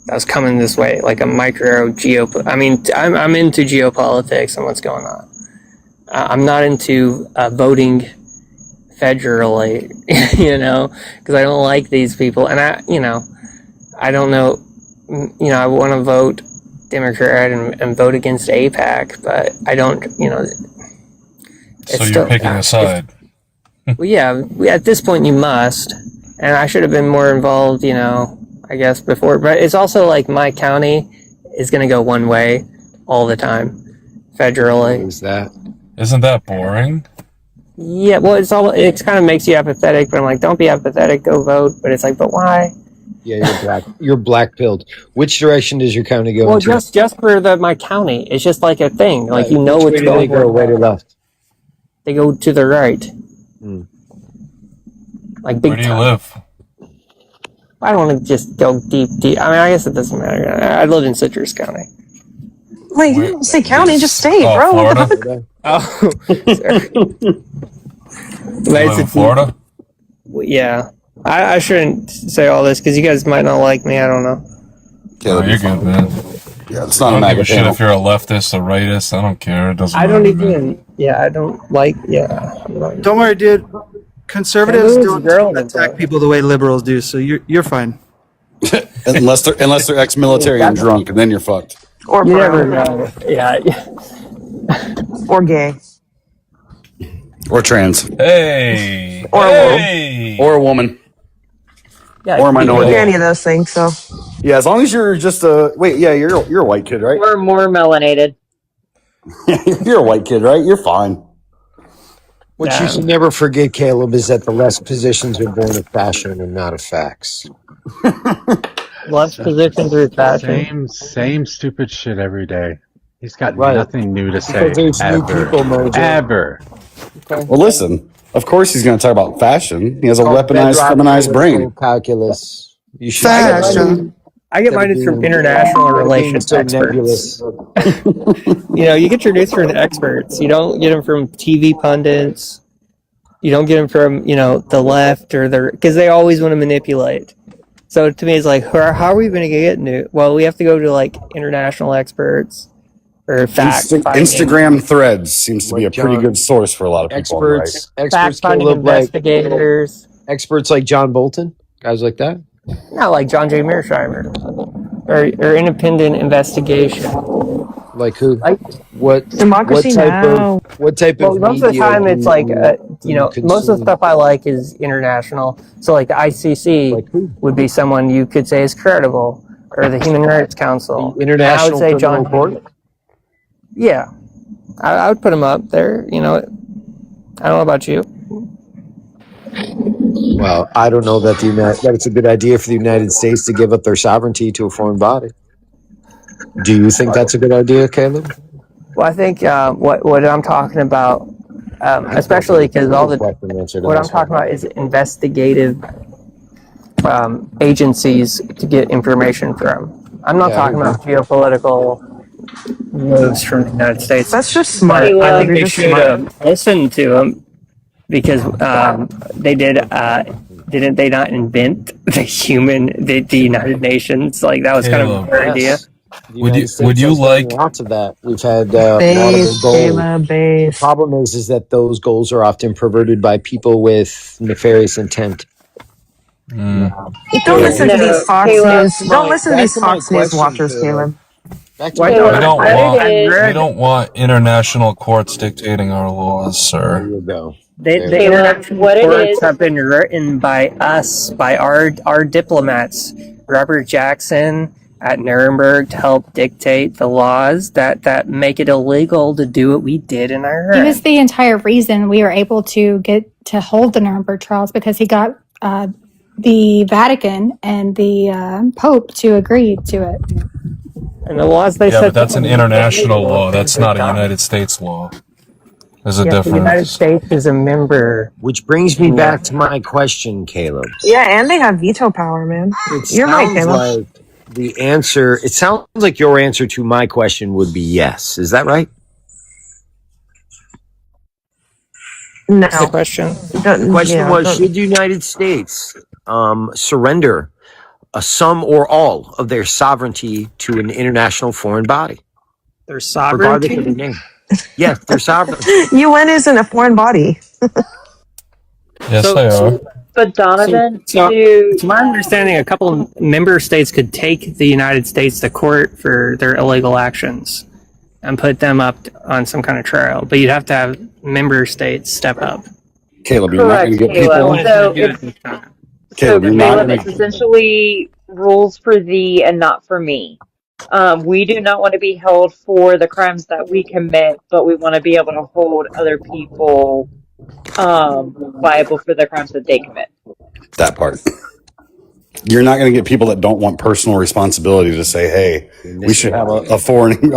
that was coming this way, like a micro I mean, I'm into geopolitics and what's going on. I'm not into voting federally, because I don't like these people, and I don't know, I want to vote Democrat and vote against AIPAC, but I don't, So you're picking a side. Well, yeah, at this point you must, and I should have been more involved, I guess before, but it's also like my county is going to go one way all the time, federally. Isn't that boring? Yeah, well, it kind of makes you apathetic, but I'm like, don't be apathetic, go vote. But it's like, but why? Yeah, you're black. You're black pilled. Which direction does your county go? Well, just for my county, it's just like a thing. Like Which what's way do going they go, on. right or left? They go to the right. Like big Where do you time. live? I don't want to just go deep. I mean, I guess it doesn't matter. I lived in Citrus County. Wait, you don't say county, just state, Oh, bro. What the Florida? Oh, sorry. You live in Florida? Yeah. I shouldn't say all this because you guys might not like me. I don't know. Oh, you're good, man. Yeah, it's I not don't a give MAGA a shit panel. if you're a leftist, a rightist. I don't care. It doesn't I matter. don't even. Yeah, I don't like. Yeah. Don't worry, dude. Conservatives Who's don't relevant, attack people the way liberals do, so you're fine. unless they're ex-military and drunk, and then you're fucked. Or You brown. never know. Yeah. Or gay. Or trans. Hey. Or hey. Or a woman. Yeah, Or a You can minority. be any of those things, so. Yeah, as long as you're just you're a white kid, right? We're more melanated. You're a white kid, right? You're fine. What you should never forget, Caleb, is that the left positions are born of fashion and not of facts. Left position through fashion. Same stupid shit every day. He's got Right. nothing new to say. Because there's new people, Mojo. Ever. Well, listen. Of course, he's going to talk about fashion. He has a Called weaponized, bedrock feminized brain. political calculus. You should I get mine from international relations so experts. nebulous. You know, you get your news from experts. You don't get them from TV pundits. You don't get them from, the left or because they always want to manipulate. So to me, it's like, how are we going to get new? Well, we have to go to like international experts or Instagram threads seems to be a pretty good source for a lot of people. Experts, fact-finding Caleb, investigators. Experts like John Bolton, guys like that. Not like John J. Mearsheimer or independent investigation. Like who? Democracy Now! What type Well, of most of the media time it's like, consume? most of the stuff I like is international. So like the ICC would be someone you could say is credible, or the Human Rights Council. International I would say Criminal John Court? Yeah, I would put him up there. I don't know about you. Well, I don't know that that it's a good idea for the United States to give up their sovereignty to a foreign body. Do you think that's a good idea, Caleb? Well, I think what I'm talking about, especially because what I'm talking about is investigative agencies to get information from. I'm not talking about geopolitical moves from the United States. That's just smart. I think They're they just should listen to them because they didn't they not invent the United Nations? Like that was kind of their idea. Would you like lots of that? We've had Base, laudable goals. Caleb, base. The problem is that those goals are often perverted by people with nefarious intent. Don't listen to these Fox News. Don't listen to these Fox News watchers, Caleb. We don't want international courts dictating our laws, sir. There you go. The international courts have been written by us, by our diplomats. Robert Jackson at Nuremberg to help dictate the laws that make it illegal to do what we did in Iraq. He was the entire reason we were able to get to hold the Nuremberg trials because he got the Vatican and the Pope to agree to it. And the laws they said. But that's an international law. That's not a United States law. There's a difference. The United States is a member. Which brings me back to my question, Caleb. Yeah, and they have veto power, man. You're right, Caleb. It sounds like your answer to my question would be yes. Is that right? No. That's the question. The question was, should the United States surrender some or all of their sovereignty to an international foreign body? Their sovereignty? Regardless of the name. Yes, their sovereignty. UN isn't a foreign body. Yes, they are. But Donovan, to my understanding, a couple of member states could take the United States to court for their illegal actions and put them up on some kind of trial. But you'd have to have member states step up. Caleb, you're not going to get people. Caleb, it's essentially rules for thee and not for me. We do not want to be held for the crimes that we commit, but we want to be able to hold other people liable for the crimes that they commit. That part. You're not going to get people that don't want personal responsibility to say, "Hey, we should have a foreign,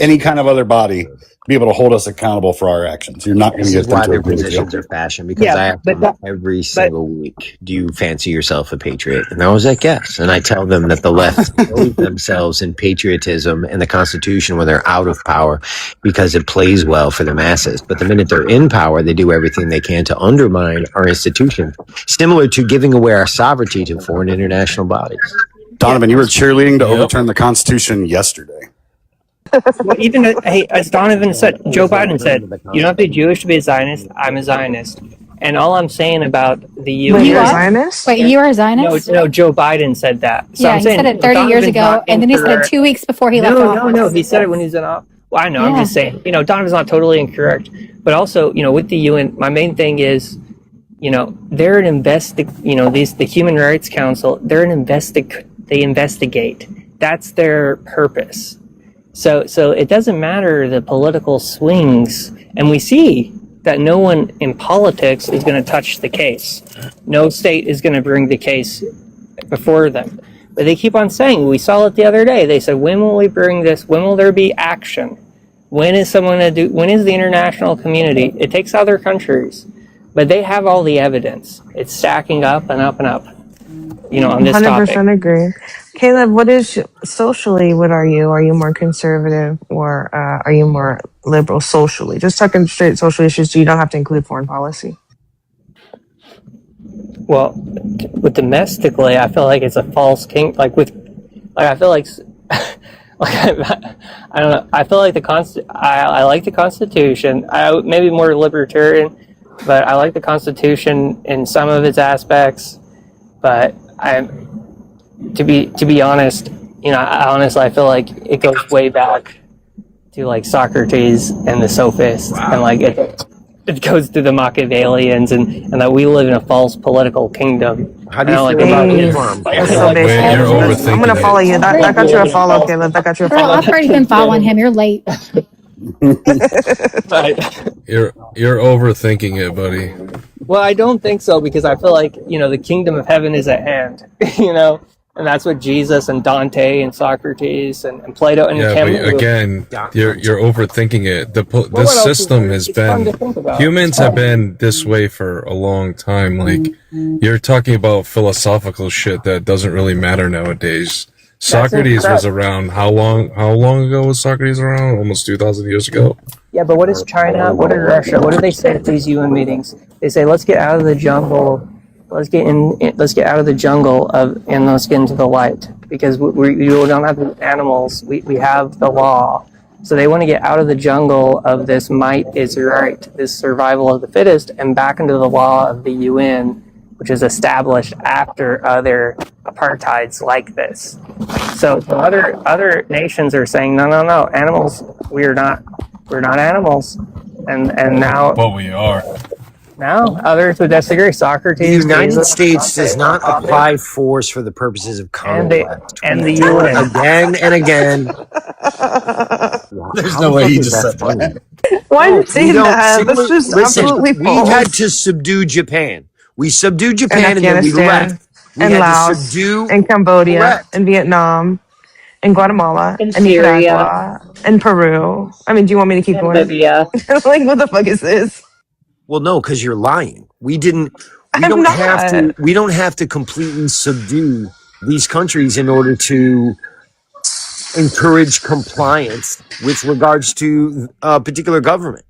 any kind of other body be able to hold us accountable for our actions." You're not going to This is get them why to their agree with you. positions are fashion, because I ask them every single week, do you fancy yourself a patriot? And I was like, yes. And I tell them that the left clothe themselves in patriotism and the Constitution when they're out of power because it plays well for the masses. But the minute they're in power, they do everything they can to undermine our institutions, similar to giving away our sovereignty to foreign international bodies. Donovan, you were cheerleading to overturn the Constitution yesterday. Well, even hey, as Donovan said, Joe Biden said, you don't have to be Jewish to be a Zionist. I'm a Zionist. And all I'm saying about the UN... Wait, you're a Zionist? Wait, you are a Zionist? No, Joe Biden said that. So yeah, I'm he saying, said it 30 years ago, and then he said it 2 weeks before he left office. No, he said it when he was in office. Well, I know, I'm just saying, Donovan's not totally incorrect. But also, with the UN, my main thing is, they're an the Human Rights Council, they investigate. That's their purpose. So it doesn't matter the political swings, and we see that no one in politics is going to touch the case. No state is going to bring the case before them. But they keep on saying, we saw it the other day, they said, when will we bring this? When will there be action? When is the international community? It takes other countries, but they have all the evidence. It's stacking up and up and up, on this 100% topic. agree. Caleb, what are you? Are you more conservative or are you more liberal socially? Just talking straight social issues, so you don't have to include foreign policy. Well, with domestically, I feel like it's a false king. I feel like, I don't know. I feel like I like the Constitution. I maybe more libertarian, but I like the Constitution in some of its aspects. But to be honest, I feel like it goes way back to like Socrates and the sophists, and it goes to the Machiavellians, and that we live in a false political kingdom. How do you feel about Islam? I'm going to follow you. That got you a follow, Caleb. That got you a Girl, follow. I've already been following him. You're late. You're overthinking it, buddy. Well, I don't think so, because I feel like, the kingdom of heaven is at hand, and that's what Jesus and Dante and Socrates and Plato and but again, you're overthinking it. This system has been, humans have been this way for a long time. Like, you're talking about philosophical shit that doesn't really matter nowadays. Socrates was around, how long ago was Socrates around? Almost 2,000 years ago? Yeah, but what is China? What is Russia? What do they say at these UN meetings? They say, let's get out of the jungle. Let's get out of the jungle and let's get into the light, because we don't have the animals. We have the law. So they want to get out of the jungle of this might is right, this survival of the fittest, and back into the law of the UN, which is established after other apartheids like this. So other nations are saying, no, animals, we're not animals, and now. Well, we are. Now others would disagree. Socrates. The United States does not apply force for the purposes of conquest. And the UN again and again. There's no way he just said that. Why did you say that? That's just absolutely false. We had to subdue Japan. We subdued Japan and then we left. We and had Laos, to subdue and Cambodia, and Vietnam, and Guatemala, and Nicaragua, and Peru. I mean, do you want me to keep going? Libya. Like, what the fuck is this? Well, no, because you're lying. We don't have to completely subdue these countries in order to encourage compliance with regards to a particular government.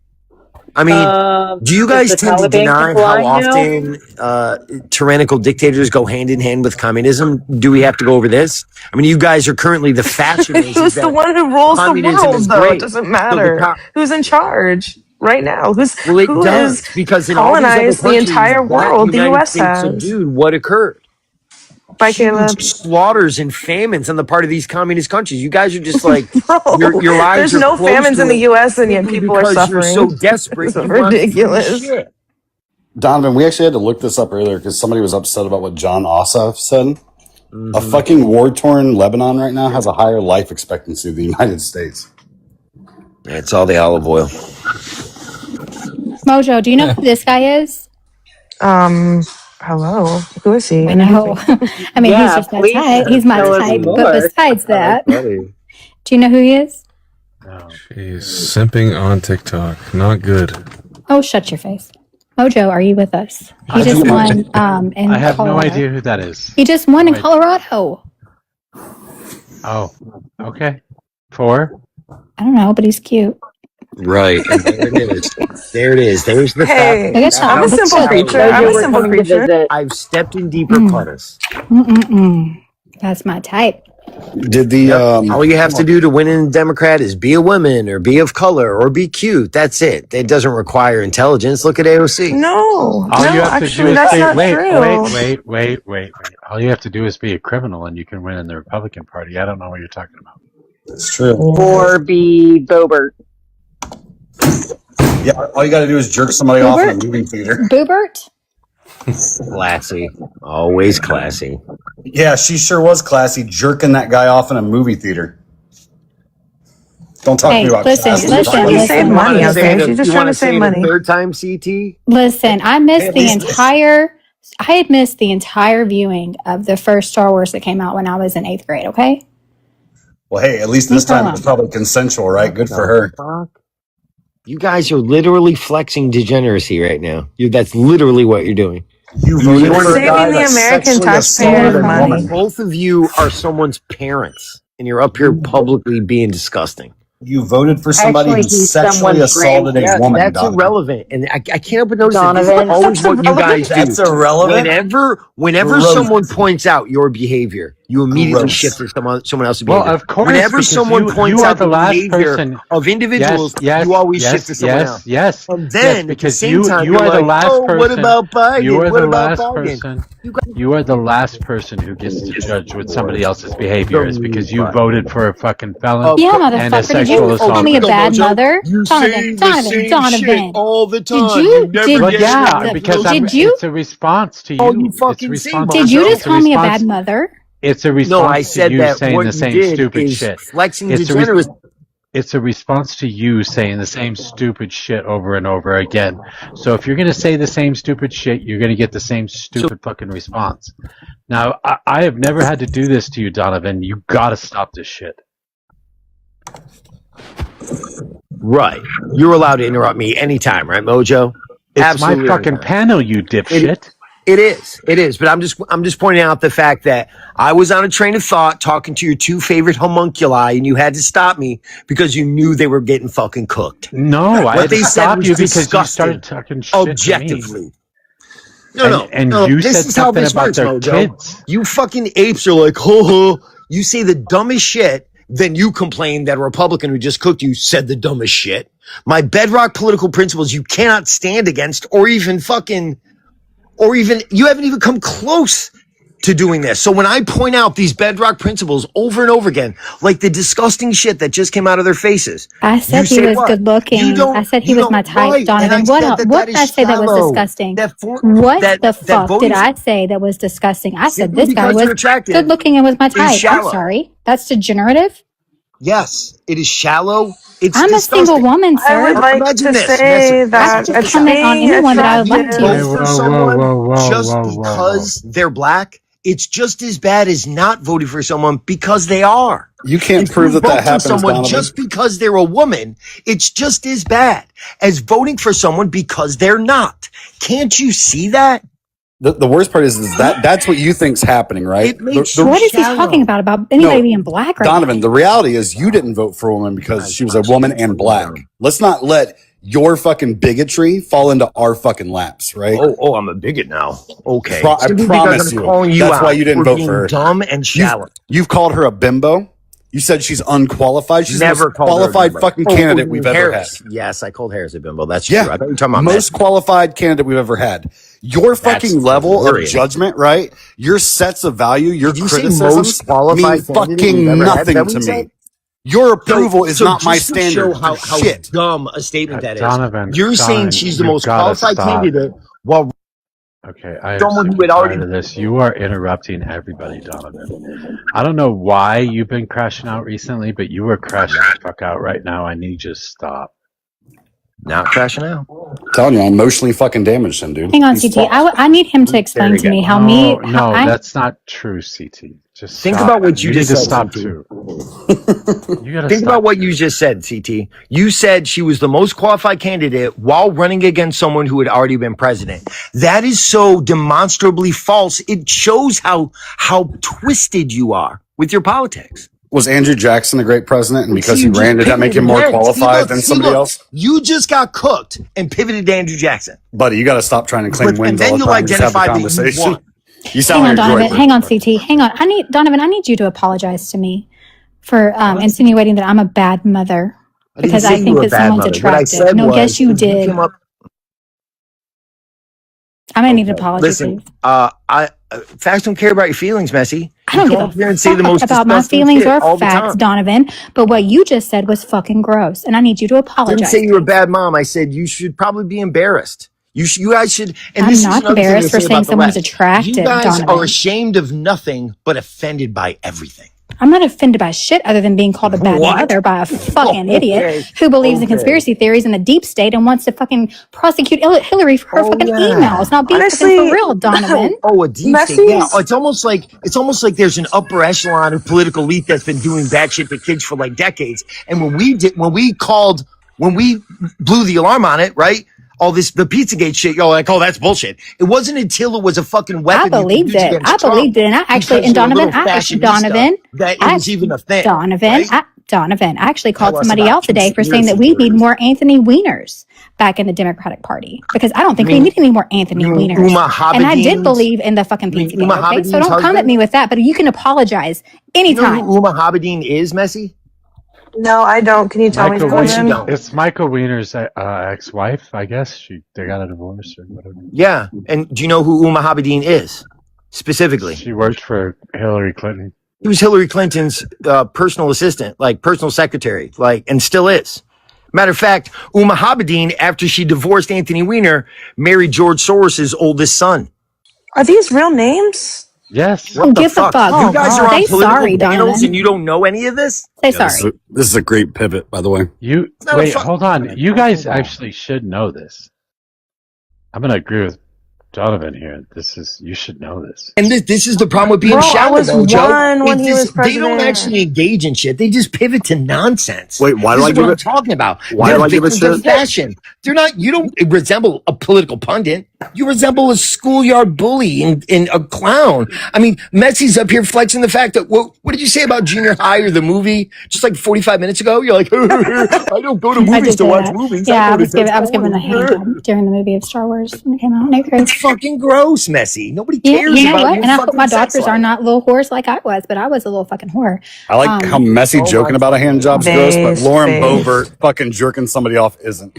I mean, do you guys tend to deny how often tyrannical dictators go hand in hand with communism? Do we have to go over this? I mean, you guys are currently the fascists. Who's the one who rules the world, though? It doesn't matter. Who's in charge right now? Who has colonized the entire world? The U.S. has. Subdued what occurred? By Caleb. Slaughters and famines on the part of these communist countries. You guys are just like, your lives there's no famines in the U.S. and yet people are suffering. You're so desperate. It's ridiculous. Donovan, we actually had to look this up earlier because somebody was upset about what John Ossoff said. A fucking war-torn Lebanon right now has a higher life expectancy than the United States. It's all the olive oil. Mojo, do you know who this guy is? Hello. Who is he? I know. I mean, he's Yeah, just my please type. He's my tell us type. But more. besides that, Buddy. do you know who he is? No. Jeez, simping on TikTok, not good. Oh, shut your face. Mojo, are you with us? He I just do- won in I have Colorado. no idea who that is. He just won in No idea. Colorado. Oh, okay. 4? I don't know, but he's cute. Right. And there it is. There it is. There's the Hey, Look at I'm a that. simple Look at creature. that. I'm a Mojo, we're simple coming to creature. visit. I've stepped in deeper puddles. That's my type. Did the All you have to do to win in Democrat is be a woman or be of color or be cute. That's it. It doesn't require intelligence. Look at AOC. No, All no, you have to do actually, is that's say, not wait, true. wait. All you have to do is be a criminal and you can win in the Republican Party. I don't know what you're talking about. It's true. Or be Bobert. Yeah, all you got to do is jerk somebody off in a movie theater. Boobert? Classy. Always classy. Yeah, she sure was classy, jerking that guy off in a movie theater. Don't talk to Hey, me about listen, classy. listen, She listen. saved money, You wanna say okay? it- She's just you trying wanna to save say it a money. third time, CT? Listen, I missed at the least- entire. I had missed the entire viewing of the first Star Wars that came out when I was in 8th grade. Okay. Well, hey, at least this time it was probably consensual, right? Good for her. Fuck. You guys are literally flexing degeneracy right now. That's literally what you're doing. You voted You're for a saving guy the that American sexually taxpayer assaulted a money. woman. Both of you are someone's parents, and you're up here publicly being disgusting. You voted for somebody Actually, who he's sexually someone's assaulted a Yeah, woman. that's Donovan. irrelevant, and I can't help but notice that this is Donovan. always what you guys do. That's irrelevant. Whenever Gross. someone points out your behavior, you immediately Gross. shift to someone else's Well, behavior. of course, Whenever because someone you points are out the the last behavior person. of individuals, Yes, you always shift to someone else. yes. And Yes, then at the because same you time, you you're are the like, last "Oh, person. what about Biden? You are What the about last Biden?" person. You are the last person who gets to judge what somebody else's behavior is because you voted for a fucking felon Yeah, and a motherfucker. Did sexual you just call me a assaulter. bad mother? You Donovan, say the Donovan, same shit Donovan. all the time. Did you? You never Did Well, get yeah, the- because did you? it's a response to you. Oh, you It's a fucking response. say, Did you Mojo. just call me a bad mother? It's a No, response I to said you that saying what the you same did stupid is shit. flexing It's a degeneracy. it's a response to you saying the same stupid shit over and over again. So if you're going to say the same stupid shit, you're going to get the same stupid fucking response. Now, I have never had to do this to you, Donovan. You got to stop this shit. Right. You're allowed to interrupt me anytime, right, Mojo? It's Absolutely my fucking anytime. panel, you dipshit. It is. But I'm just pointing out the fact that I was on a train of thought talking to your two favorite homunculi, and you had to stop me because you knew they were getting fucking cooked. No, I What had they to said stop was you because you disgusting, started talking shit to me. objectively. And No. you This said is how something this about works, their Mojo. kids. You fucking apes are like, ho. You say the dumbest shit, then you complain that a Republican who just cooked you said the dumbest shit. My bedrock political principles you cannot stand against, or even you haven't even come close to doing this. So when I point out these bedrock principles over and over again, like the disgusting shit that just came out of their faces, I said you he say was what? good looking. You don't- I said he you was don't- my type, right, and I Donovan. What said else? that What that did I is say that was shallow. disgusting? that What the fuck voting did I say that was disgusting? I said Simply this guy because was you're attractive good looking and was my is type. I'm shallow. sorry. That's degenerative. Yes, it is shallow. It's I'm disgusting. a single woman, I sir. would like Imagine to this. say Listen, that I can check this out. comment on being anyone that I would like Vote to. attractive. for someone just because they're black, it's just as bad as not voting for someone because they are. You can't If prove you that vote that for happens, someone Donovan. just because they're a woman, it's just as bad as voting for someone because they're not. Can't you see that? The worst part is that's what you think's happening, right? It makes What is he shallow. talking about? About anybody No, being black right Donovan, now? the reality is you didn't vote for a woman because she was a woman and black. Let's not let your fucking bigotry fall into our fucking laps, right? Oh, I'm a bigot now. Okay. I Simply promise because I'm you. calling That's why out you didn't for vote being for her. dumb and shallow. You've called her a bimbo. You said she's unqualified. She's Never the most called her a qualified bimbo. fucking candidate we've ever had. Harris. Yes, I called Harris a bimbo. That's Yeah, true. I thought you were talking about most qualified candidate we've ever had. Your fucking level hilarious. of judgment, right? Your sets of value, your Did you say criticisms most qualified mean candidate fucking we've ever had? Is nothing that what to you me. said? Your approval is So not my just to standard. show how Shit. dumb a statement that is. Donovan, You're saying Donovan, she's the you most gotta qualified stop. candidate while Okay, I am someone sick who and had already tired of this. You are interrupting everybody, Donovan. I don't know why you've been crashing out recently, but you are crashing the fuck out right now. I need you to stop. Not crashing out. Telling you, I emotionally fucking damaged him, dude. Hang on, He's CT. I need him to explain to me how me. No, that's not true, CT. Just Think stop. about what you just need to said, stop CT. too. You gotta Think stop. about what you just said, CT. You said she was the most qualified candidate while running against someone who had already been president. That is so demonstrably false. It shows how twisted you are with your politics. Was Andrew Jackson a great president? And because See, he you ran, did that make him more pivoted again. qualified than somebody else? You just got cooked and pivoted to Andrew Jackson. Buddy, you got to stop trying to claim wins all the time. Just have the conversation. You sound Hang on, like a Donovan. droid. Hang on, CT. Hang on. Donovan, I need you to apologize to me for insinuating that I'm a bad mother because I think that someone's attractive. No, guess you did. I'm gonna need an apology. Listen, please. Facts don't care about your feelings, Messi. I don't give a fuck about my feelings or facts, Donovan. But what you just said was fucking gross, and I need you to I apologize. didn't say you were a bad mom. I said you should probably be embarrassed. You guys should. And I'm this not is another thing embarrassed to for say saying about the someone's left. attractive, You guys Donovan. are ashamed of nothing but offended by everything. I'm not offended by shit other than being called a bad mother by a fucking idiot who believes in conspiracy theories and the deep state and wants to fucking prosecute Hillary for her fucking emails. Now be fucking for real, Donovan. A deep state. Yeah, it's almost like there's an upper echelon of political elite that's been doing bad shit to kids for like decades. And when we blew the alarm on it, right? All this, the Pizzagate shit, you're like, oh, that's bullshit. It wasn't until it was a fucking weapon. I believed it. And I actually, and Donovan, that it was even a thing. Donovan, right? Donovan, I actually called Tell us somebody about out today for saying that we need more Anthony Weiners back in the Democratic Party because I don't think we need any more Anthony Weiners. And I did believe in the fucking Pizzagate. Okay, so don't come at me with that. But you can apologize anytime. You know who Uma Habedin is, Messi? No, I don't. Can you tell me? It's Michael Wiener's ex-wife, I guess. They got a divorce or whatever. Yeah, and do you know who Uma Habedin is specifically? She worked for Hillary Clinton. He was Hillary Clinton's personal assistant, like personal secretary, like, and still is. Matter of fact, Uma Habedin, after she divorced Anthony Weiner, married George Soros's oldest son. Are these real names? Yes. What the fuck? You guys are on Say political sorry, panels Donovan. and you don't know any of this? Say sorry. This is a great pivot, by the way. Wait, hold on. You guys actually should know this. I'm going to agree with Donovan here. You should know this. And this is the problem with being shallow, though, Joe. They don't actually engage in shit. They just pivot to nonsense. Wait, why do This I is give what it? I'm talking about? Why They're do I give a victims of shit? fashion. They're not. You don't resemble a political pundit. You resemble a schoolyard bully and a clown. I mean, Messi's up here flexing the fact that what did you say about Junior High or the movie just like 45 minutes ago? You're like, I don't go to movies to watch movies. Yeah, I was given a hand job during the movie of Star Wars when it came out. It's fucking gross, Messi. Nobody Yeah, cares you know about what? your And I hope fucking my sex daughters life. are not little whores like I was, but I was a little fucking whore. I like how Messi joking about a hand job's gross, but Lauren Boebert fucking jerking somebody off isn't.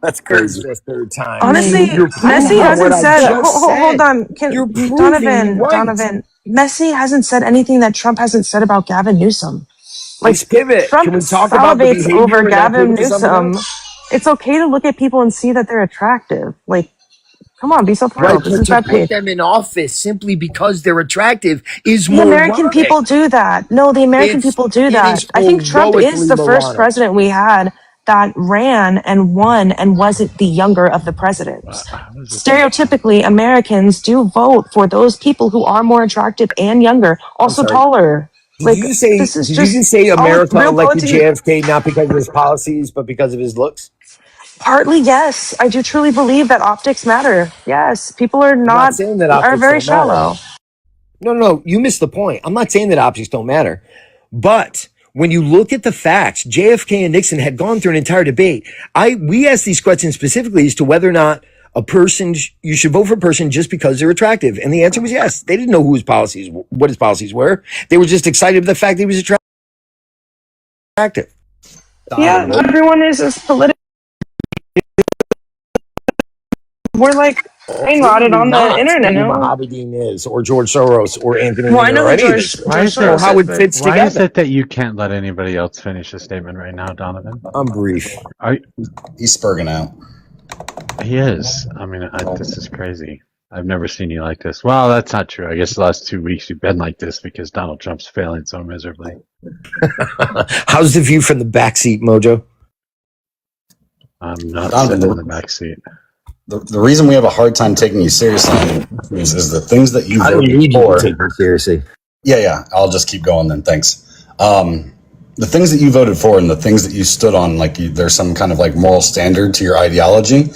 That's crazy. The third time. Honestly, Messi hasn't said. Hold on, right. Donovan. Messi hasn't said anything that Trump hasn't said about Gavin Newsom. Let's pivot. Trump Can we talk about the salivates behavior over and not Gavin pivot to something Newsom. else? It's okay to look at people and see that they're attractive. Like, come on, be so proud. Right, This but is to bad put faith. them in office simply because they're attractive is The more American moronic. people do that. No, the American people do that. I think Trump is the first president we had that ran and won and wasn't the younger of the presidents. Stereotypically, Americans do vote for those people who are more attractive and younger, also taller. Did you just say America elected JFK not because of his policies, but because of his looks? Partly, yes. I do truly believe that optics matter. Yes, people are I'm not saying that are optics very don't matter. shallow. No, you missed the point. I'm not saying that optics don't matter, but when you look at the facts, JFK and Nixon had gone through an entire debate. We asked these questions specifically as to whether or not you should vote for a person just because they're attractive. And the answer was yes. They didn't know what his policies were. They were just excited with the fact that he was attractive. Yeah, everyone is as political. We're like brain rotted on the internet. Who No? Habedin is, or George Soros, or Anthony Well, I Weiner, know or who any of George these. Why is Soros how it is, fits Why is together. it that you can't let anybody else finish a statement right now, Donovan? I'm brief. He's spurging out. He is. I mean, this is crazy. I've never seen you like this. Well, that's not true. I guess the last 2 weeks you've been like this because Donald Trump's failing so miserably. How's the view from the backseat, Mojo? I'm not Donovan, sitting in the back seat. the reason we have a hard time taking you seriously is the things that you I don't voted need you for. to take me seriously. Yeah. I'll just keep going then. Thanks. The things that you voted for and the things that you stood on, like there's some kind of like moral standard to your ideology.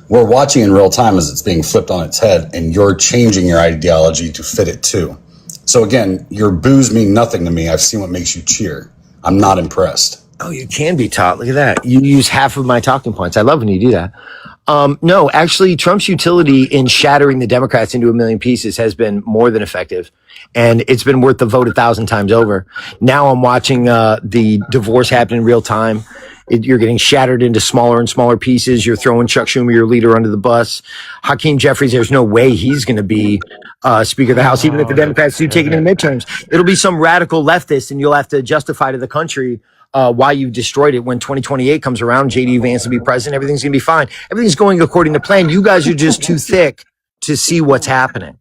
We're watching in real time as it's being flipped on its head, and you're changing your ideology to fit it too. So again, your boos mean nothing to me. I've seen what makes you cheer. I'm not impressed. Oh, you can be taught. Look at that. You use half of my talking points. I love when you do that. No, actually, Trump's utility in shattering the Democrats into a million pieces has been more than effective. And it's been worth the vote 1,000 times over. Now I'm watching the divorce happen in real time. You're getting shattered into smaller and smaller pieces. You're throwing Chuck Schumer, your leader, under the bus. Hakeem Jeffries, there's no way he's going to be Speaker of the House, even if the Democrats do take it in the midterms. It'll be some radical leftist, and you'll have to justify to the country why you destroyed it. When 2028 comes around, J.D. Vance will be president. Everything's going to be fine. Everything's going according to plan. You guys are just too thick to see what's happening.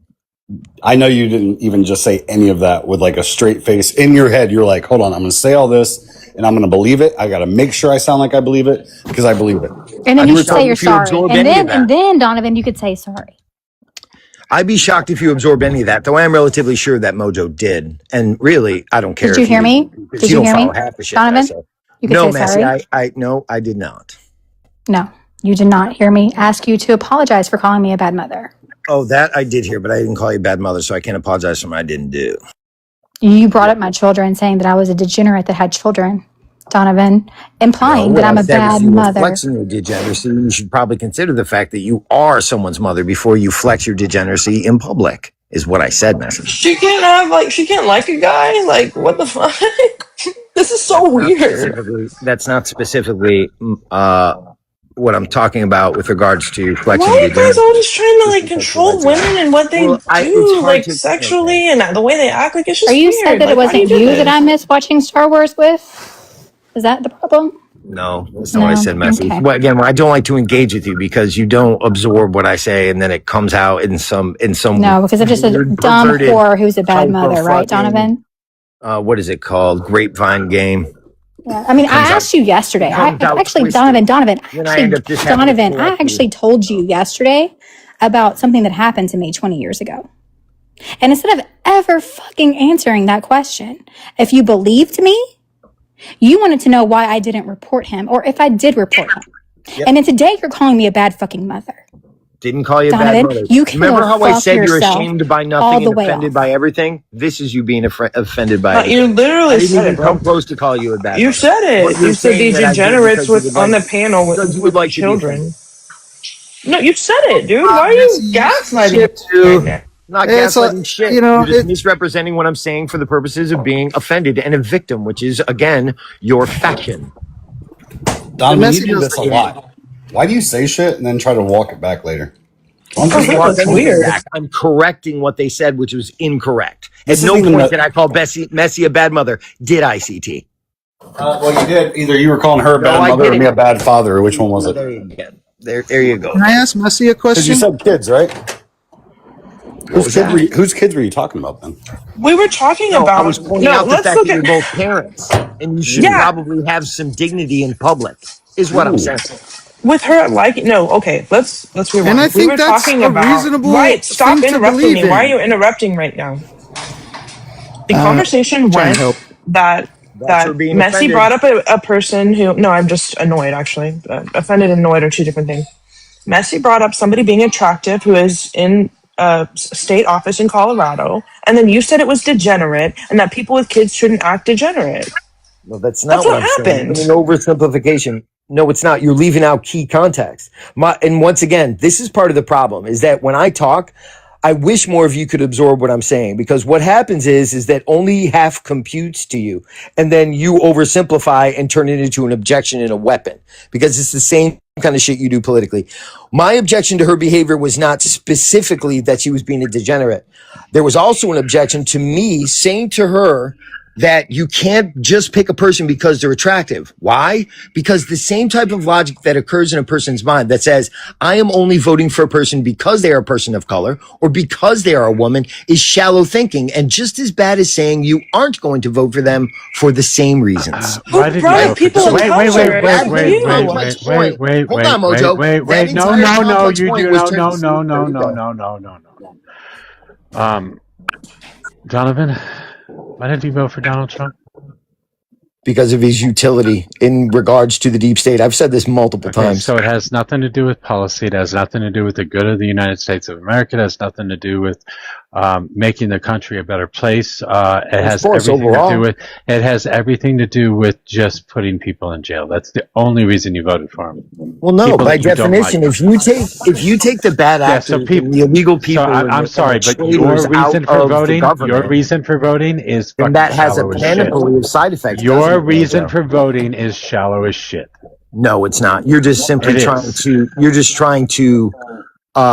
I know you didn't even just say any of that with like a straight face. In your head, you're like, hold on, I'm going to say all this and I'm going to believe it. I got to make sure I sound like I believe it because I believe it. And then you should say you're sorry. And then Donovan, you could say sorry. I'd be shocked if you absorb any of that, though I am relatively sure that Mojo did. And really, I don't care. Did you hear me? Did you hear me, Donovan? You could no, say Massey, sorry. No, I did not. No, you did not hear me ask you to apologize for calling me a bad mother. Oh, that I did hear, but I didn't call you a bad mother, so I can't apologize for what I didn't do. You brought up my children, saying that I was a degenerate that had children, Donovan, implying that I'm a bad mother. Flexing your degeneracy, you should probably consider the fact that you are someone's mother before you flex your degeneracy in public, is what I said, Massey. She can't like a guy? Like, what the fuck? This is so weird. That's not specifically what I'm talking about with regards to flexing. Why are you guys always trying to like control women and what they do, like sexually and the way they act? Like, it's just Are you weird. said that like, it wasn't you you that I miss watching Star Wars with? Is that the problem? No, that's not what I said, Massey. Okay. Well, again, I don't like to engage with you because you don't absorb what I say, and then it comes out in some. No, because I'm just a dumb whore who's a bad mother, right, Donovan? What is it called? Grapevine game. Yeah, I mean, I asked you yesterday. I actually told you yesterday about something that happened to me 20 years ago. And instead of ever fucking answering that question, if you believed me, you wanted to know why I didn't report him or if I did report him. Yep. And then today you're calling me a bad fucking mother. Didn't call you Donovan, a bad mother. You can remember how I said you're yourself ashamed by nothing and offended by everything? This is you being offended by it. You literally said it, bro. Come close to call you a bad You mother. said it. You said these degenerates on the panel with like children. No, you said it, dude. Why are you gaslighting? Not gaslighting shit. You're just misrepresenting what I'm saying for the purposes of being offended and a victim, which is, again, your faction. Donovan, you do this a lot. Why do you say shit and then try to walk it back later? That's weird. I'm correcting what they said, which was incorrect. At no point did I call Messi a bad mother. Did I, CT? Well, you did. Either you were calling her a bad mother or me a bad father. Which one was it? There you go. Can I ask Messi a question? Because you said kids, right? Whose kids were you talking about then? We were talking about. I was pointing out the fact that you're both parents, and you should probably have some dignity in public. Is what I'm saying. With her, okay, let's rewind. And I think we were that's talking a about, reasonable right, stop thing to interrupting believe me. in. Why are you interrupting right now? The conversation went that Messi brought up a person who, no, I'm just annoyed actually. Offended and annoyed are two different things. Messi brought up somebody being attractive who is in a state office in Colorado, and then you said it was degenerate and that people with kids shouldn't act degenerate. No, that's not what happened. An oversimplification. No, it's not. You're leaving out key context. And once again, this is part of the problem, is that when I talk, I wish more of you could absorb what I'm saying, because what happens is that only half computes to you, and then you oversimplify and turn it into an objection and a weapon, because it's the same kind of shit you do politically. My objection to her behavior was not specifically that she was being a degenerate. There was also an objection to me saying to her that you can't just pick a person because they're attractive. Why? Because the same type of logic that occurs in a person's mind that says, I am only voting for a person because they are a person of color or because they are a woman is shallow thinking and just as bad as saying you aren't going to vote for them for the same reasons. Why did you That- vote for so Wait, that Donovan, why did you vote for Donald Trump? because of his utility in regards to the deep state. I've said this multiple times. So it has nothing to do with policy. It has nothing to do with the good of the United States of America. It has nothing to do with making the country a better place. It has everything to do with just putting people in jail. That's the only reason you voted for him. Well, no, People by that you don't definition, like. if you take the bad actors and the illegal people, I'm sorry, but your reason for voting is then fucking that has a shallow as shit. panoply of side effects. Your reason for voting is shallow as shit. No, it's not. You're just simply trying to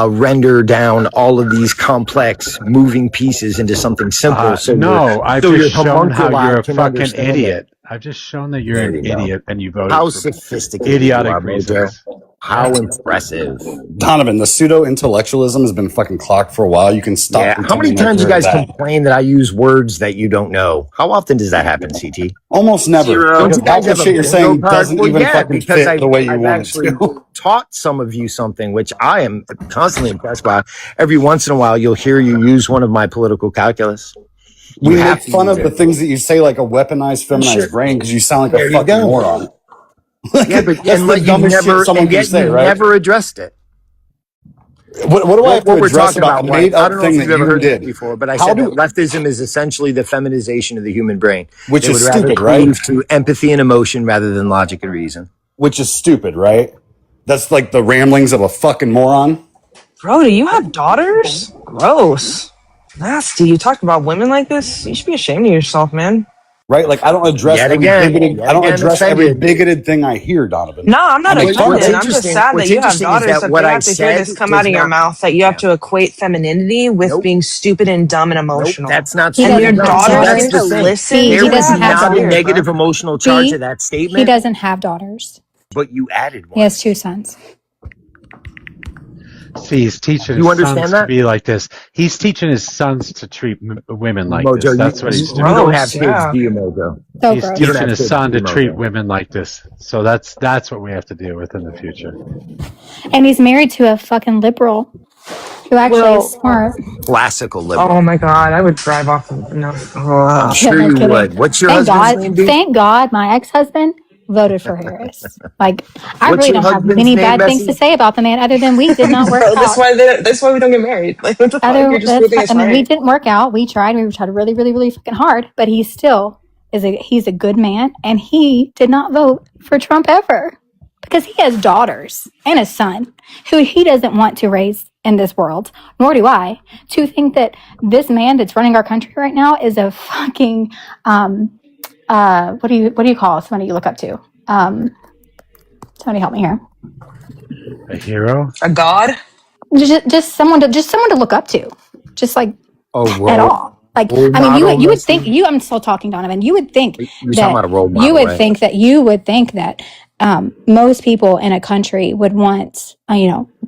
render down all of these complex moving pieces into something simple. I've just shown how you're a fucking idiot. I've just shown that you're an idiot and you voted How for sophisticated idiotic you are, reasons. Mojo. How impressive. Donovan, the pseudo-intellectualism has been fucking clocked for a while. You can stop. Yeah. How many times you guys complain that I use words that you don't know? How often does that happen, CT? Almost never. Don't you guys Half the have a shit you're bingo saying card? doesn't Well, even yeah, fucking because fit the way you I've want it actually to. taught some of you something, which I am constantly impressed by. Every once in a while, you'll hear you use one of my political calculus. We make fun of the things that you say like a weaponized, feminized brain because you sound like a fucking moron. Yeah, but That's the dumbest shit someone can say, right? never addressed it. What do I have to we're address talking about the Mike, made I up don't know thing if that you've ever you heard did? this before, but I How said do- that leftism is essentially the feminization of the human brain. Which They is would rather stupid, right? cleave to empathy and emotion rather than logic and reason. Which is stupid, right? That's like the ramblings of a fucking moron. Bro, do you have daughters? Gross. Nasty. You talk about women like this? You should be ashamed of yourself, man. Right? Like I don't address every bigoted thing I hear, Donovan. No, I'm not I make fun of offended. it. I'm just sad that you have daughters that they have to hear this come out of your mouth, that you have to equate femininity with being stupid and dumb and emotional. That's not And your true. daughters That's get to the thing. listen There to was that? That's not a weird, negative bro. emotional charge to that statement. He doesn't have daughters. But you added one. He has 2 sons. See, he's teaching You his understand sons that? to be like this. He's teaching his sons to treat women like Mojo, this. That's what he's you doing. don't have kids, do you, Mojo? So He's gross. teaching his son to Mojo. treat women like this. So that's what we have to deal with in the future. And he's married to a fucking liberal who actually is smart. Classical liberal. Oh my god, I would drive off of no. I'm sure no you kidding. would. What's your Thank husband's God, name, dude? thank God my ex-husband voted for Harris. Like, I What's really your don't have husband's many name, bad things Bessie? to say about the man other than we did not work Bro, out. that's why we don't get married. Like what the fuck? You're just proving us I mean, we right. didn't work out. We tried really, really, really fucking hard, but he still he's a good man, and he did not vote for Trump ever because he has daughters and a son who he doesn't want to raise in this world, nor do I. To think that this man that's running our country right now is a fucking what do you call somebody you look up to? Somebody help me here. A hero? A god? Just someone to look up to. Just like at all. Like, I mean, you would think I'm still talking, Donovan. You would think that most people in a country would want,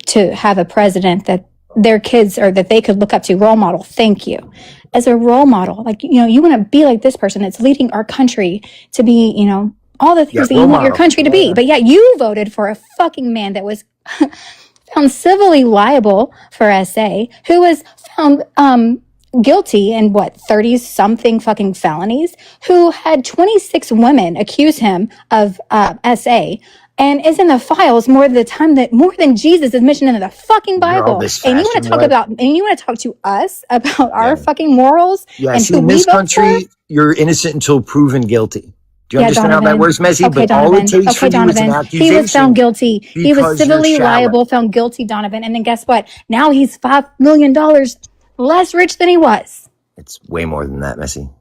to have a president that their kids or that they could look up to, role model. Thank you. As a role model, like, you want to be like this person that's leading our country to be, all the things that you want your country to be. But yet you voted for a fucking man that was found civilly liable for SA, who was found guilty in 30-something fucking felonies, who had 26 women accuse him of SA, and is in the files more than Jesus is mentioned in the fucking Bible. And you want to talk to us about our fucking morals and see, who in we this vote country, for? you're innocent until proven guilty. Do you understand Donovan. how that works, Messi? Okay, But all Donovan. it takes for you is an accusation. He was found guilty. He was because you're civilly shallow. liable, found guilty, Donovan. And then guess what? Now he's $5 million less rich than he was. It's way more than that, Messi.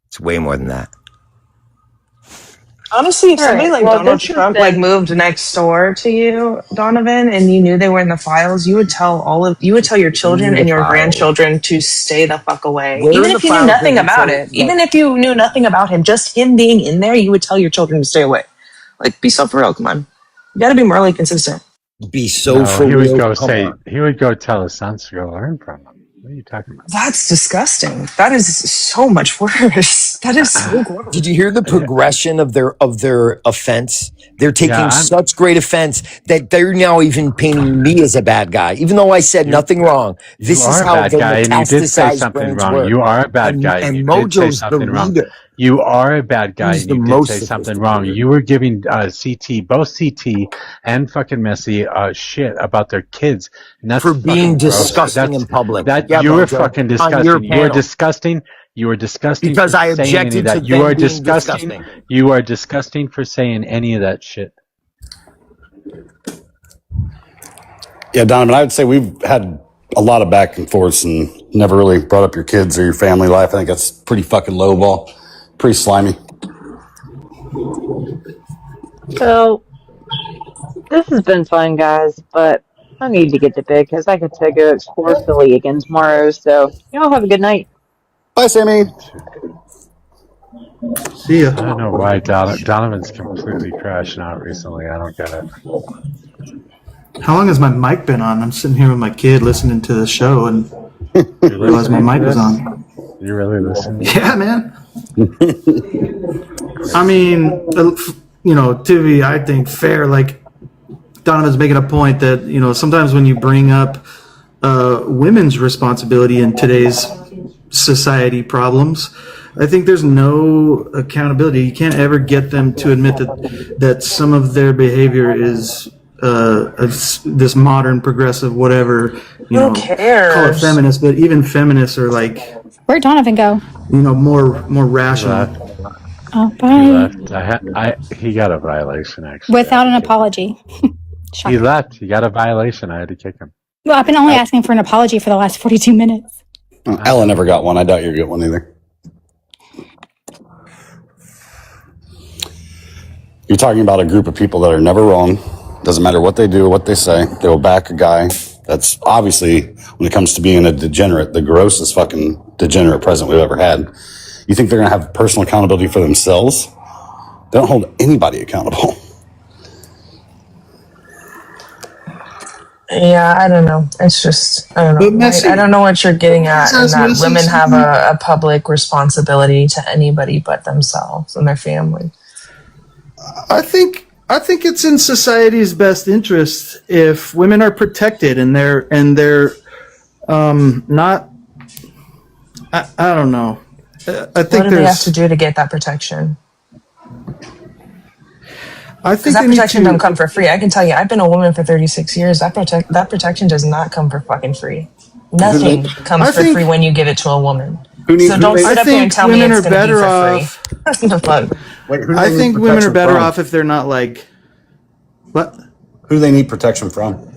It's way more than that. Honestly, if somebody right. like Well, Donald this has Trump like been. moved next door to you, Donovan, and you knew they were in the files, you would tell your children and your grandchildren to stay the fuck away. Where Even in the if you knew files does nothing it about say it. that? Even if you knew nothing about him, just him being in there, you would tell your children to stay away. Like, be so for real, come on. You gotta be morally consistent. Be so No, for he would real. go Come say on. he would go tell his sons to go learn from him. What are you talking about? That's disgusting. That is so much worse. That is so gross. Did you hear the progression of their offense? They're Yeah, taking such great offense that they're now even painting me as a bad guy, even though I said you nothing wrong. you This is are a how bad their guy, and you did say metastasized something brains wrong. work. You are a bad guy, and And you did say Mojo's the something wrong. leader. You are a bad guy, He's and the you did most say something wrong. You were giving both CT and fucking Messi shit about their kids, and that's for being fucking gross. disgusting in public. Yeah, You were Mojo, fucking on your disgusting. You were panel. disgusting. You were disgusting Because for I saying any of objected to that. You them are being disgusting. disgusting. You are disgusting for saying any of that shit. Yeah, Donovan, I would say we've had a lot of back and forths and never really brought up your kids or your family life. I think that's pretty fucking low ball. Pretty slimy. So this has been fun, guys, but I need to get to bed because I get to go explore Philly again tomorrow. So y'all have a good night. Bye, Sammy. See ya. I don't know why Donovan's completely crashing out recently. I don't get it. How long has my mic been on? I'm sitting here with my kid listening to the show and realized my mic was on. You really listening? Yeah, man. I mean, to be, I think, fair, like Donovan's making a point that, sometimes when you bring up women's responsibility in today's society problems, I think there's no accountability. You can't ever get them to admit that some of their behavior is this modern progressive whatever. Who cares? Call it feminist, but even feminists are like, Where'd Donovan go? more rational. Oh, He bye. left. He got a violation actually. Without an apology. He left. He got a violation. I had to kick him. Well, I've been only asking for an apology for the last 42 minutes. Ella never got one. I doubt you'll get one either. You're talking about a group of people that are never wrong. Doesn't matter what they do or what they say. They will back a guy that's obviously, when it comes to being a degenerate, the grossest fucking degenerate president we've ever had. You think they're going to have personal accountability for themselves? They don't hold anybody accountable. Yeah, I don't know. It's just, I don't know. But Messi, I don't know what you're getting at, and that Messi women have something? a public responsibility to anybody but themselves and their family. I think it's in society's best interest if women are protected and they're not. I don't know. I think What do they have to do to get that protection? I think that protection don't come for free. I can tell you, I've been a woman for 36 years. That protection does not come for fucking free. Nothing comes for free when you give it to a woman. So don't sit up here and tell me it's going to be for free. That's the fun. I think women are better off if they're not like. What? Who do they need protection from?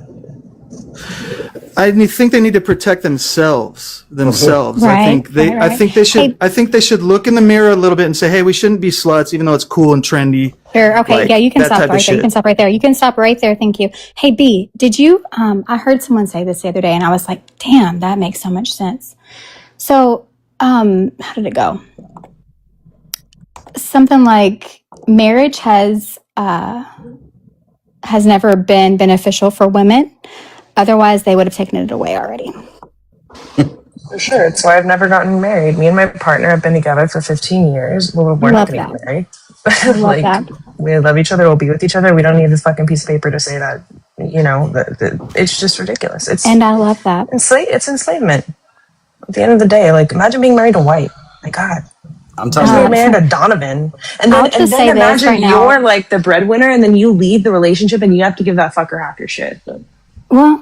I think they need to protect themselves. Right, I think they should. I think they should look in the mirror a little bit and say, "Hey, we shouldn't be sluts, even though it's cool and trendy." Sure. Okay. Like, yeah, you can that stop type of right there. shit. You can stop right there. You can stop right there. Thank you. Hey, B, did you? I heard someone say this the other day, and I was like, "Damn, that makes so much sense." So, how did it go? Something like marriage has never been beneficial for women. Otherwise, they would have taken it away already. For sure. It's why I've never gotten married. Me and my partner have been together for 15 years. We're not going to get married. Love that. We love each other. We'll be with each other. We don't need this fucking piece of paper to say that. It's just ridiculous. And I love that. It's enslavement. At the end of the day, like, imagine being married to White. My God. I'm telling you, married to Donovan, and then imagine you're like the breadwinner, and then you leave the relationship, and you have to give that fucker half your shit. Well,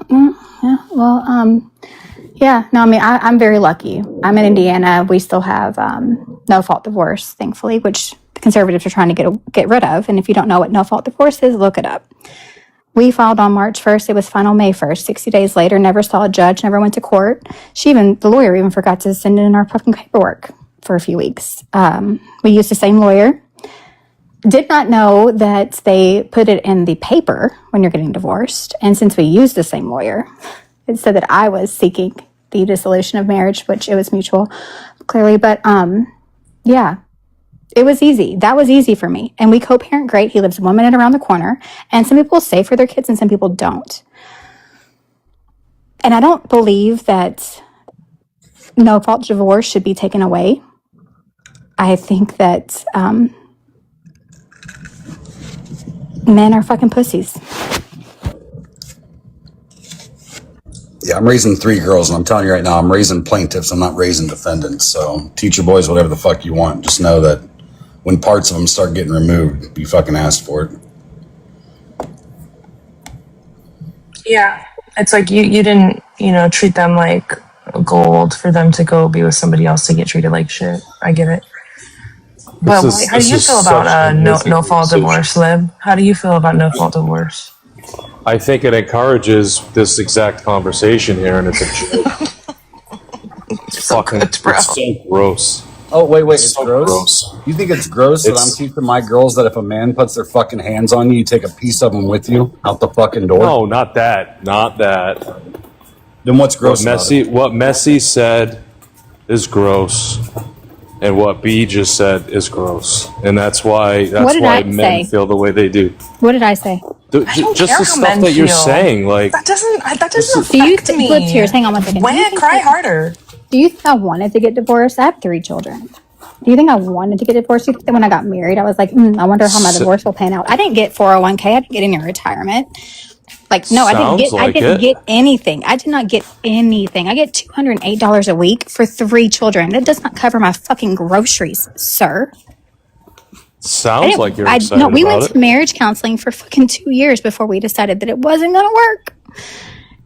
yeah. No, I mean, I'm very lucky. I'm in Indiana. We still have no fault divorce, thankfully, which the conservatives are trying to get rid of. And if you don't know what no fault divorce is, look it up. We filed on March 1st. It was final May 1st. 60 days later, never saw a judge, never went to court. The lawyer even forgot to send in our fucking paperwork for a few weeks. We used the same lawyer. Did not know that they put it in the paper when you're getting divorced. And since we used the same lawyer, it said that I was seeking the dissolution of marriage, which it was mutual, clearly. But yeah, it was easy. That was easy for me. And we co-parent great. He lives 1 minute around the corner. And some people stay for their kids and some people don't. And I don't believe that no fault divorce should be taken away. I think that men are fucking pussies. Yeah, I'm raising 3 girls, and I'm telling you right now, I'm raising plaintiffs. I'm not raising defendants. So teach your boys whatever the fuck you want. Just know that when parts of them start getting removed, you fucking asked for it. Yeah. It's like you didn't, treat them like gold for them to go be with somebody else to get treated like shit. I get it. But how do you feel about no fault divorce, Lib? How do you feel about no fault divorce? I think it encourages this exact conversation here, and it's a joke. It's fucking good, bro. It's so gross. Oh, wait, it's so gross? You think it's gross that I'm teaching my girls that if a man puts their fucking hands on you, you take a piece of them with you out the fucking door? No, not that. Not that. Then what's gross about it? What Messi said is gross, and what B just said is gross, and that's why men feel the way they do. What did I say? Just the stuff that you're saying, like that doesn't affect me. Flip tears. Hang on one second. Cry harder. Do you think I wanted to get divorced? I have 3 children. Do you think I wanted to get divorced? Do you think that when I got married, I was like, I wonder how my divorce will pan out? I didn't get 401k. I didn't get any retirement. No, I didn't get anything. I did not get anything. I get $208 a week for 3 children. That does not cover my fucking groceries, sir. Sounds like you're excited No, we about went to marriage counseling for fucking 2 years before we decided that it wasn't going to work.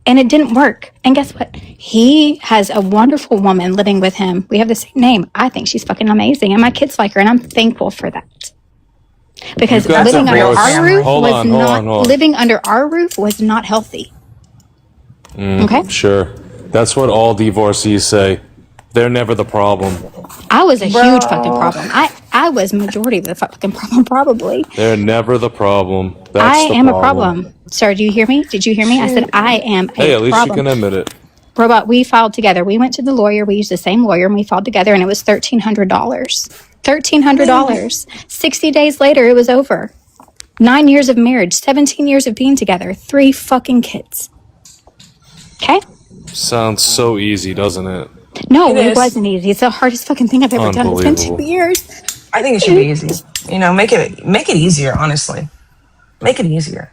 And it didn't work. And guess what? He has a wonderful woman living with him. We have the same name. I think she's fucking amazing. And my kids like her. And I'm thankful for that. Because living under our roof was not healthy. Okay? Sure. That's what all divorcees say. They're never the problem. I was a huge fucking problem. I was majority of the fucking problem, probably. They're never the problem. I am a problem. Sir, do you hear me? Did you hear me? I said I am a problem. Hey, at least you can admit it. Robot, we filed together. We went to the lawyer. We used the same lawyer, and we filed together, and it was $1,300. $1,300. 60 days later, it was over. 9 years of marriage, 17 years of being together, 3 fucking kids. Okay? Sounds so easy, doesn't it? No, it wasn't easy. It's the hardest fucking thing I've ever done. It's been 2 years. I think it should be easy. Make it easier, honestly. Make it easier.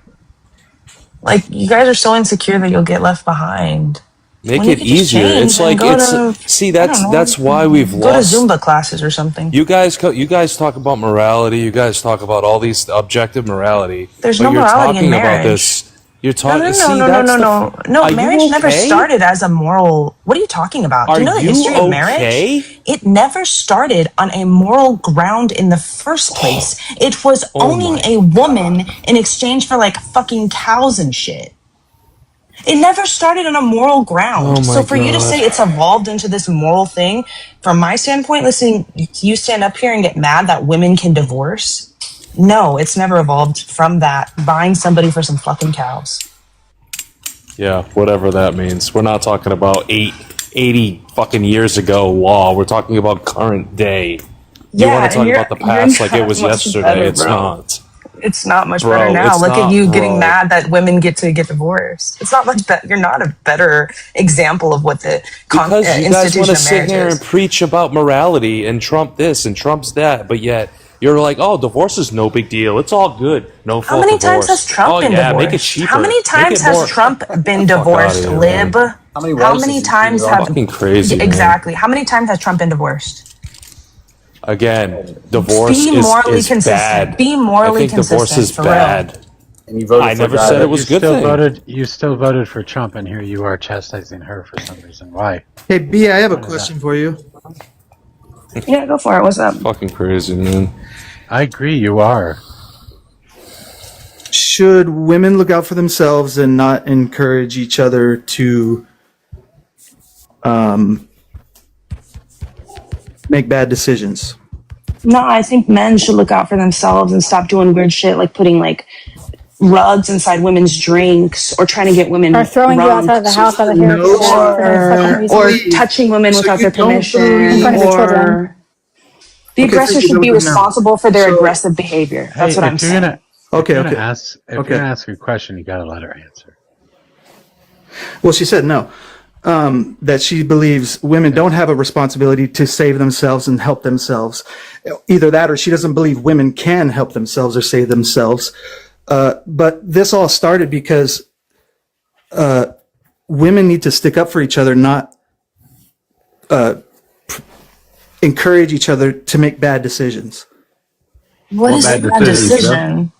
Like, you guys are so insecure that you'll get left behind. Make it easier. It's like that's why we've lost. Go to Zumba classes or something. You guys talk about morality. You guys talk about all these objective morality. There's no morality in marriage. You're talking. No. Marriage never started as a moral. What are you talking about? Do you know the history of marriage? It never started on a moral ground in the first place. It was owning a woman in exchange for like fucking cows and shit. It never started on a moral ground. So for you to say it's evolved into this moral thing, from my standpoint, listening, you stand up here and get mad that women can divorce. No, it's never evolved from that. Buying somebody for some fucking cows. Yeah, whatever that means. We're not talking about 80 fucking years ago law. We're talking about current day. You want to talk about the past like it was yesterday. It's not. It's not much better now. Look at you getting mad that women get to get divorced. It's not much better. You're not a better example of what the because you guys want to sit here is. And preach about morality and Trump this and Trump's that, but yet you're like, oh, divorce is no big deal. It's all good. No fault. How many divorce. times has Trump been divorced? Make it cheaper. How many times has Trump been divorced, Lib? How many times have fucking crazy? Exactly. Man. How many times has Trump been divorced? Again, divorce is bad. Be morally I think consistent. Divorce is bad. And you voted I never said it was a good thing. You still voted for Trump, and here you are chastising her for some reason. Why? Hey, B, I have a question for you. Yeah, go for it. What's up? Fucking crazy, man. I agree, you are. Should women look out for themselves and not encourage each other to make bad decisions? No, I think men should look out for themselves and stop doing weird shit like putting like rugs inside women's drinks or trying to get women Or throwing you drunk outside of the house out of here for no fucking or reason. touching women So without you their don't permission In front of your children. or the Okay, so aggressor you should be don't know. responsible for their So aggressive behavior. That's Hey, what I'm saying. if okay, you're gonna okay, ask, if okay. you're gonna ask a question, you gotta let her answer. Well, she said no. That she believes women don't have a responsibility to save themselves and help themselves. Either that or she doesn't believe women can help themselves or save themselves. But this all started because women need to stick up for each other, not encourage each other to make bad decisions. What is a bad decision?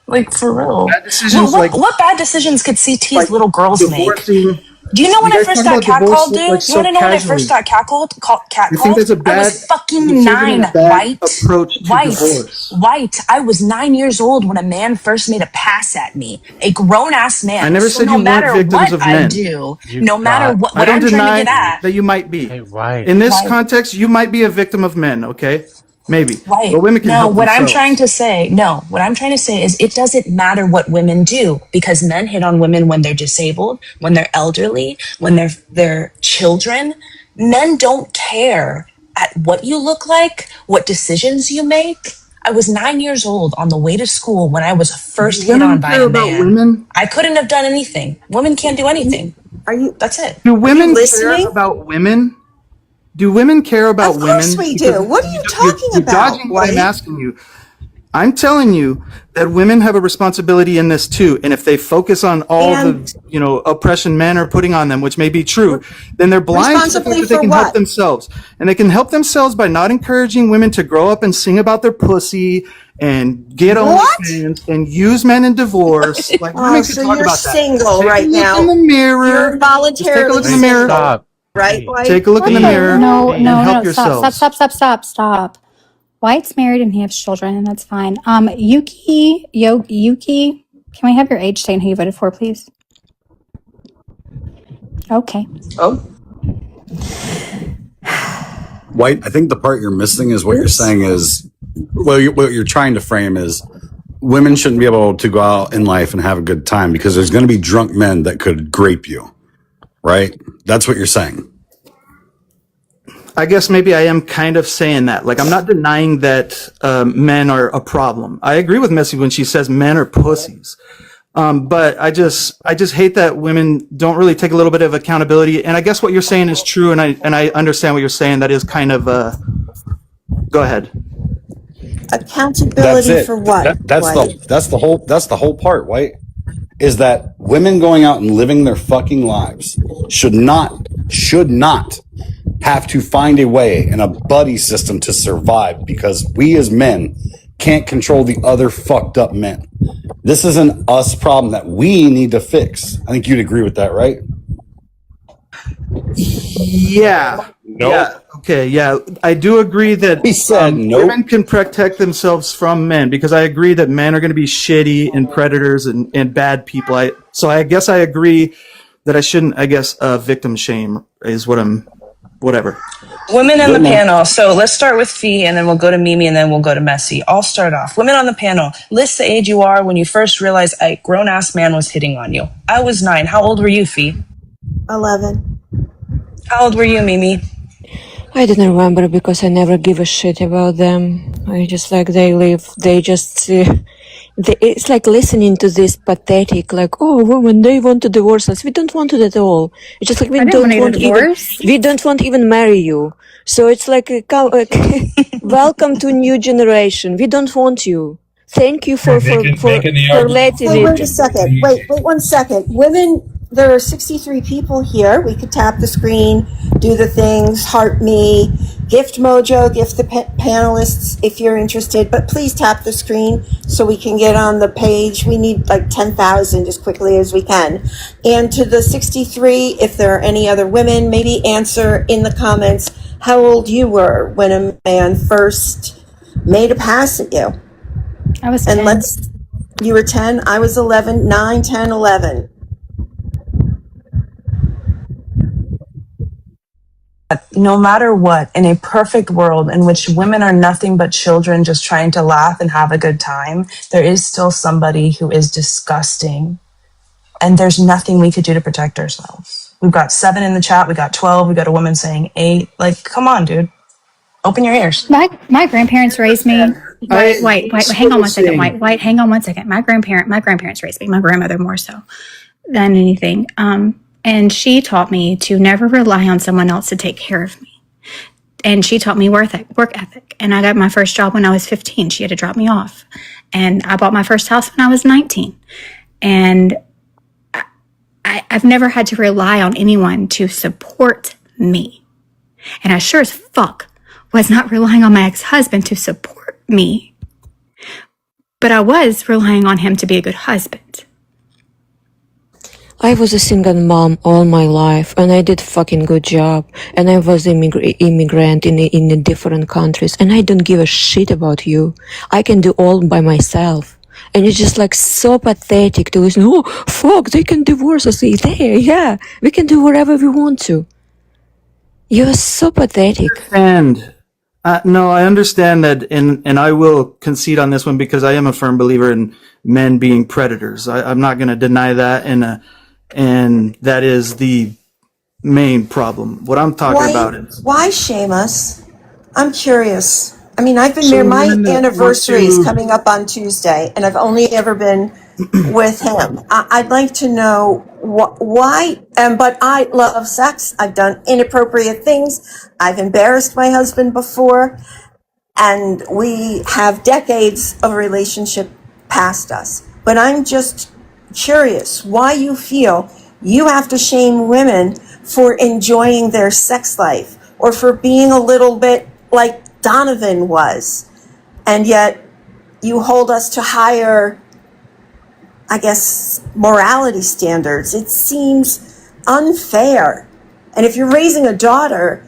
Like, for real. Bad decisions What bad decisions could CT's little girls make? divorcing. Do you know when You I guys first talk got about divorce catcalled, dude? like You want to know when I first got catcalled? You think that's a I bad? was fucking you're taking 9, a bad white. approach to divorce. White. I was 9 years old when a man first made a pass at me. A grown-ass man. I never So said no you weren't matter victims what of I men. do, no matter what I don't I'm trying deny to get at. that you might be. Hey, why? In this Why? context, you might be a victim of men. Okay, maybe. Right. But women can No, help what I'm themselves. trying to say, is it doesn't matter what women do because men hit on women when they're disabled, when they're elderly, when they're children. Men don't care at what you look like, what decisions you make. I was 9 years old on the way to school when I was first hit on by a man. Women? I couldn't have done anything. Women can't do anything. That's it. Do women care about women? Do women care about women? Of course we do. What are you talking You're about? dodging what I'm asking you. I'm telling you that women have a responsibility in this too. And if they focus on all the, oppression men are putting on them, which may be true, then they're blind to the fact that they can help themselves. And they can help themselves by not encouraging women to grow up and sing about their pussy and get OnlyFans and use men in divorce. Like women can so talk you're about that. single Take right a look now. in the mirror. You're Just take a voluntarily look in the mirror. single, right? White? Take a look in the mirror No, and no, help no. yourselves. Stop. White's married and he has children, and that's fine. Yuki, can we have your age say and who you voted for, please? Okay. Oh. White, I think the part you're missing is what you're saying is, what you're trying to frame is women shouldn't be able to go out in life and have a good time because there's going to be drunk men that could grape you, right? That's what you're saying. I guess maybe I am kind of saying that. Like, I'm not denying that men are a problem. I agree with Missy when she says men are pussies. But I just hate that women don't really take a little bit of accountability. And I guess what you're saying is true. And I understand what you're saying. That is kind of, go ahead. Accountability for what? That's the whole part, White, is that women going out and living their fucking lives should not have to find a way in a buddy system to survive because we as men can't control the other fucked up men. This is an us problem that we need to fix. I think you'd agree with that, right? Yeah. Nope. Yeah. Okay. Yeah. I do agree that women can protect themselves from men because I agree that men are going to be shitty and predators and bad people. So I guess I agree that I shouldn't, victim shame is whatever. Women on the panel. So let's start with Fee and then we'll go to Mimi and then we'll go to Messi. I'll start off. Women on the panel. List the age you are when you first realized a grown-ass man was hitting on you. I was 9. How old were you, Fee? 11. How old were you, Mimi? I don't remember because I never give a shit about them. I just it's like listening to this pathetic, like, oh, women, they want to divorce us. We don't want it at all. It's just like we don't want even marry you. So it's like, welcome to new generation. We don't want you. Thank you for letting Wait a second. Wait 1 second. Women, there are 63 people here. We could tap the screen, do the things, heart me, gift Mojo, gift the panelists if you're interested. But please tap the screen so we can get on the page. We need like 10,000 as quickly as we can. And to the 63, if there are any other women, maybe answer in the comments how old you were when a man first made a pass at you. I was 10. And you were 10, I was 11, 9, 10, 11. no matter what, in a perfect world in which women are nothing but children just trying to laugh and have a good time, there is still somebody who is disgusting. And there's nothing we could do to protect ourselves. We've got 7 in the chat. We got 12. We got a woman saying 8. Like, come on, dude. Open your ears. My grandparents raised me. Wait, hang on one second. Hang on one second. My grandparents raised me. My grandmother more so than anything. And she taught me to never rely on someone else to take care of me. And she taught me work ethic. And I got my first job when I was 15. She had to drop me off. And I bought my first house when I was 19. And I've never had to rely on anyone to support me. And I sure as fuck was not relying on my ex-husband to support me. But I was relying on him to be a good husband. I was a single mom all my life, and I did fucking good job. And I was immigrant in different countries, and I don't give a shit about you. I can do all by myself. And it's just like so pathetic to listen. Oh, fuck, they can divorce us. There, yeah, we can do whatever we want to. You're so pathetic. And no, I understand that, and I will concede on this one because I am a firm believer in men being predators. I'm not going to deny that, and that is the main problem. What I'm talking about is why shame us? I'm curious. I mean, I've been married. My anniversary is coming up on Tuesday, and I've only ever been with him. I'd like to know why. But I love sex. I've done inappropriate things. I've embarrassed my husband before, and we have decades of relationship past us. But I'm just curious why you feel you have to shame women for enjoying their sex life or for being a little bit like Donovan was, and yet you hold us to higher, I guess, morality standards. It seems unfair. And if you're raising a daughter,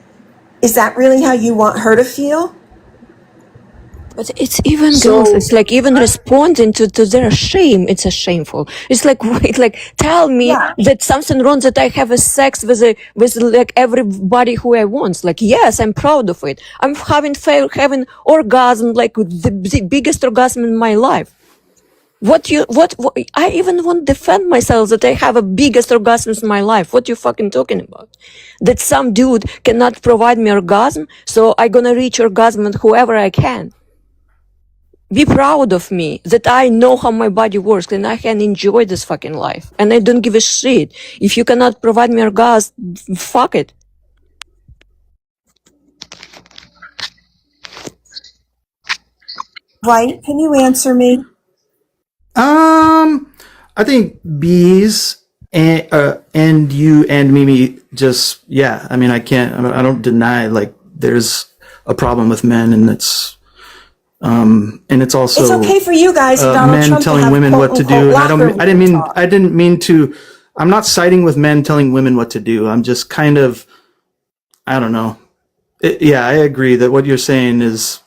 is that really how you want her to feel? But it's even girls, it's like even responding to their shame, it's a shameful. It's like, wait, like tell me that something wrong that I have a sex with like everybody who I want. Like, yes, I'm proud of it. I'm having orgasm, like the biggest orgasm in my life. What I even won't defend myself that I have a biggest orgasms in my life. What you fucking talking about? That some dude cannot provide me orgasm, so I gonna reach orgasm with whoever I can. Be proud of me that I know how my body works and I can enjoy this fucking life. And I don't give a shit. If you cannot provide me orgasm, fuck it. White, can you answer me? I think bees and you and Mimi just, yeah. I mean, I don't deny like there's a problem with men, and it's also it's okay for you guys, Donald men Trump, telling to have women what to do. And I didn't mean to. I'm not siding with men telling women what to do. I'm just kind of, I don't know. I agree that what you're saying is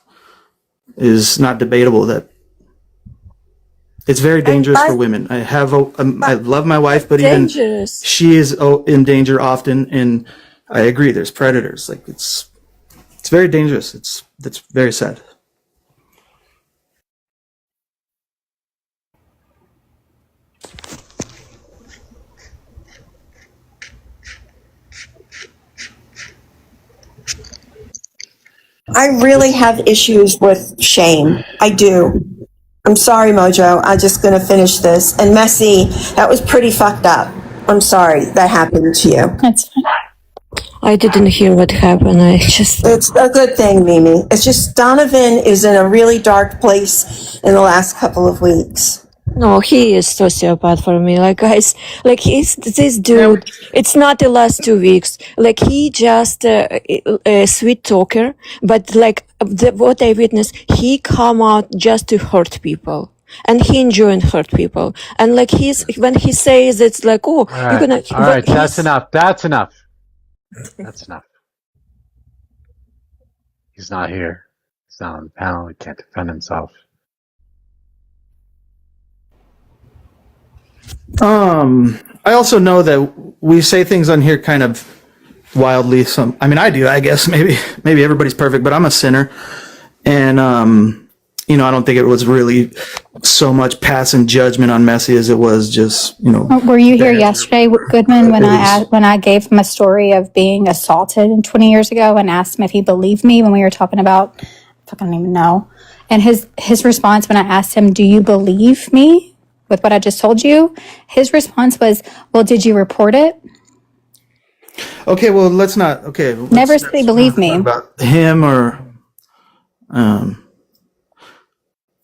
not debatable. That it's very dangerous for women. I love my wife, but dangerous. Even she is in danger often. And I agree. There's predators. Like it's very dangerous. That's very sad. I really have issues with shame. I do. I'm sorry, Mojo. I'm just going to finish this. And Messi, that was pretty fucked up. I'm sorry that happened to you. That's fine. I didn't hear what happened. It's a good thing, Mimi. It's just Donovan is in a really dark place in the last couple of weeks. No, he is sociopath for me. Like, guys, like he's this dude. It's not the last 2 weeks. Like he just a sweet talker, but like what I witnessed, he come out just to hurt people. And he enjoying hurt people. And like when he says it's like, oh, all you're gonna. All right, that's enough. That's enough. That's enough. He's not here. He's not on the panel. He can't defend himself. I also know that we say things on here kind of wildly some. I mean, I do. I guess maybe everybody's perfect, but I'm a sinner, and you know, I don't think it was really so much passing judgment on Messi as it was just, you know. Were you here yesterday, Goodman, when I gave him a story of being assaulted 20 years ago and asked him if he believed me when we were talking about, I don't even know. And his response when I asked him, "Do you believe me with what I just told you?" His response was, "Well, did you report it?" Okay, well, let's not. Okay, never say believe me about him or,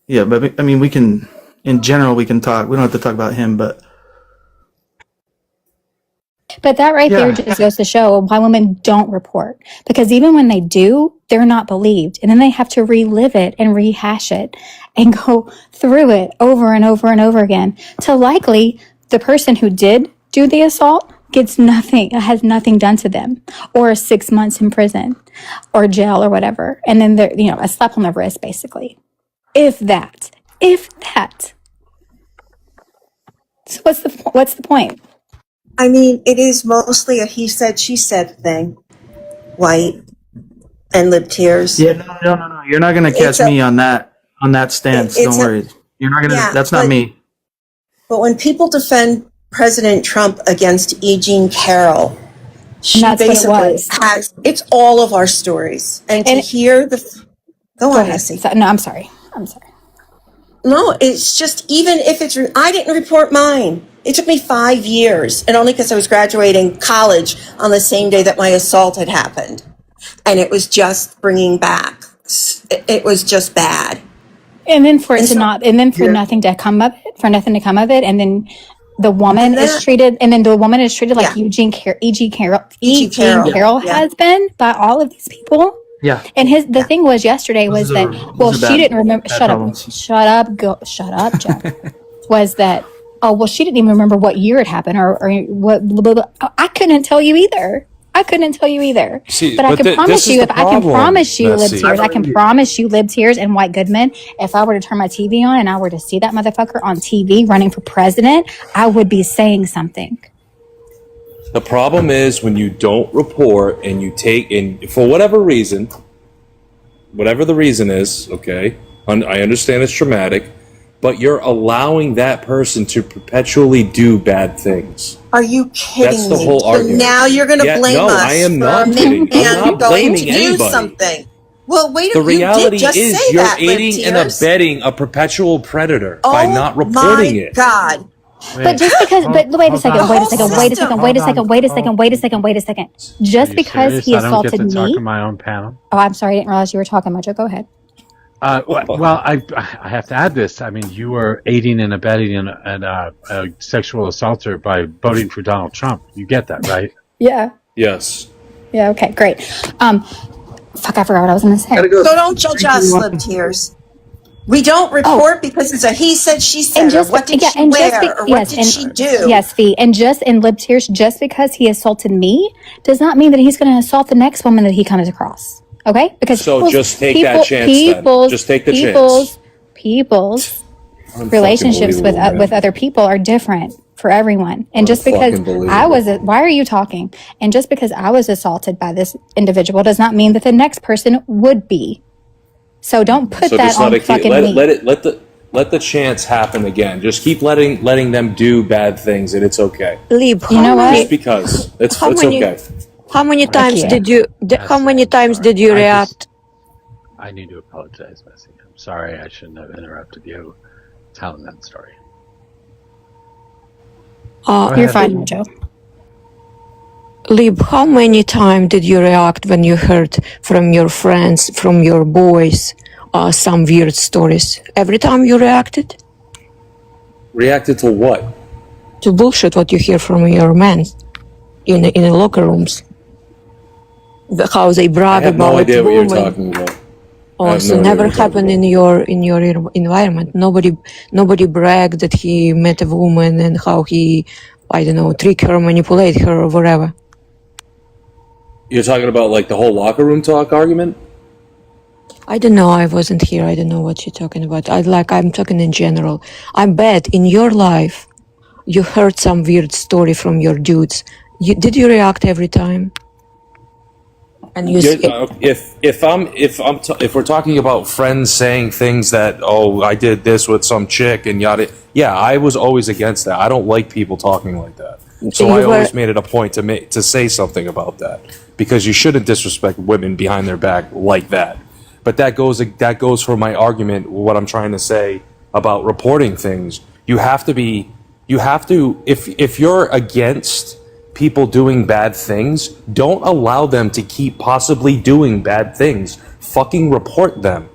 yeah, but I mean, we can, in general, we can talk. We don't have to talk about him, but that right there just goes to show why women don't report. Because even when they do, they're not believed. And then they have to relive it and rehash it and go through it over and over and over again. To likely the person who did do the assault gets nothing, has nothing done to them, or 6 months in prison or jail or whatever. And then they're, you know, a slap on the wrist, basically. If that. So what's the point? I mean, it is mostly a he said, she said thing. White and lip tears. yeah, no. You're not gonna catch me on that stance. Don't worry. You're not gonna. That's not me. But when people defend President Trump against E. Jean Carroll, she basically has. It's all of our stories, and to hear the. Go on, Nessie. No, I'm sorry. No, it's just, even if it's, I didn't report mine. It took me 5 years, and only because I was graduating college on the same day that my assault had happened. And it was just bringing back, it was just bad. And then for nothing to come of it, and then the woman is treated, like E. Jean Carroll has been by all of these people. Yeah. And the thing was yesterday was that, well, she didn't remember. Shut up, Jeff. Was that, oh, well, she didn't even remember what year it happened or what, blah, blah, blah. I couldn't tell you either. See, but I can promise you, Messi. I can promise you, Lib Tears and White Goodman, if I were to turn my TV on and I were to see that motherfucker on TV running for president, I would be saying something. The problem is when you don't report and you take in for whatever reason, whatever the reason is, okay, I understand it's traumatic, but you're allowing that person to perpetually do bad things. Are you kidding me? That's the whole argument. Now you're going to blame us. No, I am not kidding. I'm not blaming anybody. Something. Well, wait. The reality is you're aiding and abetting a perpetual predator by not reporting it. Oh my God. But just because, wait a second. Just because he assaulted me. Talk on my own panel. Oh, I'm sorry, I didn't realize you were talking, Mojo. Go ahead. Well, I have to add this. I mean, you are aiding and abetting a sexual assaulter by voting for Donald Trump. You get that, right? Yeah. Yes. Yeah. Okay. Great. Fuck, I forgot what I was going to say. So don't judge us, Lib Tears. We don't report because it's a he said, she said, and just, or what did she wear, or what did she do? Yes, Fee. And just in Lib Tears, just because he assaulted me does not mean that he's going to assault the next woman that he comes across. Okay? Because just take that chance then. Just take the chance. People's relationships with other people are different for everyone. And just because why are you talking? And just because I was assaulted by this individual does not mean that the next person would be. So don't put that on fucking me. Let the chance happen again. Just keep letting them do bad things, and it's okay. Lib, you know what? Just because it's okay. How many times did you? How many times did you react? I need to apologize, Messi. I'm sorry. I shouldn't have interrupted you telling that story. You're fine, Mojo. Lib, how many times did you react when you heard from your friends, from your boys, some weird stories? Every time you reacted? Reacted to what? To bullshit what you hear from your men in the locker rooms. How they brag about no idea what women. you're talking about. Oh, so never happened in your environment. Nobody bragged that he met a woman and how he, I don't know, trick her, manipulate her, or whatever. You're talking about like the whole locker room talk argument? I don't know. I wasn't here. I don't know what you're talking about. I'm talking in general. I bet in your life, you heard some weird story from your dudes. Did you react every time? And you if we're talking about friends saying things that, oh, I did this with some chick and yada, yeah, I was always against that. I don't like people talking like that. So I always made it a point to say something about that, because you shouldn't disrespect women behind their back like that. But that goes for my argument. What I'm trying to say about reporting things, if you're against people doing bad things, don't allow them to keep possibly doing bad things. Fucking report them.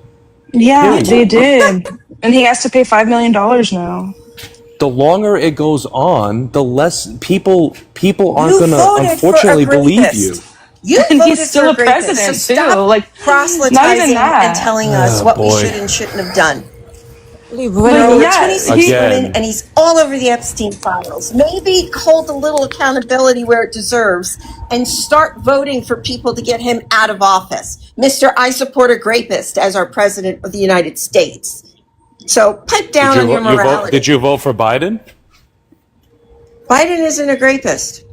Yeah, they did. And he has to pay $5 million now. The longer it goes on, the less people aren't going to unfortunately believe you. You and voted he's still for a president so too. stop Like proselytizing and telling us what we should and shouldn't have done. There are over 26 women, and he's all over the Epstein files. Maybe hold a little accountability where it deserves and start voting for people to get him out of office. Mr. I support a rapist as our president of the United States. So pipe down on your morality. Did you vote for Biden? Biden isn't a rapist.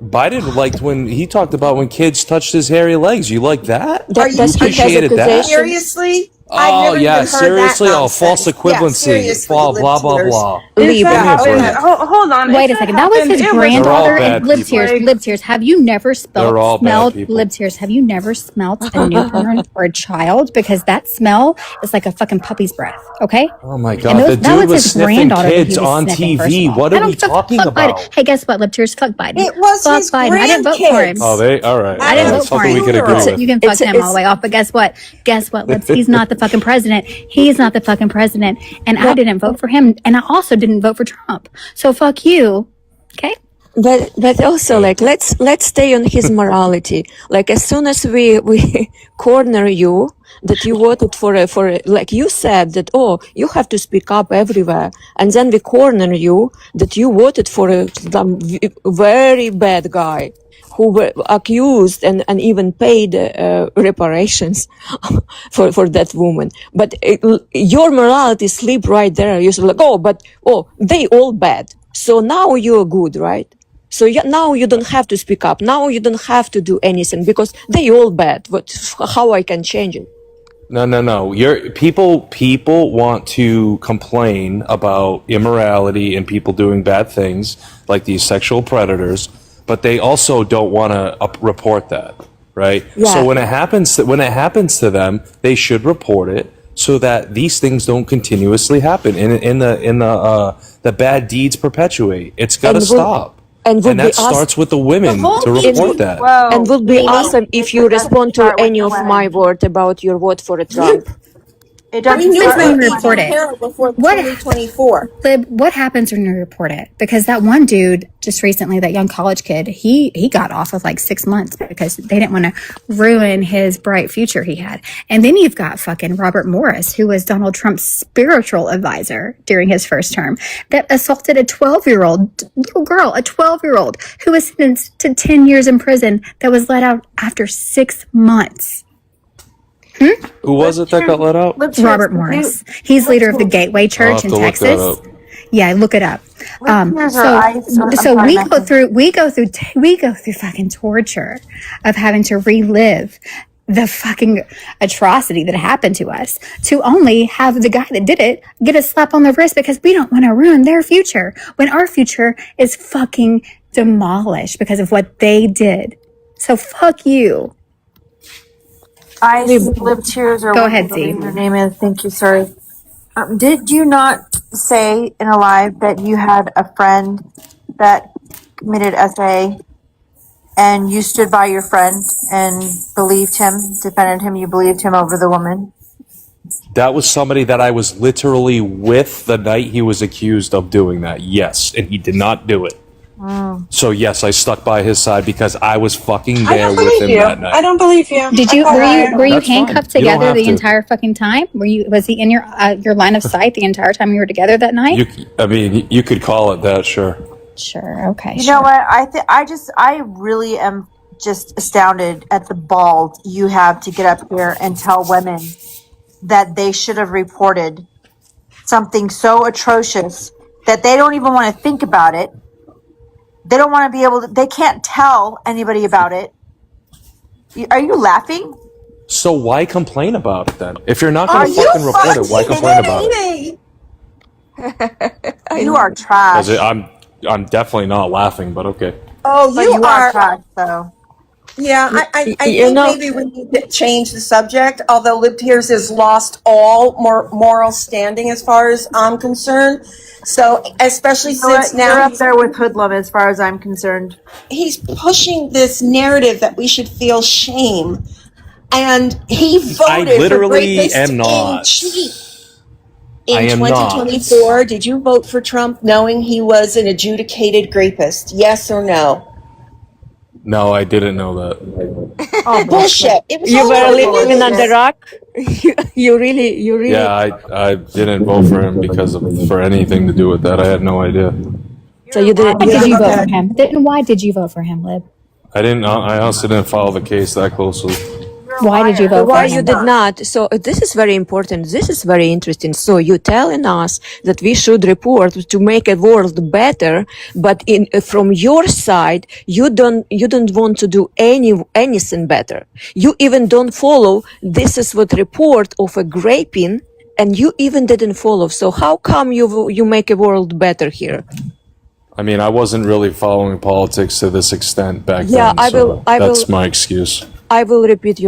Biden liked when he talked about when kids touched his hairy legs. You like that? You appreciated that? Seriously? Oh, yeah, seriously? Oh, false equivalency. Blah, blah, blah, blah. Hold on. Wait a second. That was his granddaughter and lip tears. people. Lip tears. Have you never They're all bad smelled people. lip tears? Have you never smelled a newborn or a child? Because that smell is like a fucking puppy's breath. Okay. Oh my God! The dude was sniffing kids on TV. What are we talking about? Hey, guess what, lip tears? Fuck Biden. It was fuck his Biden. I didn't vote for him. Oh, all right. I didn't vote That's for something him. we could agree with. You can fuck him all the way off. But guess what? Lips? He's not the fucking president. He's not the fucking president. And I didn't vote for him. And I also didn't vote for Trump. So fuck you. Okay. But also, like, let's stay on his morality. Like, as soon as we corner you, that you voted for like you said that, oh, you have to speak up everywhere, and then we corner you that you voted for a very bad guy who were accused and even paid reparations for that woman. But your morality sleep right there. You're like, they all bad. So now you're good, right? So now you don't have to speak up. Now you don't have to do anything because they all bad. But how I can change it? No. People want to complain about immorality and people doing bad things like these sexual predators, but they also don't want to report that, right? Yeah. So when it happens to them, they should report it so that these things don't continuously happen. In the bad deeds perpetuate. It's got to stop. And that starts with the women to report that. And would be awesome if you respond to any of my word about your vote for Trump. It doesn't report it. Before 2024. Lib, what happens when you report it? Because that one dude just recently, that young college kid, he got off of like 6 months because they didn't want to ruin his bright future he had. And then you've got fucking Robert Morris, who was Donald Trump's spiritual advisor during his first term, that assaulted a 12-year-old little girl, a 12-year-old who was sentenced to 10 years in prison that was let out after 6 months. Who was it that got let out? Robert Morris. He's leader of the Gateway Church in Texas. Yeah, look it up. So we go through fucking torture of having to relive the fucking atrocity that happened to us, to only have the guy that did it get a slap on the wrist because we don't want to ruin their future when our future is fucking demolished because of what they did. So fuck you. I live tears or go ahead, Z. Your name is. Thank you, sorry. Did you not say in a live that you had a friend that committed SA and you stood by your friend and believed him, defended him, you believed him over the woman? That was somebody that I was literally with the night he was accused of doing that. Yes, and he did not do it. So yes, I stuck by his side because I was fucking there with him that night. I don't believe you. Were you That's handcuffed fine. You don't together have the to. entire fucking time? Was he in your line of sight the entire time you were together that night? You could call it that, sure. Sure. Okay. You know what? I really am just astounded at the balls you have to get up here and tell women that they should have reported something so atrocious that they don't even want to think about it. They don't want to be able to, they can't tell anybody about it. Are you laughing? So why complain about it then? If you're not Are going to you fucking report it, why complain about it? You are trash. I'm definitely not laughing, but okay. Oh, But you you are are. trash, though. Yeah, I You think know, maybe we need to change the subject, although Lib Tears has lost all moral standing as far as I'm concerned. So, especially You know what? since You're now up there with Hoodlum as far as I'm concerned. he's pushing this narrative that we should feel shame. And he I voted for literally rapists am in not. chief. I In am not. 2024, did you vote for Trump knowing he was an adjudicated rapist? Yes or no? No, I didn't know that. Oh, Bullshit. It was you all were over the living news. under a rock. You really. Yeah, I didn't vote for him for anything to do with that. I had no idea. So you didn't. Why did you vote Okay. for him? Why did you vote for him, Lib? I honestly didn't follow the case that closely. Why did you So vote for why you him? did not? So this is very important. This is very interesting. So you're telling us that we should report to make a world better, but from your side, you don't want to do anything better. You even don't follow. This is what report of a raping, and you even didn't follow. So how come you make a world better here? I mean, I wasn't really following politics to this extent back Yeah, then. That's my excuse. I will repeat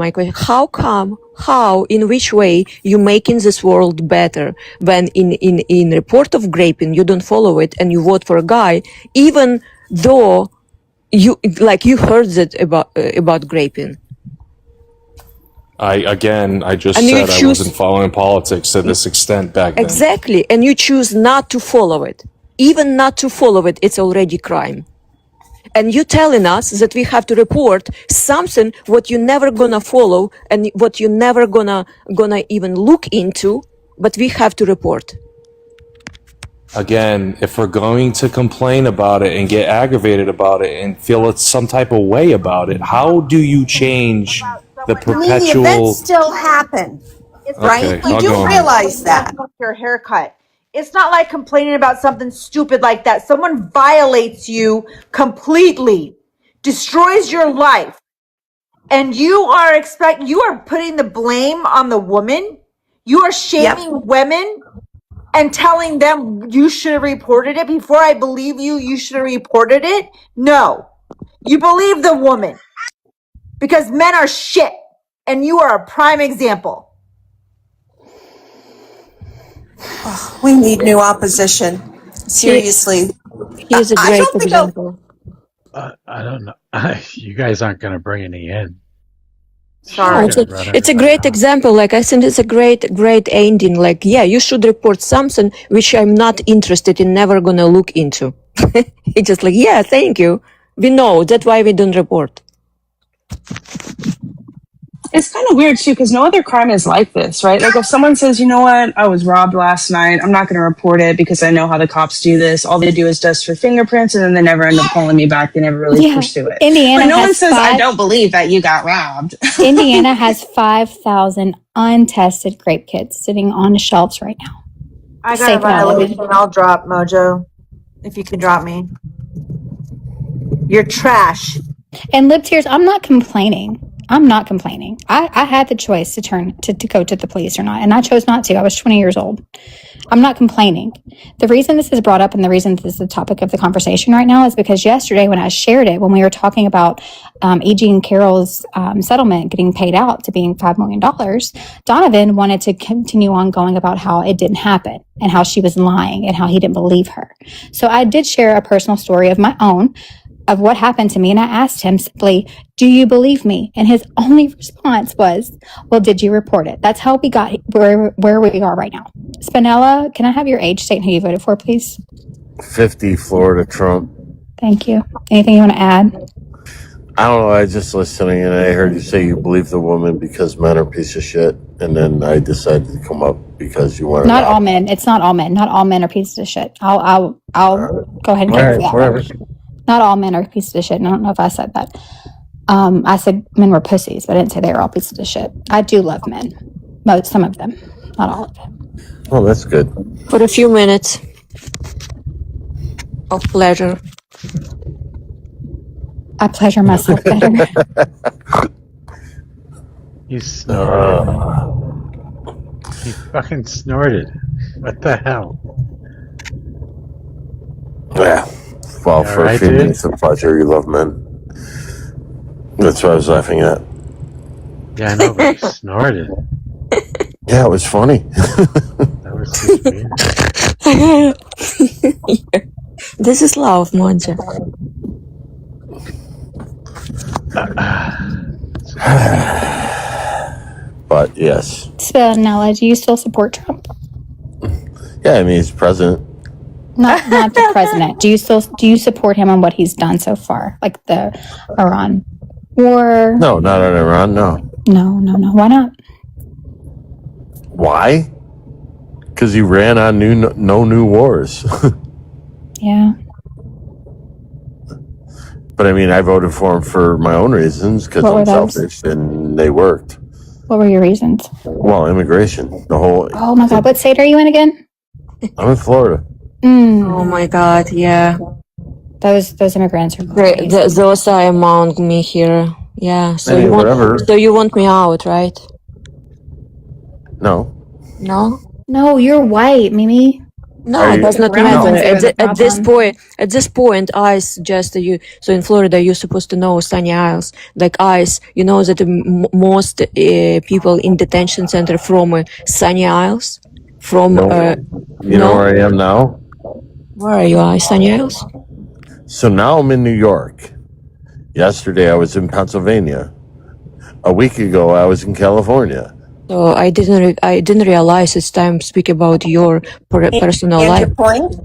my question. How, in which way you making this world better when in report of raping, you don't follow it and you vote for a guy, even though you heard that about raping. I just And you said I wasn't following politics to this extent back then. Exactly. And you choose not to follow it. Even not to follow it, it's already crime. And you telling us that we have to report something what you're never gonna follow and what you're never gonna even look into, but we have to report. Again, if we're going to complain about it and get aggravated about it and feel it's some type of way about it, how do you change the I mean, the perpetual... events still happen, right? Okay, You I'll do go on. realize that. Your haircut. It's not like complaining about something stupid like that. Someone violates you completely, destroys your life, and you are putting the blame on the woman. You are shaming women and telling them you should have reported it. Before I believe you, you should have reported it. No, you believe the woman because men are shit, and you are a prime example. We need new opposition. Seriously. He's a I great don't think I'll- example. I don't know. You guys aren't going to bring any in. Sorry. It's a great example. Like, I think it's a great ending. Like, yeah, you should report something which I'm not interested in, never gonna look into. It's just like, yeah, thank you. We know, that's why we don't report. It's kind of weird too, because no other crime is like this, right? Like if someone says, you know what, I was robbed last night, I'm not going to report it because I know how the cops do this. All they do is dust for fingerprints, and then they never end up calling me back. They never really pursue it. Indiana but no one has says, I don't believe that you got robbed. Indiana has 5,000 untested grape kits sitting on the shelves right now. I got a violation. I'll drop Mojo if you can drop me. You're trash. And Lib Tears, I'm not complaining. I had the choice to go to the police or not, and I chose not to. I was 20 years old. I'm not complaining. The reason this is brought up and the reason this is the topic of the conversation right now is because yesterday when I shared it, when we were talking about E.G. and Carol's settlement getting paid out to being $5 million, Donovan wanted to continue on going about how it didn't happen and how she was lying and how he didn't believe her. So I did share a personal story of my own of what happened to me, and I asked him simply, do you believe me? And his only response was, well, did you report it? That's how we got where we are right now. Spinella, can I have your age, state, and who you voted for, please? 50 Florida Trump. Thank you. Anything you want to add? I don't know. I was just listening and I heard you say you believe the woman because men are piece of shit. And then I decided to come up because you wanted Not all men. It's not all men. Not all men are pieces of shit. I'll go ahead and give you that. Whatever. Not all men are pieces of shit. And I don't know if I said that. I said men were pussies, but I didn't say they were all pieces of shit. I do love men. Some of them. Not all of them. Oh, that's good. For a few minutes of pleasure. I pleasure myself better. You snorted. He fucking snorted. What the hell? Yeah. Well, for a few minutes of pleasure, you love men. That's what I was laughing at. Yeah, I know, but he snorted. Yeah, it was funny. That was just weird. This is love, Mojo. But yes. So, Nella, do you still support Trump? Yeah, I mean, he's president. Not the president. Do you support him on what he's done so far, like the Iran war? No, not on Iran. No. No. Why not? Why? Because he ran on no new wars. Yeah. But I mean, I voted for him for my own reasons because I'm selfish, and they worked. What were your reasons? Well, immigration. The whole. Oh my God! What state are you in again? I'm in Florida. Oh my God! Yeah. Those immigrants are great. Those are among me here. Yeah. So I mean, you want me out, right? No. No. No, you're white, Mimi. No, it does not matter. At this point, I suggest that you. So in Florida, you're supposed to know Sunny Isles, like ICE. You know that most people in detention center from Sunny Isles. From know where I am now? Where are you, Sunny Isles? So now I'm in New York. Yesterday I was in Pennsylvania. A week ago I was in California. So I didn't realize it's time to speak about your personal life. Your point?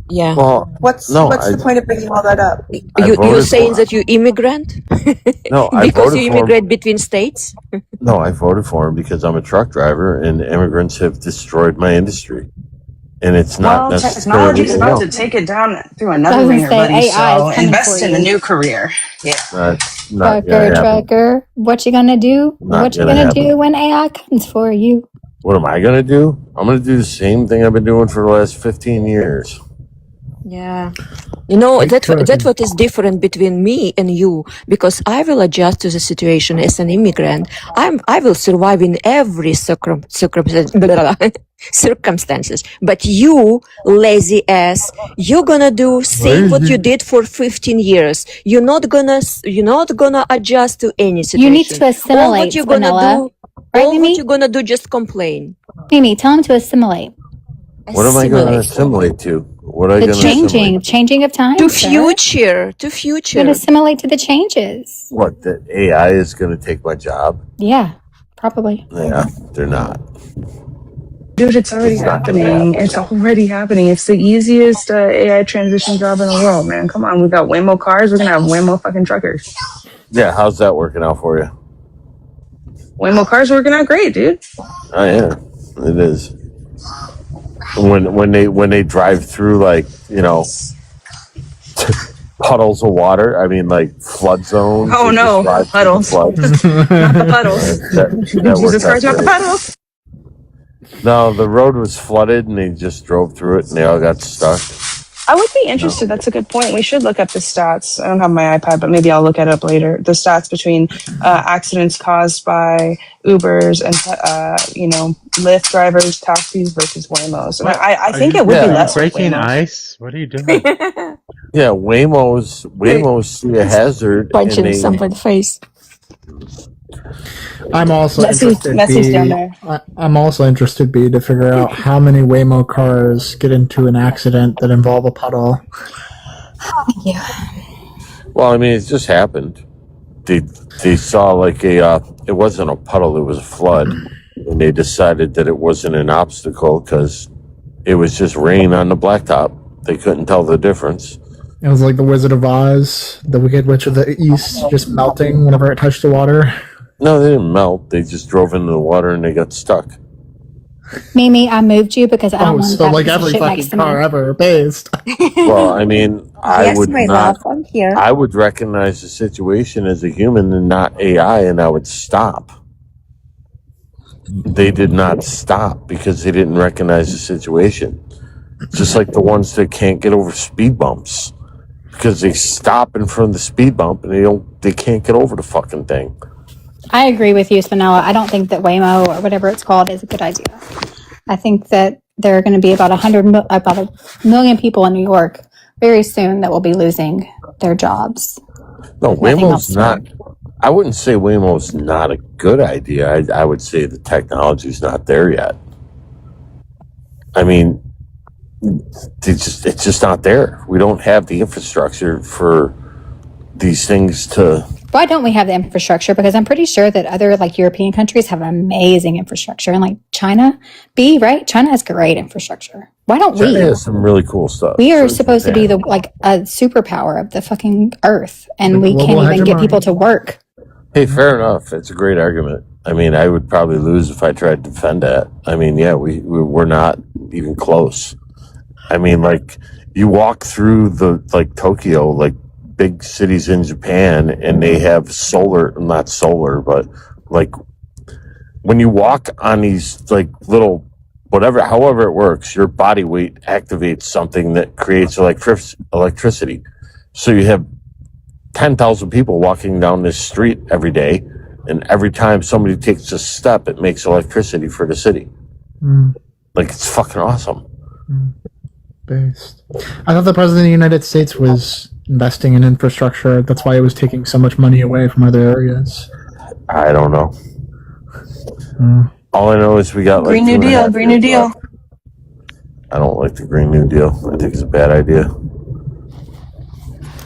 Yeah. Well, what's the point of bringing all that up? You're saying that you immigrant? No, because you immigrate between states? No, I voted for him because I'm a truck driver and immigrants have destroyed my industry. And it's not necessarily technology's about to take it down through another ringer, buddy. So invest in a new career. Yeah. Trucker. What you gonna do? What you gonna do when AI comes for you? What am I gonna do? I'm gonna do the same thing I've been doing for the last 15 years. Yeah. You know, that's what is different between me and you, because I will adjust to the situation as an immigrant. I will survive in every circumstances. But you, lazy ass, you're gonna do same what you did for 15 years. You're not gonna adjust to any situation. You need to assimilate. All what you're gonna do, just complain. Mimi, tell him to assimilate. What am I going to assimilate to? What are I the going to changing of time? To future. You're going to assimilate to the changes. What, the AI is going to take my job? Yeah, probably. Yeah, they're not. Dude, it's already happening. It's already happening. It's the easiest AI transition job in the world, man. Come on, we got way more cars. We're going to have way more fucking truckers. Yeah, how's that working out for you? Way more cars working out great, dude. Oh, yeah, it is. When they drive through, like, you know, puddles of water, I mean, like flood zones. Oh no, puddles. Not the puddles. Jesus Christ, not the puddles. No, the road was flooded and they just drove through it and they all got stuck. I would be interested. That's a good point. We should look up the stats. I don't have my iPad, but maybe I'll look it up later. The stats between accidents caused by Ubers and Lyft drivers, taxis versus Waymos. And I think it would be less. Breaking ice? What are you doing? Yeah, Waymos see a hazard. Punching somebody in the face. I'm also Messi's down there. I'm also interested, B, to figure out how many Waymo cars get into an accident that involve a puddle. Yeah. Well, I mean, it just happened. They saw like it wasn't a puddle, it was a flood, and they decided that it wasn't an obstacle because it was just rain on the blacktop. They couldn't tell the difference. It was like the Wizard of Oz, the Wicked Witch of the East, just melting whenever it touched the water. No, they didn't melt. They just drove into the water and they got stuck. Mimi, I moved you because I don't want so that like piece of every shit fucking next to car me. ever based. Well, I mean, I would not. Love, I'm here. I would recognize the situation as a human and not AI, and I would stop. They did not stop because they didn't recognize the situation. Just like the ones that can't get over speed bumps because they stop in front of the speed bump and they can't get over the fucking thing. I agree with you, Spinella. I don't think that Waymo or whatever it's called is a good idea. I think that there are going to be about a million people in New York very soon that will be losing their jobs. No, Waymo's not. I wouldn't say Waymo's not a good idea. I would say the technology's not there yet. I mean, it's just not there. We don't have the infrastructure for these things to. Why don't we have the infrastructure? Because I'm pretty sure that other like European countries have amazing infrastructure, and like China, right? China has great infrastructure. Why don't China we? has some really cool stuff. We are supposed to be a superpower of the fucking earth, and we can't even get people to work. Hey, fair enough. It's a great argument. I mean, I would probably lose if I tried to defend that. I mean, yeah, we're not even close. I mean, like you walk through Tokyo, like big cities in Japan, and they have not solar, but like when you walk on these like little however it works, your body weight activates something that creates electricity. So you have 10,000 people walking down this street every day, and every time somebody takes a step, it makes electricity for the city. Like, it's fucking awesome. Based. I thought the president of the United States was investing in infrastructure. That's why it was taking so much money away from other areas. I don't know. All I know is we got Green New Deal. Green New Deal. I don't like the Green New Deal. I think it's a bad idea.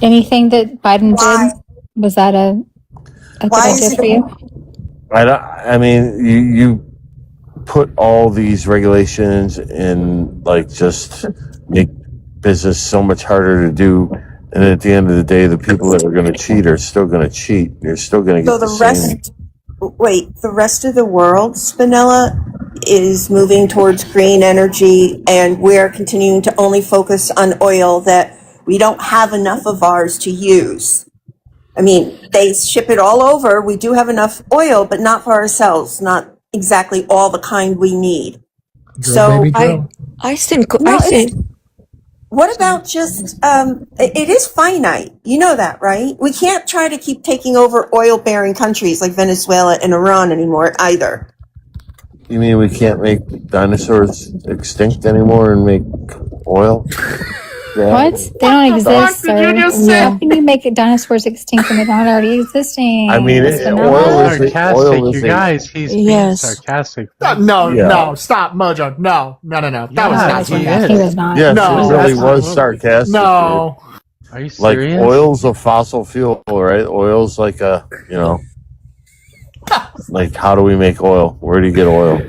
Anything that Biden did, was that a good idea for you? I mean, you put all these regulations and like just make business so much harder to do, and at the end of the day, the people that are going to cheat are still going to cheat. You're still going to get the same. The rest of the world, Spinella, is moving towards green energy, and we're continuing to only focus on oil that we don't have enough of ours to use. I mean, they ship it all over. We do have enough oil, but not for ourselves, not exactly all the kind we need. So I think what about just it is finite, you know that, right? We can't try to keep taking over oil bearing countries like Venezuela and Iran anymore either. You mean we can't make dinosaurs extinct anymore and make oil? What? They don't exist, sir. How can you make dinosaurs extinct when they're not already existing? I mean, oil is sarcastic, you guys. He's being sarcastic. No, stop, Mojo. No. That was not sarcastic. He was not. Yes, No, it really was sarcastic. No. Dude. Are you Like, serious? oil's a fossil fuel, right? Oil's like like, how do we make oil? Where do you get oil?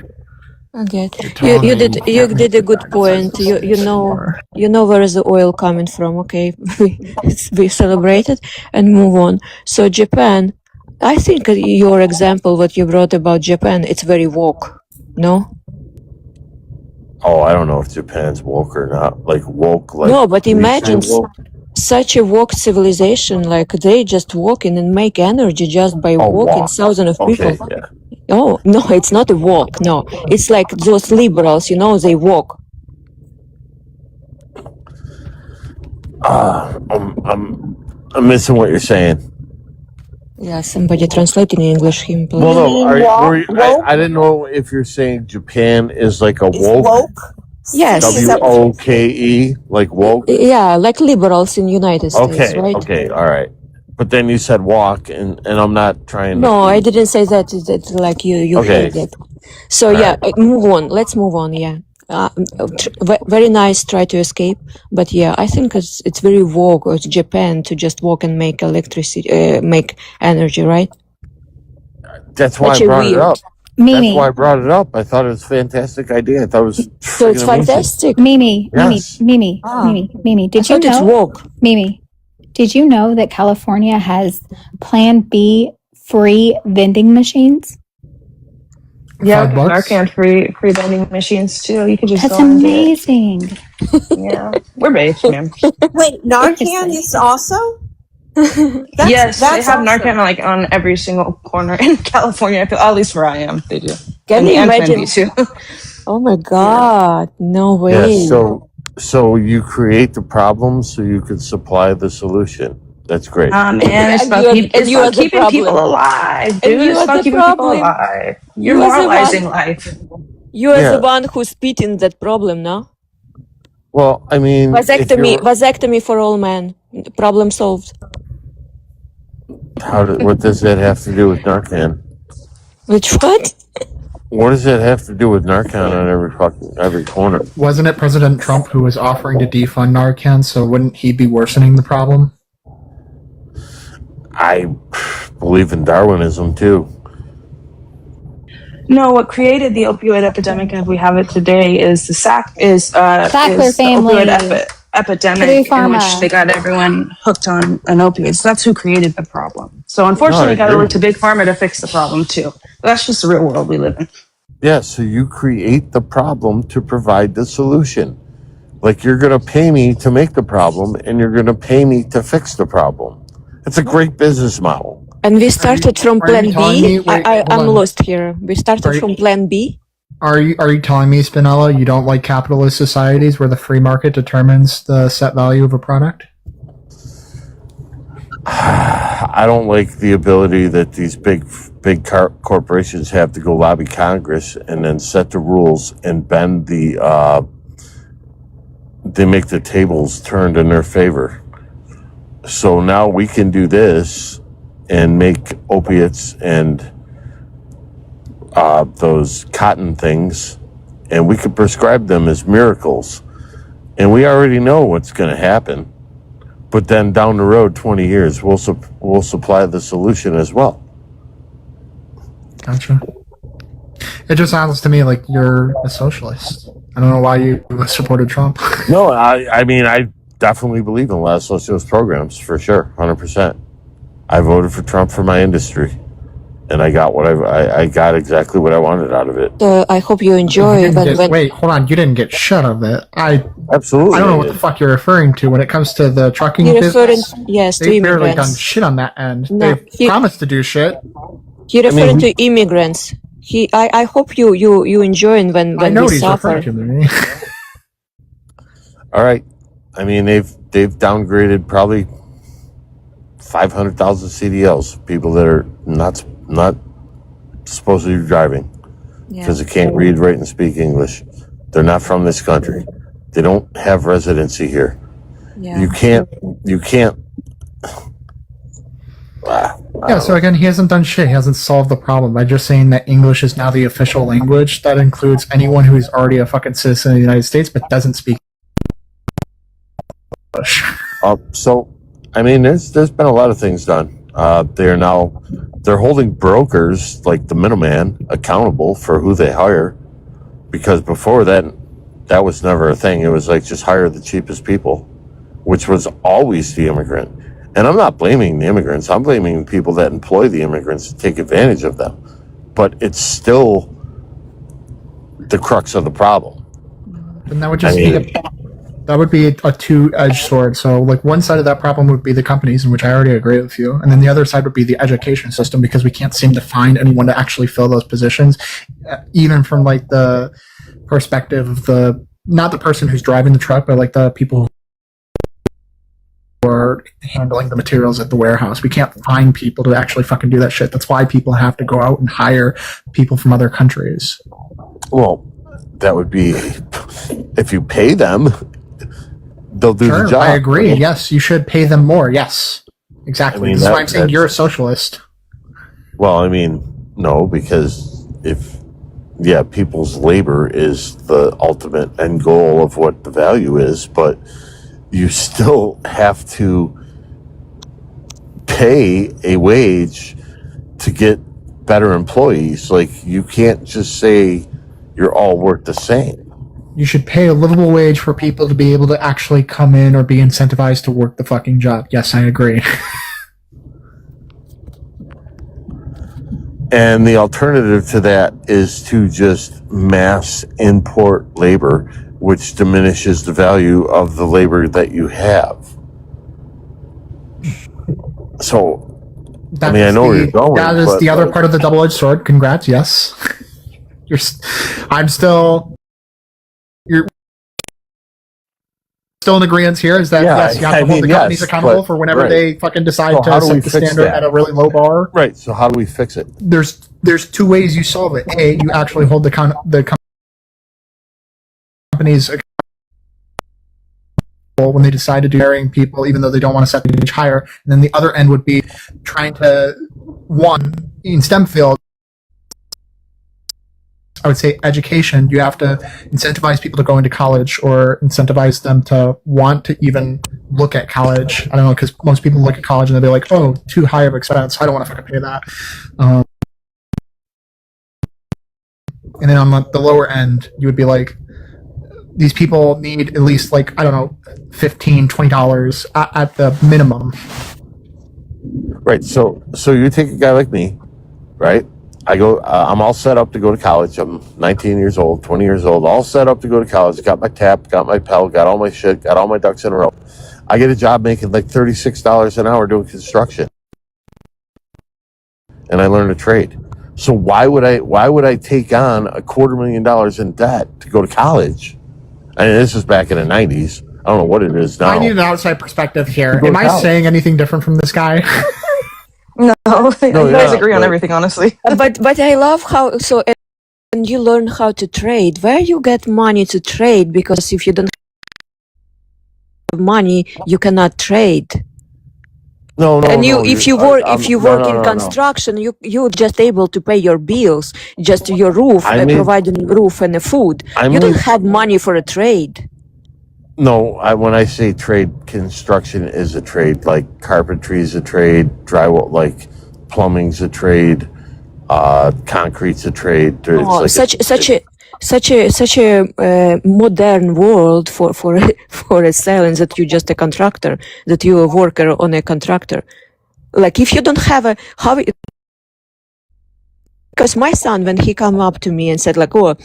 Okay. You did a good point. You know where is the oil coming from. Okay, we celebrate it and move on. So Japan, I think your example, what you brought about Japan, it's very woke. No. Oh, I don't know if Japan's woke or not. Like woke, like no, but imagine woke. Such a woke civilization. Like they just walk in and make energy just by walking thousands of people. Okay, yeah. Oh, no, it's not a walk. No, it's like those liberals, they walk. I'm missing what you're saying. Yeah, somebody translate in English him, please. Well, no, I didn't know if you're saying Japan is like a woke. Yes. WOKE, like woke? Yeah, like liberals in United States, right? Okay, all right. But then you said walk, and I'm not trying to... No, I didn't say that. It's like you heard it. So, move on. Let's move on, yeah. Very nice try to escape. But, yeah, I think it's very woke of Japan to just walk and make electricity, make energy, right? That's why I brought it up. Mimi. That's why I brought it up. I thought it was a fantastic idea. I thought it was so it's fantastic. Mimi, yes. Mimi. Did you know? It's woke. Mimi, did you know that California has Plan B free vending machines? Yeah, Narcan free vending machines too. You could just That's go and amazing. Yeah, we're based, man. Wait, Narcan is also? Yes, they have Narcan like on every single corner in California. At least where I am, they do. Can you imagine? Too. Oh my God! No way. Yeah, so you create the problem so you can supply the solution. That's great. Man, it's about, keeping people alive, dude. It's about keeping people alive. You're moralizing life. You are the one who's beating that problem, no? Well, I mean, vasectomy for all men. Problem solved. What does that have to do with Narcan? Which what? What does that have to do with Narcan on every corner? Wasn't it President Trump who was offering to defund Narcan? So wouldn't he be worsening the problem? I believe in Darwinism too. No, what created the opioid epidemic as we have it today is the Sackler family. opioid epidemic in which they got everyone hooked on an opiate. So that's who created the problem. So unfortunately, got to look to Big Pharma to fix the problem too. But that's just the real world we live in. Yeah, so you create the problem to provide the solution. Like you're going to pay me to make the problem, and you're going to pay me to fix the problem. It's a great business model. And we started from plan B. I'm lost here. We started from plan B. Are you telling me, Spinella, you don't like capitalist societies where the free market determines the set value of a product? I don't like the ability that these big corporations have to go lobby Congress and then set the rules and bend they make the tables turned in their favor. So now we can do this and make opiates and those cotton things, and we could prescribe them as miracles. And we already know what's going to happen. But then down the road, 20 years, we'll supply the solution as well. Gotcha. It just sounds to me like you're a socialist. I don't know why you supported Trump. No, I mean, I definitely believe in a lot of socialist programs, for sure, 100%. I voted for Trump for my industry, and I got I got exactly what I wanted out of it. I hope you enjoy it. Wait, hold on. You didn't get shit out of it. Absolutely. I don't know what the fuck you're referring to when it comes to the trucking business. Yes, to they've barely immigrants. done shit on that end. No, They've promised to do shit. He referring to immigrants. I hope you enjoy it when I know we he's suffer. referring to me. All right. I mean, they've downgraded probably 500,000 CDLs, people that are not supposed to be driving because they can't read, write, and speak English. They're not from this country. They don't have residency here. Yeah. You can't. Yeah, so again, he hasn't done shit. He hasn't solved the problem by just saying that English is now the official language. That includes anyone who is already a fucking citizen of the United States but doesn't speak English. So, I mean, there's been a lot of things done. They're holding brokers like the middleman accountable for who they hire, because before that was never a thing. It was like just hire the cheapest people, which was always the immigrant. And I'm not blaming the immigrants. I'm blaming people that employ the immigrants to take advantage of them. But it's still the crux of the problem. And that would just be a two-edged sword. So, like, one side of that problem would be the companies, in which I already agree with you, and then the other side would be the education system, because we can't seem to find anyone to actually fill those positions, even from like the perspective of not the person who's driving the truck, but like the people who are handling the materials at the warehouse. We can't find people to actually fucking do that shit. That's why people have to go out and hire people from other countries. Well, that would be if you pay them. They'll do the job. I agree. Right? Yes, you should pay them more. Yes, exactly. This is why I'm saying you're a socialist. Well, I mean, no, because people's labor is the ultimate end goal of what the value is, but you still have to pay a wage to get better employees. Like, you can't just say you're all worth the same. You should pay a livable wage for people to be able to actually come in or be incentivized to work the fucking job. Yes, I agree. And the alternative to that is to just mass import labor, which diminishes the value of the labor that you have. So, I know where you're going. That is the other part of the double-edged sword. Congrats, yes. still in agreement here is that yes, you have to hold the companies accountable for whenever they fucking decide to set the standard at a really low bar. Right. So how do we fix it? There's two ways you solve it. A, you actually hold the companies accountable when they decide to do hiring people, even though they don't want to set the age higher. And then the other end would be trying to, one, in STEM field, I would say education, you have to incentivize people to go into college or incentivize them to want to even look at college. I don't know, because most people look at college and they'll be like, oh, too high of expense. I don't want to fucking pay that. And then on the lower end, you would be like, these people need at least like, I don't know, $15, $20 at the minimum. Right. So you take a guy like me, right? I go, I'm all set up to go to college. I'm 19 years old, 20 years old, all set up to go to college. Got my TAP, got my Pell, got all my shit, got all my ducks in a row. I get a job making like $36 an hour doing construction. And I learn a trade. So why would I take on $250,000 in debt to go to college? I mean, this is back in the 90s. I don't know what it is now. I need an outside perspective here. Am I saying anything different from this guy? No, you guys agree on everything, honestly. But I love how and you learn how to trade. Where you get money to trade? Because if you don't have money, you cannot trade. If you work in construction, you're just able to pay your bills, just your roof, providing roof and the food. You don't have money for a trade. No, when I say trade, construction is a trade. Like carpentry is a trade, drywall, like plumbing's a trade, concrete's a trade. Such a modern world for a silence that you're just a contractor, that you're a worker on a contractor. Like if you don't have because my son, when he come up to me and said like, oh,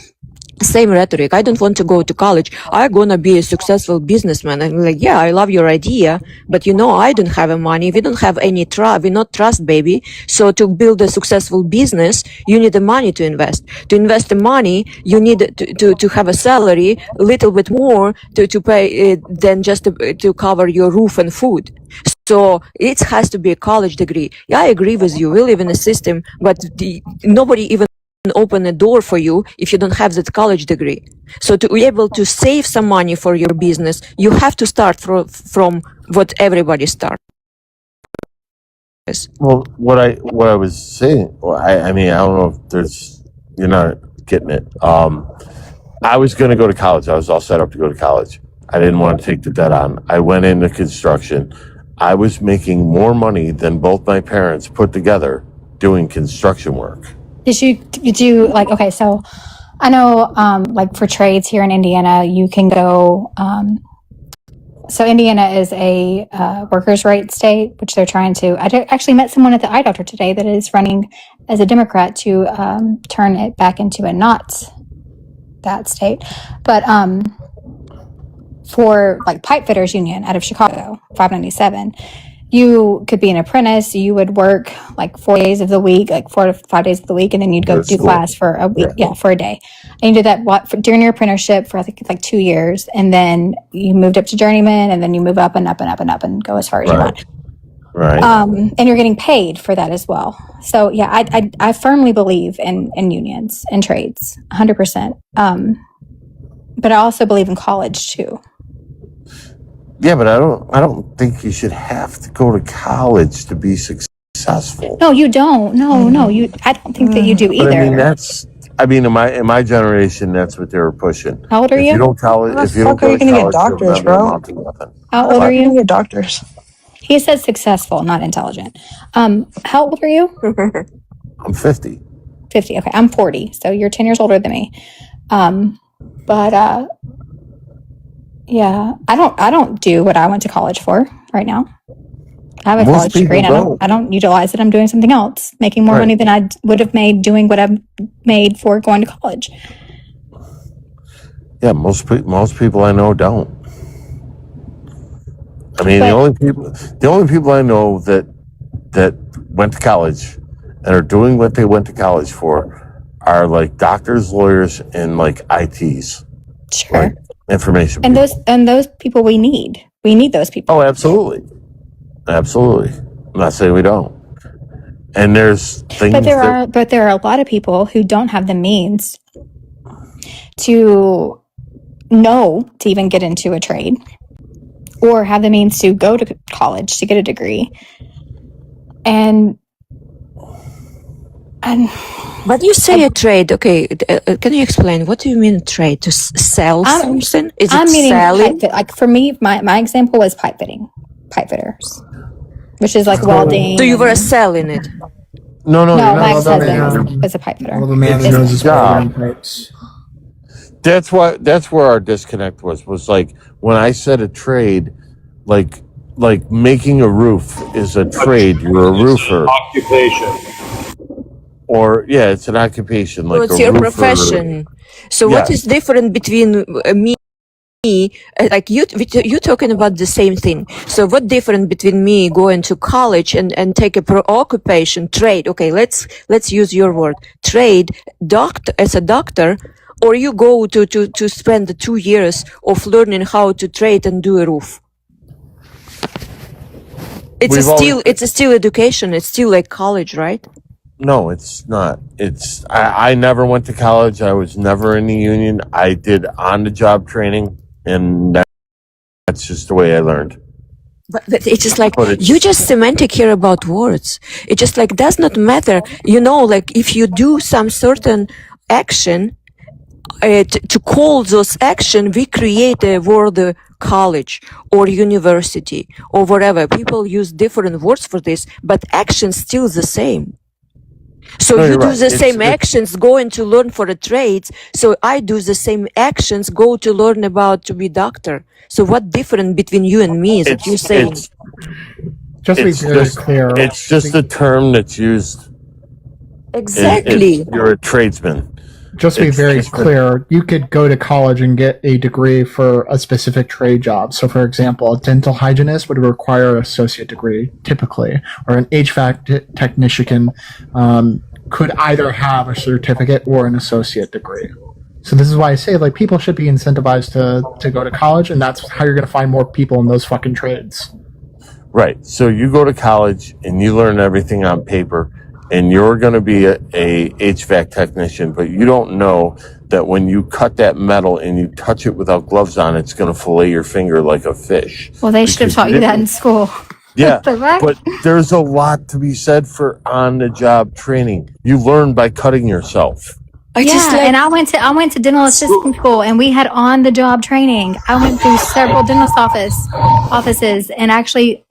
same rhetoric, I don't want to go to college, I'm gonna be a successful businessman. I'm like, yeah, I love your idea, but I don't have money, we don't have any trust, we're not trust baby. So to build a successful business, you need the money to invest. To invest the money, you need to have a salary, a little bit more to pay than just to cover your roof and food. So it has to be a college degree. Yeah, I agree with you, we live in a system, but nobody even open a door for you if you don't have that college degree. So to be able to save some money for your business, you have to start from what everybody starts. Well, what I was saying, I mean, I don't know if you're not getting it. I was going to go to college. I was all set up to go to college. I didn't want to take the debt on. I went into construction. I was making more money than both my parents put together doing construction work. Did you like, okay, so I know, like for trades here in Indiana, you can go, so Indiana is a workers' rights state, which they're trying to, I actually met someone at the eye doctor today that is running as a Democrat to turn it back into a not that state. But for like pipe fitters union out of Chicago, 597, you could be an apprentice. You would work like 4 days of the week, like 4 to 5 days of the week, and then you'd go do class for a week, for a day. And you did that during your apprenticeship for I think like 2 years, and then you moved up to journeyman, and then you move up and up and up and up and go as far as you want. Right. And you're getting paid for that as well. So yeah, I firmly believe in unions and trades, 100%. But I also believe in college too. Yeah, but I don't think you should have to go to college to be successful. No, you don't. No, I don't think that you do either. But I mean, in my generation, that's what they were pushing. How old are you? If you don't go to college, get doctors, bro? How old are you? Get doctors. He said successful, not intelligent. How old are you? I'm 50. 50. Okay, I'm 40, so you're 10 years older than me. Yeah, I don't do what I went to college for right now. I have a college degree, and I don't utilize it. I'm doing something else, making more money than I would have made doing what I've made for going to college. Yeah, most people I know don't. I mean, the only people I know that went to college and are doing what they went to college for are like doctors, lawyers, and like ITs. Sure. information. And those people we need. We need those people. Oh, absolutely. Absolutely. I'm not saying we don't. And there's things but there are a lot of people who don't have the means to know to even get into a trade or have the means to go to college to get a degree. And but you say a trade, okay? Can you explain what do you mean trade? To sell something? Is it selling? Like for me, my example was pipe fitters, which is like welding. So you were selling it? No, my ex-husband is a pipe fitter. Well, the man who knows his program pipes. That's where our disconnect was like when I said a trade, like making a roof is a trade. You're a roofer. Occupation. Or it's an occupation. Like so it's your roofer. Profession. So what is different between me? Like you talking about the same thing. So what different between me going to college and take a occupation trade? Okay, let's use your word trade as a doctor, or you go to spend the 2 years of learning how to trade and do a roof. It's still education. It's still like college, right? No, it's not. I never went to college. I was never in the union. I did on-the-job training, and that's just the way I learned. But it's just like you just semantic here about words. It just like does not matter. Like if you do some certain action, to call those action, we create a word college or university or whatever. People use different words for this, but action still the same. So you do the same actions going to learn for a trade. So I do the same actions go to learn about to be doctor. So what different between you and me is that you're saying? Just to be very clear. It's just a term that's used. Exactly. You're a tradesman. Just to be very clear, you could go to college and get a degree for a specific trade job. So, for example, a dental hygienist would require an associate degree, typically, or an HVAC technician could either have a certificate or an associate degree. So this is why I say, like, people should be incentivized to go to college, and that's how you're going to find more people in those fucking trades. Right. So you go to college and you learn everything on paper, and you're going to be a HVAC technician, but you don't know that when you cut that metal and you touch it without gloves on, it's going to fillet your finger like a fish. Well, they should have taught you that in school. Yeah, but there's a lot to be said for on-the-job training. You learn by cutting yourself. And I went to dental assistant school, and we had on-the-job training. I went through several dentist offices and actually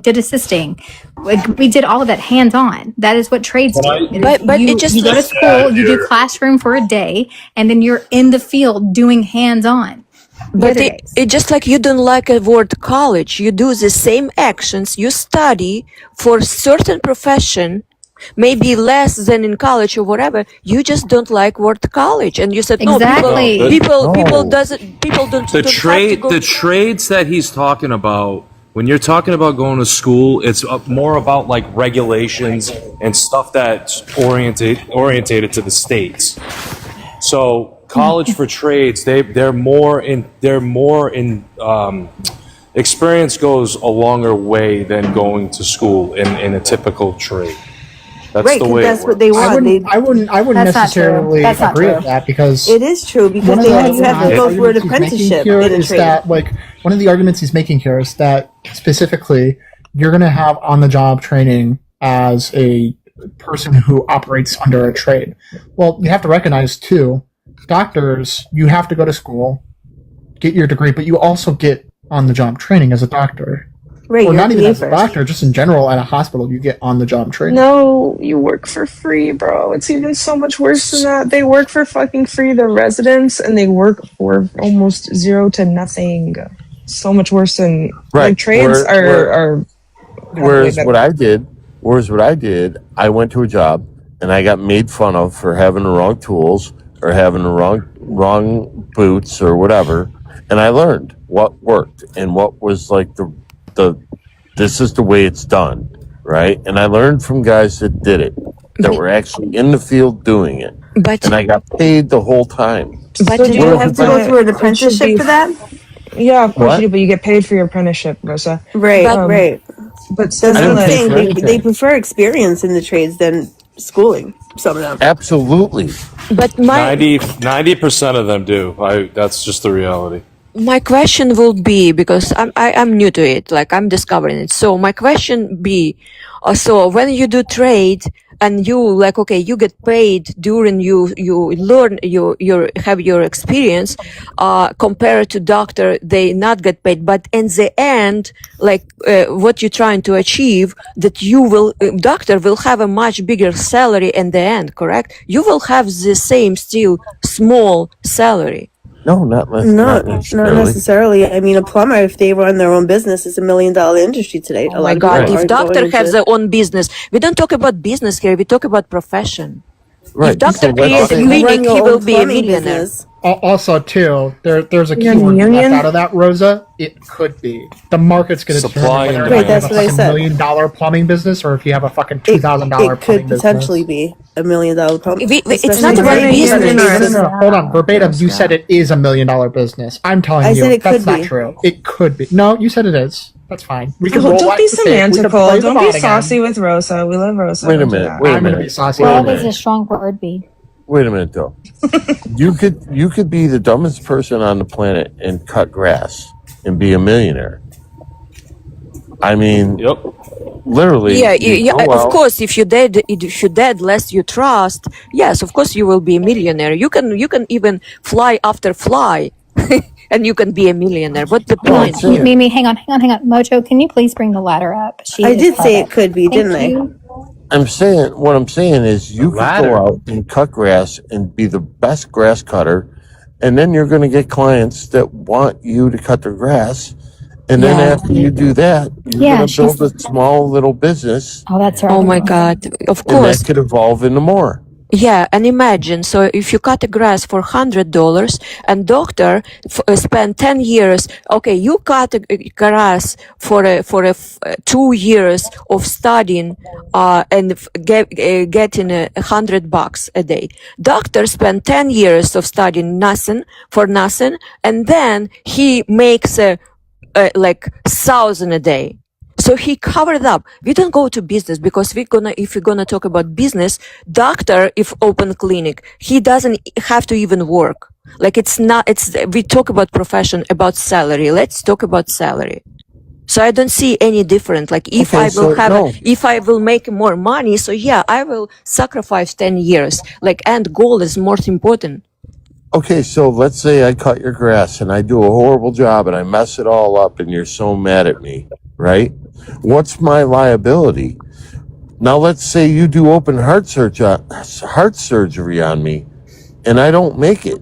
did assisting. Like, we did all of that hands-on. That is what trades do. But you go to school, you do classroom for a day, and then you're in the field doing hands-on. But it's just like you don't like a word college. You do the same actions. You study for certain profession, maybe less than in college or whatever. You just don't like word college, and you said exactly. No. People don't. The trades that he's talking about. When you're talking about going to school, it's more about like regulations and stuff that's orientated to the states. So college for trades, they're more in experience goes a longer way than going to school in a typical trade. That's the way that's what they want. I wouldn't necessarily agree with that, because it is true, because you have to go through an apprenticeship in a trade. That, like, one of the arguments he's making here is that specifically you're going to have on-the-job training as a person who operates under a trade. Well, you have to recognize too, doctors, you have to go to school, get your degree, but you also get on-the-job training as a doctor. Right, or not even as a doctor, just in general at a hospital, you get on-the-job training. No, you work for free, bro. It's even so much worse than that. They work for fucking free, the residents, and they work for almost zero to nothing. So much worse than like trades are. Whereas what I did, I went to a job and I got made fun of for having the wrong tools or having the wrong boots or whatever, and I learned what worked and what was like this is the way it's done, right? And I learned from guys that did it, that were actually in the field doing it, and I got paid the whole time. But So do you have to go through an apprenticeship for that? Yeah, of course What? you do, but you get paid for your apprenticeship, Rosa. Right, right. But That's still, what I'm like, saying. They prefer experience in the trades than schooling. Some of them. Absolutely. but my 90% of them do. That's just the reality. My question will be, because I'm new to it, like I'm discovering it. So my question be, so when you do trade and you like, okay, you get paid during you learn, you have your experience, compared to doctor, they not get paid. But in the end, like, what you're trying to achieve, that you will, doctor will have a much bigger salary in the end, correct? You will have the same still small salary. No, not Not necessarily. necessarily. I mean, a plumber, if they run their own business, is $1 million industry today. Oh my God! If doctor has their own business, we don't talk about business here. We talk about profession. Right. If doctor So creates a let's say- clinic, he will be a millionaire. Also, too, there's a You're in keyword the left union? out of that, Rosa. It could be the market's going to Supply determine and whether or not demand. you have That's a what I fucking said. $1 million plumbing business or if you have a fucking $2,000 It plumbing could business. potentially be $1 million plumbing. It's not about business. No. Hold on, verbatim. You said it is $1 million business. I'm telling I you, said it that's could not be. true. It could be. No, you said it is. That's fine. We can Oh, roll don't like be the steak. We can semantical. play the Don't be bot again. saucy with Rosa. We love Rosa. Wait a Don't do minute. that. Wait a I'm going to minute. be saucy. Wait a Love is minute. a strong word, B. Wait a minute, though. you could be the dumbest person on the planet and cut grass and be a millionaire. I mean, Yep. literally. Yeah, you go of out- course. If you dead less you trust, yes, of course you will be a millionaire. You can even fly after fly, and you can be a millionaire. What's the Hang point? on, Mimi, hang on. Mojo, can you please bring the ladder up? She I is did say above it could be, Thank didn't I? you. What I'm saying is you could ladder. go out and cut grass and be the best grass cutter, and then you're going to get clients that want you to cut their grass. And then Yeah. after you do that, you're Yeah, going to build a small little business. Oh, that's her. Oh other my one. God! Of And course. that could evolve into more. Yeah, and imagine, so if you cut a grass for $100 and doctor spend 10 years, okay, you cut a grass for 2 years of studying, and getting $100 a day. Doctor spend 10 years of studying nothing, and then he makes like 1,000 a day. So he covered up. We don't go to business because if we're gonna talk about business, doctor, if open clinic, he doesn't have to even work. Like we talk about profession, about salary. Let's talk about salary. So I don't see any different. Like if if I will make more money, so yeah, I will sacrifice 10 years. Like end goal is more important. Okay, so let's say I cut your grass and I do a horrible job and I mess it all up and you're so mad at me, right? What's my liability? Now let's say you do open heart surgery on me and I don't make it.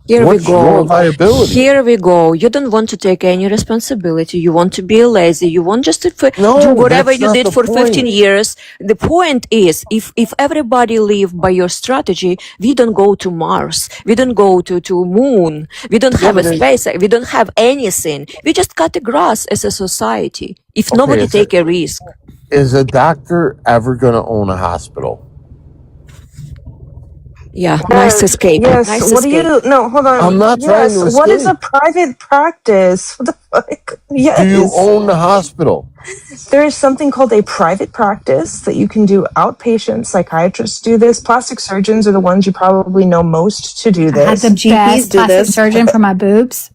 Here What's we go. your liability? Here we go. You don't want to take any responsibility. You want to be lazy. You want just to do whatever that's you not did the for 15 point. years. The point is, if everybody live by your strategy, we don't go to Mars. We don't go to moon. We don't have a space. We don't have anything. We just cut the grass as a society. If nobody take a risk. Is a doctor ever going to own a hospital? Yeah, nice escape. Yes. Nice What escape. do you? No, hold on. I'm not trying to What is a escape. private practice? What the fuck? Yes. Do you own the hospital? There is something called a private practice that you can do outpatient. Psychiatrists do this. Plastic surgeons are the ones you probably know most to do I had this. the best plastic surgeon for my boobs.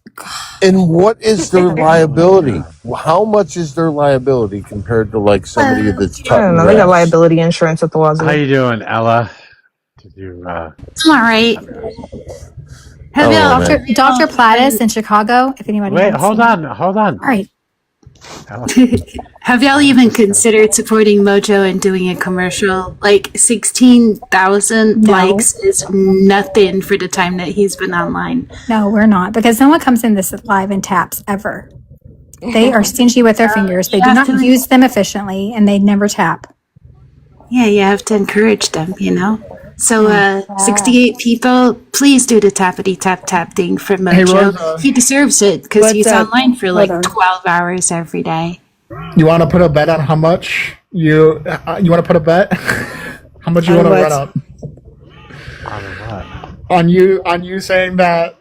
And what is their liability? How much is their liability compared to like somebody that's I cutting don't know. They got grass? liability insurance at the How wazoo. you doing, Ella? Did you? I'm all right. Have y'all- Dr. Plattis in Chicago, if anybody Wait, wants hold to know. on, hold on. All right. Have y'all even considered supporting Mojo and doing a commercial? Like 16,000 No. likes is nothing for the time that he's been online. No, we're not, because no one comes in this live and taps ever. They are stingy with their fingers. They do not use them efficiently, and they never tap. Yeah, you have to encourage them, you know? So, 68 people, please do the tappity tap tap thing for Hey, Mojo. Rosa. He deserves it because What's he's up? online for Hold like on. 12 hours every day. You want to put a bet on how much you want to put a bet? How much you On want to what? run up? On you saying that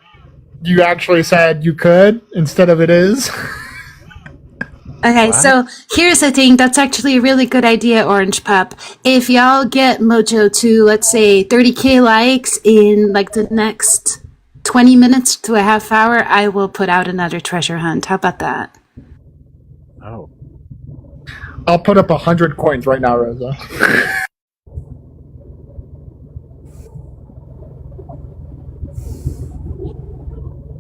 you actually said you could instead of it is. Okay, so here's the thing. That's actually a really good idea, Orange Pup. If y'all get Mojo to, let's say, 30K likes in like the next 20 minutes to a half hour, I will put out another treasure hunt. How about that? Oh. I'll put up 100 coins right now, Rosa.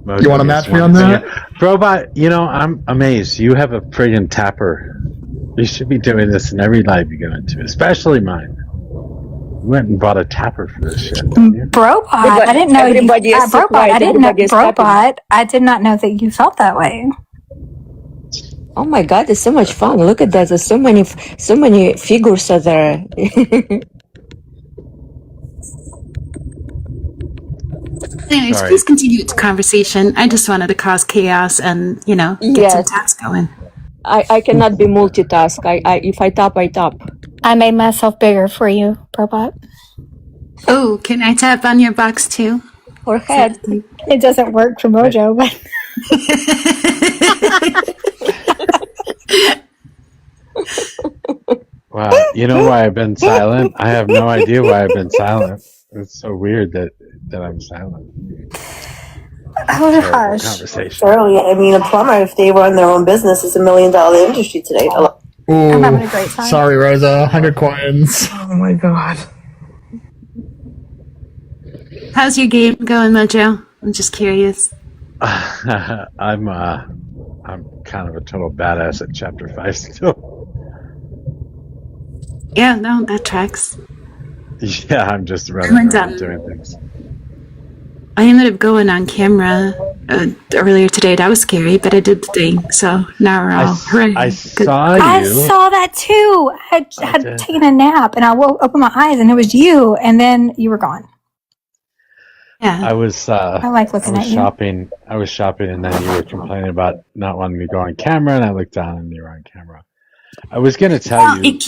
Mojo You want to match me on that? Robot, I'm amazed. You have a friggin' tapper. You should be doing this in every live you go into, especially mine. You went and bought a tapper for this shit, didn't you? Brobot, I didn't know Everybody is so Brobot, quiet. I didn't know Everybody is Brobot. I did not know that you felt that way. Oh my god, it's so much fun. Look at that. There's so many figures are there. Anyways, Sorry. please continue the conversation. I just wanted to cause chaos and, get some tasks going. I cannot be multitask. I if I tap, I tap. I made myself bigger for you, Brobot. Oh, can I tap on your box too? Or head. It doesn't work for Mojo, but Wow. You know why I've been silent? I have no idea why I've been silent. It's so weird that I'm silent. oh gosh. Conversation. Early. I mean, a plumber, if they run their own business, is $1 million industry today. Ooh, I'm having a great time. Sorry, Rosa. 100 coins. Oh my god. How's your game going, Mojo? I'm just curious. I'm kind of a total badass at chapter 5 still. Yeah, no, that tracks. Yeah, I'm just running around doing things. I ended up going on camera earlier today. That was scary, but I did the thing. So now we're all hooray. I saw you. I saw that too. I had taken a nap and I opened my eyes and it was you, and then you were gone. Yeah. I was like looking at you. shopping. I was shopping, and then you were complaining about not wanting to go on camera, and I looked down and you were on camera. I was gonna tell you.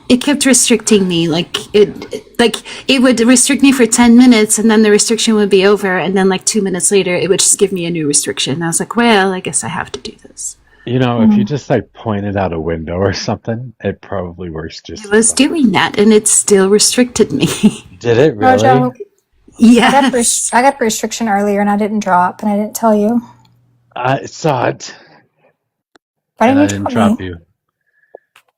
It kept restricting me. It would restrict me for 10 minutes and then the restriction would be over, and then 2 minutes later it would just give me a new restriction. I was like, well, I guess I have to do this. If you just pointed out a window or something, it probably works just. I was doing that and it still restricted me. Did it really? Mojo, yeah. I got a restriction earlier and I didn't drop and I didn't tell you. I saw it. Why and I didn't didn't you tell drop me? you.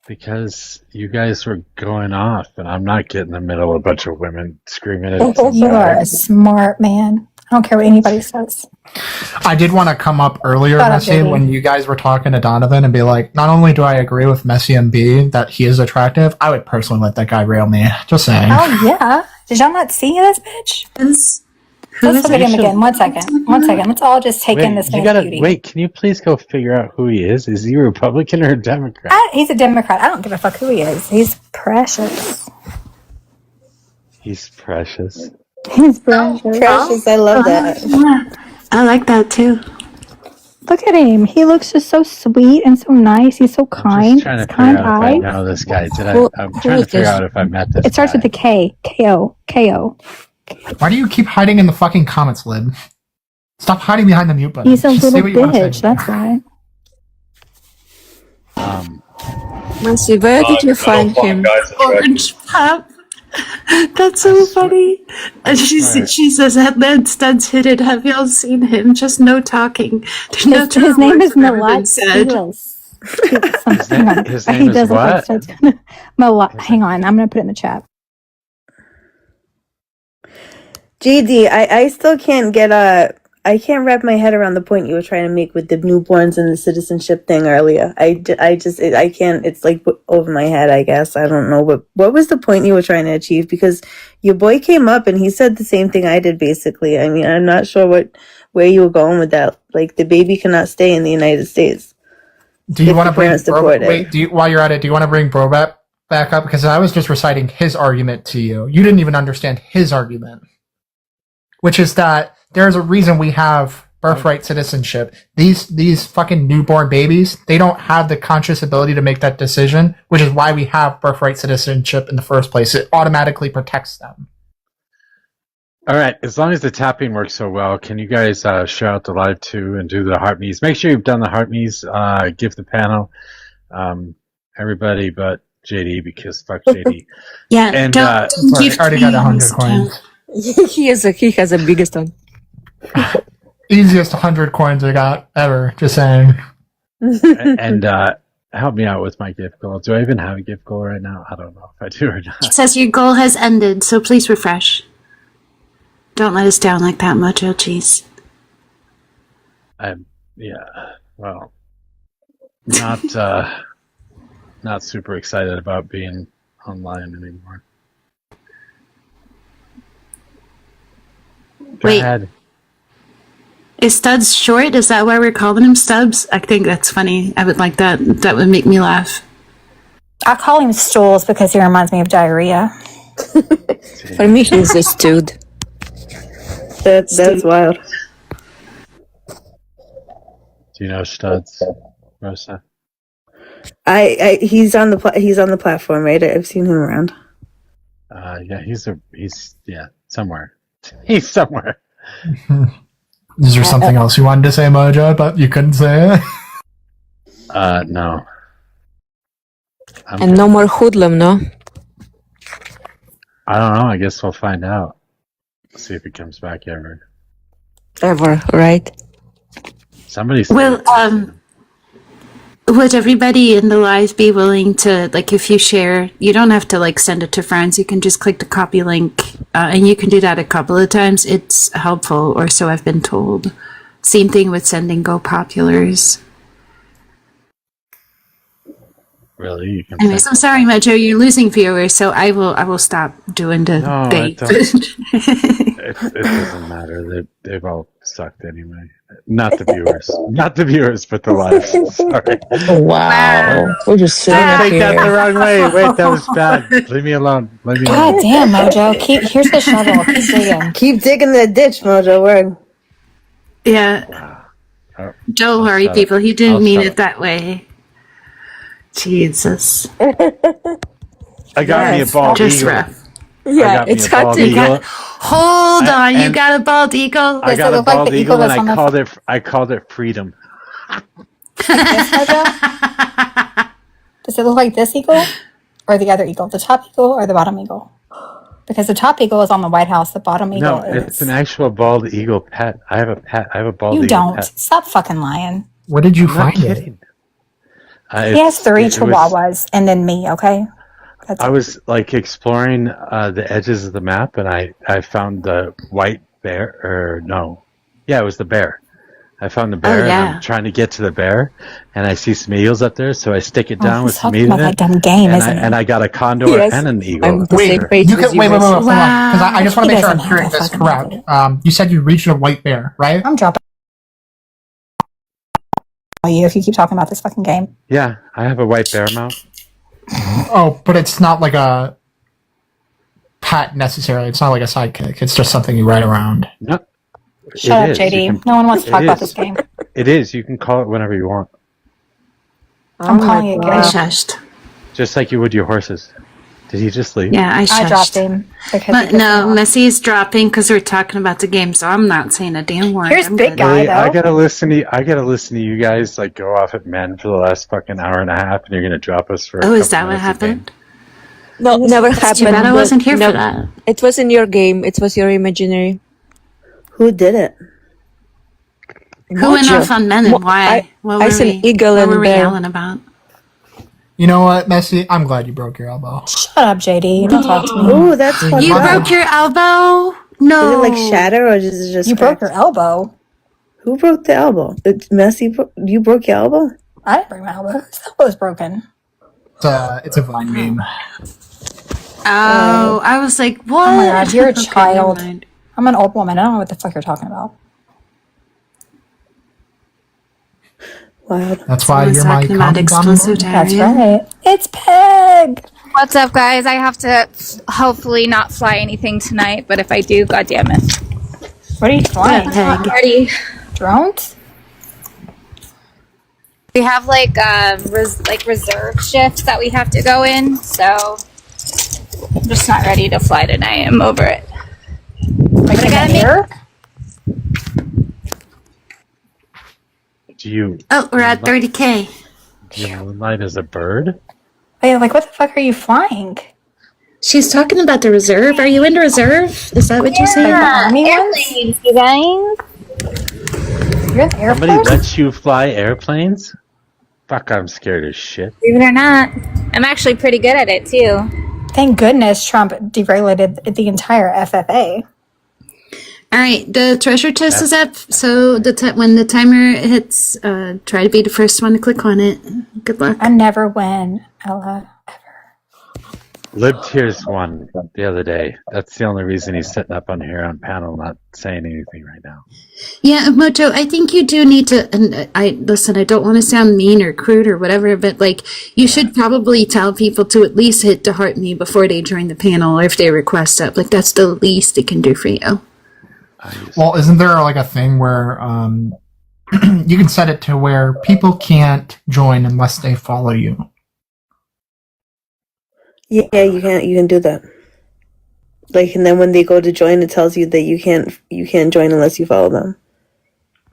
Because you guys were going off, and I'm not getting in the middle of a bunch of women screaming at each You are other. a smart man. I don't care what anybody says. I did want to come up earlier, Shut up, Messi, baby. when you guys were talking to Donovan and be like, not only do I agree with Messi and B that he is attractive, I would personally let that guy rail me. Just saying. Oh yeah. Did y'all not see this bitch? Let's look at him again. 1 second. Let's all just take in this man's beauty. Wait, can you please go figure out who he is? Is he a Republican or a Democrat? He's a Democrat. I don't give a fuck who he is. He's precious. He's precious. He's precious. Precious, I love that. I like that too. Look at him. He looks just so sweet and so nice. He's so kind. I'm trying to He's figure out if I kind-eyed. know this guy. Who- I'm who trying to is figure this? out if I met this It starts guy. with a K. K-O. K-O. Why do you keep hiding in the fucking comments, Lib? Stop hiding behind the mute button. He's a Just say little what you want to bitch. say. That's why. Mercy, where did you find him? Orange Pop. That's so funny. And she says, Headland Studs hit it. Have y'all seen him? Just no talking. There's no His name is Milat. His name is what? Hang on. I'm going to put it in the chat. GD, I still can't I can't wrap my head around the point you were trying to make with the newborns and the citizenship thing earlier. I can't, it's over my head, I guess. I don't know. What was the point you were trying to achieve? Because your boy came up and he said the same thing I did, basically. I mean, I'm not sure where you were going with that. The baby cannot stay in the United States. Do you want to bring support it. Wait, while you're at it, do you want to bring Brobat back up? Because I was just reciting his argument to you. You didn't even understand his argument. Which is that there's a reason we have birthright citizenship. These fucking newborn babies, they don't have the conscious ability to make that decision, which is why we have birthright citizenship in the first place. It automatically protects them. All right, as long as the tapping works so well, can you guys share out the live too and do the heart me's? Make sure you've done the heart me's. Give the panel, everybody but JD, because fuck JD. Yeah, and don't give already got 100 coins. He has the biggest one. Easiest 100 coins I got ever. Just saying. and help me out with my gift goal. Do I even have a gift goal right now? I don't know if I do or not. It says your goal has ended, so please refresh. Don't let us down like that, Mojo. Jeez. Well, not super excited about being online anymore. Go Wait. ahead. Is Studs short? Is that why we're calling him Stubbs? I think that's funny. I would like that. That would make me laugh. I call him Stools because he reminds me of diarrhea. For me, he's a stud. That's wild. Do you know Studs, Rosa? He's on the platform, right? I've seen him around. Yeah, he's somewhere. He's somewhere. Is there something else you wanted to say, Mojo, but you couldn't say it? No. And no more hoodlum, no? I don't know. I guess we'll find out. See if he comes back ever. Ever, right? Somebody said Well, would everybody in the live be willing to, like, if you share, you don't have to, like, send it to friends. You can just click the copy link, and you can do that a couple of times. It's helpful, or so I've been told. Same thing with sending Go Populars. Really? You can Anyways, I'm sorry, Mojo, you're losing viewers, so I will stop doing the bait. It doesn't matter. They've all sucked anyway. Not the viewers. Not the viewers, but the lives. Sorry. Wow. We're just sitting Don't take here. that the wrong way. Wait, that was bad. Leave me alone. Leave me God alone. damn, Mojo. Here's the shovel. Keep digging. Keep digging the ditch, Mojo. Word. Yeah. Oh, Don't worry, shut people. up. He didn't I'll mean shut it that way. Jesus. I got me a bald Just eagle. rough. Yeah, me it's a hot bald to eagle. Hold on, you and- got a bald eagle? I Does it got a look like bald the eagle, eagle and that's on the I called it freedom. Yes, Mojo? Does it look like this eagle or the other eagle? The top eagle or the bottom eagle? Because the top eagle is on the White House. The bottom eagle No, is... it's an actual bald eagle pet. I have a pet. I have a bald You eagle don't. pet. Stop fucking lying. Where did you I'm not find it? kidding. He has 3 chihuahuas and then me, okay? I was like exploring the edges of the map, and I found the white bear, or no, yeah, it was the bear. I found the bear, and I'm trying to get to the bear, and I see some eagles up there, so I stick it down with some meat in about it, that dumb game, and, isn't and I got a condor Yes. and an eagle. I'm the same Sure. page You with can wait, guys. hold on, because I just want to He make sure I'm doesn't have hearing that this fucking correct. You said you reached a white bear, right? I'm dropping you if you keep talking about this fucking game. Yeah, I have a white bear mount. Oh, but it's not like a pet necessarily. It's not like a sidekick. It's just something you ride around. No, Shut up, JD. No one wants to talk about this game. It is. You can call it whenever you want, I'm calling it I good. shushed. just like you would your horses. Did he just leave? Yeah, I shushed. I dropped him. Because But no, Messy's dropping because we're talking about the game, so I'm not saying a damn word. Here's I'm big good. guy, Really? though. I gotta listen to you guys like go off at men for the last fucking hour and a half, and you're gonna drop us for. Oh, is that what happened? No, never That's happened. too bad I wasn't here No, for that. It was in your game. It was your imaginary. Who did it? Who went Mojo. off on men and why? What I were said we, eagle what and were we bear. yelling about? You know what, Messi? I'm glad you broke your elbow. Shut up, JD. Don't talk to me. Ooh, that's fucked You up. broke your elbow? No. Did it like shatter or is it just You broke your elbow. Who broke the elbow? It's Messi. You broke your elbow? I didn't break my elbow. His elbow was broken. It's a Vine meme. Oh, I was like, what? Oh my god, you're a Okay, child. never mind. I'm an old woman. I don't know what the fuck you're talking about. Wow. That's why Someone's you're my talking about common explicit That's area. right. It's Peg. What's up, guys? I have to hopefully not fly anything tonight, but if I do, god damn it. What are you flying? I'm not ready. Drones? We have like reserve shifts that we have to go in, so I'm just not ready to fly tonight. I'm over it. Like in the air? Do you? Oh, we're at 30K. Do you moonlight as a bird? Wait, like what the fuck are you flying? She's talking about the reserve. Are you in the reserve? Is that what you're saying? Airplanes, you guys. You're in the Air Somebody Force? lets you fly airplanes? Fuck, I'm scared as shit. Believe it or not, I'm actually pretty good at it too. Thank goodness Trump deregulated the entire FFA. All right, the treasure chest is up. So when the timer hits, try to be the first one to click on it. Good luck. I never win, Ella. LibTears won the other day. That's the only reason he's sitting up on here on panel, not saying anything right now. Yeah, Mojo, I think you do need to. And I don't want to sound mean or crude or whatever, but like you should probably tell people to at least hit the heart me before they join the panel or if they request up. Like that's the least it can do for you. Well, isn't there like a thing where you can set it to where people can't join unless they follow you? Yeah, you can do that. Like, and then when they go to join, it tells you that you can't join unless you follow them.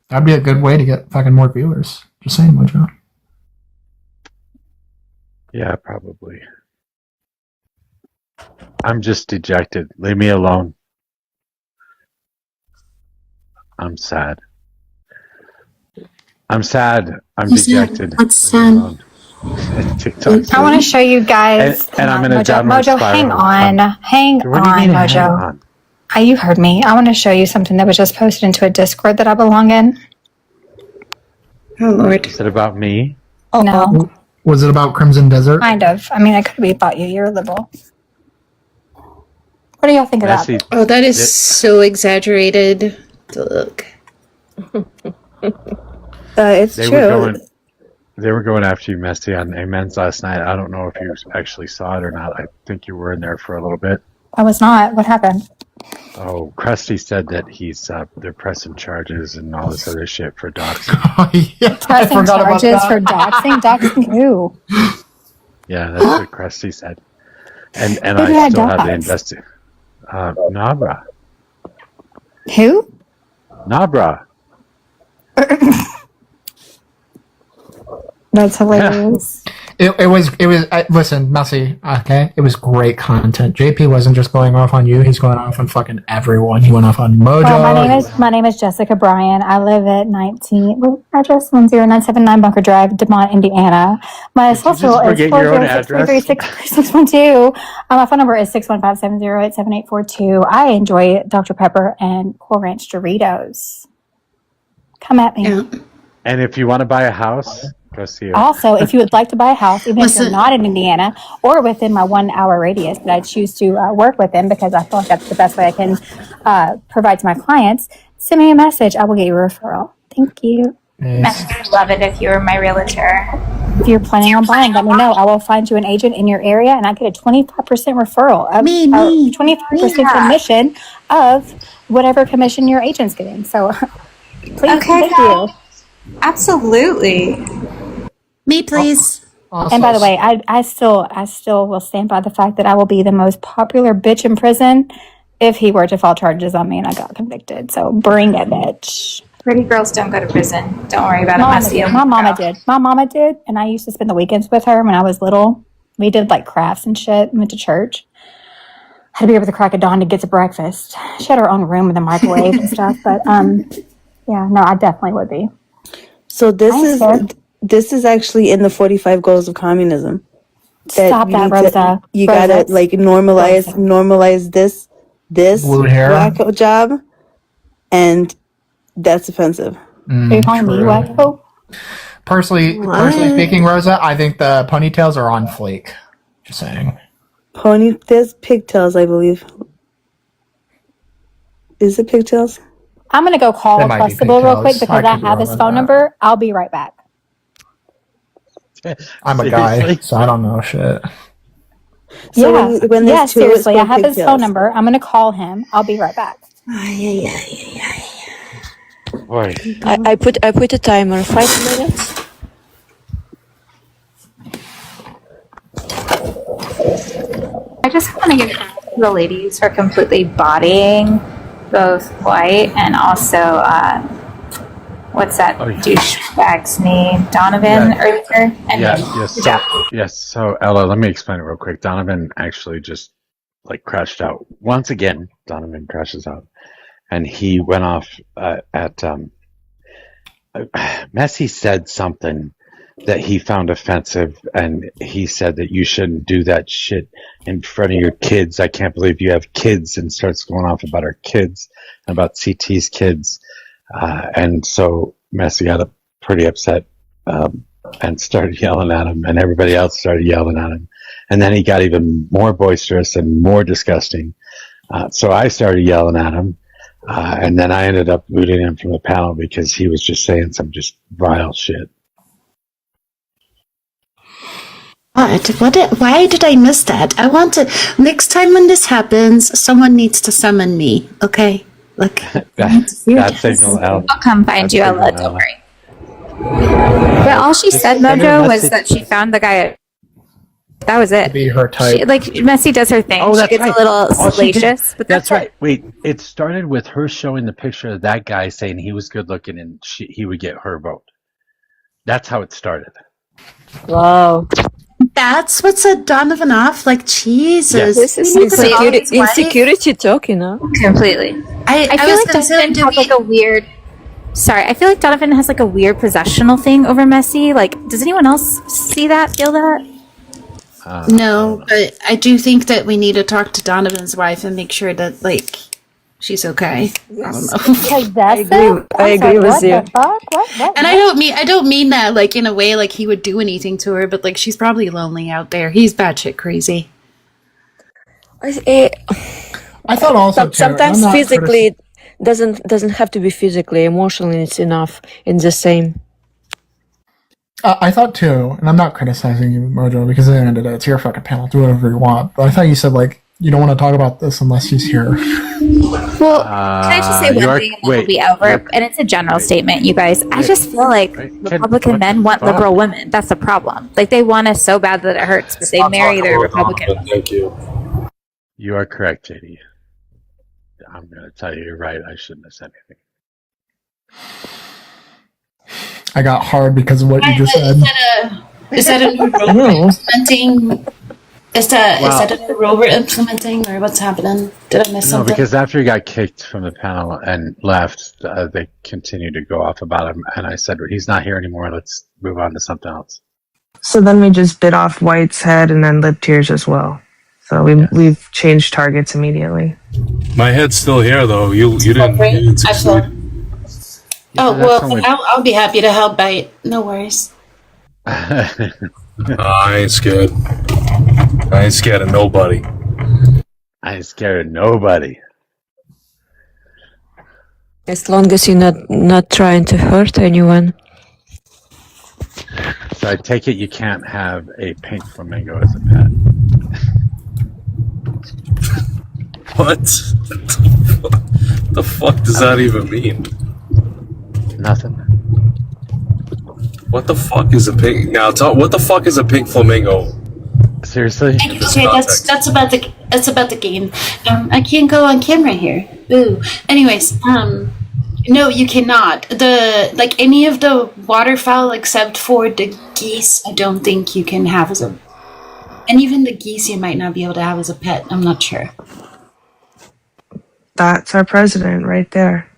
That'd be a good way to get fucking more viewers. Just saying, Mojo. Yeah, probably. I'm just dejected. Leave me alone. I'm sad. I'm dejected. What's sad? I want to show you guys. And I'm in a Mojo, downward Mojo, spiral. hang What do you mean, on, Mojo. hang on? You heard me. I want to show you something that was just posted into a Discord that I belong in. Oh Lord! Is it about me? Oh no. Was it about Crimson Desert? Kind of. I mean, I could be about you. You're liberal. What do y'all think of that? Oh, that is so exaggerated. Look. It's true. They were going after you, Messi, on Amens last night. I don't know if you actually saw it or not. I think you were in there for a little bit. I was not. What happened? Oh, Krusty said that they're pressing charges and all this other shit for doxing. Pressing charges for doxing? Doxing who? Yeah, that's what Krusty said. And Who did I I still have the dox? investigation. Nabra. Who? Nabra. That's hilarious. It was listen, Messi, okay? It was great content. JP wasn't just going off on you, he's going off on fucking everyone. He went off on Mojo. Well, my name is Jessica Bryan. I live at address 10979 Bunker Drive, DeMont, Indiana. My social is 406-336-3612. My phone number is 615-708-7842. I enjoy Dr. Pepper and Cool Ranch Doritos. Come at me. Yeah. And if you want to buy a house, go see it. Also, if you would like to buy a house, even if you're not in Indiana or within my 1 hour radius that I choose to work within because I feel like that's the best way I can provide to my clients, send me a message. I will get you a referral. Thank you. I would love it if you were my realtor. If you're planning on buying, let me know. I will find you an agent in your area and I get a 25% referral. 25% commission of whatever commission your agent's getting. So please, thank you. Absolutely. Me, please. And by the way, I still will stand by the fact that I will be the most popular bitch in prison if he were to file charges on me and I got convicted. So bring it, bitch. Pretty girls don't go to prison. Don't worry about it, Messi. My mama did. My mama did, and I used to spend the weekends with her when I was little. We did like crafts and shit. Went to church. Had to be up at the crack of dawn to get to breakfast. She had her own room with a microwave and stuff. But yeah, no, I definitely would be. So this is actually in the 45 goals of communism. Stop that, Rosa. You gotta like normalize this wacko job, and that's offensive. Are you calling me wacko? Personally speaking, Rosa, I think the ponytails are on flake. Just saying. There's pigtails, I believe. Is it pigtails? I'm going to go call Flexible real quick because I have his phone number. I'll be right back. I'm a guy, so I don't know shit. So when there's two, seriously, I have his phone number. I'm going to call him. I'll be right back. I put a timer, 5 minutes. I just want to give thanks to the ladies for completely bodying both white and also what's that douchebag's name? Donovan earlier. And yes. So Ella, let me explain it real quick. Donovan actually just crashed out once again. Donovan crashes out, and he went off at Messi said something that he found offensive, and he said that you shouldn't do that shit in front of your kids. I can't believe you have kids, and starts going off about our kids and about CT's kids. And so Messi got pretty upset and started yelling at him, and everybody else started yelling at him. And then he got even more boisterous and more disgusting. So I started yelling at him. And then I ended up booting him from the panel because he was just saying some just vile shit. Why did I miss that? I want to. Next time when this happens, someone needs to summon me. Okay, look. that signal out. I'll come find you, Ella. Don't worry. But all she said, Mojo, was that she found the guy. That was it. Be her type. Messi does her thing. Oh, that's she gets right. a little salacious, but that's right. Wait, it started with her showing the picture of that guy saying he was good looking and he would get her vote. That's how it started. Wow. That's what set Donovan off? Like, Jesus. This is insecurity talk, you know? Completely. I feel like Donovan has like a weird... Sorry, I feel like Donovan has like a weird possessional thing over Messi. Like, does anyone else see that, feel that? No, but I do think that we need to talk to Donovan's wife and make sure that, like, she's okay. I don't know. I agree with you. And I don't mean that like in a way like he would do anything to her, but like she's probably lonely out there. He's batshit crazy. I thought also sometimes physically doesn't have to be physically. Emotionally, it's enough. It's the same. I thought too, and I'm not criticizing you, Mojo, because at the end of the day, it's your fucking panel. Do whatever you want. But I thought you said you don't want to talk about this unless he's here. Well, can I just say one thing and then we'll be over? And it's a general statement, you guys. I just feel like Republican men want liberal women. That's the problem. Like, they want us so bad that it hurts, but they marry their Republican. Thank you. You are correct, JD. I'm going to tell you, you're right. I shouldn't have said anything. I got hard because of what you just said. Is that a new role we're implementing? Is that a new role we're implementing, or what's happening? Did I miss something? No, because after he got kicked from the panel and left, they continued to go off about him. And I said, he's not here anymore. Let's move on to something else. So then we just bit off White's head and then lip tears as well. So we've changed targets immediately. My head's still here, though. You didn't succeed. Oh, well, I'll be happy to help bite. No worries. I ain't scared. I ain't scared of nobody. I ain't scared of nobody. As long as you're not trying to hurt anyone. So I take it you can't have a pink flamingo as a pet. What? The fuck does that even mean? Nothing. What the fuck is a pink? Now, what the fuck is a pink flamingo? Seriously? Okay, that's about the game. I can't go on camera here. Boo. Anyways, no, you cannot. Any of the waterfowl except for the geese, I don't think you can have as a. And even the geese, you might not be able to have as a pet. I'm not sure. That's our president right there.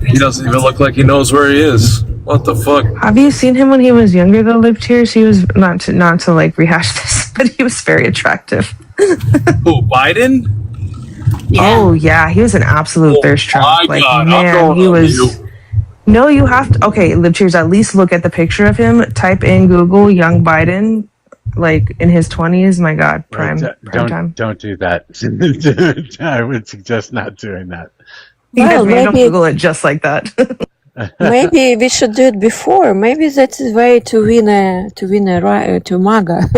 He doesn't even look like he knows where he is. What the fuck? Have you seen him when he was younger though, Lip Tears? He was not to like rehash this, but he was very attractive. Who, Biden? Yeah. Oh yeah, he was an absolute thirst trap. Like God, man, he was. No, you have to. Okay, Lip Tears. At least look at the picture of him. Type in Google young Biden, like in his 20s. My God, prime time. Don't do that. I would suggest not doing that. Well, maybe don't Google it just like that. Maybe we should do it before. Maybe that's the way to win to MAGA.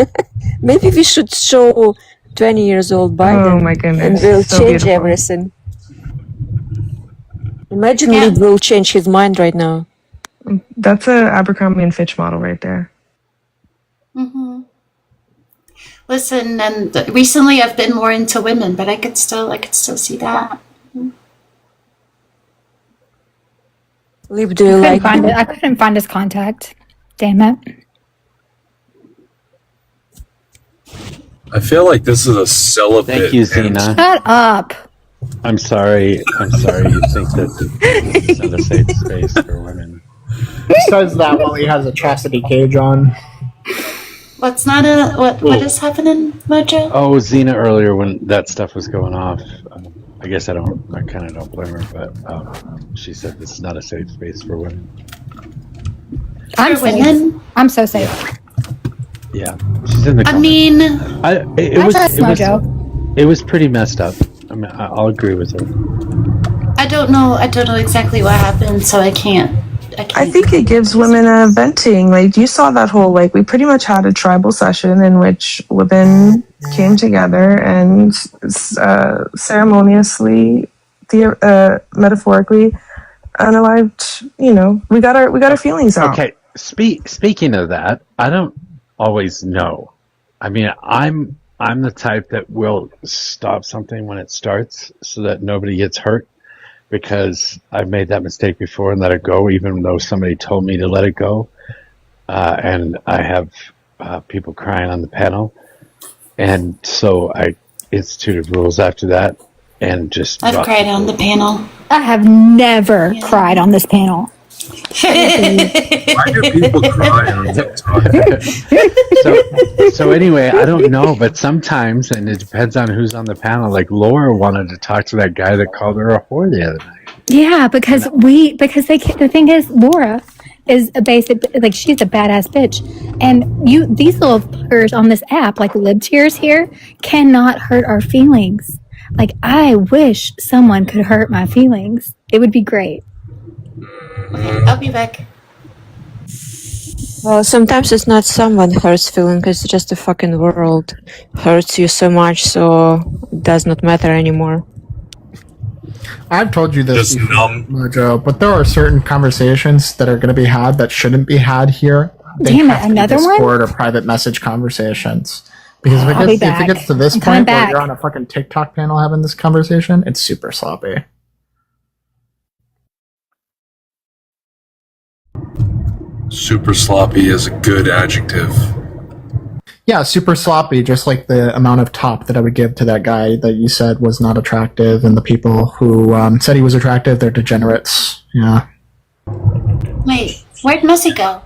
Maybe we should show 20 years old Biden. Oh my goodness. And we'll so change beautiful. everything. Imagine Lib will change his mind right now. That's a Abercrombie and Fitch model right there. Mm-hmm. Listen, and recently I've been more into women, but I could still see that. Lib, do you like him? I couldn't find his contact. Damn it. I feel like this is a celibate. Thank you, Zena. Shut up. I'm sorry. You think that it's not a safe space for women. He says that while he has a chastity cage on. What's not what is happening, Mojo? Oh, Zena earlier when that stuff was going off. I guess I kind of don't blame her, but she said this is not a safe space for women. I'm safe. I'm so safe. Yeah, she's in the. I mean, it was pretty messed up. I mean, I'll agree with her. I don't know exactly what happened, so I can't. I think it gives women a venting. Like you saw that whole we pretty much had a tribal session in which women came together and ceremoniously, metaphorically, unalived. We got our feelings out. Okay, speaking of that, I don't always know. I mean, I'm the type that will stop something when it starts so that nobody gets hurt. Because I've made that mistake before and let it go, even though somebody told me to let it go. And I have people crying on the panel. And so I instituted rules after that and just... I've cried on the panel. I have never cried on this panel. Why do people cry on TikTok? So anyway, I don't know, but sometimes, and it depends on who's on the panel, like Laura wanted to talk to that guy that called her a whore the other night. Yeah, because the thing is, Laura is a basic, she's a badass bitch. And these little fuckers on this app, like lib tears here, cannot hurt our feelings. Like, I wish someone could hurt my feelings. It would be great. Okay, I'll be back. Well, sometimes it's not someone hurts feeling, it's just the fucking world hurts you so much, so it does not matter anymore. I've told you this before, Mojo, but there are certain conversations that are going to be had that shouldn't be had here. Damn it, another one? Discord or private message conversations. Because if it gets to this point where you're on a fucking TikTok panel having this conversation, it's super sloppy. Super sloppy is a good adjective. Yeah, super sloppy, just like the amount of top that I would give to that guy that you said was not attractive, and the people who said he was attractive, they're degenerates. Yeah. Wait, where'd Missy go?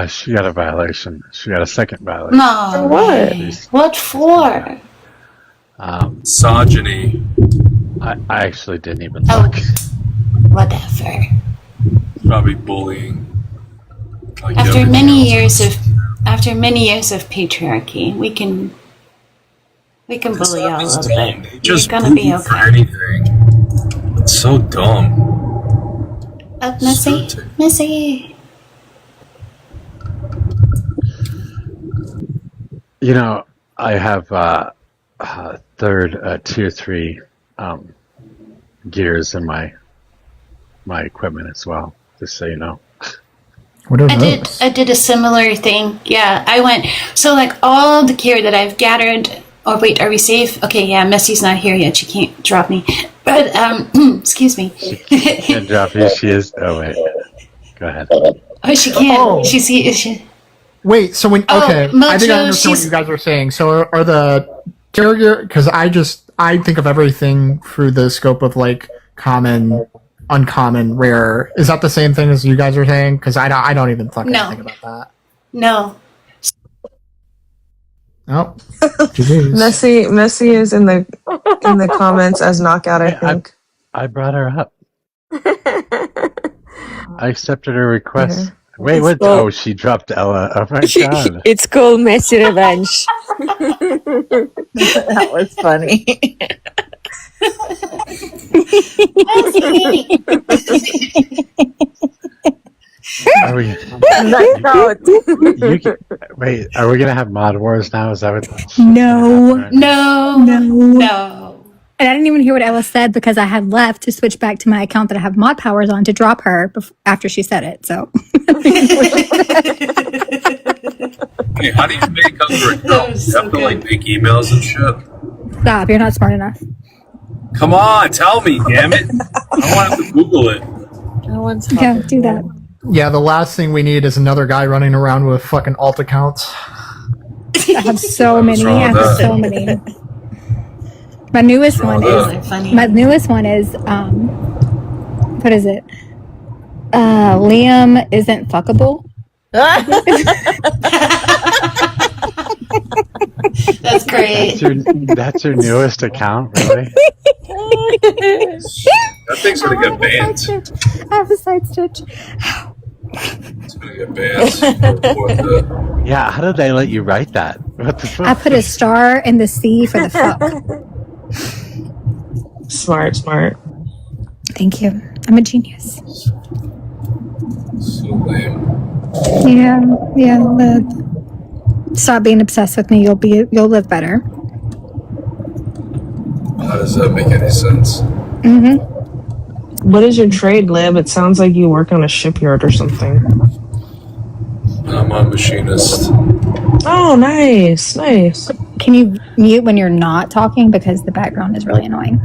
She got a violation. She got a second violation. No. For what? What for? Misogyny. I actually didn't even look. Whatever. Probably bullying. Like After many years of patriarchy, we can bully y'all a little bit. Just You're gonna be okay. For anything. It's so dumb. Up, Missy. Missy. You know, I have third tier 3 gears in my equipment as well. Just so you know. What are those? I did a similar thing. Yeah, I went all the gear that I've gathered. Oh wait, are we safe? Okay, yeah, Messy's not here yet. She can't drop me. But excuse me. She can't drop you. She is. Oh wait. Go ahead. Oh, she can't. Oh. She's she. Wait, so when I think I understand what you guys are saying. So are the gear? Because I think of everything through the scope of common, uncommon, rare. Is that the same thing as you guys are saying? Because I don't even fucking think about that. No. Oh, Messy is in the comments as knockout. I think I brought her up. I accepted her request. Wait, what? Oh, she dropped Ella. Oh my god! It's called messy revenge. That was funny. Are we? Wait, are we gonna have mod wars now? Is that what? No. And I didn't even hear what Ella said because I had left to switch back to my account that I have mod powers on to drop her after she said it. So. Hey, how do you make other accounts? You have to like make emails and shit. Stop. You're not smart enough. Come on, tell me, damn it! I don't want to have to Google it. Yeah, do that. Yeah, the last thing we need is another guy running around with fucking alt accounts. I have so many. I have so many. My newest one is what is it? Liam isn't fuckable. That's great. That's your newest account, really? That thing's gonna get banned. I have a side stitch. It's gonna get banned. Yeah, how did they let you write that? What the fuck? I put a star in the C for the fuck. Smart. Thank you. I'm a genius. So lame. Yeah. Stop being obsessed with me. You'll live better. How does that make any sense? Mm-hmm. What is your trade, Lib? It sounds like you work on a shipyard or something. I'm a machinist. Oh, nice. Can you mute when you're not talking because the background is really annoying?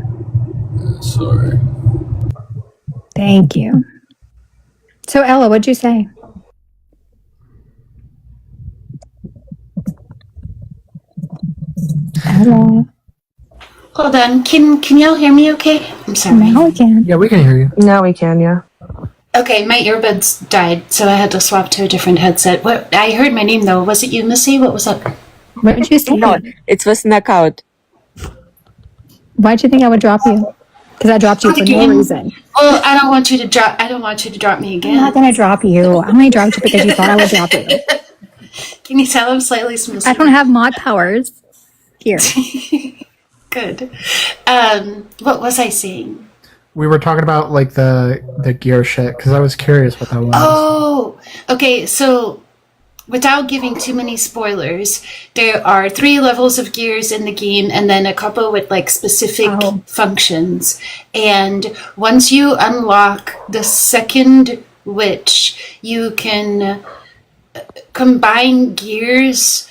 Sorry. Thank you. So Ella, what'd you say? Ella. Hold on. Can y'all hear me okay? I'm sorry. Now we can. Yeah, we can hear you. Now we can, yeah. Okay, my earbuds died, so I had to swap to a different headset. What? I heard my name though. Was it you, Missy? What was up? What did you say? No, it was knockout. Why'd you think I would drop you? Because I dropped you for no reason. Well, I don't want you to drop me again. I'm not gonna drop you. I only dropped you because you thought I would drop you. Can you tell I'm slightly smooth? I don't have mod powers here. Good. What was I saying? We were talking about like the gear shit because I was curious what that was. Oh, okay. So, without giving too many spoilers, there are 3 levels of gears in the game, and then a couple with like specific functions. And once you unlock the second witch, you can combine gears.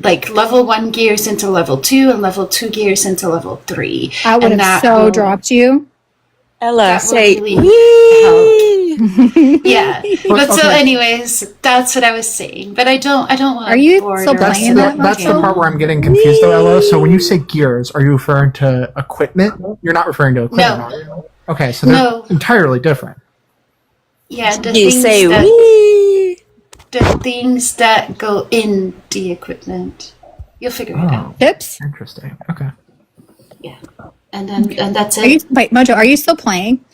Like level 1 gears into level 2 and level 2 gears into level 3. I would have dropped you. Ella, say really yeah. But so anyways, that's what I was saying. But I don't want. Are you still playing that? That's the part where I'm getting confused though, Ella. So when you say gears, are you referring to equipment? You're not referring to equipment, are you? Okay, so they're entirely different. Yeah, the things that go in the equipment. You'll figure it out. Oops. Interesting. Okay. Yeah. And that's it. Wait, Mojo, are you still playing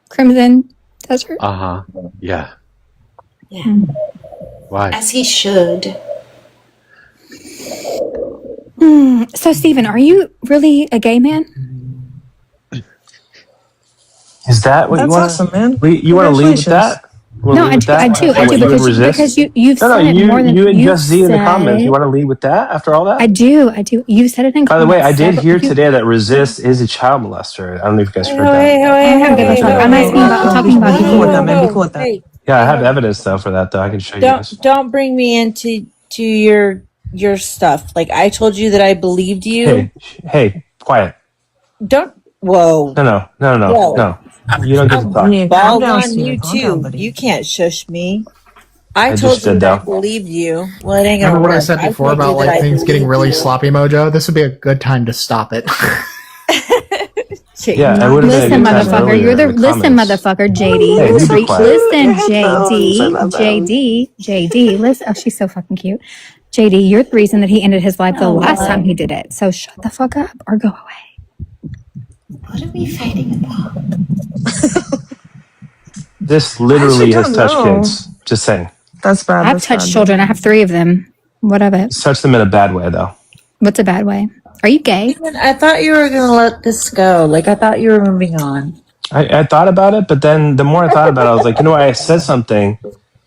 Crimson Desert? Yeah. Yeah. Why? As he should. So, Steven, are you really a gay man? Is that what you want? Awesome, man. You want to leave with that? No, I do, because you've said it more than you and you've Just Z in the comments. said. You want to leave with that after all that? I do. You said it in comments. By the way, I did hear you- today that Resist is a child molester. I don't know if you guys heard that. I'm talking about you. Yeah, I have evidence though for that though. I can show you guys. Don't bring me into your stuff. Like I told you that I believed you. Hey, quiet. Don't. Whoa. No. You don't get to talk. Bald on you too. You can't shush me. I told just you did, that I though. believed you. Well, it ain't gonna Remember what I work. said before told you about that like I things getting believed really you. sloppy, Mojo? This would be a good time to stop it. Yeah, I would have Listen, been a good time motherfucker. earlier You're the in the listen, comments. motherfucker. JD. Hey, you be quiet. Listen, JD. Listen. Oh, she's so fucking cute. JD, you're the reason that he ended his life the last time he did it. So shut the fuck up or go away. What are we fighting about? This literally has don't touched know. kids. Just saying. That's bad. I've touched children. I have 3 of them. What of it? It's touched them in a bad way though. What's a bad way? Are you gay? I thought you were gonna let this go. Like I thought you were moving on. I thought about it, but then the more I thought about it, I was like, I said something.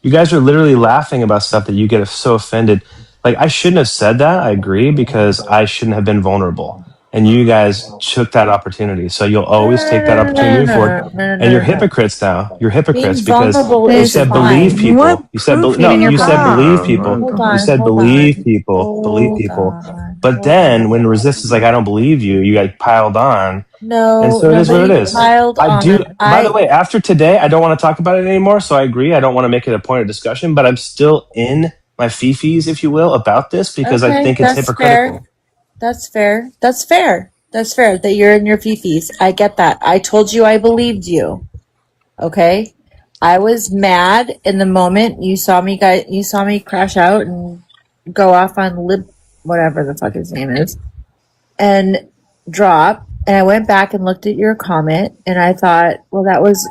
You guys are literally laughing about stuff that you get so offended. Like I shouldn't have said that. I agree because I shouldn't have been vulnerable. and you guys took that opportunity. So you'll always take that opportunity moving forward. And you're hypocrites now. You're hypocrites Being because vulnerable you is said believe fine. people. You said no. You said believe people. Hold You on, said hold believe on, people. Believe hold people. on. But then when resist is like, I don't believe you, you got piled on. And No, so it is what it nobody is. piled I on. do. By the way, after today, I don't want to talk about it anymore. So I agree. I don't want to make it a point of discussion, but I'm still in my fifis, if you will, about this because I Okay, think it's that's hypocritical. fair. That's fair. That's fair. That's fair that you're in your fifis. I get that. I told you I believed you. Okay. I was mad in the moment you saw me crash out and go off on whatever the fuck his name is and drop. And I went back and looked at your comment and I thought, well, that was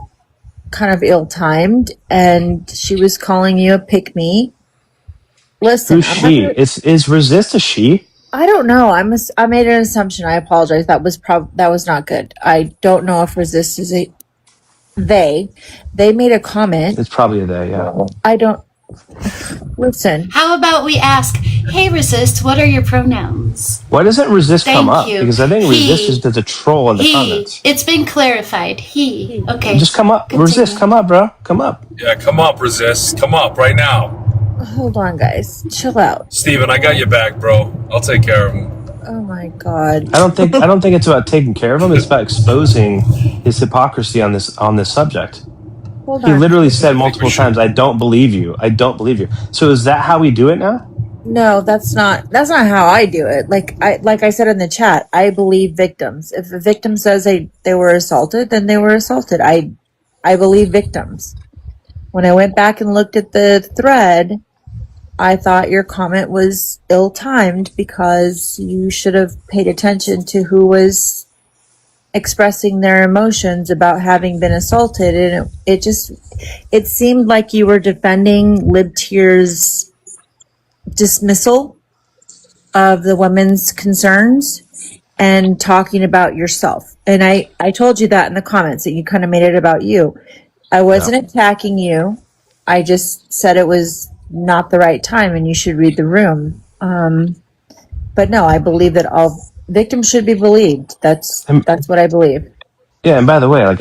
kind of ill timed. And she was calling you a pick me. Listen, Who's she? Is resist a she? I don't know. I made an assumption. I apologize. That was not good. I don't know if resist is a they. They made a comment. It's probably a they. Yeah. I don't listen. How about we ask, hey, resist, what are your pronouns? Why doesn't resist come Thank up? you. Because I think resist is just a troll in the comments. It's been clarified. He. Okay. Just come up. Continue. Resist. Come up, bro. Come up. Yeah, come up, resist. Come up right now. Hold on, guys. Chill out. Steven, I got your back, bro. I'll take care of him. Oh my god. I don't think it's about taking care of him. It's about exposing his hypocrisy on this subject. Hold He on. literally said multiple times, "I don't believe you. I don't believe you." So is that how we do it now? No, that's not how I do it. Like I said in the chat, I believe victims. If a victim says they were assaulted, then they were assaulted. I believe victims. When I went back and looked at the thread, I thought your comment was ill-timed because you should have paid attention to who was expressing their emotions about having been assaulted. And it seemed like you were defending LibTier's dismissal of the women's concerns and talking about yourself. And I told you that in the comments that you kind of made it about you. I wasn't attacking you. I just said it was not the right time and you should read the room. But no, I believe that all victims should be believed. That's what I believe. Yeah, and by the way, like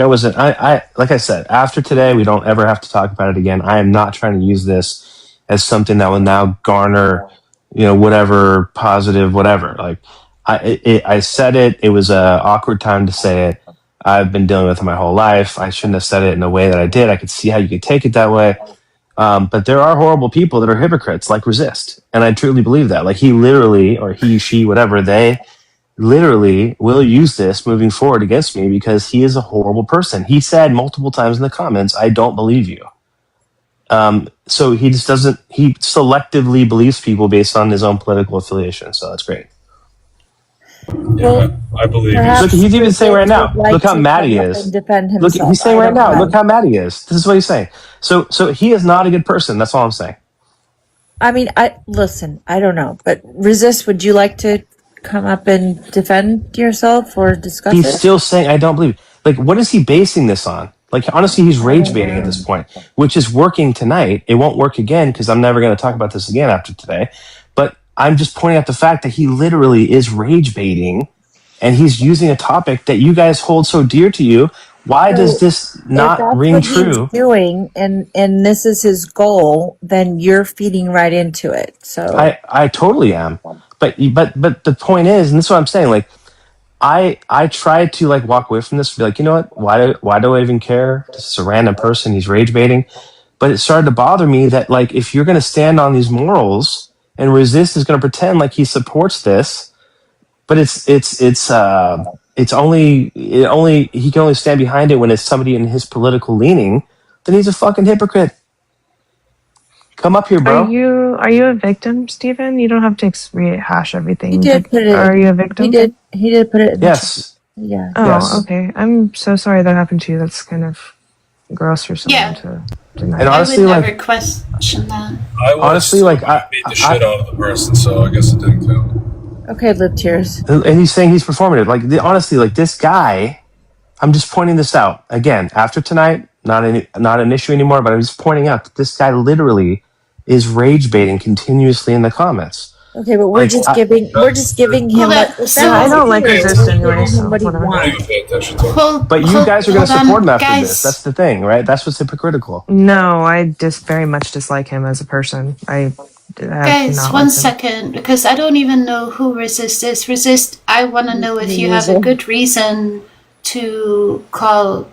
I said, after today, we don't ever have to talk about it again. I am not trying to use this as something that will now garner, whatever positive, whatever. Like I said it. It was a awkward time to say it. I've been dealing with it my whole life. I shouldn't have said it in the way that I did. I could see how you could take it that way. But there are horrible people that are hypocrites, like resist, and I truly believe that. Like he literally, or he, she, whatever, they literally will use this moving forward against me because he is a horrible person. He said multiple times in the comments, "I don't believe you." So he just doesn't. He selectively believes people based on his own political affiliation. So that's great. Yeah, I believe you. Look, he's even saying right now. Like Look how to mad he come up is. and defend Look, himself. he's saying I right don't now. know. Look how mad he is. This is what he's saying. So he is not a good person. That's all I'm saying. I mean, listen, I don't know, but resist. Would you like to come up and defend yourself or discuss He's it? still saying, "I don't believe." Like, what is he basing this on? Like, honestly, he's rage baiting at this point, which is working tonight. It won't work again because I'm never going to talk about this again after today. But I'm just pointing out the fact that he literally is rage baiting, and he's using a topic that you guys hold so dear to you. Why does this not ring true? He's doing, and this is his goal, then you're feeding right into it. So I totally am. But the point is, and this is what I'm saying, like I tried to like walk away from this, be like, you know what? Why do I even care? This is a random person, he's rage baiting. But it started to bother me that like if you're gonna stand on these morals and resist is gonna pretend like he supports this, but it's only he can only stand behind it when it's somebody in his political leaning, then he's a fucking hypocrite. Come up here, bro. Are you a victim, Stephen? You don't have to rehash everything. he did put it. Are you a victim? He did put it. In Yes. Yeah. Oh, Yes. okay. I'm so sorry that happened to you. That's kind of gross for someone to deny. And honestly, I would like, never question that. honestly, like, I beat the shit out of the person, so I guess it didn't count. Okay, lip tears. and he's saying he's performative. Like, honestly, like this guy, I'm just pointing this out again after tonight. Not an issue anymore, but I'm just pointing out that this guy literally is rage baiting continuously in the comments. Okay, but we're just giving him what I don't like resist anyway, so what he whatever. wants. But you guys are going to support him after this. That's the thing, right? That's what's hypocritical. No, I just very much dislike him as a person. I have Guys, not one liked him. second, because I don't even know who Resist is. Resist, I want to know if you have a good reason to call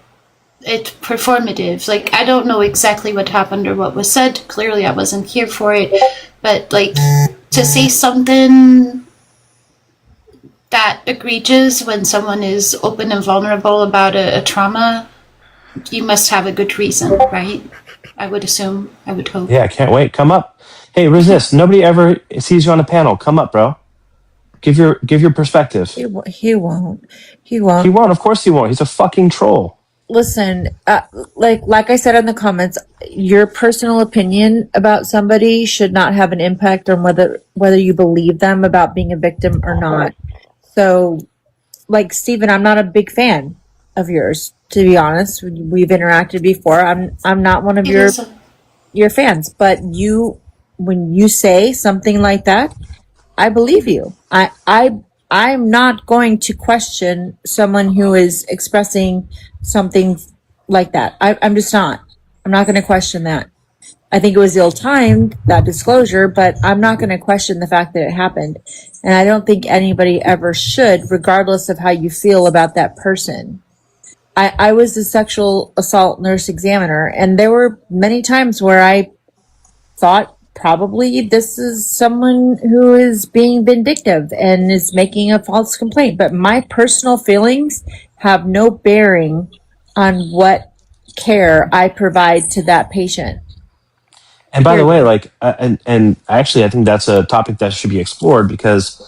it performative. Like, I don't know exactly what happened or what was said. Clearly, I wasn't here for it. But, like, to say something that egregious when someone is open and vulnerable about a trauma, you must have a good reason, right? I would assume. I would hope. Yeah, I can't wait. Come up. Hey, Resist. Nobody ever sees you on a panel. Come up, bro. Give your perspective. He won't. He won't. Of course he won't. He's a fucking troll. Listen, like I said in the comments, your personal opinion about somebody should not have an impact on whether you believe them about being a victim or not. So, like Steven, I'm not a big fan of yours, to be honest. We've interacted before. I'm not one of your fans, but when you say something like that, I believe you. I'm not going to question someone who is expressing something like that. I'm just not. I'm not going to question that. I think it was ill-timed, that disclosure, but I'm not going to question the fact that it happened. And I don't think anybody ever should, regardless of how you feel about that person. I was a sexual assault nurse examiner, and there were many times where I thought, probably this is someone who is being vindictive and is making a false complaint. But my personal feelings have no bearing on what care I provide to that patient. And by the way, like, and actually, I think that's a topic that should be explored, because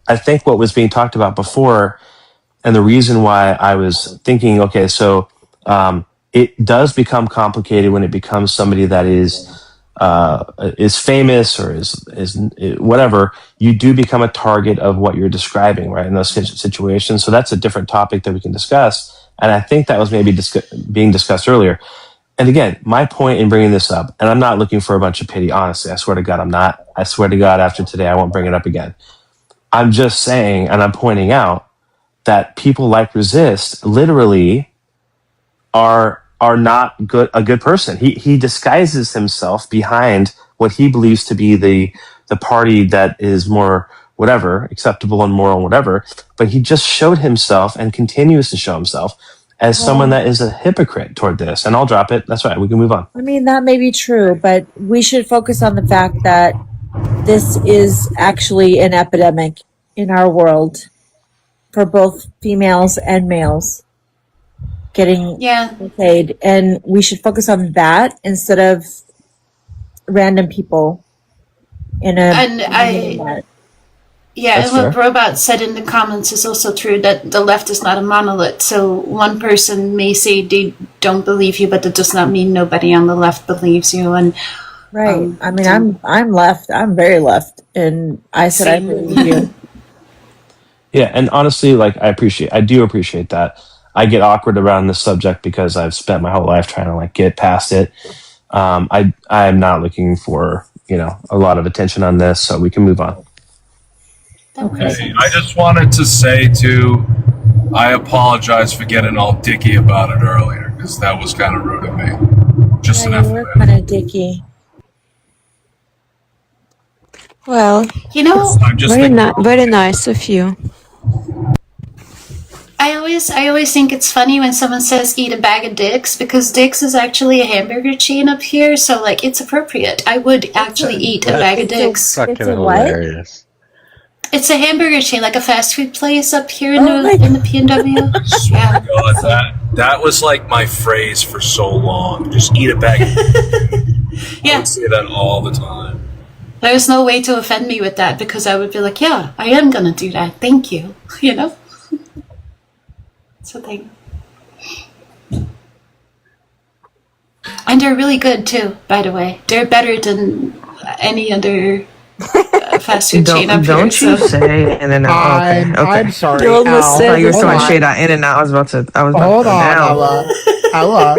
I think what was being talked about before, and the reason why I was thinking, okay, so it does become complicated when it becomes somebody that is famous or is whatever. You do become a target of what you're describing, right, in those situations. So that's a different topic that we can discuss, and I think that was maybe being discussed earlier. And again, my point in bringing this up, and I'm not looking for a bunch of pity, honestly, I swear to God I'm not. I swear to God after today I won't bring it up again. I'm just saying, and I'm pointing out, that people like Resist literally are not a good person. He disguises himself behind what he believes to be the party that is more whatever, acceptable and moral, whatever. But he just showed himself and continues to show himself as someone that is a hypocrite toward this. And I'll drop it. That's right. We can move on. I mean, that may be true, but we should focus on the fact that this is actually an epidemic in our world for both females and males getting paid, and we should focus on that instead of random people in a and what Robot said in the comments is also true, that the left is not a monolith. So one person may say they don't believe you, but that does not mean nobody on the left believes you. And right, I mean, I'm left. I'm very left, and I said I believe you. Yeah, and honestly, like, I do appreciate that. I get awkward around this subject because I've spent my whole life trying to, like, get past it. I am not looking for, a lot of attention on this, so we can move on. Okay, I just wanted to say too, I apologize for getting all dicky about it earlier, because that was kind of rude of me. Just an We're kind of dicky. Well, very nice of you. I always think it's funny when someone says eat a bag of dicks, because Dicks is actually a hamburger chain up here, so like it's appropriate. I would actually eat a bag of dicks. Fucking hilarious. It's a hamburger chain, like a fast food place up here in the PNW. Yeah. God, that was like my phrase for so long. Just eat a bag of dicks. I would say that all the time. There's no way to offend me with that, because I would be like, yeah, I am gonna do that. Thank you. It's a thing. And they're really good too, by the way. They're better than any other fast food chain up here. Don't you say In-N-Out. Okay. I'm sorry. You almost said you were throwing shade at In-N-Out. I was about to Hold on, Ella.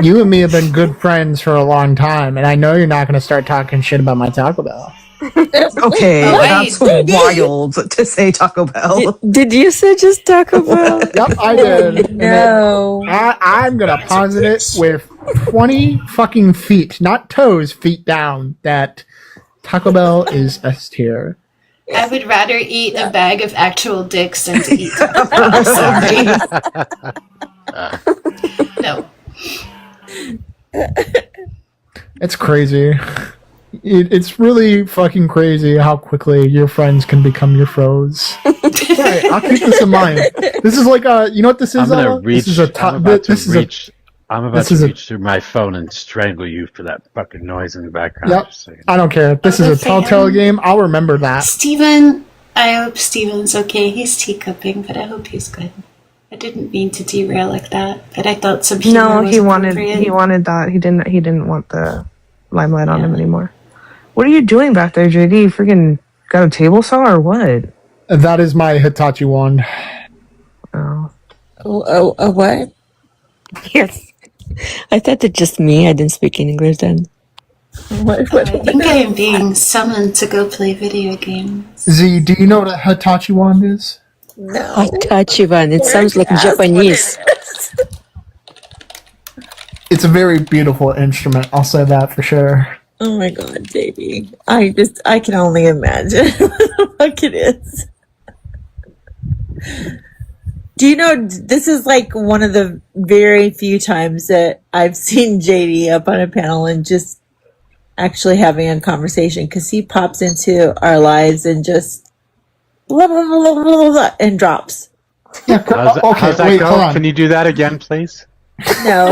You and me have been good friends for a long time, and I know you're not going to start talking shit about my Taco Bell. Okay, Oh, that's wild to say Taco Bell. Did you say just Taco Bell? Yep, I did. No. I'm gonna posit it with 20 fucking feet, not toes, feet down, that Taco Bell is S tier. I would rather eat a bag of actual dicks than to eat Taco Bell. Sorry. No. It's crazy. It's really fucking crazy how quickly your friends can become your foes. Right, I'll keep this in mind. This is like you know what this is? I'm gonna reach. This is a I'm about to reach. I'm about to reach through my phone and strangle you for that fucking noise in the background. Yep. I don't care. This is a Telltale game. I'll remember that. Steven, I hope Steven's okay. He's teacupping, but I hope he's good. I didn't mean to derail like that, but I thought some humor No, was he wanted appropriate. that. He didn't want the limelight on him anymore. What are you doing back there, JD? You freaking got a table saw or what? That is my Hitachi wand. Oh. A what? Yes. I thought it's just me. I didn't speak English then. I think I am being summoned to go play video games. Z, do you know what a Hitachi wand is? No. Hitachi one. It sounds like Japanese. It's a very beautiful instrument. I'll say that for sure. Oh my god, baby. I can only imagine what it is. Do you know, this is like one of the very few times that I've seen JD up on a panel and just actually having a conversation, because he pops into our lives and just blah, blah, blah, blah, blah, blah, and drops. Yeah, how's that go? Can you do that again, please? No.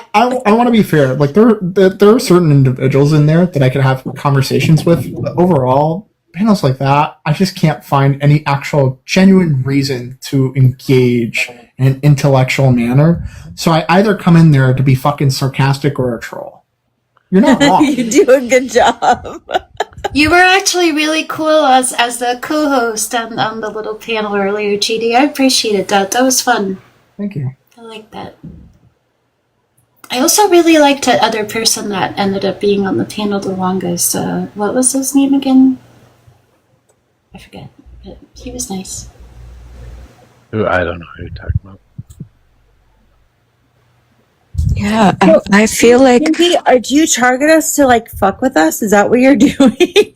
I want to be fair. Like there are certain individuals in there that I could have conversations with. But overall, panels like that, I just can't find any actual genuine reason to engage in an intellectual manner. So I either come in there to be fucking sarcastic or a troll. You're not wrong. You do a good job. You were actually really cool as the co-host on the little panel earlier, GD. I appreciated that. That was fun. Thank you. I like that. I also really liked the other person that ended up being on the panel the longest. What was his name again? I forget. But he was nice. Ooh, I don't know who you're talking about. Yeah, I feel like... Do you target us to like fuck with us? Is that what you're doing?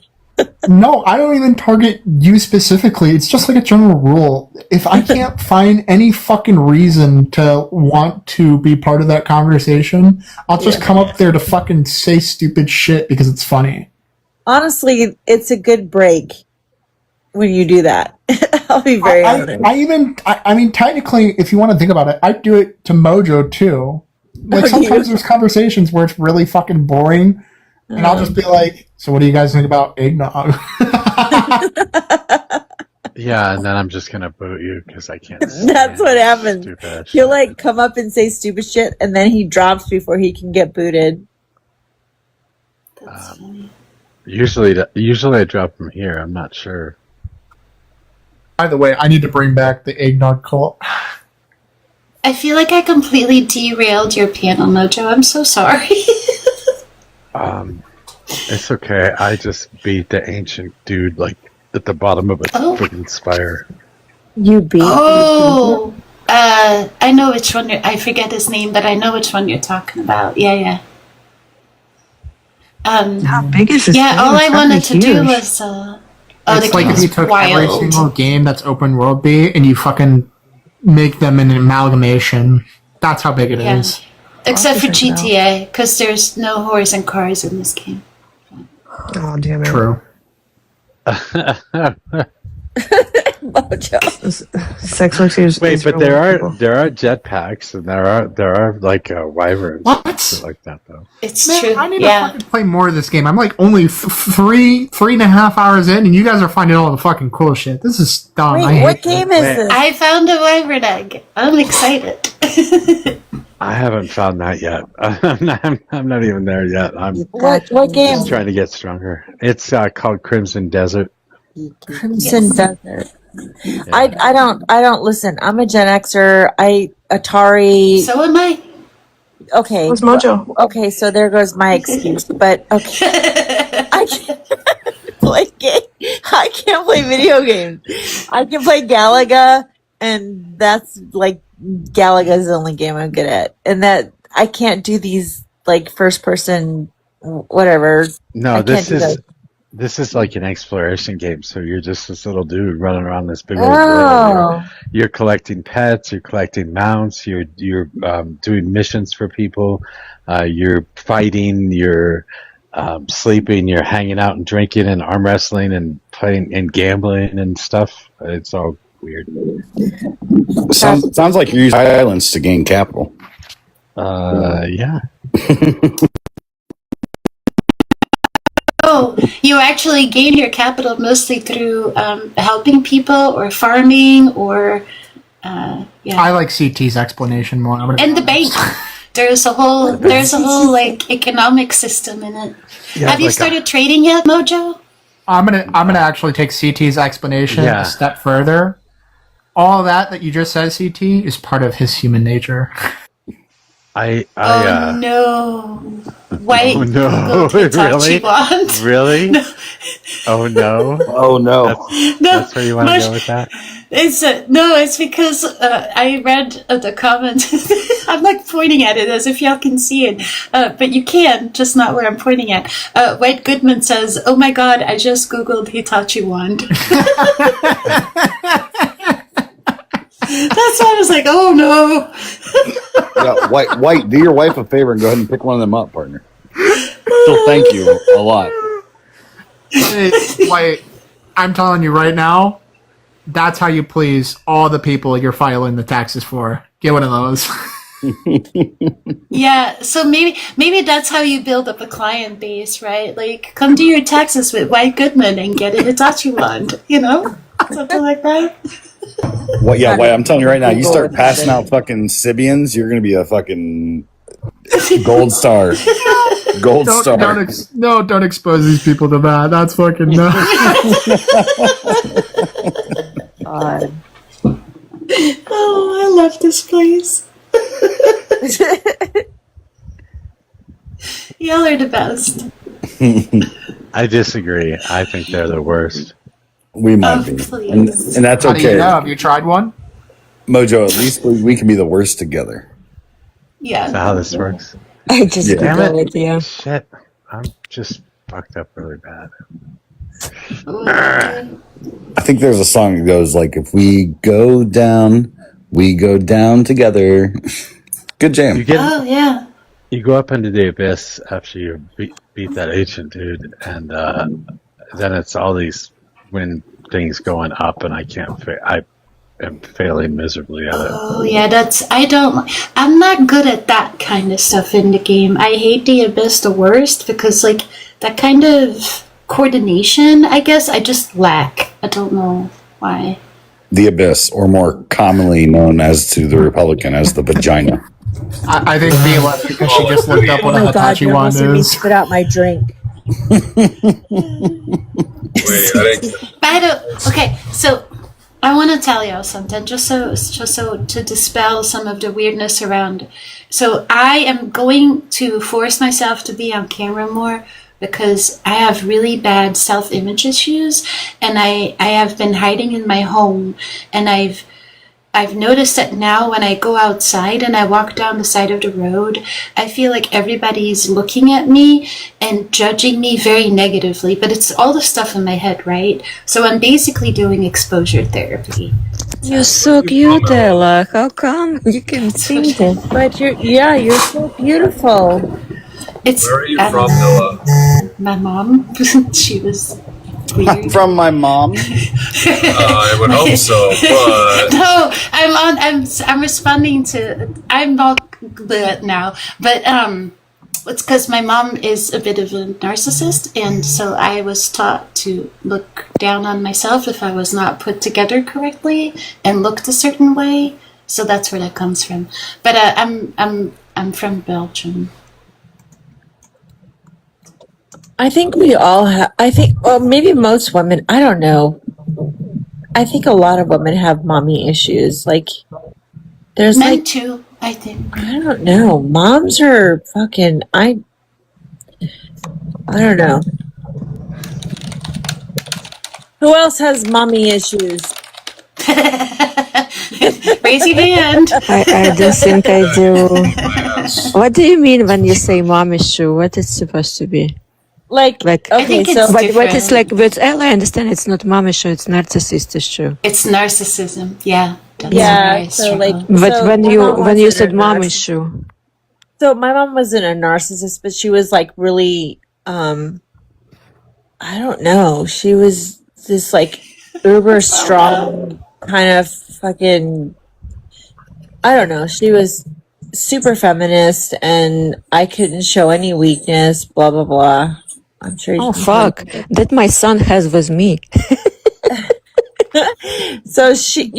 No, I don't even target you specifically. It's just like a general rule. If I can't find any fucking reason to want to be part of that conversation, I'll just come up there to fucking say stupid shit because it's funny. Honestly, it's a good break when you do that. I'll be very honest. I mean, technically, if you want to think about it, I do it to Mojo too. Like sometimes there's conversations where it's really fucking boring, and I'll just be like, "So what do you guys think about eggnog?" Yeah, and then I'm just gonna boot you because I can't. That's what happens. Stupid He'll like come up and say stupid shit, and then he drops before he can get booted. Usually I drop from here. I'm not sure. By the way, I need to bring back the eggnog cult. I feel like I completely derailed your panel, Mojo. I'm so sorry. It's okay. I just beat the ancient dude like at the bottom of a freaking spire. You beat? Oh, I know which one. I forget his name, but I know which one you're talking about. Yeah. How big is this? Yeah, all I wanted to do was. It's like if you took every single game that's open world B and you fucking make them an amalgamation. That's how big it is. Except for GTA, because there's no whores and cars in this game. Oh, damn it. True. Sex work is. Wait, but there are jetpacks and there are like wyverns. What? Shit like that though. It's Man, true. I need to fucking play more of this game. I'm like only 3.5 hours in, and you guys are finding all the fucking cool shit. This is dumb. Wait, what game is this? I found a wyvern egg. I'm excited. I haven't found that yet. I'm not even there yet. What game? Just trying to get stronger. It's called Crimson Desert. Crimson Desert. Yeah. I don't listen. I'm a Gen Xer. Atari. So am I. Okay. Where's Mojo? Okay, so there goes my excuse. But okay, I can't play game. I can't play video games. I can play Galaga, and that's like Galaga's the only game I'm good at, and that I can't do these like first person whatever. No, I can't do those. this is like an exploration game. So you're just this little dude running around this big old world. Oh. You're collecting pets, you're collecting mounts, you're doing missions for people, you're fighting, you're sleeping, you're hanging out and drinking and arm wrestling and playing and gambling and stuff. It's all weird. Sounds like you're using violence to gain capital. Yeah. Oh, you actually gain your capital mostly through helping people or farming or yeah. I like CT's explanation more. And the bank. There's a whole like economic system in it. Yeah, Have you like started trading yet, Mojo? I'm gonna actually take CT's explanation Yeah. a step further. All that you just said, CT, is part of his human nature. Oh no! White Oh no! Hitachi Really? wand. Really? No. Oh no! Oh no! That's where you want to go with that? It's no, it's because I read the comment. I'm like pointing at it as if y'all can see it, but you can, just not where I'm pointing at. White Goodman says, "Oh my God, I just googled Hitachi wand." That's why I was like, "Oh no." Yeah, White, do your wife a favor and go ahead and pick one of them up, partner. She'll thank you a lot. Hey, White, I'm telling you right now, that's how you please all the people you're filing the taxes for. Get one of those. Yeah, so maybe that's how you build up a client base, right? Like, come do your taxes with White Goodman and get a Hitachi wand, something like that. What? Yeah, White. I'm telling you right now. You start passing out fucking Sibians, you're gonna be a fucking gold star. Gold star. Don't expose these people to that. That's fucking God. Oh, I love this place. Y'all are the best. I disagree. I think they're the worst. We might be, and that's How do you okay. know? Have you tried one? Mojo, at least we can be the worst together. Yeah. Is that how this works? I just Yeah. Damn Googled it! it, yeah. Shit! I'm just fucked up really bad. I think there's a song that goes like, "If we go down together." Good jam. Oh yeah. You go up into the abyss after you beat that ancient dude, and then it's all these wind things going up, and I am failing miserably at it. Oh yeah, I'm not good at that kind of stuff in the game. I hate the abyss the worst because like that kind of coordination, I guess I just lack. I don't know why. The abyss, or more commonly known as to the Republican as the vagina. I think Bea left because she just looked up what a Hitachi wand me is. spit out my drink. Okay, so I want to tell y'all something, just so to dispel some of the weirdness around. So I am going to force myself to be on camera more because I have really bad self-image issues, and I have been hiding in my home, and I've noticed that now when I go outside and I walk down the side of the road, I feel like everybody's looking at me and judging me very negatively, but it's all the stuff in my head, right? So I'm basically doing exposure therapy. You're so cute, Ella. How come you can sing that? But you're so beautiful. Where are you from, Ella? My mom, she was weird. From my mom. I would hope so, but No, I'm responding to. I'm all good now, but it's because my mom is a bit of a narcissist, and so I was taught to look down on myself if I was not put together correctly and looked a certain way. So that's where that comes from. But I'm from Belgium. I think we all have. Well, maybe most women. I don't know. I think a lot of women have mommy issues. Like, there's Men like too. I think. I don't know. Moms are fucking. I don't know. Who else has mommy issues? Raise your hand. I don't think I do. What do you mean when you say mom issue? What is supposed to be? Like okay, I think it's different. What is like? But I understand it's not mom issue. It's narcissist issue. It's narcissism. Yeah. So like. But so when you said mom narcissist. issue, So my mom wasn't a narcissist, but she was like really. I don't know. She was this like uber strong kind of fucking. I don't know. She was super feminist, and I couldn't show any weakness. Blah blah blah. I'm sure. Oh fuck! That my son has with me. So she,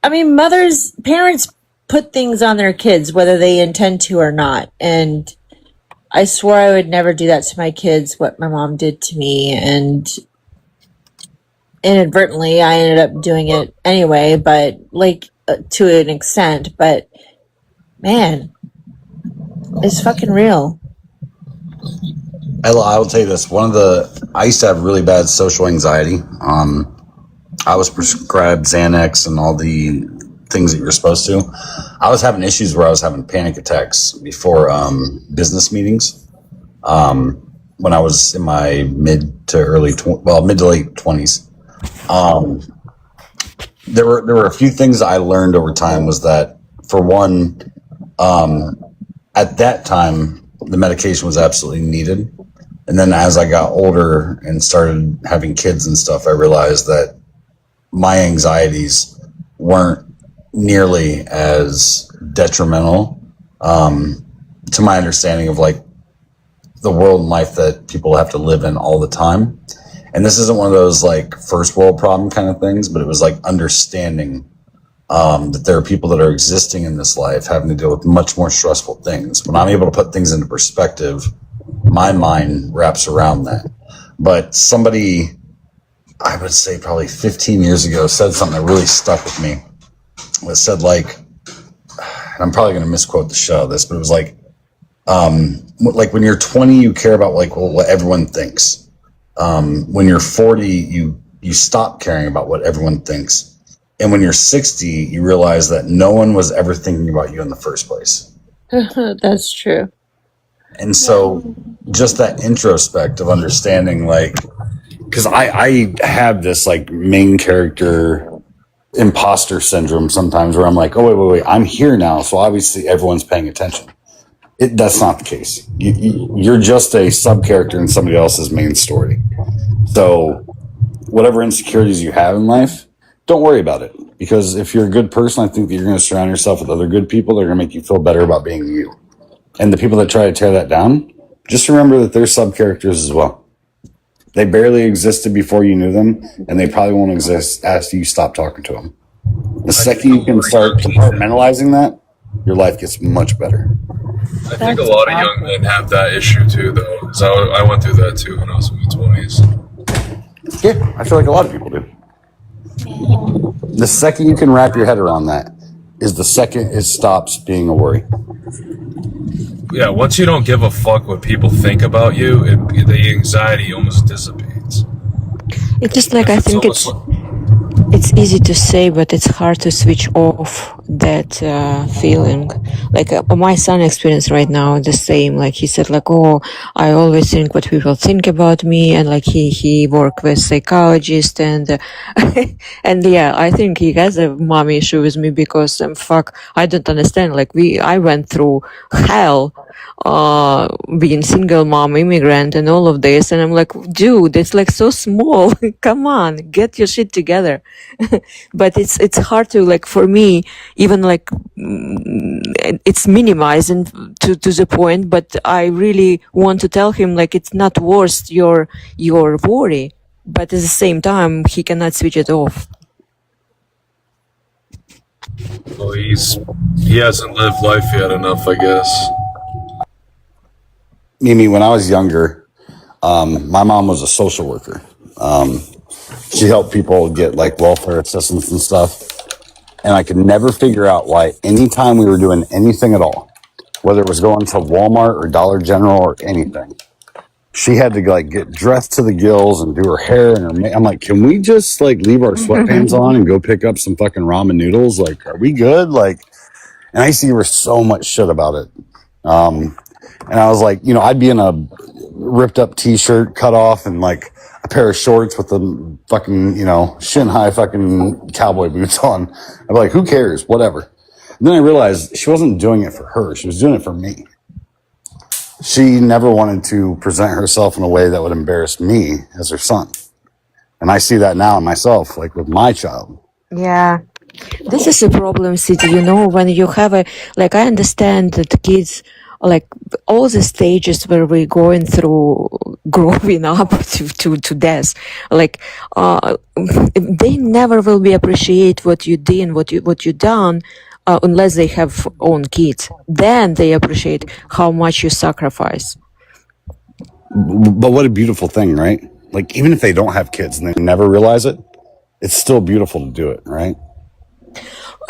I mean, parents put things on their kids whether they intend to or not, and I swore I would never do that to my kids. What my mom did to me, and inadvertently, I ended up doing it anyway, but like to an extent. But man, it's fucking real. I will tell you this. I used to have really bad social anxiety. I was prescribed Xanax and all the things that you're supposed to. I was having issues where I was having panic attacks before business meetings. When I was in my mid to late 20s. There were a few things I learned over time. Was that, for one, at that time the medication was absolutely needed, and then as I got older and started having kids and stuff, I realized that my anxieties weren't nearly as detrimental to my understanding of like the world and life that people have to live in all the time. And this isn't one of those like first world problem kind of things, but it was like understanding that there are people that are existing in this life having to deal with much more stressful things. When I'm able to put things into perspective, my mind wraps around that. But somebody, I would say probably 15 years ago, said something that really stuck with me. It said like, and I'm probably going to misquote the show of this, but it was like when you're 20, you care about like what everyone thinks. When you're 40, you stop caring about what everyone thinks. And when you're 60, you realize that no one was ever thinking about you in the first place. That's true. And so just that introspect of understanding, like, because I have this like main character imposter syndrome sometimes where I'm like, oh, wait, I'm here now. So obviously everyone's paying attention. That's not the case. You're just a sub character in somebody else's main story. So whatever insecurities you have in life, don't worry about it. Because if you're a good person, I think that you're going to surround yourself with other good people that are going to make you feel better about being you. And the people that try to tear that down, just remember that they're sub characters as well. They barely existed before you knew them, and they probably won't exist after you stop talking to them. The second you can start compartmentalizing that, your life gets much better. I think a lot of young men have that issue too, though. Because I went through that too when I was in my 20s. Yeah, I feel like a lot of people do. The second you can wrap your head around that is the second it stops being a worry. Yeah, once you don't give a fuck what people think about you, the anxiety almost dissipates. it's just like I think it's easy to say, but it's hard to switch off that feeling. Like my son experience right now the same. Like he said, like, oh, I always think what people think about me, and like he worked with psychologist and and yeah, I think he has a mommy issue with me because fuck, I don't understand. Like I went through hell being single mom, immigrant, and all of this, and I'm like, dude, it's like so small. Come on, get your shit together. But it's hard to, like, for me, even like it's minimized and to the point, but I really want to tell him like it's not worth your worry, but at the same time he cannot switch it off. Well, he hasn't lived life yet enough, I guess. Mimi, when I was younger, my mom was a social worker. She helped people get like welfare assistance and stuff. And I could never figure out why anytime we were doing anything at all, whether it was going to Walmart or Dollar General or anything, she had to like get dressed to the gills and do her hair and her I'm like, can we just like leave our sweatpants on and go pick up some fucking ramen noodles? Like, are we good? Like, and I used to give her so much shit about it. And I was like, you know, I'd be in a ripped up t-shirt cut off and like a pair of shorts with the fucking, you know, shin high fucking cowboy boots on. I'd be like, who cares? Whatever. And then I realized she wasn't doing it for her. She was doing it for me. She never wanted to present herself in a way that would embarrass me as her son. And I see that now in myself, like with my child. Yeah. This is a problem, City. You know, when you have a, like, I understand that kids, like, all the stages where we're going through growing up to death, like, they never will be appreciate what you did, what you done, unless they have own kids. Then they appreciate how much you sacrifice. But what a beautiful thing, right? Like, even if they don't have kids and they never realize it, it's still beautiful to do it, right?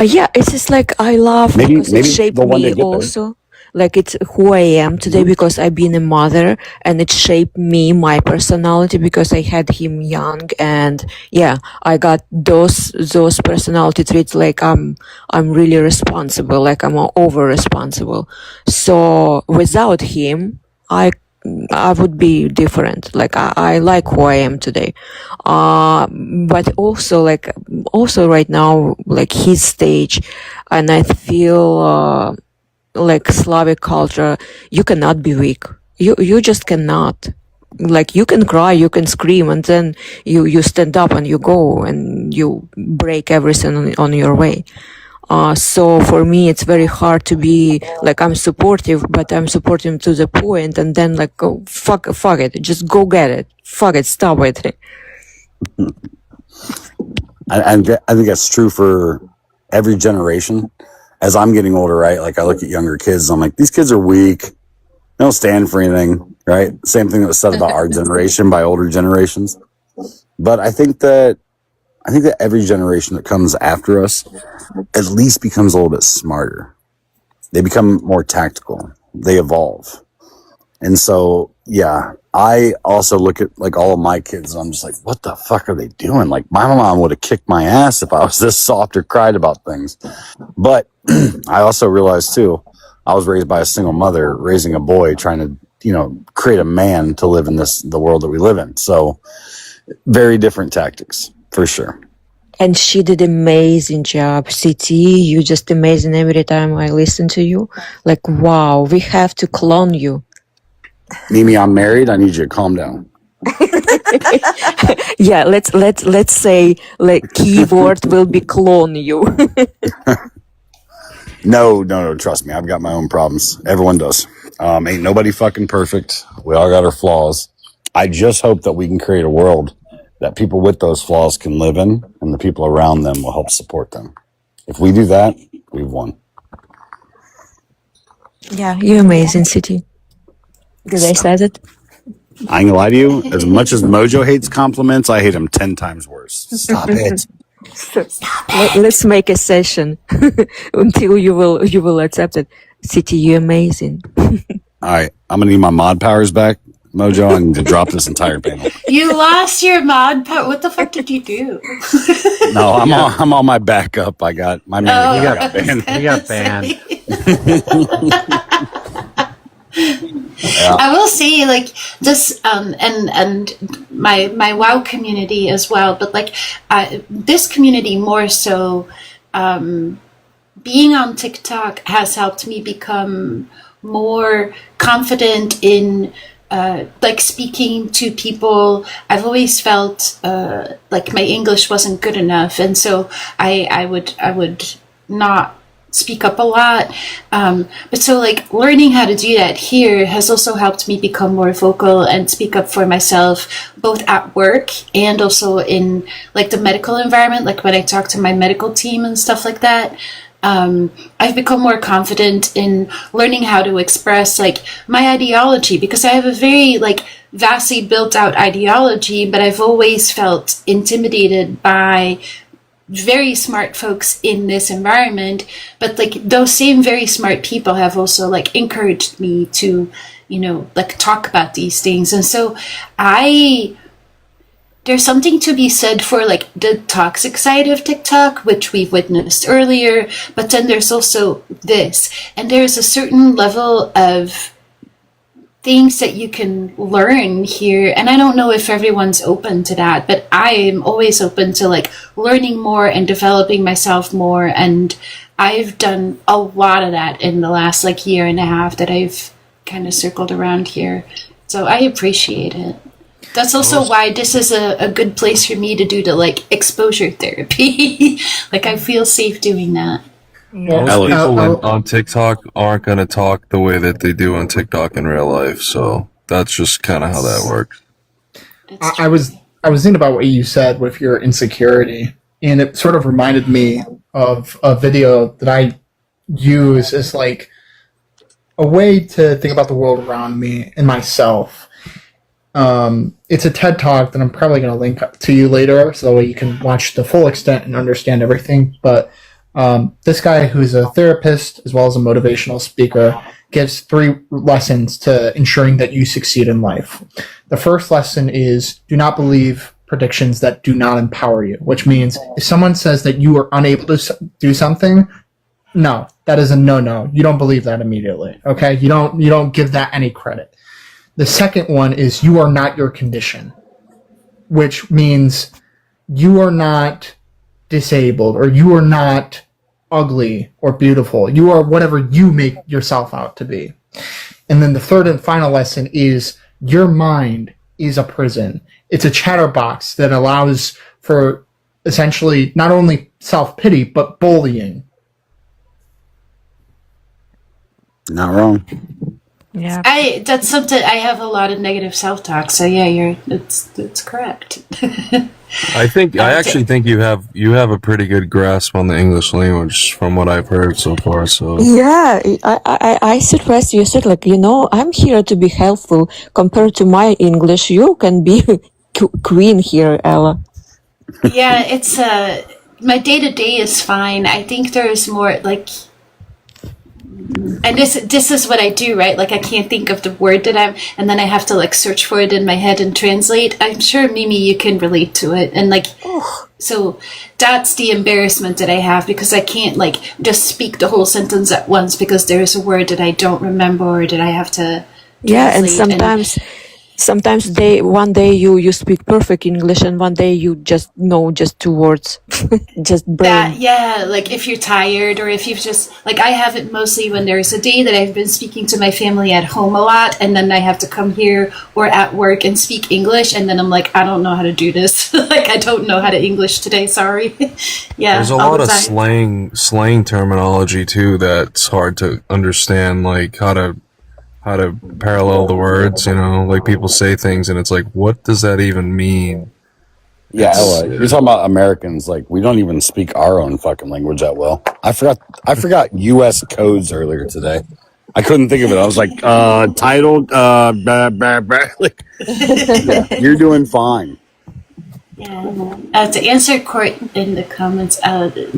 Yeah, it's just like I love because it shaped me also. Like it's who I am today because I've been a mother and it shaped me, my personality because I had him young and yeah, I got those personality traits like I'm really responsible, like I'm over responsible. So without him, I would be different. Like I like who I am today. But also right now, like his stage, and I feel like Slavic culture, you cannot be weak. You just cannot. Like you can cry, you can scream, and then you stand up and you go and you break everything on your way. So for me, it's very hard to be like, I'm supportive, but I'm supportive to the point and then like, go, fuck it. Just go get it. Fuck it. Stop it. I think that's true for every generation. As I'm getting older, right? Like I look at younger kids, I'm like, these kids are weak. They don't stand for anything, right? Same thing that was said about our generation by older generations. But I think that every generation that comes after us at least becomes a little bit smarter. They become more tactical. They evolve. And so, yeah, I also look at like all of my kids and I'm just like, what the fuck are they doing? Like my mom would have kicked my ass if I was this soft or cried about things. But I also realized too, I was raised by a single mother, raising a boy, trying to, you know, create a man to live in the world that we live in. So very different tactics for sure. And she did amazing job. CT, you just amazing every time I listen to you. Like, wow, we have to clone you. Mimi, I'm married. I need you to calm down. Yeah, let's say like keyword will be clone you. No, trust me. I've got my own problems. Everyone does. Ain't nobody fucking perfect. We all got our flaws. I just hope that we can create a world that people with those flaws can live in and the people around them will help support them. If we do that, we've won. Yeah, you're amazing, City. Because I said it. I ain't gonna lie to you. As much as Mojo hates compliments, I hate him 10 times worse. Stop it. Let's make a session until you will accept it. City, you're amazing. All right, I'm gonna need my mod powers back, Mojo. I need to drop this entire panel. You lost your mod power. What the fuck did you do? No, I'm on my backup. I got my man. You got banned. You got banned. Yeah. I will say, like, this, and my WoW community as well, but like, this community more so, being on TikTok has helped me become more confident in, like speaking to people. I've always felt, like my English wasn't good enough. And so I would not speak up a lot, but so like learning how to do that here has also helped me become more vocal and speak up for myself, both at work and also in like the medical environment, like when I talk to my medical team and stuff like that. I've become more confident in learning how to express like my ideology, because I have a very like vastly built out ideology, but I've always felt intimidated by very smart folks in this environment, but like those same very smart people have also like encouraged me to, you know, like talk about these things. And so there's something to be said for like the toxic side of TikTok, which we've witnessed earlier, but then there's also this, and there's a certain level of things that you can learn here. And I don't know if everyone's open to that, but I am always open to like learning more and developing myself more. And I've done a lot of that in the last like year and a half that I've kind of circled around here. So I appreciate it. That's also why this is a good place for me to do the like exposure therapy. Like I feel safe doing that. Most people on TikTok aren't going to talk the way that they do on TikTok in real life, so that's just kind of how that works. I was thinking about what you said with your insecurity, and it sort of reminded me of a video that I use as like a way to think about the world around me and myself. It's a TED Talk that I'm probably going to link up to you later, so that way you can watch the full extent and understand everything. But this guy, who's a therapist as well as a motivational speaker, gives 3 lessons to ensuring that you succeed in life. The first lesson is do not believe predictions that do not empower you, which means if someone says that you are unable to do something, no, that is a no-no. You don't believe that immediately, okay? You don't give that any credit. The second one is you are not your condition, which means you are not disabled or you are not ugly or beautiful. You are whatever you make yourself out to be. And then the third and final lesson is your mind is a prison. It's a chatterbox that allows for essentially not only self-pity, but bullying. Not wrong. Yeah. That's something I have a lot of negative self-talk. So yeah, it's correct. I actually think you have a pretty good grasp on the English language from what I've heard so far. So yeah, I surprised you said like, I'm here to be helpful. Compared to my English, you can be queen here, Ella. Yeah, it's my day-to-day is fine. I think there's more like, and this is what I do, right? Like I can't think of the word and then I have to like search for it in my head and translate. I'm sure Mimi, you can relate to it. And like, so that's the embarrassment that I have because I can't like just speak the whole sentence at once because there's a word that I don't remember or that I have to translate. Yeah, and sometimes one day you speak perfect English and one day you just know just 2 words. Just brain. Yeah, like if you're tired or if you've just like I have it mostly when there's a day that I've been speaking to my family at home a lot and then I have to come here or at work and speak English and then I'm like, I don't know how to do this. Like I don't know how to English today, sorry. Yeah. There's a lot of slang terminology too that's hard to understand, like how to parallel the words, like people say things and it's like, what does that even mean? Yeah, you're talking about Americans, like we don't even speak our own fucking language that well. I forgot US codes earlier today. I couldn't think of it. I was like, titled, like, yeah, you're doing fine. Yeah. To answer Court in the comments,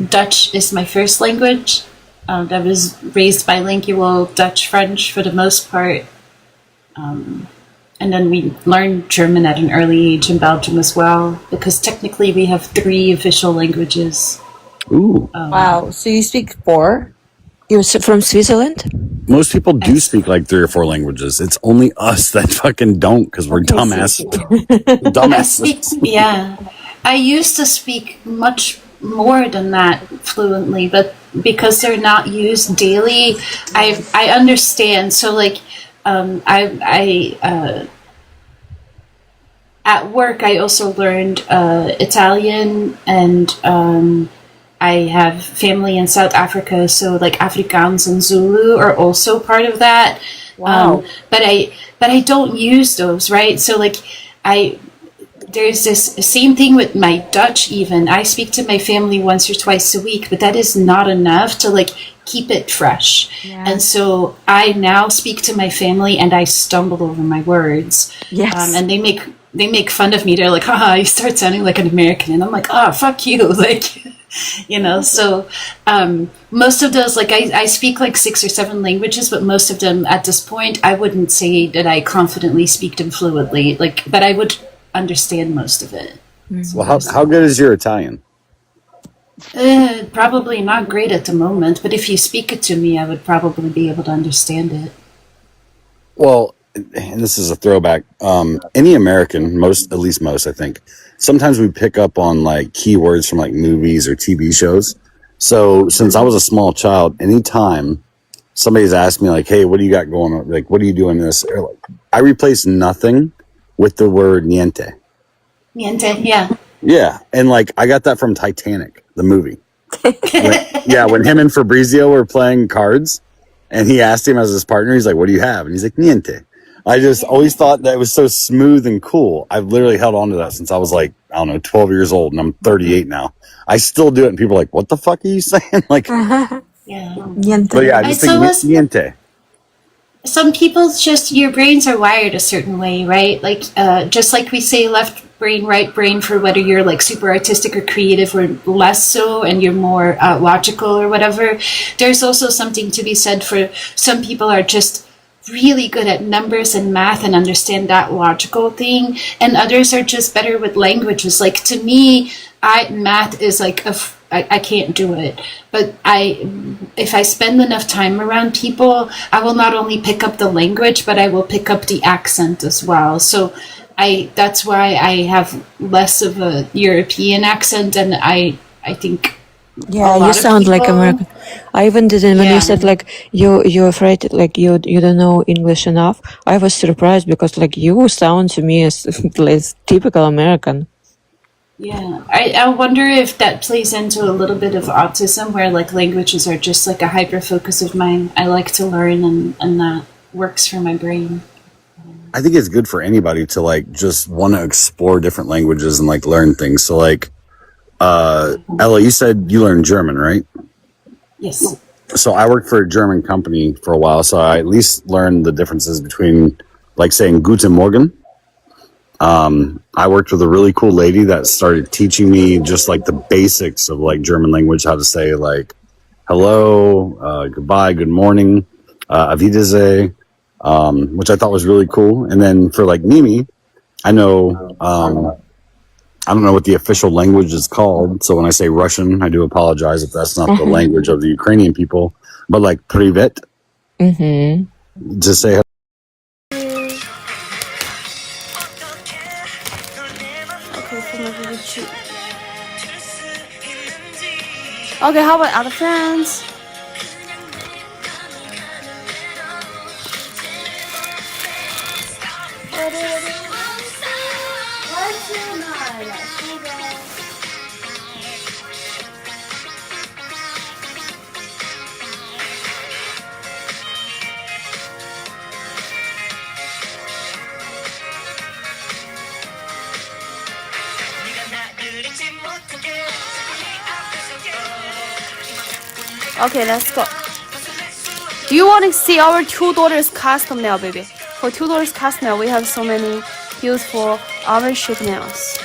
Dutch is my first language. I was raised bilingual Dutch-French for the most part. And then we learned German at an early age in Belgium as well, because technically we have 3 official languages. Ooh. Wow. So you speak 4? You're from Switzerland? Most people do speak like 3 or 4 languages. It's only us that fucking don't because we're dumbasses. Yeah. I used to speak much more than that fluently, but because they're not used daily, I understand. So like at work I also learned Italian and I have family in South Africa, so like Afrikaans and Zulu are also part of that. Wow. But I don't use those, right? So like there's this same thing with my Dutch even. I speak to my family once or twice a week, but that is not enough to like keep it fresh. Yeah. And so I now speak to my family and I stumble over my words. Yes. And they make they make fun of me. They're like, haha, you start sounding like an American. And I'm like, oh, fuck you. Like, you know, so most of those, like I speak like 6 or 7 languages, but most of them at this point, I wouldn't say that I confidently speak them fluently, like, but I would understand most of it. Well, how good is your Italian? Probably not great at the moment, but if you speak it to me, I would probably be able to understand it. Well, and this is a throwback. Any American, at least most, I think, sometimes we pick up on like keywords from like movies or TV shows. So since I was a small child, anytime somebody's asked me like, hey, what do you got going on? Like, what are you doing this? Or, like, I replace nothing with the word niente. Niente, yeah. Yeah. And like, I got that from Titanic, the movie. When him and Fabrizio were playing cards and he asked him as his partner, he's like, what do you have? And he's like, niente. I just always thought that it was so smooth and cool. I've literally held on to that since I was like, I don't know, 12 years old, and I'm 38 now. I still do it, and people are like, what the fuck are you saying? Like, yeah. But yeah, I just think niente. Some people's just, your brains are wired a certain way, right? Like, just like we say left brain, right brain for whether you're like super artistic or creative or less so, and you're more logical or whatever. There's also something to be said for some people are just really good at numbers and math and understand that logical thing, and others are just better with languages. Like, to me, math is like I can't do it, but if I spend enough time around people, I will not only pick up the language, but I will pick up the accent as well. So that's why I have less of a European accent, and I think. Yeah, you sound like American. I even didn't when you said like you're afraid like you don't know English enough. I was surprised because like you sound to me as typical American. Yeah, I wonder if that plays into a little bit of autism, where like languages are just like a hyper focus of mine. I like to learn, and that works for my brain. I think it's good for anybody to like just want to explore different languages and like learn things. So like. Ella, you said you learned German, right? Yes. So I worked for a German company for a while, so I at least learned the differences between like saying Guten Morgen. I worked with a really cool lady that started teaching me just like the basics of like German language, how to say like hello, goodbye, good morning, auf Wiedersehen, which I thought was really cool. And then for like Mimi, I know, I don't know what the official language is called. So when I say Russian, I do apologize if that's not the language of the Ukrainian people. But like privet, just say hello. Okay, how about other friends? Okay, let's go. Do you want to see our two daughters custom nail, baby? For two daughters custom nail, we have so many beautiful orange shape nails.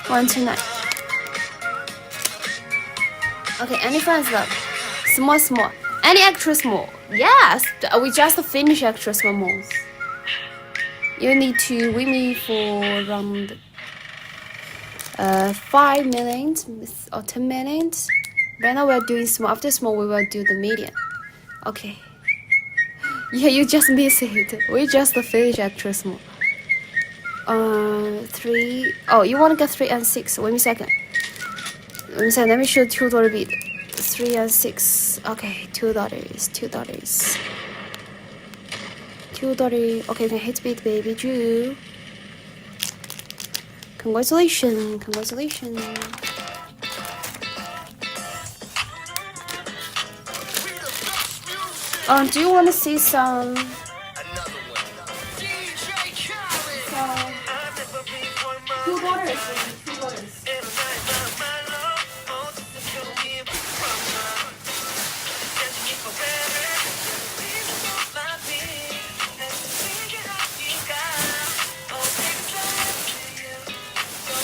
One, two, nine. Okay, any friends love? Small. Any extra small? Yes, we just finished extra small malls. You need to with me for around 5 minutes or 10 minutes. Right now we're doing small. After small, we will do the medium. Okay. Yeah, you just missed it. We just finished extra small. 3. Oh, you want to get 3 and 6? Wait a second. Let me show $2 bid. 3 and 6. Okay, $2. $2. Okay, we can hit bid, baby. Drew. Congratulations. Do you want to see some? $2.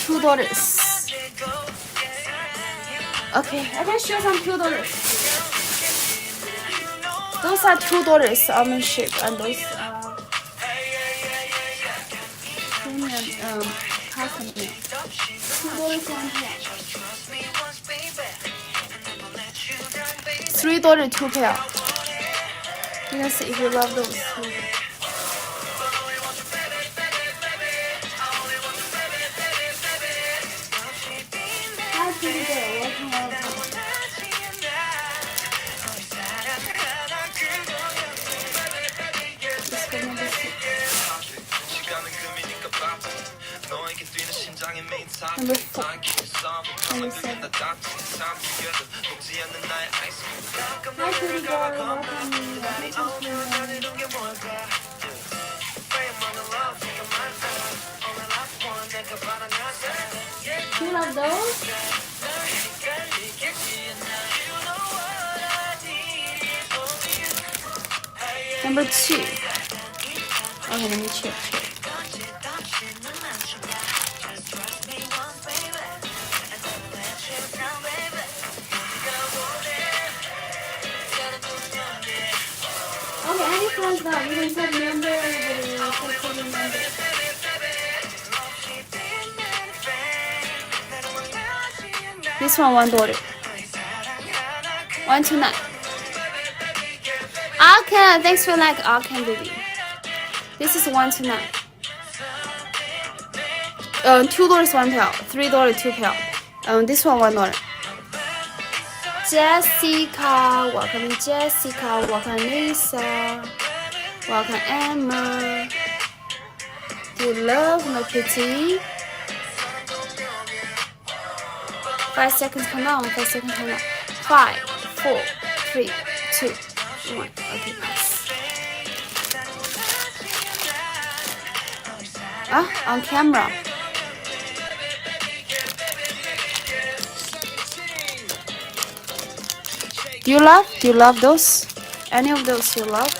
$2. Okay, I can show some $2. Those are $2 almond shape, and those are premium cotton milk. $2 one pair. $3 two pair. You can see if you love those. Hi, pretty girl. Welcome. Number 4. Number 7. Hi, pretty girl. Welcome. You love those? Number 2. Okay, let me check. Okay, any plans that we don't have number, this one $1. 129. Okay, thanks for like okay, baby. This is 129. $2 one pair, $3 two pair. This one $1. Jessica, welcome Jessica, welcome Lisa, welcome Emma. You love my pretty. 5 seconds countdown, 5 seconds countdown. 5, 4, 3, 2, 1. Okay, pass. On camera. Do you love those? Any of those you love?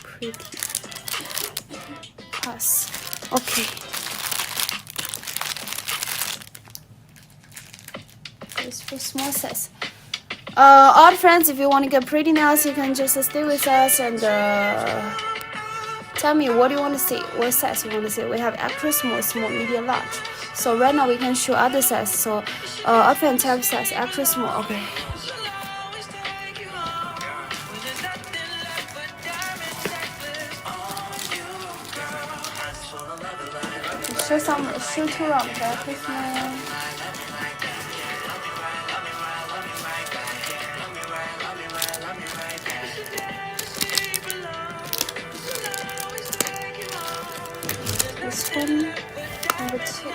Pretty. Pass. Okay. This for small size. All friends, if you want to get pretty nails, you can just stay with us and tell me what do you want to see, what size you want to see. We have extra small, small, medium, large. So right now we can show other size. So up and top size, extra small. Okay. Show 2 rounds, extra small. This one, number 2.